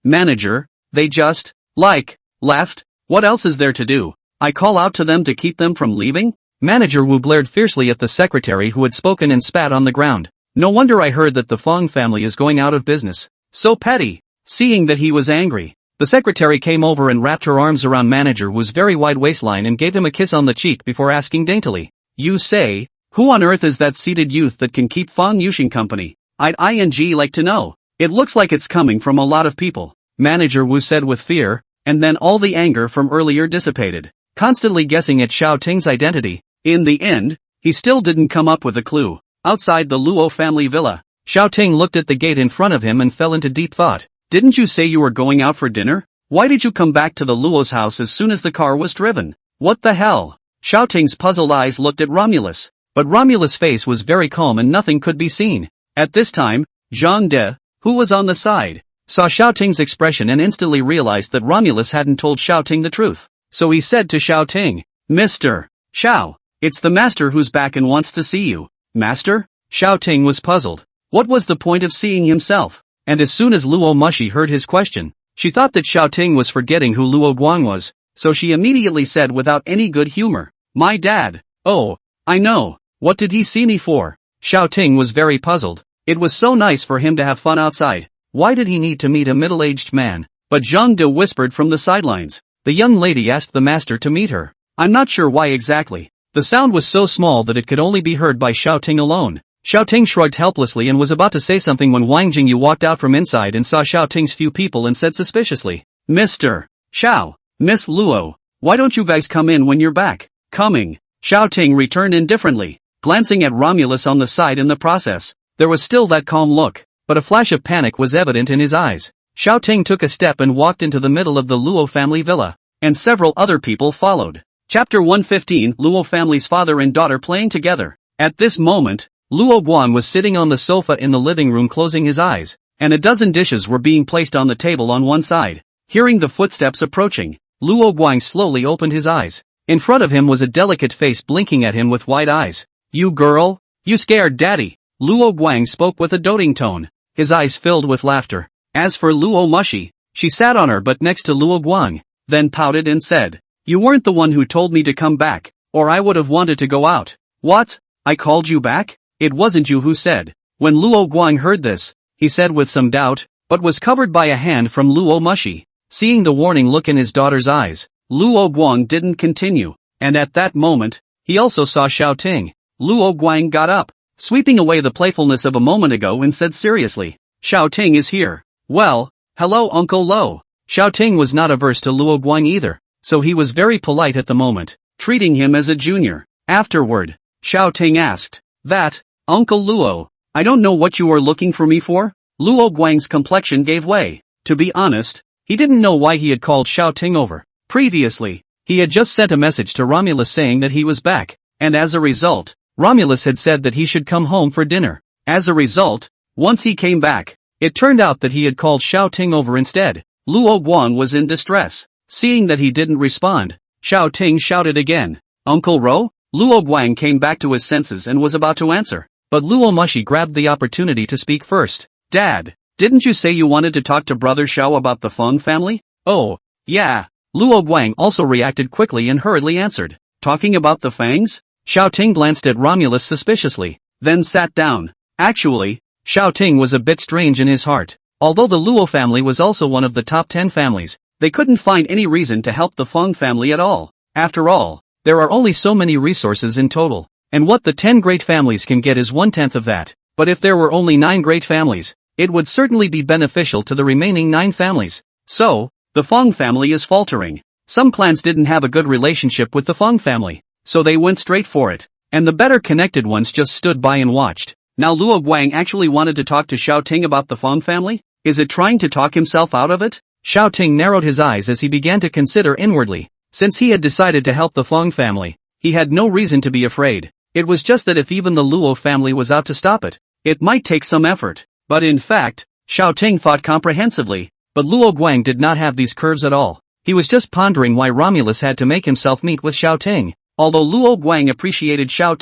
Manager, they just, left? What else is there to do? I call out to them to keep them from leaving? Manager Wu glared fiercely at the secretary who had spoken and spat on the ground. No wonder I heard that the Fang family is going out of business. So petty. Seeing that he was angry, the secretary came over and wrapped her arms around Manager Wu's very wide waistline and gave him a kiss on the cheek before asking daintily, you say, who on earth is that seated youth that can keep Fang Yuxing company? I'd like to know. It looks like it's coming from a lot of people, Manager Wu said with fear, and then all the anger from earlier dissipated. Constantly guessing at Xiao Ting's identity, in the end, he still didn't come up with a clue. Outside the Luo family villa, Xiao Ting looked at the gate in front of him and fell into deep thought. Didn't you say you were going out for dinner? Why did you come back to the Luo's house as soon as the car was driven? What the hell? Xiao Ting's puzzled eyes looked at Romulus, but Romulus' face was very calm and nothing could be seen. At this time, Zhang De, who was on the side, saw Xiao Ting's expression and instantly realized that Romulus hadn't told Xiao Ting the truth. So he said to Xiao Ting, Mr. Xiao, it's the master who's back and wants to see you. Master? Xiao Ting was puzzled. What was the point of seeing himself? And as soon as Luo Mushi heard his question, she thought that Xiao Ting was forgetting who Luo Guang was, so she immediately said without any good humor, my dad. Oh, I know. What did he see me for? Xiao Ting was very puzzled. It was so nice for him to have fun outside. Why did he need to meet a middle-aged man? But Zhang De whispered from the sidelines. The young lady asked the master to meet her. I'm not sure why exactly. The sound was so small that it could only be heard by Xiao Ting alone. Xiao Ting shrugged helplessly and was about to say something when Wang Jingyu walked out from inside and saw Xiao Ting's few people and said suspiciously, Mr. Xiao, Miss Luo, why don't you guys come in when you're back? Coming. Xiao Ting returned indifferently, glancing at Romulus on the side in the process. There was still that calm look, but a flash of panic was evident in his eyes. Xiao Ting took a step and walked into the middle of the Luo family villa, and several other people followed. Chapter 115 Luo family's father and daughter playing together. At this moment, Luo Guan was sitting on the sofa in the living room closing his eyes, and a dozen dishes were being placed on the table on one side. Hearing the footsteps approaching, Luo Guang slowly opened his eyes. In front of him was a delicate face blinking at him with wide eyes. You girl? You scared daddy? Luo Guang spoke with a doting tone. His eyes filled with laughter. As for Luo Mushi, she sat on her butt next to Luo Guang, then pouted and said, You weren't the one who told me to come back, or I would have wanted to go out. What? I called you back? It wasn't you who said. When Luo Guang heard this, he said with some doubt, but was covered by a hand from Luo Mushi. Seeing the warning look in his daughter's eyes, Luo Guang didn't continue. and at that moment, he also saw Xiao Ting. Luo Guang got up, sweeping away the playfulness of a moment ago and said seriously, Xiao Ting is here. Well, hello Uncle Lo. Xiao Ting was not averse to Luo Guang either, so he was very polite at the moment, treating him as a junior. Afterward, Xiao Ting asked, that, Uncle Luo, I don't know what you are looking for me for? Luo Guang's complexion gave way. To be honest, he didn't know why he had called Xiao Ting over. Previously, he had just sent a message to Romulus saying that he was back, and as a result, Romulus had said that he should come home for dinner. As a result, once he came back, it turned out that he had called Xiao Ting over instead. Luo Guang was in distress. Seeing that he didn't respond, Xiao Ting shouted again, Uncle Ro? Luo Guang came back to his senses and was about to answer, but Luo Mushi grabbed the opportunity to speak first. Dad, didn't you say you wanted to talk to Brother Xiao about the Feng family? Oh, yeah. Luo Guang also reacted quickly and hurriedly answered, talking about the Fangs? Xiao Ting glanced at Romulus suspiciously, then sat down. Actually, Xiao Ting was a bit strange in his heart. Although the Luo family was also one of the top 10 families, they couldn't find any reason to help the Feng family at all. After all, there are only so many resources in total, and what the 10 great families can get is 1/10 of that. But if there were only 9 great families, it would certainly be beneficial to the remaining 9 families. So, the Feng family is faltering. Some clans didn't have a good relationship with the Feng family, so they went straight for it, and the better connected ones just stood by and watched. Now Luo Guang actually wanted to talk to Xiao Ting about the Feng family? Is it trying to talk himself out of it? Xiao Ting narrowed his eyes as he began to consider inwardly. Since he had decided to help the Feng family, he had no reason to be afraid. It was just that if even the Luo family was out to stop it, it might take some effort. But in fact, Xiao Ting thought comprehensively, but Luo Guang did not have these curves at all. He was just pondering why Romulus had to make himself meet with Xiao Ting. Although Luo Guang appreciated Xiao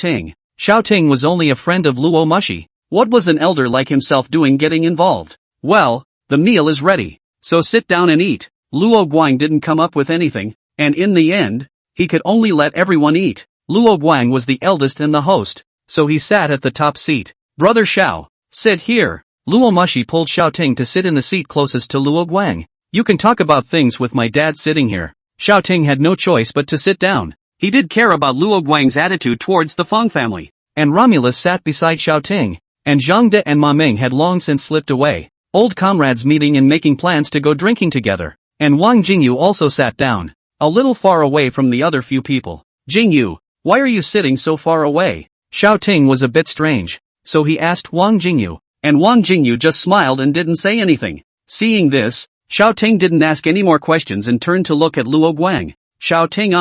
Ting was only a friend of Luo Mushi. What was an elder like himself doing getting involved? Well, the meal is ready, so sit down and eat. Luo Guang didn't come up with anything, and in the end, he could only let everyone eat. Luo Guang was the eldest and the host, so he sat at the top seat. Brother Xiao, sit here. Luo Mushi pulled Xiao Ting to sit in the seat closest to Luo Guang. You can talk about things with my dad sitting here. Xiao Ting had no choice but to sit down. He did care about Luo Guang's attitude towards the Feng family. And Romulus sat beside Xiao Ting, and Zhang De and Ma Ming had long since slipped away. Old comrades meeting and making plans to go drinking together. And Wang Jingyu also sat down, a little far away from the other few people. Jingyu, why are you sitting so far away? Xiao Ting was a bit strange, so he asked Wang Jingyu, and Wang Jingyu just smiled and didn't say anything. Seeing this, Xiao Ting didn't ask any more questions and turned to look at Luo Guang. Xiao Ting,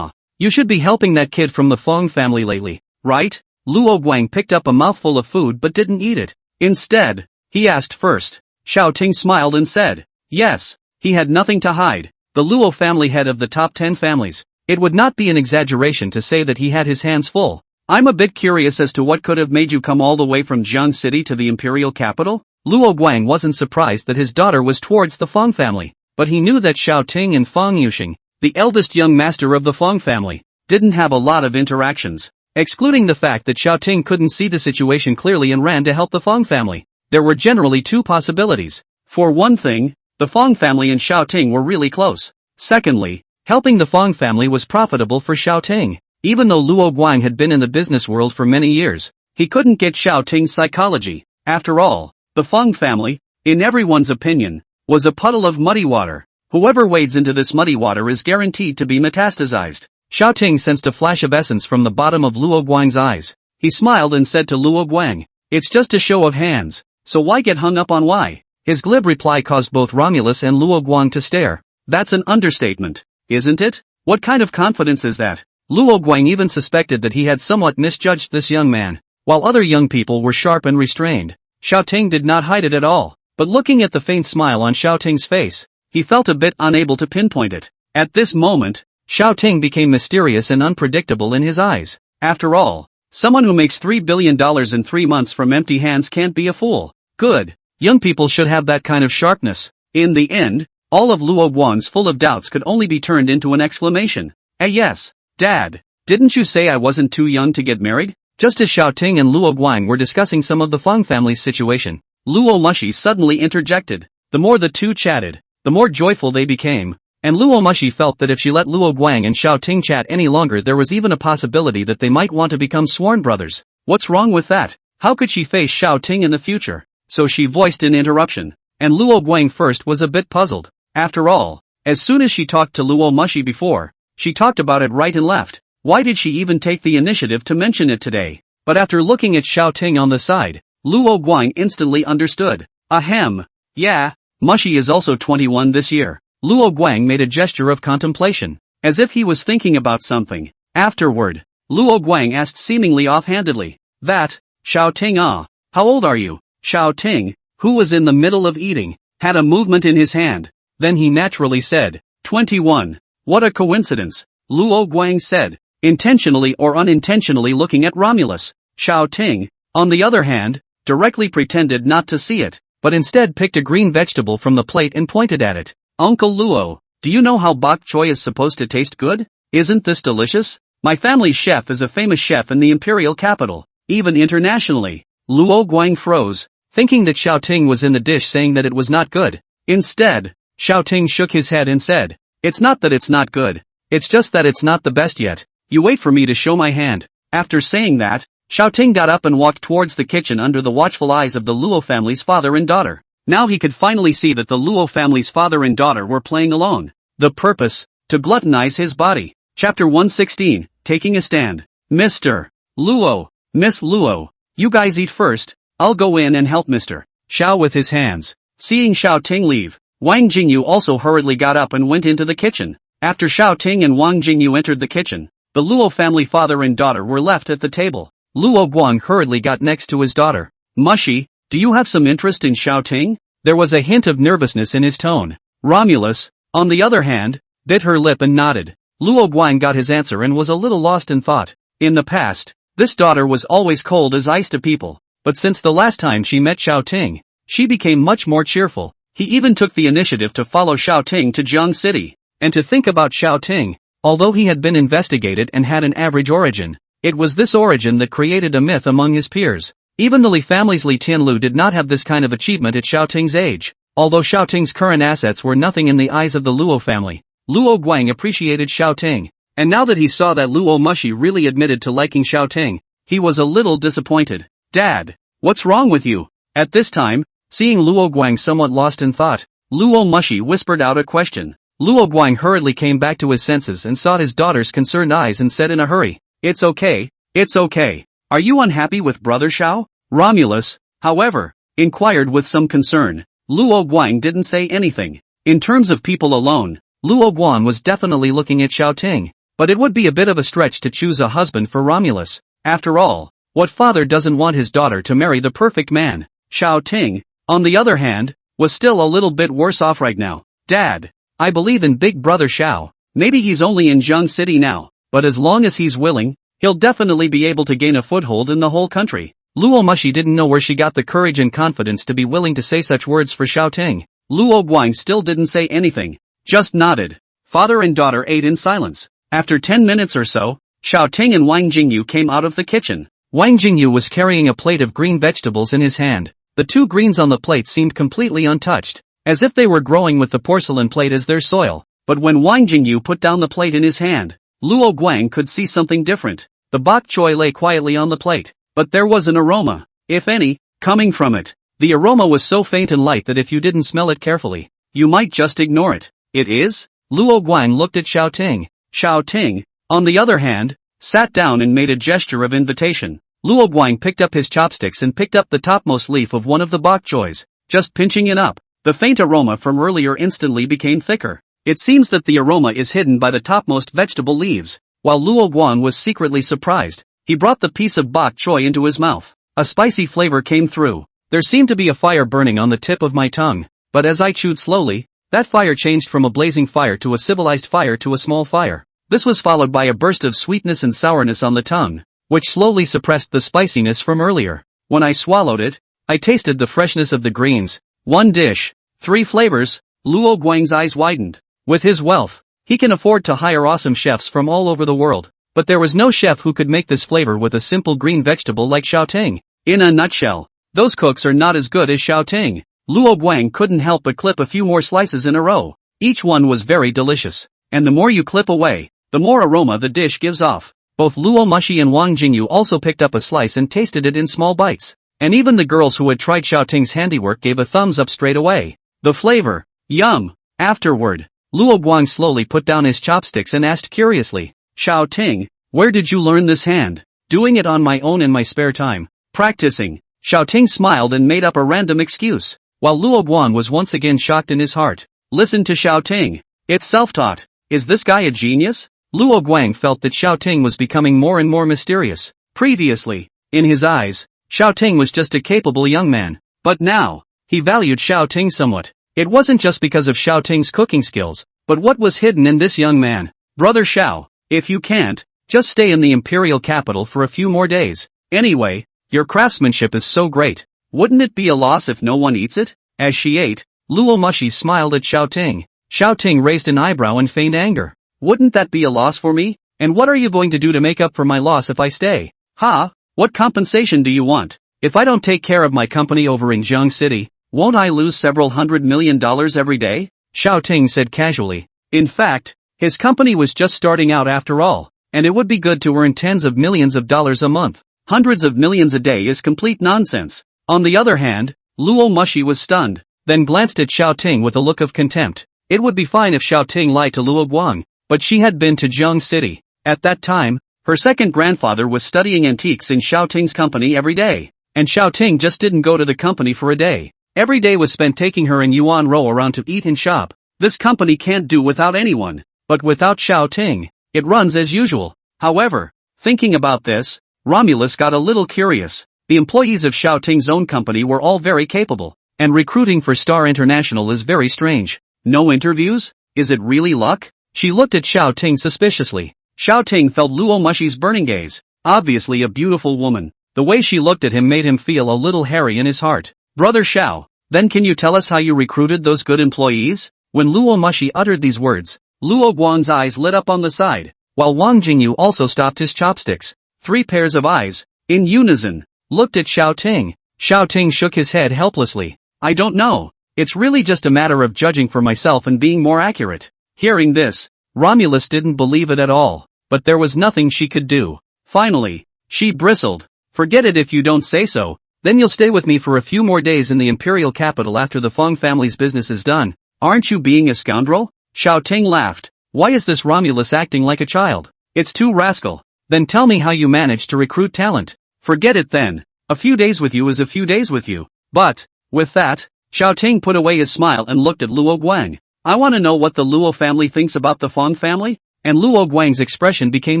you should be helping that kid from the Feng family lately, right? Luo Guang picked up a mouthful of food but didn't eat it. Instead, he asked first. Xiao Ting smiled and said, yes, he had nothing to hide. The Luo family head of the top 10 families. It would not be an exaggeration to say that he had his hands full. I'm a bit curious as to what could have made you come all the way from Jiang City to the imperial capital? Luo Guang wasn't surprised that his daughter was towards the Feng family, but he knew that Xiao Ting and Feng Yuxing, the eldest young master of the Feng family, didn't have a lot of interactions. Excluding the fact that Xiao Ting couldn't see the situation clearly and ran to help the Feng family, there were generally 2 possibilities. For one thing, the Feng family and Xiao Ting were really close. Secondly, helping the Feng family was profitable for Xiao Ting. Even though Luo Guang had been in the business world for many years, he couldn't get Xiao Ting's psychology. After all, the Feng family, in everyone's opinion, was a puddle of muddy water. Whoever wades into this muddy water is guaranteed to be metastasized. Xiao Ting sensed a flash of essence from the bottom of Luo Guang's eyes. He smiled and said to Luo Guang, it's just a show of hands, so why get hung up on why? His glib reply caused both Romulus and Luo Guang to stare. That's an understatement, isn't it? What kind of confidence is that? Luo Guang even suspected that he had somewhat misjudged this young man. While other young people were sharp and restrained, Xiao Ting did not hide it at all. But looking at the faint smile on Xiao Ting's face, he felt a bit unable to pinpoint it. At this moment, Xiao Ting became mysterious and unpredictable in his eyes. After all, someone who makes $3 billion in 3 months from empty hands can't be a fool. Good. Young people should have that kind of sharpness. In the end, all of Luo Guang's full of doubts could only be turned into an exclamation. Yes, Dad, didn't you say I wasn't too young to get married? Just as Xiao Ting and Luo Guang were discussing some of the Feng family's situation, Luo Mushi suddenly interjected. The more the two chatted, the more joyful they became. And Luo Mushi felt that if she let Luo Guang and Xiao Ting chat any longer, there was even a possibility that they might want to become sworn brothers. What's wrong with that? How could she face Xiao Ting in the future? So she voiced an interruption. And Luo Guang first was a bit puzzled. After all, as soon as she talked to Luo Mushi before, she talked about it right and left. Why did she even take the initiative to mention it today? But after looking at Xiao Ting on the side, Luo Guang instantly understood. Ahem. Yeah, Mushi is also 21 this year. Luo Guang made a gesture of contemplation, as if he was thinking about something. Afterward, Luo Guang asked seemingly offhandedly. That, Xiao Ting how old are you? Xiao Ting, who was in the middle of eating, had a movement in his hand. Then he naturally said, 21. What a coincidence, Luo Guang said, intentionally or unintentionally looking at Romulus. Xiao Ting, on the other hand, directly pretended not to see it, but instead picked a green vegetable from the plate and pointed at it. Uncle Luo, do you know how bok choy is supposed to taste good? Isn't this delicious? My family's chef is a famous chef in the imperial capital, even internationally. Luo Guang froze, thinking that Xiao Ting was in the dish saying that it was not good. Instead, Xiao Ting shook his head and said, it's not that it's not good, it's just that it's not the best yet. You wait for me to show my hand. After saying that, Xiao Ting got up and walked towards the kitchen under the watchful eyes of the Luo family's father and daughter. Now he could finally see that the Luo family's father and daughter were playing alone. The purpose? To gluttonize his body. Chapter 116, Taking a Stand. Mr. Luo, Miss Luo, you guys eat first, I'll go in and help Mr. Xiao with his hands. Seeing Xiao Ting leave, Wang Jingyu also hurriedly got up and went into the kitchen. After Xiao Ting and Wang Jingyu entered the kitchen, the Luo family father and daughter were left at the table. Luo Guang hurriedly got next to his daughter. Mushi, do you have some interest in Xiao Ting? There was a hint of nervousness in his tone. Romulus, on the other hand, bit her lip and nodded. Luo Guang got his answer and was a little lost in thought. In the past, this daughter was always cold as ice to people, but since the last time she met Xiao Ting, she became much more cheerful. He even took the initiative to follow Xiao Ting to Jiang City. And to think about Xiao Ting, although he had been investigated and had an average origin, it was this origin that created a myth among his peers. Even the Li family's Li Tianlu did not have this kind of achievement at Xiao Ting's age. Although Xiao Ting's current assets were nothing in the eyes of the Luo family, Luo Guang appreciated Xiao Ting. And now that he saw that Luo Mushi really admitted to liking Xiao Ting, he was a little disappointed. Dad, what's wrong with you? At this time, seeing Luo Guang somewhat lost in thought, Luo Mushi whispered out a question. Luo Guang hurriedly came back to his senses and saw his daughter's concerned eyes and said in a hurry, it's okay, it's okay. Are you unhappy with Brother Xiao? Romulus, however, inquired with some concern. Luo Guang didn't say anything. In terms of people alone, Luo Guang was definitely looking at Xiao Ting, but it would be a bit of a stretch to choose a husband for Romulus. After all, what father doesn't want his daughter to marry the perfect man? Xiao Ting, on the other hand, was still a little bit worse off right now. Dad, I believe in Big Brother Xiao. Maybe he's only in Jiang City now, but as long as he's willing, he'll definitely be able to gain a foothold in the whole country. Luo Mushi didn't know where she got the courage and confidence to be willing to say such words for Xiao Ting. Luo Guang still didn't say anything, just nodded. Father and daughter ate in silence. After 10 minutes or so, Xiao Ting and Wang Jingyu came out of the kitchen. Wang Jingyu was carrying a plate of green vegetables in his hand. The two greens on the plate seemed completely untouched, as if they were growing with the porcelain plate as their soil. But when Wang Jingyu put down the plate in his hand, Luo Guang could see something different. The bok choy lay quietly on the plate, but there was an aroma, if any, coming from it. The aroma was so faint and light that if you didn't smell it carefully, you might just ignore it. It is? Luo Guang looked at Xiao Ting. Xiao Ting, on the other hand, sat down and made a gesture of invitation. Luo Guang picked up his chopsticks and picked up the topmost leaf of one of the bok choys, just pinching it up. The faint aroma from earlier instantly became thicker. It seems that the aroma is hidden by the topmost vegetable leaves. While Luo Guang was secretly surprised, he brought the piece of bok choy into his mouth. A spicy flavor came through. There seemed to be a fire burning on the tip of my tongue, but as I chewed slowly, that fire changed from a blazing fire to a civilized fire to a small fire. This was followed by a burst of sweetness and sourness on the tongue, which slowly suppressed the spiciness from earlier. When I swallowed it, I tasted the freshness of the greens. One dish, 3 flavors. Luo Guang's eyes widened. With his wealth, he can afford to hire awesome chefs from all over the world. But there was no chef who could make this flavor with a simple green vegetable like Xiao Ting. In a nutshell, those cooks are not as good as Xiao Ting. Luo Guang couldn't help but clip a few more slices in a row. Each one was very delicious. And the more you clip away, the more aroma the dish gives off. Both Luo Mushi and Wang Jingyu also picked up a slice and tasted it in small bites. And even the girls who had tried Xiaoting's handiwork gave a thumbs up straight away. The flavor, yum! Afterward, Luo Guang slowly put down his chopsticks and asked curiously, Xiaoting, where did you learn this hand? Doing it on my own in my spare time. Practicing. Xiaoting smiled and made up a random excuse, while Luo Guang was once again shocked in his heart. Listen to Xiaoting. It's self-taught. Is this guy a genius? Luo Guang felt that Xiaoting was becoming more and more mysterious. Previously, in his eyes, Xiaoting was just a capable young man. But now, he valued Xiaoting somewhat. It wasn't just because of Xiaoting's cooking skills, but what was hidden in this young man. Brother Xiao, if you can't, just stay in the imperial capital for a few more days. Anyway, your craftsmanship is so great. Wouldn't it be a loss if no one eats it? As she ate, Luo Mushi smiled at Xiaoting. Xiaoting raised an eyebrow in feigned anger. Wouldn't that be a loss for me? And what are you going to do to make up for my loss if I stay? Ha? What compensation do you want? If I don't take care of my company over in Jiang City, won't I lose several $100 million every day? Xiaoting said casually. In fact, his company was just starting out after all, and it would be good to earn tens of millions of dollars a month. Hundreds of millions a day is complete nonsense. On the other hand, Luo Mushi was stunned, then glanced at Xiaoting with a look of contempt. It would be fine if Xiaoting lied to Luo Guang, but she had been to Jiang City. At that time, her second grandfather was studying antiques in Xiaoting's company every day, and Xiaoting just didn't go to the company for a day. Every day was spent taking her and Yuan Rou around to eat and shop. This company can't do without anyone, but without Xiaoting, it runs as usual. However, thinking about this, Romulus got a little curious. The employees of Xiaoting's own company were all very capable, and recruiting for Star International is very strange. No interviews? Is it really luck? She looked at Xiaoting suspiciously. Xiaoting felt Luo Mushi's burning gaze. Obviously a beautiful woman. The way she looked at him made him feel a little hairy in his heart. Brother Xiao, then can you tell us how you recruited those good employees? When Luo Mushi uttered these words, Luo Guang's eyes lit up on the side, while Wang Jingyu also stopped his chopsticks. 3 pairs of eyes, in unison, looked at Xiaoting. Xiaoting shook his head helplessly. I don't know. It's really just a matter of judging for myself and being more accurate. Hearing this, Romulus didn't believe it at all, but there was nothing she could do. Finally, she bristled. Forget it if you don't say so, then you'll stay with me for a few more days in the imperial capital after the Feng family's business is done. Aren't you being a scoundrel? Xiaoting laughed. Why is this Romulus acting like a child? It's too rascal. Then tell me how you managed to recruit talent. Forget it then. A few days with you is a few days with you. But, with that, Xiaoting put away his smile and looked at Luo Guang. I want to know what the Luo family thinks about the Feng family? And Luo Guang's expression became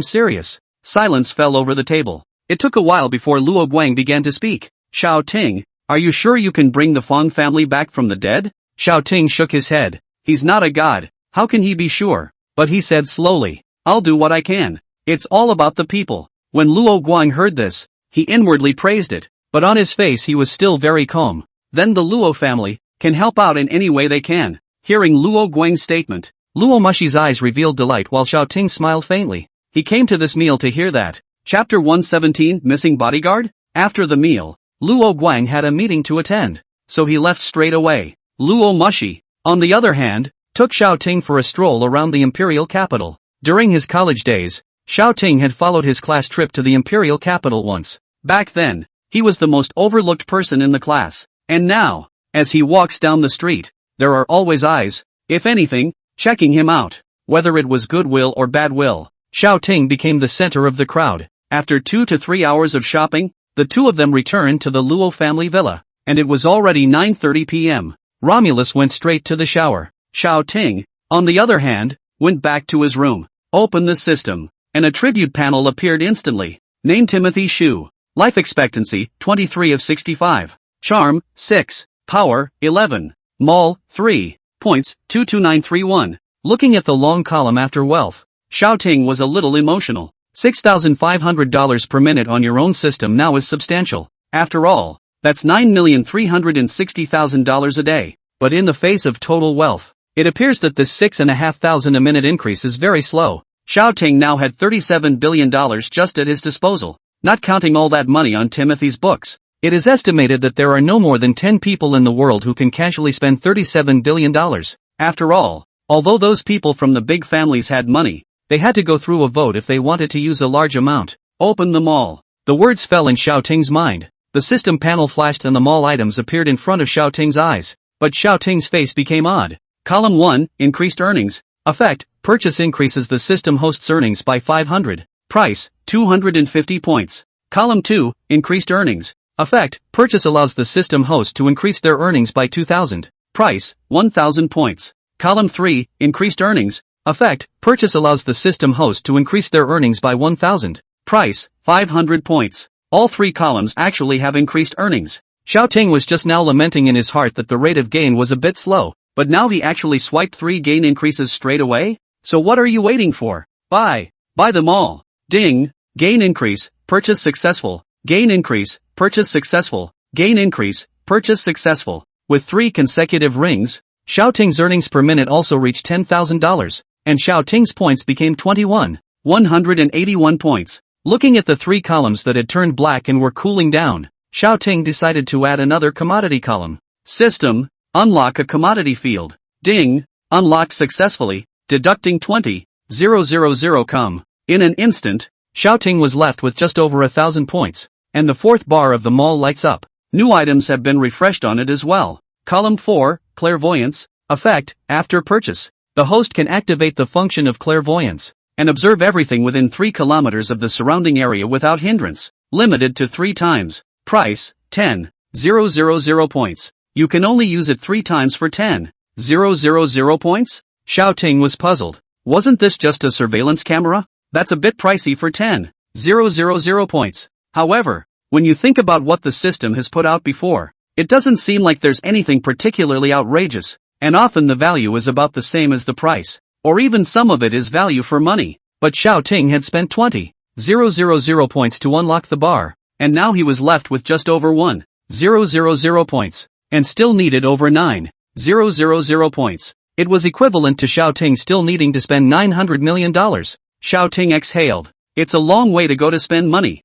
serious. Silence fell over the table. It took a while before Luo Guang began to speak. Xiaoting, are you sure you can bring the Feng family back from the dead? Xiaoting shook his head. He's not a god. How can he be sure? But he said slowly, I'll do what I can. It's all about the people. When Luo Guang heard this, he inwardly praised it, but on his face he was still very calm. Then the Luo family can help out in any way they can. Hearing Luo Guang's statement, Luo Mushi's eyes revealed delight while Xiaoting smiled faintly. He came to this meal to hear that. Chapter 117 Missing Bodyguard? After the meal, Luo Guang had a meeting to attend, so he left straight away. Luo Mushi, on the other hand, took Xiaoting for a stroll around the imperial capital. During his college days, Xiaoting had followed his class trip to the imperial capital once. Back then, he was the most overlooked person in the class. And now, as he walks down the street, there are always eyes, if anything, checking him out. Whether it was goodwill or bad will, Xiaoting became the center of the crowd. After 2 to 3 hours of shopping, the two of them returned to the Luo family villa, and it was already 9:30 p.m. Romulus went straight to the shower. Xiaoting, on the other hand, went back to his room. Open the system. An attribute panel appeared instantly. Name Timothy Xu. Life expectancy, 23 of 65. Charm, 6. Power, 11. Mall, 3. Points, 22931. Looking at the long column after wealth, Xiaoting was a little emotional. $6,500 per minute on your own system now is substantial. After all, that's $9,360,000 a day. But in the face of total wealth, it appears that this $6,500 a minute increase is very slow. Xiaoting now had $37 billion just at his disposal, not counting all that money on Timothy's books. It is estimated that there are no more than 10 people in the world who can casually spend $37 billion. After all Although those people from the big families had money, they had to go through a vote if they wanted to use a large amount. Open the mall. The words fell in Xiao Ting's mind. The system panel flashed and the mall items appeared in front of Xiao Ting's eyes. But Xiao Ting's face became odd. Column 1, Increased Earnings. Effect, purchase increases the system host's earnings by 500. Price, 250 points. Column 2, Increased Earnings. Effect, purchase allows the system host to increase their earnings by 2,000. Price, 1,000 points. Column 3, Increased Earnings. Effect, purchase allows the system host to increase their earnings by 1,000. Price, 500 points. All three columns actually have increased earnings. Xiao Ting was just now lamenting in his heart that the rate of gain was a bit slow, but now he actually swiped 3 gain increases straight away? So what are you waiting for? Buy them all. Ding. Gain increase, purchase successful. Gain increase, purchase successful. Gain increase, purchase successful. With 3 consecutive rings, Xiao Ting's earnings per minute also reached $10,000, and Xiao Ting's points became 181 points. Looking at the 3 columns that had turned black and were cooling down, Xiao Ting decided to add another commodity column. System, unlock a commodity field. Ding, unlocked successfully, deducting 20,000. In an instant, Xiao Ting was left with just over 1,000 points, and the 4th bar of the mall lights up. New items have been refreshed on it as well. Column 4, Clairvoyance. Effect, after purchase, the host can activate the function of clairvoyance and observe everything within 3 kilometers of the surrounding area without hindrance. Limited to 3 times. Price, 10,000 points. You can only use it 3 times for 10,000 points? Xiao Ting was puzzled. Wasn't this just a surveillance camera? That's a bit pricey for 10,000 points. However, when you think about what the system has put out before, it doesn't seem like there's anything particularly outrageous, and often the value is about the same as the price, or even some of it is value for money. But Xiao Ting had spent 20,000 points to unlock the bar, and now he was left with just over 1,000 points, and still needed over 9,000 points. It was equivalent to Xiao Ting still needing to spend $900 million. Xiao Ting exhaled. It's a long way to go to spend money.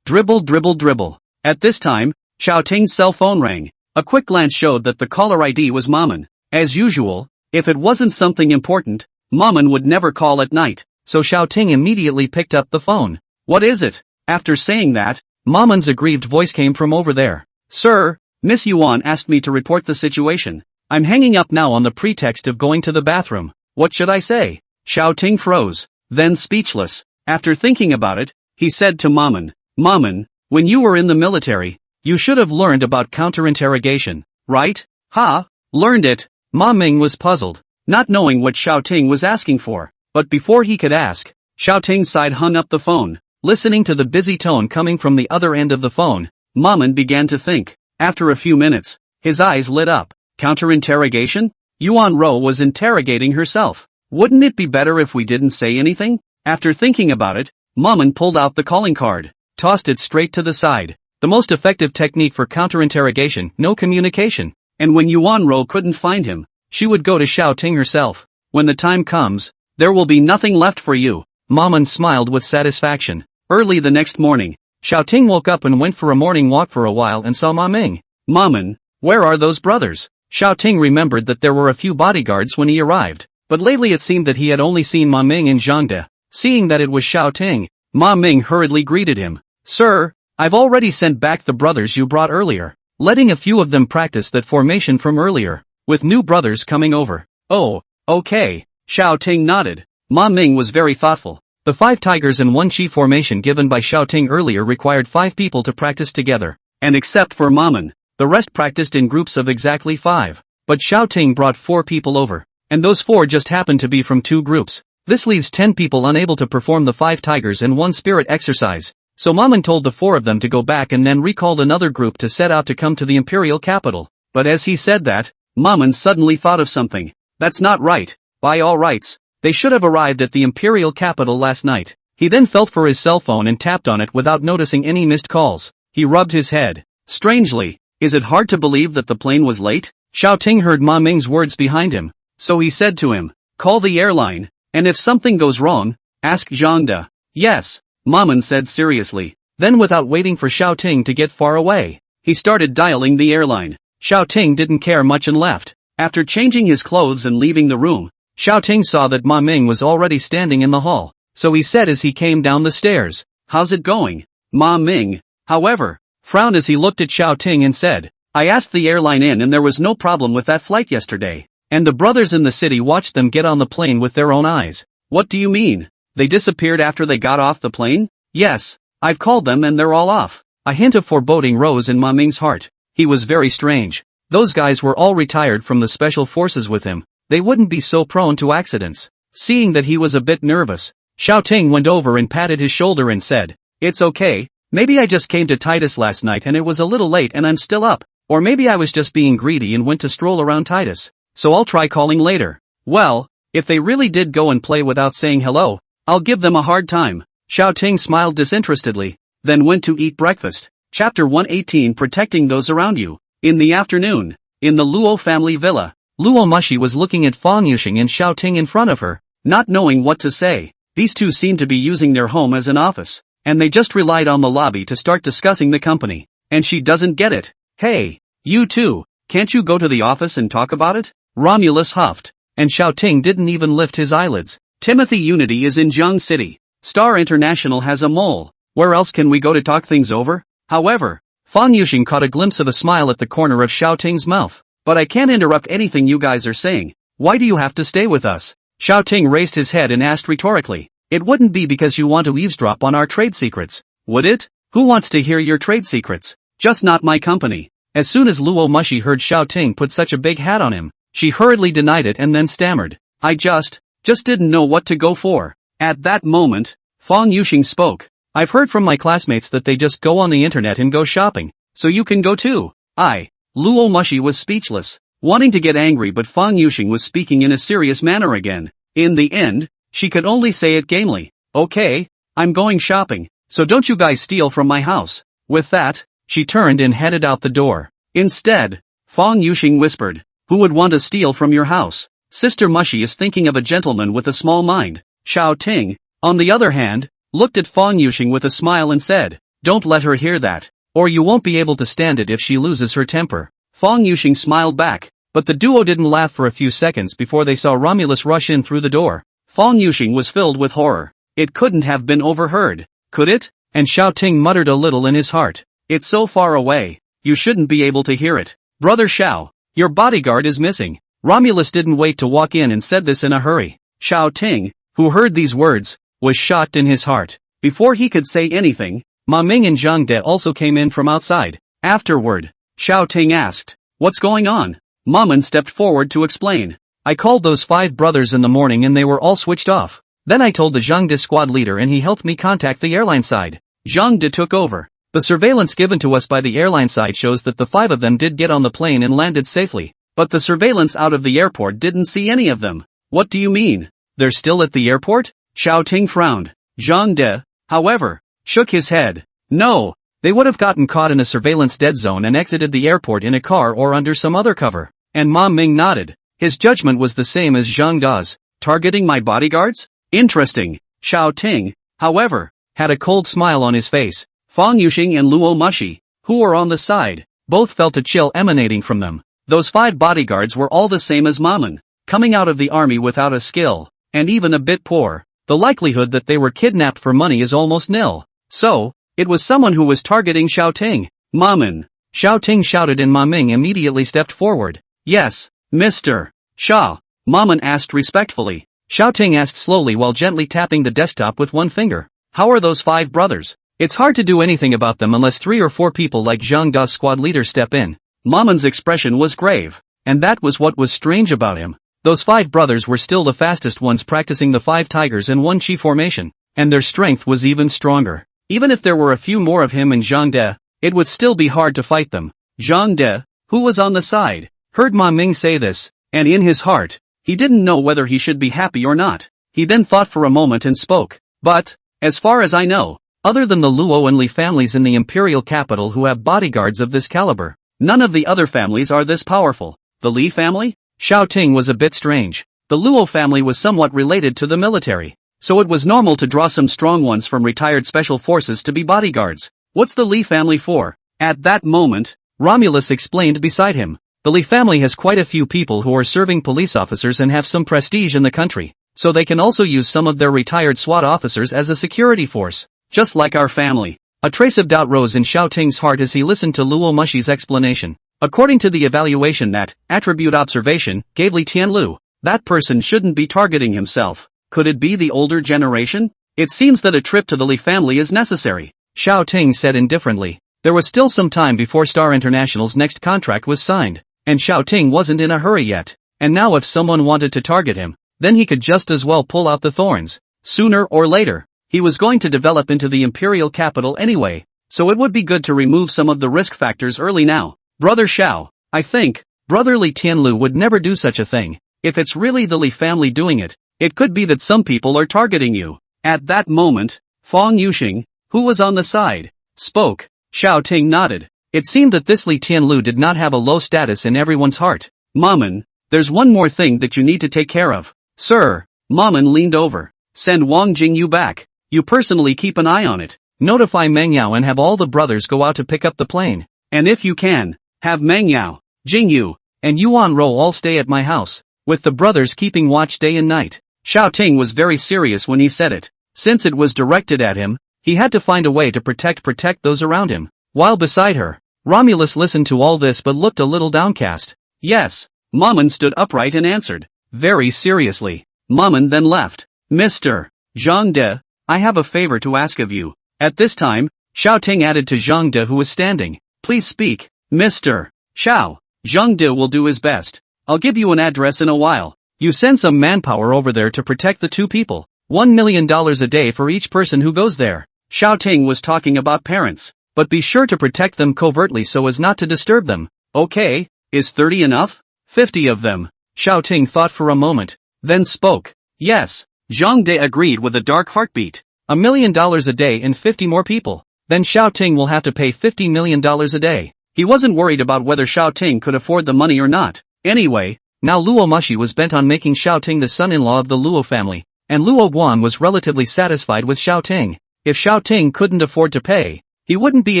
Dribble dribble dribble. At this time, Xiao Ting's cell phone rang. A quick glance showed that the caller ID was Maman. As usual, if it wasn't something important, Maman would never call at night, so Xiao Ting immediately picked up the phone. What is it? After saying that, Maman's aggrieved voice came from over there. Sir, Miss Yuan asked me to report the situation. I'm hanging up now on the pretext of going to the bathroom. What should I say? Xiao Ting froze, then speechless. After thinking about it, he said to Maman, Maman, when you were in the military, you should have learned about counterinterrogation, right? Ha? Learned it? Ma Ming was puzzled, not knowing what Xiao Ting was asking for. But before he could ask, Xiao Ting's side hung up the phone. Listening to the busy tone coming from the other end of the phone, Maman began to think. After a few minutes, his eyes lit up. Counterinterrogation? Yuan Ro was interrogating herself. Wouldn't it be better if we didn't say anything? After thinking about it, Maman pulled out the calling card, tossed it straight to the side. The most effective technique for counterinterrogation, no communication. And when Yuan Ro couldn't find him, she would go to Xiao Ting herself. When the time comes, there will be nothing left for you. Maman smiled with satisfaction. Early the next morning, Xiao Ting woke up and went for a morning walk for a while and saw Ma Ming. Maman, where are those brothers? Xiao Ting remembered that there were a few bodyguards when he arrived, but lately it seemed that he had only seen Ma Ming and Zhangde. Seeing that it was Xiao Ting, Ma Ming hurriedly greeted him. Sir, I've already sent back the brothers you brought earlier, letting a few of them practice that formation from earlier, with new brothers coming over. Oh, okay. Xiao Ting nodded. Ma Ming was very thoughtful. The 5 tigers and 1 chi formation given by Xiao Ting earlier required 5 people to practice together, and except for Maman, the rest practiced in groups of exactly 5. But Xiao Ting brought 4 people over, and those 4 just happened to be from 2 groups. This leaves 10 people unable to perform the 5 tigers and 1 spirit exercise. So Maman told the 4 of them to go back and then recalled another group to set out to come to the imperial capital. But as he said that, Maman suddenly thought of something. That's not right. By all rights, they should have arrived at the imperial capital last night. He then felt for his cell phone and tapped on it without noticing any missed calls. He rubbed his head. Strangely, is it hard to believe that the plane was late? Xiao Ting heard Ma Ming's words behind him. So he said to him, call the airline, and if something goes wrong, ask Zhangde. Yes, Maman said seriously. Then without waiting for Xiao Ting to get far away, he started dialing the airline. Xiao Ting didn't care much and left. After changing his clothes and leaving the room, Xiaoting saw that Ma Ming was already standing in the hall, so he said as he came down the stairs, "How's it going?" Ma Ming, however, frowned as he looked at Xiaoting and said, "I asked the airline in and there was no problem with that flight yesterday, and the brothers in the city watched them get on the plane with their own eyes." "What do you mean? They disappeared after they got off the plane?" "Yes, I've called them and they're all off." A hint of foreboding rose in Ma Ming's heart. He was very strange. Those guys were all retired from the special forces with him. They wouldn't be so prone to accidents. Seeing that he was a bit nervous, Xiaoting went over and patted his shoulder and said, "It's okay, maybe I just came to Titus last night and it was a little late and I'm still up, or maybe I was just being greedy and went to stroll around Titus, so I'll try calling later." "Well, if they really did go and play without saying hello, I'll give them a hard time." Xiaoting smiled disinterestedly, then went to eat breakfast. Chapter 118 Protecting Those Around You. In the afternoon, in the Luo family villa, Luo Mushi was looking at Fang Yuxing and Xiaoting in front of her, not knowing what to say. These two seemed to be using their home as an office, and they just relied on the lobby to start discussing the company. And she doesn't get it. "Hey, you two, can't you go to the office and talk about it?" Romulus huffed, and Xiaoting didn't even lift his eyelids. "Timothy Unity is in Jiang City. Star International has a mole. Where else can we go to talk things over?" However, Fang Yuxing caught a glimpse of a smile at the corner of Xiaoting's mouth. "But I can't interrupt anything you guys are saying. Why do you have to stay with us?" Xiaoting raised his head and asked rhetorically. "It wouldn't be because you want to eavesdrop on our trade secrets, would it? Who wants to hear your trade secrets? Just not my company." As soon as Luo Mushi heard Xiaoting put such a big hat on him, she hurriedly denied it and then stammered, "I just didn't know what to go for." At that moment, Fang Yuxing spoke. "I've heard from my classmates that they just go on the internet and go shopping, so you can go too." Luo Mushi was speechless, wanting to get angry, but Fang Yuxing was speaking in a serious manner again. In the end, she could only say it gamely. "Okay, I'm going shopping, so don't you guys steal from my house." With that, she turned and headed out the door. Instead, Fang Yuxing whispered, "Who would want to steal from your house? Sister Mushi is thinking of a gentleman with a small mind." Xiaoting, on the other hand, looked at Fang Yuxing with a smile and said, "Don't let her hear that, or you won't be able to stand it if she loses her temper." Fang Yuxing smiled back, but the duo didn't laugh for a few seconds before they saw Romulus rush in through the door. Fang Yuxing was filled with horror. It couldn't have been overheard, could it? And Xiaoting muttered a little in his heart. "It's so far away, you shouldn't be able to hear it." "Brother Xiao, your bodyguard is missing." Romulus didn't wait to walk in and said this in a hurry. Xiaoting, who heard these words, was shocked in his heart. Before he could say anything, Ma Ming and Zhang De also came in from outside. Afterward, Xiaoting asked, "What's going on?" Ma Ming stepped forward to explain. "I called those 5 brothers in the morning and they were all switched off. Then I told the Zhang De squad leader and he helped me contact the airline side. Zhang De took over. The surveillance given to us by the airline side shows that the 5 of them did get on the plane and landed safely, but the surveillance out of the airport didn't see any of them." "What do you mean? They're still at the airport?" Xiaoting frowned. Zhang De, however, shook his head. "No, they would have gotten caught in a surveillance dead zone and exited the airport in a car or under some other cover." And Ma Ming nodded. His judgment was the same as Zhang De's. "Targeting my bodyguards? Interesting." Xiaoting, however, had a cold smile on his face. Fang Yuxing and Luo Mushi, who were on the side, both felt a chill emanating from them. Those 5 bodyguards were all the same as Ma Ming, coming out of the army without a skill, and even a bit poor. The likelihood that they were kidnapped for money is almost nil. So, it was someone who was targeting Xiaoting. "Ma Ming!" Xiaoting shouted and Ma Ming immediately stepped forward. "Yes, Mr. Xia," Ma Ming asked respectfully. Xiaoting asked slowly while gently tapping the desktop with one finger. "How are those 5 brothers? It's hard to do anything about them unless 3 or 4 people like Zhang De's squad leader step in." Ma Ming's expression was grave, and that was what was strange about him. Those 5 brothers were still the fastest ones practicing the 5 tigers and 1 chi formation, and their strength was even stronger. Even if there were a few more of him and Zhang De, it would still be hard to fight them. Zhang De, who was on the side, heard Ma Ming say this, and in his heart, he didn't know whether he should be happy or not. He then thought for a moment and spoke. "But, as far as I know, other than the Luo and Li families in the imperial capital who have bodyguards of this caliber, none of the other families are this powerful." "The Li family?" Xiaoting was a bit strange. The Luo family was somewhat related to the military, so it was normal to draw some strong ones from retired special forces to be bodyguards. "What's the Li family for?" At that moment, Romulus explained beside him. The Li family has quite a few people who are serving police officers and have some prestige in the country, so they can also use some of their retired SWAT officers as a security force, just like our family. A trace of doubt rose in Xiao Ting's heart as he listened to Luo Mushi's explanation. According to the evaluation that attribute observation gave Li Tianlu, that person shouldn't be targeting himself. Could it be the older generation? It seems that a trip to the Li family is necessary, Xiao Ting said indifferently. There was still some time before Star International's next contract was signed, and Xiao Ting wasn't in a hurry yet. And now if someone wanted to target him, then he could just as well pull out the thorns. Sooner or later, he was going to develop into the imperial capital anyway, so it would be good to remove some of the risk factors early now. Brother Xiao, I think, Brother Li Tianlu would never do such a thing. If it's really the Li family doing it, it could be that some people are targeting you. At that moment, Fong Yuxing, who was on the side, spoke. Xiao Ting nodded. It seemed that this Li Tianlu did not have a low status in everyone's heart. Maman, there's one more thing that you need to take care of. Sir, Maman leaned over. Send Wang Jingyu back. You personally keep an eye on it. Notify Meng Yao and have all the brothers go out to pick up the plane. And if you can, have Meng Yao, Jingyu, and Yuan Rou all stay at my house, with the brothers keeping watch day and night. Xiao Ting was very serious when he said it. Since it was directed at him, he had to find a way to protect those around him. While beside her, Romulus listened to all this but looked a little downcast. Yes, Maman stood upright and answered, very seriously. Maman then left. Mr. Zhang De, I have a favor to ask of you. At this time, Xiao Ting added to Zhang De who was standing. Please speak, Mr. Xiao. Zhang De will do his best. I'll give you an address in a while. You send some manpower over there to protect the two people. $1 million a day for each person who goes there. Xiao Ting was talking about parents, but be sure to protect them covertly so as not to disturb them. Okay, is 30 enough? 50 of them. Xiao Ting thought for a moment, then spoke. Yes, Zhang De agreed with a dark heartbeat. $1 million a day and 50 more people. Then Xiao Ting will have to pay $50 million a day. He wasn't worried about whether Xiao Ting could afford the money or not. Anyway, now Luo Mushi was bent on making Xiao Ting the son-in-law of the Luo family, and Luo Guan was relatively satisfied with Xiao Ting. If Xiao Ting couldn't afford to pay, he wouldn't be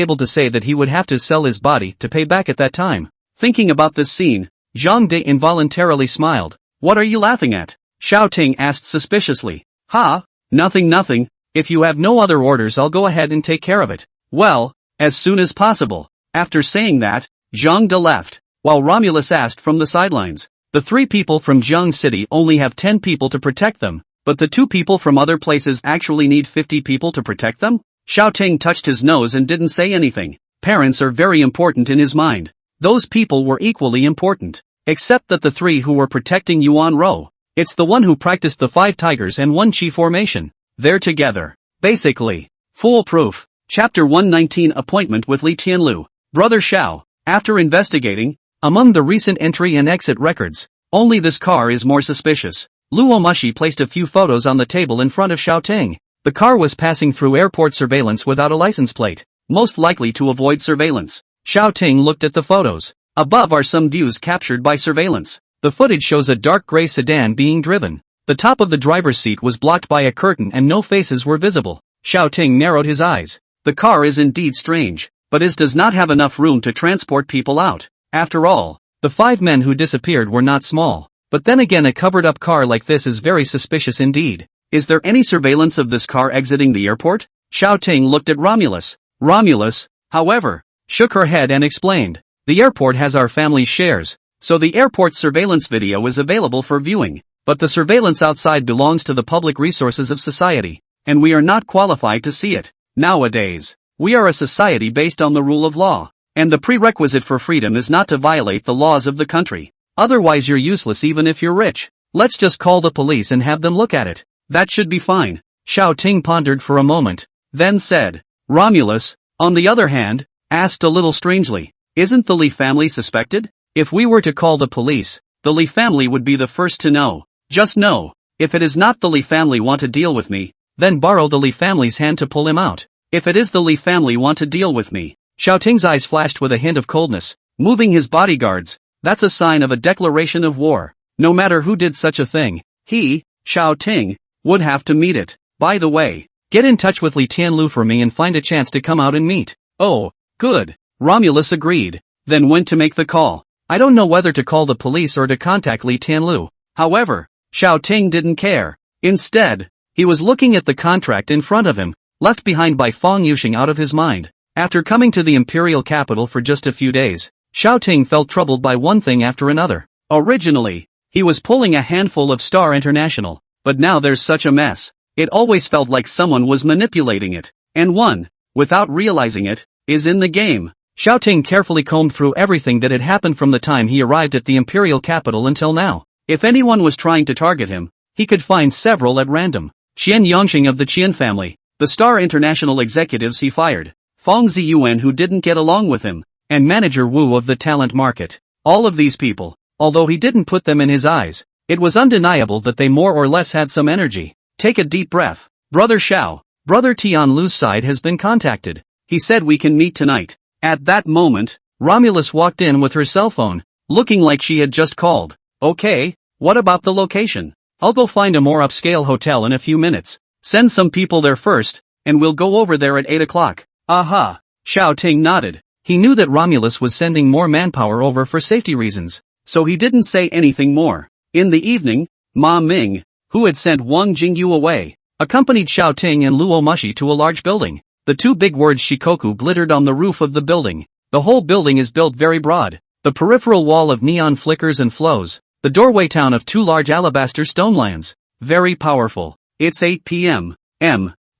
able to say that he would have to sell his body to pay back at that time. Thinking about this scene, Zhang De involuntarily smiled. What are you laughing at? Xiao Ting asked suspiciously. Ha, nothing. If you have no other orders I'll go ahead and take care of it. Well, as soon as possible. After saying that, Zhang De left, while Romulus asked from the sidelines. The 3 people from Jiang City only have 10 people to protect them, but the 2 people from other places actually need 50 people to protect them? Xiao Ting touched his nose and didn't say anything. Parents are very important in his mind. Those people were equally important, except that the 3 who were protecting Yuan Rou. It's the one who practiced the 5 tigers and 1 chi formation. They're together. Basically. Foolproof. Chapter 119 Appointment with Li Tianlu. Brother Xiao, after investigating, among the recent entry and exit records, only this car is more suspicious. Luo Mushi placed a few photos on the table in front of Xiao Ting. The car was passing through airport surveillance without a license plate, most likely to avoid surveillance. Xiao Ting looked at the photos. Above are some views captured by surveillance. The footage shows a dark gray sedan being driven. The top of the driver's seat was blocked by a curtain and no faces were visible. Xiao Ting narrowed his eyes. The car is indeed strange, but it does not have enough room to transport people out. After all, the 5 men who disappeared were not small. But then again, a covered-up car like this is very suspicious indeed. Is there any surveillance of this car exiting the airport? Xiao Ting looked at Romulus. Romulus, however, shook her head and explained. The airport has our family's shares, so the airport's surveillance video is available for viewing. But the surveillance outside belongs to the public resources of society, and we are not qualified to see it. Nowadays, we are a society based on the rule of law, and the prerequisite for freedom is not to violate the laws of the country. Otherwise you're useless even if you're rich. Let's just call the police and have them look at it. That should be fine. Xiao Ting pondered for a moment, then said. Romulus, on the other hand, asked a little strangely, isn't the Li family suspected? If we were to call the police, the Li family would be the first to know. Just know, if it is not the Li family want to deal with me, then borrow the Li family's hand to pull him out. If it is the Li family want to deal with me. Xiao Ting's eyes flashed with a hint of coldness, moving his bodyguards. That's a sign of a declaration of war. No matter who did such a thing, he, Xiao Ting, would have to meet it. By the way, get in touch with Li Tianlu for me and find a chance to come out and meet. Oh, good. Romulus agreed, then went to make the call. I don't know whether to call the police or to contact Li Tianlu. However, Xiao Ting didn't care. Instead, he was looking at the contract in front of him, left behind by Fong Yuxing out of his mind. After coming to the imperial capital for just a few days, Xiao Ting felt troubled by one thing after another. Originally, he was pulling a handful of Star International, but now there's such a mess. It always felt like someone was manipulating it, and one, without realizing it, is in the game. Xiao Ting carefully combed through everything that had happened from the time he arrived at the imperial capital until now. If anyone was trying to target him, he could find several at random. Qian Yongxing of the Qian family, the Star International executives he fired, Fong Ziyuan who didn't get along with him, and manager Wu of the talent market. All of these people, although he didn't put them in his eyes, it was undeniable that they more or less had some energy. Take a deep breath. Brother Xiao, Brother Tianlu's side has been contacted. He said we can meet tonight. At that moment, Romulus walked in with her cell phone, looking like she had just called. Okay, what about the location? I'll go find a more upscale hotel in a few minutes. Send some people there first, and we'll go over there at 8 o'clock. Aha! Xiao Ting nodded. He knew that Romulus was sending more manpower over for safety reasons, so he didn't say anything more. In the evening, Ma Ming, who had sent Wang Jingyu away, accompanied Xiao Ting and Luo Mushi to a large building. The two big words Shikoku glittered on the roof of the building. The whole building is built very broad. The peripheral wall of neon flickers and flows. The doorway town of two large alabaster stone lands. Very powerful. It's 8 p.m.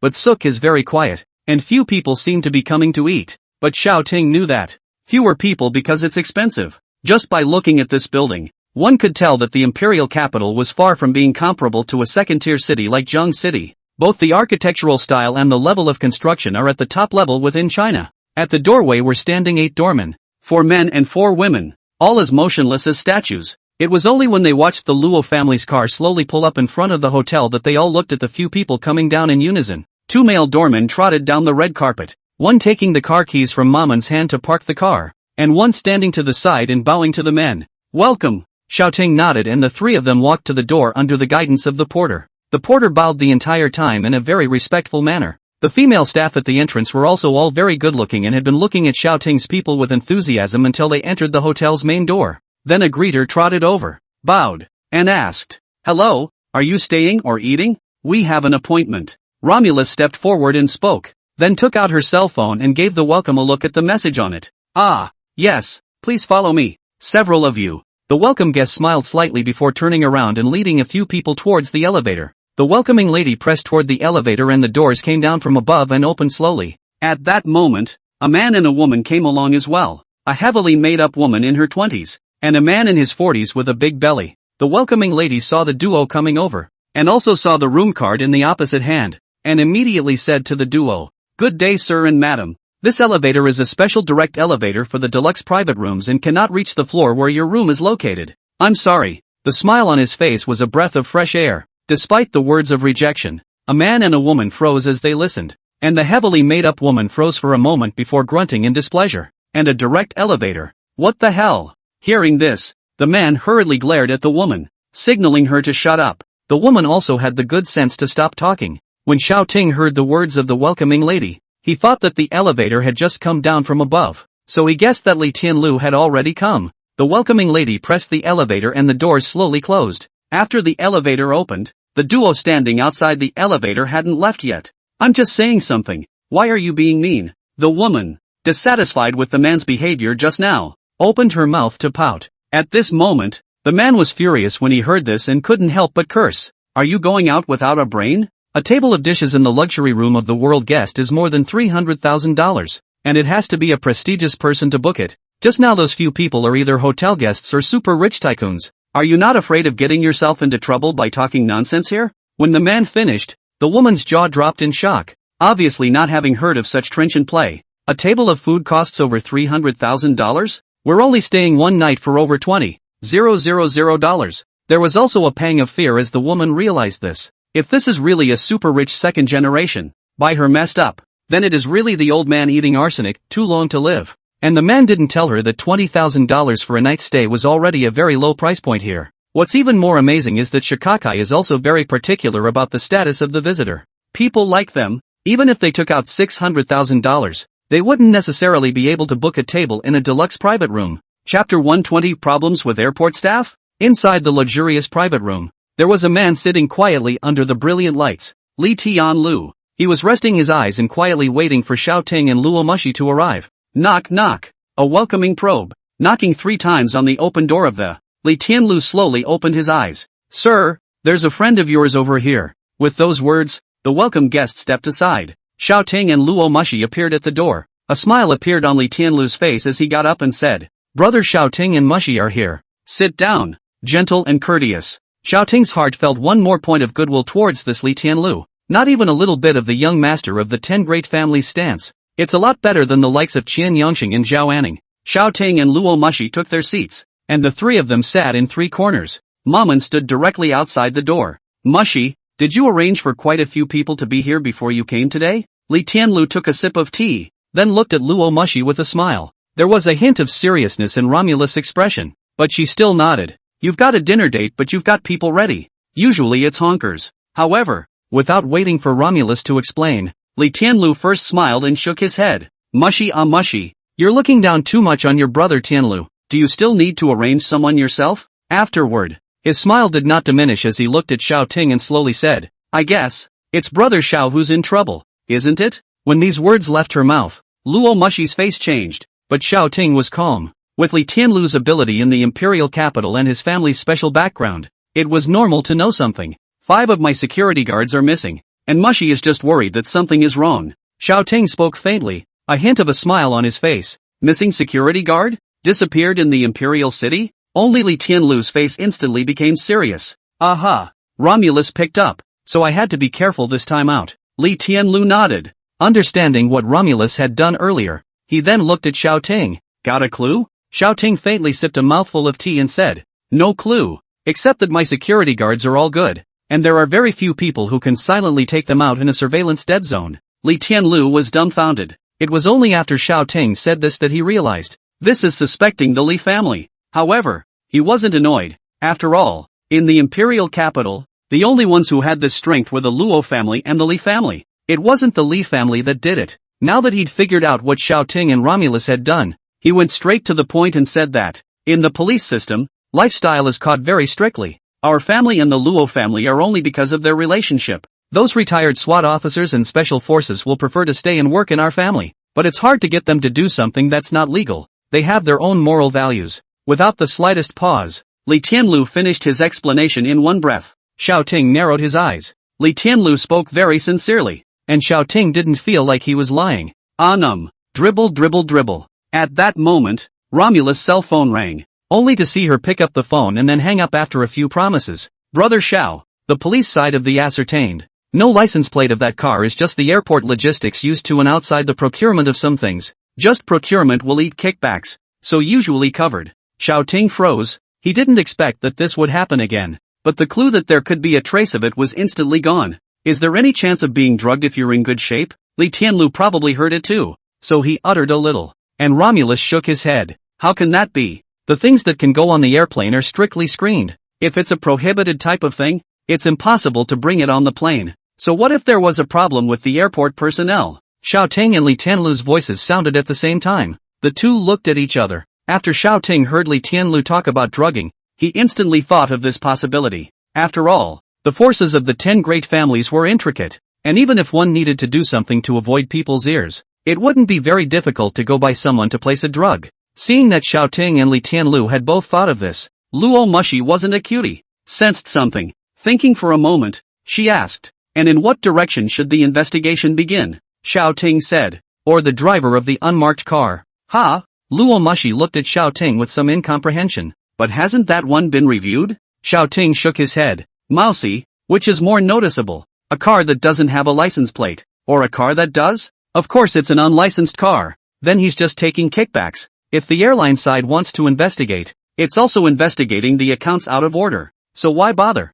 But Suk is very quiet, and few people seem to be coming to eat. But Xiao Ting knew that. Fewer people because it's expensive. Just by looking at this building, one could tell that the imperial capital was far from being comparable to a second-tier city like Zheng City. Both the architectural style and the level of construction are at the top level within China. At the doorway were standing 8 doormen, 4 men and 4 women, all as motionless as statues. It was only when they watched the Luo family's car slowly pull up in front of the hotel that they all looked at the few people coming down in unison. 2 male doormen trotted down the red carpet, one taking the car keys from Maman's hand to park the car, and one standing to the side and bowing to the men. Welcome! Xiao Ting nodded and the 3 of them walked to the door under the guidance of the porter. The porter bowed the entire time in a very respectful manner. The female staff at the entrance were also all very good-looking and had been looking at Xiao Ting's people with enthusiasm until they entered the hotel's main door. Then a greeter trotted over, bowed, and asked, "Hello, are you staying or eating? We have an appointment." Romulus stepped forward and spoke, then took out her cell phone and gave the welcome a look at the message on it. "Ah, yes, please follow me. Several of you." The welcome guest smiled slightly before turning around and leading a few people towards the elevator. The welcoming lady pressed toward the elevator and the doors came down from above and opened slowly. At that moment, a man and a woman came along as well. A heavily made-up woman in her 20s, and a man in his 40s with a big belly. The welcoming lady saw the duo coming over, and also saw the room card in the opposite hand, and immediately said to the duo, "Good day sir and madam. This elevator is a special direct elevator for the deluxe private rooms and cannot reach the floor where your room is located. I'm sorry." The smile on his face was a breath of fresh air. Despite the words of rejection, a man and a woman froze as they listened, and the heavily made-up woman froze for a moment before grunting in displeasure. And a direct elevator? What the hell? Hearing this, the man hurriedly glared at the woman, signaling her to shut up. The woman also had the good sense to stop talking. When Xiao Ting heard the words of the welcoming lady, he thought that the elevator had just come down from above, so he guessed that Li Tianlu had already come. The welcoming lady pressed the elevator and the doors slowly closed. After the elevator opened, the duo standing outside the elevator hadn't left yet. "I'm just saying something. Why are you being mean?" The woman, dissatisfied with the man's behavior just now, opened her mouth to pout. At this moment, the man was furious when he heard this and couldn't help but curse. "Are you going out without a brain? A table of dishes in the luxury room of the world guest is more than $300,000, and it has to be a prestigious person to book it. Just now those few people are either hotel guests or super rich tycoons. Are you not afraid of getting yourself into trouble by talking nonsense here?" When the man finished, the woman's jaw dropped in shock, obviously not having heard of such trenchant play. A table of food costs over $300,000? We're only staying one night for over $20,000. There was also a pang of fear as the woman realized this. If this is really a super rich second generation, by her messed up, then it is really the old man eating arsenic, too long to live. And the man didn't tell her that $20,000 for a night's stay was already a very low price point here. What's even more amazing is that Shikakai is also very particular about the status of the visitor. People like them, even if they took out $600,000, they wouldn't necessarily be able to book a table in a deluxe private room. Chapter 120 Problems with Airport Staff? Inside the luxurious private room, there was a man sitting quietly under the brilliant lights, Li Tianlu. He was resting his eyes and quietly waiting for Xiao Ting and Luo Mushi to arrive. Knock knock. A welcoming probe. Knocking 3 times on the open door of the Li Tianlu slowly opened his eyes. Sir, there's a friend of yours over here. With those words, the welcome guest stepped aside. Xiao Ting and Luo Mushi appeared at the door. A smile appeared on Li Tianlu's face as he got up and said, Brother Xiao Ting and Mushi are here. Sit down. Gentle and courteous. Xiao Ting's heart felt one more point of goodwill towards this Li Tianlu. Not even a little bit of the young master of the 10 great families stance. It's a lot better than the likes of Qian Yongxing and Zhao Anning. Xiao Ting and Luo Mushi took their seats, and the 3 of them sat in 3 corners. Maman stood directly outside the door. Mushi, did you arrange for quite a few people to be here before you came today? Li Tianlu took a sip of tea, then looked at Luo Mushi with a smile. There was a hint of seriousness in Romulus' expression, but she still nodded. You've got a dinner date but you've got people ready. Usually it's honkers. However, without waiting for Romulus to explain, Li Tianlu first smiled and shook his head. Mushi Mushi, you're looking down too much on your brother Tianlu. Do you still need to arrange someone yourself? Afterward, his smile did not diminish as he looked at Xiao Ting and slowly said, I guess, it's brother Xiao who's in trouble, isn't it? When these words left her mouth, Luo Mushi's face changed, but Xiao Ting was calm. With Li Tianlu's ability in the imperial capital and his family's special background, it was normal to know something. 5 of my security guards are missing, and Mushi is just worried that something is wrong. Xiao Ting spoke faintly, a hint of a smile on his face. Missing security guard? Disappeared in the imperial city? Only Li Tianlu's face instantly became serious. Aha! Romulus picked up, so I had to be careful this time out. Li Tianlu nodded, understanding what Romulus had done earlier. He then looked at Xiao Ting. Got a clue? Xiao Ting faintly sipped a mouthful of tea and said, No clue, except that my security guards are all good, and there are very few people who can silently take them out in a surveillance dead zone. Li Tianlu was dumbfounded. It was only after Xiao Ting said this that he realized, this is suspecting the Li family. However, he wasn't annoyed. After all, in the imperial capital, the only ones who had this strength were the Luo family and the Li family. It wasn't the Li family that did it. Now that he'd figured out what Xiao Ting and Romulus had done, he went straight to the point and said that, in the police system, lifestyle is caught very strictly. Our family and the Luo family are only because of their relationship. Those retired SWAT officers and special forces will prefer to stay and work in our family, but it's hard to get them to do something that's not legal. They have their own moral values. Without the slightest pause, Li Tianlu finished his explanation in one breath. Xiao Ting narrowed his eyes. Li Tianlu spoke very sincerely, and Xiao Ting didn't feel like he was lying. Dribble dribble dribble. At that moment, Romulus' cell phone rang, only to see her pick up the phone and then hang up after a few promises. Brother Xiao, the police side of the ascertained. No license plate of that car is just the airport logistics used to and outside the procurement of some things. Just procurement will eat kickbacks, so usually covered. Xiao Ting froze. He didn't expect that this would happen again, but the clue that there could be a trace of it was instantly gone. Is there any chance of being drugged if you're in good shape? Li Tianlu probably heard it too, so he uttered a little. And Romulus shook his head. How can that be? The things that can go on the airplane are strictly screened. If it's a prohibited type of thing, it's impossible to bring it on the plane. So what if there was a problem with the airport personnel? Xiao Ting and Li Tianlu's voices sounded at the same time. The two looked at each other. After Xiao Ting heard Li Tianlu talk about drugging, he instantly thought of this possibility. After all, the forces of the 10 great families were intricate, and even if one needed to do something to avoid people's ears, it wouldn't be very difficult to go by someone to place a drug. Seeing that Xiao Ting and Li Tianlu had both thought of this, Luo Mushi wasn't a cutie. Sensed something. Thinking for a moment, she asked, and in what direction should the investigation begin? Xiao Ting said, or the driver of the unmarked car. Ha! Luo Mushi looked at Xiao Ting with some incomprehension. But hasn't that one been reviewed? Xiao Ting shook his head. Mousy, which is more noticeable? A car that doesn't have a license plate, or a car that does? Of course it's an unlicensed car. Then he's just taking kickbacks. If the airline side wants to investigate, it's also investigating the accounts out of order. So why bother?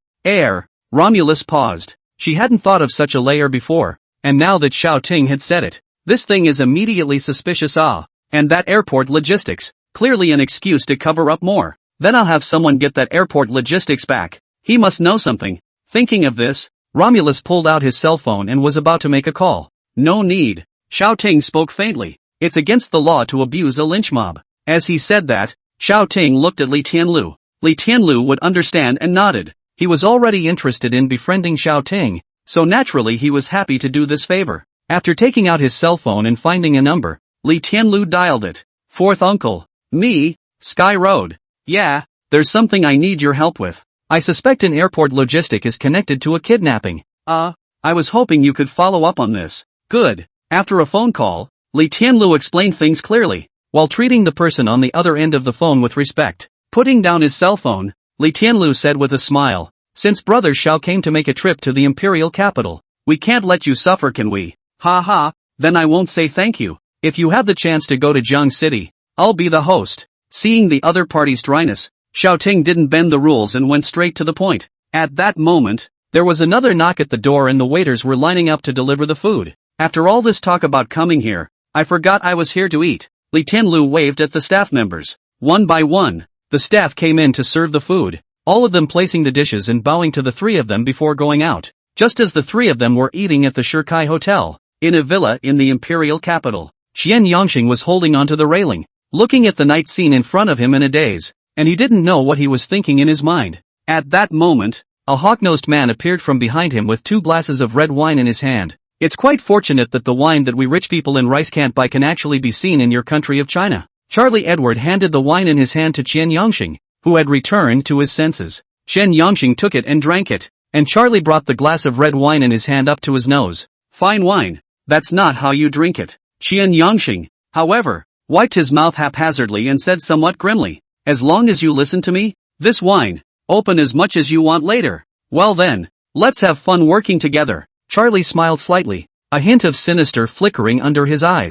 Romulus paused. She hadn't thought of such a layer before, and now that Xiao Ting had said it, this thing is immediately suspicious. And that airport logistics, clearly an excuse to cover up more. Then I'll have someone get that airport logistics back. He must know something. Thinking of this, Romulus pulled out his cell phone and was about to make a call. No need. Xiao Ting spoke faintly. It's against the law to abuse a lynch mob. As he said that, Xiao Ting looked at Li Tianlu. Li Tianlu would understand and nodded. He was already interested in befriending Xiao Ting, so naturally he was happy to do this favor. After taking out his cell phone and finding a number, Li Tianlu dialed it. Fourth uncle. Me, Sky Road. Yeah, there's something I need your help with. I suspect an airport logistic is connected to a kidnapping. I was hoping you could follow up on this. Good. After a phone call, Li Tianlu explained things clearly, while treating the person on the other end of the phone with respect. Putting down his cell phone, Li Tianlu said with a smile, since Brother Xiao came to make a trip to the imperial capital, we can't let you suffer, can we? Ha ha, then I won't say thank you. If you have the chance to go to Jiang City, I'll be the host. Seeing the other party's dryness, Xiao Ting didn't bend the rules and went straight to the point. At that moment, there was another knock at the door and the waiters were lining up to deliver the food. After all this talk about coming here, I forgot I was here to eat. Li Tianlu waved at the staff members. One by one, the staff came in to serve the food, all of them placing the dishes and bowing to the three of them before going out. Just as the three of them were eating at the Shirkai Hotel, in a villa in the imperial capital, Qian Yangxing was holding onto the railing, looking at the night scene in front of him in a daze, and he didn't know what he was thinking in his mind. At that moment, a hawk-nosed man appeared from behind him with 2 glasses of red wine in his hand. It's quite fortunate that the wine that we rich people in rice can't buy can actually be seen in your country of China. Charlie Edward handed the wine in his hand to Qian Yangxing, who had returned to his senses. Qian Yangxing took it and drank it, and Charlie brought the glass of red wine in his hand up to his nose. Fine wine. That's not how you drink it. Qian Yangxing, however, wiped his mouth haphazardly and said somewhat grimly, as long as you listen to me, this wine, open as much as you want later. Well then, let's have fun working together. Charlie smiled slightly, a hint of sinister flickering under his eyes.